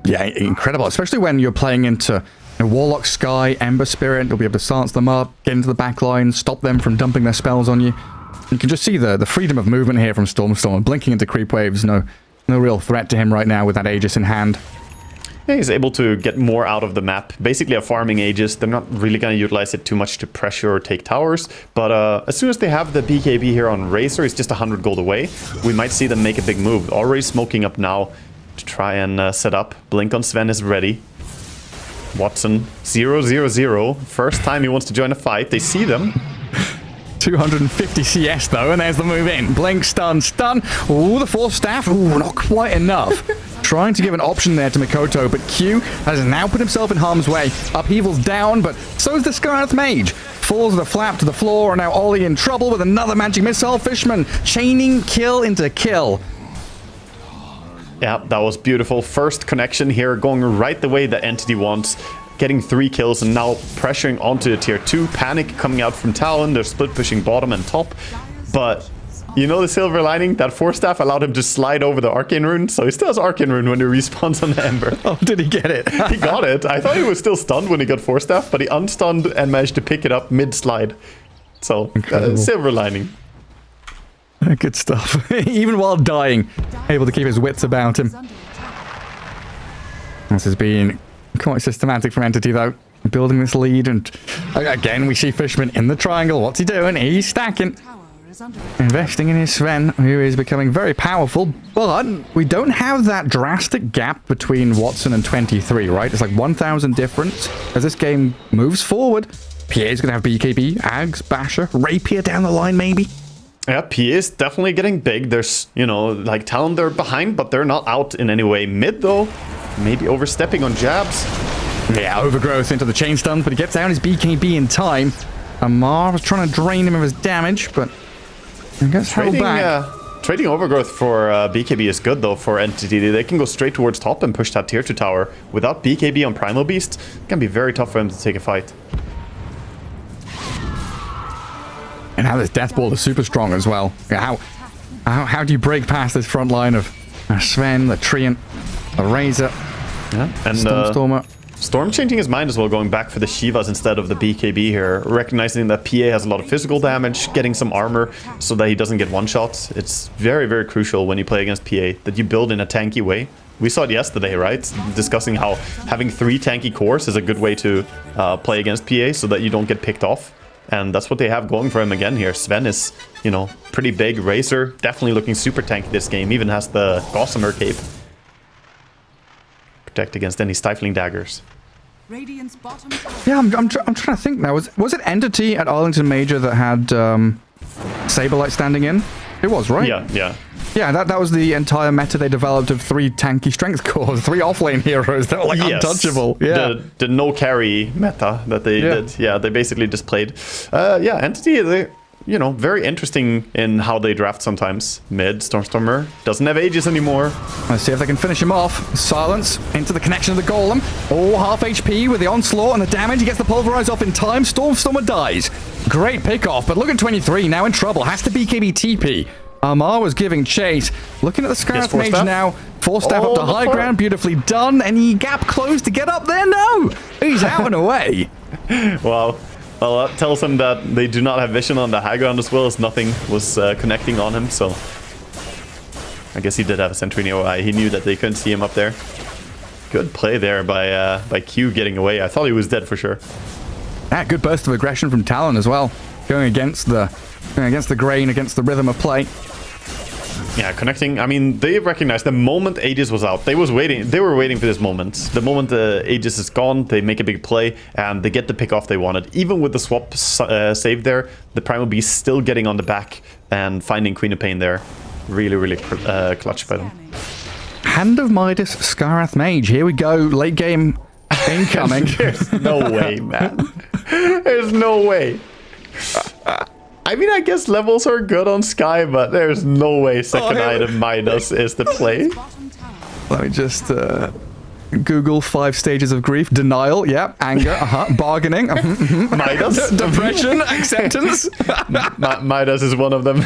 Yeah, incredible. Especially when you're playing into Warlock, Sky, Ember Spirit. You'll be able to silence them up, get into the back line, stop them from dumping their spells on you. You can just see the freedom of movement here from Stormstorm. Blinking into creep waves. No real threat to him right now with that Aegis in hand. Yeah, he's able to get more out of the map. Basically a farming Aegis. They're not really going to utilize it too much to pressure or take towers. But as soon as they have the BKB here on Razor, it's just 100 gold away. We might see them make a big move. Already smoking up now to try and set up. Blink on Sven is ready. Watson, 0-0-0. First time he wants to join a fight. They see them. 250 CS though, and there's the move in. Blink, stun. Ooh, the Force Staff. Ooh, not quite enough. Trying to give an option there to Mikoto, but Q has now put himself in harm's way. Upheaval's down, but so is the Skarnath Mage. Falls with a flap to the floor, and now Ollie in trouble with another magic missile. Fishman chaining kill into kill. Yeah, that was beautiful. First connection here, going right the way that Entity wants. Getting 3 kills and now pressuring onto the tier 2. Panic coming out from Talon. They're split pushing bottom and top. But the silver lining? That Force Staff allowed him to slide over the Arcane Rune. So he still has Arcane Rune when he respawns on the Ember. Oh, did he get it? He got it. I thought he was still stunned when he got Force Staff, but he unstunned and managed to pick it up mid-slide. So, silver lining. Good stuff. Even while dying, able to keep his wits about him. This has been quite systematic from Entity, though. Building this lead, and again, we see Fishman in the triangle. What's he doing? He's stacking. Investing in his Sven, who is becoming very powerful, but we don't have that drastic gap between Watson and 23, right? It's like 1,000 difference. As this game moves forward, Pierre's going to have BKB, Ags, Basher, Rapier down the line, maybe. Yeah, PA is definitely getting big. There's, like Talon, they're behind, but they're not out in any way. Mid, though, maybe overstepping on jabs. Yeah, overgrowth into the chain stun, but he gets down his BKB in time. Amar was trying to drain him of his damage, but I guess held back. Trading overgrowth for BKB is good, though, for Entity. They can go straight towards top and push that tier 2 tower. Without BKB on Primal Beast, it can be very tough for him to take a fight. And how this Death Ball is super strong as well. How do you break past this front line of Sven, the Treant, the Razor, and Stormstormer? Storm changing his mind as well, going back for the Shivas instead of the BKB here, recognizing that PA has a lot of physical damage, getting some armor so that he doesn't get one-shots. It's very, very crucial when you play against PA that you build in a tanky way. We saw it yesterday, right? Discussing how having 3 tanky cores is a good way to play against PA so that you don't get picked off. And that's what they have going for him again here. Sven is, you know, pretty big. Razor definitely looking super tanky this game. Even has the Gossamer cape. Protect against any stifling daggers. Radiant's bottom tower. Yeah, I'm trying to think now. Was it Entity at Arlington Major that had Saberlight standing in? It was, right? Yeah. Yeah, that was the entire meta they developed of 3 tanky strength cores, 3 offlane heroes that were like untouchable. Yeah, the no carry meta that they did. Yeah, they basically just played. Yeah, Entity, they, you know, very interesting in how they draft sometimes. Mid, Stormstormer doesn't have Aegis anymore. Let's see if they can finish him off. Silence into the connection of the Golem. Oh, half HP with the onslaught and the damage. He gets the pulverize off in time. Stormstormer dies. Great pick off, but look at 23 now in trouble. Has to BKB TP. Amar was giving chase. Looking at the Scarab Mage now. 4 staff up to high ground. Beautifully done. Any gap closed to get up there? No. He's out and away. Wow. Well, that tells him that they do not have vision on the high ground as well, as nothing was connecting on him, so... I guess he did have a sentry nearby. He knew that they couldn't see him up there. Good play there by Q getting away. I thought he was dead for sure. Yeah, good burst of aggression from Talon as well. Going against the grain, against the rhythm of play. Yeah, connecting. I mean, they recognized the moment Aegis was out. They were waiting for this moment. The moment the Aegis is gone, they make a big play and they get the pick off they wanted. Even with the swap save there, the Primal Beast still getting on the back and finding Queen of Pain there. Really clutch by them. Hand of Midas, Skarath Mage. Here we go. Late game incoming. There's no way, man. There's no way. I mean, I guess levels are good on Sky, but there's no way second item Midas is the play. Let me just Google 5 stages of grief. Denial, yep. Anger, bargaining, Midas. Depression, acceptance. Midas is one of them.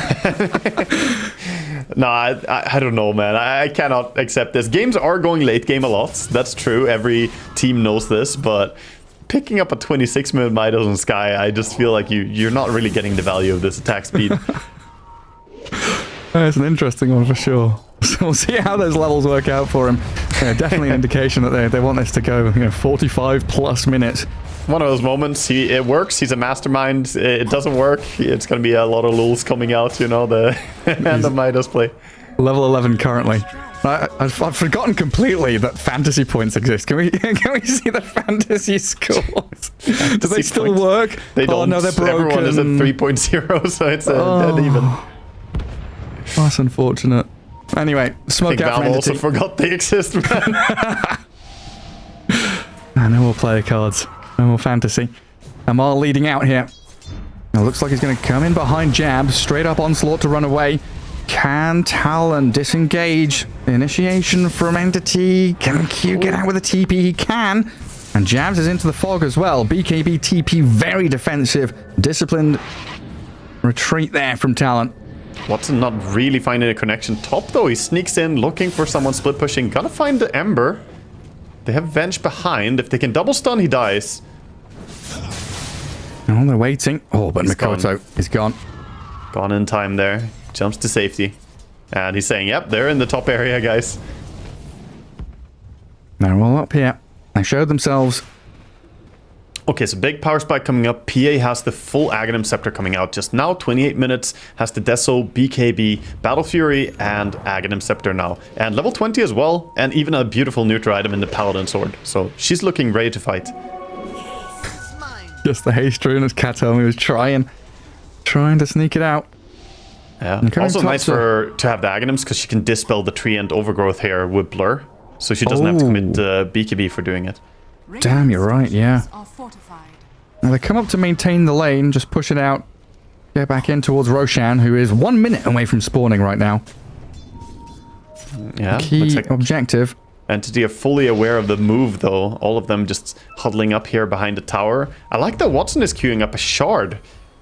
No, I don't know, man. I cannot accept this. Games are going late game a lot. That's true. Every team knows this, but... Picking up a 26-minute Midas on Sky, I just feel like you're not really getting the value of this attack speed. It's an interesting one for sure. So we'll see how those levels work out for him. Yeah, definitely an indication that they want this to go 45 plus minutes. One of those moments, it works, he's a mastermind, it doesn't work, it's going to be a lot of lulz coming out, you know, the Hand of Midas play. Level 11 currently. I've forgotten completely that fantasy points exist. Can we see the fantasy scores? Do they still work? They don't. Oh no, they're broken. Everyone is at 3.0, so it's dead even. That's unfortunate. Anyway, smoke out. I also forgot they exist, man. No more player cards. No more fantasy. Amar leading out here. It looks like he's going to come in behind Jab. Straight up onslaught to run away. Can Talon disengage? Initiation from Entity. Can Q get out with a TP? He can. And Jabs is into the fog as well. BKB TP, very defensive. Disciplined retreat there from Talon. Watson not really finding a connection top though. He sneaks in looking for someone split pushing. Gotta find the Ember. They have Venge behind. If they can double stun, he dies. Oh, they're waiting. Oh, but Mikoto is gone. Gone in time there. Jumps to safety. And he's saying, yep, they're in the top area, guys. They're all up here. They showed themselves. Okay, so big power spike coming up. PA has the full Aghanim Scepter coming out just now. 28 minutes. Has the Deso, BKB, Battle Fury, and Aghanim Scepter now. And level 20 as well. And even a beautiful neutral item in the Paladin Sword. So she's looking ready to fight. Just the haste rune as Katomi was trying to sneak it out. Yeah. Also nice for her to have the Aghanims because she can dispel the tree and overgrowth here with Blur. So she doesn't have to commit BKB for doing it. Damn, you're right, yeah. Now they come up to maintain the lane, just push it out. Get back in towards Roshan, who is 1 minute away from spawning right now. Yeah. Key objective. Entity are fully aware of the move though. All of them just huddling up here behind the tower. I like that Watson is queuing up a shard.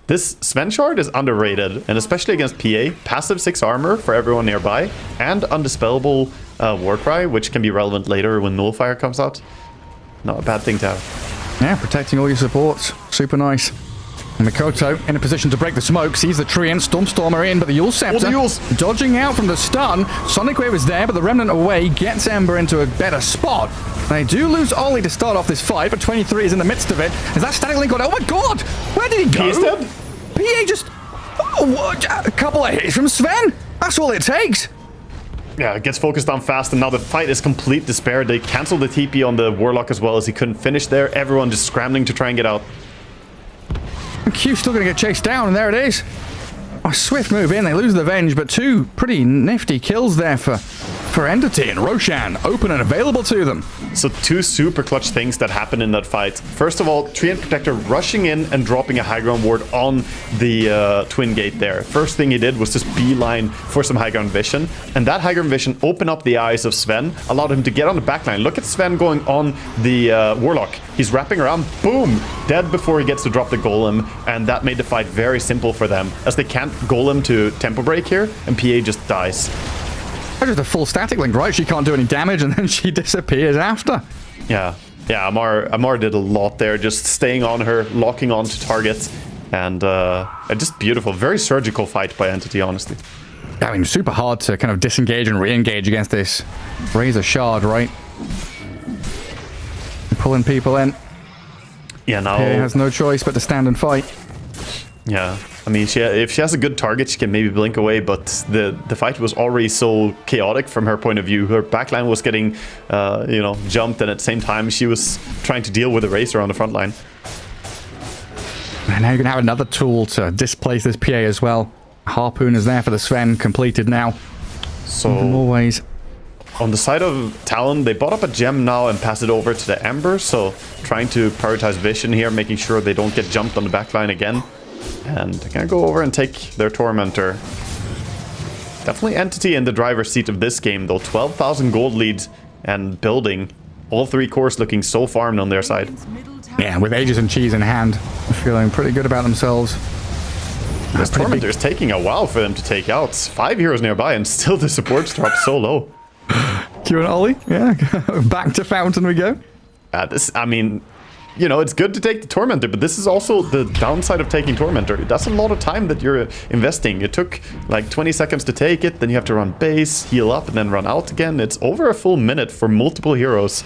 This Sven shard is underrated, and especially against PA. Passive 6 armor for everyone nearby, and undispellable Warcry, which can be relevant later when Nullifier comes out. Not a bad thing to have. Yeah, protecting all your supports. Super nice. And Mikoto in a position to break the smoke, sees the tree and Stormstormer in, but the Yule Scepter dodging out from the stun. Sonic Wave is there, but the Remnant away gets Ember into a better spot. They do lose Ollie to start off this fight, but 23 is in the midst of it. Is that Static Link on? Oh my god! Where did he go? He's dead? PA just... Oh, what? A couple of hits from Sven? That's all it takes. Yeah, it gets focused on fast, and now the fight is complete despair. They cancel the TP on the Warlock as well, as he couldn't finish there. Everyone just scrambling to try and get out. And Q's still going to get chased down, and there it is. A swift move in, they lose the Venge, but two pretty nifty kills there for Entity, and Roshan open and available to them. So two super clutch things that happen in that fight. First of all, Treant Protector rushing in and dropping a high ground ward on the twin gate there. First thing he did was just beeline for some high ground vision, and that high ground vision opened up the eyes of Sven, allowed him to get on the backline. Look at Sven going on the Warlock. He's wrapping around, boom, dead before he gets to drop the Golem, and that made the fight very simple for them, as they can't Golem to tempo break here, and PA just dies. Just a full Static Link, right? She can't do any damage, and then she disappears after. Yeah, Amar did a lot there, just staying on her, locking onto targets, and just beautiful, very surgical fight by Entity, honestly. I mean, super hard to kind of disengage and re-engage against this Razor Shard, right? Pulling people in. Yeah, now... PA has no choice but to stand and fight. Yeah, I mean, if she has a good target, she can maybe blink away, but the fight was already so chaotic from her point of view. Her backline was getting, jumped, and at the same time, she was trying to deal with a Razor on the front line. And now you're going to have another tool to displace this PA as well. Harpoon is there for the Sven, completed now. So, in more ways. On the side of Talon, they bought up a gem now and passed it over to the Ember, so trying to prioritize vision here, making sure they don't get jumped on the backline again. And they're gonna go over and take their Tormentor. Definitely Entity in the driver's seat of this game, though. 12,000 gold lead and building. All three cores looking so farmed on their side. Yeah, with Aegis and Cheese in hand, feeling pretty good about themselves. This Tormentor is taking a while for them to take out. 5 heroes nearby, and still the supports drop so low. Q and Ollie, yeah, back to Fountain we go. It's good to take the Tormentor, but this is also the downside of taking Tormentor. That's a lot of time that you're investing. It took like 20 seconds to take it, then you have to run base, heal up, and then run out again. It's over a full minute for multiple heroes.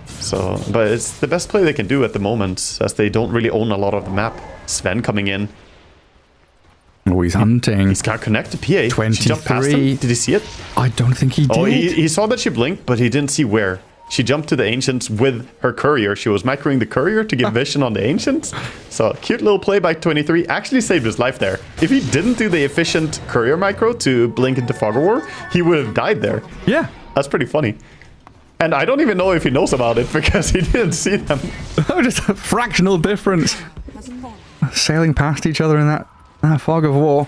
So, but it's the best play they can do at the moment, as they don't really own a lot of the map. Sven coming in. Oh, he's hunting. He's got connect to PA. 23. She jumped past him. Did he see it? I don't think he did. Oh, he saw that she blinked, but he didn't see where. She jumped to the Ancients with her courier. She was macroing the courier to give vision on the Ancients. So, cute little play by 23. Actually saved his life there. If he didn't do the efficient courier micro to blink into Fog of War, he would have died there. Yeah. That's pretty funny. And I don't even know if he knows about it, because he didn't see them. Oh, just a fractional difference. Sailing past each other in that Fog of War.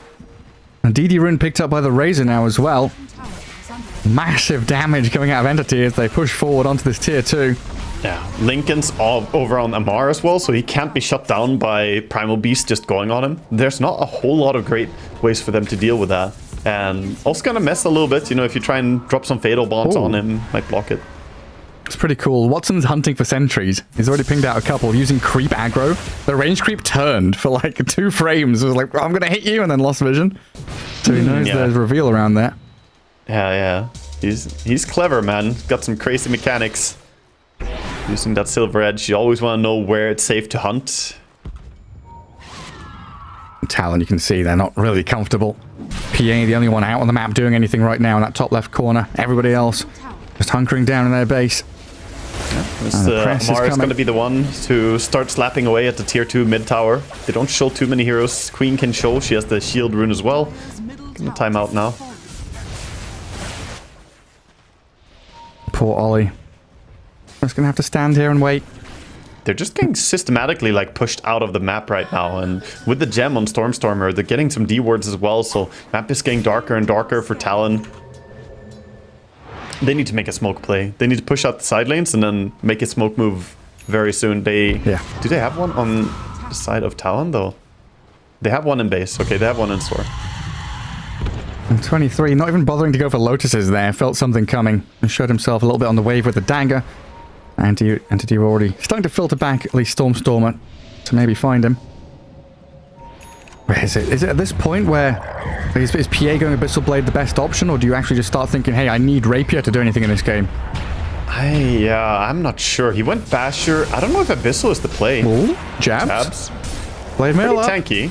And DD Rune picked up by the Razor now as well. Massive damage coming out of Entity as they push forward onto this tier 2. Yeah, Lincoln's over on Amar as well, so he can't be shut down by Primal Beast just going on him. There's not a whole lot of great ways for them to deal with that. And also gonna mess a little bit, if you try and drop some Fatal Bonds on him, might block it. It's pretty cool. Watson's hunting for sentries. He's already pinged out a couple using creep aggro. The range creep turned for like 2 frames. It was like, I'm gonna hit you, and then lost vision. So he knows there's a reveal around there. Yeah. He's clever, man. Got some crazy mechanics. Using that Silver Edge, you always want to know where it's safe to hunt. Talon, you can see they're not really comfortable. PA, the only one out on the map doing anything right now in that top left corner. Everybody else just hunkering down in their base. Amar is going to be the one to start slapping away at the tier 2 mid tower. They don't show too many heroes. Queen can show. She has the shield rune as well. Gonna time out now. Poor Ollie. Just gonna have to stand here and wait. They're just getting systematically pushed out of the map right now, and with the gem on Stormstormer, they're getting some D wards as well, so map is getting darker and darker for Talon. They need to make a smoke play. They need to push out the side lanes and then make a smoke move very soon. Do they have one on the side of Talon though? They have one in base. Okay, they have one in store. 23, not even bothering to go for Lotuses there. Felt something coming and showed himself a little bit on the wave with the dagger. Entity were already starting to filter back at least Stormstormer to maybe find him. Is it at this point where is PA going Abyssal Blade the best option, or do you actually just start thinking, hey, I need Rapier to do anything in this game? I'm not sure. He went Basher. I don't know if Abyssal is the play. Ooh, jabs. Blade Pretty mail up. tanky.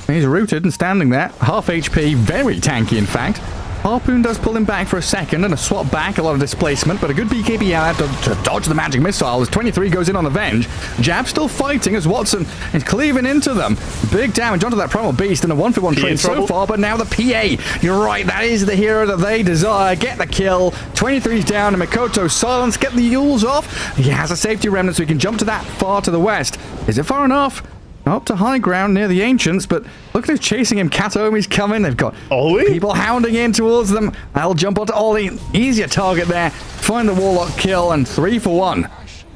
He's rooted and standing there. Half HP, very tanky in fact. Harpoon does pull him back for a second and a swap back, a lot of displacement, but a good BKB out to dodge the magic missile as 23 goes in on the Venge. Jab still fighting as Watson is cleaving into them. Big damage onto that Primal Beast and a 1-for-1 trade so far, but now the PA. You're right, that is the hero that they desire. Get the kill. 23's down and Mikoto silence. Get the Yules off. He has a safety remnant so he can jump to that far to the west. Is it far enough? Up to high ground near the Ancients, but look at who's chasing him. Kataomi's coming. They've got people hounding in towards them. I'll jump onto Ollie. Easier target there. Find the Warlock kill, and 3 for 1.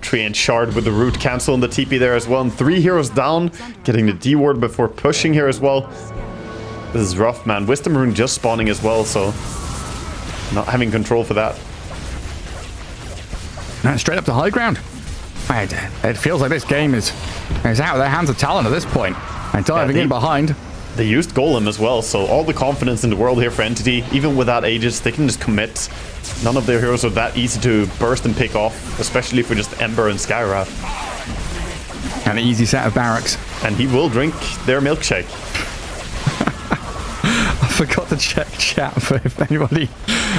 Treant Shard with the root cancel and the TP there as well. And 3 heroes down, getting the D-ward before pushing here as well. This is rough, man. Wisdom Rune just spawning as well, so not having control for that. Straight up to high ground. It feels like this game is out of their hands of Talon at this point. And diving in behind. They used Golem as well, so all the confidence in the world here for Entity. Even without Aegis, they can just commit. None of their heroes are that easy to burst and pick off, especially for just Ember and Skywrath. An easy set of barracks. And he will drink their milkshake. I forgot to check chat for if anybody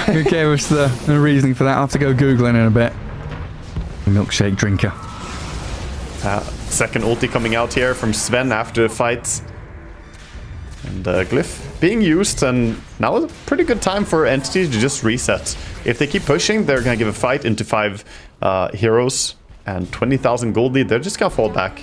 who gave us the reasoning for that. I'll have to go Googling in a bit. Milkshake drinker. Second ulti coming out here from Sven after the fight. And Glyph being used, and now is a pretty good time for Entity to just reset. If they keep pushing, they're going to give a fight into 5 heroes and 20,000 gold lead. They're just going to fall back.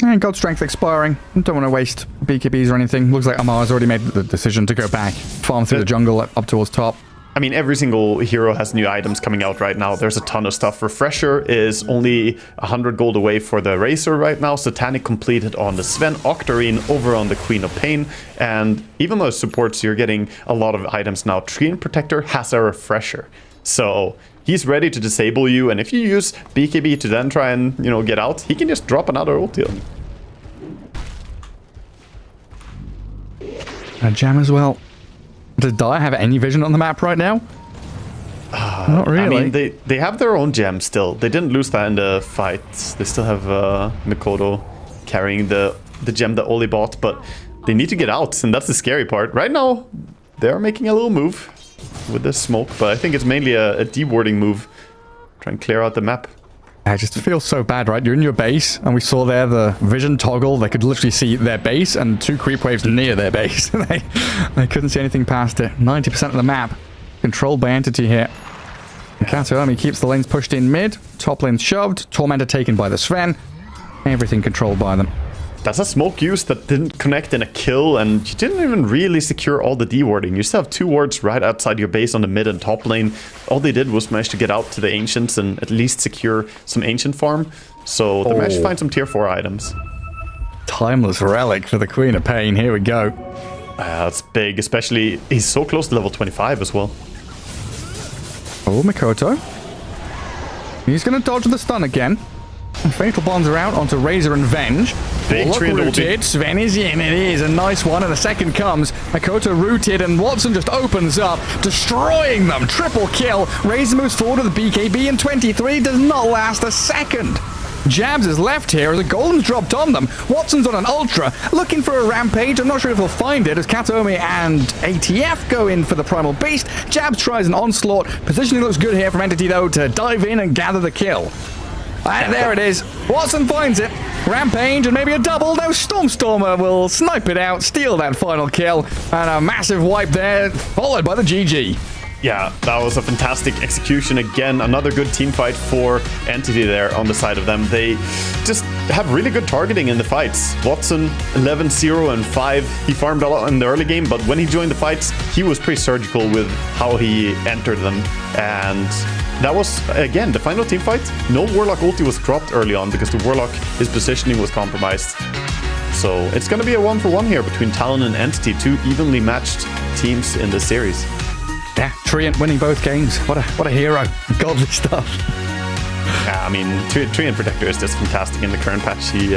And God Strength expiring. Don't want to waste BKBs or anything. Looks like Amar's already made the decision to go back. Farm through the jungle up towards top. I mean, every single hero has new items coming out right now. There's a ton of stuff. Refresher is only 100 gold away for the Razor right now. Satanic completed on the Sven. Octarine over on the Queen of Pain. And even though supports, you're getting a lot of items now. Treant Protector has a Refresher. So he's ready to disable you. And if you use BKB to then try and, get out, he can just drop another ulti on you. And Jam as well. Does Dire have any vision on the map right now? Not really. I mean, they have their own gem still. They didn't lose that in the fight. They still have Mikoto carrying the gem that Oli bought, but they need to get out, and that's the scary part. Right now, they're making a little move with the smoke, but I think it's mainly a dewarding move. Try and clear out the map. I just feel so bad, right? You're in your base, and we saw there the vision toggle. They could literally see their base and 2 creep waves near their base. they couldn't see anything past it. 90% of the map controlled by Entity here. Kataomi keeps the lanes pushed in mid. Top lane shoved. Tormentor taken by the Sven. Everything controlled by them. That's a smoke use that didn't connect in a kill, and you didn't even really secure all the D-warding. You still have 2 wards right outside your base on the mid and top lane. All they did was manage to get out to the Ancients and at least secure some Ancient farm. So they managed to find some tier 4 items. Timeless Relic for the Queen of Pain. Here we go. That's big, especially he's so close to level 25 as well. Oh, Mikoto. He's going to dodge the stun again. And Fatal Bonds are out onto Razor and Venge. Warlock rooted. Sven is in. It is a nice one. And the second comes. Mikoto rooted. And Watson just opens up, destroying them. Triple kill. Razor moves forward with the BKB. And 23 does not last a second. Jabs is left here as the Golem's dropped on them. Watson's on an Ultra, looking for a Rampage. I'm not sure if he'll find it as Kataomi and ATF go in for the Primal Beast. Jabs tries an Onslaught. Positioning looks good here from Entity, though, to dive in and gather the kill. And there it is. Watson finds it. Rampage and maybe a double. No, Stormstormer will snipe it out, steal that final kill. And a massive wipe there, followed by the GG. Yeah, that was a fantastic execution. Again, another good team fight for Entity there on the side of them. They just have really good targeting in the fights. Watson, 11-0 and 5. He farmed a lot in the early game, but when he joined the fights, he was pretty surgical with how he entered them. And that was, again, the final team fight. No Warlock ulti was dropped early on because the Warlock, his positioning was compromised. So it's going to be a 1-for-1 here between Talon and Entity, 2 evenly matched teams in the series. Yeah, Treant winning both games. What a hero. Godly stuff. I mean, Treant Protector is just fantastic in the current patch. He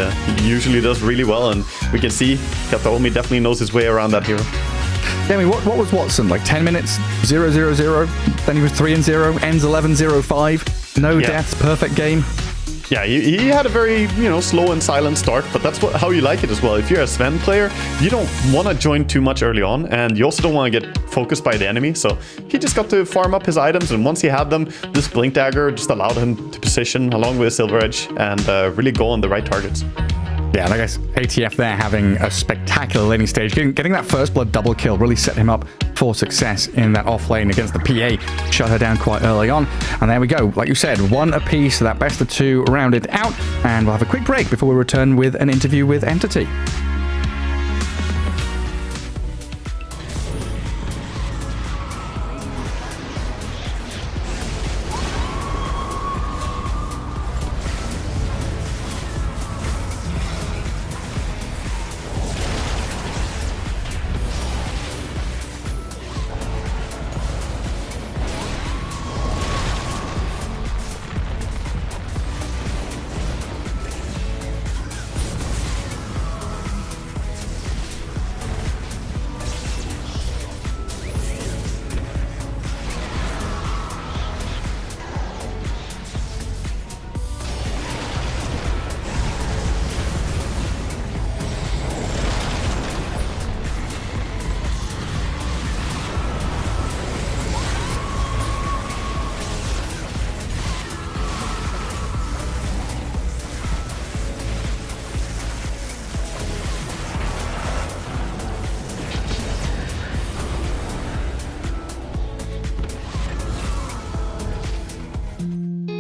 usually does really well, and we can see Kataomi definitely knows his way around that hero. Yeah, I mean, what was Watson? Like 10 minutes, 0-0-0, then he was 3-0, ends 11-0-5, no deaths, perfect game. Yeah, he had a very, slow and silent start, but that's how you like it as well. If you're a Sven player, you don't want to join too much early on, and you also don't want to get focused by the enemy, so he just got to farm up his items, and once he had them, this Blink Dagger just allowed him to position along with Silver Edge and really go on the right targets. Yeah, and I guess ATF there having a spectacular laning stage. Getting that first blood double kill really set him up for success in that off lane against the PA. Shut her down quite early on. And there we go. Like you said, 1 apiece, so that best of 2 rounded out. And we'll have a quick break before we return with an interview with Entity.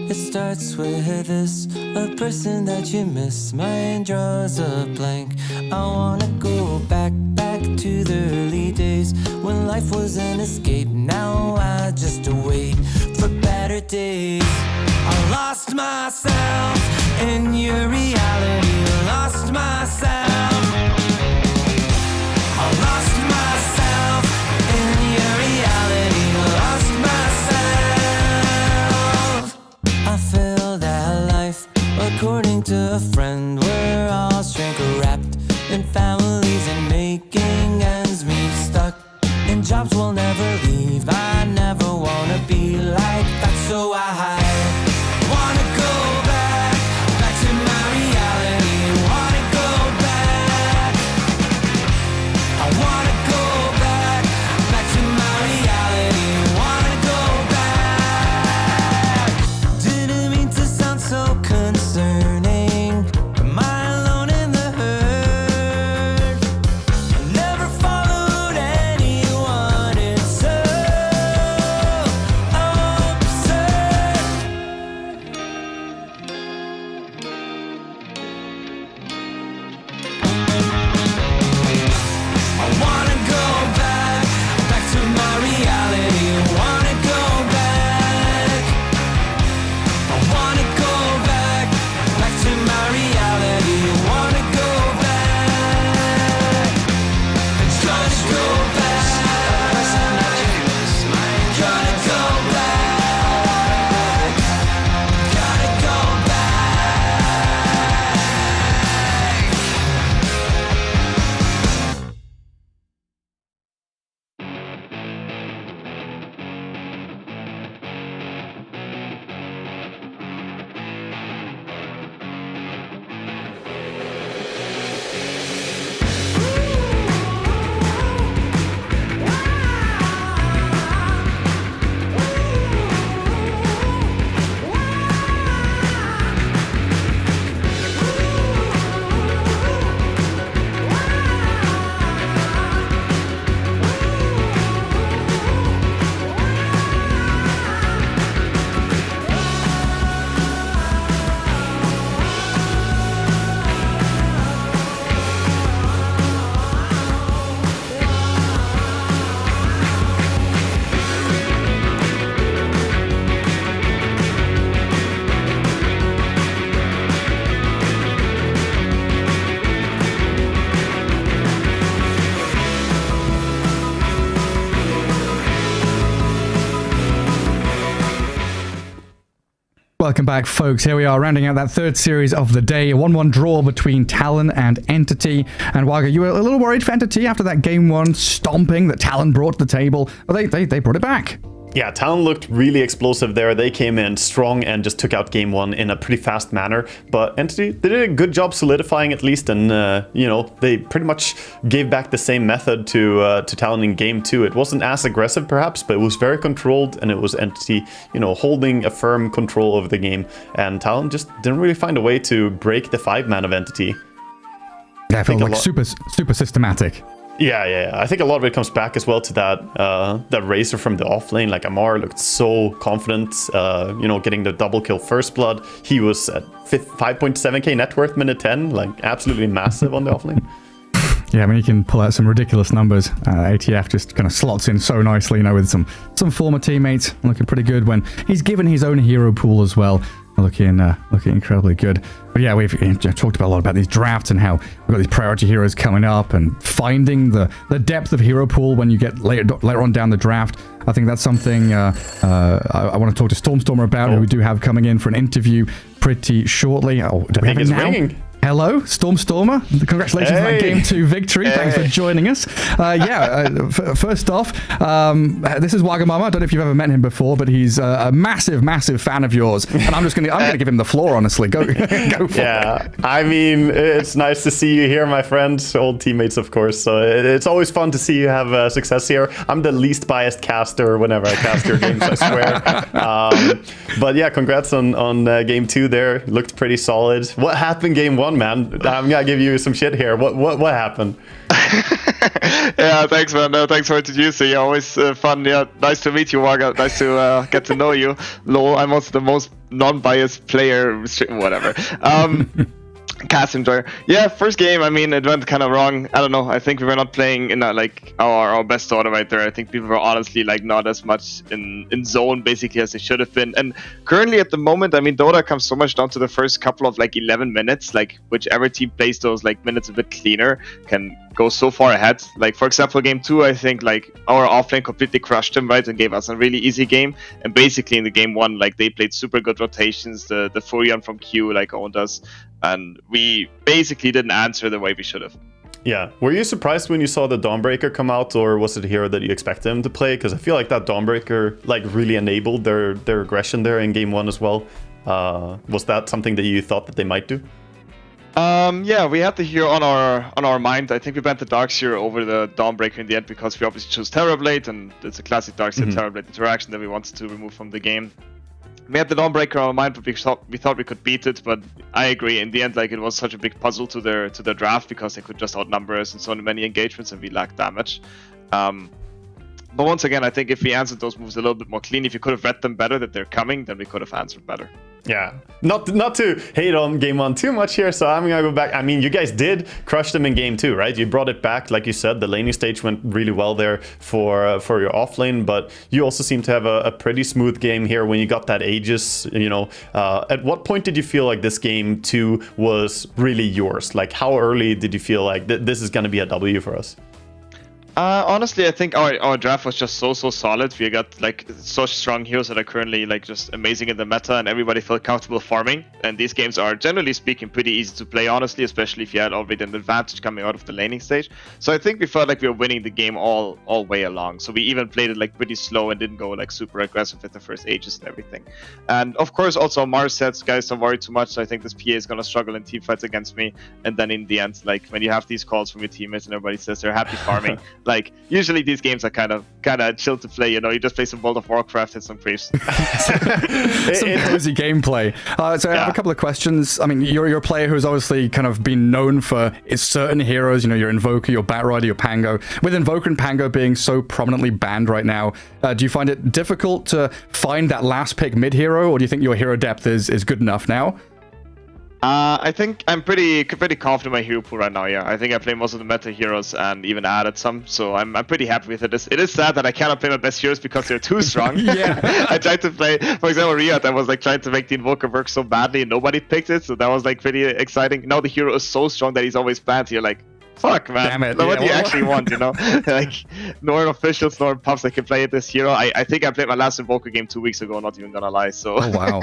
It starts with this, a person that you miss. Mine draws a blank. I wanna go back to the early days when life was an escape. Now I just wait for better days. I lost myself in your reality. Lost myself. I lost myself in your reality. Lost myself. I feel that life, according to a friend, we're all shrink wrapped in families and making ends meet, stuck in jobs we'll never leave. I never wanna be like that, so I wanna go back to my reality. Wanna go back. I wanna go back to my reality. Wanna go back. Didn't mean to sound so concerning. Am I alone in the hurt? I never followed anyone. It's so absurd. Welcome back, folks. Here we are, rounding out that third series of the day. A 1-1 draw between Talon and Entity. And Waga, you were a little worried for Entity after that game 1 stomping that Talon brought to the table. Well, they brought it back. Yeah, Talon looked really explosive there. They came in strong and just took out game 1 in a pretty fast manner. But Entity, they did a good job solidifying at least, and they pretty much gave back the same method to Talon in game 2. It wasn't as aggressive perhaps, but it was very controlled, and it was Entity, holding a firm control over the game. And Talon just didn't really find a way to break the 5-man of Entity. Yeah, I felt like super systematic. Yeah. I think a lot of it comes back as well to that Razor from the offlane. Like Amar looked so confident, getting the double kill first blood. He was at 5.7k net worth minute 10, like absolutely massive on the offlane. Yeah, I mean, you can pull out some ridiculous numbers. ATF just kind of slots in so nicely, with some former teammates looking pretty good when he's given his own hero pool as well. Looking incredibly good. But yeah, we've talked a lot about these drafts and how we've got these priority heroes coming up and finding the depth of hero pool when you get later on down the draft. I think that's something I want to talk to Stormstormer about, who we do have coming in for an interview pretty shortly. Oh, do we have it now? Ringing. Hello, Stormstormer. Congratulations on that Game 2 victory. Thanks for joining us. First off, this is Wagamama. I don't know if you've ever met him before, but he's a massive, massive fan of yours. And I'm gonna give him the floor, honestly. Go for it. Yeah, I mean, it's nice to see you here, my friend. Old teammates, of course. So it's always fun to see you have success here. I'm the least biased caster whenever I cast your games, I swear. But yeah, congrats on Game 2 there. Looked pretty solid. What happened Game 1? Man, I'm gonna give you some shit here. What happened? Yeah, thanks, man. Thanks for introducing. You're always fun. Yeah, nice to meet you, Waga. Nice to get to know you. Lol, I'm also the most non-biased player. Whatever. Cast enjoyer. Yeah, first game, I mean, it went kind of wrong. I don't know. I think we were not playing in our best Dota right there. I think people were honestly not as much in zone basically as they should have been. And currently at the moment, I mean, Dota comes so much down to the first couple of 11 minutes. Whichever team plays those minutes a bit cleaner can go so far ahead. For example, game 2, I think our offlane completely crushed them, right, and gave us a really easy game. And basically in the game 1, they played super good rotations. The Furion from Q owned us, and we basically didn't answer the way we should have. Yeah. Were you surprised when you saw the Dawnbreaker come out, or was it a hero that you expected him to play? Because I feel like that Dawnbreaker really enabled their aggression there in game 1 as well. Was that something that you thought that they might do? Yeah, we had the hero on our mind. I think we banned the Darkseer over the Dawnbreaker in the end because we obviously chose Terrorblade, and it's a classic Darkseer Terrorblade interaction that we wanted to remove from the game. We had the Dawnbreaker on our mind, but we thought we could beat it. But I agree. In the end, it was such a big puzzle to their draft because they could just outnumber us in so many engagements, and we lacked damage. But once again, I think if we answered those moves a little bit more clean, if you could have read them better that they're coming, then we could have answered better. Yeah, not to hate on game 1 too much here, so I'm gonna go back. I mean, you guys did crush them in game 2, right? You brought it back, like you said. The laning stage went really well there for your offlane, but you also seem to have a pretty smooth game here when you got that Aegis. At what point did you feel like this game 2 was really yours? How early did you feel like this is gonna be a W for us? Honestly, I think our draft was just so solid. We got such strong heroes that are currently just amazing in the meta, and everybody felt comfortable farming. And these games are, generally speaking, pretty easy to play, honestly, especially if you had already an advantage coming out of the laning stage. So I think we felt like we were winning the game all way along. So we even played it pretty slow and didn't go super aggressive with the first Aegis and everything. And of course, also Mars said, guys, don't worry too much. So I think this PA is gonna struggle in team fights against me. And then in the end, when you have these calls from your teammates and everybody says they're happy farming. Usually these games are kind of chill to play, you just play some World of Warcraft and some creeps. Some cozy gameplay. So I have a couple of questions. I mean, you're a player who's obviously kind of been known for certain heroes, your Invoker, your Batrider, your Pango. With Invoker and Pango being so prominently banned right now, do you find it difficult to find that last pick mid-hero, or do you think your hero depth is good enough now? I think I'm pretty confident in my hero pool right now. Yeah, I think I play most of the meta heroes and even added some, so I'm pretty happy with it. It is sad that I cannot play my best heroes because they're too strong. Yeah, I tried to play, for example, Riyadh. I was trying to make the Invoker work so badly, and nobody picked it, so that was pretty exciting. Now the hero is so strong that he's always banned. You're Fuck, man. Damn it. Like, what Yeah, do you well- actually want, you know? Like, nor officials, nor pubs that can play this hero. I think I played my last Invoker game 2 weeks ago, not even gonna lie. So, Oh, wow.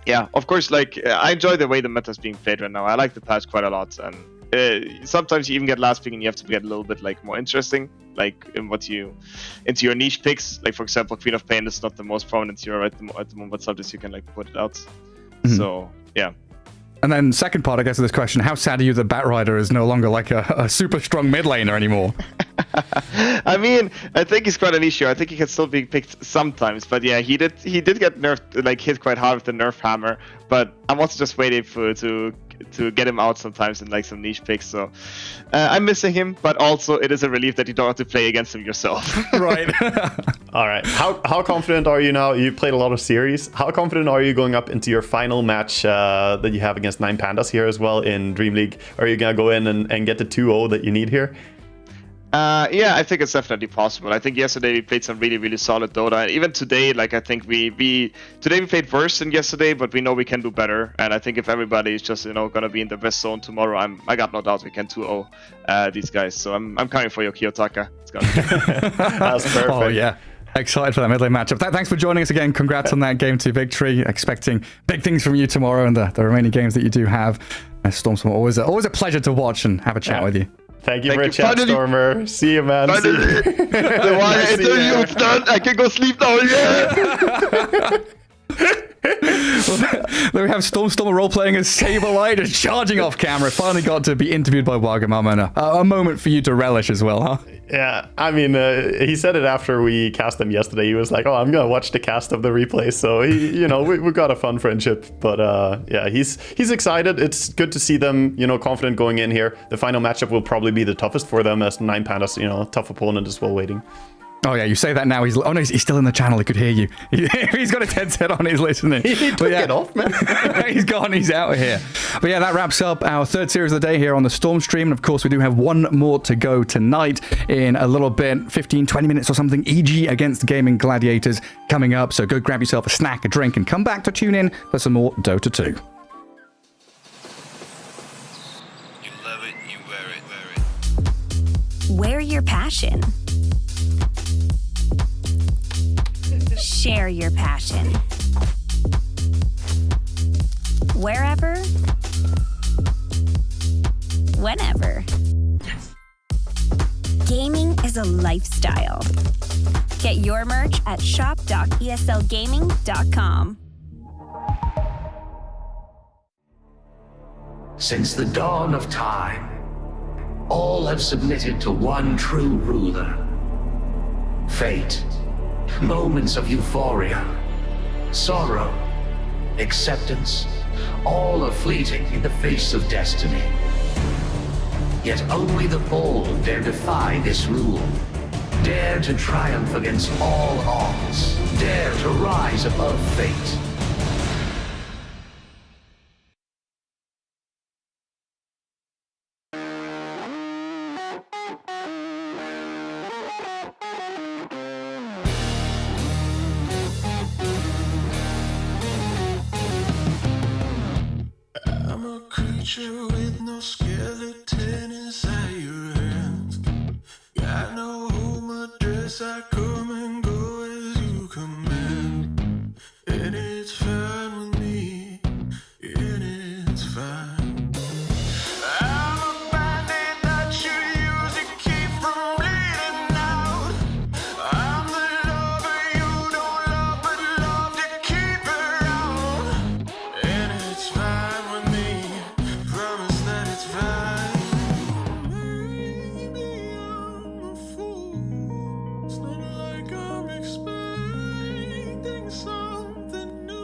yeah, of course, like, I enjoy the way the meta is being played right now. I like the patch quite a lot. And sometimes you even get last pick and you have to get a little bit, like, more interesting, like, into your niche picks. Like, for example, Queen of Pain is not the most prominent hero at the moment, but sometimes you can, like, put it out. So, yeah. And then second part, I guess, of this question, how sad are you that Batrider is no longer like a super strong mid laner anymore? I mean, I think he's quite an issue. I think he can still be picked sometimes, but yeah, he did get nerfed, like hit quite hard with the nerf hammer. But I'm also just waiting to get him out sometimes in like some niche picks. So I'm missing him, but also it is a relief that you don't have to play against him yourself. Right. All right. How confident are you now? You played a lot of series. How confident are you going up into your final match that you have against 9 Pandas here as well in DreamLeague? Are you gonna go in and get the 2-0 that you need here? Yeah, I think it's definitely possible. I think yesterday we played some really, really solid Dota. And even today, like I think today we played worse than yesterday, but we know we can do better. And I think if everybody is just, you know, gonna be in the best zone tomorrow, I got no doubt we can 2-0 these guys. So I'm coming for you, Kiyotaka. It's gonna be That's perfect. Oh, yeah. Excited for that mid lane matchup. Thanks for joining us again. Congrats on that game 2 victory. Expecting big things from you tomorrow and the remaining games that you do have. Stormstorm, always a pleasure to watch and have a chat with you. Thank you for a chat, Stormer. See you, man. See you. The one interview is done. I can go sleep now. Yeah. Then we have Stormstormer role-playing as Saberlight, just charging off camera. Finally got to be interviewed by Wagamama, and a moment for you to relish as well, huh? Yeah, I mean, he said it after we cast him yesterday. He was like, "Oh, I'm gonna watch the cast of the replay." So we got a fun friendship. But yeah, he's excited. It's good to see them, confident going in here. The final matchup will probably be the toughest for them, as 9 Pandas, tough opponent as well waiting. Oh yeah, you say that now. He's still in the channel. He could hear you. He's got his headset on. He's listening. He took it off, man. He's gone. He's out of here. But yeah, that wraps up our third series of the day here on the Storm stream. And of course, we do have one more to go tonight in a little bit, 15, 20 minutes or something. EG against Gaming Gladiators coming up. So go grab yourself a snack, a drink, and come back to tune in for some more Dota 2. You love it, you wear it. Wear your passion. Share your passion. Wherever, whenever. Gaming is a lifestyle. Get your merch at shop.eslgaming.com. Since the dawn of time, all have submitted to one true ruler. Fate. Moments of euphoria, sorrow, acceptance, all are fleeting in the face of destiny. Yet only the bold dare defy this rule. Dare to triumph against all odds. Dare to rise above fate. I'm a creature with no skeleton inside your hands. Got no home address, I come and go as you command. And it's fine with me, and it's fine. I'm a bandit that you use to keep from bleeding out. I'm the lover you don't love, but love to keep around. And it's fine with me, promise that it's fine. Maybe I'm a fool. It's not like I'm expecting something new.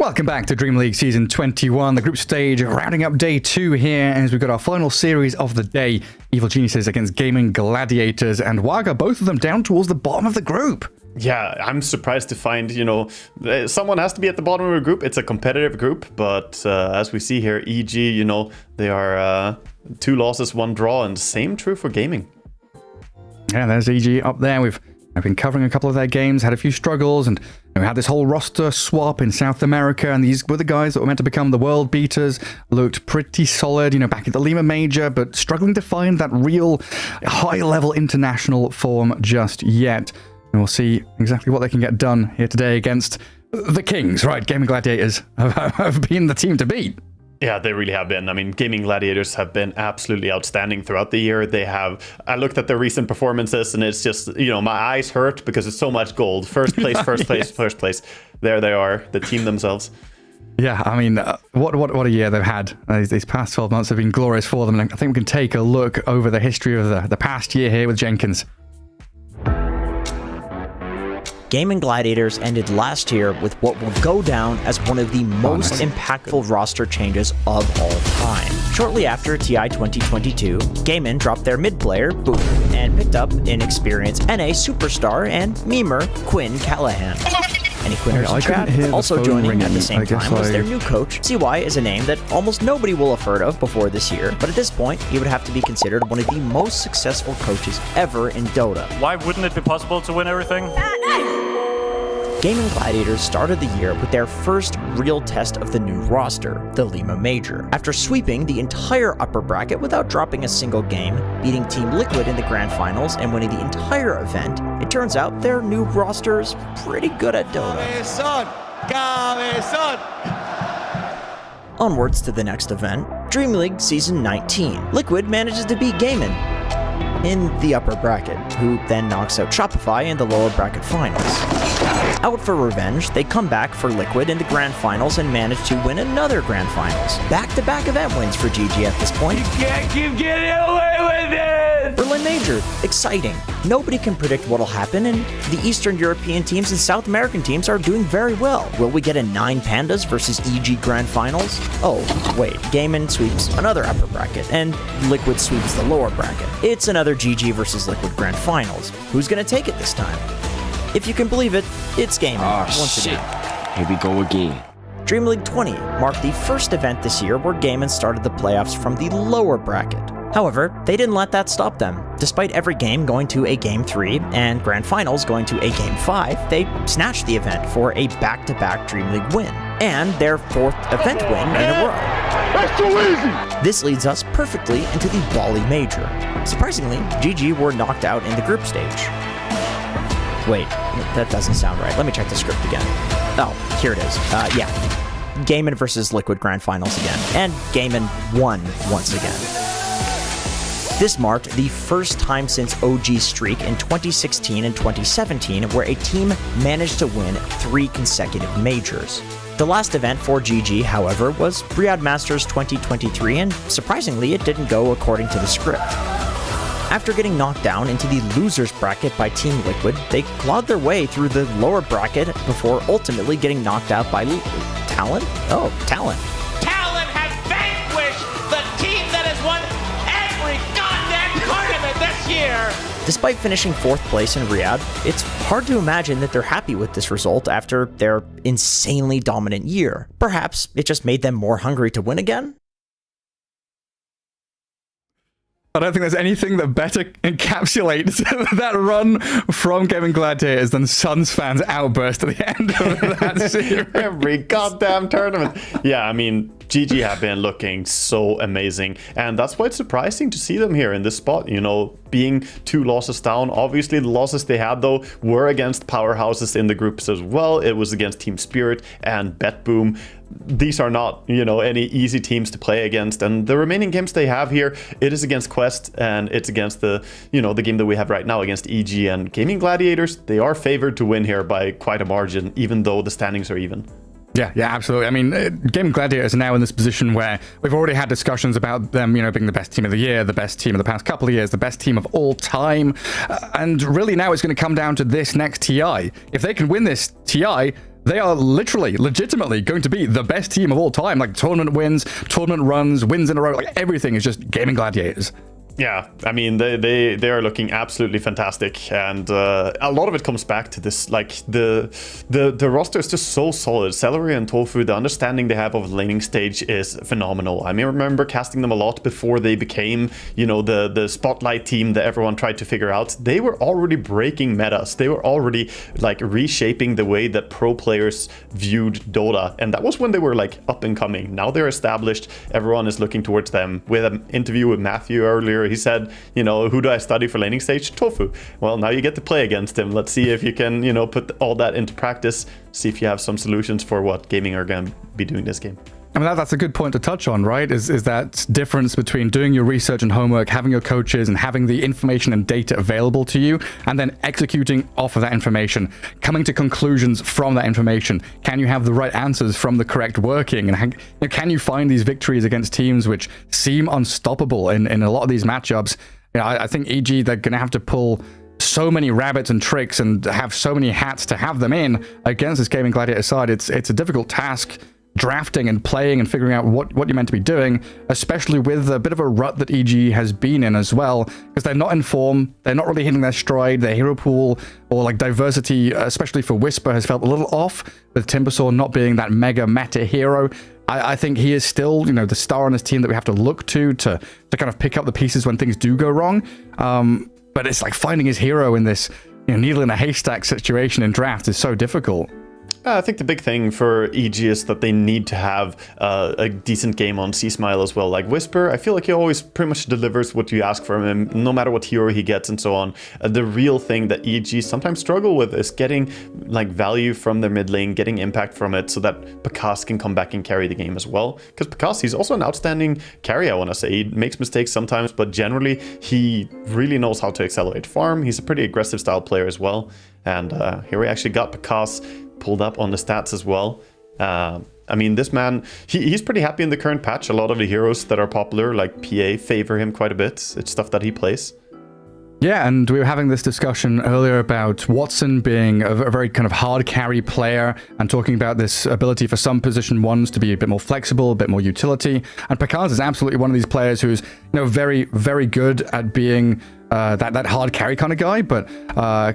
Welcome back to Dream League Season 21, the group stage, rounding up day 2 here, as we've got our final series of the day, Evil Geniuses against Gaming Gladiators, and Waga, both of them down towards the bottom of the group. Yeah, I'm surprised to find, someone has to be at the bottom of a group. It's a competitive group, but as we see here, EG, they are 2 losses, 1 draw, and same true for Gaming. Yeah, there's EG up there. I've been covering a couple of their games, had a few struggles, and we had this whole roster swap in South America, and these were the guys that were meant to become the world beaters. Looked pretty solid, back at the Lima Major, but struggling to find that real high-level international form just yet. And we'll see exactly what they can get done here today against the Kings, right? Gaming Gladiators have been the team to beat. Yeah, they really have been. I mean, Gaming Gladiators have been absolutely outstanding throughout the year. I looked at their recent performances, and it's just, my eyes hurt because it's so much gold. First place, first place, first place. There they are, the team themselves. Yeah, I mean, what a year they've had. These past 12 months have been glorious for them. And I think we can take a look over the history of the past year here with Jenkins. Gaming Gladiators ended last year with what will go down as one of the most impactful roster changes of all time. Shortly after TI 2022, Gaming dropped their mid player, Boom, and picked up inexperienced NA superstar and memer Quinn Callahan. Any Quinners in chat? Also joining at the same time was their new coach. CY is a name that almost nobody will have heard of before this year, but at this point, he would have to be considered one of the most successful coaches ever in Dota. Why wouldn't it be possible to win everything? Gaming Gladiators started the year with their first real test of the new roster, the Lima Major. After sweeping the entire upper bracket without dropping a single game, beating Team Liquid in the grand finals, and winning the entire event, it turns out their new roster is pretty good at Dota. Onwards to the next event, DreamLeague Season 19. Liquid manages to beat Gaming in the upper bracket, who then knocks out Shopify in the lower bracket finals. Out for revenge, they come back for Liquid in the grand finals and manage to win another grand finals. Back-to-back event wins for GG at this point. You can't keep getting away with it! Berlin Major, exciting. Nobody can predict what'll happen, and the Eastern European teams and South American teams are doing very well. Will we get a 9 Pandas versus EG grand finals? Oh, wait, Gaming sweeps another upper bracket, and Liquid sweeps the lower bracket. It's another GG versus Liquid grand finals. Who's gonna take it this time? If you can believe it, it's Gaming once again. Here we go again. DreamLeague 20 marked the first event this year where Gaming started the playoffs from the lower bracket. However, they didn't let that stop them. Despite every game going to a Game 3 and Grand Finals going to a Game 5, they snatched the event for a back-to-back DreamLeague win, and their 4th event win in a row. That's too easy! This leads us perfectly into the Bali Major. Surprisingly, GG were knocked out in the group stage. Wait, that doesn't sound right. Let me check the script again. Oh, here it is. Yeah. Gaming versus Liquid Grand Finals again. And Gaming won once again. This marked the first time since OG Streak in 2016 and 2017 where a team managed to win 3 consecutive majors. The last event for GG, however, was Riyadh Masters 2023, and surprisingly, it didn't go according to the script. After getting knocked down into the losers bracket by Team Liquid, they clawed their way through the lower bracket before ultimately getting knocked out by Talent? Oh, Talent. Talent has vanquished the team that has won every goddamn tournament this year! Despite finishing 4th place in Riyadh, it's hard to imagine that they're happy with this result after their insanely dominant year. Perhaps it just made them more hungry to win again? I don't think there's anything that better encapsulates that run from Gaming Gladiators than Suns fans' outburst at the end of that series. Every goddamn tournament. Yeah, I mean, GG have been looking so amazing, and that's why it's surprising to see them here in this spot, being 2 losses down. Obviously, the losses they had, though, were against powerhouses in the groups as well. It was against Team Spirit and BetBoom. These are not, any easy teams to play against, and the remaining games they have here, it is against Quest, and it's against the game that we have right now against EG and Gaming Gladiators. They are favored to win here by quite a margin, even though the standings are even. Yeah, absolutely. I mean, Gaming Gladiators are now in this position where we've already had discussions about them, being the best team of the year, the best team of the past couple of years, the best team of all time. And really now it's going to come down to this next TI. If they can win this TI, they are legitimately going to be the best team of all time. Like tournament wins, tournament runs, wins in a row, like everything is just Gaming Gladiators. Yeah, I mean, they are looking absolutely fantastic, and a lot of it comes back to this, like, the roster is just so solid. Celery and Tofu, the understanding they have of the laning stage is phenomenal. I mean, I remember casting them a lot before they became, you know, the spotlight team that everyone tried to figure out. They were already breaking metas. They were already, like, reshaping the way that pro players viewed Dota, and that was when they were, like, up and coming. Now they're established, everyone is looking towards them. We had an interview with Matthew earlier. He said, you know, who do I study for laning stage? Tofu. Well, now you get to play against him. Let's see if you can, you know, put all that into practice. See if you have some solutions for what gaming are going to be doing this game. I mean, that's a good point to touch on, right? Is that difference between doing your research and homework, having your coaches and having the information and data available to you, and then executing off of that information, coming to conclusions from that information. Can you have the right answers from the correct working? And can you find these victories against teams which seem unstoppable in a lot of these matchups? You know, I think EG, they're going to have to pull so many rabbits and tricks and have so many hats to have them in against this Gaming Gladiator side. It's a difficult task, drafting and playing and figuring out what you're meant to be doing, especially with a bit of a rut that EG has been in as well, because they're not in form, they're not really hitting their stride, their hero pool or like diversity, especially for Whisper, has felt a little off, with Timbersaw not being that mega meta hero. I think he is still, you know, the star on this team that we have to look to kind of pick up the pieces when things do go wrong. But it's like finding his hero in this, you know, needle in a haystack situation in draft is so difficult. I think the big thing for EG is that they need to have a decent game on C-Smile as well. Like Whisper, I feel like he always pretty much delivers what you ask from him, no matter what hero he gets and so on. The real thing that EG sometimes struggle with is getting like value from their mid lane, getting impact from it so that Pakas can come back and carry the game as well. Because Pakas, he's also an outstanding carry, I want to say. He makes mistakes sometimes, but generally he really knows how to accelerate farm. He's a pretty aggressive style player as well. And here we actually got Pakas pulled up on the stats as well. I mean, this man, he's pretty happy in the current patch. A lot of the heroes that are popular, like PA, favor him quite a bit. It's stuff that he plays. Yeah, and we were having this discussion earlier about Watson being a very kind of hard carry player and talking about this ability for some position ones to be a bit more flexible, a bit more utility. And Pakas is absolutely one of these players who's, you know, very, very good at being that hard carry kind of guy, but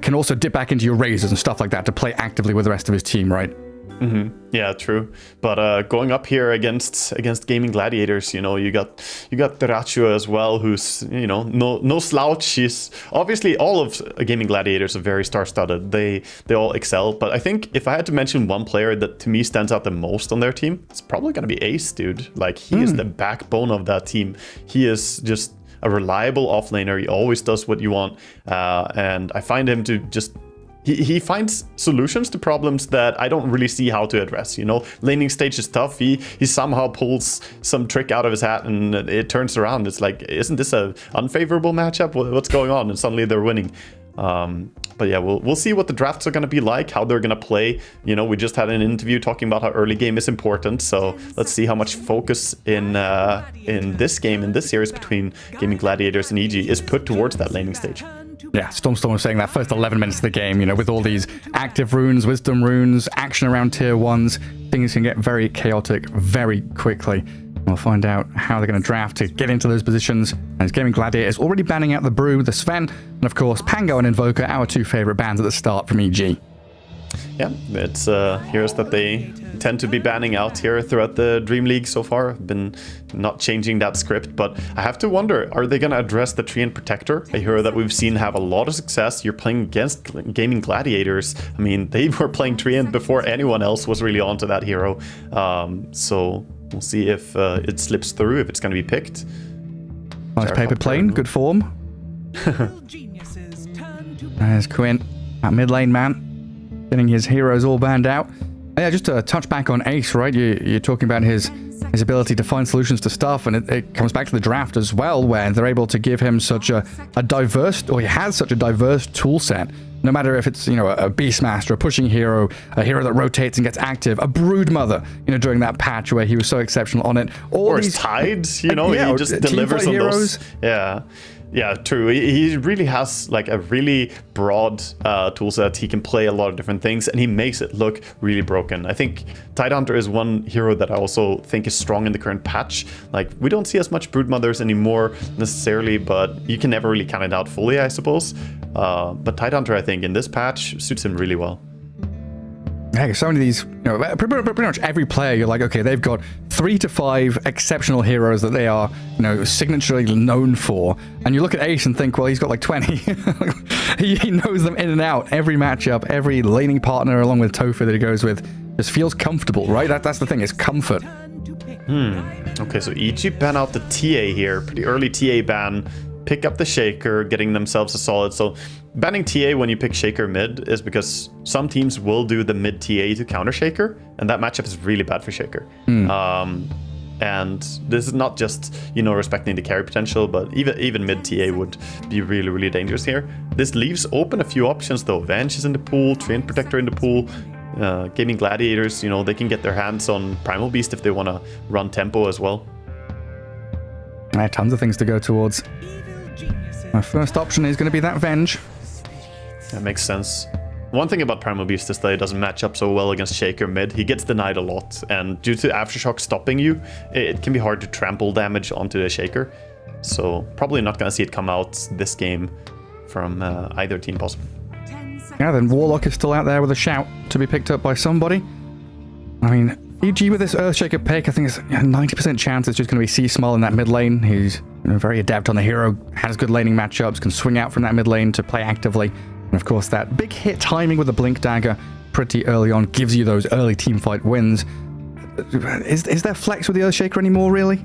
can also dip back into your razors and stuff like that to play actively with the rest of his team, right? Mm-hmm. Yeah, true. But going up here against Gaming Gladiators, you know, you got Teraccio as well, who's, you know, no slouch. She's obviously, all of Gaming Gladiators are very star-studded. They all excel. But I think if I had to mention one player that to me stands out the most on their team, it's probably gonna be Ace, dude. Like, he is the backbone of that team. He is just a reliable offlaner. He always does what you want, and I find him to just. He finds solutions to problems that I don't really see how to address. You know, laning stage is tough. He somehow pulls some trick out of his hat and it turns around. It's like, isn't this a unfavorable matchup? What's going on? And suddenly they're winning. But yeah, we'll see what the drafts are going to be like, how they're going to play. You know, we just had an interview talking about how early game is important. So let's see how much focus in this game, in this series between Gaming Gladiators and EG is put towards that laning stage. Yeah, Stormstorm was saying that first 11 minutes of the game, you know, with all these active runes, wisdom runes, action around tier 1s, things can get very chaotic very quickly. We'll find out how they're going to draft to get into those positions. As Gaming Gladiator is already banning out the Brew, the Sven, and of course Pango and Invoker, our two favorite bans at the start from EG. Yeah, it's heroes that they tend to be banning out here throughout the DreamLeague so far. Been not changing that script, but I have to wonder, are they going to address the Treant Protector, a hero that we've seen have a lot of success? You're playing against Gaming Gladiators. I mean, they were playing Treant before anyone else was really onto that hero. So we'll see if it slips through, if it's going to be picked. Nice paper plane, good form. There's Quinn, that mid lane man, getting his heroes all banned out. Yeah, just to touch back on Ace, right? You're talking about his ability to find solutions to stuff, and it comes back to the draft as well, where they're able to give him such a diverse, or he has such a diverse tool set. No matter if it's, you know, a Beastmaster, a pushing hero, a hero that rotates and gets active, a Broodmother, you know, during that patch where he was so exceptional on it. Or his Tides, you know, he just delivers on those. Yeah. Yeah, true. He really has like a really broad toolset. He can play a lot of different things, and he makes it look really broken. I think Tidehunter is one hero that I also think is strong in the current patch. Like, we don't see as much Broodmothers anymore necessarily, but you can never really count it out fully, I suppose. But Tidehunter, I think, in this patch suits him really well. Yeah, so many of these, pretty much every player, you're like, okay, they've got 3 to 5 exceptional heroes that they are, signaturally known for. And you look at Ace and think, well, he's got like 20. he knows them in and out. Every matchup, every laning partner along with Tofu that he goes with just feels comfortable, right? That's the thing, it's comfort. Okay, so EG ban out the TA here. Pretty early TA ban. Pick up the Shaker, getting themselves a solid. So banning TA when you pick Shaker mid is because some teams will do the mid TA to counter Shaker, and that matchup is really bad for Shaker. And this is not just, respecting the carry potential, but even mid TA would be really, really dangerous here. This leaves open a few options though. Venge is in the pool, Treant Protector in the pool, Gaming Gladiators, they can get their hands on Primal Beast if they want to run tempo as well. Tons of things to go towards. My first option is going to be that Venge. That makes sense. One thing about Primal Beast is that it doesn't match up so well against Shaker mid. He gets denied a lot, and due to Aftershock stopping you, it can be hard to trample damage onto the Shaker. So probably not going to see it come out this game from either team possible. Yeah, then Warlock is still out there with a shout to be picked up by somebody. I mean, EG with this Earthshaker pick, I think it's 90% chance it's just going to be C-Small in that mid lane. He's very adept on the hero, has good laning matchups, can swing out from that mid lane to play actively. And of course, that big hit timing with the Blink Dagger pretty early on gives you those early teamfight wins. Is there flex with the Earthshaker anymore, really?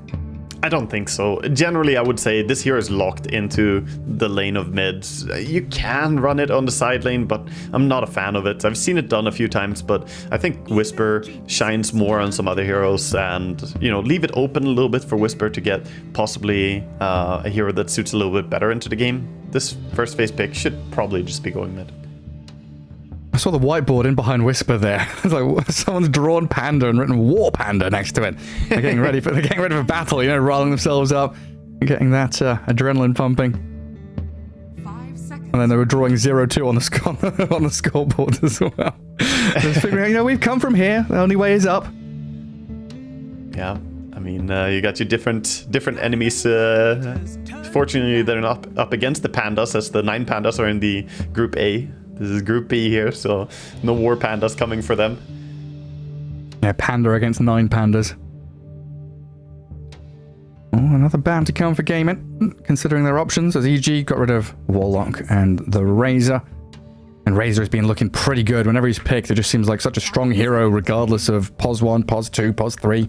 I don't think so. Generally, I would say this hero is locked into the lane of mids. You can run it on the side lane, but I'm not a fan of it. I've seen it done a few times, but I think Whisper shines more on some other heroes, and leave it open a little bit for Whisper to get possibly a hero that suits a little bit better into the game. This first phase pick should probably just be going mid. I saw the whiteboard in behind Whisper there. It's like someone's drawn Panda and written War Panda next to it. They're getting ready for battle, riling themselves up, getting that adrenaline pumping. 5 seconds. And then they were drawing 0-2 on the scoreboard as well. Just figuring out, we've come from here. The only way is up. Yeah, I mean, you got your different enemies. Fortunately, they're not up against the pandas, as the 9 pandas are in the Group A. This is Group B here, so no War Pandas coming for them. Yeah, Panda against 9 pandas. Oh, another ban to come for Gaming, considering their options, as EG got rid of Warlock and the Razor. And Razor has been looking pretty good. Whenever he's picked, it just seems like such a strong hero, regardless of POS 1, POS 2, POS 3.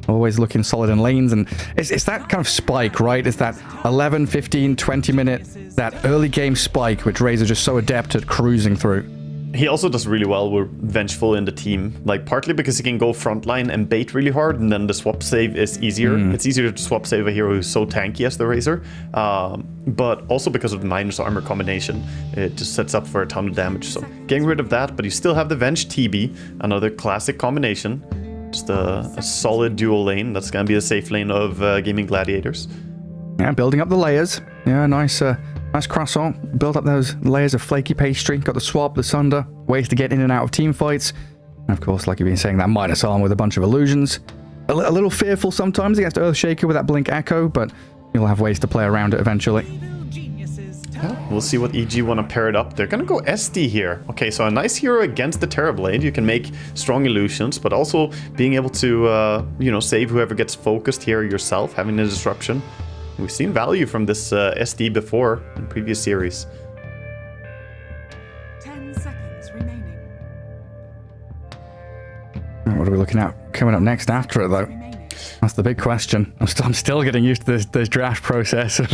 Always looking solid in lanes, and it's that kind of spike, right? It's that 11, 15, 20 minute, that early game spike, which Razor's just so adept at cruising through. He also does really well with Vengeful in the team, like partly because he can go frontline and bait really hard, and then the swap save is easier. It's easier to swap save a hero who's so tanky as the Razor, but also because of the minus armor combination. It just sets up for a ton of damage, so getting rid of that, but you still have the Venge TB, another classic combination. Just a solid dual lane. That's going to be a safe lane of Gaming Gladiators. Yeah, building up the layers. Yeah, nice croissant. Build up those layers of flaky pastry. Got the swap, the sunder, ways to get in and out of team fights. And of course, like you've been saying, that minus arm with a bunch of illusions. A little fearful sometimes against Earthshaker with that Blink Echo, but you'll have ways to play around it eventually. Yeah, we'll see what EG want to pair it up. They're going to go SD here. Okay, so a nice hero against the Terrorblade. You can make strong illusions, but also being able to, save whoever gets focused here yourself, having a disruption. We've seen value from this SD before in previous series. 10 seconds remaining. What are we looking at coming up next after it, though? That's the big question. I'm still getting used to this draft process of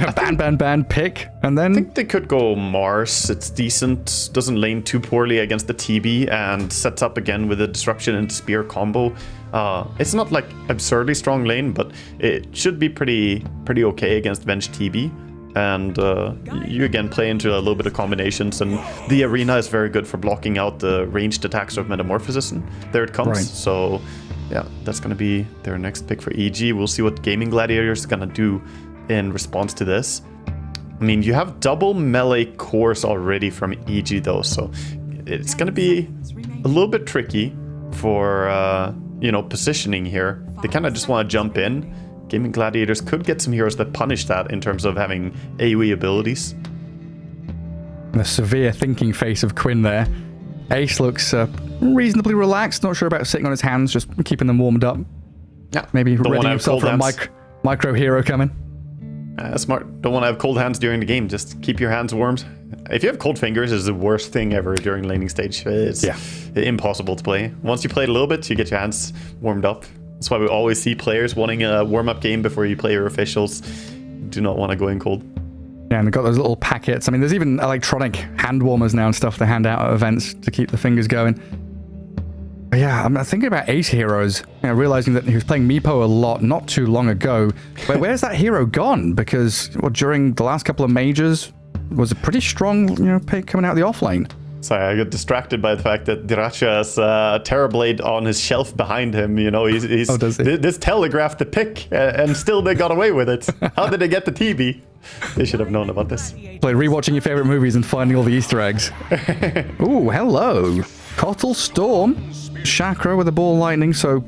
ban, pick, and then... I think they could go Mars. It's decent, doesn't lane too poorly against the TB, and sets up again with a Disruption and Spear combo. It's not like absurdly strong lane, but it should be pretty okay against Venge TB. And you again play into a little bit of combinations, and the arena is very good for blocking out the ranged attacks of Metamorphosis, and there it comes. Right. So yeah, that's going to be their next pick for EG. We'll see what Gaming Gladiators is going to do in response to this. I mean, you have double melee cores already from EG though, so it's gonna be a little bit tricky for, you know, positioning here. They kind of just want to jump in. Gaming Gladiators could get some heroes that punish that in terms of having AoE abilities. The severe thinking face of Quinn there. Ace looks reasonably relaxed, not sure about sitting on his hands, just keeping them warmed up. Yeah. Maybe readying himself for a micro hero coming. Smart. Don't want to have cold hands during the game. Just keep your hands warmed. If you have cold fingers, it's the worst thing ever during laning stage. It's impossible to play. Once you play it a little bit, you get your hands warmed up. That's why we always see players wanting a warm-up game before you play your officials. Do not want to go in cold. Yeah, and they've got those little packets. I mean, there's even electronic hand warmers now and stuff they hand out at events to keep the fingers going. But yeah, I'm thinking about Ace heroes, you know, realizing that he was playing Meepo a lot not too long ago. But where's that hero gone? Because during the last couple of majors, was a pretty strong, you know, pick coming out of the offlane. Sorry, I got distracted by the fact that Diracha has a Terrorblade on his shelf behind him. You know, he's this telegraphed the pick, and still they got away with it. How did they get the TB? They should have known about this. Like rewatching your favorite movies and finding all the Easter eggs. Ooh, hello. Kotl Storm. Chakra with a ball lightning, so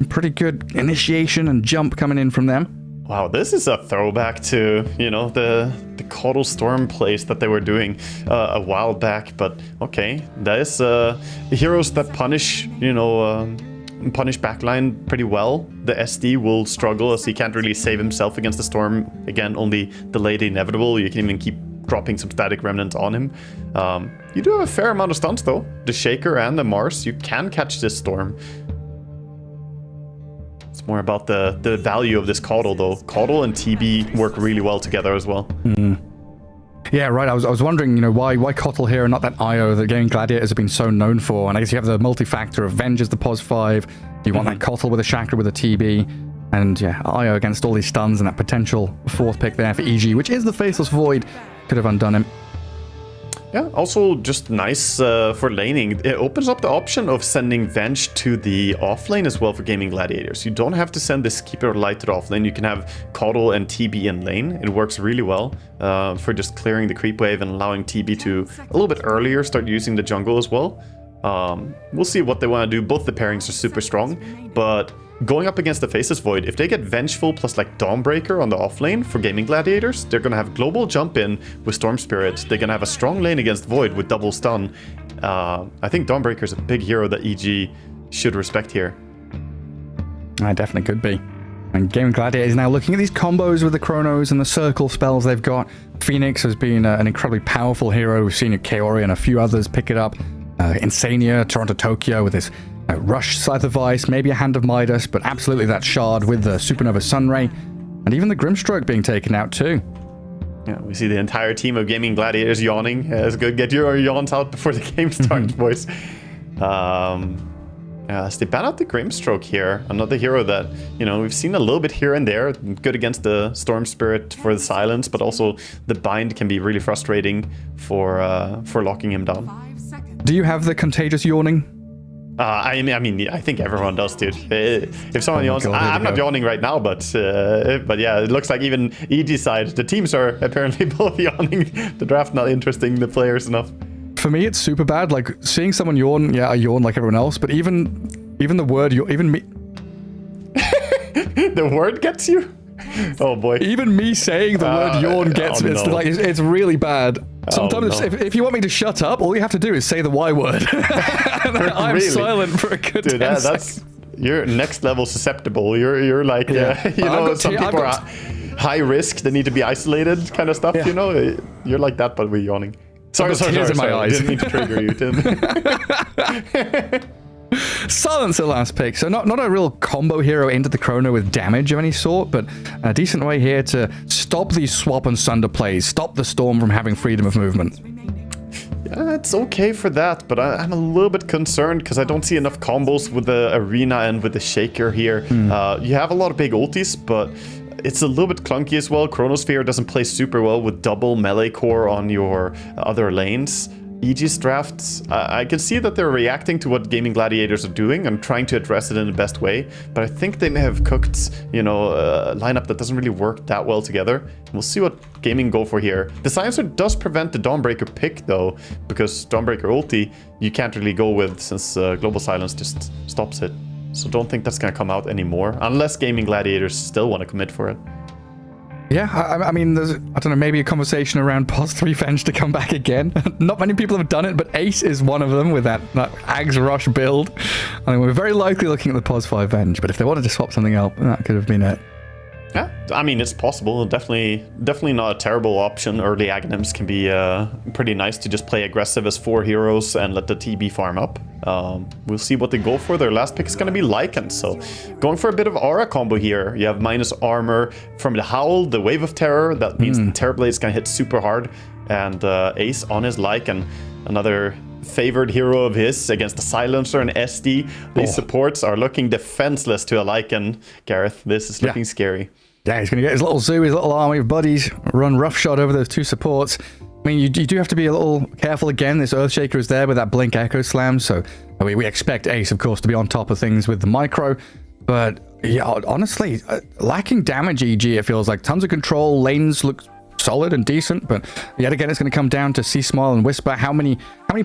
pretty good initiation and jump coming in from them. Wow, this is a throwback to, you know, the Kotl Storm plays that they were doing a while back. But okay, that is heroes that punish, you know, punish backline pretty well. The SD will struggle as he can't really save himself against the Storm. Again, only delay the inevitable. You can even keep dropping some static remnants on him. You do have a fair amount of stunts though. The Shaker and the Mars, you can catch this Storm. It's more about the value of this Kotl though. Kotl and TB work really well together as well. Yeah, right. I was wondering, you know, why Kotl here and not that IO that Gaming Gladiators have been so known for. And I guess you have the multi-factor of Venge as the POS 5. You want that Kotl with a Chakra with a TB. And yeah, IO against all these stuns and that potential fourth pick there for EG, which is the Faceless Void. Could have undone him. Yeah, also just nice for laning. It opens up the option of sending Venge to the offlane as well for Gaming Gladiators. You don't have to send this Keeper Light to the offlane. You can have Kotl and TB in lane. It works really well for just clearing the creep wave and allowing TB to a little bit earlier start using the jungle as well. We'll see what they want to do. Both the pairings are super strong, but going up against the Faceless Void, if they get Vengeful plus like Dawnbreaker on the offlane for Gaming Gladiators, they're going to have global jump in with Storm Spirit. They're going to have a strong lane against Void with double stun. I think Dawnbreaker is a big hero that EG should respect here. I definitely could be. And Gaming Gladiators now looking at these combos with the Chronos and the circle spells they've got. Phoenix has been an incredibly powerful hero. We've seen Kaori and a few others pick it up. Insania, Toronto Tokyo with his Rush Scythe of Ice, maybe a Hand of Midas, but absolutely that Shard with the Supernova Sunray, and even the Grimstroke being taken out too. Yeah, we see the entire team of Gaming Gladiators yawning. It's good. Get your yawns out before the game starts, boys. As they ban out the Grimstroke here, another hero that, you know, we've seen a little bit here and there. Good against the Storm Spirit for the silence, but also the bind can be really frustrating for locking him down. Do you have the contagious yawning? I mean, I think everyone does, dude. If someone yawns, I'm not yawning right now, but yeah, it looks like even EG side, the teams are apparently both yawning. The draft not interesting the players enough. For me, it's super bad. Like seeing someone yawn, yeah, I yawn like everyone else, but even the word, even me, the word gets you. Oh boy! Even me saying the word yawn gets me. It's like it's really bad. Sometimes if you want me to shut up, all you have to do is say the Y word. I'm really? Silent for a good 10 seconds. You're next level susceptible. You're like, you know, some people are high risk. They need to be isolated kind of stuff, you know? You're like that, but we're yawning. Sorry. In my eyes. Didn't mean to trigger you, Tim. Silence the last pick. So not a real combo hero into the Chrono with damage of any sort, but a decent way here to stop these swap and sunder plays, stop the Storm from having freedom of movement. Yeah, it's okay for that, but I'm a little bit concerned because I don't see enough combos with the Arena and with the Shaker here. You have a lot of big ultis, but it's a little bit clunky as well. Chronosphere doesn't play super well with double melee core on your other lanes. EG's drafts, I can see that they're reacting to what Gaming Gladiators are doing and trying to address it in the best way, but I think they may have cooked, you know, a lineup that doesn't really work that well together. We'll see what Gaming go for here. The Silencer does prevent the Dawnbreaker pick, though, because Dawnbreaker ulti, you can't really go with since Global Silence just stops it. So don't think that's going to come out anymore, unless Gaming Gladiators still want to commit for it. Yeah, I mean, there's, I don't know, maybe a conversation around POS 3 Venge to come back again. Not many people have done it, but Ace is one of them with that Ags Rush build. I mean, we're very likely looking at the POS 5 Venge, but if they wanted to swap something up, that could have been it. Yeah, I mean, it's possible. Definitely not a terrible option. Early Aghanims can be pretty nice to just play aggressive as 4 heroes and let the TB farm up. We'll see what they go for. Their last pick is going to be Lycan, so going for a bit of aura combo here. You have minus armor from the Howl, the Wave of Terror. That means the Terrorblade is going to hit super hard. And Ace on his Lycan, another favored hero of his against the Silencer and SD. These supports are looking defenseless to a Lycan. Gareth, this is looking scary. Yeah, he's going to get his little zoo, his little army of buddies, run roughshod over those 2 supports. I mean, you do have to be a little careful again. This Earthshaker is there with that Blink Echo Slam, so I mean, we expect Ace, of course, to be on top of things with the micro. But yeah, honestly, lacking damage EG, it feels like. Tons of control, lanes look solid and decent, but yet again, it's going to come down to C-Smile and Whisper, how many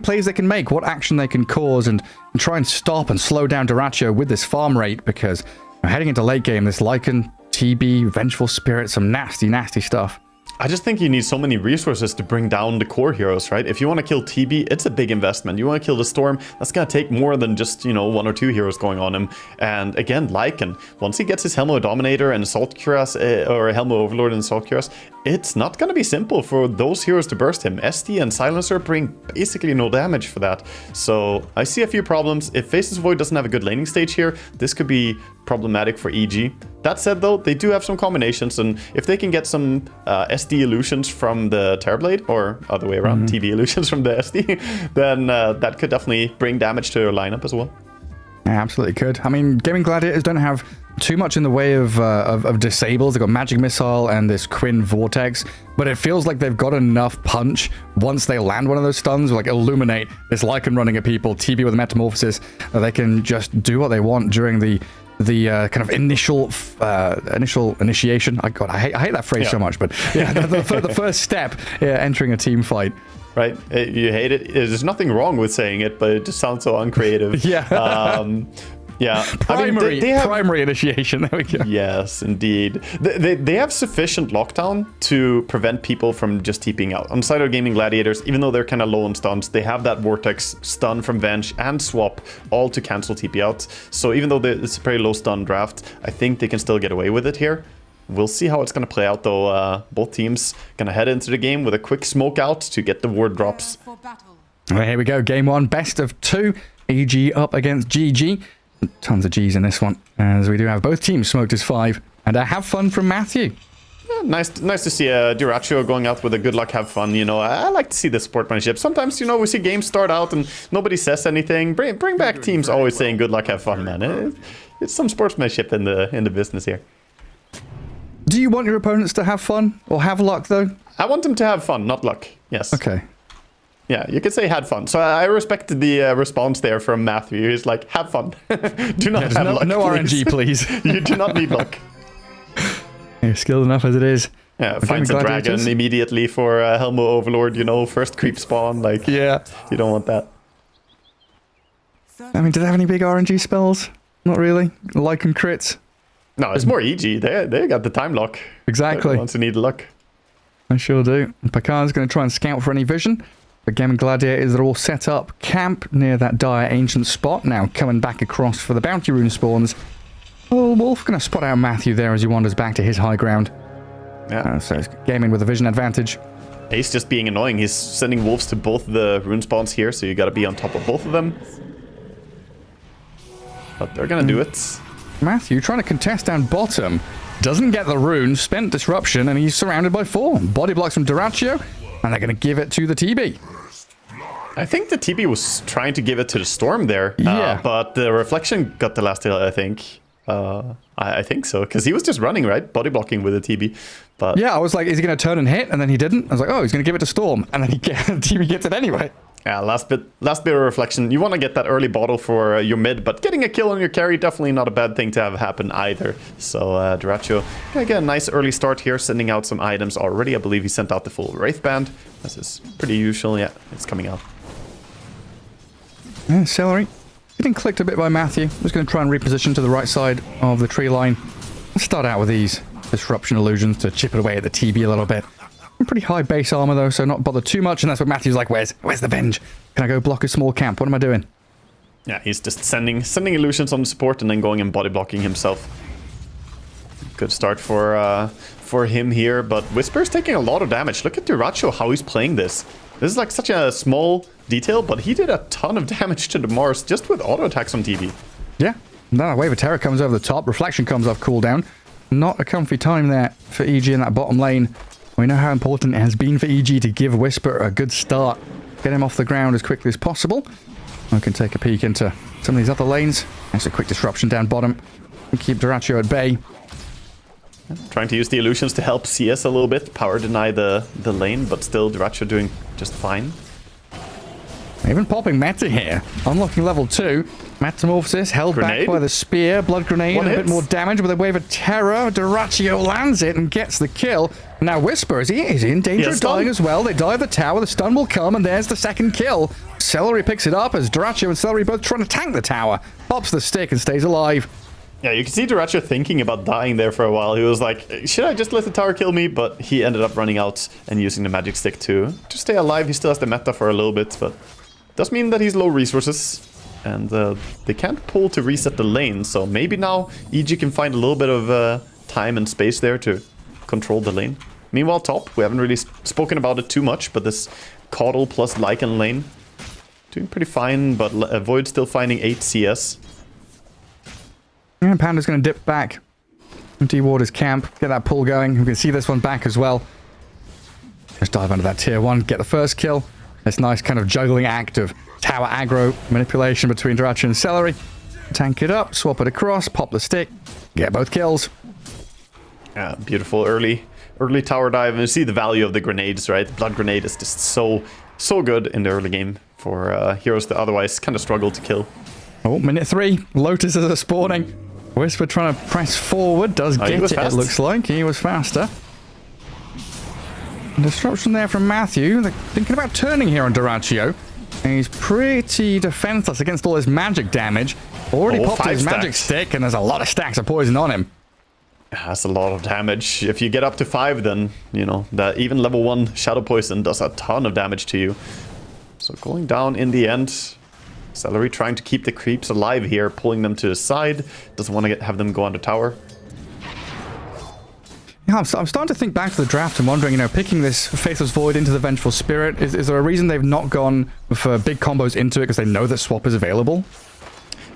plays they can make, what action they can cause, and try and stop and slow down Dyrachyo with this farm rate, because heading into late game, this Lycan, TB, Vengeful Spirit, some nasty, nasty stuff. I just think you need so many resources to bring down the core heroes, right? If you want to kill TB, it's a big investment. You want to kill the Storm, that's going to take more than just, you know, 1 or 2 heroes going on him. And again, Lycan, once he gets his Helmo Dominator and Assault Cuirass, or Helmo Overlord and Assault Cuirass, it's not going to be simple for those heroes to burst him. SD and Silencer bring basically no damage for that. So I see a few problems. If Faceless Void doesn't have a good laning stage here, this could be problematic for EG. That said, though, they do have some combinations, and if they can get some SD illusions from the Terrorblade, or other way around, TB illusions from the SD, then that could definitely bring damage to their lineup as well. Yeah, absolutely could. I mean, Gaming Gladiators don't have too much in the way of disables. They've got Magic Missile and this Quinn Vortex, but it feels like they've got enough punch once they land one of those stuns, like Illuminate, this Lycan running at people, TB with a Metamorphosis, that they can just do what they want during the kind of initial initiation. I hate that phrase so much, but yeah, the first step entering a team fight. Right, you hate it. There's nothing wrong with saying it, but it just sounds so uncreative. Yeah. Primary, they have, primary initiation. There we go. Yes, indeed. They have sufficient lockdown to prevent people from just TPing out. On the side of Gaming Gladiators, even though they're kind of low on stuns, they have that Vortex, stun from Venge, and swap all to cancel TP out. So even though it's a very low stun draft, I think they can still get away with it here. We'll see how it's going to play out, though. Both teams going to head into the game with a quick smoke out to get the ward drops. Well, here we go. Game 1, best of 2. EG up against GG. Tons of G's in this one, as we do have both teams smoked as 5. And have fun from Matthew. Yeah, nice to see Dyrachyo going out with a good luck, have fun. You know, I like to see the sportsmanship. Sometimes, you know, we see games start out and nobody says anything. Bring back teams always saying good luck, have fun, man. It's some sportsmanship in the business here. Do you want your opponents to have fun or have luck, though? I want them to have fun, not luck. Yes. Okay. Yeah, you could say had fun. So I respected the response there from Matthew. He's like, have fun. Do not have luck, no please. RNG, please. You do not need luck. You're skilled enough as it is. Yeah, finds a dragon immediately for Helmo Overlord, you know, first creep spawn. Like, yeah, you don't want that. I mean, do they have any big RNG spells? Not really. Lycan crits. No, it's more EG. They got the time lock. Exactly. Once you need luck. I sure do. Picard's going to try and scout for any vision. The Gaming Gladiators are all set up. Camp near that dire ancient spot. Now coming back across for the bounty rune spawns. Oh, Wolf going to spot out Matthew there as he wanders back to his high ground. Yeah. So it's gaming with a vision advantage. Ace just being annoying. He's sending wolves to both the rune spawns here, so you got to be on top of both of them. But they're going to do it. Matthew trying to contest down bottom. Doesn't get the rune, spent disruption, and he's surrounded by 4. Body blocks from Dyrachyo, and they're going to give it to the TB. I think the TB was trying to give it to the Storm there. Yeah. But the reflection got the last hit, I think. I think so, because he was just running, right? Body blocking with the TB. But yeah, I was like, is he going to turn and hit? And then he didn't. I was like, oh, he's going to give it to Storm. And then TB gets it anyway. Yeah, last bit of reflection. You want to get that early bottle for your mid, but getting a kill on your carry, definitely not a bad thing to have happen either. So Dyrachyo gonna get a nice early start here, sending out some items already. I believe he sent out the full Wraith Band. This is pretty usual. Yeah, it's coming out. Yeah, Celery getting clicked a bit by Matthew. Just going to try and reposition to the right side of the tree line. Let's start out with these disruption illusions to chip it away at the TB a little bit. Pretty high base armor though, so not bother too much. And that's what Matthew's like, where's the Venge? Can I go block a small camp? What am I doing? Yeah, he's just sending illusions on support and then going and body blocking himself. Good start for him here, but Whisper's taking a lot of damage. Look at Dyrachyo, how he's playing this. This is like such a small detail, but he did a ton of damage to the Mars just with auto attacks on TV. Yeah, then a wave of terror comes over the top. Reflection comes off cooldown. Not a comfy time there for EG in that bottom lane. We know how important it has been for EG to give Whisper a good start. Get him off the ground as quickly as possible. I can take a peek into some of these other lanes. That's a quick disruption down bottom. And keep Dyrachyo at bay. Trying to use the illusions to help CS a little bit. Power deny the lane, but still Dyrachyo doing just fine. Even popping Meta here. Unlocking level 2. Metamorphosis held back by the spear. Blood grenade. And a bit more damage with a wave of terror. Dyrachyo lands it and gets the kill. Now Whisper, is he in danger of dying as well? They dive the tower. The stun will come and there's the second kill. Celery picks it up as Dyrachyo and Celery both trying to tank the tower. Pops the stick and stays alive. Yeah, you can see Dyrachyo thinking about dying there for a while. He was like, should I just let the tower kill me? But he ended up running out and using the magic stick to stay alive. He still has the meta for a little bit, but does mean that he's low resources. And they can't pull to reset the lane, so maybe now EG can find a little bit of time and space there to control the lane. Meanwhile, top, we haven't really spoken about it too much, but this Caudle plus Lycan lane doing pretty fine, but Void still finding 8 CS. And Panda's going to dip back into Warder's camp, get that pull going. We can see this one back as well. Just dive under that tier 1, get the first kill. This nice kind of juggling act of tower aggro manipulation between Dyrachyo and Celery. Tank it up, swap it across, pop the stick, get both kills. Yeah, beautiful early tower dive. And you see the value of the grenades, right? The blood grenade is just so good in the early game for heroes that otherwise kind of struggle to kill. Oh, minute 3. Lotuses are spawning. Whisper trying to press forward. Does get it looks like. He was faster. Disruption there from Matthew. They're thinking about turning here on Dyrachyo. He's pretty defenseless against all his magic damage. Already popped his magic stick, and there's a lot of stacks of poison on him. That's a lot of damage. If you get up to 5, then, you know, that even level 1 Shadow Poison does a ton of damage to you. So going down in the end. Celery trying to keep the creeps alive here, pulling them to the side. Doesn't want to have them go on the tower. Yeah, I'm starting to think back to the draft and wondering, you know, picking this Faithless Void into the Vengeful Spirit, is there a reason they've not gone for big combos into it because they know that swap is available?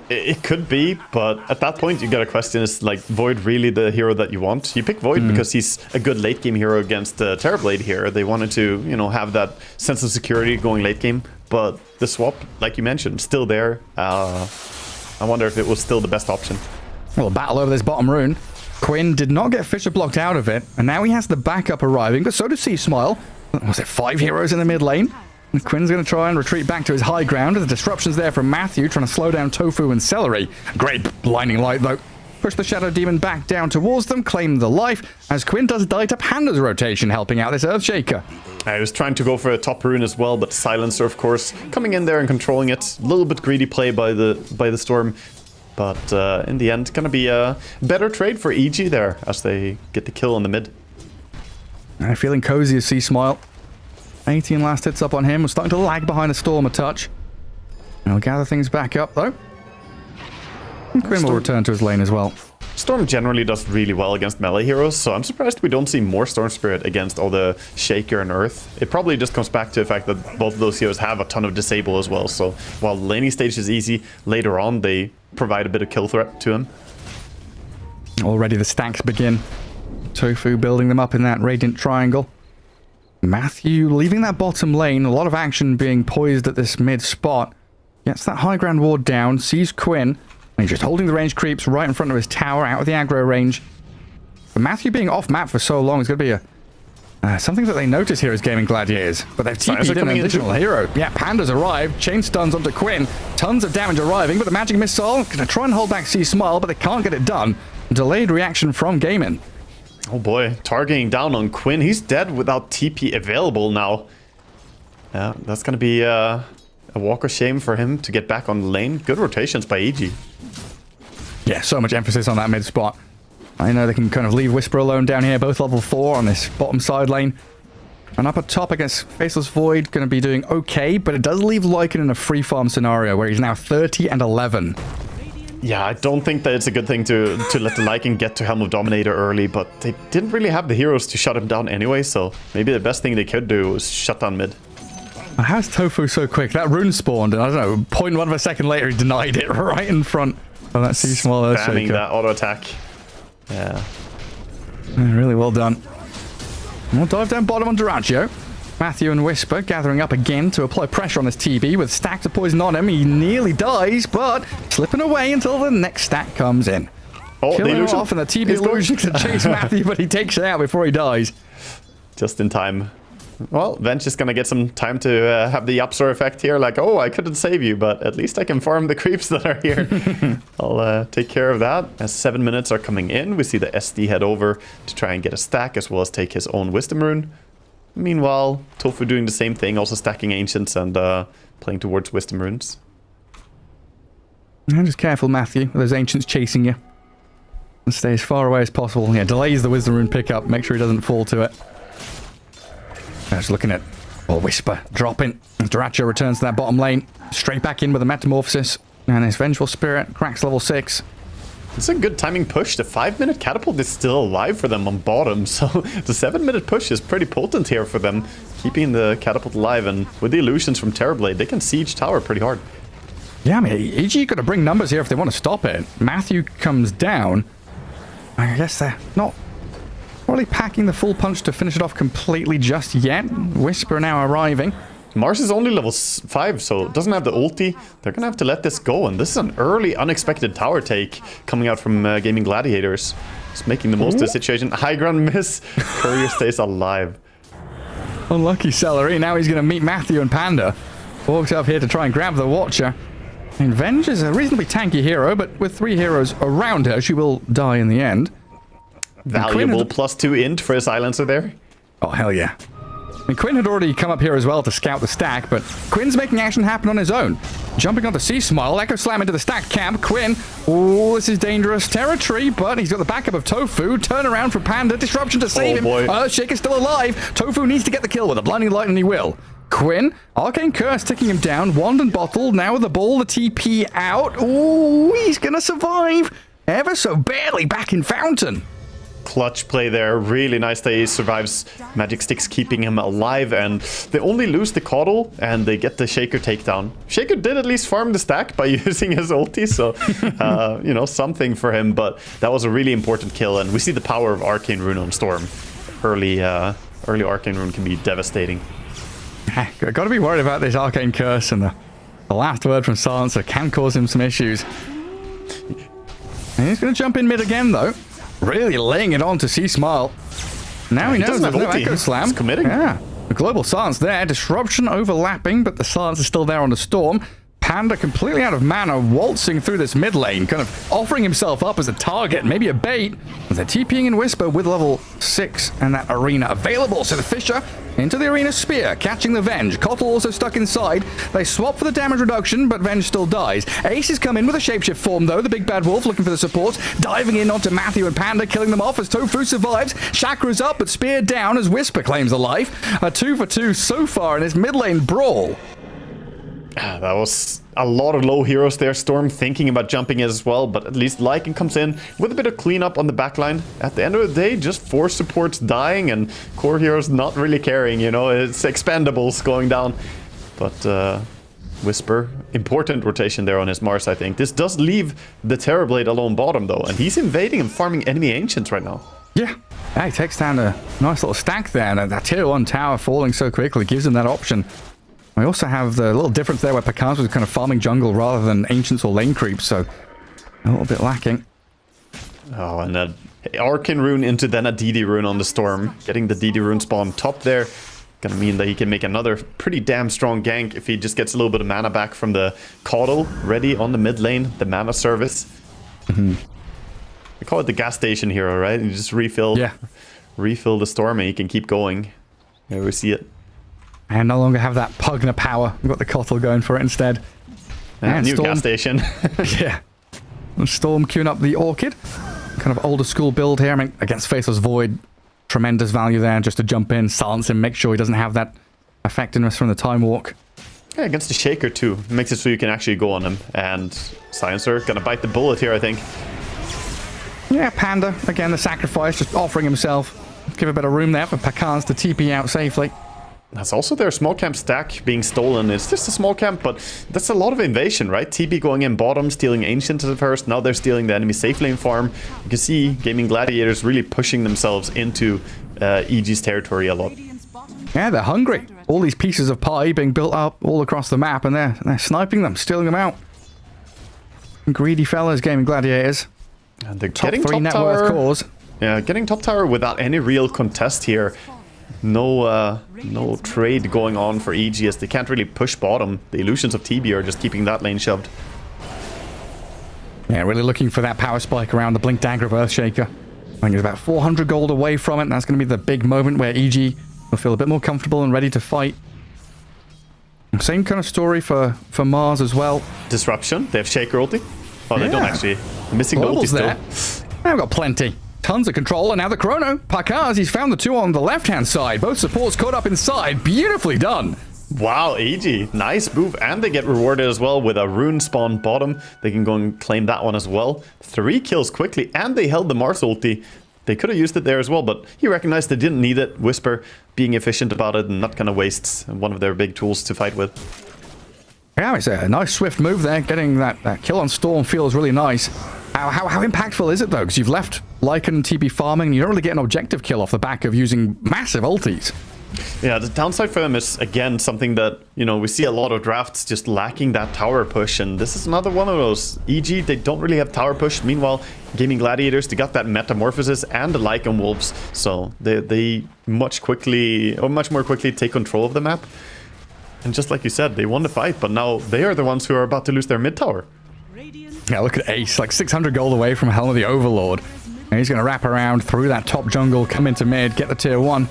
It could be, but at that point you gotta question, is like Void really the hero that you want? You pick Void because he's a good late game hero against Terrorblade here. They wanted to, you know, have that sense of security going late game, but the swap, like you mentioned, still there. I wonder if it was still the best option. Well, a battle over this bottom rune. Quinn did not get Fisher blocked out of it, and now he has the backup arriving, but so does C-Smile. Was it 5 heroes in the mid lane? And Quinn's going to try and retreat back to his high ground. The disruptions there from Matthew, trying to slow down Tofu and Celery. Great blinding light, though. Push the Shadow Demon back down towards them, claim the life, as Quinn does dive up Panda's rotation, helping out this Earthshaker. I was trying to go for a top rune as well, but Silencer, of course, coming in there and controlling it. A little bit greedy play by the Storm. But in the end, gonna be a better trade for EG there as they get the kill on the mid. And feeling cozy as C-Smile. 18 last hits up on him. We're starting to lag behind the Storm a touch. And he'll gather things back up, though. And Quinn will return to his lane as well. Storm generally does really well against melee heroes, so I'm surprised we don't see more Storm Spirit against all the Shaker and Earth. It probably just comes back to the fact that both of those heroes have a ton of disable as well, so while the laning stage is easy, later on they provide a bit of kill threat to him. Already the stacks begin. Tofu building them up in that Radiant Triangle. Matthew leaving that bottom lane, a lot of action being poised at this mid spot. Gets that high ground ward down, sees Quinn, and he's just holding the range creeps right in front of his tower, out of the aggro range. But Matthew being off map for so long is going to be a Something that they notice here is Gaming Gladiators, but they've TP'd in an additional hero. Yeah, Panda's arrived, chain stuns onto Quinn, tons of damage arriving, but the magic missile gonna try and hold back C Smile, but they can't get it done. Delayed reaction from Gaming. Oh boy, targeting down on Quinn. He's dead without TP available now. Yeah, that's gonna be a walk of shame for him to get back on the lane. Good rotations by EG. Yeah, so much emphasis on that mid spot. I know they can kind of leave Whisper alone down here, both level 4 on this bottom side lane. And up at top against Faceless Void, going to be doing okay, but it does leave Lycan in a free farm scenario where he's now 30 and 11. Yeah, I don't think that it's a good thing to let the Lycan get to Helm of Dominator early, but they didn't really have the heroes to shut him down anyway, so maybe the best thing they could do was shut down mid. How's Tofu so quick? That rune spawned, and I don't know, 0.1 of a second later he denied it right in front of that C-Small Earthshaker. Spamming that auto attack. Yeah. Really well done. We'll dive down bottom on Duraccio. Matthew and Whisper gathering up again to apply pressure on this TB with stacks of poison on him. He nearly dies, but slipping away until the next stack comes in. Oh, killing him off, and the TB illusion to chase Matthew, but he takes it out before he dies. Just in time. Well, Venge is going to get some time to have the Upsor effect here. Like, oh, I couldn't save you, but at least I can farm the creeps that are here. I'll take care of that. As 7 minutes are coming in, we see the SD head over to try and get a stack, as well as take his own Wisdom Rune. Meanwhile, Tofu doing the same thing, also stacking Ancients and playing towards Wisdom Runes. And just careful, Matthew, with those Ancients chasing you. And stay as far away as possible. Yeah, delays the Wisdom Rune pickup, make sure he doesn't fall to it. Just looking at Whisper dropping. Duraccio returns to that bottom lane. Straight back in with a Metamorphosis. And his Vengeful Spirit cracks level 6. It's a good timing push. The 5-minute catapult is still alive for them on bottom. So the 7-minute push is pretty potent here for them. Keeping the catapult alive. And with the illusions from Terrorblade, they can siege tower pretty hard. Yeah, I mean, EG got to bring numbers here if they want to stop it. Matthew comes down. I guess they're not really packing the full punch to finish it off completely just yet. Whisper now arriving. Mars is only level 5, so doesn't have the ulti. They're gonna have to let this go, and this is an early, unexpected tower take coming out from Gaming Gladiators. Just making the most of the situation. High ground miss. Courier stays alive. Unlucky Celery. Now he's gonna meet Matthew and Panda. Walks up here to try and grab the Watcher. And Venge is a reasonably tanky hero, but with 3 heroes around her, she will die in the end. Valuable +2 int for a silencer there. Oh, hell yeah. And Quinn had already come up here as well to scout the stack, but Quinn's making action happen on his own. Jumping onto C-Smile, Echo Slam into the stack camp. Quinn, oh, this is dangerous territory, but he's got the backup of Tofu. Turn around for Panda, disruption to save him. Earthshaker's still alive. Tofu needs to get the kill with a blinding light, and he will. Quinn, Arcane Curse taking him down. Wand and Bottle, now with the ball, the TP out. Ooh, he's gonna survive. Ever so barely back in Fountain. Clutch play there. Really nice that he survives. Magic Sticks keeping him alive, and they only lose the Coddle, and they get the Shaker takedown. Shaker did at least farm the stack by using his ulti, so, you know, something for him, but that was a really important kill, and we see the power of Arcane Rune on Storm. Early Arcane Rune can be devastating. Gotta be worried about this Arcane Curse, and the last word from Silencer can cause him some issues. And he's gonna jump in mid again, though. Really laying it on to C-Smile. Now he knows there's no Echo Slam. He's committing. Yeah. The global silence there. Disruption overlapping, but the silence is still there on the Storm. Panda completely out of mana, waltzing through this mid lane, kind of offering himself up as a target, maybe a bait. They're TPing in Whisper with level 6 and that arena available. So the Fisher into the arena spear, catching the Venge. Kotl also stuck inside. They swap for the damage reduction, but Venge still dies. Ace has come in with a shapeshift form, though. The big bad wolf looking for the supports, diving in onto Matthew and Panda, killing them off as Tofu survives. Chakra's up, but spear down as Whisper claims a life. A 2 for 2 so far in his mid lane brawl. That was a lot of low heroes there. Storm thinking about jumping as well, but at least Lycan comes in with a bit of cleanup on the backline. At the end of the day, just 4 supports dying and core heroes not really caring, you know. It's expendables going down. But Whisper, important rotation there on his Mars, I think. This does leave the Terrorblade alone bottom, though, and he's invading and farming enemy Ancients right now. Yeah, he takes down a nice little stack there, and that tier 1 tower falling so quickly gives him that option. We also have the little difference there where Picard was kind of farming jungle rather than Ancients or lane creeps, so a little bit lacking. Oh, and a Arcane Rune into then a DD Rune on the Storm. Getting the DD Rune spawn top there. Gonna mean that he can make another pretty damn strong gank if he just gets a little bit of mana back from the Caudal ready on the mid lane, the mana service. We call it the gas station hero, right? You just refill the Storm and you can keep going. There we see it. And no longer have that Pugna power. We've got the Caudal going for it instead. And new Storm. Gas station. Yeah. Storm queuing up the Orchid. Kind of older school build here. I mean, against Faceless Void. Tremendous value there just to jump in, silence him, make sure he doesn't have that effectiveness from the Time Walk. Yeah, against the Shaker too. Makes it so you can actually go on him. And Silencer gonna bite the bullet here, I think. Yeah, Panda, again, the sacrifice, just offering himself. Give a bit of room there for Pakans to TP out safely. That's also their small camp stack being stolen. It's just a small camp, but that's a lot of invasion, right? TB going in bottom, stealing Ancient at first. Now they're stealing the enemy safe lane farm. You can see Gaming Gladiators really pushing themselves into EG's territory a lot. Yeah, they're hungry. All these pieces of pie being built up all across the map, and they're sniping them, stealing them out. Greedy fellas, Gaming Gladiators. And they're top getting three top net tower. worth cores. Yeah, getting top tower without any real contest here. No trade going on for EG as they can't really push bottom. The illusions of TB are just keeping that lane shoved. Yeah, really looking for that power spike around the Blink Dagger of Earthshaker. I think it's about 400 gold away from it, and that's going to be the big moment where EG will feel a bit more comfortable and ready to fight. Same kind of story for Mars as well. Disruption. They have Shaker ulti. Oh, they don't actually. Missing the ulti there. still. They've got plenty. Tons of control, and now the Chrono. Pakaz, he's found the two on the left-hand side. Both supports caught up inside. Beautifully done. Wow, EG. Nice move. And they get rewarded as well with a rune spawn bottom. They can go and claim that one as well. 3 kills quickly, and they held the Mars ulti. They could have used it there as well, but he recognized they didn't need it. Whisper being efficient about it and not going to waste one of their big tools to fight with. Yeah, it's a nice swift move there. Getting that kill on Storm feels really nice. How impactful is it though? Because you've left Lycan and TB farming and you don't really get an objective kill off the back of using massive ultis. Yeah, the downside for them is, again, something that, you know, we see a lot of drafts just lacking that tower push, and this is another one of those. EG, they don't really have tower push. Meanwhile, Gaming Gladiators, they got that Metamorphosis and the Lycan Wolves, so they much more quickly take control of the map. And just like you said, they won the fight, but now they are the ones who are about to lose their mid tower. Yeah, look at Ace, like 600 gold away from Helm of the Overlord. And he's going to wrap around through that top jungle, come into mid, get the tier 1.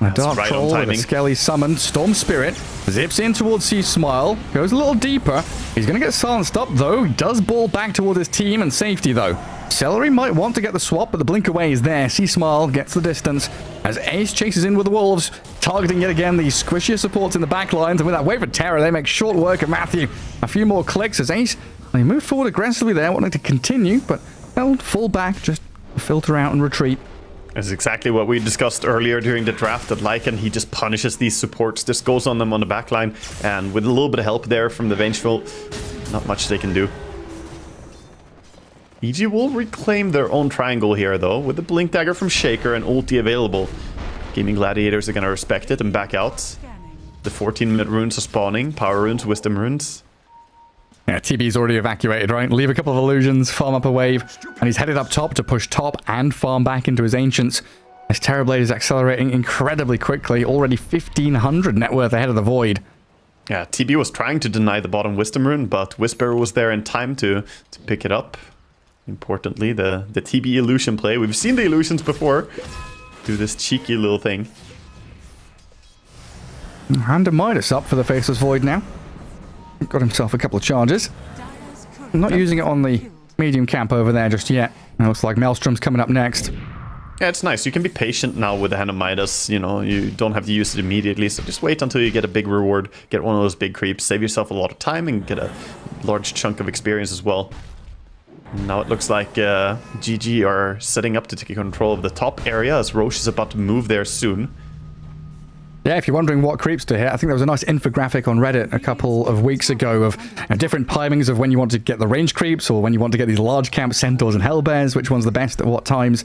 A Dark right Troll with a Skelly summoned. Storm Spirit zips in towards Sea Smile, goes a little deeper. He's going to get silenced up though. He does ball back towards his team and safety though. Celery might want to get the swap, but the blink away is there. Sea Smile gets the distance as Ace chases in with the Wolves, targeting yet again the squishier supports in the back lines, and with that Wave of Terror, they make short work of Matthew. A few more clicks as Ace, they move forward aggressively there, wanting to continue, but they'll fall back, just filter out and retreat. That's exactly what we discussed earlier during the draft, that Lycan, he just punishes these supports, just goes on them on the backline, and with a little bit of help there from the Vengeful, not much they can do. EG will reclaim their own triangle here, though, with the Blink Dagger from Shaker and ulti available. Gaming Gladiators are going to respect it and back out. The 14-minute runes are spawning, Power Runes, Wisdom Runes. Yeah, TB's already evacuated, right? Leave a couple of illusions, farm up a wave, and he's headed up top to push top and farm back into his Ancients. As Terrorblade is accelerating incredibly quickly, already 1,500 net worth ahead of the Void. Yeah, TB was trying to deny the bottom Wisdom Rune, but Whisper was there in time to pick it up. Importantly, the TB illusion play. We've seen the illusions before do this cheeky little thing. And a Midas up for the Faceless Void now. Got himself a couple of charges. Not using it on the medium camp over there just yet. It looks like Maelstrom's coming up next. Yeah, it's nice. You can be patient now with the Hand of Midas. You know, you don't have to use it immediately, so just wait until you get a big reward, get one of those big creeps, save yourself a lot of time, and get a large chunk of experience as well. Now it looks like GG are setting up to take control of the top area, as Roche is about to move there soon. Yeah, if you're wondering what creeps to hit, I think there was a nice infographic on Reddit a couple of weeks ago of different timings of when you want to get the range creeps or when you want to get these large camp centaurs and hellbears, which one's the best at what times.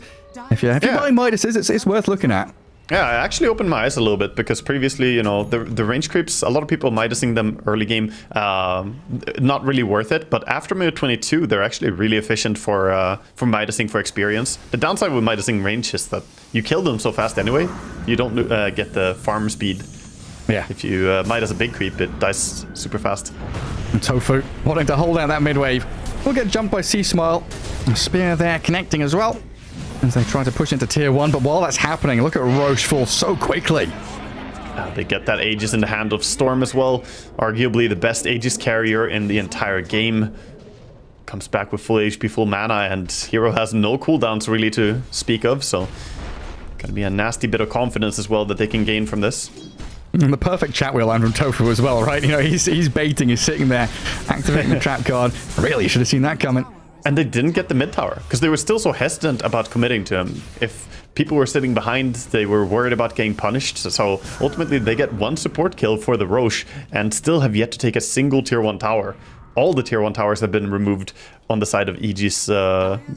If you're buying Midas, it's worth looking at. Yeah, I actually opened my eyes a little bit because previously, you know, the range creeps, a lot of people Midasing them early game, not really worth it. But after minute 22, they're actually really efficient for Midasing for experience. The downside with Midasing range is that you kill them so fast anyway. You don't get the farm speed. Yeah. If you Midas a big creep, it dies super fast. And Tofu wanting to hold out that mid wave. We'll get jumped by C-Smile. A spear there connecting as well as they try to push into tier 1. But while that's happening, look at Roche fall so quickly. They get that Aegis in the hand of Storm as well. Arguably the best Aegis carrier in the entire game. Comes back with full HP, full mana, and Hero has no cooldowns really to speak of. So gonna be a nasty bit of confidence as well that they can gain from this. And the perfect chat wheel line from Tofu as well, right? You know, he's baiting, he's sitting there, activating the trap card. Really should have seen that coming. And they didn't get the mid tower because they were still so hesitant about committing to him. If people were sitting behind, they were worried about getting punished. So ultimately, they get one support kill for the Roche and still have yet to take a single tier 1 tower. All the tier 1 towers have been removed on the side of Aegis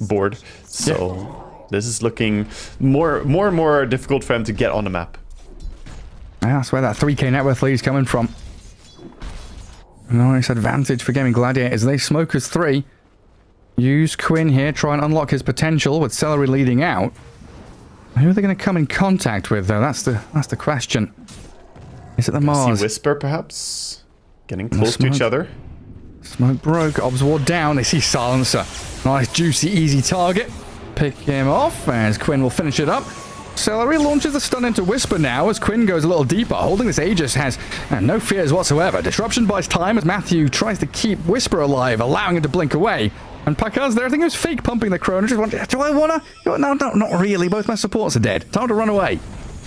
board. So this is looking more and more difficult for them to get on the map. Yeah, that's where that 3k net worth lead is coming from. Nice advantage for Gaming Gladiators. They smoke as 3. Use Quinn here, try and unlock his potential with Celery leading out. Who are they going to come in contact with, though? That's the question. Is it the Mars? See Whisper, perhaps? Getting close to each other. Smoke broke. Obs Ward down. They see Silencer. Nice, juicy, easy target. Pick him off as Quinn will finish it up. Celery launches the stun into Whisper now as Quinn goes a little deeper. Holding this Aegis has no fears whatsoever. Disruption buys time as Matthew tries to keep Whisper alive, allowing him to blink away. And Pakar's there. I think he was fake pumping the Chrono. Just went, do I want to? No, not really. Both my supports are dead. Time to run away.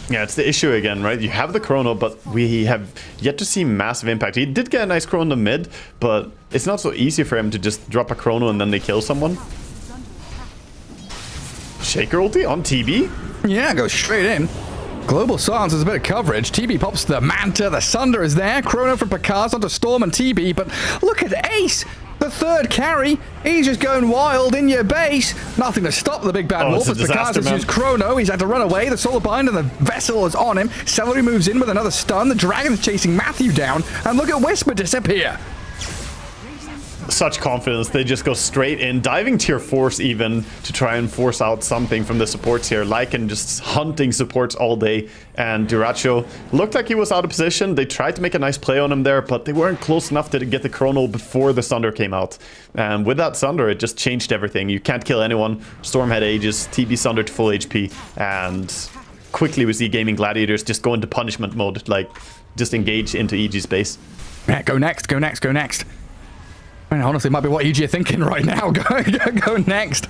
Yeah, it's the issue again, right? You have the Chrono, but we have yet to see massive impact. He did get a nice Chrono mid, but it's not so easy for him to just drop a Chrono and then they kill someone. Shaker ulti on TB? Yeah, goes straight in. Global Silence has a bit of coverage. TB pops the Manta, the Sunder is there. Chrono from Picard onto Storm and TB, but look at Ace! The third carry, he's just going wild in your base. Nothing to stop the big bad wolf as Picard has used Chrono. He's had to run away. The Solar Bind and the Vessel is on him. Celery moves in with another stun. The Dragon is chasing Matthew down. And look at Whisper disappear. Such confidence, they just go straight in, diving tier 4s even to try and force out something from the supports here. Lycan just hunting supports all day, and Duracho looked like he was out of position. They tried to make a nice play on him there, but they weren't close enough to get the Chrono before the Sunder came out. And with that Sunder, it just changed everything. You can't kill anyone. Storm had Aegis, TB Sunder to full HP, and quickly we see Gaming Gladiators just go into punishment mode, like just engage into Aegis base. Yeah, go next, go next, go next. I mean, honestly, it might be what EG are thinking right now. Go next.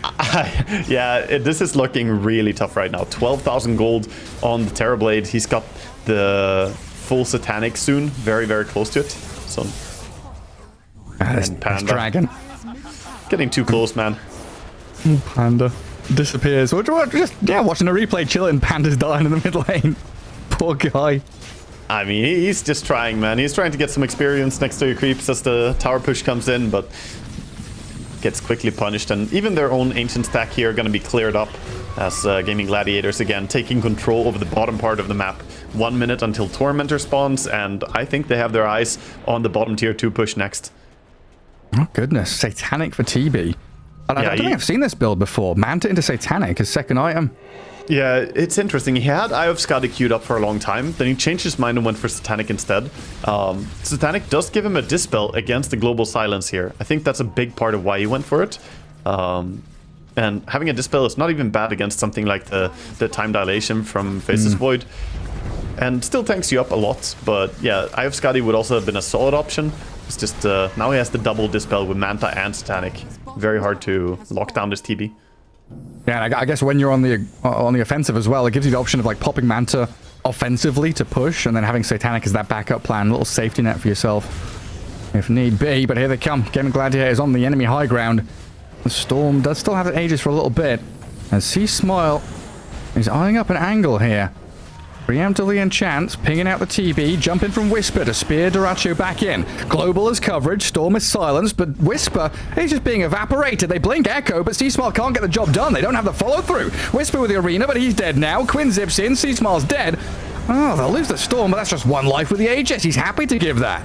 Yeah, this is looking really tough right now. 12,000 gold on the Terrorblade. He's got the full Satanic soon. Very, very close to it. So, this Dragon. Getting too close, man. Panda disappears. We're just, watching a replay, chilling. Panda's dying in the mid lane. Poor guy. I mean, he's just trying, man. He's trying to get some experience next to your creeps as the tower push comes in, but gets quickly punished. And even their own ancient stack here are going to be cleared up as Gaming Gladiators again taking control over the bottom part of the map. 1 minute until Tormentor spawns, and I think they have their eyes on the bottom tier 2 push next. Oh, goodness. Satanic for TB. And I don't think I've seen this build before. Manta into Satanic as second item. Yeah, it's interesting. He had Eye of Skadi queued up for a long time, then he changed his mind and went for Satanic instead. Satanic does give him a Dispel against the Global Silence here. I think that's a big part of why he went for it. And having a Dispel is not even bad against something like the Time Dilation from Faceless Void. And still tanks you up a lot, but yeah, Eye of Skadi would also have been a solid option. It's just, now he has the double Dispel with Manta and Satanic. Very hard to lock down this TB. Yeah, and I guess when you're on the offensive as well, it gives you the option of like popping Manta offensively to push, and then having Satanic as that backup plan, a little safety net for yourself if need be. But here they come. Gaming Gladiators on the enemy high ground. The Storm does still have the Aegis for a little bit, as C-Smile is eyeing up an angle here. Preemptively enchants, pinging out the TB, jumping from Whisper to spear Duracho back in. Global as coverage, Storm is silenced, but Whisper is just being evaporated. They blink Echo, but C-Smile can't get the job done. They don't have the follow-through. Whisper with the arena, but he's dead now. Quinn zips in, C-Smile's dead. Oh, they'll lose the Storm, but that's just one life with the Aegis. He's happy to give that.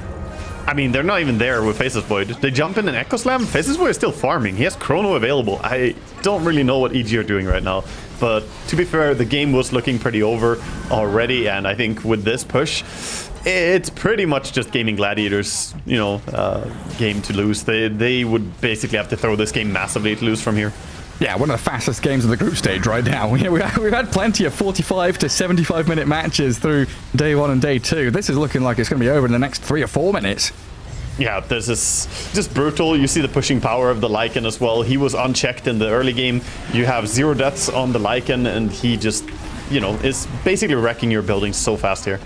I mean, they're not even there with Faceless Void. They jump in an Echo Slam. Faceless Void is still farming. He has Chrono available. I don't really know what EG are doing right now. But to be fair, the game was looking pretty over already. And I think with this push, it's pretty much just Gaming Gladiators, game to lose. They would basically have to throw this game massively to lose from here. Yeah, one of the fastest games of the group stage right now. We've had plenty of 45 to 75 minute matches through day 1 and day 2. This is looking like it's going to be over in the next 3 or 4 minutes. Yeah, this is just brutal. You see the pushing power of the Lycan as well. He was unchecked in the early game. You have 0 deaths on the Lycan, and he just, is basically wrecking your buildings so fast here.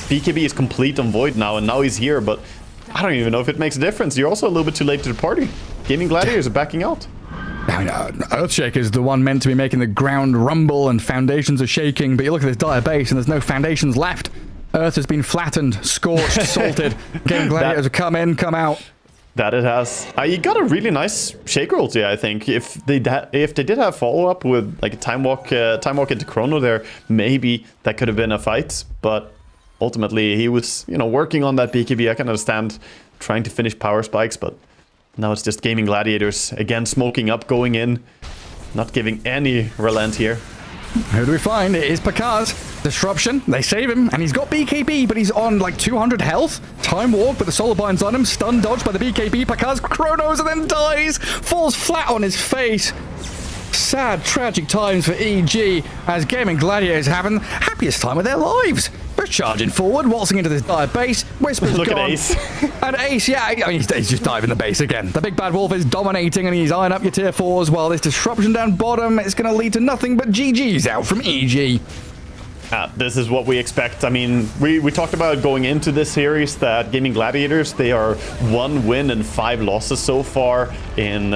BKB is complete on Void now, and now he's here, but I don't even know if it makes a difference. You're also a little bit too late to the party. Gaming Gladiators are backing out. I mean, Earthshake is the one meant to be making the ground rumble and foundations are shaking, but you look at this dire base and there's no foundations left. Earth has been flattened, scorched, salted. Gaming Gladiators have come in, come out. That it has. You got a really nice Shake Royalty, I think. If they did have follow-up with like a time walk into Chrono there, maybe that could have been a fight. But ultimately, he was working on that BKB. I can understand trying to finish power spikes, but now it's just Gaming Gladiators again, smoking up, going in, not giving any relent here. Who do we find? It is Pakaz. Disruption. They save him, and he's got BKB, but he's on like 200 health. Time Walk, but the Solar Bind's on him. Stun dodge by the BKB. Pakaz chronos and then dies. Falls flat on his face. Sad, tragic times for EG as Gaming Gladiators having happiest time of their lives. They're charging forward, waltzing into this dire base. Whisper's Look gone. at Ace. And Ace, yeah, I mean, he's just diving the base again. The big bad wolf is dominating and he's eyeing up your tier 4s while this disruption down bottom is going to lead to nothing but GG's out from EG. This is what we expect. I mean, we talked about going into this series that Gaming Gladiators, they are 1 win and 5 losses so far in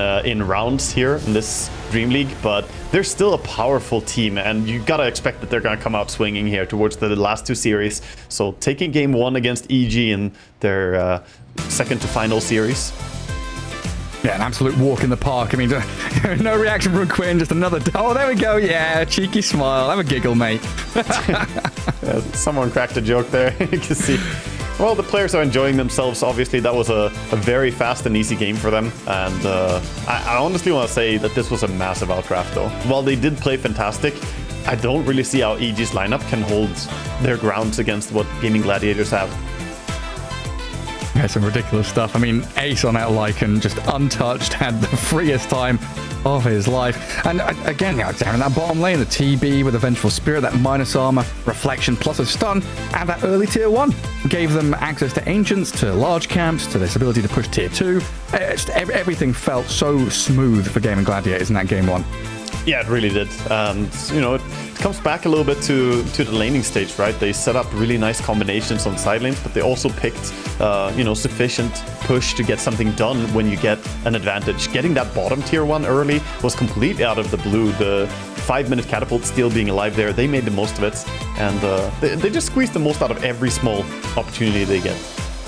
rounds here in this DreamLeague, but they're still a powerful team, and you gotta expect that they're gonna come out swinging here towards the last 2 series. So taking game 1 against EG in their second to final series. Yeah, an absolute walk in the park. I mean, no reaction from Quinn, just another... Oh, there we go. Yeah, cheeky smile. Have a giggle, mate. Yeah, someone cracked a joke there. You can see. Well, the players are enjoying themselves. Obviously, that was a very fast and easy game for them. And I honestly want to say that this was a massive outdraft, though. While they did play fantastic, I don't really see how EG's lineup can hold their grounds against what Gaming Gladiators have. Yeah, some ridiculous stuff. I mean, Ace on that Lycan, just untouched, had the freest time of his life. And again, down that bottom lane, the TB with a Vengeful Spirit, that minus armor, reflection plus a stun, and that early tier 1 gave them access to Ancients, to large camps, to this ability to push tier 2. Everything felt so smooth for Gaming Gladiators in that game 1. Yeah, it really did. And, it comes back a little bit to the laning stage, right? They set up really nice combinations on side lanes, but they also picked, sufficient push to get something done when you get an advantage. Getting that bottom tier 1 early was completely out of the blue. The 5-minute catapult still being alive there, they made the most of it. And they just squeezed the most out of every small opportunity they get.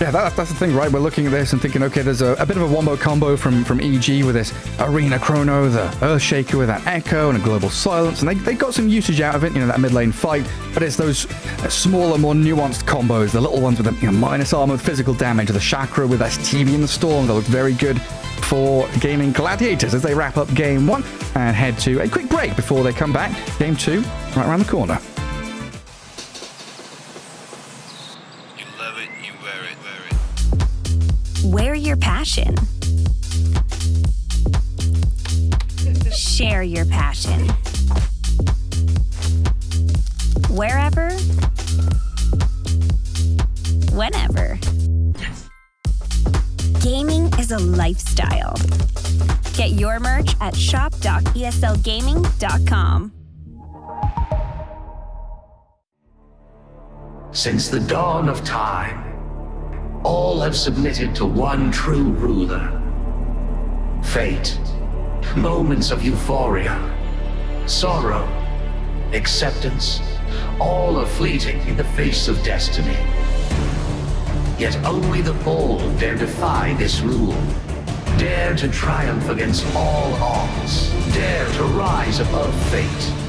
Yeah, that's the thing, right? We're looking at this and thinking, okay, there's a bit of a wombo combo from EG with this Arena Chrono, the Earthshaker with that Echo and a Global Silence, and they got some usage out of it, that mid lane fight, but it's those smaller, more nuanced combos, the little ones with the minus armor with physical damage, the Chakra with that TV in the Storm that looked very good for Gaming Gladiators as they wrap up game 1 and head to a quick break before they come back. Game 2, right around the corner. Wear your passion. Share your passion. Wherever, whenever. Gaming is a lifestyle. Get your merch at shop.eslgaming.com. Since the dawn of time, all have submitted to one true ruler. Fate, moments of euphoria, sorrow, acceptance, All are fleeting in the face of destiny. Yet only the bold dare defy this rule. Dare to triumph against all odds. Dare to rise above fate.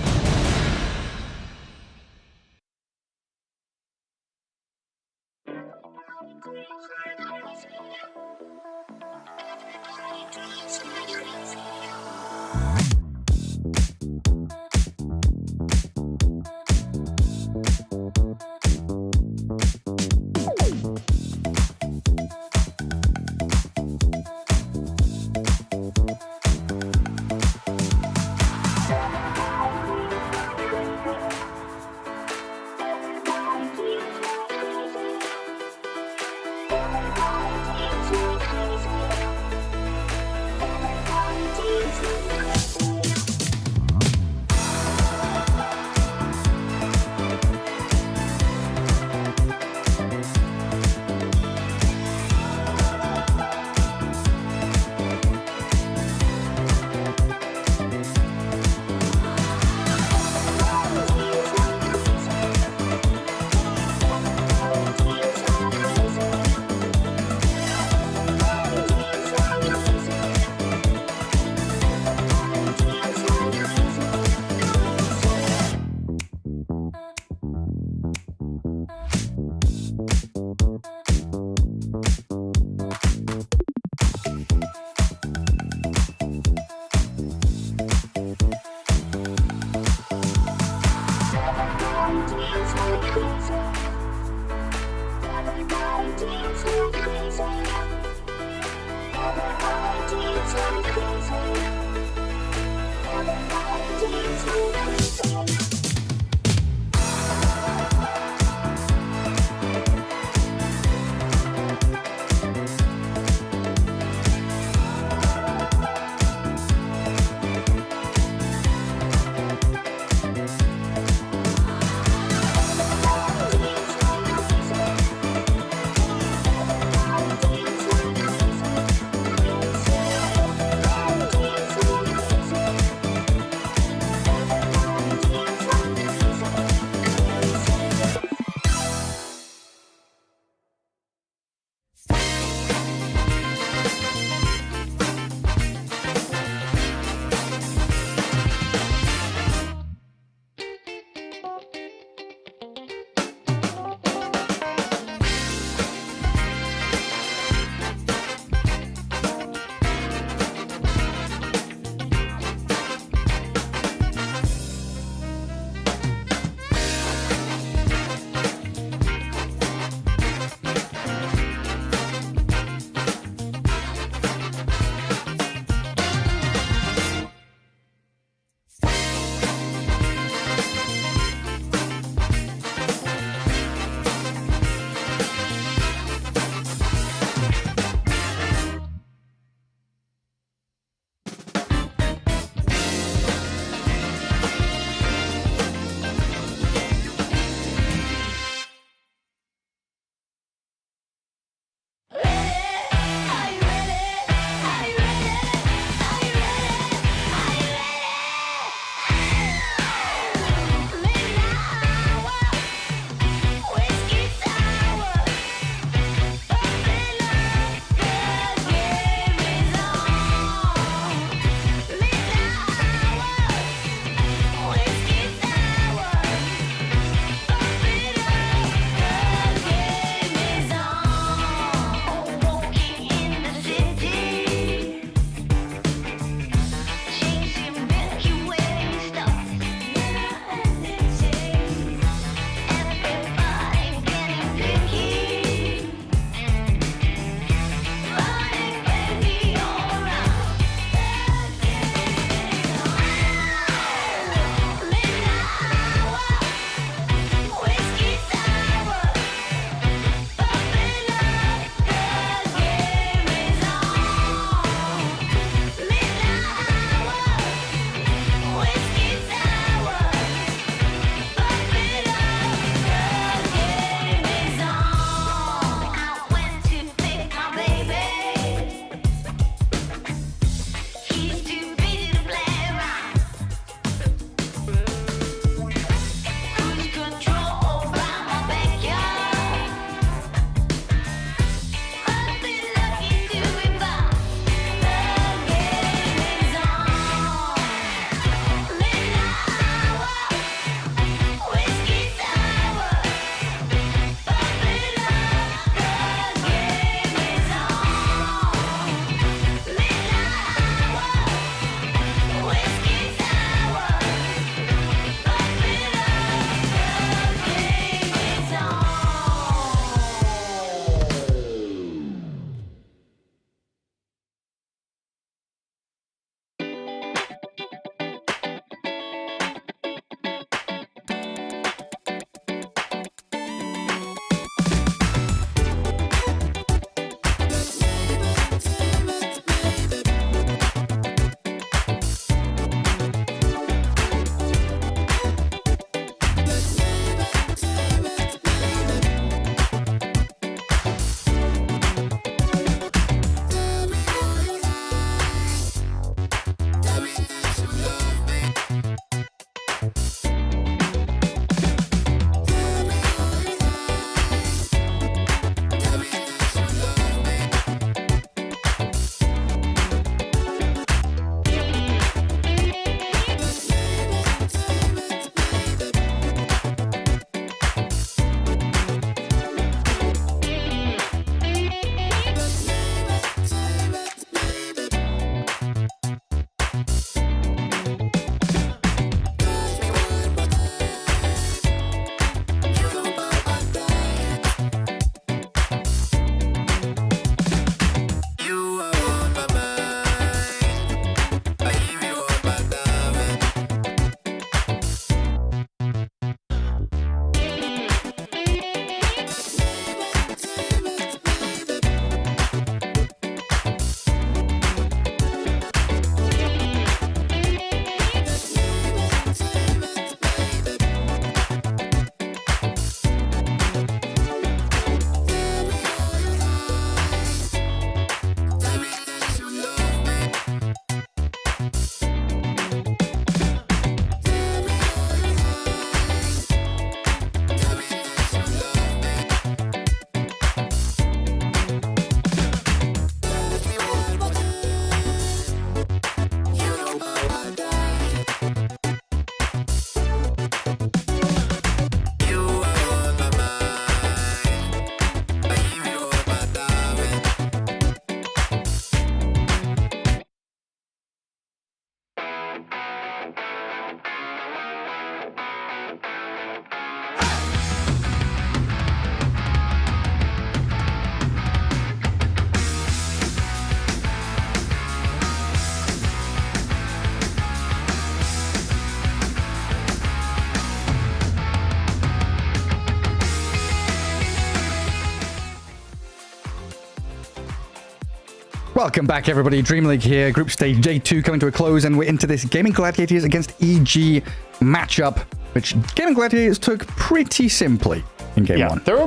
Welcome back, everybody. DreamLeague here. Group stage J2 coming to a close, and we're into this Gaming Gladiators against EG matchup, which Gaming Gladiators took pretty simply in game one. There were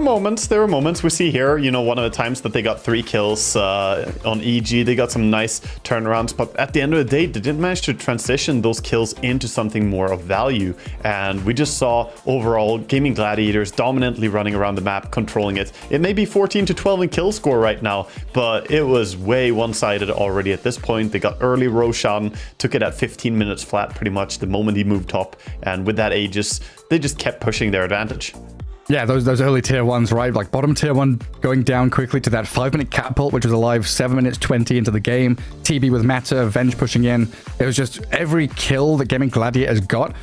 moments we see here, you know, one of the times that they got 3 kills on EG, they got some nice turnarounds, but at the end of the day, they didn't manage to transition those kills into something more of value. And we just saw overall Gaming Gladiators dominantly running around the map, controlling it. It may be 14 to 12 in kill score right now, but it was way one-sided already at this point. They got early Roshan, took it at 15 minutes flat pretty much the moment he moved top, and with that Aegis, they just kept pushing their advantage. Yeah, those early tier 1s, right? Like bottom tier 1 going down quickly to that 5-minute catapult, which was alive 7 minutes 20 into the game. TB with Meta, Venge pushing in. It was just every kill that Gaming Gladiators got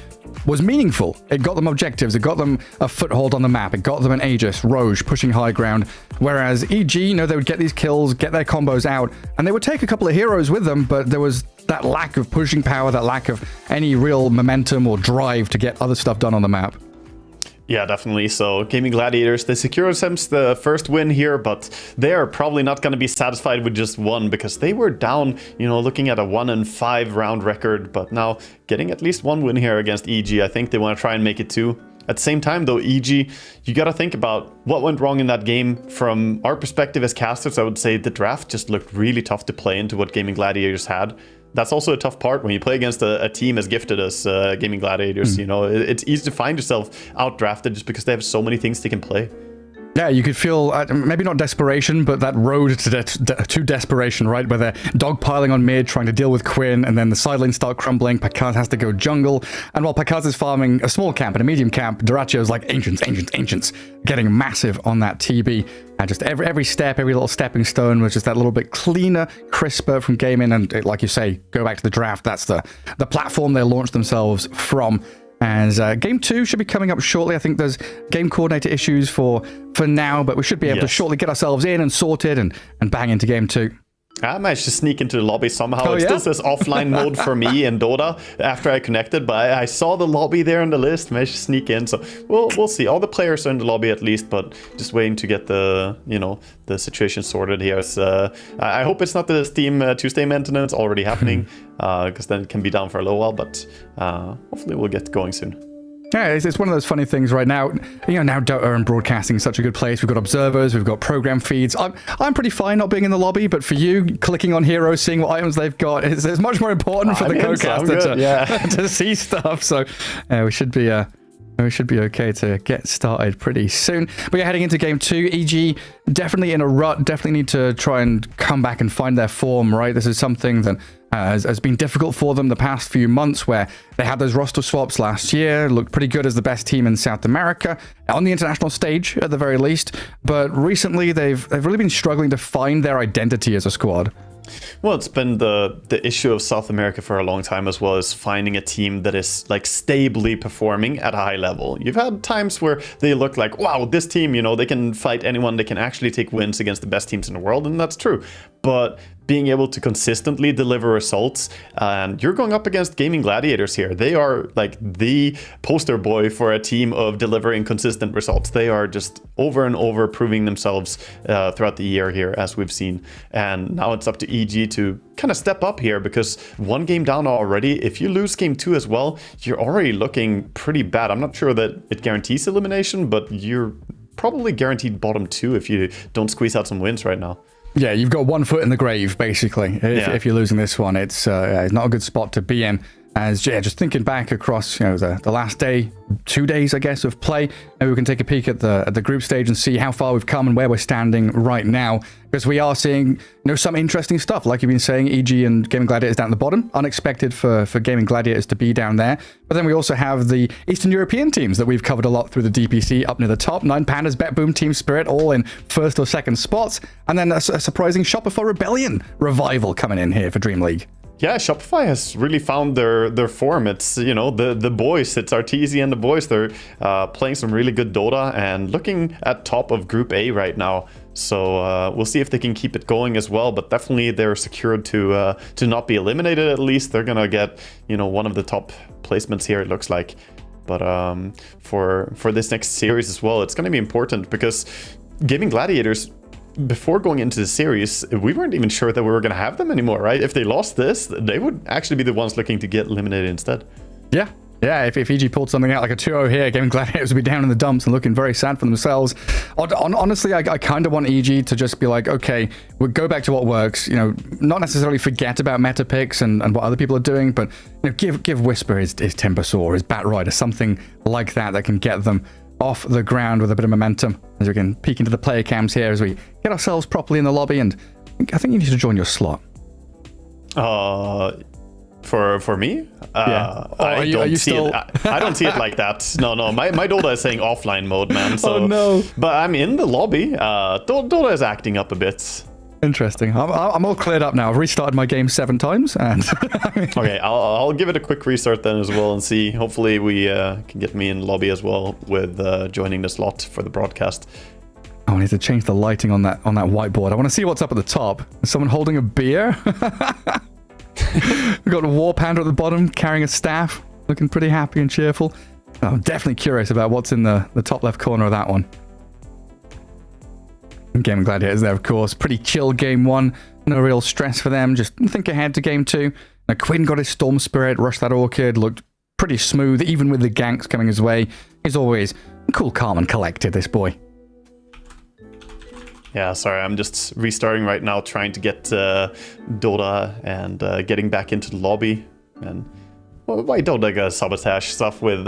was meaningful. It got them objectives. It got them a foothold on the map. It got them an Aegis, Roge pushing high ground. Whereas EG, you know, they would get these kills, get their combos out, and they would take a couple of heroes with them, but there was that lack of pushing power, that lack of any real momentum or drive to get other stuff done on the map. Yeah, definitely. So Gaming Gladiators, they secure themselves the first win here, but they are probably not going to be satisfied with just one because they were down, you know, looking at a 1-5 round record, but now getting at least one win here against EG. I think they want to try and make it 2. At the same time, though, EG, you got to think about what went wrong in that game. From our perspective as casters, I would say the draft just looked really tough to play into what Gaming Gladiators had. That's also a tough part when you play against a team as gifted as Gaming Gladiators. You know, it's easy to find yourself out-drafted just because they have so many things they can play. Yeah, you could feel, maybe not desperation, but that road to desperation, right? Where they're dogpiling on mid, trying to deal with Quinn, and then the side lanes start crumbling. Pakaz has to go jungle. And while Pakaz is farming a small camp and a medium camp, Duracio's like ancients, getting massive on that TB. And just every step, every little stepping stone was just that little bit cleaner, crisper from gaming. And like you say, go back to the draft. That's the platform they launched themselves from. As game 2 should be coming up shortly. I think there's game coordinator issues for now, but we should be able to shortly get ourselves in and sorted and bang into game 2. I managed to sneak into the lobby somehow. It still says offline mode for me in Dota after I connected, but I saw the lobby there on the list, managed to sneak in. So we'll see. All the players are in the lobby at least, but just waiting to get the the situation sorted here. So, I hope it's not the Steam Tuesday maintenance already happening, because then it can be down for a little while. But hopefully we'll get going soon. Yeah, it's one of those funny things right now. You know, now Dota and broadcasting is such a good place. We've got observers, we've got program feeds. I'm pretty fine not being in the lobby, but for you, clicking on heroes, seeing what items they've got, it's much more important for the co-caster to see stuff. So we should be okay to get started pretty soon. But yeah, heading into game 2, EG definitely in a rut, definitely need to try and come back and find their form, right? This is something that has been difficult for them the past few months, where they had those roster swaps last year, looked pretty good as the best team in South America, on the international stage at the very least, but recently they've really been struggling to find their identity as a squad. Well, it's been the issue of South America for a long time, as well as finding a team that is like stably performing at a high level. You've had times where they look like, wow, this team, you know, they can fight anyone, they can actually take wins against the best teams in the world, and that's true. But being able to consistently deliver results, and you're going up against Gaming Gladiators here. They are like the poster boy for a team of delivering consistent results. They are just over and over proving themselves throughout the year here, as we've seen. And now it's up to EG to kind of step up here, because one game down already. If you lose game 2 as well, you're already looking pretty bad. I'm not sure that it guarantees elimination, but you're probably guaranteed bottom 2 if you don't squeeze out some wins right now. Yeah, you've got one foot in the grave, basically, if you're losing this one. It's not a good spot to be in. As just thinking back across, you know, the last day, 2 days, I guess, of play, maybe we can take a peek at the group stage and see how far we've come and where we're standing right now, because we are seeing, you know, some interesting stuff. Like you've been saying, EG and Gaming Gladiators down at the bottom. Unexpected for Gaming Gladiators to be down there. But then we also have the Eastern European teams that we've covered a lot through the DPC up near the top. 9 Pandas, Bet Boom, Team Spirit, all in first or second spots. And then a surprising Shopify Rebellion revival coming in here for DreamLeague. Yeah, Shopify has really found their form. It's, you know, the boys. It's Arteezy and the boys. They're playing some really good Dota and looking at top of Group A right now. So we'll see if they can keep it going as well. But definitely they're secured to not be eliminated. At least they're gonna get, you know, one of the top placements here, it looks like. But for this next series as well, it's gonna be important, because Gaming Gladiators, before going into the series, we weren't even sure that we were going to have them anymore, right? If they lost this, they would actually be the ones looking to get eliminated instead. Yeah. Yeah, if EG pulled something out like a 2-0 here, Gaming Gladiators would be down in the dumps and looking very sad for themselves. Honestly, I kind of want EG to just be like, okay, we'll go back to what works. You know, not necessarily forget about meta picks and what other people are doing, but you know, give Whisper his Timber Saw, his Bat Rider, something like that can get them off the ground with a bit of momentum. As we can peek into the player cams here as we get ourselves properly in the lobby, and I think you need to join your slot. For me? Yeah. I don't see it. I don't see it like that. No. My Dota is saying offline mode, man. So, oh no. But I'm in the lobby. Dota is acting up a bit. Interesting. I'm all cleared up now. I've restarted my game 7 times, and okay, I'll give it a quick restart then as well and see. Hopefully we can get me in the lobby as well with joining the slot for the broadcast. Oh, I need to change the lighting on that whiteboard. I want to see what's up at the top. Is someone holding a beer? We've got a War Panda at the bottom carrying a staff, looking pretty happy and cheerful. I'm definitely curious about what's in the top left corner of that one. Gaming Gladiators there, of course. Pretty chill game 1. No real stress for them. Just think ahead to game 2. Now, Quinn got his Storm Spirit, rushed that Orchid, looked pretty smooth, even with the ganks coming his way. He's always cool, calm, and collected, this boy. Yeah, sorry, I'm just restarting right now, trying to get Dota and getting back into the lobby. And why Dota got sabotage stuff with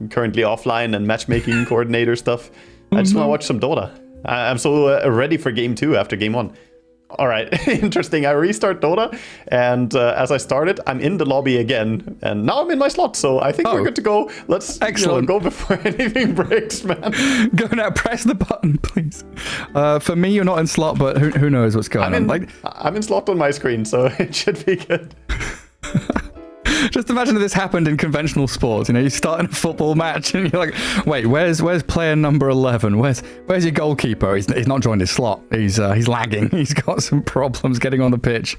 currently offline and matchmaking coordinator stuff? I just want to watch some Dota. I'm so ready for game 2 after game 1. All right, interesting. I restart Dota, and as I started, I'm in the lobby again, and now I'm in my slot, so I think we're good to go. Let's go before anything breaks, man. Go now, press the button, please. For me, you're not in slot, but who knows what's going on. I'm in slot on my screen, so it should be good. Just imagine if this happened in conventional sports. You know, you start in a football match and you're like, wait, where's player number 11? Where's your goalkeeper? He's not joined his slot. He's lagging. He's got some problems getting on the pitch.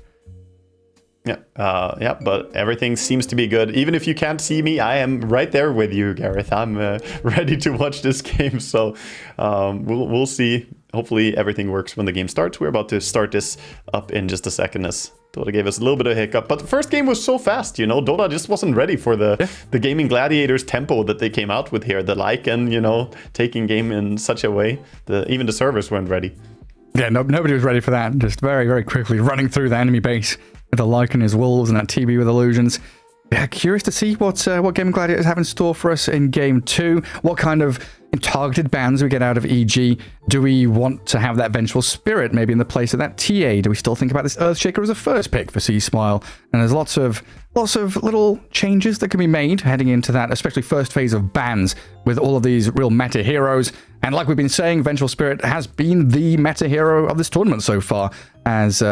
Yeah, but everything seems to be good. Even if you can't see me, I am right there with you, Gareth. I'm ready to watch this game. So we'll see. Hopefully everything works when the game starts. We're about to start this up in just a second as Dota gave us a little bit of a hiccup. But the first game was so fast, you know. Dota just wasn't ready for the Gaming Gladiators tempo that they came out with here. The Lycan, you know, taking game in such a way. Even the servers weren't ready. Yeah, nobody was ready for that. Just very, very quickly running through the enemy base with the Lycan, his wolves, and that TB with illusions. Yeah, curious to see what Gaming Gladiators have in store for us in game 2. What kind of targeted bans we get out of EG. Do we want to have that Vengeful Spirit maybe in the place of that TA? Do we still think about this Earthshaker as a first pick for C-Smile? And there's lots of little changes that can be made heading into that, especially first phase of bans with all of these real meta heroes. And like we've been saying, Vengeful Spirit has been the meta hero of this tournament so far, as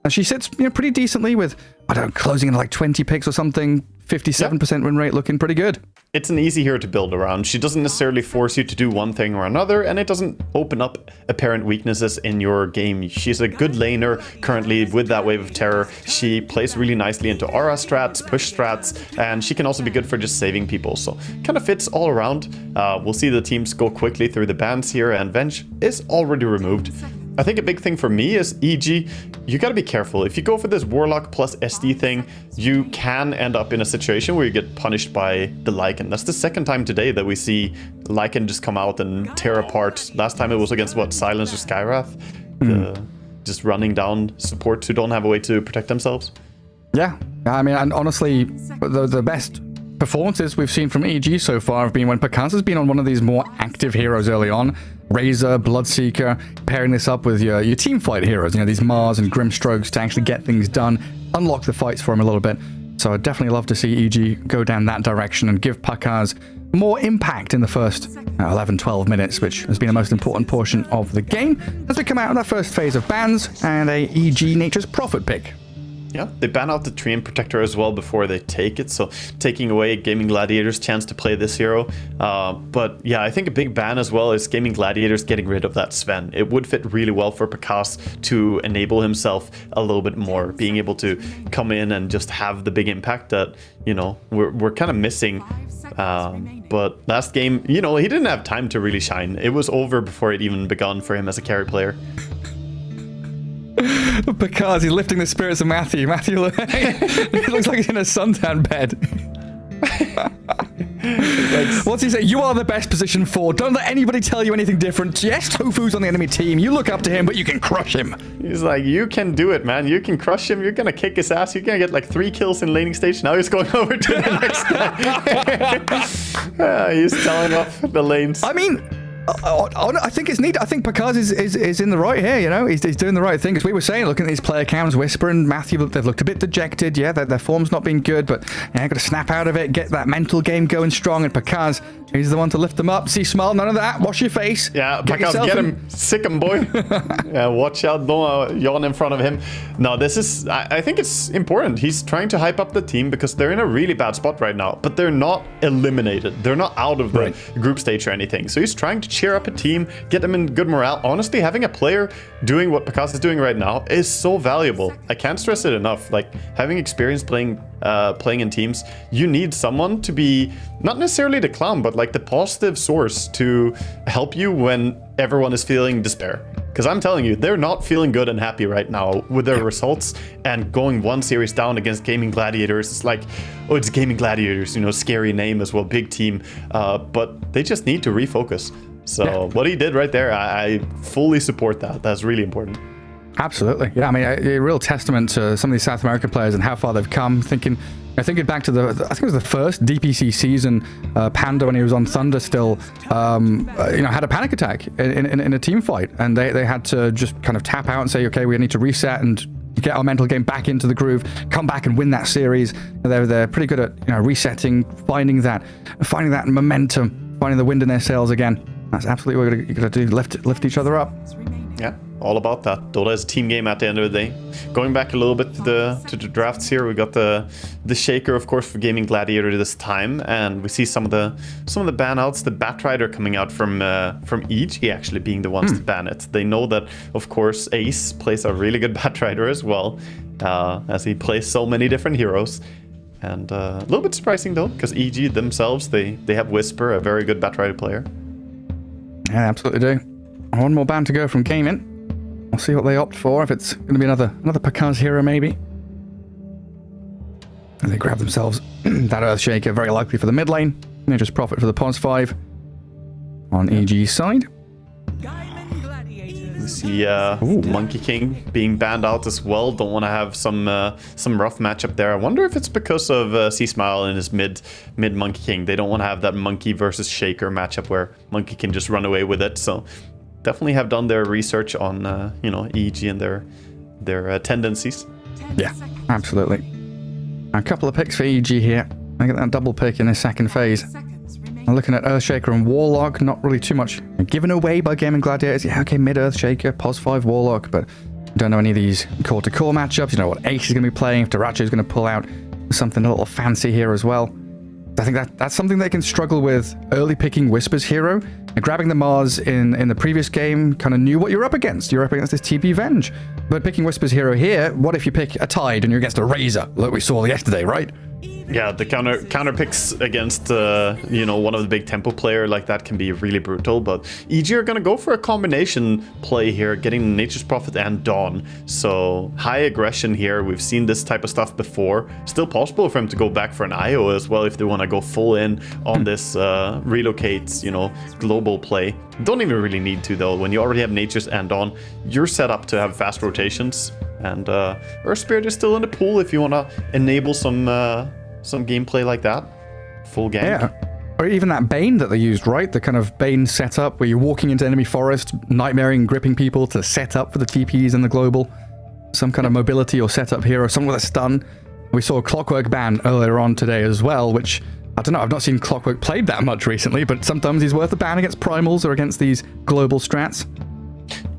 she sits pretty decently with, I don't know, closing in like 20 picks or something, 57% win rate, looking pretty good. It's an easy hero to build around. She doesn't necessarily force you to do one thing or another, and it doesn't open up apparent weaknesses in your game. She's a good laner currently with that Wave of Terror. She plays really nicely into aura strats, push strats, and she can also be good for just saving people. So kind of fits all around. We'll see the teams go quickly through the bans here, and Venge is already removed. I think a big thing for me is EG, you gotta be careful. If you go for this Warlock plus SD thing, you can end up in a situation where you get punished by the Lycan. That's the second time today that we see Lycan just come out and tear apart. Last time it was against, what, Silence or Skywrath? Just running down supports who don't have a way to protect themselves. Yeah, I mean, and honestly, the best performances we've seen from EG so far have been when Picasso has been on one of these more active heroes early on. Razor, Bloodseeker, pairing this up with your team fight heroes, these Mars and Grimstrokes to actually get things done, unlock the fights for him a little bit. So I'd definitely love to see EG go down that direction and give Pakaz more impact in the first 11-12 minutes, which has been the most important portion of the game, as we come out of that first phase of bans and a EG Nature's Prophet pick. Yeah, they ban out the Treant Protector as well before they take it, so taking away Gaming Gladiators' chance to play this hero. But yeah, I think a big ban as well is Gaming Gladiators getting rid of that Sven. It would fit really well for Picasso to enable himself a little bit more, being able to come in and just have the big impact that, we're kind of missing. But last game, he didn't have time to really shine. It was over before it even begun for him as a carry player. Because he's lifting the spirits of Matthew. Matthew it looks like he's in a suntan bed. What's he say? You are the best position for. Don't let anybody tell you anything different. Yes, Tofu's on the enemy team. You look up to him, but you can crush him. He's like, you can do it, man. You can crush him. You're gonna kick his ass. You're gonna get like 3 kills in laning stage. Now he's going over to the next guy. He's telling off the lanes. I mean, I think it's neat. I think Picard is in the right here, you know? He's doing the right thing. As we were saying, looking at these player cams, Whisper and Matthew, they've looked a bit dejected. Yeah, their form's not been good, but yeah, got to snap out of it, get that mental game going strong, and Picard, he's the one to lift them up. See, smile, none of that. Wash your face. Yeah, Picard, get him. Sick him, boy. Yeah, watch out. Don't yawn in front of him. No, this is... I think it's important. He's trying to hype up the team because they're in a really bad spot right now, but they're not eliminated. They're not out of the group stage or anything. So he's trying to cheer up a team, get them in good morale. Honestly, having a player doing what Picasso is doing right now is so valuable. I can't stress it enough. Like, having experience playing in teams, you need someone to be not necessarily the clown, but like the positive source to help you when everyone is feeling despair. Because I'm telling you, they're not feeling good and happy right now with their results, and going 1 series down against Gaming Gladiators. It's like, oh, it's Gaming Gladiators, you know, scary name as well, big team. But they just need to refocus. So what he did right there, I fully support that. That's really important. Absolutely. Yeah, I mean, a real testament to some of these South American players and how far they've come. Thinking back to I think it was the first DPC season, Panda, when he was on Thunder still, had a panic attack in a team fight. And they had to just kind of tap out and say, okay, we need to reset and get our mental game back into the groove, come back and win that series. They're pretty good at resetting, finding that momentum, finding the wind in their sails again. That's absolutely what you got to do. Lift each other up. Yeah, all about that. Dota is a team game at the end of the day. Going back a little bit to the drafts here, we got the Shaker, of course, for Gaming Gladiator this time, and we see some of the ban outs. The Batrider coming out from EG actually being the ones to ban it. They know that, of course, Ace plays a really good Batrider as well, as he plays so many different heroes. And a little bit surprising though, because EG themselves, they have Whisper, a very good Batrider player. Yeah, absolutely do. One more ban to go from Gaming. We'll see what they opt for, if it's going to be another Picard's hero maybe. And they grab themselves that Earthshaker, very likely for the mid lane. They just profit for the Pos 5 on EG's side. We see Monkey King being banned out as well. Don't want to have some rough matchup there. I wonder if it's because of C-Smile and his mid Monkey King. They don't want to have that Monkey versus Shaker matchup where Monkey can just run away with it. So definitely have done their research on EG and their tendencies. Yeah, absolutely. A couple of picks for EG here. I get that double pick in the second phase. I'm looking at Earthshaker and Warlock, not really too much given away by Gaming Gladiators. Yeah, okay, mid Earthshaker, Pos 5 Warlock, but don't know any of these core-to-core matchups. You know what Ace is going to be playing, if Daracho is going to pull out something a little fancy here as well. I think that's something they can struggle with early picking Whisper's hero. And grabbing the Mars in the previous game kind of knew what you're up against. You're up against this TP Venge. But picking Whisper's hero here, what if you pick a Tide and you're against a Razor, like we saw yesterday, right? Yeah, the counter picks against one of the big tempo player like that can be really brutal, but EG are gonna go for a combination play here, getting Nature's Prophet and Dawn. So high aggression here. We've seen this type of stuff before. Still possible for him to go back for an IO as well if they want to go full in on this relocate, global play. Don't even really need to though. When you already have Nature's and Dawn, you're set up to have fast rotations. And Earth Spirit is still in the pool if you want to enable some gameplay like that. Full gank. Yeah. Or even that Bane that they used, right? The kind of Bane setup where you're walking into enemy forest, nightmaring, gripping people to set up for the TPs and the global. Some kind of mobility or setup hero, someone with a stun. We saw a Clockwork ban earlier on today as well, which, I don't know, I've not seen Clockwork played that much recently, but sometimes he's worth a ban against primals or against these global strats.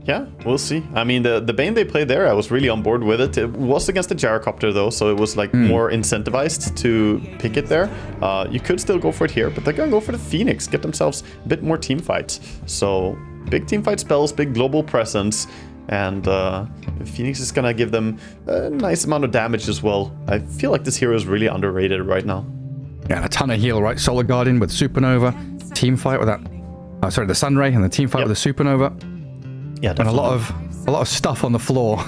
Yeah, we'll see. I mean, the Bane they played there, I was really on board with it. It was against the Gyrocopter though, so it was like more incentivized to pick it there. You could still go for it here, but they're gonna go for the Phoenix, get themselves a bit more team fights. So big team fight spells, big global presence, and Phoenix is gonna give them a nice amount of damage as well. I feel like this hero is really underrated right now. Yeah, and a ton of heal, right? Solar Guardian with Supernova, team fight with that. The Sunray, and the team fight with the Supernova. Yeah, and a lot a lot of stuff on the floor.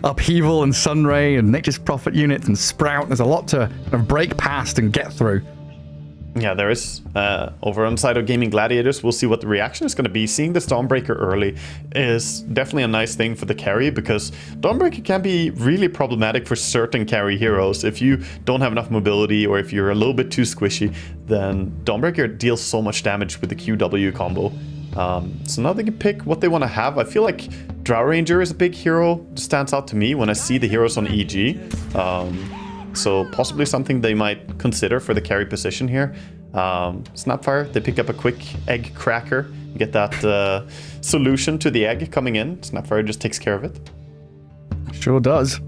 Upheaval and Sunray and Nature's Prophet units and Sprout. There's a lot to kind of break past and get through. Yeah, there is. Over on the side of Gaming Gladiators, we'll see what the reaction is going to be. Seeing the Stormbreaker early is definitely a nice thing for the carry, because Stormbreaker can be really problematic for certain carry heroes. If you don't have enough mobility, or if you're a little bit too squishy, then Stormbreaker deals so much damage with the QW combo. So now they can pick what they want to have. I feel like Drow Ranger is a big hero, stands out to me when I see the heroes on EG. So possibly something they might consider for the carry position here. Snapfire, they pick up a quick egg cracker. You get that solution to the egg coming in. Snapfire just takes care of it. Sure does.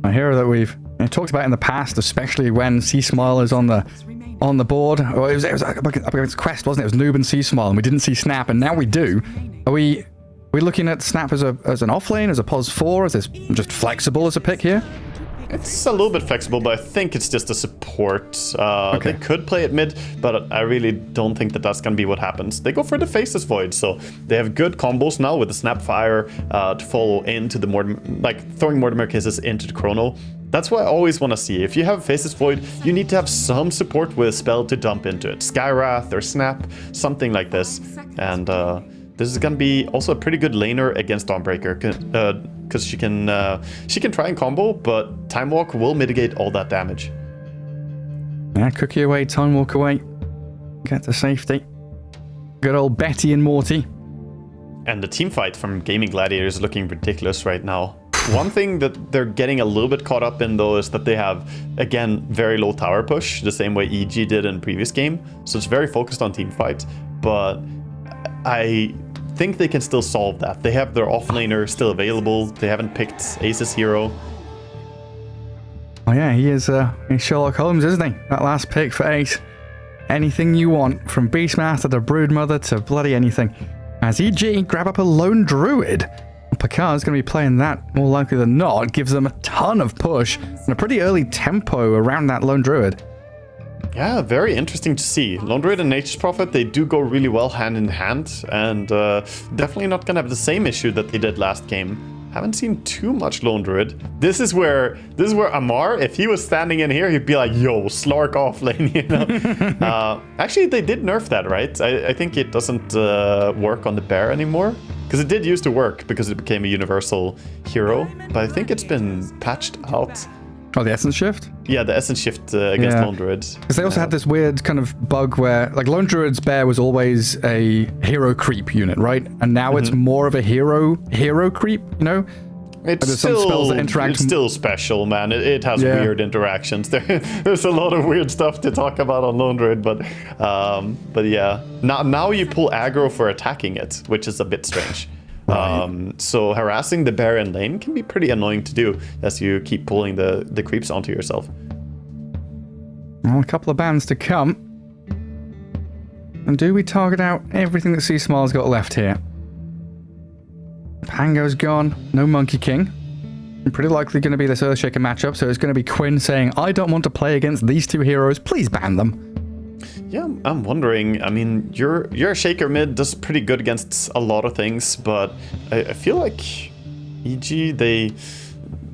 A hero that we've talked about in the past, especially when Sea Smile is on the board. Well, it was up against Quest, wasn't it? It was Noob and Sea Smile, and we didn't see Snap, and now we do. Are we looking at Snap as an offlane, as a pos 4? Is this just flexible as a pick here? It's a little bit flexible, but I think it's just a support. Okay. They could play it mid, but I really don't think that that's going to be what happens. They go for the Faceless Void, so they have good combos now with the Snapfire to follow into the Mortimer, like throwing Mortimer Kisses into the Chrono. That's what I always want to see. If you have Faceless Void, you need to have some support with a spell to dump into it. Skywrath or Snap, something like this. And this is going to be also a pretty good laner against Dawnbreaker, because she can try and combo, but Time Walk will mitigate all that damage. Yeah, Cookie away, Time Walk away. Get to safety. Good old Betty and Morty. And the team fight from Gaming Gladiators is looking ridiculous right now. One thing that they're getting a little bit caught up in, though, is that they have, again, very low tower push, the same way EG did in the previous game. So it's very focused on team fight. But I think they can still solve that. They have their offlaner still available. They haven't picked Ace's hero. Oh yeah, he is he's Sherlock Holmes, isn't he? That last pick for Ace. Anything you want, from Beastmaster to Broodmother to bloody anything. As EG grab up a lone druid. Picard's going to be playing that more likely than not. Gives them a ton of push and a pretty early tempo around that lone druid. Yeah, very interesting to see. Lone Druid and Nature's Prophet, they do go really well hand in hand, and definitely not going to have the same issue that they did last game. Haven't seen too much Lone Druid. This is where Amar, if he was standing in here, he'd be like, yo, Slark off lane, you know? Actually, they did nerf that, right? I think it doesn't work on the bear anymore. Because it did used to work, because it became a universal hero. But I think it's been patched out. Oh, the Essence Shift? Yeah, the Essence Shift against Lone Druid. Because they also had this weird kind of bug where, like, Lone Druid's bear was always a hero creep unit, right? And now it's more of a hero creep, you know? It's still special, man. It has weird interactions. There's a lot of weird stuff to talk about on Lone Druid, but yeah. Now you pull aggro for attacking it, which is a bit strange. So harassing the bear in lane can be pretty annoying to do as you keep pulling the creeps onto yourself. Well, a couple of bans to come. And do we target out everything that Sea Smile's got left here? Pango's gone, no Monkey King. Pretty likely going to be this Earthshaker matchup, so it's going to be Quinn saying, I don't want to play against these two heroes, please ban them. Yeah, I'm wondering. I mean, your Shaker mid does pretty good against a lot of things, but I feel like EG, they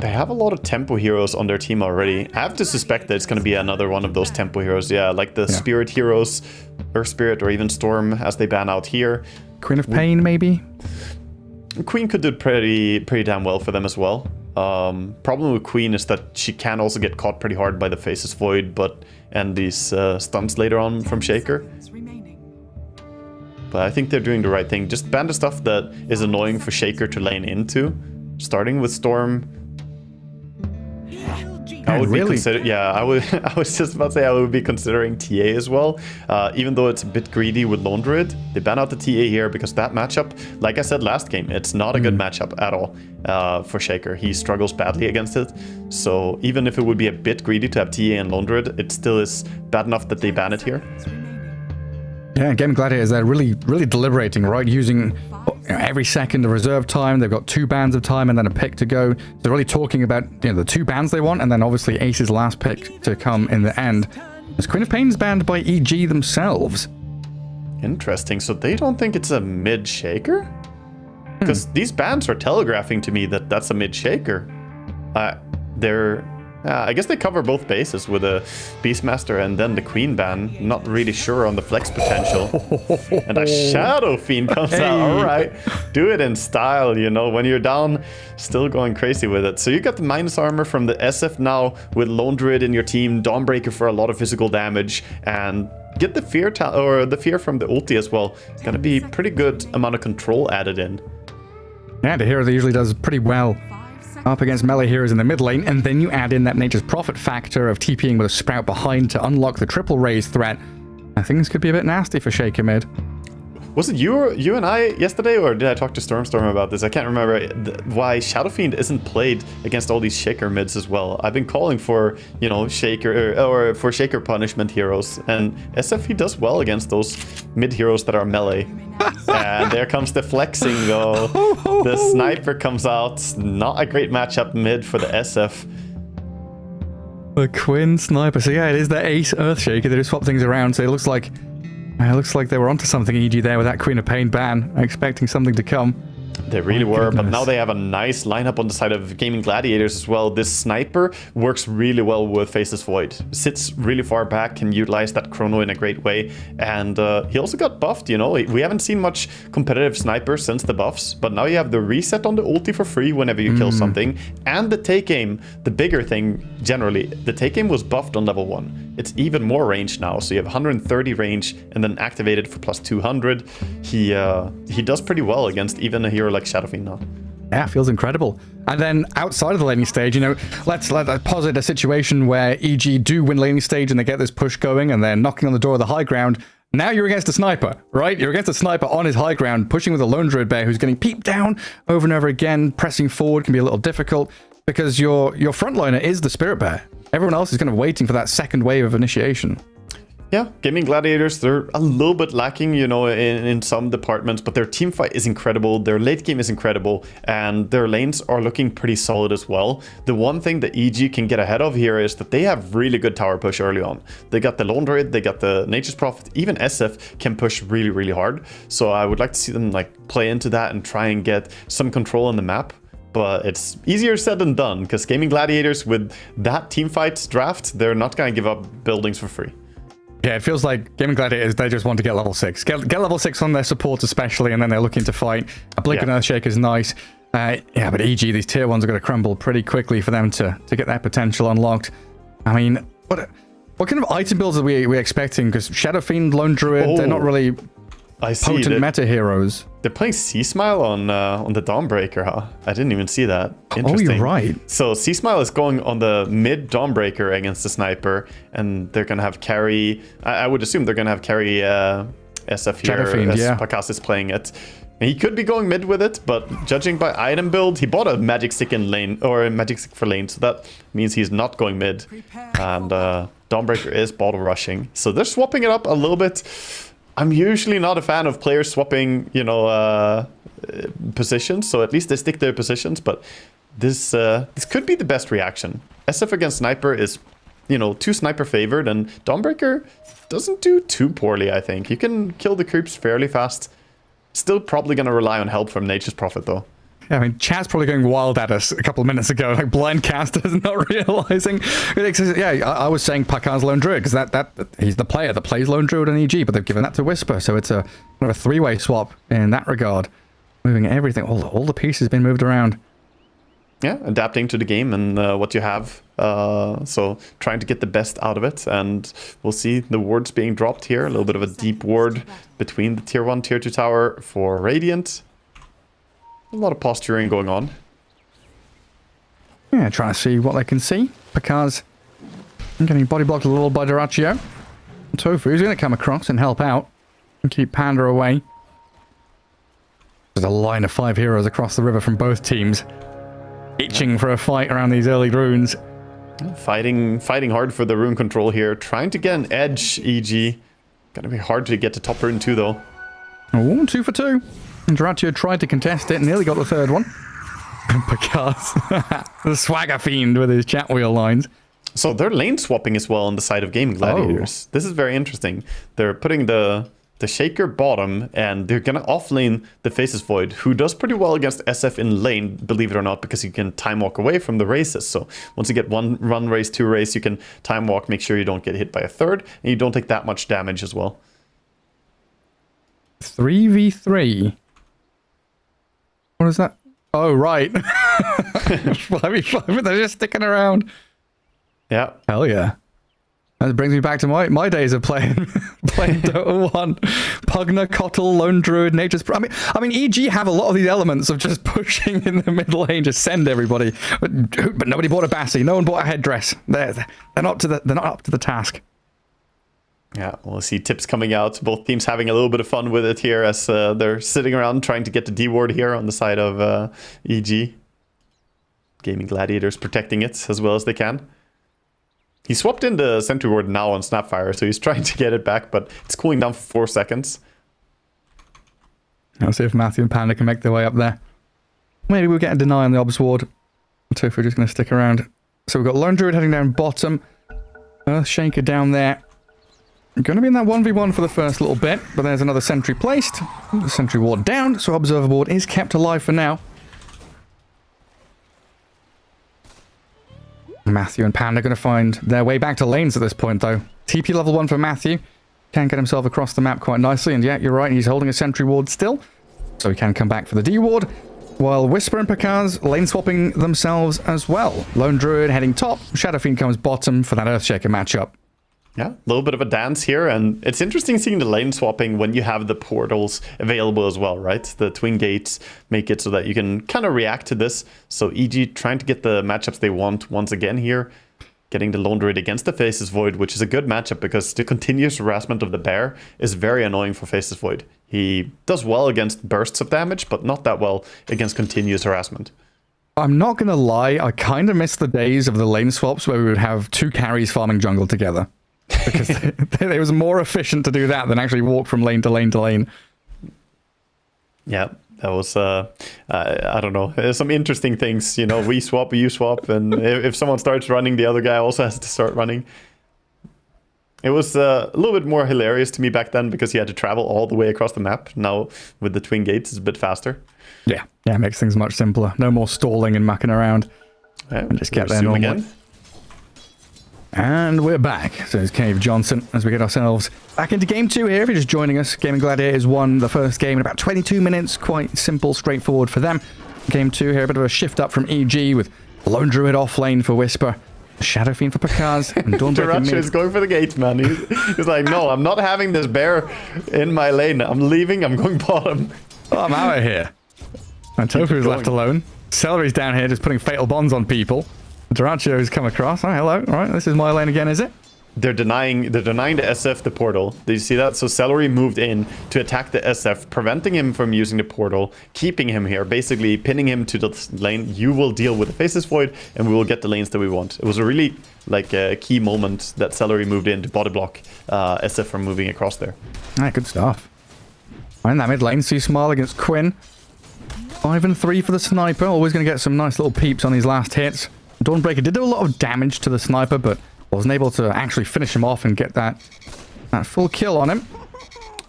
have a lot of tempo heroes on their team already. I have to suspect that it's going to be another one of those tempo heroes. Yeah, like the Spirit heroes, Earth Spirit, or even Storm, as they ban out here. Queen of Pain, maybe? Queen could do pretty damn well for them as well. Problem with Queen is that she can also get caught pretty hard by the Faceless Void, and these stunts later on from Shaker. But I think they're doing the right thing. Just ban the stuff that is annoying for Shaker to lane into. Starting with Storm. I would be I was just about to say I would be considering TA as well. Even though it's a bit greedy with Lone Druid, they ban out the TA here because that matchup, like I said last game, it's not a good matchup at all for Shaker. He struggles badly against it. So even if it would be a bit greedy to have TA and Lone Druid, it still is bad enough that they ban it here. Yeah, Gaming Gladiators, they're really deliberating, right? Using every second of reserve time. They've got 2 bans of time and then a pick to go. They're really talking about the 2 bans they want, and then obviously Ace's last pick to come in the end. As Queen of Pain's banned by EG themselves. Interesting. So they don't think it's a mid Shaker? Because these bans are telegraphing to me that that's a mid shaker. I guess they cover both bases with a Beastmaster and then the Queen ban. Not really sure on the flex potential. And a Shadow Fiend comes out. All right, do it in style, you know. When you're down, still going crazy with it. So you got the minus armor from the SF now with Lone Druid in your team, Dawnbreaker for a lot of physical damage, and get the fear the fear from the ulti as well. Gonna be pretty good amount of control added in. Yeah, the hero that usually does pretty well up against melee heroes in the mid lane, and then you add in that Nature's Prophet factor of TPing with a Sprout behind to unlock the triple raise threat. I think this could be a bit nasty for Shaker mid. Was it you and I yesterday, or did I talk to Storm about this? I can't remember why Shadow Fiend isn't played against all these Shaker mids as well. I've been calling for, you know, Shaker or for Shaker punishment heroes, and SF does well against those mid heroes that are melee. And there comes the flexing though. The sniper comes out. Not a great matchup mid for the SF. The Quinn sniper. So yeah, it is the Ace Earthshaker. They just swap things around. So it looks like they were onto something, EG, there with that Queen of Pain ban. Expecting something to come. They really were, but now they have a nice lineup on the side of Gaming Gladiators as well. This sniper works really well with Faceless Void. Sits really far back, can utilize that chrono in a great way. And he also got buffed, you know. We haven't seen much competitive sniper since the buffs, but now you have the reset on the ulti for free whenever you kill something. And the take aim, the bigger thing generally, the take aim was buffed on level 1. It's even more range now, so you have 130 range and then activated for plus 200. He does pretty well against even a hero like Shadow Fiend now. Yeah, feels incredible. And then outside of the laning stage, you know, let's posit a situation where EG do win laning stage and they get this push going and they're knocking on the door of the high ground. Now you're against a sniper, right? You're against a sniper on his high ground, pushing with a Lone Druid Bear who's getting peeped down over and over again. Pressing forward can be a little difficult because your frontliner is the Spirit Bear. Everyone else is kind of waiting for that second wave of initiation. Yeah, Gaming Gladiators, they're a little bit lacking, you know, in some departments, but their team fight is incredible, their late game is incredible, and their lanes are looking pretty solid as well. The one thing that EG can get ahead of here is that they have really good tower push early on. They got the Lone Druid, they got the Nature's Prophet, even SF can push really, really hard. So I would like to see them like play into that and try and get some control on the map. But it's easier said than done, because Gaming Gladiators with that teamfight draft, they're not going to give up buildings for free. Yeah, it feels like Gaming Gladiators, they just want to get level 6. Get level 6 on their support especially, and then they're looking to fight. A Blink and Earthshaker is nice. Yeah, but EG, these tier 1s are going to crumble pretty quickly for them to get their potential unlocked. I mean, what kind of item builds are we expecting? Because Shadow Fiend, Lone Druid, they're not really potent meta heroes. They're playing C-Smile on the Dawnbreaker, huh? I didn't even see that. Interesting. Oh, you're right. So C-Smile is going on the mid Dawnbreaker against the Sniper, and they're going to have carry... I would assume they're going to have carry SF here Fiend, as yeah. Pakas is playing it. And he could be going mid with it, but judging by item build, he bought a Magic Stick in lane, or a Magic Stick for lane, so that means he's not going mid. And Dawnbreaker is bottle rushing. So they're swapping it up a little bit. I'm usually not a fan of players swapping, you know, positions, so at least they stick to their positions, but this could be the best reaction. SF against Sniper is, you know, too Sniper favored, and Dawnbreaker doesn't do too poorly, I think. You can kill the creeps fairly fast. Still probably going to rely on help from Nature's Prophet, though. Yeah, I mean, Chad's probably going wild at us a couple of minutes ago, like blind casters not realizing. Yeah, I was saying Pakar's Lone Druid, because that he's the player that plays Lone Druid and EG, but they've given that to Whisper, so it's a kind of a three-way swap in that regard. Moving everything, all the pieces been moved around. Yeah, adapting to the game and what you have. So trying to get the best out of it, and we'll see the wards being dropped here. A little bit of a deep ward between the tier 1, tier 2 tower for Radiant. A lot of posturing going on. Yeah, trying to see what they can see. Pakar's getting body blocked a little by Duraccio. Tofu's going to come across and help out and keep Panda away. There's a line of 5 heroes across the river from both teams, itching for a fight around these early runes. Fighting hard for the rune control here. Trying to get an edge, EG. Gonna be hard to get to top rune 2 though. Oh, 2 for 2. And Duraccio tried to contest it, nearly got the third one. Because the swagger fiend with his chat wheel lines. So they're lane swapping as well on the side of Gaming Gladiators. This is very interesting. They're putting the the Shaker bottom, and they're gonna offlane the Faceless Void, who does pretty well against SF in lane, believe it or not, because you can time walk away from the races. So once you get one run race, two race, you can time walk, make sure you don't get hit by a third, and you don't take that much damage as well. 3v3. What is that? Oh, right. 5v5, they're just sticking around. Yeah. Hell yeah. That brings me back to my days of playing Dota 1. Pugna, Kotl, Lone Druid, Nature's... I mean, EG have a lot of these elements of just pushing in the mid lane, just send everybody. But nobody bought a Bassi. No one bought a headdress. They're not up to the task. Yeah, we'll see tips coming out. Both teams having a little bit of fun with it here as they're sitting around trying to get the D ward here on the side of EG. Gaming Gladiators protecting it as well as they can. He swapped in the Sentry Ward now on Snapfire, so he's trying to get it back, but it's cooling down for 4 seconds. I'll see if Matthew and Panda can make their way up there. Maybe we'll get a deny on the Obs Ward. Tofu just going to stick around. So we've got Lone Druid heading down bottom. Earthshaker down there. Going to be in that 1v1 for the first little bit, but there's another sentry placed. The Sentry Ward down, so Observer Ward is kept alive for now. Matthew and Panda are going to find their way back to lanes at this point, though. TP level 1 for Matthew. Can get himself across the map quite nicely, and yeah, you're right, he's holding a Sentry Ward still. So he can come back for the D Ward, while Whisper and Picard's lane swapping themselves as well. Lone Druid heading top, Shadow Fiend comes bottom for that Earthshaker matchup. Yeah, a little bit of a dance here, and it's interesting seeing the lane swapping when you have the portals available as well, right? The twin gates make it so that you can kind of react to this. So EG trying to get the matchups they want once again here, getting the Lone Druid against the Faceless Void, which is a good matchup because the continuous harassment of the bear is very annoying for Faceless Void. He does well against bursts of damage, but not that well against continuous harassment. I'm not going to lie, I kind of miss the days of the lane swaps where we would have 2 carries farming jungle together. Because it was more efficient to do that than actually walk from lane to lane to lane. Yeah, that was, I don't know, some interesting things. You know, we swap, you swap, and if someone starts running, the other guy also has to start running. It was a little bit more hilarious to me back then because you had to travel all the way across the map. Now, with the twin gates, it's a bit faster. Yeah, it makes things much simpler. No more stalling and mucking around. And just get there normally. Again. And we're back. So it's Cave Johnson as we get ourselves back into game 2 here. If you're just joining us, Gaming Gladiators won the first game in about 22 minutes. Quite simple, straightforward for them. Game 2 here, a bit of a shift up from EG with Lone Druid off lane for Whisper, Shadow Fiend for Picard's, and Duracho is going for the gates, man. He's like, no, I'm not having this bear in my lane. I'm leaving, I'm going bottom. Oh, I'm out of here. And Tofu's left alone. Celery's down here just putting fatal bonds on people. Duracho's come across. Oh, hello. All right, this is my lane again, is it? They're denying the SF the portal. Did you see that? So Celery moved in to attack the SF, preventing him from using the portal, keeping him here, basically pinning him to the lane. You will deal with the Faceless Void, and we will get the lanes that we want. It was a really a key moment that Celery moved in to body block SF from moving across there. Ah, good stuff. Right in that mid lane, see Smile against Quinn. 5 and 3 for the sniper. Always going to get some nice little peeps on these last hits. Dawnbreaker did do a lot of damage to the sniper, but wasn't able to actually finish him off and get that full kill on him.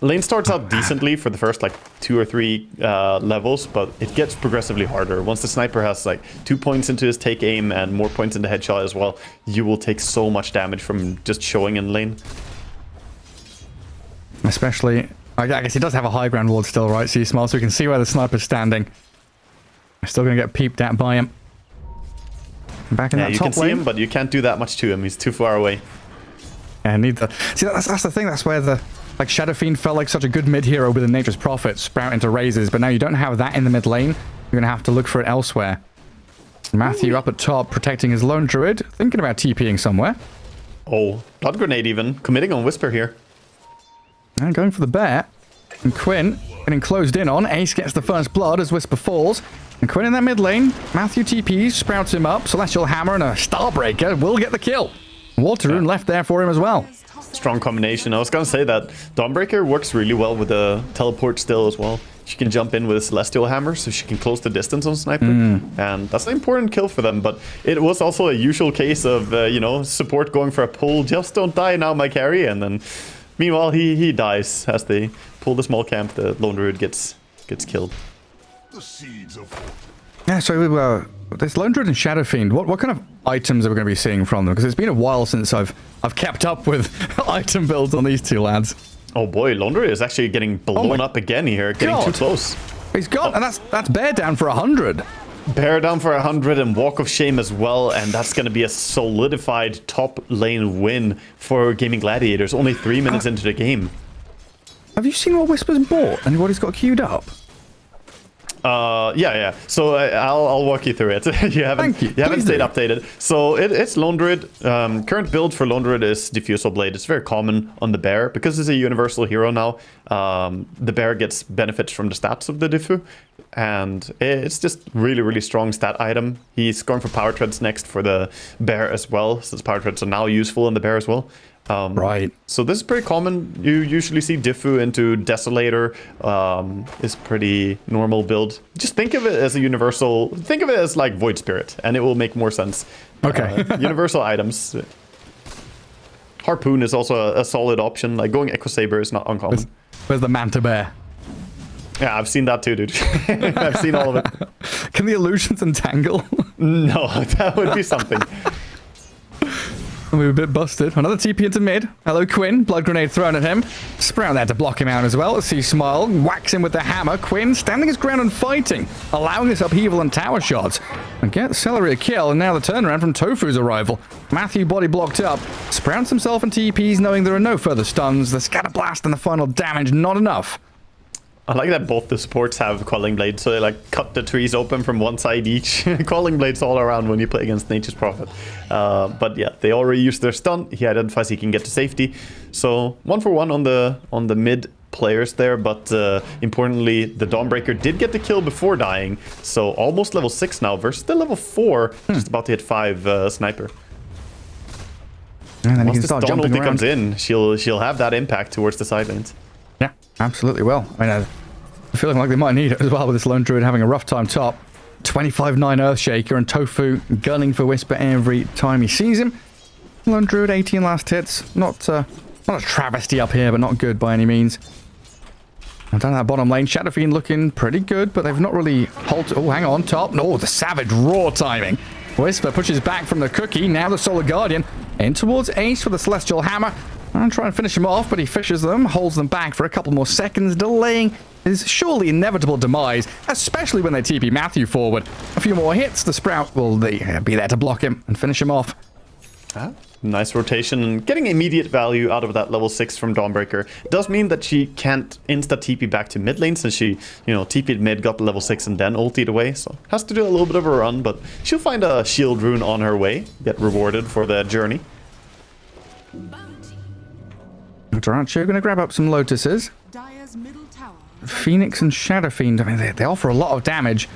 Lane starts out decently for the first 2 or 3 levels, but it gets progressively harder. Once the sniper has 2 points into his take aim and more points in the headshot as well, you will take so much damage from just showing in lane. Especially, I guess he does have a high ground ward still, right? See Smile, so we can see where the sniper's standing. We're still going to get peeped at by him. Back in that you top can see lane. him, but you can't do that much to him. He's too far away. Yeah, see, that's the thing. That's where the Shadow Fiend felt like such a good mid hero with a Nature's Prophet sprout into raises, but now you don't have that in the mid lane. You're gonna have to look for it elsewhere. Matthew up at top, protecting his Lone Druid, thinking about TPing somewhere. Oh, Blood Grenade even committing on Whisper here. And going for the bear, and Quinn getting closed in on. Ace gets the first blood as Whisper falls. And Quinn in that mid lane, Matthew TPs, sprouts him up, Celestial Hammer and a Starbreaker will get the kill. Water Rune left there for him as well. Strong combination. I was gonna say that Dawnbreaker works really well with the teleport still as well. She can jump in with a Celestial Hammer, so she can close the distance on Sniper. And that's an important kill for them, but it was also a usual case of, support going for a pull, just don't die now, my carry, and then Meanwhile, he dies as they pull the small camp. The Lone Druid gets killed. Yeah, so this Lone Druid and Shadow Fiend, what kind of items are we going to be seeing from them? Because it's been a while since I've kept up with item builds on these two lads. Oh boy, Lone Druid is actually getting blown up again here, getting too close. He's gone, and that's Bear down for 100. Bear down for 100 and Walk of Shame as well, and that's going to be a solidified top lane win for Gaming Gladiators, only 3 minutes into the game. Have you seen what Whisper's bought and what he's got queued up? Yeah. So I'll walk you through it. you haven't stayed updated. So it's Lone Druid. Current build for Lone Druid is Diffusal Blade. It's very common on the Bear because it's a universal hero now. The Bear gets benefits from the stats of the Diffu, and it's just really strong stat item. He's going for Power Treads next for the Bear as well, since Power Treads are now useful in the Bear as well. Right. So this is pretty common. You usually see Diffu into Desolator. Is pretty normal build. Just think of it as a universal. Think of it as like Void Spirit, and it will make more sense. Okay. Universal items. Harpoon is also a solid option. Like going Echo Saber is not uncommon. Where's the Manta Bear? Yeah, I've seen that too, dude. I've seen all of it. Can the illusions entangle? No, that would be something. We were a bit busted. Another TP into mid. Hello, Quinn. Blood grenade thrown at him. Sprout there to block him out as well. Let's see Smile. Whacks him with the hammer. Quinn standing his ground and fighting, allowing us upheaval and tower shots. And get Celery a kill, and now the turnaround from Tofu's arrival. Matthew body blocked up. Sprouts himself and TPs, knowing there are no further stuns. The scatter blast and the final damage, not enough. I like that both the supports have Quelling Blade, so they like cut the trees open from one side each. Quelling Blades all around when you play against Nature's Prophet. But yeah, they already used their stun. He identifies he can get to safety. So 1 for 1 on the mid players there, but importantly, the Dawnbreaker did get the kill before dying. So almost level 6 now versus the level 4, just about to hit 5 sniper. And then once he can this start Dawn jumping ulti around. comes in, she'll have that impact towards the side lanes. Yeah, absolutely will. I mean, I'm feeling like they might need it as well with this Lone Druid having a rough time top. 25-9 Earthshaker and Tofu gunning for Whisper every time he sees him. Lone Druid 18 last hits. Not a travesty up here, but not good by any means. And down that bottom lane, Shadow Fiend looking pretty good, but they've not really halted. Oh, hang on, top. No, the savage raw timing. Whisper pushes back from the cookie. Now the Solar Guardian in towards Ace with the Celestial Hammer. And try and finish him off, but he fishes them, holds them back for a couple more seconds, delaying his surely inevitable demise, especially when they TP Matthew forward. A few more hits, the Sprout will be there to block him and finish him off. Nice rotation, and getting immediate value out of that level 6 from Dawnbreaker does mean that she can't insta-TP back to mid lane, since she, TP'd mid, got the level 6, and then ultied away, so has to do a little bit of a run, but she'll find a shield rune on her way, get rewarded for the journey. Doracho going to grab up some Lotuses. Dire's middle tower. Phoenix and Shadow Fiend, I mean, they offer a lot of damage.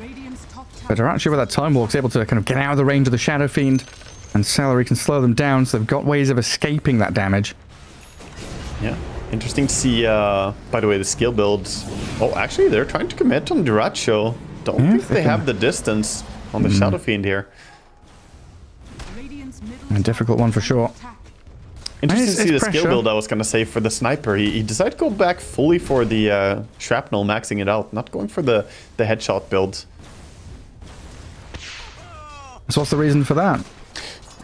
But Doracho with that Time Walk's able to kind of get out of the range of the Shadow Fiend. And Celery can slow them down, so they've got ways of escaping that damage. Yeah, interesting to see, by the way, the skill builds. Oh, actually, they're trying to commit on Doracho. Don't think they have the distance on the Shadow Fiend here. A difficult one for sure. Interesting to see the skill build I was going to say for the sniper. He decided to go back fully for the shrapnel, maxing it out, not going for the headshot build. So what's the reason for that?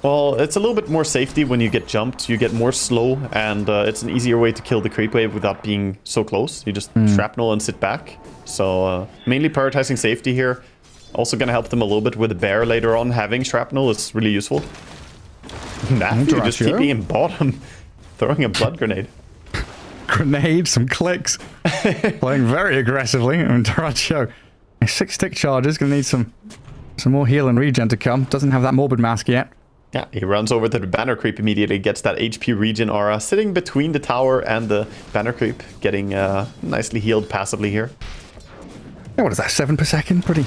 Well, it's a little bit more safety when you get jumped. You get more slow, and it's an easier way to kill the creep wave without being so close. You just shrapnel and sit back. So mainly prioritizing safety here. Also going to help them a little bit with the bear later on. Having shrapnel is really useful. Matthew just TPing in bottom, throwing a blood grenade. Grenade, some clicks. Playing very aggressively. And Doracho, 6 stick charges, going to need some more heal and regen to come. Doesn't have that Morbid Mask yet. Yeah, he runs over to the banner creep immediately, gets that HP regen aura, sitting between the tower and the banner creep, getting nicely healed passively here. Yeah, what is that, 7 per second? Pretty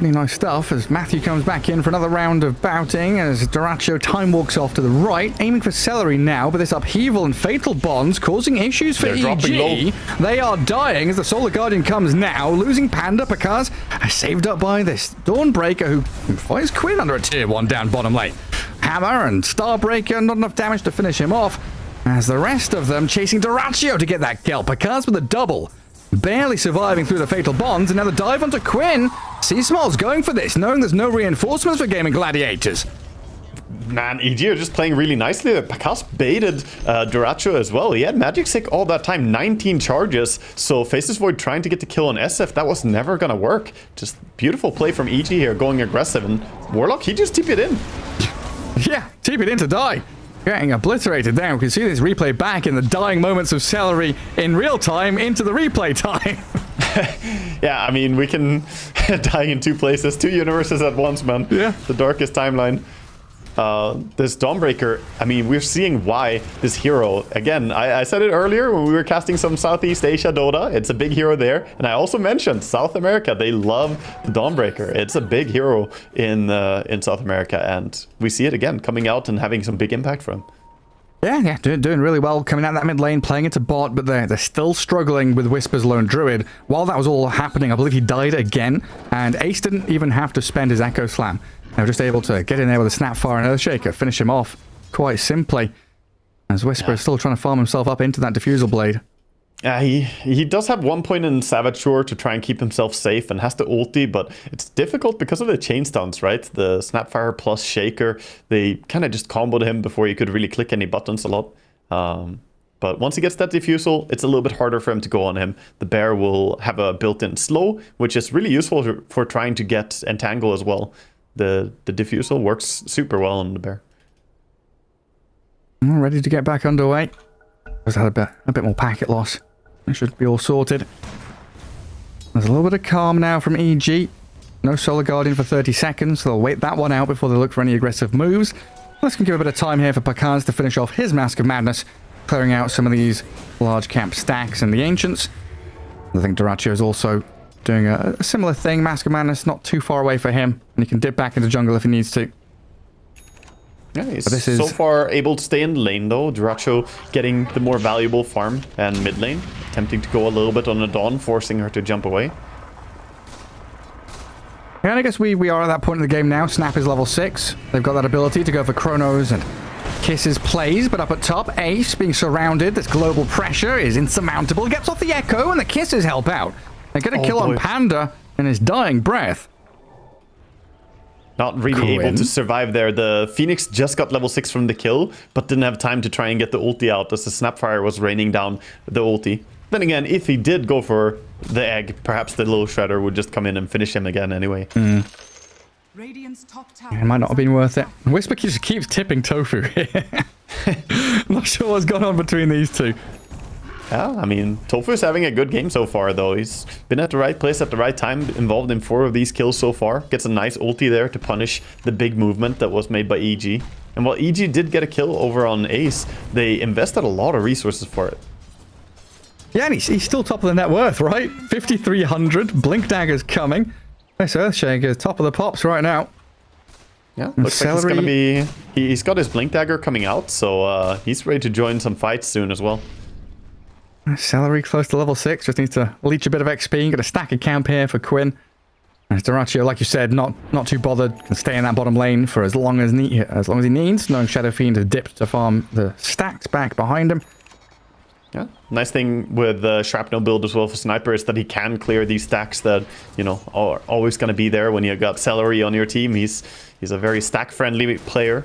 nice stuff as Matthew comes back in for another round of bouting as Doracho time walks off to the right, aiming for Celery now, but this upheaval and fatal bonds causing issues for EG. They are dying as the Solar Guardian comes now, losing Panda because saved up by this Dawnbreaker who fights Quinn under a tier 1 down bottom lane. Hammer and Starbreaker, not enough damage to finish him off. as the rest of them chasing Dyrachyo to get that kill. Picard's with a double. Barely surviving through the fatal bonds, and now the dive onto Quinn. Seasmall's going for this, knowing there's no reinforcements for Gaming Gladiators. Man, EG are just playing really nicely. Pakas baited Dyrachyo as well. He had Magic Sick all that time, 19 charges. So Faceless Void trying to get the kill on SF, that was never gonna work. Just beautiful play from EG here, going aggressive. And Warlock, he just TP'd in. Yeah, TP'd in to die. Getting obliterated there. We can see this replay back in the dying moments of Celery in real time into the replay time. Yeah, I mean, we can die in two places, two universes at once, man. Yeah. The darkest timeline. This Dawnbreaker, I mean, we're seeing why this hero, again, I said it earlier when we were casting some Southeast Asia Dota, it's a big hero there. And I also mentioned South America, they love the Dawnbreaker. It's a big hero in South America, and we see it again, coming out and having some big impact for him. Yeah, doing really well, coming out that mid lane, playing into bot, but they're still struggling with Whisper's Lone Druid. While that was all happening, I believe he died again, and Ace didn't even have to spend his Echo Slam. They were just able to get in there with a Snapfire and Earthshaker, finish him off quite simply, as Whisper is still trying to farm himself up into that Diffusal Blade. He does have 1 point in Savage Shore to try and keep himself safe and has the ulti, but it's difficult because of the chain stuns, right? The Snapfire plus Shaker, they kind of just comboed him before he could really click any buttons a lot. But once he gets that Diffusal, it's a little bit harder for him to go on him. The Bear will have a built-in slow, which is really useful for trying to get Entangle as well. The Diffusal works super well on the Bear. Ready to get back underway. Just had a bit more packet loss. It should be all sorted. There's a little bit of calm now from EG. No Solar Guardian for 30 seconds, so they'll wait that one out before they look for any aggressive moves. Let's give a bit of time here for Pakaz to finish off his Mask of Madness, clearing out some of these large camp stacks and the Ancients. I think Dyrachyo is also doing a similar thing. Mask of Madness not too far away for him, and he can dip back into jungle if he needs to. Yeah, he's so far able to stay in the lane though. Dyrachyo getting the more valuable farm and mid lane, attempting to go a little bit on the Dawn, forcing her to jump away. Yeah, and I guess we are at that point in the game now. Snap is level 6. They've got that ability to go for Chronos and Kisses plays, but up at top, Ace being surrounded. This global pressure is insurmountable. He gets off the Echo, and the Kisses help out. They get a kill on Panda in his dying breath. Not really able to survive there. The Phoenix just got level 6 from the kill, but didn't have time to try and get the ulti out as the Snapfire was raining down the ulti. Then again, if he did go for the egg, perhaps the little Shredder would just come in and finish him again anyway. Radiant's top tower. It might not have been worth it. Whisper just keeps tipping Tofu here. Not sure what's going on between these two. Yeah, I mean, Tofu's having a good game so far, though. He's been at the right place at the right time, involved in 4 of these kills so far. Gets a nice ulti there to punish the big movement that was made by EG. And while EG did get a kill over on Ace, they invested a lot of resources for it. Yeah, and he's still top of the net worth, right? 5,300. Blink Dagger's coming. Nice Earthshaker, top of the pops right now. Yeah, looks like he's gonna be... He's got his Blink Dagger coming out, so he's ready to join some fights soon as well. Celery close to level 6, just needs to leech a bit of XP. Got a stack of camp here for Quinn. And Dyrachyo, like you said, not too bothered. Can stay in that bottom lane for as long as he needs, knowing Shadow Fiend has dipped to farm the stacks back behind him. Yeah, nice thing with the Shrapnel build as well for Sniper is that he can clear these stacks that, you know, are always going to be there when you got Celery on your team. He's a very stack-friendly player.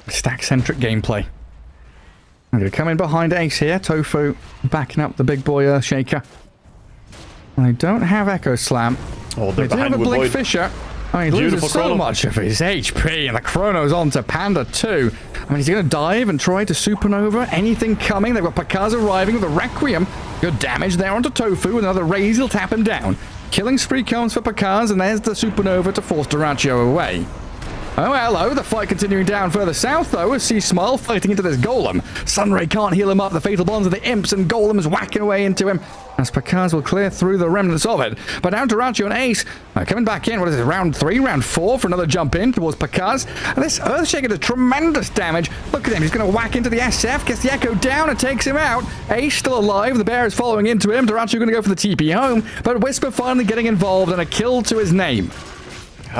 Stack-centric gameplay. I'm going to come in behind Ace here. Tofu backing up the big boy Earthshaker. They don't have Echo Slam. Oh, they're they do have a Blink Fisher. I mean, he loses so much of his HP, and the Chrono's onto Panda too. I mean, he's going to dive and try to Supernova. Anything coming? They've got Pakaz arriving with a Requiem. Good damage there onto Tofu. Another raise, he'll tap him down. Killing spree comes for Pakaz, and there's the Supernova to force Dyrachyo away. Oh, hello. The fight continuing down further south, though, as Seasmall fighting into this Golem. Sunray can't heal him up. The Fatal Bonds of the Imps, and Golem's whacking away into him, as Pakaz will clear through the remnants of it. But now Dyrachyo and Ace coming back in. What is it, round 3, round 4 for another jump in towards Pakaz. And this Earthshaker does tremendous damage. Look at him. He's going to whack into the SF, gets the Echo down and takes him out. Ace still alive. The Bear is following into him. Dyrachyo going to go for the TP home, but Whisper finally getting involved and a kill to his name.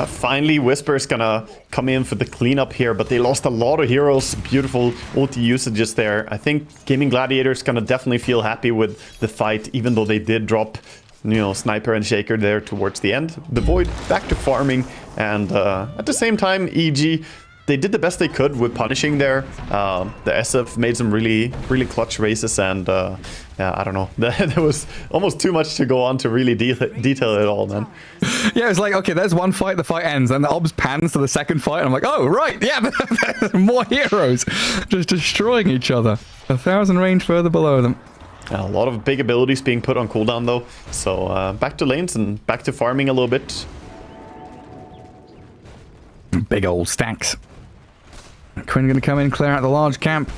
Finally, Whisper's gonna come in for the cleanup here, but they lost a lot of heroes. Beautiful ulti usages there. I think Gaming Gladiator's gonna definitely feel happy with the fight, even though they did drop, Sniper and Shaker there towards the end. The Void back to farming, and at the same time, EG, they did the best they could with punishing there. The SF made some really clutch races, and yeah, I don't know. There was almost too much to go on to really detail it all, man. Yeah, it's like, okay, there's one fight, the fight ends, and the obs pans to the second fight, and I'm like, oh, right, yeah, there's more heroes just destroying each other. 1,000 range further below them. A lot of big abilities being put on cooldown, though. So back to lanes and back to farming a little bit. Big old stacks. Quinn gonna come in, clear out the large camp.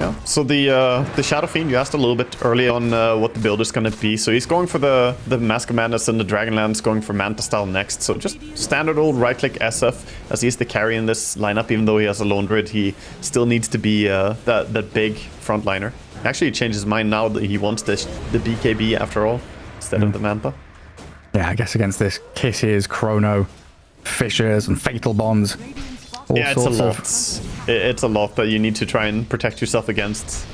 Yeah. So the Shadow Fiend, you asked a little bit early on what the build is gonna be. So he's going for the Mask of Madness, and the Dragonlance going for Manta style next. So just standard old right-click SF, as he's the carry in this lineup. Even though he has a Lone Druid, he still needs to be that big frontliner. Actually, he changed his mind now that he wants the BKB after all, instead of the Manta. Yeah, I guess against this Kisses, Chrono, Fissures, and Fatal Bonds. Yeah, it's a lot. It's a lot that you need to try and protect yourself against.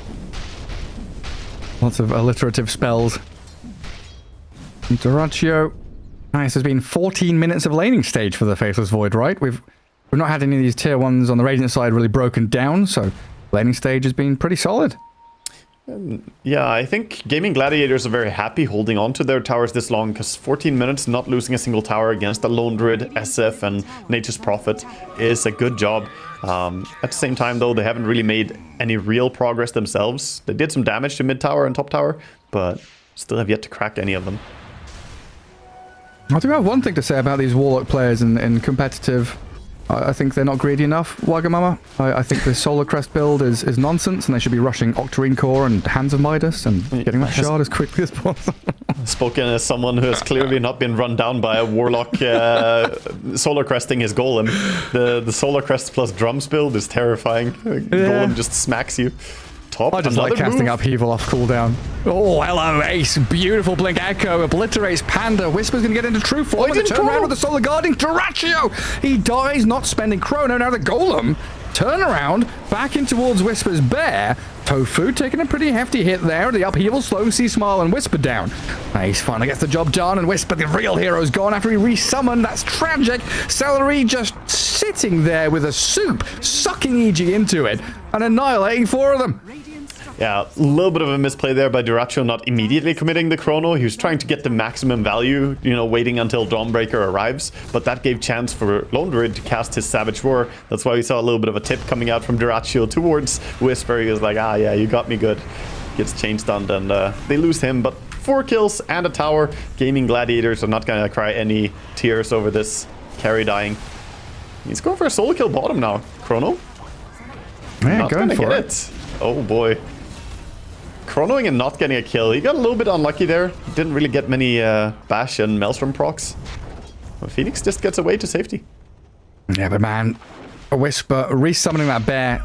Lots of alliterative spells. Duraccio. Nice, there's been 14 minutes of laning stage for the Faithless Void, right? We've not had any of these tier 1s on the Radiant side really broken down, so laning stage has been pretty solid. Yeah, I think Gaming Gladiators are very happy holding on to their towers this long, because 14 minutes not losing a single tower against a Lone Druid, SF, and Nature's Prophet is a good job. At the same time, though, they haven't really made any real progress themselves. They did some damage to mid tower and top tower, but still have yet to crack any of them. I do have one thing to say about these Warlock players in competitive. I think they're not greedy enough, Wagamama. I think the Solar Crest build is nonsense, and they should be rushing Octarine Core and Hands of Midas and getting that shard as quickly as possible. Spoken as someone who has clearly not been run down by a Warlock Solar Cresting his Golem. The Solar Crest plus Drums build is terrifying. Golem just smacks you. Top, I just like casting Upheaval off cooldown. Oh, hello, Ace. Beautiful Blink Echo. Obliterates Panda. Whisper's going to get into true form. And turn around with the Solar Guarding. Duraccio! He dies, not spending Chrono. Now the Golem. Turn around. Back in towards Whisper's Bear. Tofu taking a pretty hefty hit there. The Upheaval slows Sea Smile and Whisper down. Ace finally gets the job done, and Whisper, the real hero's gone after he resummoned. That's tragic. Celery just sitting there with a soup, sucking EG into it, and annihilating 4 of them. Yeah, a little bit of a misplay there by Duraccio not immediately committing the Chrono. He was trying to get the maximum value, waiting until Dawnbreaker arrives, but that gave chance for Lone Druid to cast his Savage Roar. That's why we saw a little bit of a tip coming out from Duraccio towards Whisper. He was like, ah, yeah, you got me good. Gets chain stunned, and they lose him, but 4 kills and a tower. Gaming Gladiators are not gonna cry any tears over this carry dying. He's going for a solo kill bottom now. Chrono? Yeah, not going gonna for get it. Oh boy. Chronoing and not getting a kill. He got a little bit unlucky there. Didn't really get many Bash and Maelstrom procs. But Phoenix just gets away to safety. Yeah, but man, a Whisper resummoning that bear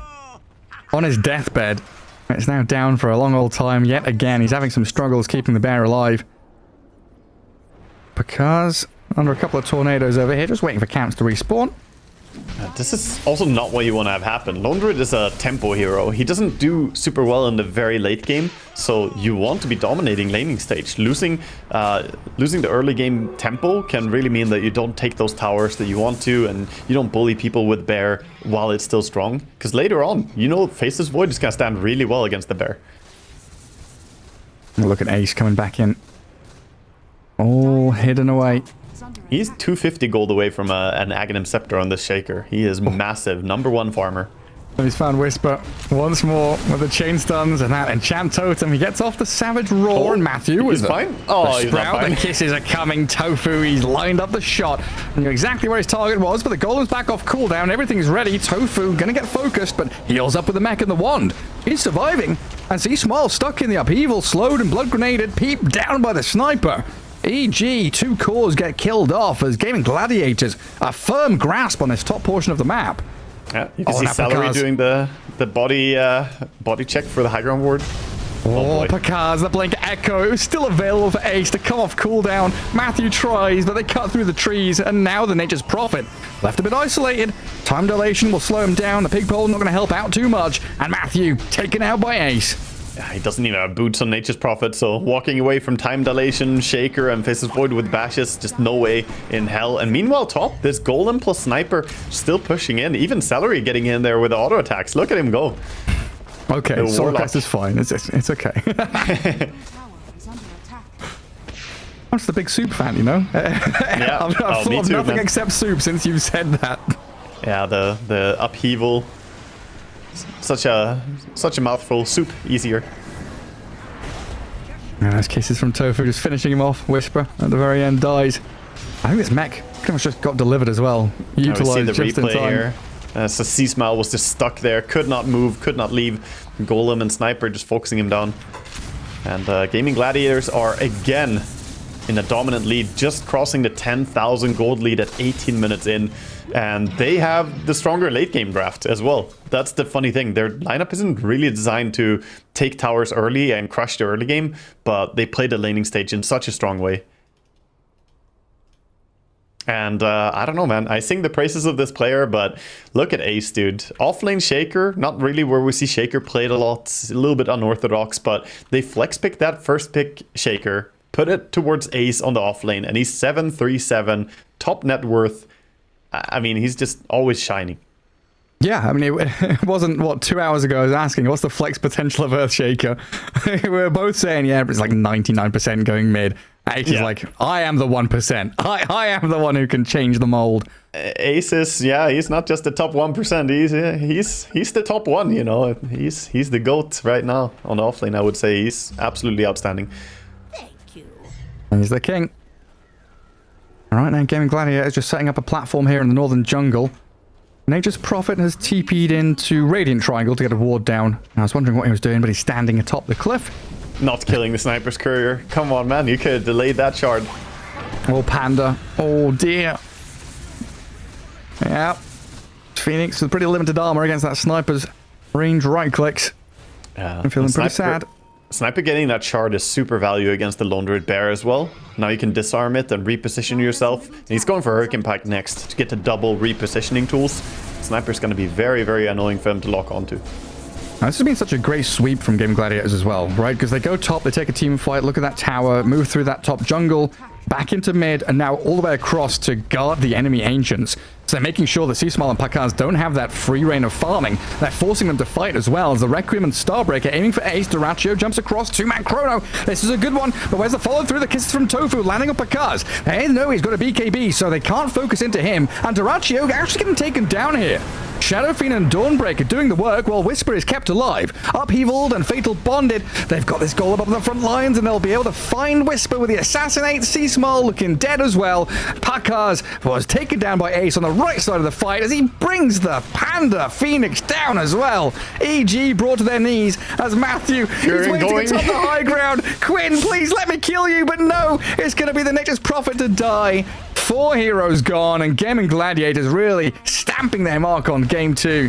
on his deathbed. It's now down for a long old time yet again. He's having some struggles keeping the bear alive. Because under a couple of tornadoes over here, just waiting for camps to respawn. This is also not what you want to have happen. Lone Druid is a tempo hero. He doesn't do super well in the very late game, so you want to be dominating laning stage. Losing the early game tempo can really mean that you don't take those towers that you want to, and you don't bully people with Bear while it's still strong. Because later on, Faceless Void is going to stand really well against the Bear. Look at Ace coming back in. All hidden away. He's 250 gold away from an Aghanim Scepter on this Shaker. He is massive. #1 farmer. And he's found Whisper once more with the chain stuns and that enchant totem. He gets off the Savage Roar, and Matthew he's fine. Oh, he's not fine. The kisses are coming. Tofu, he's lined up the shot. He knew exactly where his target was, but the Golem's back off cooldown. Everything's ready. Tofu gonna get focused, but heals up with the mech and the wand. He's surviving. And Sea Smile stuck in the upheaval, slowed and blood grenaded, peeped down by the sniper. EG, 2 cores get killed off as Gaming Gladiators a firm grasp on this top portion of the map. Yeah, you can see Celery doing the body check for the high ground ward. Oh, Pakaz, the Blink Echo. It was still available for Ace to come off cooldown. Matthew tries, but they cut through the trees, and now the Nature's Prophet left a bit isolated. Time dilation will slow him down. The pig pole not going to help out too much, and Matthew taken out by Ace. Yeah, he doesn't even have boots on Nature's Prophet, so walking away from time dilation, Shaker, and Faces Void with bashes, just no way in hell. And meanwhile, top, this Golem plus Sniper still pushing in. Even Celery getting in there with auto attacks. Look at him go. Okay, Soulcrest is fine. It's okay. I'm just a big soup fan, you know? Yeah, I've thought of nothing except soup since you've said that. Yeah, the upheaval. Such a mouthful. Soup, easier. Nice kisses from Tofu, just finishing him off. Whisper at the very end dies. I think this mech pretty much just got delivered as well. Utilized the just in replay time. here. So C-Smile was just stuck there, could not move, could not leave. Golem and Sniper just focusing him down. And Gaming Gladiators are again in a dominant lead, just crossing the 10,000 gold lead at 18 minutes in. And they have the stronger late game draft as well. That's the funny thing. Their lineup isn't really designed to take towers early and crush the early game, but they play the laning stage in such a strong way. And I don't know, man. I sing the praises of this player, but look at Ace, dude. Offlane Shaker, not really where we see Shaker played a lot. It's a little bit unorthodox, but they flex pick that first pick Shaker, put it towards Ace on the offlane, and he's 737, top net worth. I mean, he's just always shining. Yeah, I mean, it wasn't, what, 2 hours ago I was asking, what's the flex potential of Earthshaker? We were both saying, yeah, it's like 99% going mid. Ace is like, I am the 1%. I am the one who can change the mold. Ace is, yeah, he's not just the top 1%. He's the top one, you know. He's the GOAT right now on the offlane, I would say. He's absolutely outstanding. He's the king. Alright, now Gaming Gladiator is just setting up a platform here in the northern jungle. Nature's Prophet has TP'd into Radiant Triangle to get a ward down. I was wondering what he was doing, but he's standing atop the cliff. Not killing the Sniper's Courier. Come on, man. You could have delayed that shard. Oh, Panda. Oh, dear. Yeah. Phoenix with pretty limited armor against that Sniper's range right clicks. Yeah. I'm feeling pretty sad. Sniper getting that shard is super value against the Lone Druid Bear as well. Now you can disarm it and reposition yourself. And he's going for Hurricane Pike next to get the double repositioning tools. Sniper's going to be very, very annoying for him to lock onto. Now, this has been such a great sweep from Gaming Gladiators as well, right? Because they go top, they take a team fight, look at that tower, move through that top jungle, back into mid, and now all the way across to guard the enemy Ancients. So they're making sure that C-Smile and Pakaz don't have that free reign of farming. They're forcing them to fight as well as the Requiem and Starbreaker aiming for Ace. Duraccio jumps across, two-man Chrono. This is a good one, but where's the follow-through? The kisses from Tofu landing on Pakaz. Hey, no, he's got a BKB, so they can't focus into him. And Duraccio actually getting taken down here. Shadow Fiend and Dawnbreaker doing the work while Whisper is kept alive. Upheavaled and Fatal bonded. They've got this golem up on the front lines and they'll be able to find Whisper with the Assassinate. C-Small looking dead as well. Pakaz was taken down by Ace on the right side of the fight as he brings the Panda Phoenix down as well. EG brought to their knees as Matthew is waiting atop the high ground. Quinn, please let me kill you, but no, it's going to be the Nature's Prophet to die. 4 heroes gone, and Gaming Gladiators really stamping their mark on game 2.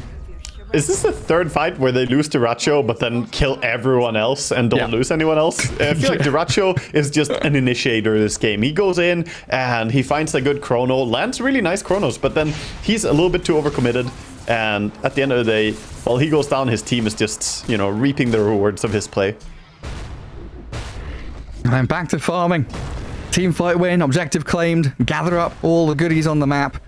Is this the third fight where they lose to Duraccio but then kill everyone else and don't lose anyone else? I feel like Duraccio is just an initiator of this game. He goes in and he finds a good chrono, lands really nice chronos, but then he's a little bit too overcommitted. And at the end of the day, while he goes down, his team is just, you know, reaping the rewards of his play. And back to farming. Team fight win, objective claimed, gather up all the goodies on the map.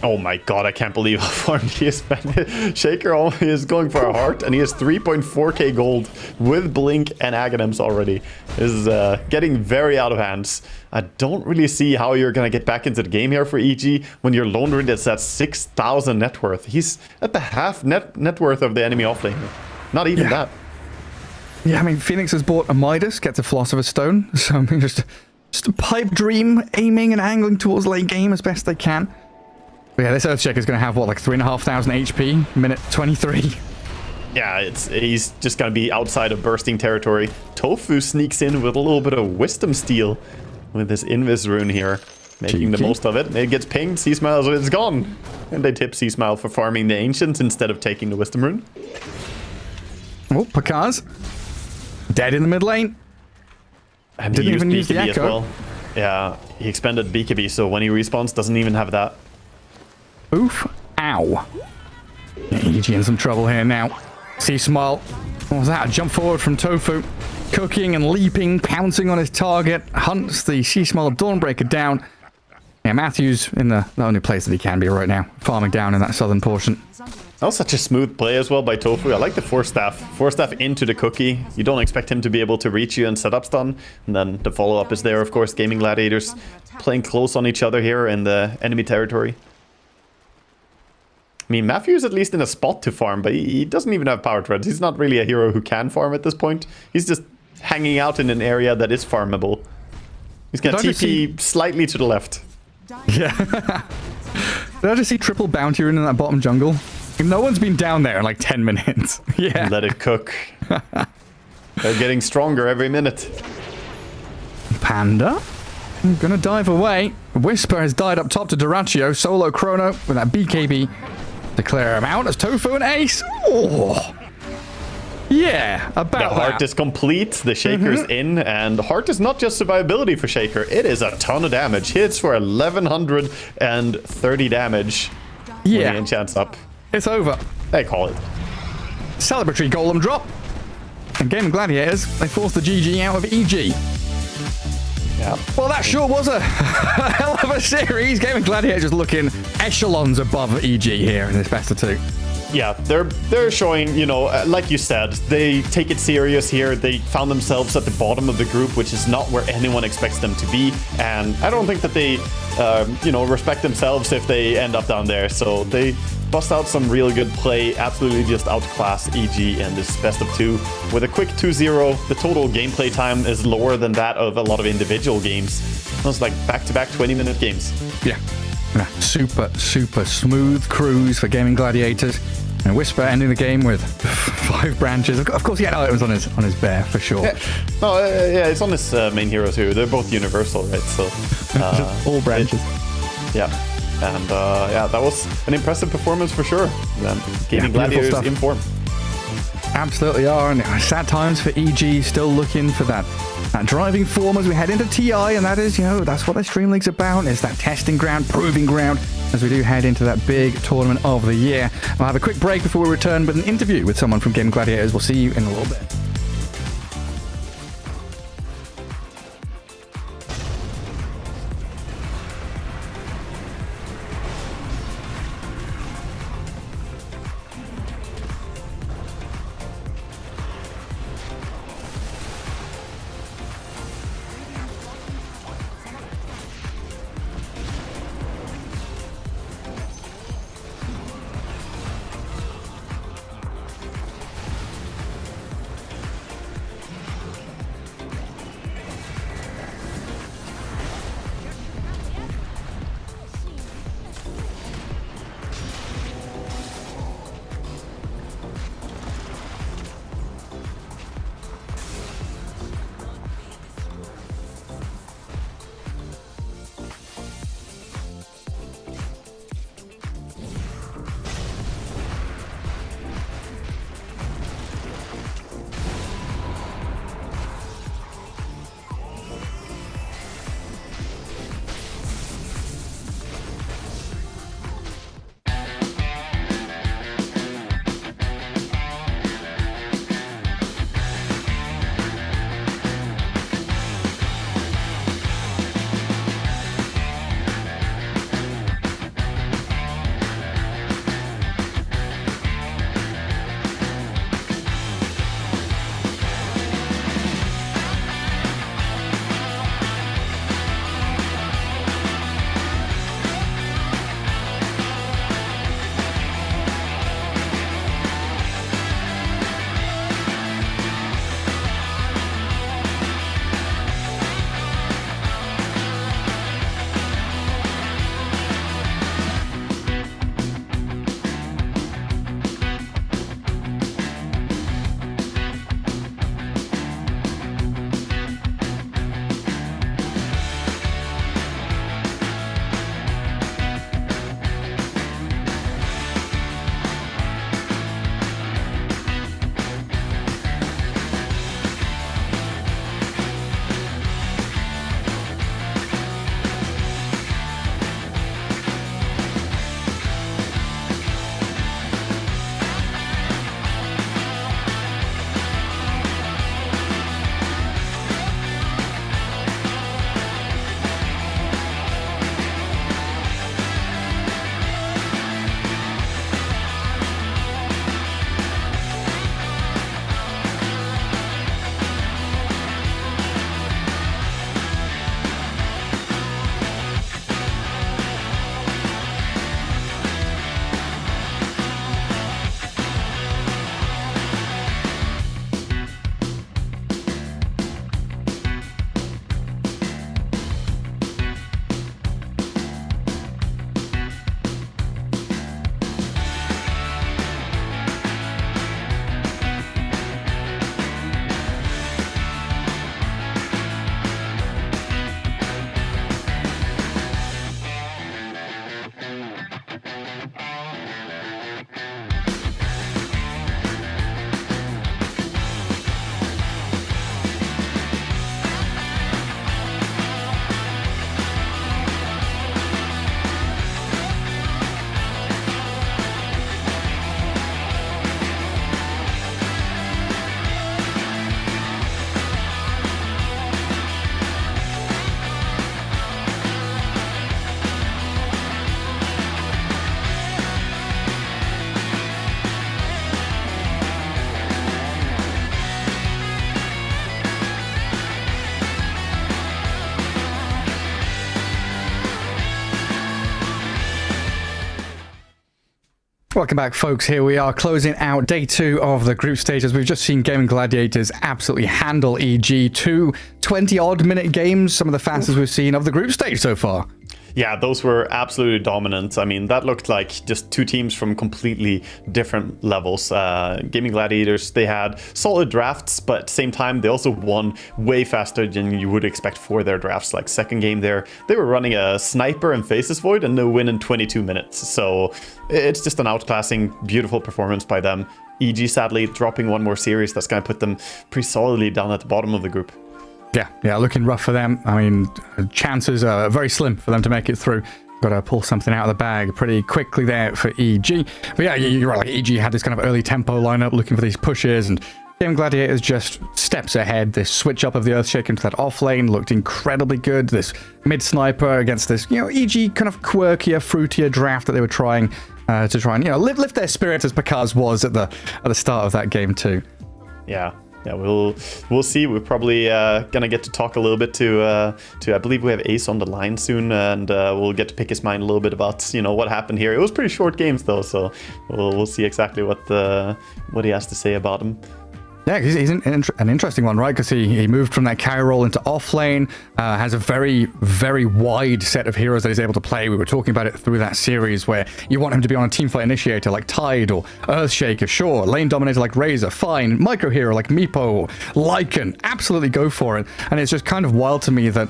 Oh my god, I can't believe how far he is spent. Shaker is going for a heart, and he has 3.4k gold with Blink and Aghanims already. This is getting very out of hands. I don't really see how you're going to get back into the game here for EG when your Lone Druid is at 6,000 net worth. He's at the half net worth of the enemy offlane. Not even that. Yeah, I mean, Phoenix has bought a Midas, gets a Philosopher's Stone, so I mean, just a pipe dream, aiming and angling towards late game as best they can. But yeah, this Earthshaker is going to have, what, like 3,500 HP, minute 23. Yeah, he's just going to be outside of bursting territory. Tofu sneaks in with a little bit of Wisdom Steal with this Invis rune here, making the most of it. It gets pinged, C-Smile, so it's gone. And they tip C-Smile for farming the Ancients instead of taking the Wisdom rune. Oh, Pakaz. dead in the mid lane. And Didn't even use the BKB as echo. well. Yeah, he expended BKB, so when he respawns, doesn't even have that. Oof. Ow. EG in some trouble here now. See Smile. What was that? A jump forward from Tofu. Cooking and leaping, pouncing on his target. Hunts the Sea Smile of Dawnbreaker down. Yeah, Matthew's in the only place that he can be right now. Farming down in that southern portion. That was such a smooth play as well by Tofu. I like the Force Staff. Force Staff into the cookie. You don't expect him to be able to reach you and set up stun. And then the follow-up is there, of course. Gaming Gladiators playing close on each other here in the enemy territory. I mean, Matthew's at least in a spot to farm, but he doesn't even have power treads. He's not really a hero who can farm at this point. He's just hanging out in an area that is farmable. He's got TP slightly to the left. Yeah. Did I just see triple bounty in that bottom jungle? No one's been down there in like 10 minutes. Yeah. Let it cook. They're getting stronger every minute. Panda. I'm gonna dive away. Whisper has died up top to Duraccio. Solo Chrono with that BKB to clear him out as Tofu and Ace. Oh. Yeah, about The Heart is complete, the Shaker's in, and Heart is not just survivability for Shaker, it is a ton of damage. Hits for 1130 damage when he enchants up. It's over. They call it. Celebratory Golem drop. And Game of Gladiators, they forced the GG out of EG. Yeah. Well, that sure was a hell of a series. Game of Gladiators just looking echelons above EG here in this best of two. Yeah, they're showing, you know, like you said, they take it serious here. They found themselves at the bottom of the group, which is not where anyone expects them to be. And I don't think that they, you know, respect themselves if they end up down there. So they bust out some real good play, absolutely just outclass EG in this best of two. With a quick 2-0, the total gameplay time is lower than that of a lot of individual games. It was like back-to-back 20-minute games. Yeah. Super smooth cruise for Gaming Gladiators. And Whisper ending the game with 5 branches. Of course, he had items on his bear for sure. Yeah. No, yeah, it's on his main hero too. They're both universal, right? So all branches. Yeah, and yeah, that was an impressive performance for sure. Gaming Gladiators in form. Absolutely are, and sad times for EG. Still looking for that driving form as we head into TI, and that is, you know, that's what this DreamLeague's about. It's that testing ground, proving ground, as we do head into that big tournament of the year. We'll have a quick break before we return with an interview with someone from Game Gladiators. We'll see you in a little bit. Welcome back, folks. Here we are closing out day 2 of the group stages. We've just seen Gaming Gladiators absolutely handle EG. 2 20-odd minute games, some of the fastest we've seen of the group stage so far. Yeah, those were absolutely dominant. I mean, that looked like just two teams from completely different levels. Gaming Gladiators, they had solid drafts, but at the same time, they also won way faster than you would expect for their drafts. Like second game there, they were running a Sniper and Faces Void and they win in 22 minutes. So it's just an outclassing, beautiful performance by them. EG sadly dropping one more series. That's going to put them pretty solidly down at the bottom of the group. Yeah, looking rough for them. I mean, chances are very slim for them to make it through. Got to pull something out of the bag pretty quickly there for EG. But yeah, you're right. Like EG had this kind of early tempo lineup looking for these pushes, and Game Gladiators just steps ahead. This switch up of the Earthshake into that off lane looked incredibly good. This mid sniper against this, EG kind of quirkier, fruitier draft that they were trying to try and lift their spirits as Pakaz was at the start of that game too. Yeah, we'll see. We're probably gonna get to talk a little bit to I believe we have Ace on the line soon, and we'll get to pick his mind a little bit about what happened here. It was pretty short games though, so we'll see exactly what he has to say about them. Yeah, he's an interesting one, right? Because he moved from that carry role into offlane, has a very, very wide set of heroes that he's able to play. We were talking about it through that series where you want him to be on a teamfight initiator like Tide or Earthshaker, sure. Lane dominator like Razor, fine. Micro hero like Meepo or Lycan, absolutely go for it. And it's just kind of wild to me that,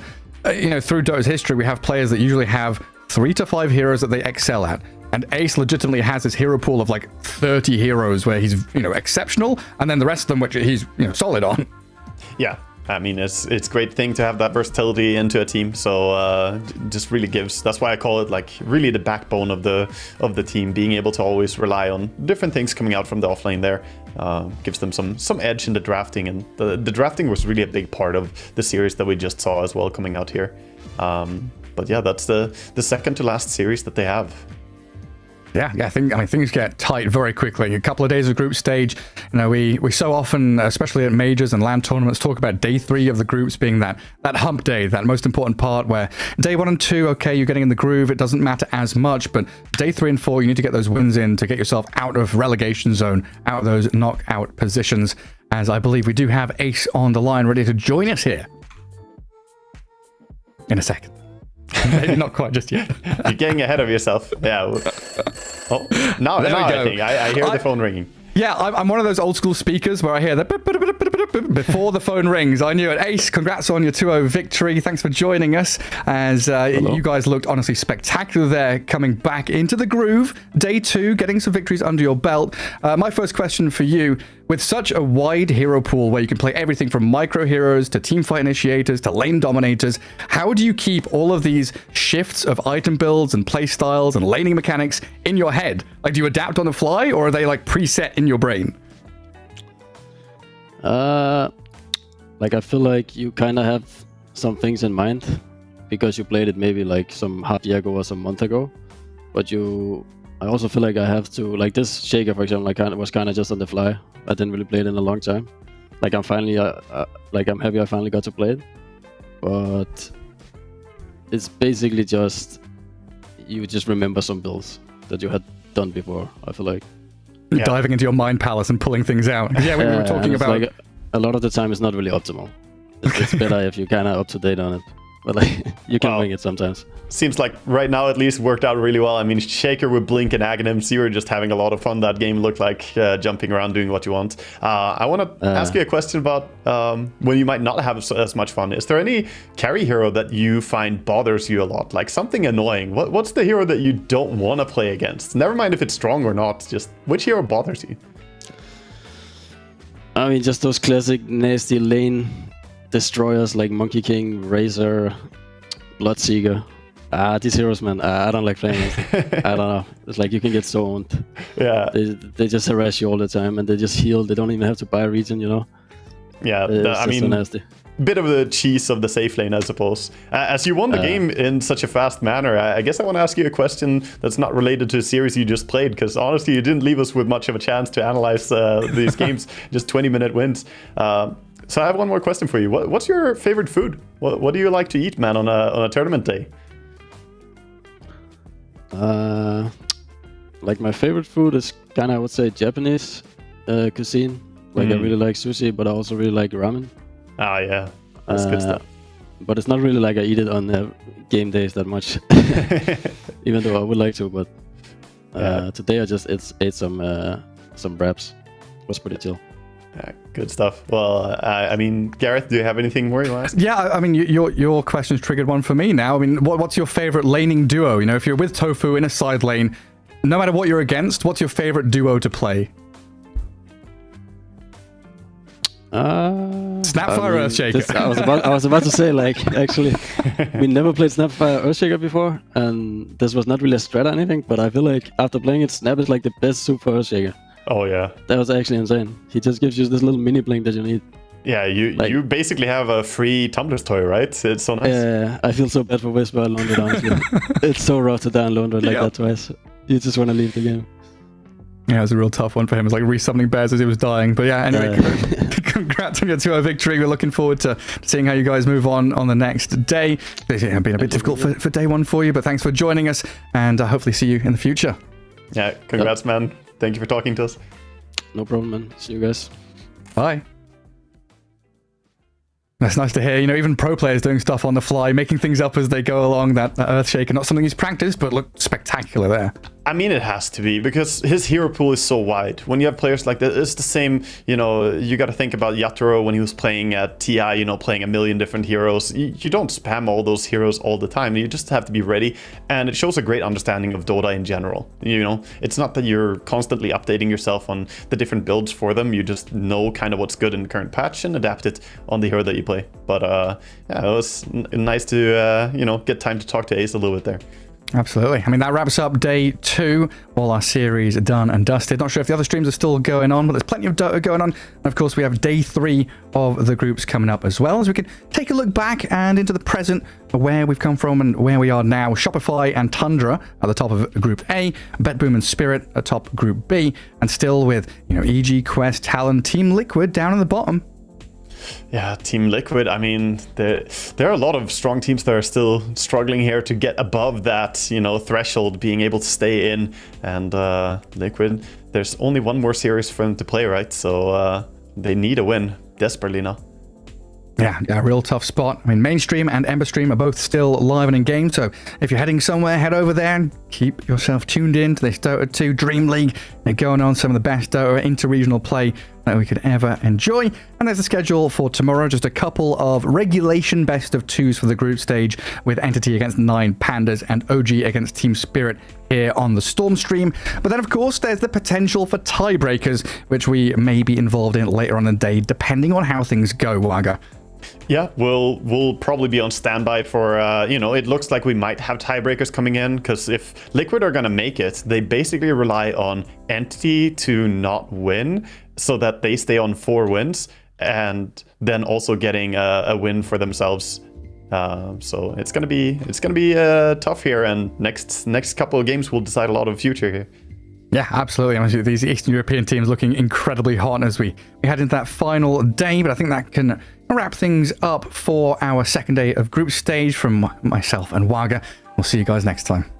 through Dota's history, we have players that usually have 3 to 5 heroes that they excel at. And Ace legitimately has his hero pool of like 30 heroes where he's, exceptional, and then the rest of them which he's, solid on. Yeah, I mean, it's a great thing to have that versatility into a team. So just really gives. That's why I call it like really the backbone of the team, being able to always rely on different things coming out from the offlane there. Gives them some edge in the drafting, and the drafting was really a big part of the series that we just saw as well coming out here. But yeah, that's the second to last series that they have. Yeah, I think things get tight very quickly. A couple of days of group stage. We so often, especially at majors and LAN tournaments, talk about day 3 of the groups being that hump day, that most important part where day 1 and 2, okay, you're getting in the groove, it doesn't matter as much, but day 3 and 4, you need to get those wins in to get yourself out of relegation zone, out of those knockout positions, as I believe we do have Ace on the line ready to join us here in a second. Maybe not quite just yet. You're getting ahead of yourself. Yeah. Oh, now I think I hear the phone ringing. Yeah, I'm one of those old school speakers where I hear the before the phone rings. I knew it. Ace, congrats on your 2-0 victory. Thanks for joining us, as you guys looked honestly spectacular there, coming back into the groove. Day 2, getting some victories under your belt. My first question for you, with such a wide hero pool where you can play everything from micro heroes to teamfight initiators to lane dominators, how do you keep all of these shifts of item builds and play styles and laning mechanics in your head? Like, do you adapt on the fly, or are they like preset in your brain? I feel like you kind of have some things in mind because you played it maybe like some half year ago or some month ago, but I also feel like I have to, like this Shaker for example, was kind of just on the fly. I didn't really play it in a long time. Like I'm finally, I'm happy I finally got to play it, but it's basically just you just remember some builds that you had done before. I feel like diving into your mind palace and pulling things out. Yeah, we were talking about. Like, a lot of the time, it's not really optimal. It's better if you're kind of up to date on it, but like you can wing it sometimes. Seems like right now at least worked out really well. I mean, Shaker with Blink and Aghanims, you were just having a lot of fun. That game looked like jumping around doing what you want. I want to ask you a question about when you might not have as much fun. Is there any carry hero that you find bothers you a lot? Like something annoying? What's the hero that you don't want to play against? Never mind if it's strong or not, just which hero bothers you? I mean, just those classic nasty lane destroyers like Monkey King, Razor, Bloodseeker. These heroes, man, I don't like playing them. I don't know. It's like you can get so owned. Yeah. They just harass you all the time, and they just heal. They don't even have to buy a region, Yeah, I mean, so nasty. Bit of the cheese of the safe lane, I suppose. As you won the game in such a fast manner, I guess I want to ask you a question that's not related to the series you just played, because honestly, you didn't leave us with much of a chance to analyze these games, just 20-minute wins. So I have one more question for you. What's your favorite food? What do you like to eat, man, on a tournament day? Like my favorite food is kind of, I would say, Japanese cuisine. Like I really like sushi, but I also really like ramen. Oh yeah, that's good stuff. But it's not really like I eat it on game days that much, even though I would like to. But today I just ate some wraps. It was pretty chill. Yeah, good stuff. Well, I mean, Gareth, do you have anything more you want to ask? Yeah, I mean, your question's triggered one for me now. I mean, what's your favorite laning duo? You know, if you're with Tofu in a side lane, no matter what you're against, what's your favorite duo to play? Snapfire Earthshaker. I was about to say, like, actually, we never played Snapfire Earthshaker before, and this was not really a strat or anything, but I feel like after playing it, Snap is like the best suit for Earthshaker. Oh yeah. That was actually insane. He just gives you this little mini blink that you need. Yeah, you basically have a free Tumblr's toy, right? It's so nice. Yeah, I feel so bad for Whisper alone, honestly. It's so rough to download it like that twice. You just want to leave the game. Yeah, it was a real tough one for him. It was like resummoning bears as he was dying. But yeah, anyway, congrats on your 2-0 victory. We're looking forward to seeing how you guys move on the next day. It's been a bit difficult for day one for you, but thanks for joining us, and hopefully see you in the future. Yeah, congrats, man. Thank you for talking to us. No problem, man. See you guys. Bye. That's nice to hear. You know, even pro players doing stuff on the fly, making things up as they go along. That Earthshaker, not something he's practiced, but looked spectacular there. I mean, it has to be, because his hero pool is so wide. When you have players like that, it's the same, you know, you got to think about Yatoro when he was playing at TI, you know, playing a million different heroes. You don't spam all those heroes all the time. You just have to be ready, and it shows a great understanding of Dota in general. You know, it's not that you're constantly updating yourself on the different builds for them. You just know kind of what's good in the current patch and adapt it on the hero that you play. But yeah, it was nice to, you know, get time to talk to Ace a little bit there. Absolutely. I mean, that wraps up day 2. All our series are done and dusted. Not sure if the other streams are still going on, but there's plenty of Dota going on. And of course, we have day 3 of the groups coming up as well, as we can take a look back and into the present, where we've come from and where we are now. Shopify and Tundra at the top of Group A, BetBoom and Spirit atop Group B, and still with, you know, EG, Quest, Talon, Team Liquid down at the bottom. Yeah, Team Liquid, I mean, there are a lot of strong teams that are still struggling here to get above that, you know, threshold, being able to stay in. And Liquid, there's only one more series for them to play, right? So they need a win desperately now. Yeah, real tough spot. I mean, Mainstream and Ember Stream are both still live and in game, so if you're heading somewhere, head over there and keep yourself tuned in to this Dota 2 DreamLeague. They're going on some of the best Dota inter-regional play that we could ever enjoy. And there's a schedule for tomorrow, just a couple of regulation best of 2s for the group stage, with Entity against 9 Pandas and OG against Team Spirit here on the Storm stream. But then, of course, there's the potential for tiebreakers, which we may be involved in later on in the day, depending on how things go, Waga. Yeah, we'll probably be on standby for, you know, it looks like we might have tiebreakers coming in, because if Liquid are going to make it, they basically rely on Entity to not win, so that they stay on 4 wins, and then also getting a win for themselves. So it's gonna be tough here, and next couple of games will decide a lot of the future here. Yeah, absolutely. I mean, these Eastern European teams looking incredibly hot as we head into that final day, but I think that can wrap things up for our second day of group stage from myself and Waga. We'll see you guys next time.